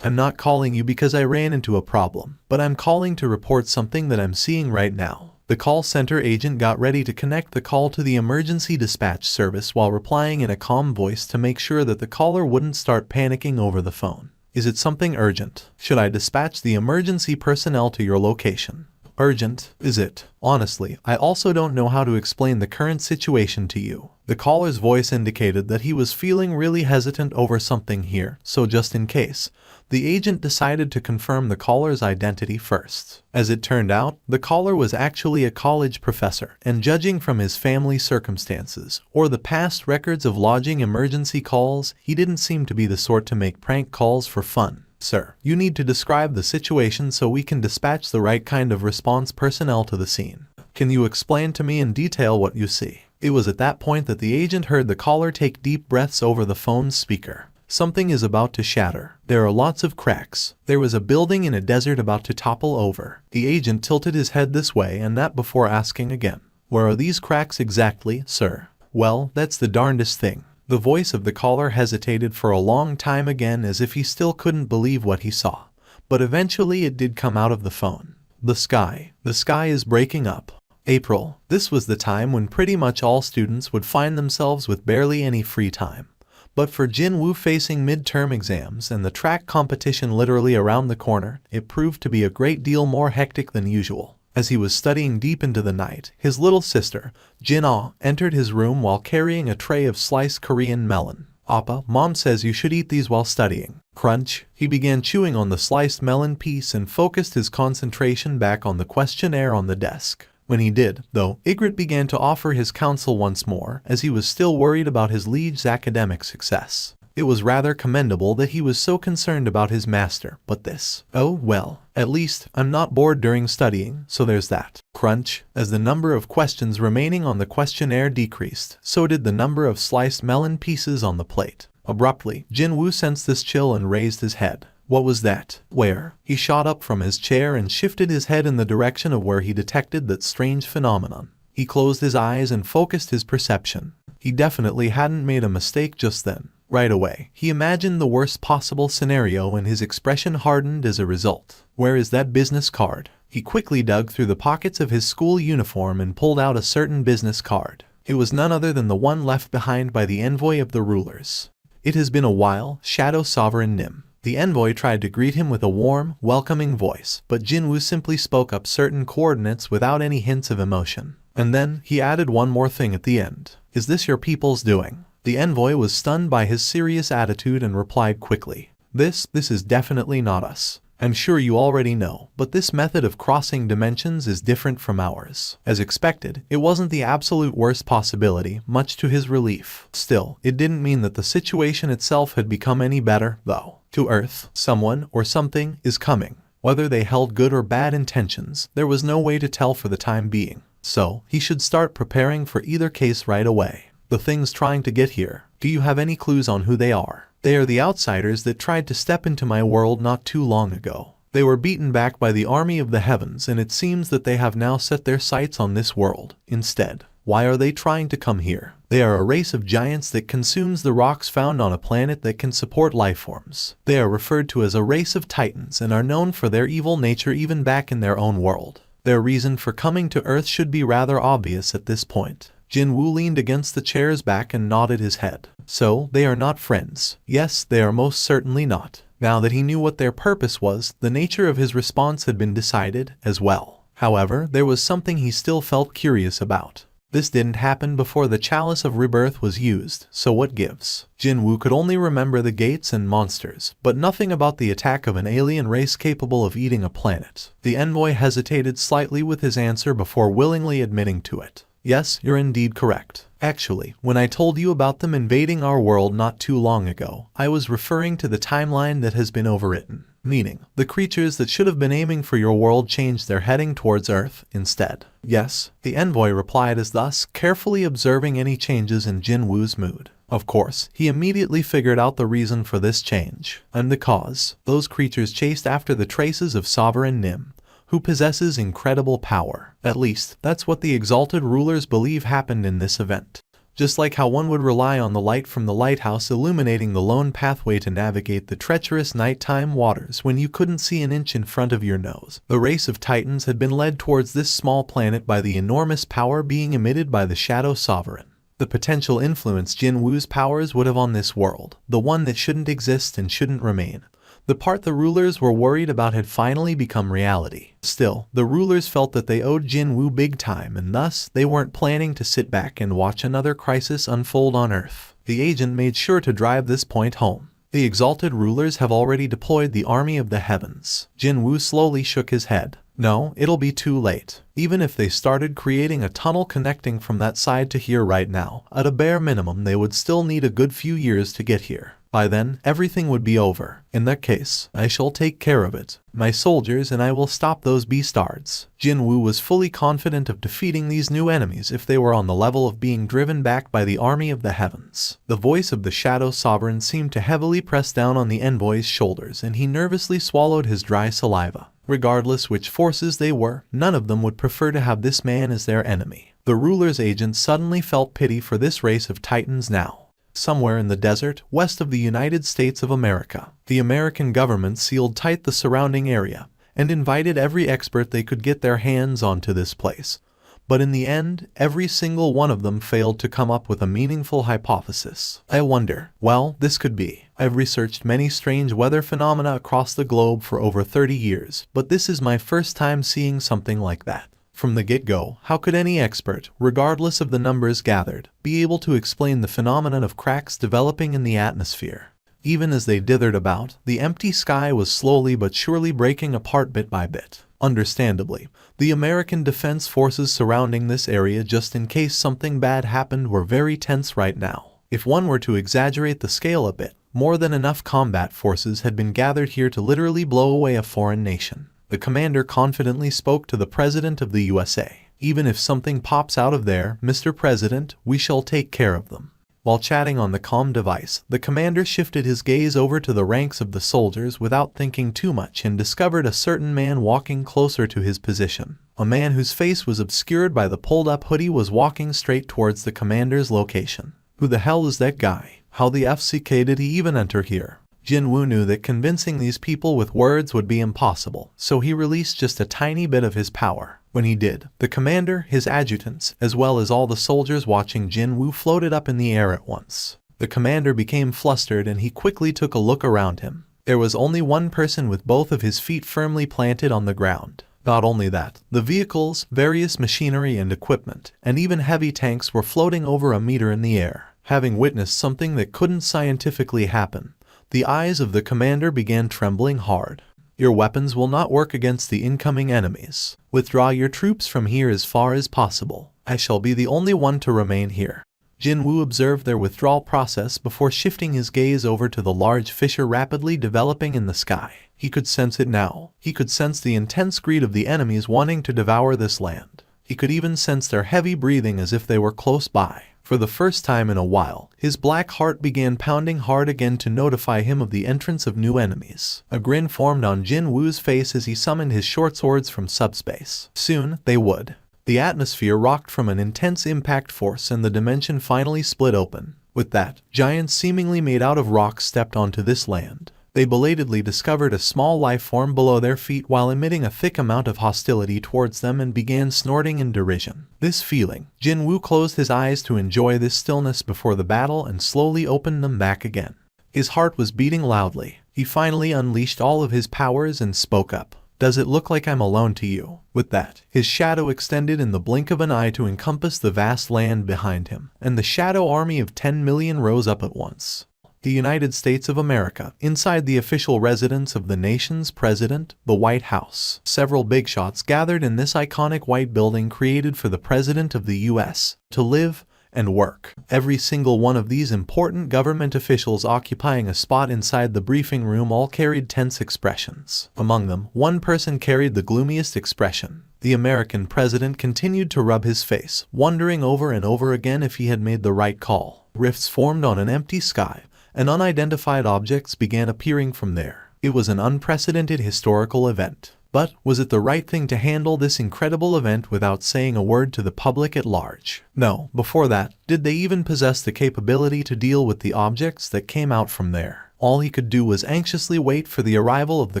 I'm not calling you because I ran into a problem, but I'm calling to report something that I'm seeing right now. The call center agent got ready to connect the call to the emergency dispatch service while replying in a calm voice to make sure that the caller wouldn't start panicking over the phone. Is it something urgent? Should I dispatch the emergency personnel to your location? Urgent, is it? Honestly, I also don't know how to explain the current situation to you. The caller's voice indicated that he was feeling really hesitant over something here, so just in case, the agent decided to confirm the caller's identity first. As it turned out, the caller was actually a college professor, and judging from his family circumstances, or the past records of lodging emergency calls, he didn't seem to be the sort to make prank calls for fun. Sir, you need to describe the situation so we can dispatch the right kind of response personnel to the scene. Can you explain to me in detail what you see? It was at that point that the agent heard the caller take deep breaths over the phone's speaker. Something is about to shatter. There are lots of cracks. There was a building in a desert about to topple over. The agent tilted his head this way and that before asking again. Where are these cracks exactly, sir? Well, that's the darndest thing. The voice of the caller hesitated for a long time again as if he still couldn't believe what he saw. But eventually it did come out of the phone. The sky. The sky is breaking up. April. This was the time when pretty much all students would find themselves with barely any free time. But for Jin-Woo facing midterm exams and the track competition literally around the corner, it proved to be a great deal more hectic than usual. As he was studying deep into the night, his little sister, Jin-ah, entered his room while carrying a tray of sliced Korean melon. Appa, Mom says you should eat these while studying. Crunch. He began chewing on the sliced melon piece and focused his concentration back on the questionnaire on the desk. When he did, though, Ygritte began to offer his counsel once more, as he was still worried about his liege's academic success. It was rather commendable that he was so concerned about his master, but this... oh, well, at least, I'm not bored during studying, so there's that. Crunch. As the number of questions remaining on the questionnaire decreased, so did the number of sliced melon pieces on the plate. Abruptly, Jin-Woo sensed this chill and raised his head. What was that? Where? He shot up from his chair and shifted his head in the direction of where he detected that strange phenomenon. He closed his eyes and focused his perception. He definitely hadn't made a mistake just then. Right away, he imagined the worst possible scenario and his expression hardened as a result. Where is that business card? He quickly dug through the pockets of his school uniform and pulled out a certain business card. It was none other than the one left behind by the envoy of the rulers. It has been a while, Shadow Sovereign Nim. The envoy tried to greet him with a warm, welcoming voice, but Jin-Woo simply spoke up certain coordinates without any hints of emotion. And then, he added one more thing at the end. Is this your people's doing? The envoy was stunned by his serious attitude and replied quickly. This is definitely not us. I'm sure you already know, but this method of crossing dimensions is different from ours. As expected, it wasn't the absolute worst possibility, much to his relief. Still, it didn't mean that the situation itself had become any better, though. To Earth, someone or something is coming. Whether they held good or bad intentions, there was no way to tell for the time being. So, he should start preparing for either case right away. The things trying to get here, do you have any clues on who they are? They are the outsiders that tried to step into my world not too long ago. They were beaten back by the army of the heavens, and it seems that they have now set their sights on this world instead. Why are they trying to come here? They are a race of giants that consumes the rocks found on a planet that can support lifeforms. They are referred to as a race of titans and are known for their evil nature even back in their own world. Their reason for coming to Earth should be rather obvious at this point. Jin-Woo leaned against the chair's back and nodded his head. So, they are not friends. Yes, they are most certainly not. Now that he knew what their purpose was, the nature of his response had been decided as well. However, there was something he still felt curious about. This didn't happen before the Chalice of Rebirth was used, so what gives? Jin-Woo could only remember the gates and monsters, but nothing about the attack of an alien race capable of eating a planet. The envoy hesitated slightly with his answer before willingly admitting to it. Yes, you're indeed correct. Actually, when I told you about them invading our world not too long ago, I was referring to the timeline that has been overwritten. Meaning, the creatures that should have been aiming for your world changed their heading towards Earth instead. Yes, the envoy replied as thus, carefully observing any changes in Jin-Woo's mood. Of course, he immediately figured out the reason for this change. And the cause. Those creatures chased after the traces of Sovereign Nim, who possesses incredible power. At least, that's what the exalted rulers believe happened in this event. Just like how one would rely on the light from the lighthouse illuminating the lone pathway to navigate the treacherous nighttime waters when you couldn't see an inch in front of your nose. The race of Titans had been led towards this small planet by the enormous power being emitted by the Shadow Sovereign. The potential influence Jin-Woo's powers would have on this world, the one that shouldn't exist and shouldn't remain. The part the rulers were worried about had finally become reality. Still, the rulers felt that they owed Jin-Woo big time, and thus, they weren't planning to sit back and watch another crisis unfold on Earth. The agent made sure to drive this point home. The exalted rulers have already deployed the army of the heavens. Jin-Woo slowly shook his head. No, it'll be too late. Even if they started creating a tunnel connecting from that side to here right now, at a bare minimum they would still need a good few years to get here. By then, everything would be over. In that case, I shall take care of it. My soldiers and I will stop those beastards. Jin-Woo was fully confident of defeating these new enemies if they were on the level of being driven back by the army of the heavens. The voice of the Shadow Sovereign seemed to heavily press down on the envoy's shoulders, and he nervously swallowed his dry saliva. Regardless which forces they were, none of them would prefer to have this man as their enemy. The ruler's agent suddenly felt pity for this race of titans now. Somewhere in the desert, west of the United States of America, the American government sealed tight the surrounding area and invited every expert they could get their hands on to this place. But in the end, every single one of them failed to come up with a meaningful hypothesis. I wonder, well, this could be. I've researched many strange weather phenomena across the globe for over 30 years, but this is my first time seeing something like that. From the get-go, how could any expert, regardless of the numbers gathered, be able to explain the phenomenon of cracks developing in the atmosphere? Even as they dithered about, the empty sky was slowly but surely breaking apart bit by bit. Understandably, the American defense forces surrounding this area just in case something bad happened were very tense right now. If one were to exaggerate the scale a bit, more than enough combat forces had been gathered here to literally blow away a foreign nation. The commander confidently spoke to the President of the USA. Even if something pops out of there, Mr. President, we shall take care of them. While chatting on the comm device, the commander shifted his gaze over to the ranks of the soldiers without thinking too much and discovered a certain man walking closer to his position. A man whose face was obscured by the pulled-up hoodie was walking straight towards the commander's location. Who the hell is that guy? How the FCK did he even enter here? Jin-Woo knew that convincing these people with words would be impossible, so he released just a tiny bit of his power. When he did, the commander, his adjutants, as well as all the soldiers watching Jin-Woo floated up in the air at once. The commander became flustered and he quickly took a look around him. There was only one person with both of his feet firmly planted on the ground. Not only that, the vehicles, various machinery and equipment, and even heavy tanks were floating over a meter in the air. Having witnessed something that couldn't scientifically happen, the eyes of the commander began trembling hard. Your weapons will not work against the incoming enemies. Withdraw your troops from here as far as possible. I shall be the only one to remain here." Jin-Woo observed their withdrawal process before shifting his gaze over to the large fissure rapidly developing in the sky. He could sense it now. He could sense the intense greed of the enemies wanting to devour this land. He could even sense their heavy breathing as if they were close by. For the first time in a while, his black heart began pounding hard again to notify him of the entrance of new enemies. A grin formed on Jin-Woo's face as he summoned his short swords from subspace. Soon, they would. The atmosphere rocked from an intense impact force and the dimension finally split open. With that, giants seemingly made out of rock stepped onto this land. They belatedly discovered a small life form below their feet while emitting a thick amount of hostility towards them and began snorting in derision. This feeling, Jin-Woo closed his eyes to enjoy this stillness before the battle and slowly opened them back again. His heart was beating loudly. He finally unleashed all of his powers and spoke up. "Does it look like I'm alone to you?" With that, his shadow extended in the blink of an eye to encompass the vast land behind him, and the shadow army of 10 million rose up at once. The United States of America, inside the official residence of the nation's president, the White House. Several big shots gathered in this iconic white building created for the president of the U.S. to live and work. Every single one of these important government officials occupying a spot inside the briefing room all carried tense expressions. Among them, one person carried the gloomiest expression. The American president continued to rub his face, wondering over and over again if he had made the right call. Rifts formed on an empty sky, and unidentified objects began appearing from there. It was an unprecedented historical event. But was it the right thing to handle this incredible event without saying a word to the public at large? No. Before that, did they even possess the capability to deal with the objects that came out from there? All he could do was anxiously wait for the arrival of the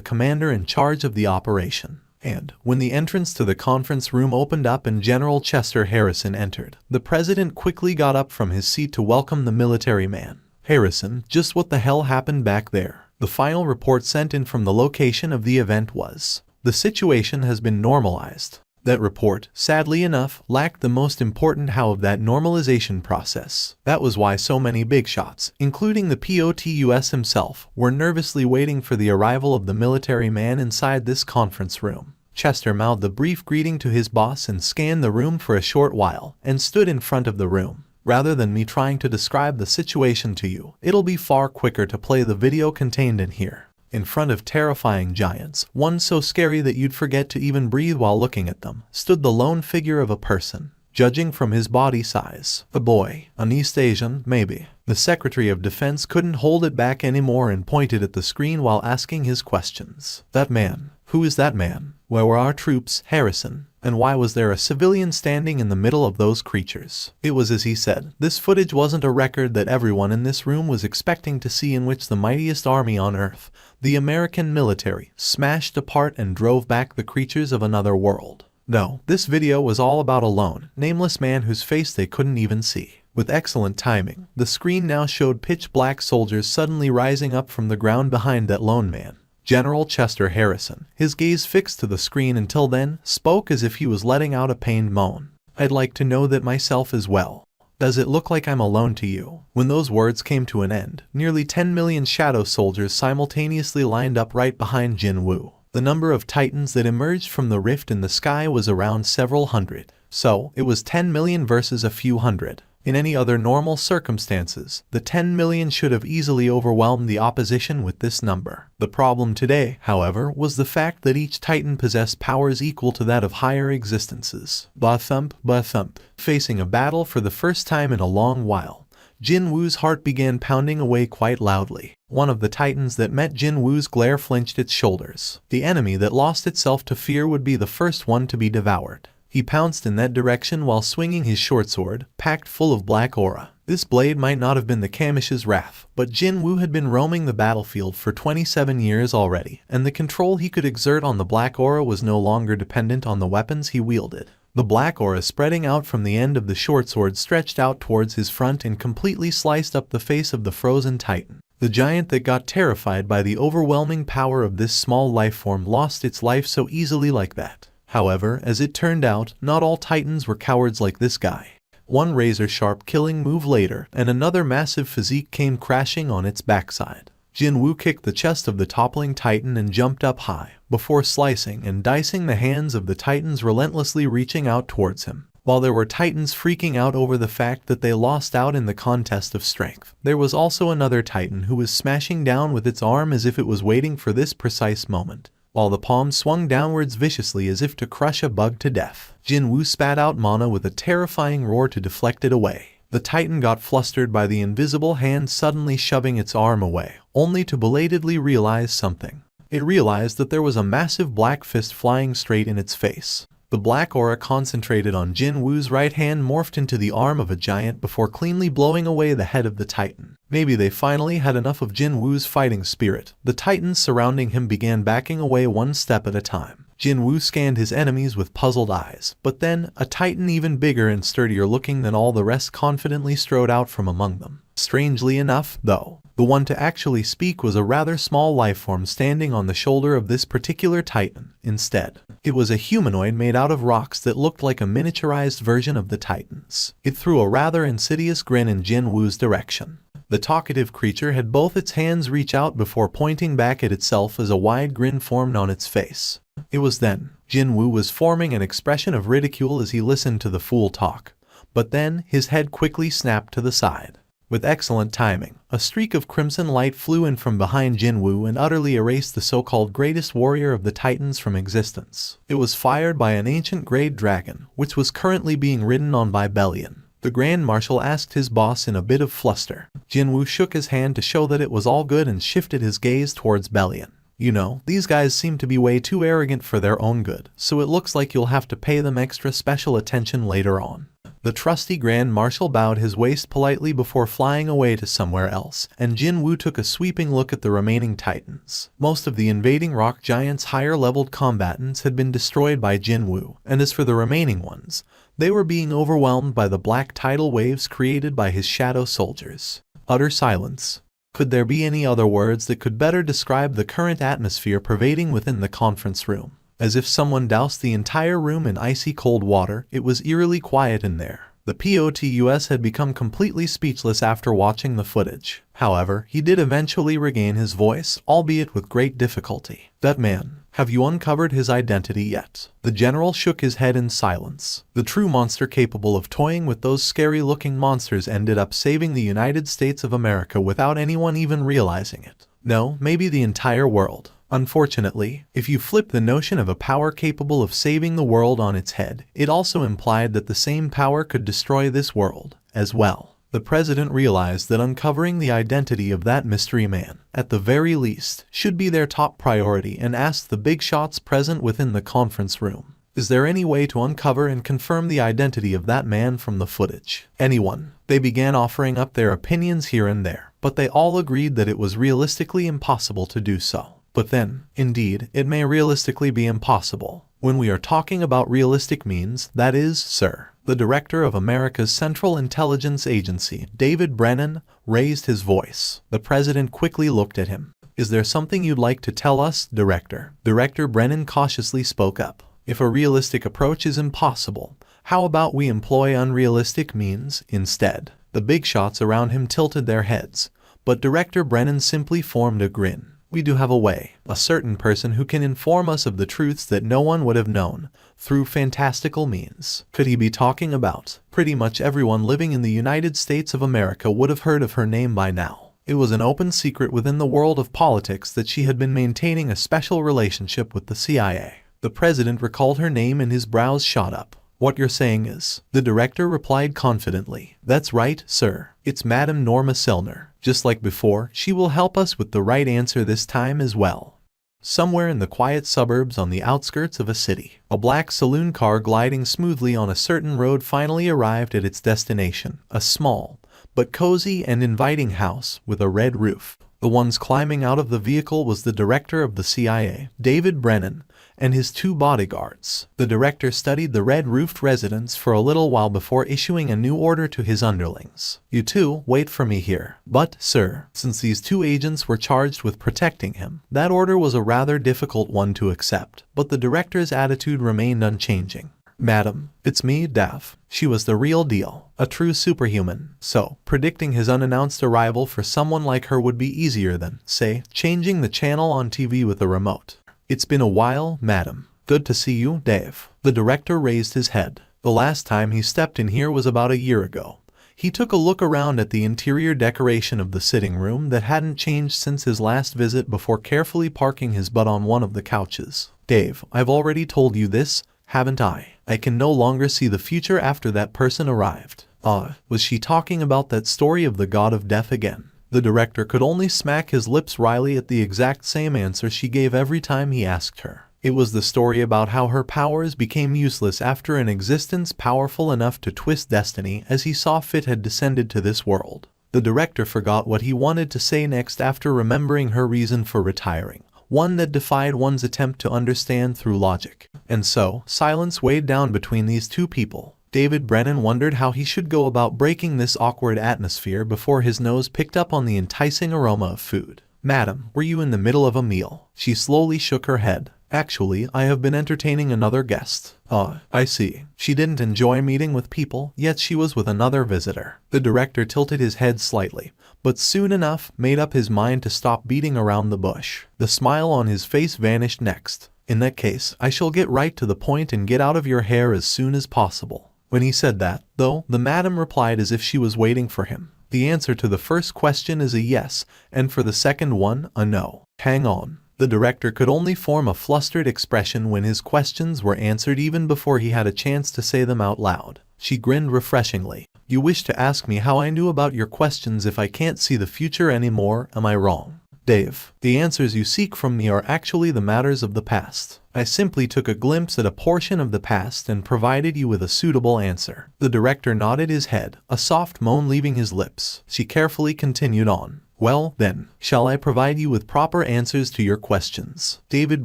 commander in charge of the operation. And when the entrance to the conference room opened up and General Chester Harrison entered, the president quickly got up from his seat to welcome the military man. "Harrison, just what the hell happened back there?" The final report sent in from the location of the event was, "The situation has been normalized." That report, sadly enough, lacked the most important how of that normalization process. That was why so many big shots, including the POTUS himself, were nervously waiting for the arrival of the military man inside this conference room. Chester mouthed a brief greeting to his boss and scanned the room for a short while, and stood in front of the room. "Rather than me trying to describe the situation to you, it'll be far quicker to play the video contained in here." In front of terrifying giants, one so scary that you'd forget to even breathe while looking at them, stood the lone figure of a person. Judging from his body size, a boy, an East Asian, maybe. The Secretary of Defense couldn't hold it back anymore and pointed at the screen while asking his questions. "That man. Who is that man? Where were our troops, Harrison? And why was there a civilian standing in the middle of those creatures?" It was as he said. This footage wasn't a record that everyone in this room was expecting to see, in which the mightiest army on Earth, the American military, smashed apart and drove back the creatures of another world. No, this video was all about a lone, nameless man whose face they couldn't even see. With excellent timing, the screen now showed pitch-black soldiers suddenly rising up from the ground behind that lone man. General Chester Harrison, his gaze fixed to the screen until then, spoke as if he was letting out a pained moan. "I'd like to know that myself as well. Does it look like I'm alone to you?" When those words came to an end, nearly 10 million shadow soldiers simultaneously lined up right behind Jin-Woo. The number of titans that emerged from the rift in the sky was around several hundred. So, it was 10 million versus a few hundred. In any other normal circumstances, the 10 million should have easily overwhelmed the opposition with this number. The problem today, however, was the fact that each titan possessed powers equal to that of higher existences. Ba-thump, ba-thump. Facing a battle for the first time in a long while, Jin-Woo's heart began pounding away quite loudly. One of the titans that met Jin-Woo's glare flinched its shoulders. The enemy that lost itself to fear would be the first one to be devoured. He pounced in that direction while swinging his short sword, packed full of black aura. This blade might not have been the Kamish's wrath, but Jin-Woo had been roaming the battlefield for 27 years already, and the control he could exert on the black aura was no longer dependent on the weapons he wielded. The black aura spreading out from the end of the short sword stretched out towards his front and completely sliced up the face of the frozen titan. The giant that got terrified by the overwhelming power of this small life form lost its life so easily like that. However, as it turned out, not all titans were cowards like this guy. One razor-sharp killing move later, and another massive physique came crashing on its backside. Jin-Woo kicked the chest of the toppling titan and jumped up high, before slicing and dicing the hands of the titans, relentlessly reaching out towards him. While there were titans freaking out over the fact that they lost out in the contest of strength, there was also another titan who was smashing down with its arm as if it was waiting for this precise moment, while the palm swung downwards viciously as if to crush a bug to death. Jin-Woo spat out mana with a terrifying roar to deflect it away. The titan got flustered by the invisible hand suddenly shoving its arm away, only to belatedly realize something. It realized that there was a massive black fist flying straight in its face. The black aura concentrated on Jin-Woo's right hand morphed into the arm of a giant before cleanly blowing away the head of the titan. Maybe they finally had enough of Jin-Woo's fighting spirit. The titans surrounding him began backing away one step at a time. Jin-Woo scanned his enemies with puzzled eyes, but then, a titan even bigger and sturdier looking than all the rest confidently strode out from among them. Strangely enough, though, the one to actually speak was a rather small lifeform standing on the shoulder of this particular titan. Instead, it was a humanoid made out of rocks that looked like a miniaturized version of the titans. It threw a rather insidious grin in Jin-Woo's direction. The talkative creature had both its hands reach out before pointing back at itself as a wide grin formed on its face. It was then Jin-Woo was forming an expression of ridicule as he listened to the fool talk, but then his head quickly snapped to the side. With excellent timing, a streak of crimson light flew in from behind Jin-Woo and utterly erased the so-called greatest warrior of the titans from existence. It was fired by an ancient great dragon, which was currently being ridden on by Bellion. The Grand Marshal asked his boss in a bit of fluster. Jin-Woo shook his hand to show that it was all good and shifted his gaze towards Bellion. You know, these guys seem to be way too arrogant for their own good, so it looks like you'll have to pay them extra special attention later on. The trusty Grand Marshal bowed his waist politely before flying away to somewhere else, and Jin-Woo took a sweeping look at the remaining titans. Most of the invading rock giants' higher-leveled combatants had been destroyed by Jin-Woo, and as for the remaining ones, they were being overwhelmed by the black tidal waves created by his shadow soldiers. Utter silence. Could there be any other words that could better describe the current atmosphere pervading within the conference room? As if someone doused the entire room in icy cold water, it was eerily quiet in there. The POTUS had become completely speechless after watching the footage. However, he did eventually regain his voice, albeit with great difficulty. That man, have you uncovered his identity yet? The general shook his head in silence. The true monster capable of toying with those scary-looking monsters ended up saving the United States of America without anyone even realizing it. No, maybe the entire world. Unfortunately, if you flip the notion of a power capable of saving the world on its head, it also implied that the same power could destroy this world, as well. The president realized that uncovering the identity of that mystery man, at the very least, should be their top priority and asked the big shots present within the conference room. Is there any way to uncover and confirm the identity of that man from the footage? Anyone? They began offering up their opinions here and there, but they all agreed that it was realistically impossible to do so. But then, indeed, it may realistically be impossible. When we are talking about realistic means, that is, sir. The director of America's Central Intelligence Agency, David Brennan, raised his voice. The president quickly looked at him. Is there something you'd like to tell us, Director? Director Brennan cautiously spoke up. If a realistic approach is impossible, how about we employ unrealistic means instead? The big shots around him tilted their heads, but Director Brennan simply formed a grin. We do have a way, a certain person who can inform us of the truths that no one would have known, through fantastical means. Could he be talking about? Pretty much everyone living in the United States of America would have heard of her name by now. It was an open secret within the world of politics that she had been maintaining a special relationship with the CIA. The president recalled her name and his brows shot up. What you're saying is, the director replied confidently. That's right, sir. It's Madame Norma Selner. Just like before, she will help us with the right answer this time as well. Somewhere in the quiet suburbs on the outskirts of a city, a black saloon car gliding smoothly on a certain road finally arrived at its destination, a small, but cozy and inviting house with a red roof. The ones climbing out of the vehicle was the director of the CIA, David Brennan, and his two bodyguards. The director studied the red-roofed residence for a little while before issuing a new order to his underlings. You two, wait for me here. But, sir, since these two agents were charged with protecting him, that order was a rather difficult one to accept, but the director's attitude remained unchanging. Madam, it's me, Dav. She was the real deal, a true superhuman, so predicting his unannounced arrival for someone like her would be easier than, say, changing the channel on TV with a remote. It's been a while, madam. Good to see you, Dave. The director raised his head. The last time he stepped in here was about a year ago. He took a look around at the interior decoration of the sitting room that hadn't changed since his last visit before carefully parking his butt on one of the couches. Dave, I've already told you this, haven't I? I can no longer see the future after that person arrived. Was she talking about that story of the god of death again? The director could only smack his lips wryly at the exact same answer she gave every time he asked her. It was the story about how her powers became useless after an existence powerful enough to twist destiny as he saw fit had descended to this world. The director forgot what he wanted to say next after remembering her reason for retiring, one that defied one's attempt to understand through logic. And so, silence weighed down between these two people. David Brennan wondered how he should go about breaking this awkward atmosphere before his nose picked up on the enticing aroma of food. Madam, were you in the middle of a meal? She slowly shook her head. Actually, I have been entertaining another guest. I see. She didn't enjoy meeting with people, yet she was with another visitor. The director tilted his head slightly, but soon enough made up his mind to stop beating around the bush. The smile on his face vanished next. In that case, I shall get right to the point and get out of your hair as soon as possible. When he said that, though, the madam replied as if she was waiting for him. The answer to the first question is a yes, and for the second one, a no. Hang on. The director could only form a flustered expression when his questions were answered even before he had a chance to say them out loud. She grinned refreshingly. You wish to ask me how I knew about your questions if I can't see the future anymore, am I wrong? Dave, the answers you seek from me are actually the matters of the past. I simply took a glimpse at a portion of the past and provided you with a suitable answer. The director nodded his head, a soft moan leaving his lips. She carefully continued on. Well, then, shall I provide you with proper answers to your questions? David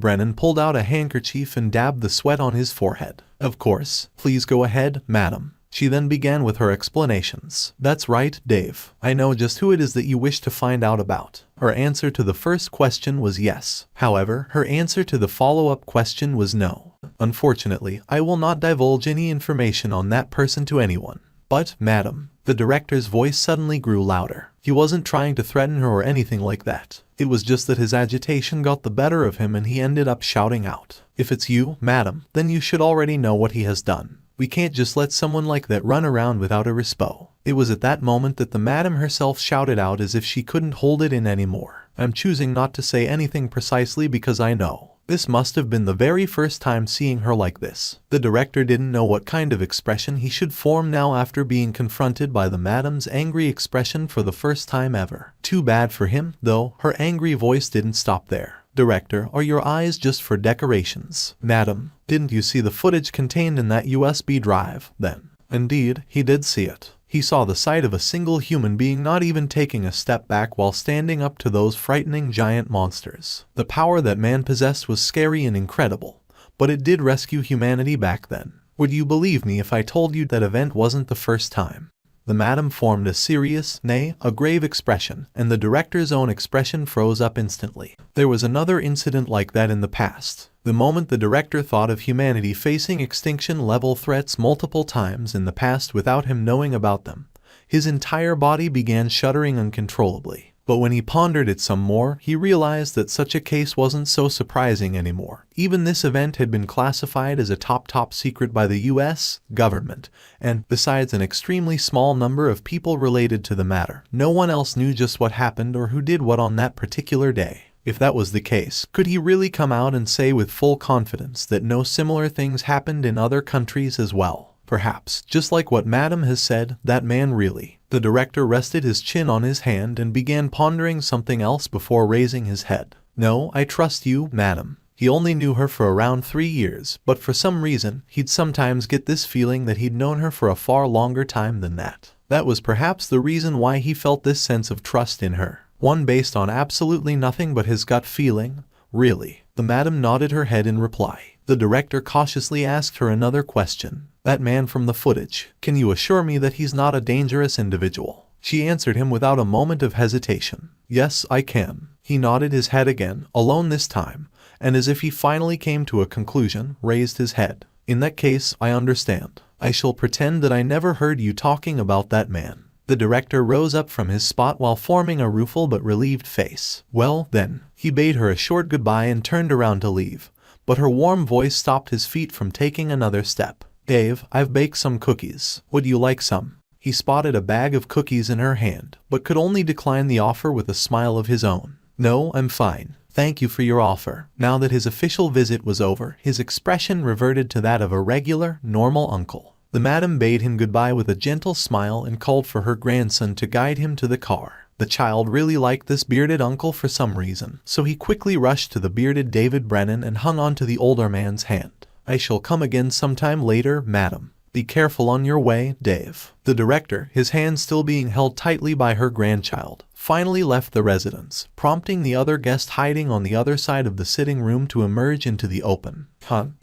Brennan pulled out a handkerchief and dabbed the sweat on his forehead. Of course. Please go ahead, madam. She then began with her explanations. That's right, Dave. I know just who it is that you wish to find out about. Her answer to the first question was yes. However, her answer to the follow-up question was no. Unfortunately, I will not divulge any information on that person to anyone. But, madam, the director's voice suddenly grew louder. He wasn't trying to threaten her or anything like that. It was just that his agitation got the better of him and he ended up shouting out. If it's you, madam, then you should already know what he has done. We can't just let someone like that run around without a respo. It was at that moment that the madam herself shouted out as if she couldn't hold it in anymore. I'm choosing not to say anything precisely because I know. This must have been the very first time seeing her like this. The director didn't know what kind of expression he should form now after being confronted by the madam's angry expression for the first time ever. Too bad for him, though, her angry voice didn't stop there. Director, are your eyes just for decorations? Madam, didn't you see the footage contained in that USB drive, then? Indeed, he did see it. He saw the sight of a single human being not even taking a step back while standing up to those frightening giant monsters. The power that man possessed was scary and incredible, but it did rescue humanity back then. Would you believe me if I told you that event wasn't the first time? The madam formed a serious, nay, a grave expression, and the director's own expression froze up instantly. There was another incident like that in the past. The moment the director thought of humanity facing extinction-level threats multiple times in the past without him knowing about them, his entire body began shuddering uncontrollably. But when he pondered it some more, he realized that such a case wasn't so surprising anymore. Even this event had been classified as a top secret by the US government, and, besides an extremely small number of people related to the matter, no one else knew just what happened or who did what on that particular day. If that was the case, could he really come out and say with full confidence that no similar things happened in other countries as well? Perhaps, just like what Madam has said, that man really. The director rested his chin on his hand and began pondering something else before raising his head. No, I trust you, Madam. He only knew her for around 3 years, but for some reason, he'd sometimes get this feeling that he'd known her for a far longer time than that. That was perhaps the reason why he felt this sense of trust in her. One based on absolutely nothing but his gut feeling. Really? The madam nodded her head in reply. The director cautiously asked her another question. That man from the footage, can you assure me that he's not a dangerous individual? She answered him without a moment of hesitation. Yes, I can. He nodded his head again, alone this time, and as if he finally came to a conclusion, raised his head. In that case, I understand. I shall pretend that I never heard you talking about that man. The director rose up from his spot while forming a rueful but relieved face. Well, then, he bade her a short goodbye and turned around to leave, but her warm voice stopped his feet from taking another step. Dave, I've baked some cookies. Would you like some? He spotted a bag of cookies in her hand, but could only decline the offer with a smile of his own. No, I'm fine. Thank you for your offer. Now that his official visit was over, his expression reverted to that of a regular, normal uncle. The madam bade him goodbye with a gentle smile and called for her grandson to guide him to the car. The child really liked this bearded uncle for some reason, so he quickly rushed to the bearded David Brennan and hung on to the older man's hand. I shall come again sometime later, madam. Be careful on your way, Dave. The director, his hand still being held tightly by her grandchild, finally left the residence, prompting the other guest hiding on the other side of the sitting room to emerge into the open.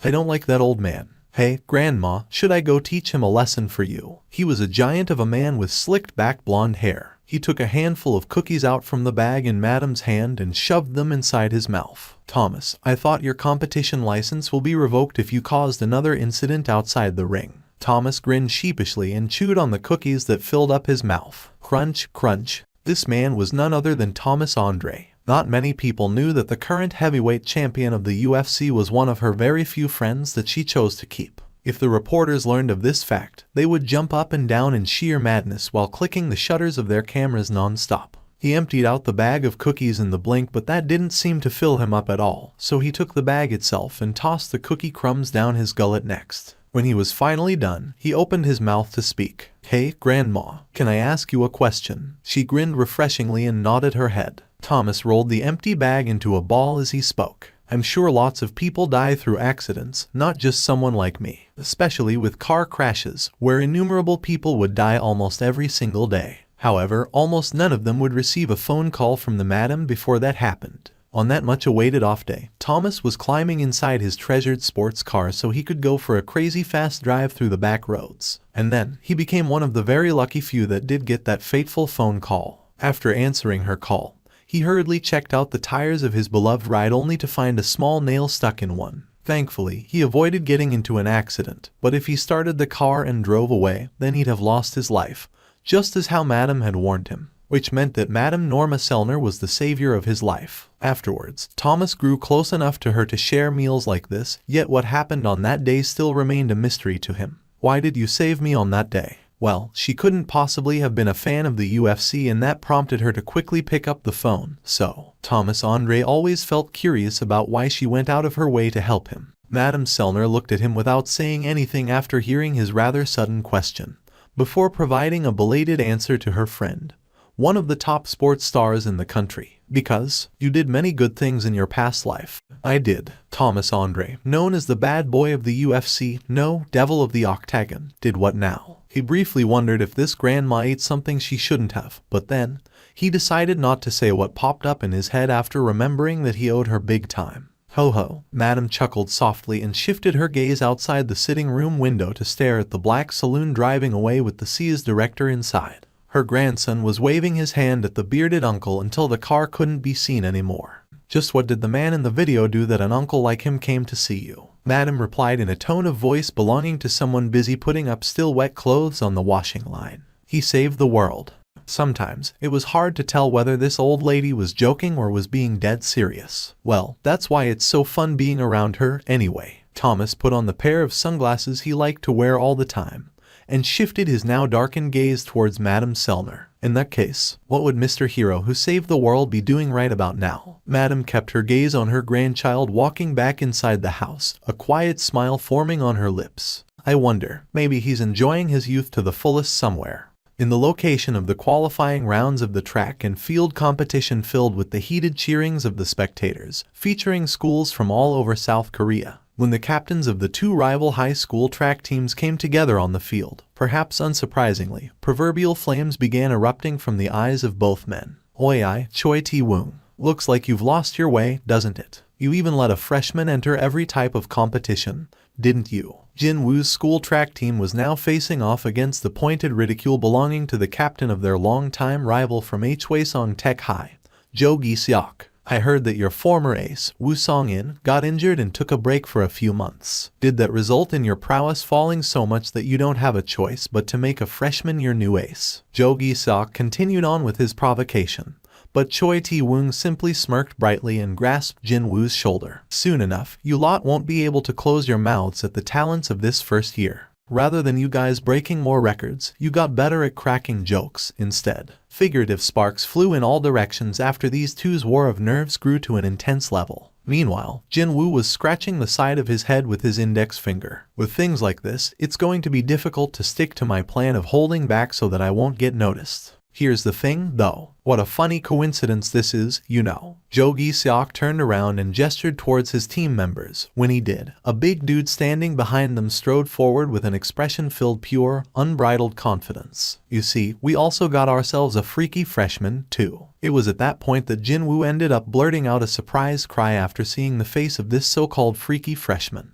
I don't like that old man. Hey, Grandma, should I go teach him a lesson for you? He was a giant of a man with slicked back blonde hair. He took a handful of cookies out from the bag in Madam's hand and shoved them inside his mouth. Thomas, I thought your competition license will be revoked if you caused another incident outside the ring. Thomas grinned sheepishly and chewed on the cookies that filled up his mouth. Crunch, crunch. This man was none other than Thomas Andre. Not many people knew that the current heavyweight champion of the UFC was one of her very few friends that she chose to keep. If the reporters learned of this fact, they would jump up and down in sheer madness while clicking the shutters of their cameras non-stop. He emptied out the bag of cookies in the blink, but that didn't seem to fill him up at all, so he took the bag itself and tossed the cookie crumbs down his gullet next. When he was finally done, he opened his mouth to speak. Hey, Grandma, can I ask you a question? She grinned refreshingly and nodded her head. Thomas rolled the empty bag into a ball as he spoke. I'm sure lots of people die through accidents, not just someone like me, especially with car crashes, where innumerable people would die almost every single day. However, almost none of them would receive a phone call from the madam before that happened. On that much-awaited off day, Thomas was climbing inside his treasured sports car so he could go for a crazy fast drive through the back roads. And then, he became one of the very lucky few that did get that fateful phone call. After answering her call, he hurriedly checked out the tires of his beloved ride only to find a small nail stuck in one. Thankfully, he avoided getting into an accident, but if he started the car and drove away, then he'd have lost his life, just as how Madam had warned him, which meant that Madam Norma Selner was the savior of his life. Afterwards, Thomas grew close enough to her to share meals like this, yet what happened on that day still remained a mystery to him. Why did you save me on that day? Well, she couldn't possibly have been a fan of the UFC, and that prompted her to quickly pick up the phone. So, Thomas Andre always felt curious about why she went out of her way to help him. Madam Selner looked at him without saying anything after hearing his rather sudden question, before providing a belated answer to her friend, one of the top sports stars in the country. Because you did many good things in your past life. I did. Thomas Andre, known as the bad boy of the UFC, no, devil of the octagon, did what now? He briefly wondered if this grandma ate something she shouldn't have, but then, he decided not to say what popped up in his head after remembering that he owed her big time. Ho ho, Madam chuckled softly and shifted her gaze outside the sitting room window to stare at the black saloon driving away with the C's director inside. Her grandson was waving his hand at the bearded uncle until the car couldn't be seen anymore. Just what did the man in the video do that an uncle like him came to see you? Madam replied in a tone of voice belonging to someone busy putting up still wet clothes on the washing line. He saved the world. Sometimes, it was hard to tell whether this old lady was joking or was being dead serious. Well, that's why it's so fun being around her, anyway. Thomas put on the pair of sunglasses he liked to wear all the time, and shifted his now darkened gaze towards Madam Selner. In that case, what would Mr. Hero who saved the world be doing right about now? Madam kept her gaze on her grandchild walking back inside the house, a quiet smile forming on her lips. I wonder, maybe he's enjoying his youth to the fullest somewhere. In the location of the qualifying rounds of the track and field competition filled with the heated cheerings of the spectators, featuring schools from all over South Korea, when the captains of the two rival high school track teams came together on the field, perhaps unsurprisingly, proverbial flames began erupting from the eyes of both men. Oi, Choi Ti-woong. Looks like you've lost your way, doesn't it? You even let a freshman enter every type of competition, didn't you? Jin-Woo's school track team was now facing off against the pointed ridicule belonging to the captain of their longtime rival from Hwasong Tech High, Jo Gi-seok. I heard that your former ace, Woo Song-in, got injured and took a break for a few months. Did that result in your prowess falling so much that you don't have a choice but to make a freshman your new ace? Jo Gi-seok continued on with his provocation, but Choi Tae-woong simply smirked brightly and grasped Jin-woo's shoulder. Soon enough, you lot won't be able to close your mouths at the talents of this first year. Rather than you guys breaking more records, you got better at cracking jokes instead. Figurative sparks flew in all directions after these two's war of nerves grew to an intense level. Meanwhile, Jin-woo was scratching the side of his head with his index finger. With things like this, it's going to be difficult to stick to my plan of holding back so that I won't get noticed. Here's the thing, though. What a funny coincidence this is, you know. Jo Gi-seok turned around and gestured towards his team members. When he did, a big dude standing behind them strode forward with an expression filled pure, unbridled confidence. You see, we also got ourselves a freaky freshman, too. It was at that point that Jin-woo ended up blurting out a surprised cry after seeing the face of this so-called freaky freshman.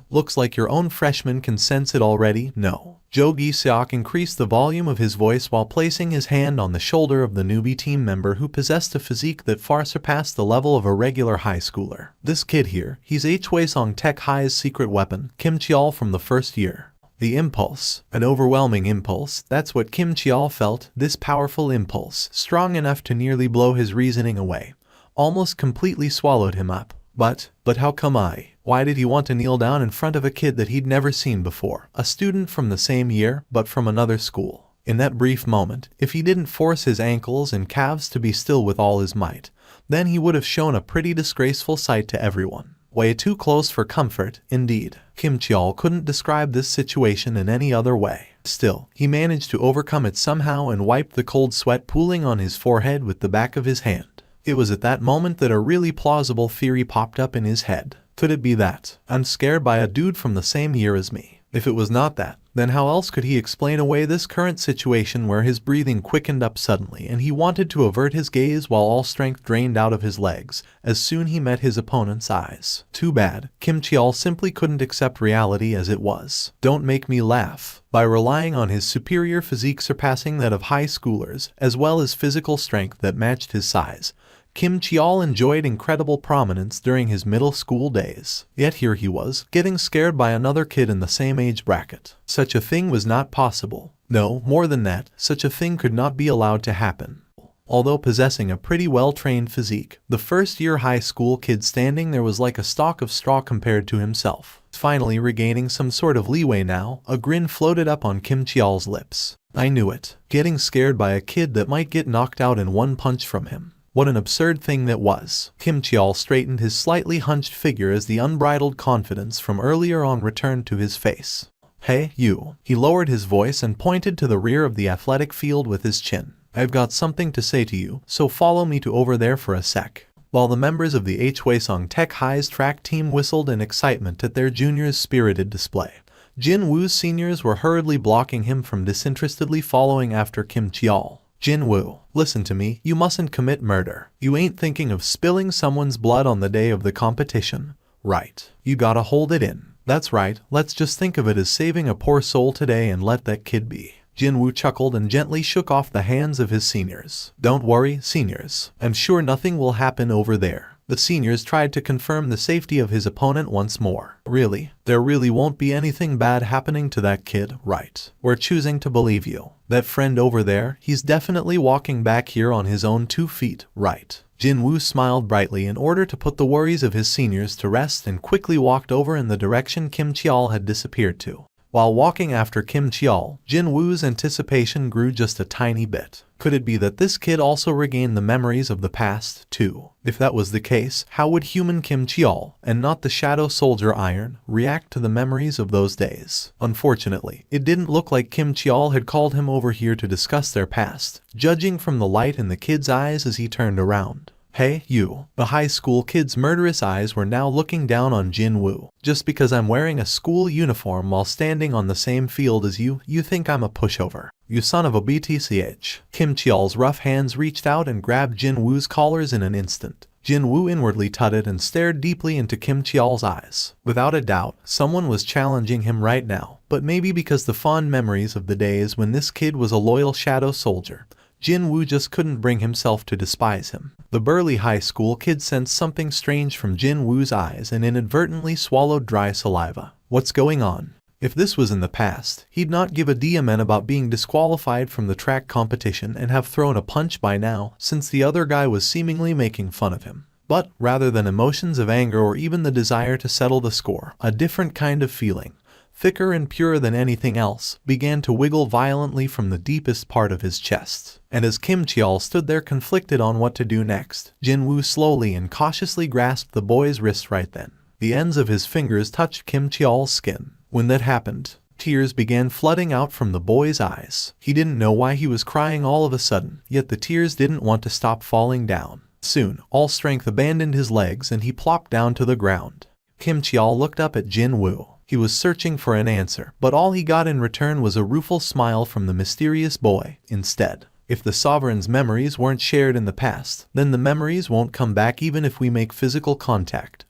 Looks like your own freshman can sense it already, no. Jo Gi-seok increased the volume of his voice while placing his hand on the shoulder of the newbie team member who possessed a physique that far surpassed the level of a regular high schooler. This kid here, he's Hwasong Tech High's secret weapon, Kim Cheol from the first year. The impulse, an overwhelming impulse, that's what Kim Cheol felt, this powerful impulse, strong enough to nearly blow his reasoning away, almost completely swallowed him up. But how come why did he want to kneel down in front of a kid that he'd never seen before, a student from the same year, but from another school? In that brief moment, if he didn't force his ankles and calves to be still with all his might, then he would have shown a pretty disgraceful sight to everyone. Way too close for comfort, indeed. Kim Cheol couldn't describe this situation in any other way. Still, he managed to overcome it somehow and wiped the cold sweat pooling on his forehead with the back of his hand. It was at that moment that a really plausible theory popped up in his head. Could it be that I'm scared by a dude from the same year as me? If it was not that, then how else could he explain away this current situation where his breathing quickened up suddenly and he wanted to avert his gaze while all strength drained out of his legs as soon he met his opponent's eyes? Too bad, Kim Cheol simply couldn't accept reality as it was. Don't make me laugh. By relying on his superior physique surpassing that of high schoolers, as well as physical strength that matched his size, Kim Cheol enjoyed incredible prominence during his middle school days. Yet here he was, getting scared by another kid in the same age bracket. Such a thing was not possible. No, more than that, such a thing could not be allowed to happen. Although possessing a pretty well-trained physique, the first-year high school kid standing there was like a stalk of straw compared to himself. Finally regaining some sort of leeway now, a grin floated up on Kim Cheol's lips. I knew it. Getting scared by a kid that might get knocked out in one punch from him. What an absurd thing that was. Kim Cheol straightened his slightly hunched figure as the unbridled confidence from earlier on returned to his face. Hey, you. He lowered his voice and pointed to the rear of the athletic field with his chin. I've got something to say to you, so follow me to over there for a sec. While the members of the Hwasong Tech High's track team whistled in excitement at their junior's spirited display, Jin-woo's seniors were hurriedly blocking him from disinterestedly following after Kim Cheol. Jin-woo, listen to me, you mustn't commit murder. You ain't thinking of spilling someone's blood on the day of the competition, right? You gotta hold it in. That's right, let's just think of it as saving a poor soul today and let that kid be. Jin-woo chuckled and gently shook off the hands of his seniors. Don't worry, seniors. I'm sure nothing will happen over there. The seniors tried to confirm the safety of his opponent once more. Really? There really won't be anything bad happening to that kid, right? We're choosing to believe you. That friend over there, he's definitely walking back here on his own 2 feet, right? Jin-woo smiled brightly in order to put the worries of his seniors to rest and quickly walked over in the direction Kim Cheol had disappeared to. While walking after Kim Cheol, Jin-woo's anticipation grew just a tiny bit. Could it be that this kid also regained the memories of the past, too? If that was the case, how would human Kim Cheol, and not the Shadow Soldier Iron, react to the memories of those days? Unfortunately, it didn't look like Kim Cheol had called him over here to discuss their past, judging from the light in the kid's eyes as he turned around. Hey, you. The high school kid's murderous eyes were now looking down on Jin-woo. Just because I'm wearing a school uniform while standing on the same field as you think I'm a pushover. You son of a BTCH. Kim Cheol's rough hands reached out and grabbed Jin-woo's collars in an instant. Jin-woo inwardly tutted and stared deeply into Kim Cheol's eyes. Without a doubt, someone was challenging him right now, but maybe because the fond memories of the days when this kid was a loyal shadow soldier, Jin-Woo just couldn't bring himself to despise him. The burly high school kid sensed something strange from Jin-Woo's eyes and inadvertently swallowed dry saliva. What's going on? If this was in the past, he'd not give a damn about being disqualified from the track competition and have thrown a punch by now, since the other guy was seemingly making fun of him. But, rather than emotions of anger or even the desire to settle the score, a different kind of feeling, thicker and purer than anything else, began to wiggle violently from the deepest part of his chest. And as Kim Cheol stood there conflicted on what to do next, Jin-Woo slowly and cautiously grasped the boy's wrist right then. The ends of his fingers touched Kim Cheol's skin. When that happened, tears began flooding out from the boy's eyes. He didn't know why he was crying all of a sudden, yet the tears didn't want to stop falling down. Soon, all strength abandoned his legs and he plopped down to the ground. Kim Cheol looked up at Jin-Woo. He was searching for an answer, but all he got in return was a rueful smile from the mysterious boy. Instead, if the sovereign's memories weren't shared in the past, then the memories won't come back even if we make physical contact.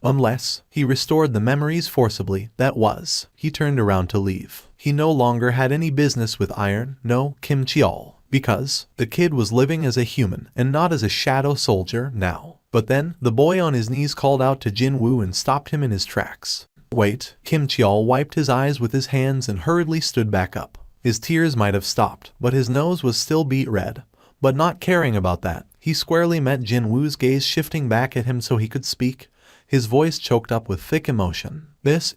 Unless he restored the memories forcibly, that was. He turned around to leave. He no longer had any business with Iron, no Kim Cheol, because the kid was living as a human and not as a shadow soldier now. But then, the boy on his knees called out to Jin-Woo and stopped him in his tracks. Wait, Kim Cheol wiped his eyes with his hands and hurriedly stood back up. His tears might have stopped, but his nose was still beet red. But not caring about that, he squarely met Jin-Woo's gaze shifting back at him so he could speak. His voice choked up with thick emotion. This,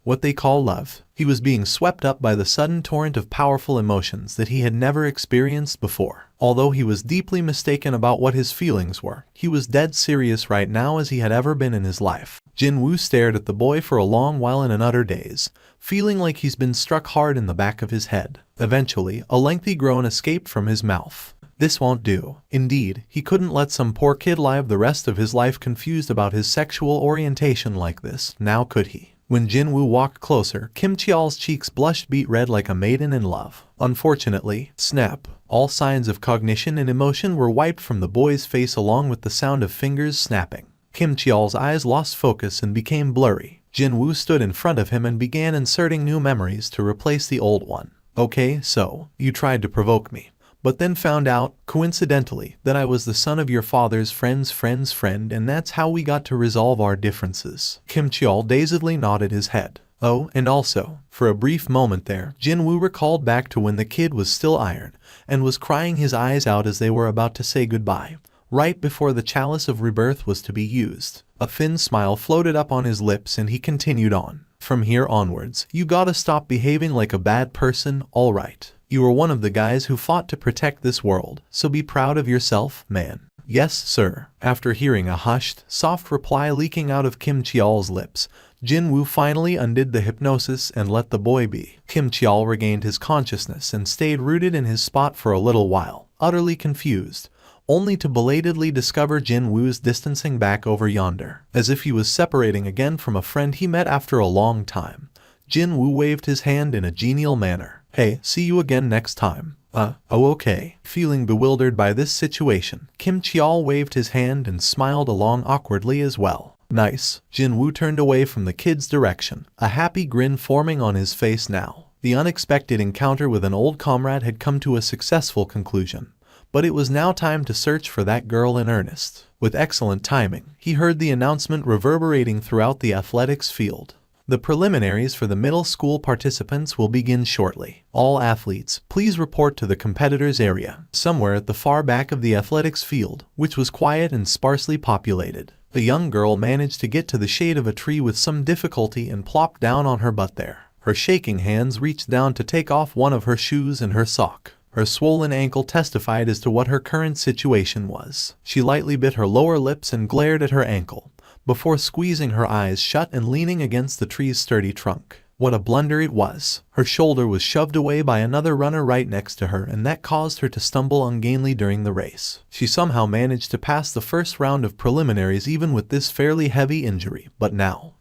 what they call love. He was being swept up by the sudden torrent of powerful emotions that he had never experienced before. Although he was deeply mistaken about what his feelings were, he was dead serious right now as he had ever been in his life. Jin-Woo stared at the boy for a long while in an utter daze, feeling like he's been struck hard in the back of his head. Eventually, a lengthy groan escaped from his mouth. This won't do. Indeed, he couldn't let some poor kid live the rest of his life confused about his sexual orientation like this, now could he? When Jin-Woo walked closer, Kim Cheol's cheeks blushed beet red like a maiden in love. Unfortunately, snap, all signs of cognition and emotion were wiped from the boy's face along with the sound of fingers snapping. Kim Cheol's eyes lost focus and became blurry. Jin-Woo stood in front of him and began inserting new memories to replace the old one. Okay, so, you tried to provoke me, but then found out, coincidentally, that I was the son of your father's friend's friend's friend, and that's how we got to resolve our differences. Kim Cheol dazedly nodded his head. Oh, and also, for a brief moment there, Jin-Woo recalled back to when the kid was still Iron, and was crying his eyes out as they were about to say goodbye, right before the chalice of rebirth was to be used. A thin smile floated up on his lips and he continued on. From here onwards, you gotta stop behaving like a bad person, alright? You were one of the guys who fought to protect this world, so be proud of yourself, man. Yes, sir. After hearing a hushed, soft reply leaking out of Kim Cheol's lips, Jin-Woo finally undid the hypnosis and let the boy be. Kim Cheol regained his consciousness and stayed rooted in his spot for a little while, utterly confused, only to belatedly discover Jin-Woo's distancing back over yonder, as if he was separating again from a friend he met after a long time. Jin-Woo waved his hand in a genial manner. Hey, see you again next time. Oh okay. Feeling bewildered by this situation, Kim Cheol waved his hand and smiled along awkwardly as well. Nice. Jin-Woo turned away from the kid's direction, a happy grin forming on his face now. The unexpected encounter with an old comrade had come to a successful conclusion, but it was now time to search for that girl in earnest. With excellent timing, he heard the announcement reverberating throughout the athletics field. The preliminaries for the middle school participants will begin shortly. All athletes, please report to the competitors area, somewhere at the far back of the athletics field, which was quiet and sparsely populated. The young girl managed to get to the shade of a tree with some difficulty and plopped down on her butt there. Her shaking hands reached down to take off one of her shoes and her sock. Her swollen ankle testified as to what her current situation was. She lightly bit her lower lips and glared at her ankle, before squeezing her eyes shut and leaning against the tree's sturdy trunk. What a blunder it was. Her shoulder was shoved away by another runner right next to her, and that caused her to stumble ungainly during the race. She somehow managed to pass the first round of preliminaries even with this fairly heavy injury, but now,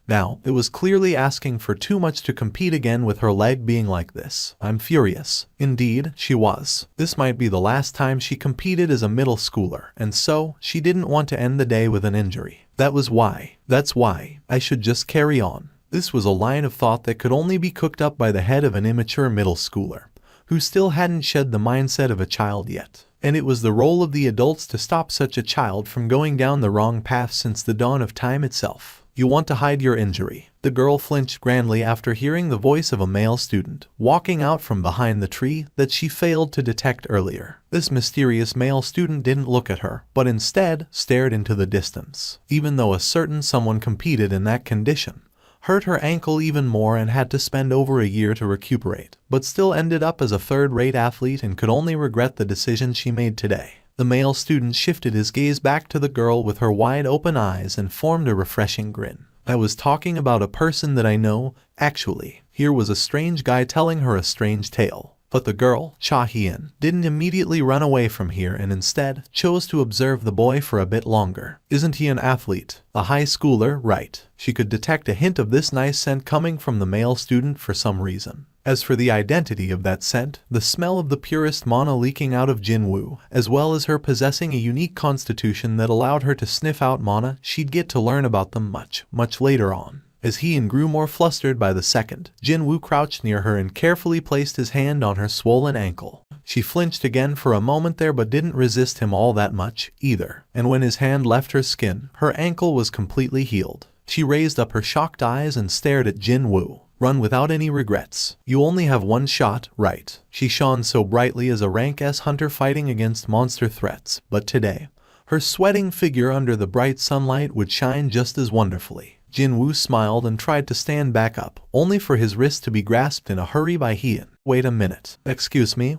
it was clearly asking for too much to compete again with her leg being like this. I'm furious. Indeed, she was. This might be the last time she competed as a middle schooler, and so, she didn't want to end the day with an injury. That's why, I should just carry on. This was a line of thought that could only be cooked up by the head of an immature middle schooler. who still hadn't shed the mindset of a child yet. And it was the role of the adults to stop such a child from going down the wrong path since the dawn of time itself. You want to hide your injury. The girl flinched grandly after hearing the voice of a male student, walking out from behind the tree that she failed to detect earlier. This mysterious male student didn't look at her, but instead stared into the distance. Even though a certain someone competed in that condition, hurt her ankle even more and had to spend over a year to recuperate, but still ended up as a third-rate athlete and could only regret the decision she made today. The male student shifted his gaze back to the girl with her wide-open eyes and formed a refreshing grin. I was talking about a person that I know, actually. Here was a strange guy telling her a strange tale. But the girl, Cha-hyun, didn't immediately run away from here and instead chose to observe the boy for a bit longer. Isn't he an athlete? A high schooler, right? She could detect a hint of this nice scent coming from the male student for some reason. As for the identity of that scent, the smell of the purest mana leaking out of Jin-Woo, as well as her possessing a unique constitution that allowed her to sniff out mana, she'd get to learn about them much later on. As Hyun grew more flustered by the second, Jin-Woo crouched near her and carefully placed his hand on her swollen ankle. She flinched again for a moment there but didn't resist him all that much, either. And when his hand left her skin, her ankle was completely healed. She raised up her shocked eyes and stared at Jin-Woo. Run without any regrets. You only have one shot, right? She shone so brightly as a rank S hunter fighting against monster threats, but today, her sweating figure under the bright sunlight would shine just as wonderfully. Jin-Woo smiled and tried to stand back up, only for his wrist to be grasped in a hurry by Hyun. Wait a minute. Excuse me,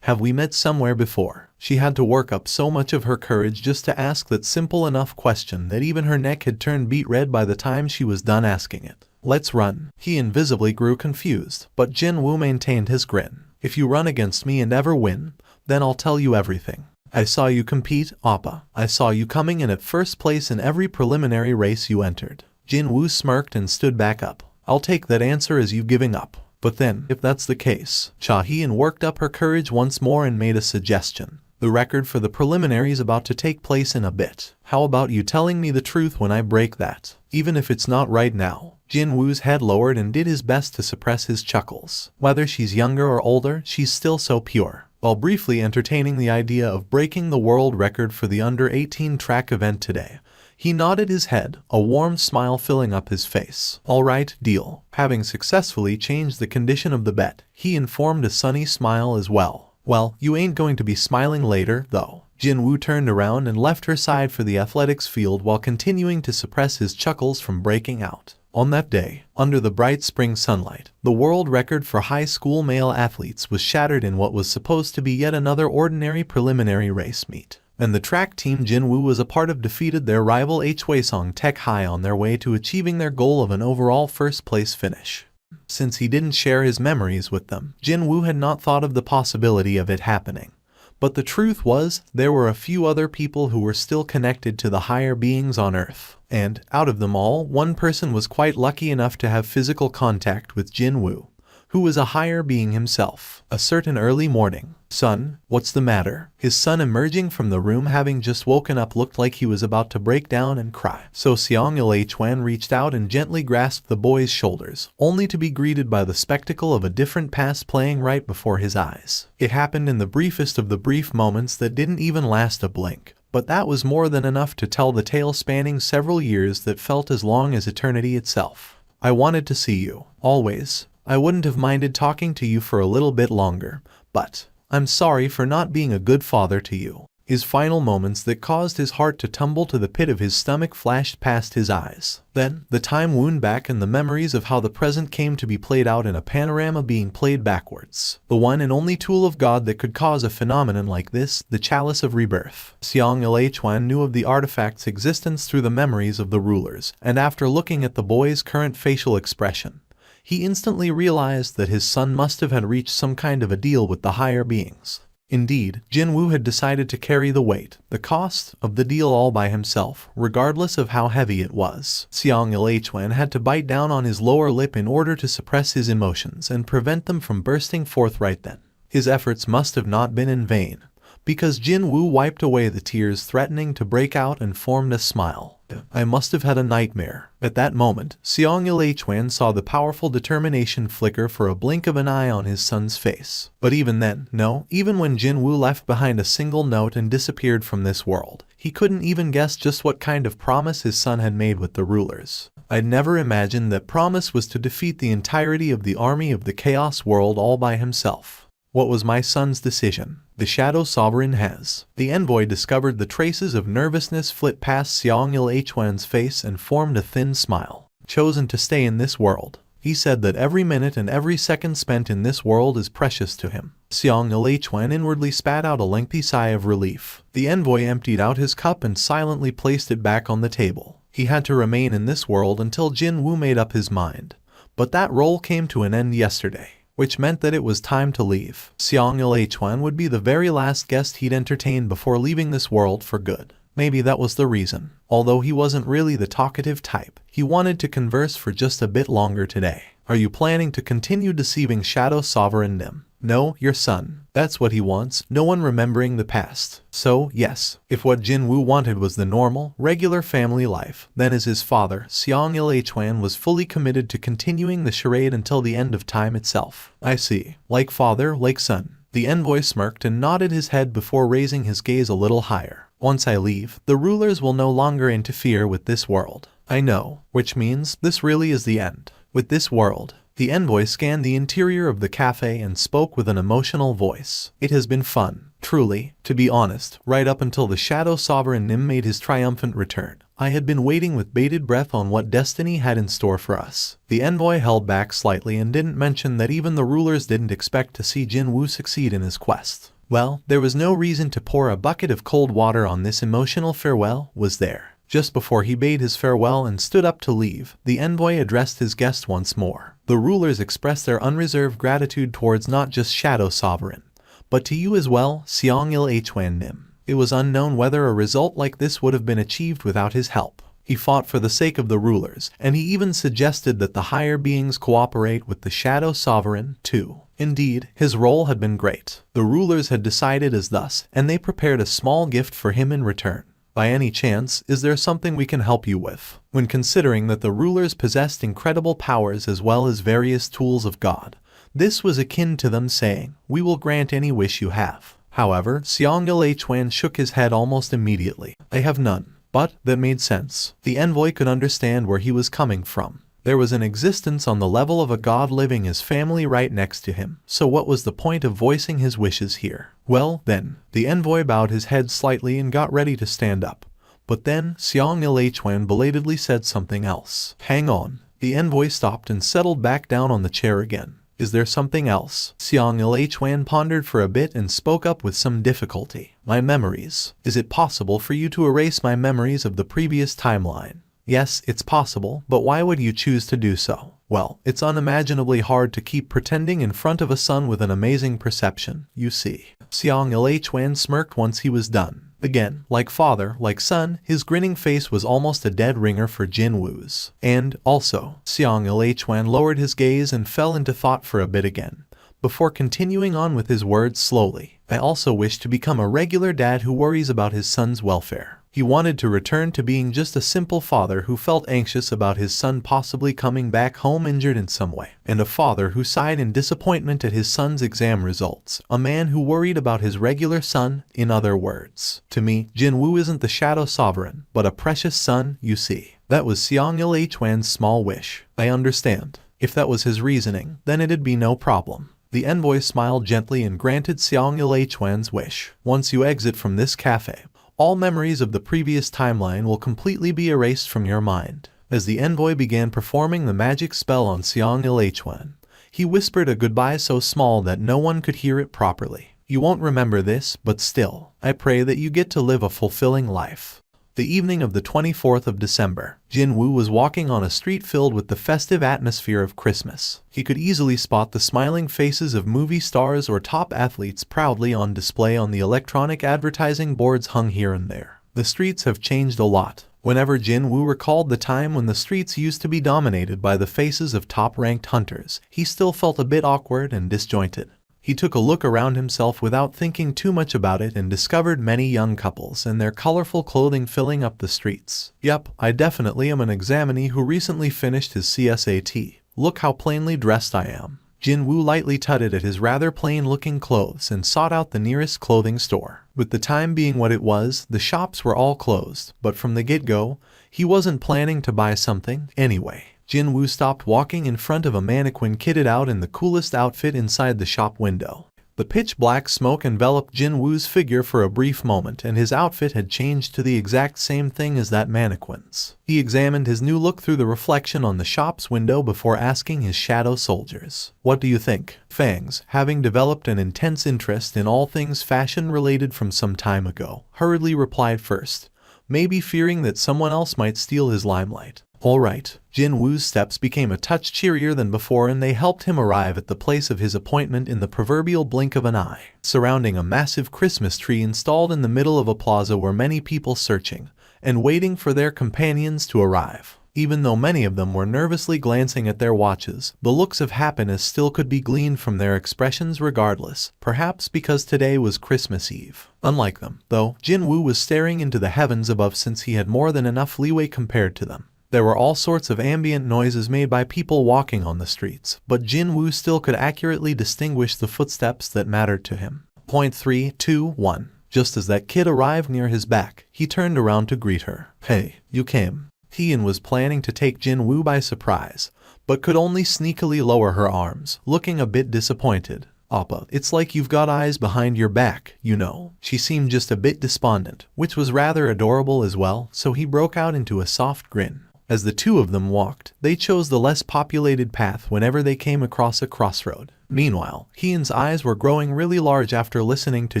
have we met somewhere before? She had to work up so much of her courage just to ask that simple enough question that even her neck had turned beet red by the time she was done asking it. Let's run. He invisibly grew confused, but Jin-Woo maintained his grin. If you run against me and ever win, then I'll tell you everything. I saw you compete, Appa. I saw you coming in at first place in every preliminary race you entered. Jin-Woo smirked and stood back up. I'll take that answer as you giving up. But then, if that's the case, Cha-hyun worked up her courage once more and made a suggestion. The record for the preliminaries about to take place in a bit. How about you telling me the truth when I break that? Even if it's not right now. Jin-Woo's head lowered and did his best to suppress his chuckles. Whether she's younger or older, she's still so pure. While briefly entertaining the idea of breaking the world record for the under-18 track event today, he nodded his head, a warm smile filling up his face. All right, deal. Having successfully changed the condition of the bet, he informed a sunny smile as well. Well, you ain't going to be smiling later, though. Jin-Woo turned around and left her side for the athletics field while continuing to suppress his chuckles from breaking out. On that day, under the bright spring sunlight, the world record for high school male athletes was shattered in what was supposed to be yet another ordinary preliminary race meet. And the track team Jin-Woo was a part of defeated their rival Hwasong Tech High on their way to achieving their goal of an overall first-place finish. Since he didn't share his memories with them, Jin-Woo had not thought of the possibility of it happening. But the truth was, there were a few other people who were still connected to the higher beings on Earth. And, out of them all, one person was quite lucky enough to have physical contact with Jin-Woo, who was a higher being himself. A certain early morning. Son, what's the matter? His son emerging from the room having just woken up looked like he was about to break down and cry. So Seong-il reached out and gently grasped the boy's shoulders, only to be greeted by the spectacle of a different past playing right before his eyes. It happened in the briefest of the brief moments that didn't even last a blink. But that was more than enough to tell the tale spanning several years that felt as long as eternity itself. I wanted to see you. Always. I wouldn't have minded talking to you for a little bit longer, but I'm sorry for not being a good father to you. His final moments that caused his heart to tumble to the pit of his stomach flashed past his eyes. Then, the time wound back and the memories of how the present came to be played out in a panorama being played backwards. The one and only tool of God that could cause a phenomenon like this, the chalice of rebirth. Seong-il knew of the artifact's existence through the memories of the rulers, and after looking at the boy's current facial expression, he instantly realized that his son must have had reached some kind of a deal with the higher beings. Indeed, Jin-Woo had decided to carry the weight, the cost, of the deal all by himself, regardless of how heavy it was. Seong-il had to bite down on his lower lip in order to suppress his emotions and prevent them from bursting forth right then. His efforts must have not been in vain, because Jin-Woo wiped away the tears threatening to break out and formed a smile. I must have had a nightmare. At that moment, Seong-il Hwan saw the powerful determination flicker for a blink of an eye on his son's face. But even then, no, even when Jin-Woo left behind a single note and disappeared from this world, he couldn't even guess just what kind of promise his son had made with the rulers. I'd never imagined that promise was to defeat the entirety of the army of the Chaos World all by himself. What was my son's decision? The Shadow Sovereign has. The envoy discovered the traces of nervousness flit past Seong-il Hwan's face and formed a thin smile. Chosen to stay in this world. He said that every minute and every second spent in this world is precious to him. Seong-il Hwan inwardly spat out a lengthy sigh of relief. The envoy emptied out his cup and silently placed it back on the table. He had to remain in this world until Jin-Woo made up his mind. But that role came to an end yesterday, which meant that it was time to leave. Seong-il Hwan would be the very last guest he'd entertain before leaving this world for good. Maybe that was the reason. Although he wasn't really the talkative type, he wanted to converse for just a bit longer today. Are you planning to continue deceiving Shadow Sovereign Nim? No, your son. That's what he wants, no one remembering the past. So, yes, if what Jin-Woo wanted was the normal, regular family life, then as his father, Seong-il Hwan was fully committed to continuing the charade until the end of time itself. I see. Like father, like son. The envoy smirked and nodded his head before raising his gaze a little higher. Once I leave, the rulers will no longer interfere with this world. I know, which means this really is the end. With this world. The envoy scanned the interior of the cafe and spoke with an emotional voice. It has been fun, truly, to be honest, right up until the Shadow Sovereign Nim made his triumphant return. I had been waiting with bated breath on what destiny had in store for us. The envoy held back slightly and didn't mention that even the rulers didn't expect to see Jin-Woo succeed in his quest. Well, there was no reason to pour a bucket of cold water on this emotional farewell, was there? Just before he bade his farewell and stood up to leave, the envoy addressed his guest once more. The rulers expressed their unreserved gratitude towards not just Shadow Sovereign, but to you as well, Seong-il Hwan Nim. It was unknown whether a result like this would have been achieved without his help. He fought for the sake of the rulers, and he even suggested that the higher beings cooperate with the Shadow Sovereign, too. Indeed, his role had been great. The rulers had decided as thus, and they prepared a small gift for him in return. By any chance, is there something we can help you with? When considering that the rulers possessed incredible powers as well as various tools of God, this was akin to them saying, we will grant any wish you have. However, Seong-il Hwan shook his head almost immediately. I have none. But that made sense. The envoy could understand where he was coming from. There was an existence on the level of a god living as family right next to him, so what was the point of voicing his wishes here? Well, then, the envoy bowed his head slightly and got ready to stand up. But then, Seong-il Hwan belatedly said something else. Hang on. The envoy stopped and settled back down on the chair again. Is there something else? Seong-il Hwan pondered for a bit and spoke up with some difficulty. My memories. Is it possible for you to erase my memories of the previous timeline? Yes, it's possible, but why would you choose to do so? Well, it's unimaginably hard to keep pretending in front of a son with an amazing perception, you see. Seong-il Hwan smirked once he was done. Again, like father, like son, his grinning face was almost a dead ringer for Jin-Woo's. And, also, Seong-il Hwan lowered his gaze and fell into thought for a bit again, before continuing on with his words slowly. I also wish to become a regular dad who worries about his son's welfare. He wanted to return to being just a simple father who felt anxious about his son possibly coming back home injured in some way, and a father who sighed in disappointment at his son's exam results, a man who worried about his regular son. In other words, to me, Jin-Woo isn't the Shadow Sovereign, but a precious son, you see. That was Seong-il Hwan's small wish. I understand. If that was his reasoning, then it'd be no problem. The envoy smiled gently and granted Seong-il Hwan's wish. Once you exit from this cafe, all memories of the previous timeline will completely be erased from your mind. As the envoy began performing the magic spell on Seong-il Hwan, he whispered a goodbye so small that no one could hear it properly. You won't remember this, but still, I pray that you get to live a fulfilling life. The evening of the 24th of December, Jin-Woo was walking on a street filled with the festive atmosphere of Christmas. He could easily spot the smiling faces of movie stars or top athletes proudly on display on the electronic advertising boards hung here and there. The streets have changed a lot. Whenever Jin-Woo recalled the time when the streets used to be dominated by the faces of top-ranked hunters, he still felt a bit awkward and disjointed. He took a look around himself without thinking too much about it and discovered many young couples and their colorful clothing filling up the streets. Yup, I definitely am an examinee who recently finished his CSAT. Look how plainly dressed I am. Jin-Woo lightly tutted at his rather plain-looking clothes and sought out the nearest clothing store. With the time being what it was, the shops were all closed, but from the get-go, he wasn't planning to buy something anyway. Jin-Woo stopped walking in front of a mannequin kitted out in the coolest outfit inside the shop window. The pitch-black smoke enveloped Jin-Woo's figure for a brief moment and his outfit had changed to the exact same thing as that mannequin's. He examined his new look through the reflection on the shop's window before asking his shadow soldiers. What do you think? Fangs, having developed an intense interest in all things fashion-related from some time ago, hurriedly replied first, maybe fearing that someone else might steal his limelight. Alright, Jin-Woo's steps became a touch cheerier than before and they helped him arrive at the place of his appointment in the proverbial blink of an eye. Surrounding a massive Christmas tree installed in the middle of a plaza were many people searching and waiting for their companions to arrive. Even though many of them were nervously glancing at their watches, the looks of happiness still could be gleaned from their expressions regardless, perhaps because today was Christmas Eve. Unlike them, though, Jin-Woo was staring into the heavens above since he had more than enough leeway compared to them. There were all sorts of ambient noises made by people walking on the streets, but Jin-Woo still could accurately distinguish the footsteps that mattered to him. Point 3, 2, 1. Just as that kid arrived near his back, he turned around to greet her. Hey, you came. Hien was planning to take Jin-Woo by surprise, but could only sneakily lower her arms, looking a bit disappointed. Appa, it's like you've got eyes behind your back, you know. She seemed just a bit despondent, which was rather adorable as well, so he broke out into a soft grin. As the two of them walked, they chose the less populated path whenever they came across a crossroad. Meanwhile, Hien's eyes were growing really large after listening to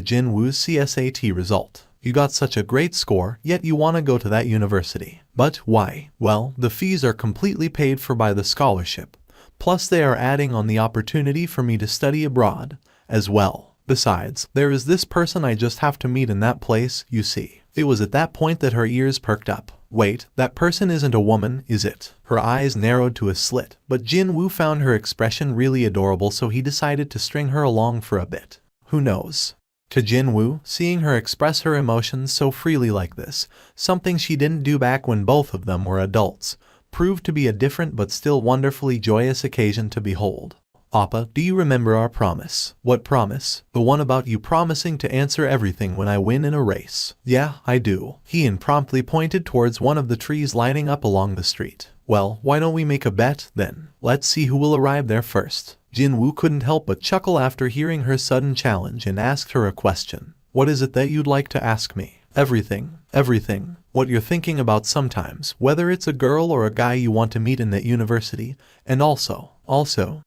Jin-Woo's CSAT result. You got such a great score, yet you want to go to that university. But why? Well, the fees are completely paid for by the scholarship. Plus they are adding on the opportunity for me to study abroad as well. Besides, there is this person I just have to meet in that place, you see. It was at that point that her ears perked up. Wait, that person isn't a woman, is it? Her eyes narrowed to a slit, but Jin-Woo found her expression really adorable so he decided to string her along for a bit. Who knows? To Jin-Woo, seeing her express her emotions so freely like this, something she didn't do back when both of them were adults, proved to be a different but still wonderfully joyous occasion to behold. Appa, do you remember our promise? What promise? The one about you promising to answer everything when I win in a race. Yeah, I do. Hien promptly pointed towards one of the trees lighting up along the street. Well, why don't we make a bet, then? Let's see who will arrive there first. Jin-Woo couldn't help but chuckle after hearing her sudden challenge and asked her a question. What is it that you'd like to ask me? Everything. Everything. What you're thinking about sometimes, whether it's a girl or a guy you want to meet in that university, and also,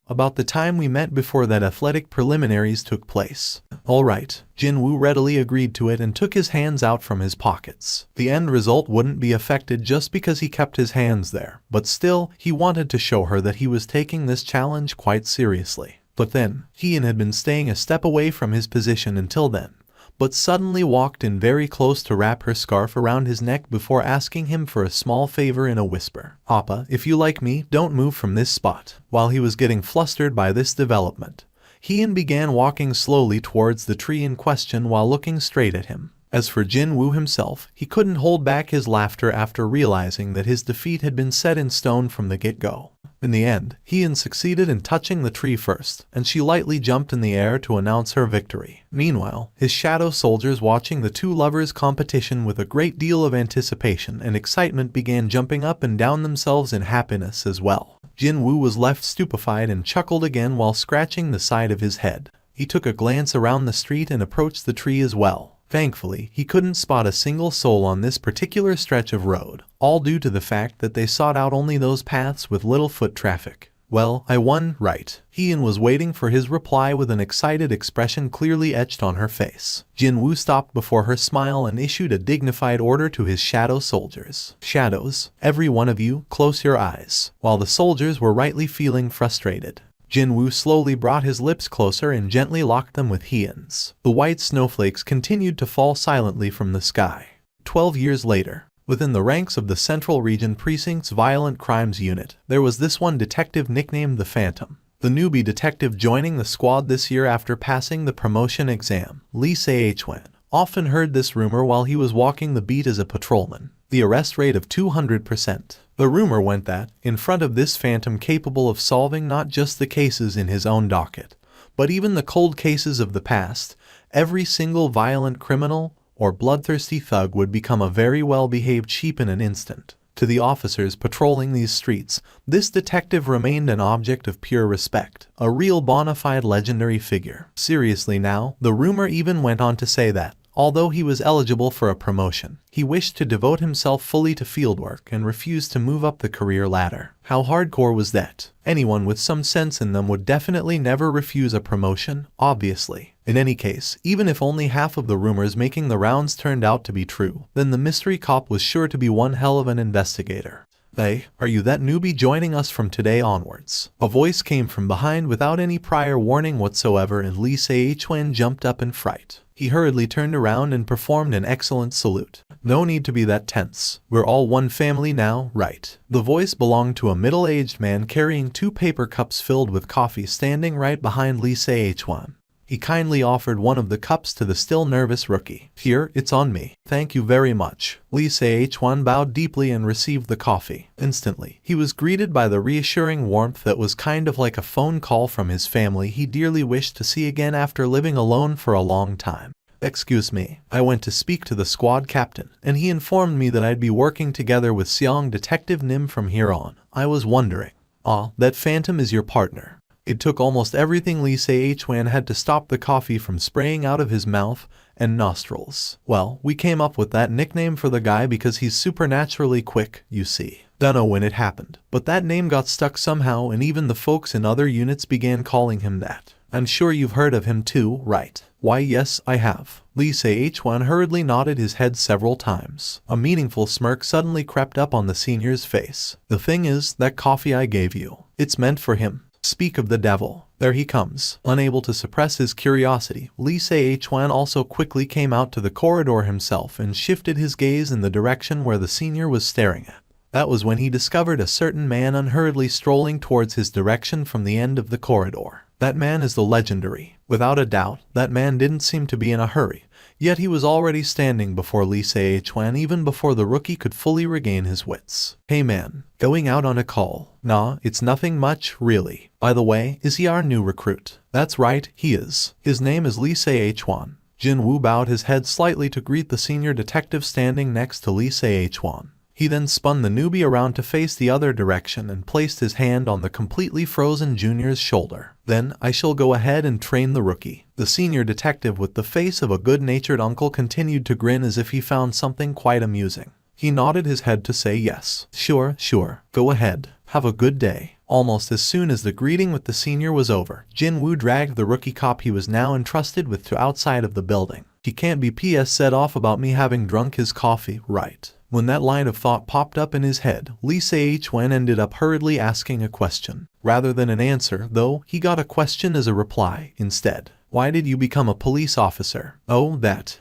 about the time we met before that athletic preliminaries took place. Alright, Jin-Woo readily agreed to it and took his hands out from his pockets. The end result wouldn't be affected just because he kept his hands there, but still, he wanted to show her that he was taking this challenge quite seriously. But then, Hien had been staying a step away from his position until then, but suddenly walked in very close to wrap her scarf around his neck before asking him for a small favor in a whisper. Appa, if you like me, don't move from this spot. While he was getting flustered by this development, Hien began walking slowly towards the tree in question while looking straight at him. As for Jin-Woo himself, he couldn't hold back his laughter after realizing that his defeat had been set in stone from the get-go. In the end, Hien succeeded in touching the tree first, and she lightly jumped in the air to announce her victory. Meanwhile, his shadow soldiers watching the two lovers' competition with a great deal of anticipation and excitement began jumping up and down themselves in happiness as well. Jin-Woo was left stupefied and chuckled again while scratching the side of his head. He took a glance around the street and approached the tree as well. Thankfully, he couldn't spot a single soul on this particular stretch of road, all due to the fact that they sought out only those paths with little foot traffic. Well, I won, right? Hien was waiting for his reply with an excited expression clearly etched on her face. Jin-Woo stopped before her smile and issued a dignified order to his shadow soldiers. Shadows, every one of you, close your eyes. While the soldiers were rightly feeling frustrated, Jin-Woo slowly brought his lips closer and gently locked them with Hien's. The white snowflakes continued to fall silently from the sky. 12 years later, within the ranks of the Central Region Precinct's Violent Crimes Unit, there was this one detective nicknamed the Phantom. the newbie detective joining the squad this year after passing the promotion exam. Lee Se-hwan often heard this rumor while he was walking the beat as a patrolman. The arrest rate of 200%. The rumor went that, in front of this phantom capable of solving not just the cases in his own docket, but even the cold cases of the past, every single violent criminal or bloodthirsty thug would become a very well-behaved sheep in an instant. To the officers patrolling these streets, this detective remained an object of pure respect, a real bona fide legendary figure. Seriously now, the rumor even went on to say that, although he was eligible for a promotion, he wished to devote himself fully to fieldwork and refused to move up the career ladder. How hardcore was that? Anyone with some sense in them would definitely never refuse a promotion, obviously. In any case, even if only half of the rumors making the rounds turned out to be true, then the mystery cop was sure to be one hell of an investigator. "Hey, are you that newbie joining us from today onwards?" A voice came from behind without any prior warning whatsoever, and Lee Se-hwan jumped up in fright. He hurriedly turned around and performed an excellent salute. "No need to be that tense. We're all one family now, right?" The voice belonged to a middle-aged man carrying 2 paper cups filled with coffee standing right behind Lee Se-hwan. He kindly offered one of the cups to the still nervous rookie. "Here, it's on me." "Thank you very much." Lee Se-hwan bowed deeply and received the coffee. Instantly, he was greeted by the reassuring warmth that was kind of like a phone call from his family he dearly wished to see again after living alone for a long time. "Excuse me, I went to speak to the squad captain, and he informed me that I'd be working together with Seong Detective Nim from here on. I was wondering." "Ah, that phantom is your partner." It took almost everything Lee Se-hwan had to stop the coffee from spraying out of his mouth and nostrils. "Well, we came up with that nickname for the guy because he's supernaturally quick, you see. Dunno when it happened, but that name got stuck somehow, and even the folks in other units began calling him that. I'm sure you've heard of him too, right?" "Why, yes, I have." Lee Se-hwan hurriedly nodded his head several times. A meaningful smirk suddenly crept up on the senior's face. "The thing is, that coffee I gave you, it's meant for him. Speak of the devil. There he comes." Unable to suppress his curiosity, Lee Se-hwan also quickly came out to the corridor himself and shifted his gaze in the direction where the senior was staring at. That was when he discovered a certain man unhurriedly strolling towards his direction from the end of the corridor. That man is the legendary. Without a doubt, that man didn't seem to be in a hurry, yet he was already standing before Lee Se-hwan even before the rookie could fully regain his wits. "Hey man, going out on a call?" "Nah, it's nothing much, really. By the way, is he our new recruit?" "That's right, he is. His name is Lee Se-hwan." Jin-Woo bowed his head slightly to greet the senior detective standing next to Lee Se-hwan. He then spun the newbie around to face the other direction and placed his hand on the completely frozen junior's shoulder. "Then, I shall go ahead and train the rookie." The senior detective with the face of a good-natured uncle continued to grin as if he found something quite amusing. He nodded his head to say yes. Sure, go ahead. Have a good day." Almost as soon as the greeting with the senior was over, Jin-Woo dragged the rookie cop he was now entrusted with to outside of the building. "He can't be PS set off about me having drunk his coffee, right?" When that line of thought popped up in his head, Lee Se-hwan ended up hurriedly asking a question. Rather than an answer, though, he got a question as a reply instead. "Why did you become a police officer?" "Oh, that.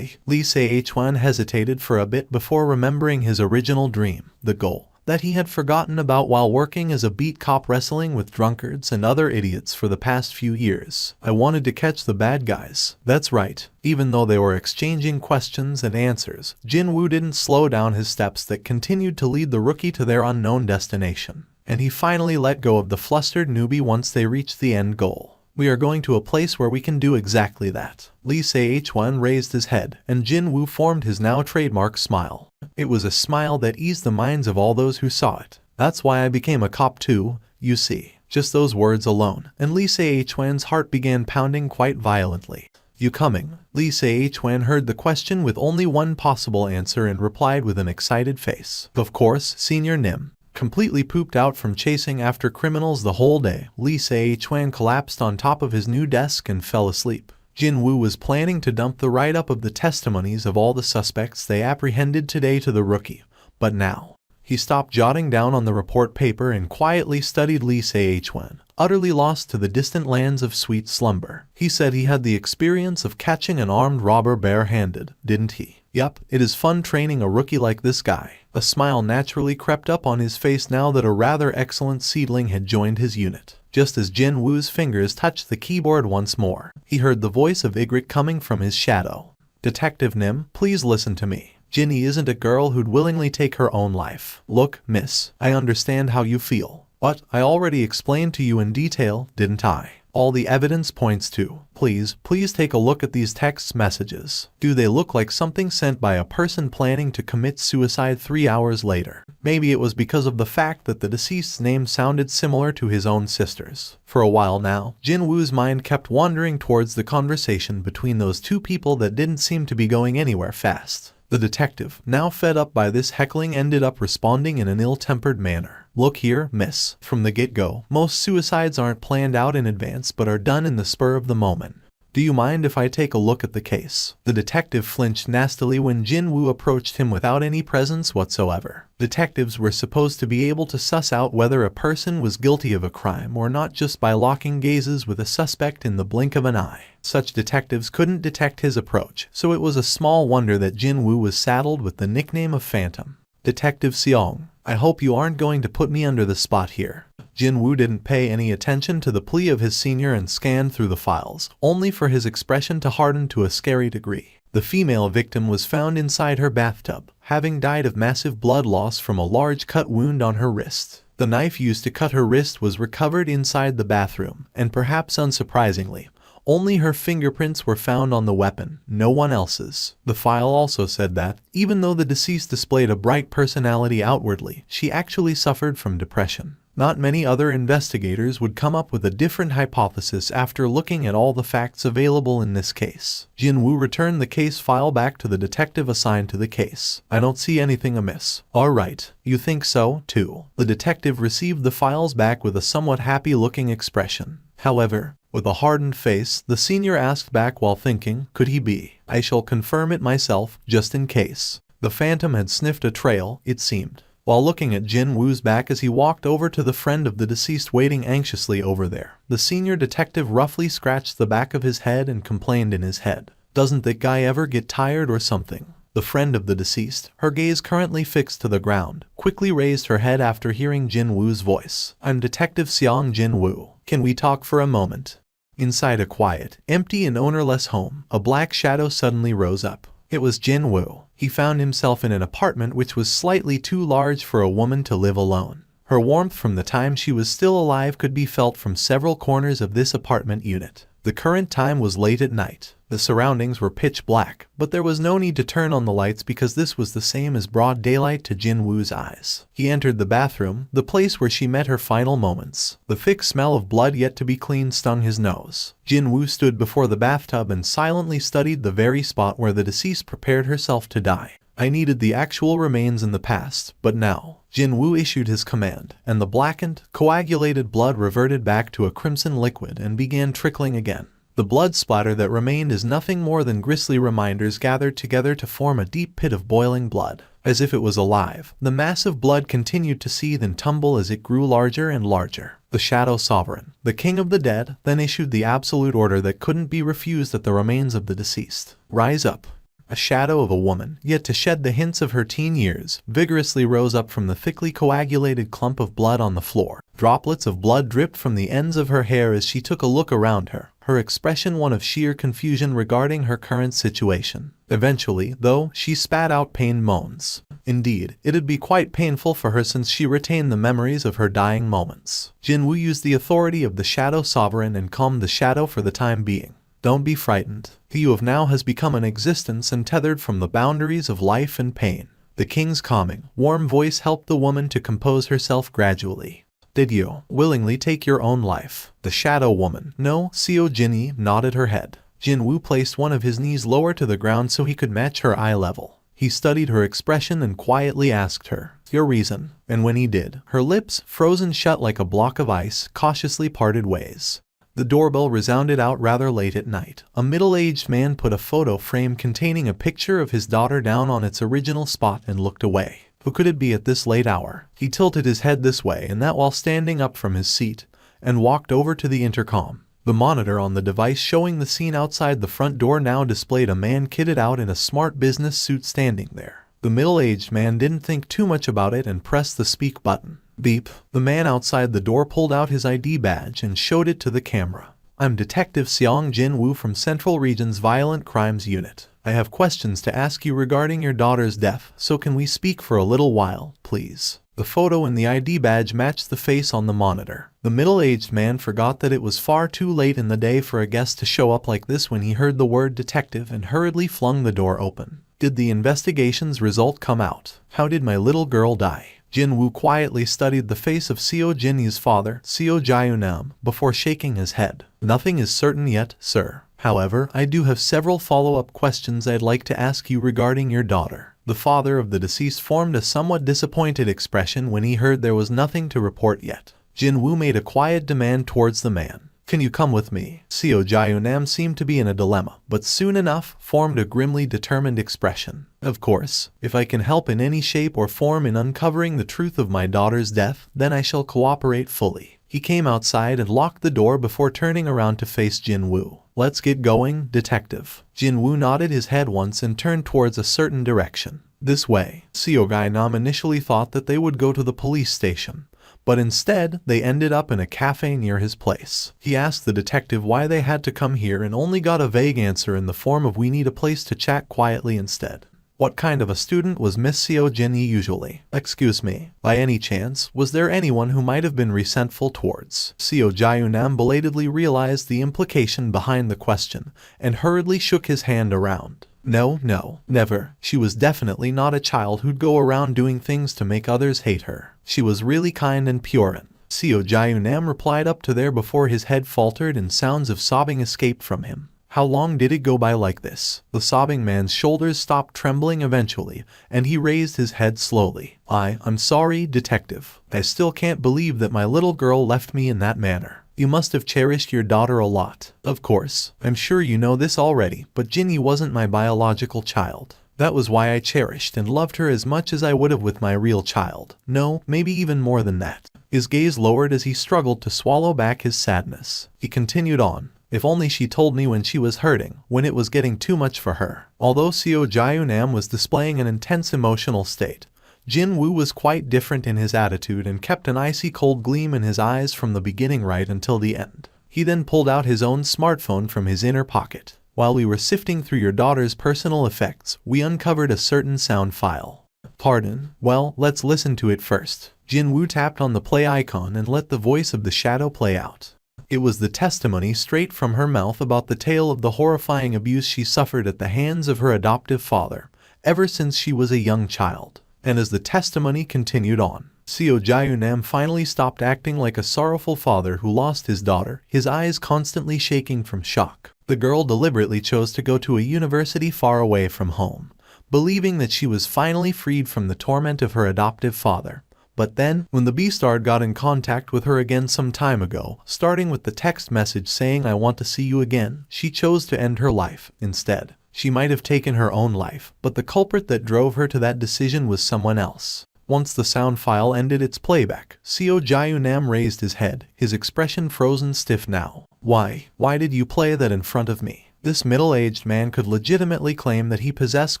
Lee Se-hwan hesitated for a bit before remembering his original dream, the goal that he had forgotten about while working as a beat cop wrestling with drunkards and other idiots for the past few years. "I wanted to catch the bad guys." "That's right." Even though they were exchanging questions and answers, Jin-Woo didn't slow down his steps that continued to lead the rookie to their unknown destination. And he finally let go of the flustered newbie once they reached the end goal. "We are going to a place where we can do exactly that." Lee Se-hwan raised his head, and Jin-Woo formed his now trademark smile. It was a smile that eased the minds of all those who saw it. "That's why I became a cop too, you see." Just those words alone, and Lee Se-hwan's heart began pounding quite violently. "You coming?" Lee Se-hwan heard the question with only one possible answer and replied with an excited face. "Of course, Senior Nim." Completely pooped out from chasing after criminals the whole day, Lee Se-hwan collapsed on top of his new desk and fell asleep. Jin-Woo was planning to dump the write-up of the testimonies of all the suspects they apprehended today to the rookie, but now he stopped jotting down on the report paper and quietly studied Lee Se-hwan, utterly lost to the distant lands of sweet slumber. He said he had the experience of catching an armed robber bare-handed, didn't he? Yup, it is fun training a rookie like this guy. A smile naturally crept up on his face now that a rather excellent seedling had joined his unit. Just as Jin-Woo's fingers touched the keyboard once more, he heard the voice of Ygritte coming from his shadow. "Detective Nim, please listen to me. Ginny isn't a girl who'd willingly take her own life. Look, miss, I understand how you feel. But I already explained to you in detail, didn't I? All the evidence points to. Please take a look at these text messages. Do they look like something sent by a person planning to commit suicide 3 hours later?" Maybe it was because of the fact that the deceased's name sounded similar to his own sister's. For a while now, Jin-Woo's mind kept wandering towards the conversation between those two people that didn't seem to be going anywhere fast. The detective, now fed up by this heckling, ended up responding in an ill-tempered manner. "Look here, miss. From the get-go, most suicides aren't planned out in advance but are done in the spur of the moment. Do you mind if I take a look at the case?" The detective flinched nastily when Jin-Woo approached him without any presence whatsoever. Detectives were supposed to be able to suss out whether a person was guilty of a crime or not just by locking gazes with a suspect in the blink of an eye. Such detectives couldn't detect his approach, so it was a small wonder that Jin-Woo was saddled with the nickname of Phantom. "Detective Seong, I hope you aren't going to put me under the spot here." Jin-Woo didn't pay any attention to the plea of his senior and scanned through the files, only for his expression to harden to a scary degree. The female victim was found inside her bathtub, having died of massive blood loss from a large cut wound on her wrist. The knife used to cut her wrist was recovered inside the bathroom, and perhaps unsurprisingly, only her fingerprints were found on the weapon, no one else's. The file also said that, even though the deceased displayed a bright personality outwardly, she actually suffered from depression. Not many other investigators would come up with a different hypothesis after looking at all the facts available in this case. Jin-Woo returned the case file back to the detective assigned to the case. "I don't see anything amiss." "All right, you think so, too." The detective received the files back with a somewhat happy-looking expression. However, with a hardened face, the senior asked back while thinking, "Could he be? I shall confirm it myself, just in case." The Phantom had sniffed a trail, it seemed. While looking at Jin-Woo's back as he walked over to the friend of the deceased waiting anxiously over there, the senior detective roughly scratched the back of his head and complained in his head, "Doesn't that guy ever get tired or something?" The friend of the deceased, her gaze currently fixed to the ground, quickly raised her head after hearing Jin-Woo's voice. "I'm Detective Sung Jin-Woo. Can we talk for a moment?" Inside a quiet, empty and ownerless home, a black shadow suddenly rose up. It was Jin-Woo. He found himself in an apartment which was slightly too large for a woman to live alone. Her warmth from the time she was still alive could be felt from several corners of this apartment unit. The current time was late at night. The surroundings were pitch black, but there was no need to turn on the lights because this was the same as broad daylight to Jin-Woo's eyes. He entered the bathroom, the place where she met her final moments. The thick smell of blood yet to be cleaned stung his nose. Jin-Woo stood before the bathtub and silently studied the very spot where the deceased prepared herself to die. "I needed the actual remains in the past, but now." Jin-Woo issued his command, and the blackened, coagulated blood reverted back to a crimson liquid and began trickling again. The blood splatter that remained is nothing more than grisly reminders gathered together to form a deep pit of boiling blood. As if it was alive, the mass of blood continued to seethe and tumble as it grew larger and larger. The Shadow Sovereign, the King of the Dead, then issued the absolute order that couldn't be refused at the remains of the deceased. "Rise up." A shadow of a woman, yet to shed the hints of her teen years, vigorously rose up from the thickly coagulated clump of blood on the floor. Droplets of blood dripped from the ends of her hair as she took a look around her, her expression one of sheer confusion regarding her current situation. Eventually, though, she spat out pained moans. Indeed, it'd be quite painful for her since she retained the memories of her dying moments. Jin-Woo used the authority of the Shadow Sovereign and calmed the shadow for the time being. "Don't be frightened. He you have now has become an existence untethered from the boundaries of life and pain." The king's calming, warm voice helped the woman to compose herself gradually. "Did you willingly take your own life?" The shadow woman, no, Seo Jinny, nodded her head. Jin-Woo placed one of his knees lower to the ground so he could match her eye level. He studied her expression and quietly asked her, "Your reason?" And when he did, her lips, frozen shut like a block of ice, cautiously parted ways. The doorbell resounded out rather late at night. A middle-aged man put a photo frame containing a picture of his daughter down on its original spot and looked away. Who could it be at this late hour? He tilted his head this way and that while standing up from his seat, and walked over to the intercom. The monitor on the device showing the scene outside the front door now displayed a man kitted out in a smart business suit standing there. The middle-aged man didn't think too much about it and pressed the speak button. Beep. The man outside the door pulled out his ID badge and showed it to the camera. I'm Detective Sung Jin-Woo from Central Region's Violent Crimes Unit. I have questions to ask you regarding your daughter's death, so can we speak for a little while, please? The photo in the ID badge matched the face on the monitor. The middle-aged man forgot that it was far too late in the day for a guest to show up like this when he heard the word detective and hurriedly flung the door open. Did the investigation's result come out? How did my little girl die? Jin-Woo quietly studied the face of Seo Jin-Yee's father, Seo Jae-nam, before shaking his head. Nothing is certain yet, sir. However, I do have several follow-up questions I'd like to ask you regarding your daughter. The father of the deceased formed a somewhat disappointed expression when he heard there was nothing to report yet. Jin-Woo made a quiet demand towards the man. Can you come with me? Seo Jae-nam seemed to be in a dilemma, but soon enough formed a grimly determined expression. Of course, if I can help in any shape or form in uncovering the truth of my daughter's death, then I shall cooperate fully. He came outside and locked the door before turning around to face Jin-Woo. Let's get going, detective. Jin-Woo nodded his head once and turned towards a certain direction. This way. Seo Jae-nam initially thought that they would go to the police station, but instead, they ended up in a cafe near his place. He asked the detective why they had to come here and only got a vague answer in the form of "we need a place to chat quietly instead." What kind of a student was Miss Seo Jin-Yee usually? Excuse me, by any chance, was there anyone who might have been resentful towards? Seo Jae-nam belatedly realized the implication behind the question and hurriedly shook his hand around. No, never. She was definitely not a child who'd go around doing things to make others hate her. She was really kind and pure. Seo Jae-nam replied up to there before his head faltered and sounds of sobbing escaped from him. How long did it go by like this? The sobbing man's shoulders stopped trembling eventually, and he raised his head slowly. I'm sorry, detective. I still can't believe that my little girl left me in that manner. You must have cherished your daughter a lot. Of course, I'm sure you know this already, but Jin-Yee wasn't my biological child. That was why I cherished and loved her as much as I would have with my real child. No, maybe even more than that. His gaze lowered as he struggled to swallow back his sadness. He continued on. If only she told me when she was hurting, when it was getting too much for her. Although Seo Jae-nam was displaying an intense emotional state, Jin-Woo was quite different in his attitude and kept an icy cold gleam in his eyes from the beginning right until the end. He then pulled out his own smartphone from his inner pocket. While we were sifting through your daughter's personal effects, we uncovered a certain sound file. Pardon? Well, let's listen to it first. Jin-Woo tapped on the play icon and let the voice of the shadow play out. It was the testimony straight from her mouth about the tale of the horrifying abuse she suffered at the hands of her adoptive father, ever since she was a young child. And as the testimony continued on, Seo Jae-nam finally stopped acting like a sorrowful father who lost his daughter, his eyes constantly shaking from shock. The girl deliberately chose to go to a university far away from home, believing that she was finally freed from the torment of her adoptive father. But then, when the Beastard got in contact with her again some time ago, starting with the text message saying "I want to see you again," she chose to end her life instead. She might have taken her own life, but the culprit that drove her to that decision was someone else. Once the sound file ended its playback, Seo Jae-nam raised his head, his expression frozen stiff now. Why did you play that in front of me? This middle-aged man could legitimately claim that he possessed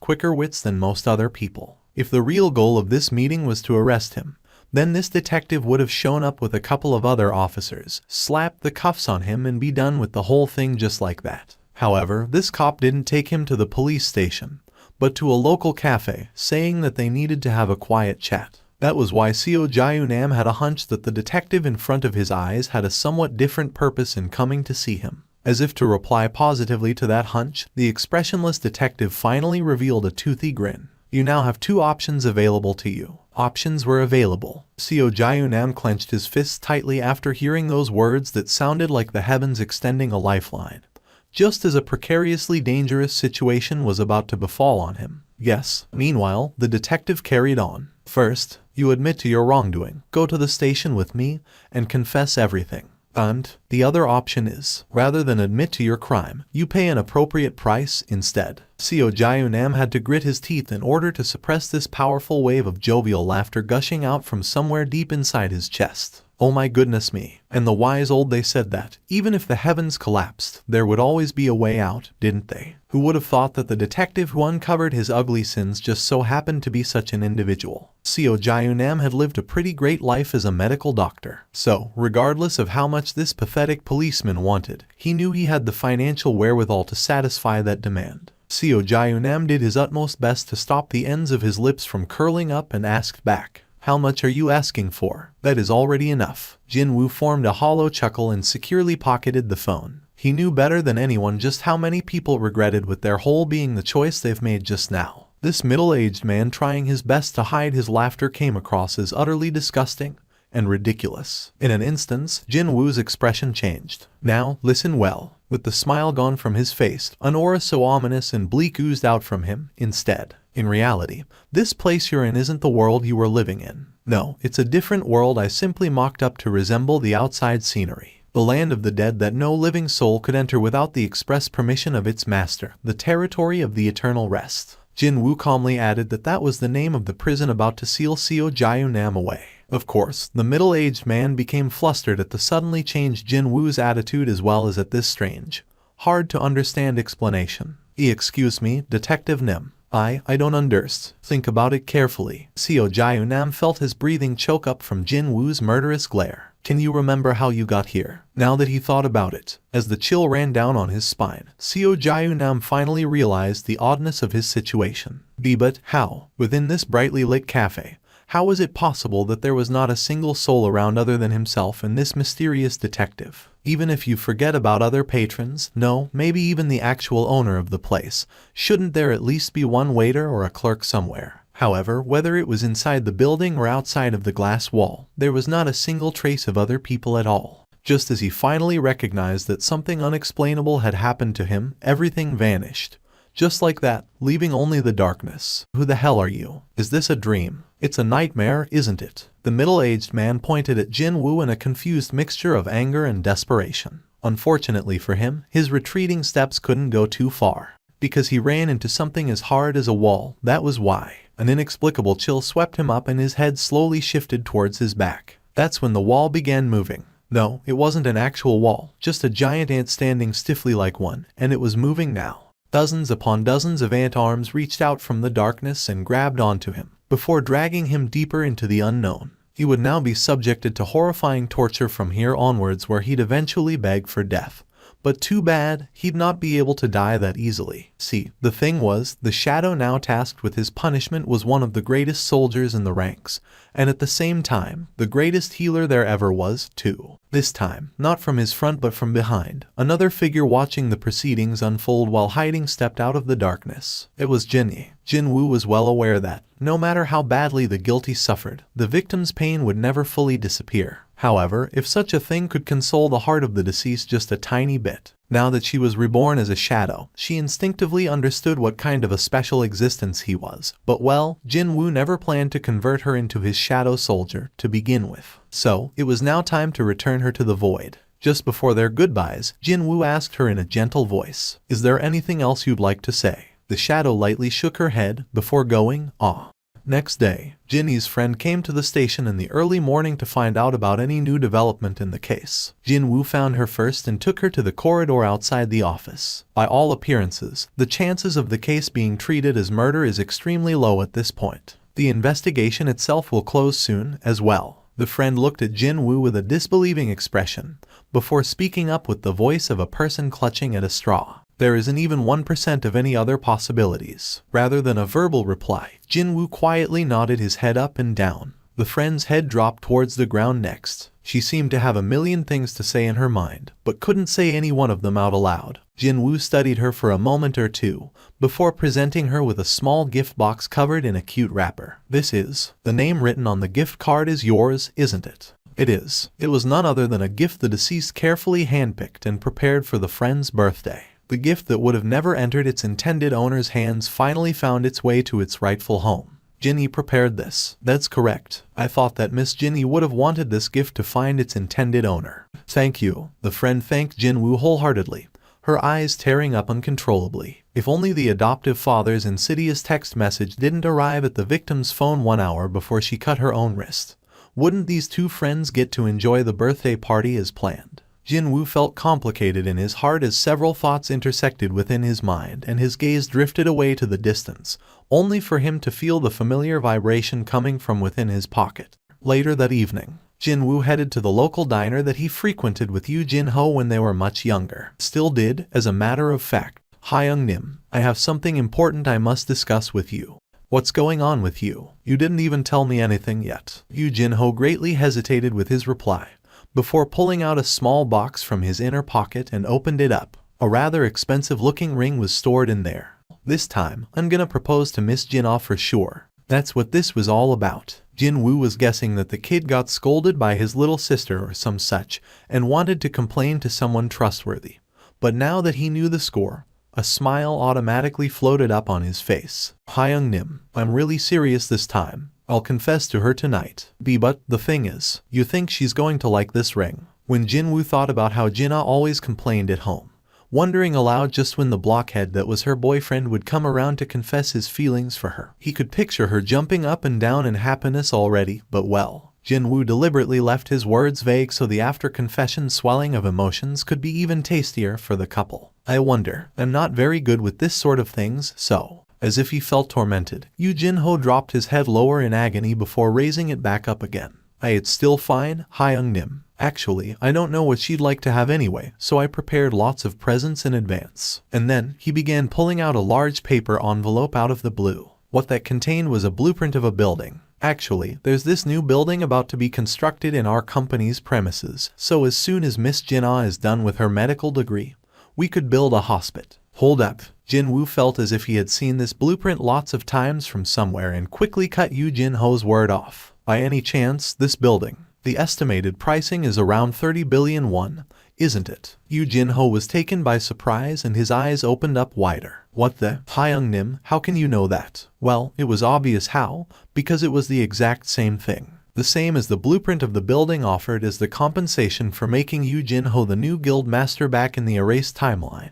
quicker wits than most other people. If the real goal of this meeting was to arrest him, then this detective would have shown up with a couple of other officers, slapped the cuffs on him and be done with the whole thing just like that. However, this cop didn't take him to the police station, but to a local cafe, saying that they needed to have a quiet chat. That was why Seo Jae-nam had a hunch that the detective in front of his eyes had a somewhat different purpose in coming to see him. As if to reply positively to that hunch, the expressionless detective finally revealed a toothy grin. You now have two options available to you. Options were available. Seo Jae-nam clenched his fists tightly after hearing those words that sounded like the heavens extending a lifeline, just as a precariously dangerous situation was about to befall on him. Yes. Meanwhile, the detective carried on. First, you admit to your wrongdoing, go to the station with me, and confess everything. And the other option is, rather than admit to your crime, you pay an appropriate price instead. Seo Jae-nam had to grit his teeth in order to suppress this powerful wave of jovial laughter gushing out from somewhere deep inside his chest. Oh my goodness me. And the wise old they said that, even if the heavens collapsed, there would always be a way out, didn't they? Who would have thought that the detective who uncovered his ugly sins just so happened to be such an individual? Seo Jae-nam had lived a pretty great life as a medical doctor. So, regardless of how much this pathetic policeman wanted, he knew he had the financial wherewithal to satisfy that demand. Seo Jae-nam did his utmost best to stop the ends of his lips from curling up and asked back, "How much are you asking for?" "That is already enough." Jin-Woo formed a hollow chuckle and securely pocketed the phone. He knew better than anyone just how many people regretted with their whole being the choice they've made just now. This middle-aged man trying his best to hide his laughter came across as utterly disgusting and ridiculous. In an instant, Jin-Woo's expression changed. "Now, listen well." With the smile gone from his face, an aura so ominous and bleak oozed out from him. Instead, in reality, this place you're in isn't the world you were living in. No, it's a different world I simply mocked up to resemble the outside scenery. The land of the dead that no living soul could enter without the express permission of its master, the territory of the eternal rest. Jin-Woo calmly added that was the name of the prison about to seal Seo Jae-nam away. Of course, the middle-aged man became flustered at the suddenly changed Jin-Woo's attitude as well as at this strange, hard-to-understand explanation. Excuse me, Detective Nim. I don't understand. Think about it carefully." Seo Jae-nam felt his breathing choke up from Jin-Woo's murderous glare. "Can you remember how you got here?" Now that he thought about it, as the chill ran down on his spine, Seo Jae-nam finally realized the oddness of his situation. But how? Within this brightly lit cafe, how was it possible that there was not a single soul around other than himself and this mysterious detective? Even if you forget about other patrons, no, maybe even the actual owner of the place, shouldn't there at least be one waiter or a clerk somewhere? However, whether it was inside the building or outside of the glass wall, there was not a single trace of other people at all. Just as he finally recognized that something unexplainable had happened to him, everything vanished. Just like that, leaving only the darkness. "Who the hell are you? Is this a dream? It's a nightmare, isn't it?" The middle-aged man pointed at Jin-Woo in a confused mixture of anger and desperation. Unfortunately for him, his retreating steps couldn't go too far. Because he ran into something as hard as a wall, that was why. An inexplicable chill swept him up and his head slowly shifted towards his back. That's when the wall began moving. No, it wasn't an actual wall, just a giant ant standing stiffly like one, and it was moving now. Dozens upon dozens of ant arms reached out from the darkness and grabbed onto him, before dragging him deeper into the unknown. He would now be subjected to horrifying torture from here onwards, where he'd eventually beg for death. But too bad, he'd not be able to die that easily. See, the thing was, the Shadow now tasked with his punishment was one of the greatest soldiers in the ranks, and at the same time, the greatest healer there ever was, too. This time, not from his front but from behind, another figure watching the proceedings unfold while hiding stepped out of the darkness. It was Jinny. Jin-Woo was well aware that, no matter how badly the guilty suffered, the victim's pain would never fully disappear. However, if such a thing could console the heart of the deceased just a tiny bit. Now that she was reborn as a shadow, she instinctively understood what kind of a special existence he was. But well, Jin-Woo never planned to convert her into his shadow soldier to begin with. So, it was now time to return her to the void. Just before their goodbyes, Jin-Woo asked her in a gentle voice, "Is there anything else you'd like to say?" The shadow lightly shook her head before going, "Ah." Next day, Jinny's friend came to the station in the early morning to find out about any new development in the case. Jin-Woo found her first and took her to the corridor outside the office. By all appearances, the chances of the case being treated as murder is extremely low at this point. The investigation itself will close soon, as well. The friend looked at Jin-Woo with a disbelieving expression, before speaking up with the voice of a person clutching at a straw. "There isn't even 1% of any other possibilities." Rather than a verbal reply, Jin-Woo quietly nodded his head up and down. The friend's head dropped towards the ground next. She seemed to have a million things to say in her mind, but couldn't say any one of them out aloud. Jin-Woo studied her for a moment or two, before presenting her with a small gift box covered in a cute wrapper. "This is, the name written on the gift card is yours, isn't it?" "It is." It was none other than a gift the deceased carefully handpicked and prepared for the friend's birthday. The gift that would have never entered its intended owner's hands finally found its way to its rightful home. "Jinny prepared this." "That's correct. I thought that Miss Jinny would have wanted this gift to find its intended owner." "Thank you." The friend thanked Jin-Woo wholeheartedly, her eyes tearing up uncontrollably. If only the adoptive father's insidious text message didn't arrive at the victim's phone 1 hour before she cut her own wrist. Wouldn't these two friends get to enjoy the birthday party as planned? Jin-Woo felt complicated in his heart as several thoughts intersected within his mind and his gaze drifted away to the distance, only for him to feel the familiar vibration coming from within his pocket. Later that evening, Jin-Woo headed to the local diner that he frequented with Yoo Jin-ho when they were much younger. Still did, as a matter of fact. Hyung-nim, I have something important I must discuss with you. What's going on with you? You didn't even tell me anything yet. Yoo Jin-ho greatly hesitated with his reply, before pulling out a small box from his inner pocket and opened it up. A rather expensive-looking ring was stored in there. This time, I'm gonna propose to Miss Jin-ah for sure. That's what this was all about. Jin-Woo was guessing that the kid got scolded by his little sister or some such, and wanted to complain to someone trustworthy. But now that he knew the score, a smile automatically floated up on his face. Hyung-nim, I'm really serious this time. I'll confess to her tonight. But the thing is, you think she's going to like this ring? When Jin-Woo thought about how Jin-ah always complained at home, wondering aloud just when the blockhead that was her boyfriend would come around to confess his feelings for her, he could picture her jumping up and down in happiness already. But well, Jin-Woo deliberately left his words vague so the after-confession swelling of emotions could be even tastier for the couple. I wonder, I'm not very good with this sort of things, so... As if he felt tormented, Yoo Jin-ho dropped his head lower in agony before raising it back up again. It's still fine, Hyung-nim. Actually, I don't know what she'd like to have anyway, so I prepared lots of presents in advance. And then, he began pulling out a large paper envelope out of the blue. What that contained was a blueprint of a building. Actually, there's this new building about to be constructed in our company's premises, so as soon as Miss Jin-ah is done with her medical degree, we could build a hospital. Hold up. Jin-Woo felt as if he had seen this blueprint lots of times from somewhere and quickly cut Yoo Jin-ho's word off. By any chance, this building, the estimated pricing is around 30 billion won, isn't it? Yoo Jin-ho was taken by surprise and his eyes opened up wider. What the? Hyung-nim, how can you know that? Well, it was obvious how, because it was the exact same thing. The same as the blueprint of the building offered as the compensation for making Yoo Jin-ho the new guild master back in the erased timeline.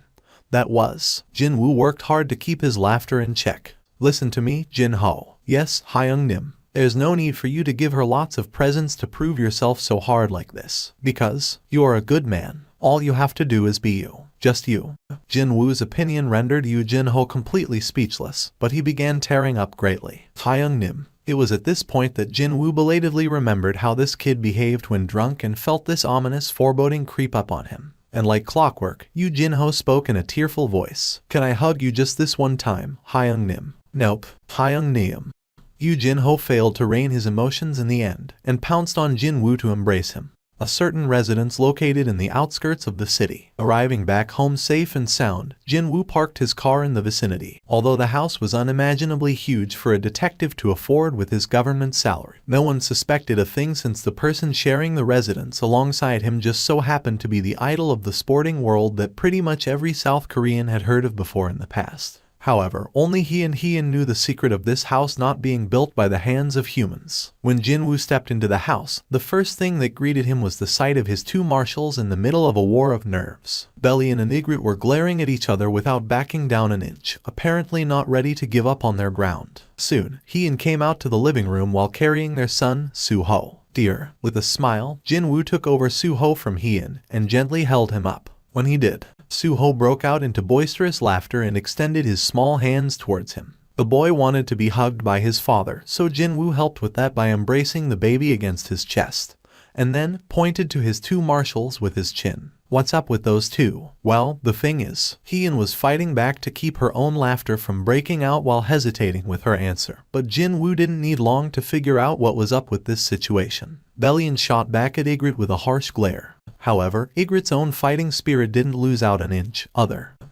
That was. Jin-Woo worked hard to keep his laughter in check. Listen to me, Jin-ho. Yes, Hyung-nim. There's no need for you to give her lots of presents to prove yourself so hard like this. Because you are a good man. All you have to do is be you. Just you. Jin-Woo's opinion rendered Yoo Jin-ho completely speechless, but he began tearing up greatly. Hyung-nim. It was at this point that Jin-Woo belatedly remembered how this kid behaved when drunk and felt this ominous foreboding creep up on him. And like clockwork, Yoo Jin-ho spoke in a tearful voice. Can I hug you just this one time, Hyung-nim? Nope. Hyung-nim. Yoo Jin-ho failed to rein his emotions in the end, and pounced on Jin-Woo to embrace him. A certain residence located in the outskirts of the city. Arriving back home safe and sound, Jin-Woo parked his car in the vicinity. Although the house was unimaginably huge for a detective to afford with his government salary, no one suspected a thing since the person sharing the residence alongside him just so happened to be the idol of the sporting world that pretty much every South Korean had heard of before in the past. However, only he and knew the secret of this house not being built by the hands of humans. When Jin-Woo stepped into the house, the first thing that greeted him was the sight of his two marshals in the middle of a war of nerves. Bellion and Ygritte were glaring at each other without backing down an inch, apparently not ready to give up on their ground. Soon, he came out to the living room while carrying their son, Soo-ho. Dear, with a smile, Jin-Woo took over Soo-ho from Hee-in and gently held him up. When he did, Soo-ho broke out into boisterous laughter and extended his small hands towards him. The boy wanted to be hugged by his father, so Jin-Woo helped with that by embracing the baby against his chest, and then pointed to his two marshals with his chin. What's up with those two? Well, the thing is, Hee-in was fighting back to keep her own laughter from breaking out while hesitating with her answer. But Jin-Woo didn't need long to figure out what was up with this situation. Bellion shot back at Ygritte with a harsh glare. However, Ygritte's own fighting spirit didn't lose out an inch.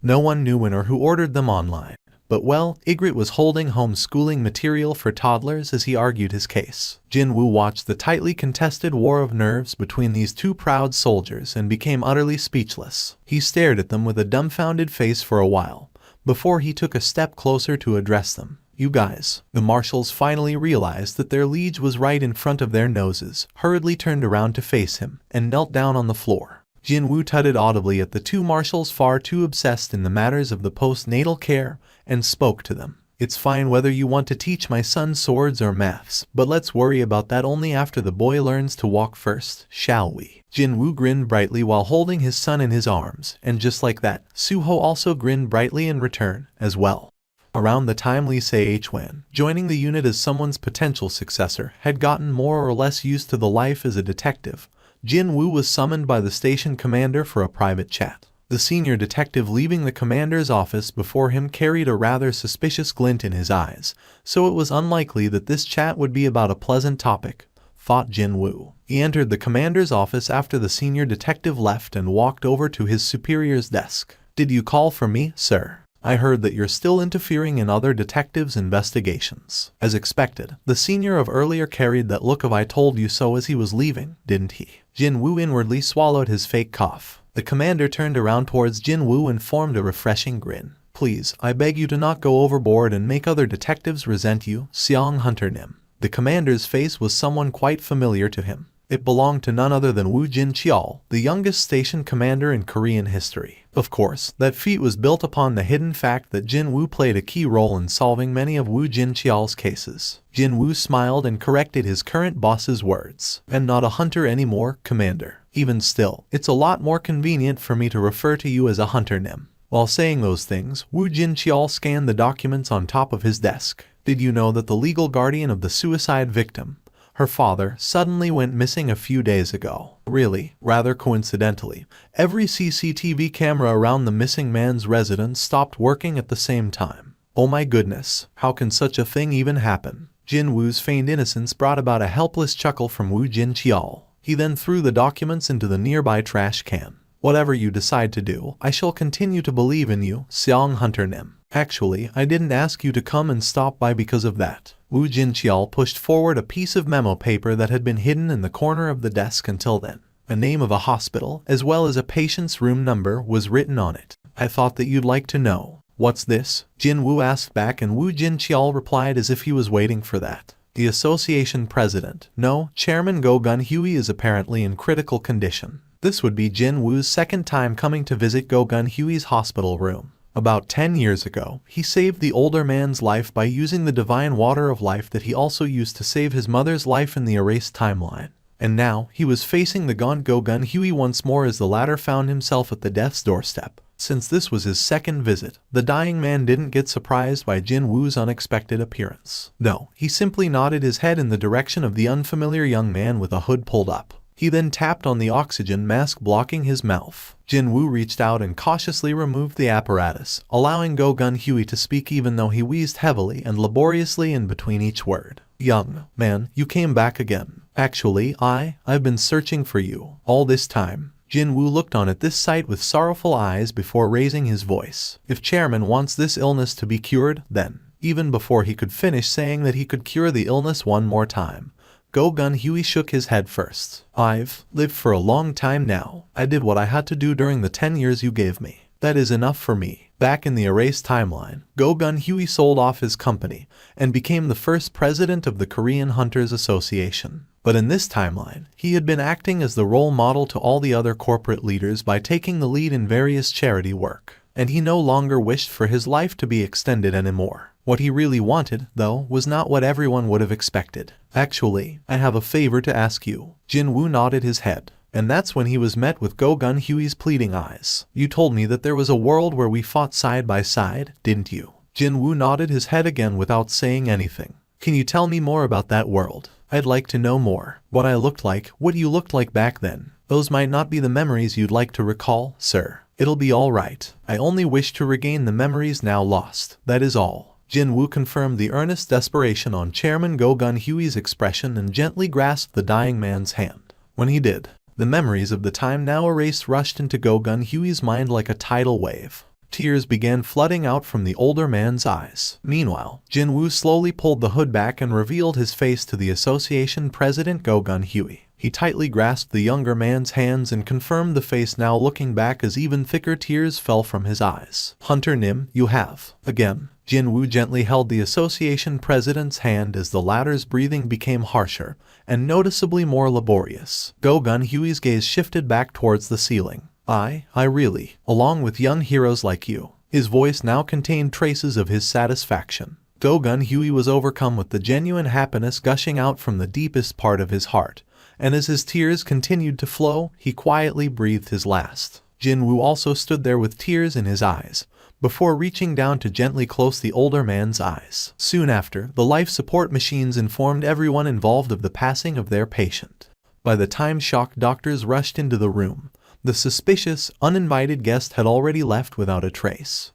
No one knew when or who ordered them online. But well, Ygritte was holding homeschooling material for toddlers as he argued his case. Jin-Woo watched the tightly contested war of nerves between these two proud soldiers and became utterly speechless. He stared at them with a dumbfounded face for a while, before he took a step closer to address them. You guys. The marshals finally realized that their liege was right in front of their noses, hurriedly turned around to face him, and knelt down on the floor. Jin-Woo tutted audibly at the two marshals far too obsessed in the matters of the postnatal care, and spoke to them. It's fine whether you want to teach my son swords or maths, but let's worry about that only after the boy learns to walk first, shall we? Jin-Woo grinned brightly while holding his son in his arms, and just like that, Suho also grinned brightly in return, as well. Around the time Lee Se-Hwan, joining the unit as someone's potential successor, had gotten more or less used to the life as a detective, Jin-Woo was summoned by the station commander for a private chat. The senior detective leaving the commander's office before him carried a rather suspicious glint in his eyes, so it was unlikely that this chat would be about a pleasant topic, thought Jin-Woo. He entered the commander's office after the senior detective left and walked over to his superior's desk. "Did you call for me, sir? I heard that you're still interfering in other detectives' investigations." As expected, the senior of earlier carried that look of "I told you so" as he was leaving, didn't he? Jin-Woo inwardly swallowed his fake cough. The commander turned around towards Jin-Woo and formed a refreshing grin. "Please, I beg you to not go overboard and make other detectives resent you, Seong Hunter Nim." The commander's face was someone quite familiar to him. It belonged to none other than Woo Jin-Cheol, the youngest station commander in Korean history. Of course, that feat was built upon the hidden fact that Jin-Woo played a key role in solving many of Woo Jin-Cheol's cases. Jin-Woo smiled and corrected his current boss's words. "And not a hunter anymore, Commander. Even still, it's a lot more convenient for me to refer to you as a Hunter Nim." While saying those things, Woo Jin-Cheol scanned the documents on top of his desk. "Did you know that the legal guardian of the suicide victim, her father, suddenly went missing a few days ago?" Really, rather coincidentally, every CCTV camera around the missing man's residence stopped working at the same time. "Oh my goodness, how can such a thing even happen?" Jin-Woo's feigned innocence brought about a helpless chuckle from Woo Jin-Cheol. He then threw the documents into the nearby trash can. "Whatever you decide to do, I shall continue to believe in you, Seong Hunter Nim. Actually, I didn't ask you to come and stop by because of that." Woo Jin-Cheol pushed forward a piece of memo paper that had been hidden in the corner of the desk until then. A name of a hospital, as well as a patient's room number, was written on it. "I thought that you'd like to know." "What's this?" Jin-Woo asked back, and Woo Jin-Cheol replied as if he was waiting for that. "The association president, no, Chairman Go Gun-Huey, is apparently in critical condition." This would be Jin-Woo's second time coming to visit Go Gun-Huey's hospital room. About 10 years ago, he saved the older man's life by using the divine water of life that he also used to save his mother's life in the erased timeline. And now, he was facing the gaunt Go Gun-Huey once more as the latter found himself at the death's doorstep. Since this was his second visit, the dying man didn't get surprised by Jin-Woo's unexpected appearance. No, he simply nodded his head in the direction of the unfamiliar young man with a hood pulled up. He then tapped on the oxygen mask blocking his mouth. Jin-Woo reached out and cautiously removed the apparatus, allowing Go Gun-Huey to speak even though he wheezed heavily and laboriously in between each word. "Young man, you came back again. Actually, I've been searching for you all this time." Jin-Woo looked on at this sight with sorrowful eyes before raising his voice. "If Chairman wants this illness to be cured, then..." Even before he could finish saying that he could cure the illness one more time, Go Gun-Huey shook his head first. "I've lived for a long time now. I did what I had to do during the 10 years you gave me. That is enough for me." Back in the erased timeline, Go Gun-Huey sold off his company and became the first president of the Korean Hunters Association. But in this timeline, he had been acting as the role model to all the other corporate leaders by taking the lead in various charity work. And he no longer wished for his life to be extended anymore. What he really wanted, though, was not what everyone would have expected. "Actually, I have a favor to ask you." Jin-Woo nodded his head. And that's when he was met with Go Gun-Huey's pleading eyes. "You told me that there was a world where we fought side by side, didn't you?" Jin-Woo nodded his head again without saying anything. "Can you tell me more about that world? I'd like to know more. What I looked like, what you looked like back then. Those might not be the memories you'd like to recall, sir. It'll be all right. I only wish to regain the memories now lost. That is all." Jin-Woo confirmed the earnest desperation on Chairman Go Gun-Huey's expression and gently grasped the dying man's hand. When he did, the memories of the time now erased rushed into Go Gun-Huey's mind like a tidal wave. Tears began flooding out from the older man's eyes. Meanwhile, Jin-Woo slowly pulled the hood back and revealed his face to the association president Go Gun-Huey. He tightly grasped the younger man's hands and confirmed the face now looking back as even thicker tears fell from his eyes. "Hunter Nim, you have." Again, Jin-Woo gently held the association president's hand as the latter's breathing became harsher and noticeably more laborious. Go Gun-Huey's gaze shifted back towards the ceiling. I really, along with young heroes like you." His voice now contained traces of his satisfaction. Go-Gun Huey was overcome with the genuine happiness gushing out from the deepest part of his heart, and as his tears continued to flow, he quietly breathed his last. Jin-Woo also stood there with tears in his eyes, before reaching down to gently close the older man's eyes. Soon after, the life support machines informed everyone involved of the passing of their patient. By the time shocked doctors rushed into the room, the suspicious, uninvited guest had already left without a trace.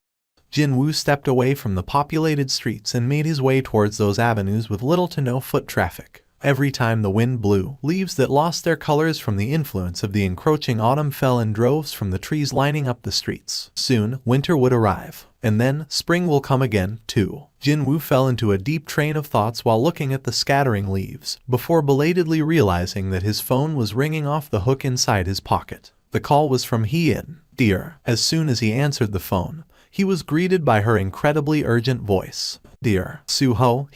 Jin-Woo stepped away from the populated streets and made his way towards those avenues with little to no foot traffic. Every time the wind blew, leaves that lost their colors from the influence of the encroaching autumn fell in droves from the trees lining up the streets. Soon, winter would arrive, and then spring will come again, too. Jin-Woo fell into a deep train of thoughts while looking at the scattering leaves, before belatedly realizing that his phone was ringing off the hook inside his pocket. The call was from Hee-in. "Dear." As soon as he answered the phone, he was greeted by her incredibly urgent voice. "Dear Soo-ho,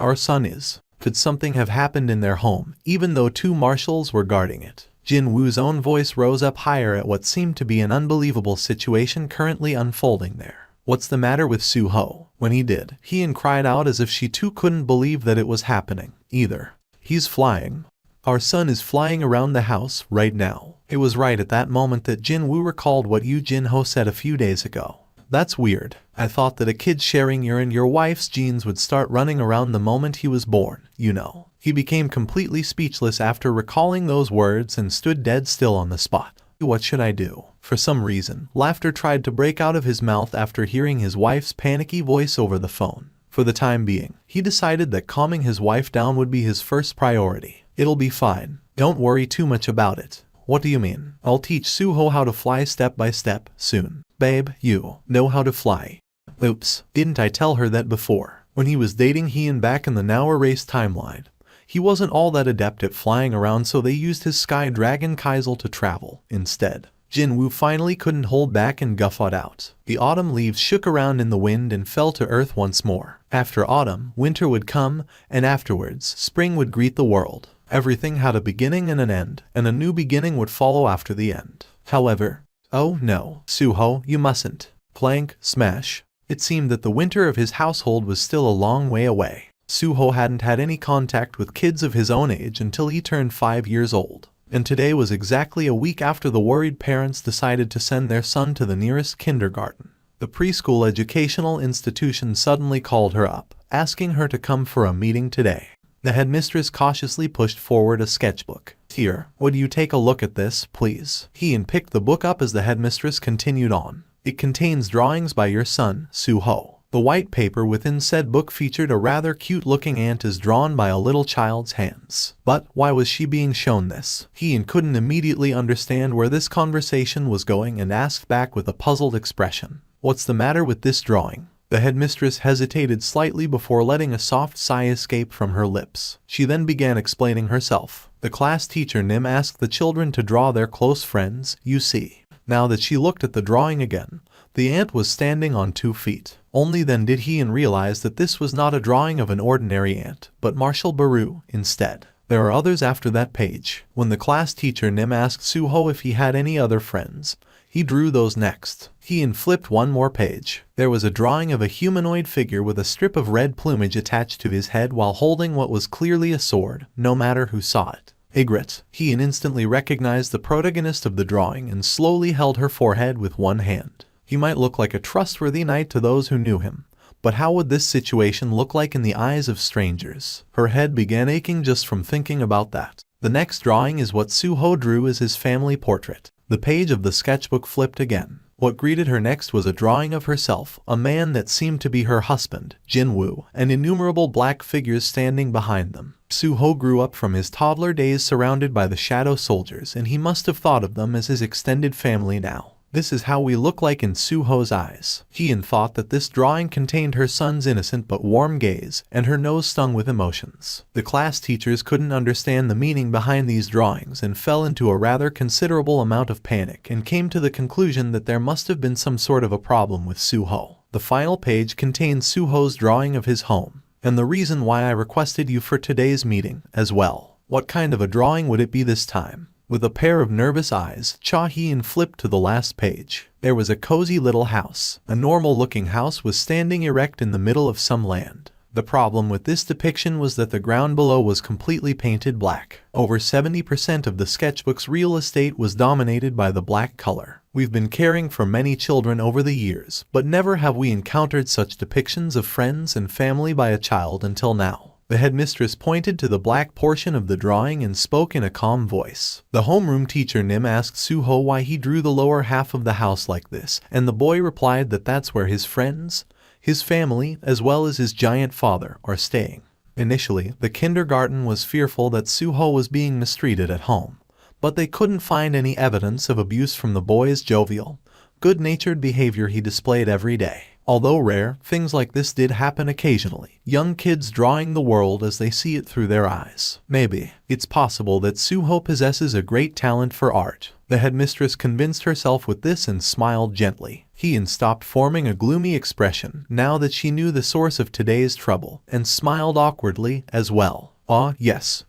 our son is. Could something have happened in their home, even though 2 marshals were guarding it?" Jin-Woo's own voice rose up higher at what seemed to be an unbelievable situation currently unfolding there. "What's the matter with Soo-ho?" When he did, Hee-in cried out as if she too couldn't believe that it was happening, either. "He's flying. Our son is flying around the house right now." It was right at that moment that Jin-Woo recalled what Yoo Jin-ho said a few days ago. "That's weird. I thought that a kid sharing your wife's genes would start running around the moment he was born, you know." He became completely speechless after recalling those words and stood dead still on the spot. What should I do? For some reason, laughter tried to break out of his mouth after hearing his wife's panicky voice over the phone. For the time being, he decided that calming his wife down would be his first priority. "It'll be fine. Don't worry too much about it." "What do you mean?" "I'll teach Soo-ho how to fly step by step, soon." "Babe, you know how to fly." "Oops, didn't I tell her that before?" When he was dating Hee-in back in the now erased timeline, he wasn't all that adept at flying around, so they used his Sky Dragon Kaisel to travel instead. Jin-Woo finally couldn't hold back and guffawed out. The autumn leaves shook around in the wind and fell to earth once more. After autumn, winter would come, and afterwards, spring would greet the world. Everything had a beginning and an end, and a new beginning would follow after the end. However, oh no, Soo-ho, you mustn't. Clank, smash. It seemed that the winter of his household was still a long way away. Soo-ho hadn't had any contact with kids of his own age until he turned 5 years old. And today was exactly a week after the worried parents decided to send their son to the nearest kindergarten. The preschool educational institution suddenly called her up, asking her to come for a meeting today. The headmistress cautiously pushed forward a sketchbook. "Here, would you take a look at this, please?" Hee-in picked the book up as the headmistress continued on. "It contains drawings by your son, Soo-ho." The white paper within said book featured a rather cute-looking ant as drawn by a little child's hands. But why was she being shown this? Hee-in couldn't immediately understand where this conversation was going and asked back with a puzzled expression. "What's the matter with this drawing?" The headmistress hesitated slightly before letting a soft sigh escape from her lips. She then began explaining herself. The class teacher Nim asked the children to draw their close friends, you see. Now that she looked at the drawing again, the ant was standing on 2 feet. Only then did Hee-in realize that this was not a drawing of an ordinary ant, but Marshal Baru instead. There are others after that page. When the class teacher Nim asked Soo-ho if he had any other friends, he drew those next. Hee-in flipped one more page. There was a drawing of a humanoid figure with a strip of red plumage attached to his head while holding what was clearly a sword, no matter who saw it. Ygritte. Hee-in instantly recognized the protagonist of the drawing and slowly held her forehead with one hand. He might look like a trustworthy knight to those who knew him, but how would this situation look like in the eyes of strangers? Her head began aching just from thinking about that. The next drawing is what Soo-ho drew as his family portrait. The page of the sketchbook flipped again. What greeted her next was a drawing of herself, a man that seemed to be her husband, Jin-Woo, and innumerable black figures standing behind them. Soo-ho grew up from his toddler days surrounded by the shadow soldiers, and he must have thought of them as his extended family now. This is how we look like in Soo-ho's eyes. Hee-in thought that this drawing contained her son's innocent but warm gaze, and her nose stung with emotions. The class teachers couldn't understand the meaning behind these drawings and fell into a rather considerable amount of panic and came to the conclusion that there must have been some sort of a problem with Soo-ho. The final page contains Soo-ho's drawing of his home, and the reason why I requested you for today's meeting as well. What kind of a drawing would it be this time? With a pair of nervous eyes, Cha Hyun flipped to the last page. There was a cozy little house. A normal-looking house was standing erect in the middle of some land. The problem with this depiction was that the ground below was completely painted black. Over 70% of the sketchbook's real estate was dominated by the black color. We've been caring for many children over the years, but never have we encountered such depictions of friends and family by a child until now. The headmistress pointed to the black portion of the drawing and spoke in a calm voice. The homeroom teacher Nim asked Suho why he drew the lower half of the house like this, and the boy replied that that's where his friends, his family, as well as his giant father, are staying. Initially, the kindergarten was fearful that Suho was being mistreated at home, but they couldn't find any evidence of abuse from the boy's jovial, good-natured behavior he displayed every day. Although rare, things like this did happen occasionally. Young kids drawing the world as they see it through their eyes. Maybe it's possible that Suho possesses a great talent for art. The headmistress convinced herself with this and smiled gently. Hyun stopped forming a gloomy expression now that she knew the source of today's trouble, and smiled awkwardly as well. Ah, yes,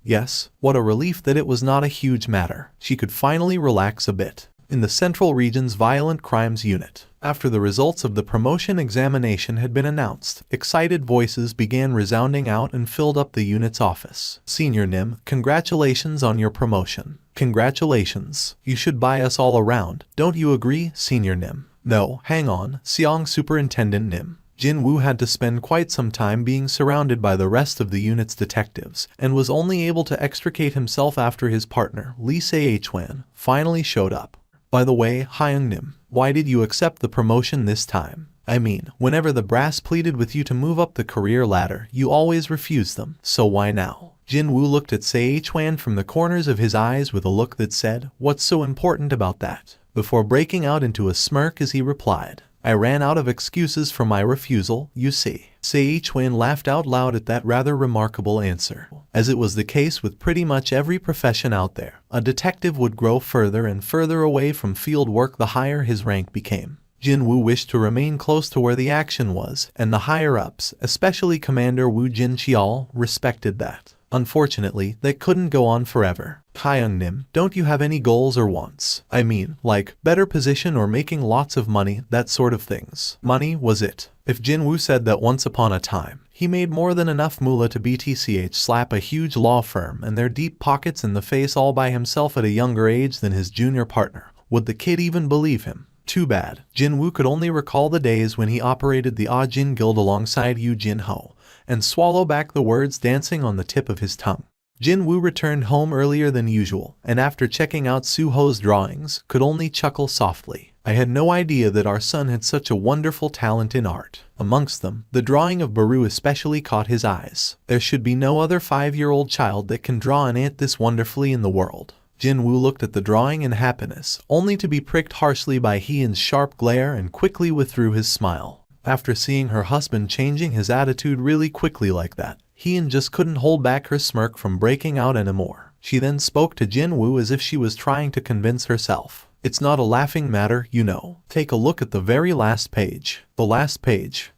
what a relief that it was not a huge matter. She could finally relax a bit. In the Central Region's Violent Crimes Unit, after the results of the promotion examination had been announced, excited voices began resounding out and filled up the unit's office. Senior Nim, congratulations on your promotion. Congratulations. You should buy us all around. Don't you agree, Senior Nim? No, hang on, Seong Superintendent Nim. Jin-Woo had to spend quite some time being surrounded by the rest of the unit's detectives, and was only able to extricate himself after his partner, Lee Se-Hwan, finally showed up. By the way, Hyung Nim, why did you accept the promotion this time? I mean, whenever the brass pleaded with you to move up the career ladder, you always refused them, so why now? Jin-Woo looked at Se-Hwan from the corners of his eyes with a look that said, what's so important about that? Before breaking out into a smirk as he replied, I ran out of excuses for my refusal, you see. Se-Hwan laughed out loud at that rather remarkable answer. As it was the case with pretty much every profession out there, a detective would grow further and further away from field work the higher his rank became. Jin-Woo wished to remain close to where the action was, and the higher-ups, especially Commander Woo Jin-cheol, respected that. Unfortunately, that couldn't go on forever. Hyung Nim, don't you have any goals or wants? I mean, like, better position or making lots of money, that sort of things. Money was it. If Jin-Woo said that once upon a time, he made more than enough moolah to BTCH slap a huge law firm and their deep pockets in the face all by himself at a younger age than his junior partner, would the kid even believe him? Too bad. Jin-Woo could only recall the days when he operated the Ah-Jin Guild alongside Yu Jin-ho, and swallow back the words dancing on the tip of his tongue. Jin-Woo returned home earlier than usual, and after checking out Suho's drawings, could only chuckle softly. I had no idea that our son had such a wonderful talent in art. Amongst them, the drawing of Baru especially caught his eyes. There should be no other 5-year-old child that can draw an ant this wonderfully in the world. Jin-Woo looked at the drawing in happiness, only to be pricked harshly by Hyun's sharp glare and quickly withdrew his smile. After seeing her husband changing his attitude really quickly like that, Hyun just couldn't hold back her smirk from breaking out anymore. She then spoke to Jin-Woo as if she was trying to convince herself. It's not a laughing matter, you know. Take a look at the very last page. The last page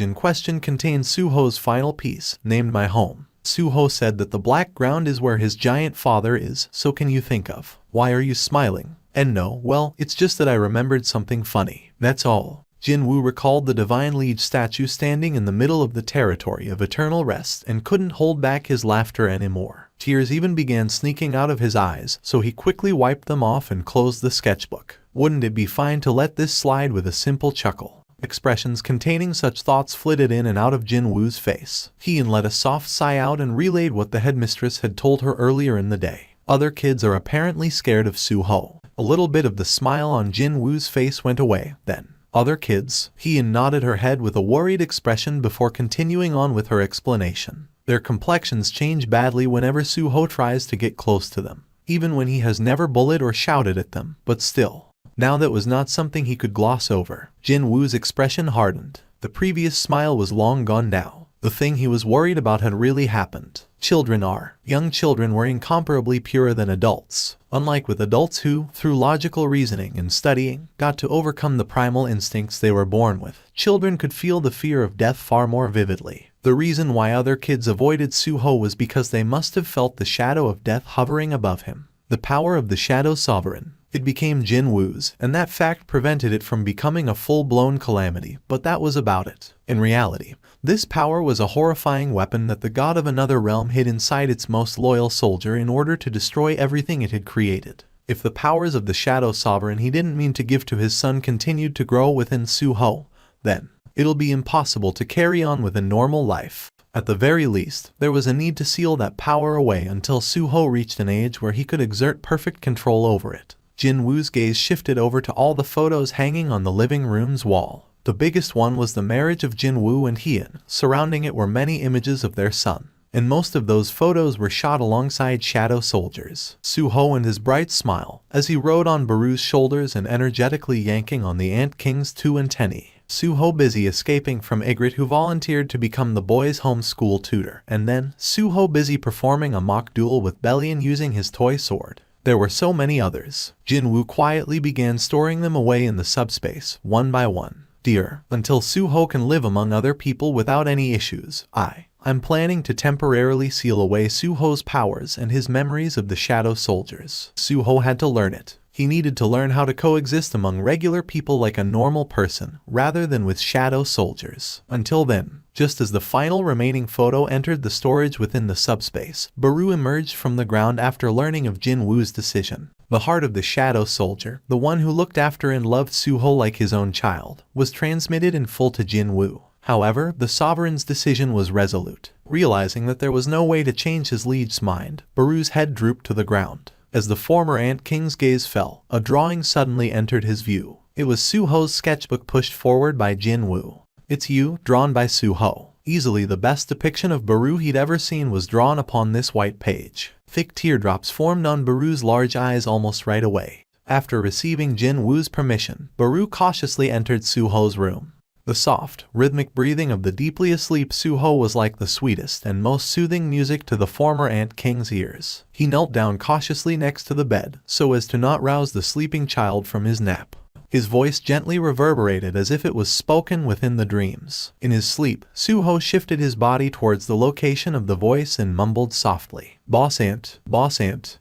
in question contains Suho's final piece, named My Home. Suho said that the black ground is where his giant father is, so can you think of? Why are you smiling? And no, well, it's just that I remembered something funny. That's all. Jin-Woo recalled the Divine Liege statue standing in the middle of the territory of eternal rest and couldn't hold back his laughter anymore. Tears even began sneaking out of his eyes, so he quickly wiped them off and closed the sketchbook. Wouldn't it be fine to let this slide with a simple chuckle? Expressions containing such thoughts flitted in and out of Jin-Woo's face. Hyun let a soft sigh out and relayed what the headmistress had told her earlier in the day. Other kids are apparently scared of Suho. A little bit of the smile on Jin-Woo's face went away, then. Other kids? Hyun nodded her head with a worried expression before continuing on with her explanation. Their complexions change badly whenever Suho tries to get close to them, even when he has never bullied or shouted at them, but still. Now that was not something he could gloss over. Jin-Woo's expression hardened. The previous smile was long gone now. The thing he was worried about had really happened. Young children were incomparably purer than adults. Unlike with adults who, through logical reasoning and studying, got to overcome the primal instincts they were born with, children could feel the fear of death far more vividly. The reason why other kids avoided Suho was because they must have felt the shadow of death hovering above him. The power of the Shadow Sovereign. It became Jin-Woo's, and that fact prevented it from becoming a full-blown calamity, but that was about it. In reality, this power was a horrifying weapon that the god of another realm hid inside its most loyal soldier in order to destroy everything it had created. If the powers of the Shadow Sovereign he didn't mean to give to his son continued to grow within Su-ho, then it'll be impossible to carry on with a normal life. At the very least, there was a need to seal that power away until Su-ho reached an age where he could exert perfect control over it. Jin-Woo's gaze shifted over to all the photos hanging on the living room's wall. The biggest one was the marriage of Jin-Woo and Hien. Surrounding it were many images of their son, and most of those photos were shot alongside shadow soldiers. Su-ho and his bright smile, as he rode on Baru's shoulders and energetically yanking on the Ant King's two antennae. Su-ho busy escaping from Ygritte, who volunteered to become the boys' homeschool tutor, and then Su-ho busy performing a mock duel with Bellion using his toy sword. There were so many others. Jin-Woo quietly began storing them away in the subspace, one by one. Dear, until Su-ho can live among other people without any issues, I'm planning to temporarily seal away Su-ho's powers and his memories of the Shadow Soldiers. Su-ho had to learn it. He needed to learn how to coexist among regular people like a normal person, rather than with shadow soldiers. Until then, just as the final remaining photo entered the storage within the subspace, Baru emerged from the ground after learning of Jin-Woo's decision. The heart of the shadow soldier, the one who looked after and loved Su-ho like his own child, was transmitted in full to Jin-Woo. However, the Sovereign's decision was resolute. Realizing that there was no way to change his liege's mind, Baru's head drooped to the ground. As the former Ant King's gaze fell, a drawing suddenly entered his view. It was Su-ho's sketchbook pushed forward by Jin-Woo. It's you, drawn by Su-ho. Easily the best depiction of Baru he'd ever seen was drawn upon this white page. Thick teardrops formed on Baru's large eyes almost right away. After receiving Jin-Woo's permission, Baru cautiously entered Su-ho's room. The soft, rhythmic breathing of the deeply asleep Su-ho was like the sweetest and most soothing music to the former Ant King's ears. He knelt down cautiously next to the bed, so as to not rouse the sleeping child from his nap. His voice gently reverberated as if it was spoken within the dreams. In his sleep, Su-ho shifted his body towards the location of the voice and mumbled softly, Boss Ant,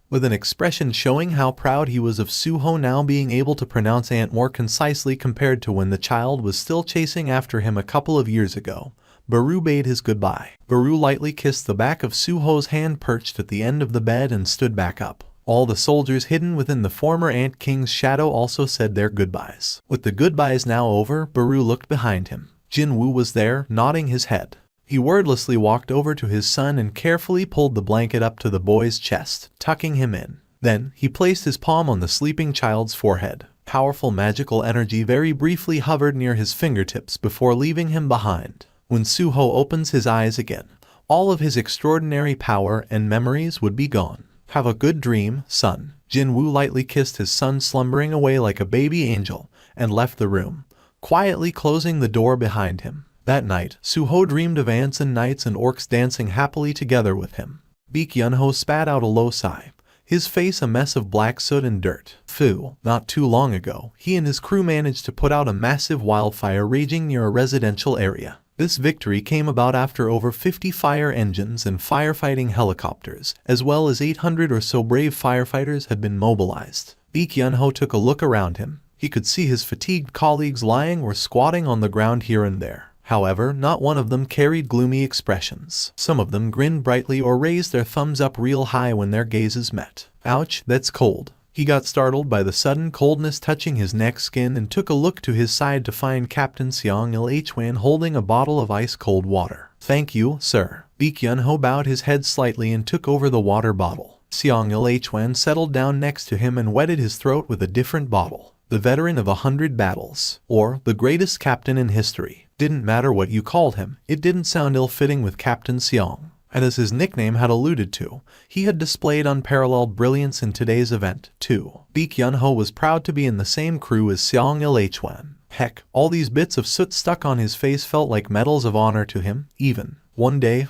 with an expression showing how proud he was of Su-ho now being able to pronounce Ant more concisely compared to when the child was still chasing after him a couple of years ago. Baru bade his goodbye. Baru lightly kissed the back of Su-ho's hand perched at the end of the bed and stood back up. All the soldiers hidden within the former Ant King's shadow also said their goodbyes. With the goodbyes now over, Baru looked behind him. Jin-Woo was there, nodding his head. He wordlessly walked over to his son and carefully pulled the blanket up to the boy's chest, tucking him in. Then, he placed his palm on the sleeping child's forehead. Powerful magical energy very briefly hovered near his fingertips before leaving him behind. When Su-ho opens his eyes again, all of his extraordinary power and memories would be gone. Have a good dream, son. Jin-Woo lightly kissed his son slumbering away like a baby angel, and left the room, quietly closing the door behind him. That night, Su-ho dreamed of ants and knights and orcs dancing happily together with him. Baek Yun-ho spat out a low sigh, his face a mess of black soot and dirt. Phew, not too long ago, he and his crew managed to put out a massive wildfire raging near a residential area. This victory came about after over 50 fire engines and firefighting helicopters, as well as 800 or so brave firefighters had been mobilized. Baek Yun-ho took a look around him. He could see his fatigued colleagues lying or squatting on the ground here and there. However, not one of them carried gloomy expressions. Some of them grinned brightly or raised their thumbs up real high when their gazes met. Ouch, that's cold. He got startled by the sudden coldness touching his neck skin and took a look to his side to find Captain Seong Il-hwan holding a bottle of ice-cold water. Thank you, sir. Baek Yun-ho bowed his head slightly and took over the water bottle. Seong Il-hwan settled down next to him and wetted his throat with a different bottle. The veteran of 100 battles, or the greatest captain in history. Didn't matter what you called him, it didn't sound ill-fitting with Captain Seong. And as his nickname had alluded to, he had displayed unparalleled brilliance in today's event, too. Baek Yun-ho was proud to be in the same crew as Seong Il-hwan. Heck, all these bits of soot stuck on his face felt like medals of honor to him, even. One day,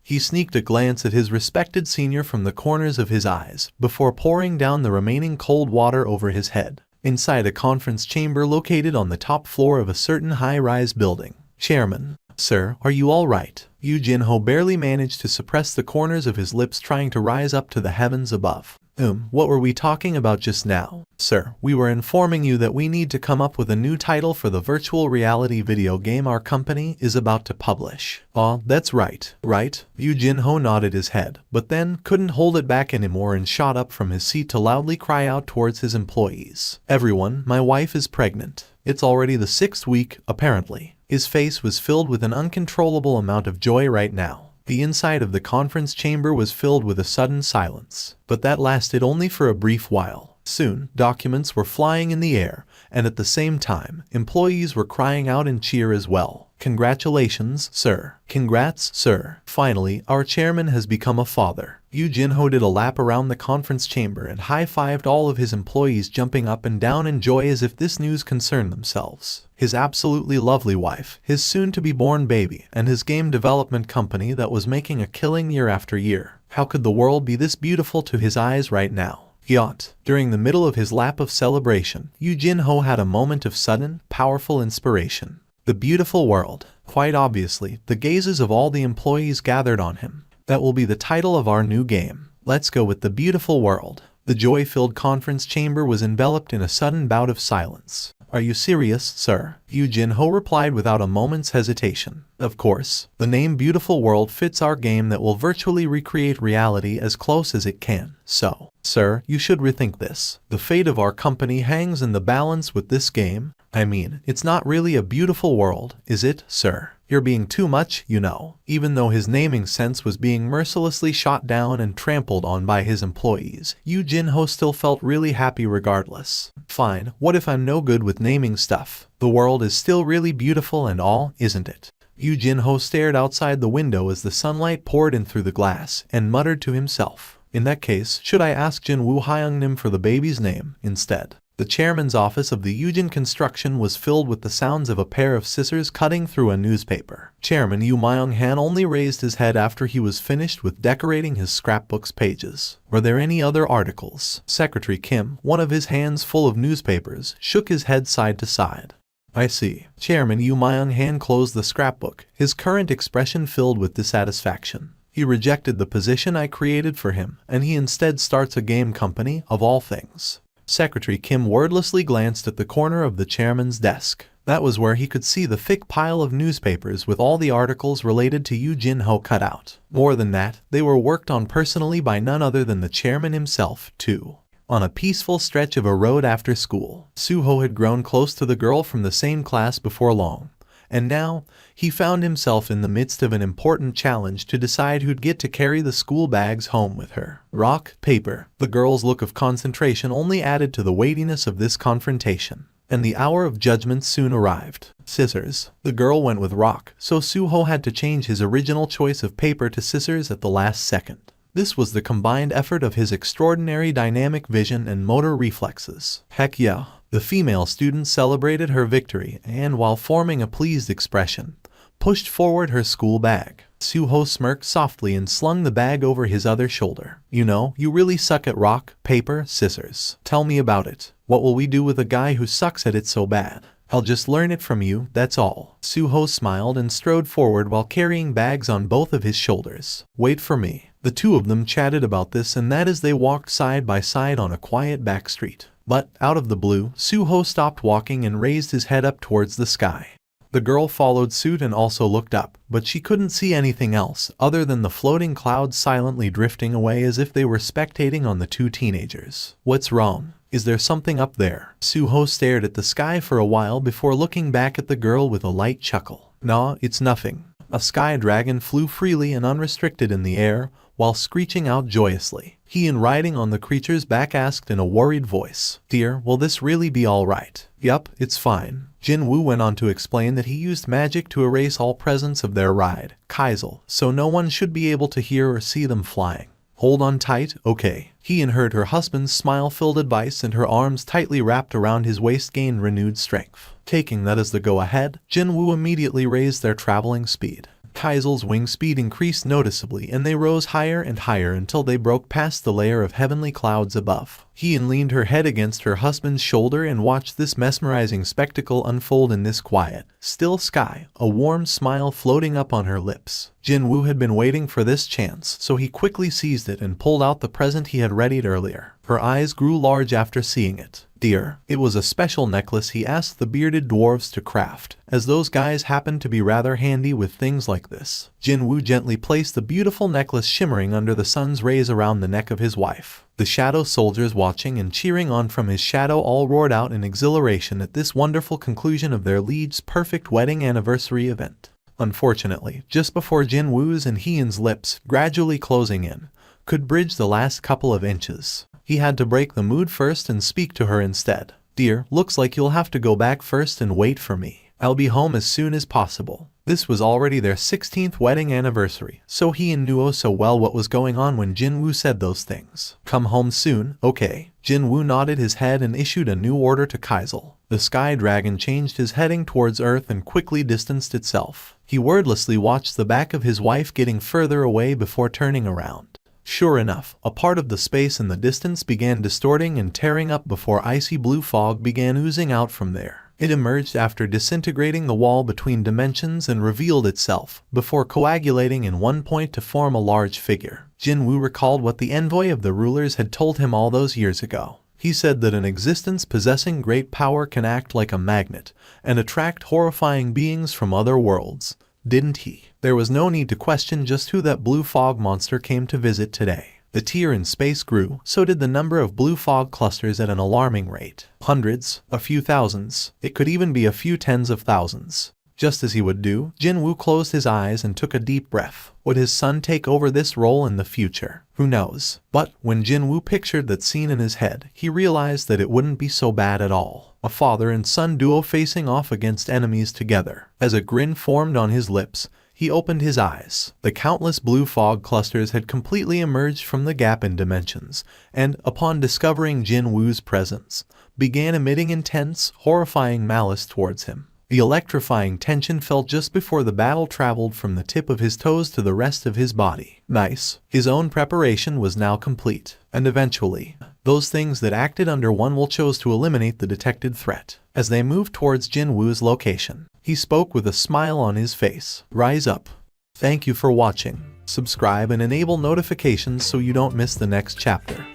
he sneaked a glance at his respected senior from the corners of his eyes, before pouring down the remaining cold water over his head. Inside a conference chamber located on the top floor of a certain high-rise building, Chairman Sir, are you all right? Yu Jin-ho barely managed to suppress the corners of his lips, trying to rise up to the heavens above. What were we talking about just now? Sir, we were informing you that we need to come up with a new title for the virtual reality video game our company is about to publish. That's right. Right? Yu Jin-ho nodded his head, but then couldn't hold it back anymore and shot up from his seat to loudly cry out towards his employees. Everyone, my wife is pregnant. It's already the 6th week, apparently. His face was filled with an uncontrollable amount of joy right now. The inside of the conference chamber was filled with a sudden silence, but that lasted only for a brief while. Soon, documents were flying in the air, and at the same time, employees were crying out in cheer as well. Congratulations, sir. Congrats, sir. Finally, our chairman has become a father. Yu Jin-ho did a lap around the conference chamber and high-fived all of his employees, jumping up and down in joy as if this news concerned themselves. His absolutely lovely wife, his soon-to-be-born baby, and his game development company that was making a killing year after year. How could the world be this beautiful to his eyes right now? Yacht. During the middle of his lap of celebration, Yu Jin-ho had a moment of sudden, powerful inspiration. The beautiful world. Quite obviously, the gazes of all the employees gathered on him. That will be the title of our new game. Let's go with the beautiful world. The joy-filled conference chamber was enveloped in a sudden bout of silence. Are you serious, sir? Yu Jin-ho replied without a moment's hesitation. Of course. The name Beautiful World fits our game that will virtually recreate reality as close as it can. So, sir, you should rethink this. The fate of our company hangs in the balance with this game. I mean, it's not really a beautiful world, is it, sir? You're being too much, you know. Even though his naming sense was being mercilessly shot down and trampled on by his employees, Yu Jin-ho still felt really happy regardless. Fine, what if I'm no good with naming stuff? The world is still really beautiful and all, isn't it? Yu Jin-ho stared outside the window as the sunlight poured in through the glass and muttered to himself. In that case, should I ask Jin-Woo Hyungnim for the baby's name instead? The chairman's office of the Yujin Construction was filled with the sounds of a pair of scissors cutting through a newspaper. Chairman Yu Myung-han only raised his head after he was finished with decorating his scrapbook's pages. Were there any other articles? Secretary Kim, one of his hands full of newspapers, shook his head side to side. I see. Chairman Yu Myung-han closed the scrapbook, his current expression filled with dissatisfaction. He rejected the position I created for him, and he instead starts a game company, of all things. Secretary Kim wordlessly glanced at the corner of the chairman's desk. That was where he could see the thick pile of newspapers with all the articles related to Yu Jin-ho cut out. More than that, they were worked on personally by none other than the chairman himself, too. On a peaceful stretch of a road after school, Suho had grown close to the girl from the same class before long. And now, he found himself in the midst of an important challenge to decide who'd get to carry the school bags home with her. Rock, paper. The girl's look of concentration only added to the weightiness of this confrontation. And the hour of judgment soon arrived. Scissors. The girl went with rock, so Suho had to change his original choice of paper to scissors at the last second. This was the combined effort of his extraordinary dynamic vision and motor reflexes. Heck yeah. The female student celebrated her victory and, while forming a pleased expression, pushed forward her school bag. Suho smirked softly and slung the bag over his other shoulder. You know, you really suck at rock, paper, scissors. Tell me about it. What will we do with a guy who sucks at it so bad? I'll just learn it from you, that's all. Suho smiled and strode forward while carrying bags on both of his shoulders. Wait for me. The two of them chatted about this and that as they walked side by side on a quiet back street. But, out of the blue, Suho stopped walking and raised his head up towards the sky. The girl followed suit and also looked up, but she couldn't see anything else other than the floating clouds silently drifting away as if they were spectating on the two teenagers. What's wrong? Is there something up there? Suho stared at the sky for a while before looking back at the girl with a light chuckle. Nah, it's nothing. A sky dragon flew freely and unrestricted in the air, while screeching out joyously. He, in riding on the creature's back, asked in a worried voice, Dear, will this really be all right? Yup, it's fine. Jin-Woo went on to explain that he used magic to erase all presence of their ride, Kaisel, so no one should be able to hear or see them flying. Hold on tight, okay. He and heard her husband's smile-filled advice, and her arms tightly wrapped around his waist gained renewed strength. Taking that as the go-ahead, Jin-Woo immediately raised their traveling speed. Kaisel's wing speed increased noticeably and they rose higher and higher until they broke past the layer of heavenly clouds above. Hee-in leaned her head against her husband's shoulder and watched this mesmerizing spectacle unfold in this quiet, still sky, a warm smile floating up on her lips. Jin-Woo had been waiting for this chance, so he quickly seized it and pulled out the present he had readied earlier. Her eyes grew large after seeing it. "Dear, it was a special necklace he asked the bearded dwarves to craft, as those guys happened to be rather handy with things like this." Jin-Woo gently placed the beautiful necklace shimmering under the sun's rays around the neck of his wife. The shadow soldiers watching and cheering on from his shadow all roared out in exhilaration at this wonderful conclusion of their lead's perfect wedding anniversary event. Unfortunately, just before Jin-Woo's and Hee-in's lips, gradually closing in, could bridge the last couple of inches, he had to break the mood first and speak to her instead. "Dear, looks like you'll have to go back first and wait for me. I'll be home as soon as possible." This was already their 16th wedding anniversary, so Hee-in knew oh so well what was going on when Jin-Woo said those things. "Come home soon, okay?" Jin-Woo nodded his head and issued a new order to Kaisel. The sky dragon changed his heading towards Earth and quickly distanced itself. He wordlessly watched the back of his wife getting further away before turning around. Sure enough, a part of the space in the distance began distorting and tearing up before icy blue fog began oozing out from there. It emerged after disintegrating the wall between dimensions and revealed itself, before coagulating in one point to form a large figure. Jin-Woo recalled what the envoy of the rulers had told him all those years ago. He said that an existence possessing great power can act like a magnet and attract horrifying beings from other worlds. Didn't he? There was no need to question just who that blue fog monster came to visit today. The tier in space grew, so did the number of blue fog clusters at an alarming rate. Hundreds, a few thousands, it could even be a few tens of thousands. Just as he would do, Jin-Woo closed his eyes and took a deep breath. Would his son take over this role in the future? Who knows? But when Jin-Woo pictured that scene in his head, he realized that it wouldn't be so bad at all. A father and son duo facing off against enemies together. As a grin formed on his lips, he opened his eyes. The countless blue fog clusters had completely emerged from the gap in dimensions, and, upon discovering Jin-Woo's presence, began emitting intense, horrifying malice towards him. The electrifying tension felt just before the battle traveled from the tip of his toes to the rest of his body. Nice. His own preparation was now complete, and eventually, those things that acted under one will chose to eliminate the detected threat. As they moved towards Jin-Woo's location, he spoke with a smile on his face. "Rise up. Thank you for watching. Subscribe and enable notifications so you don't miss the next chapter."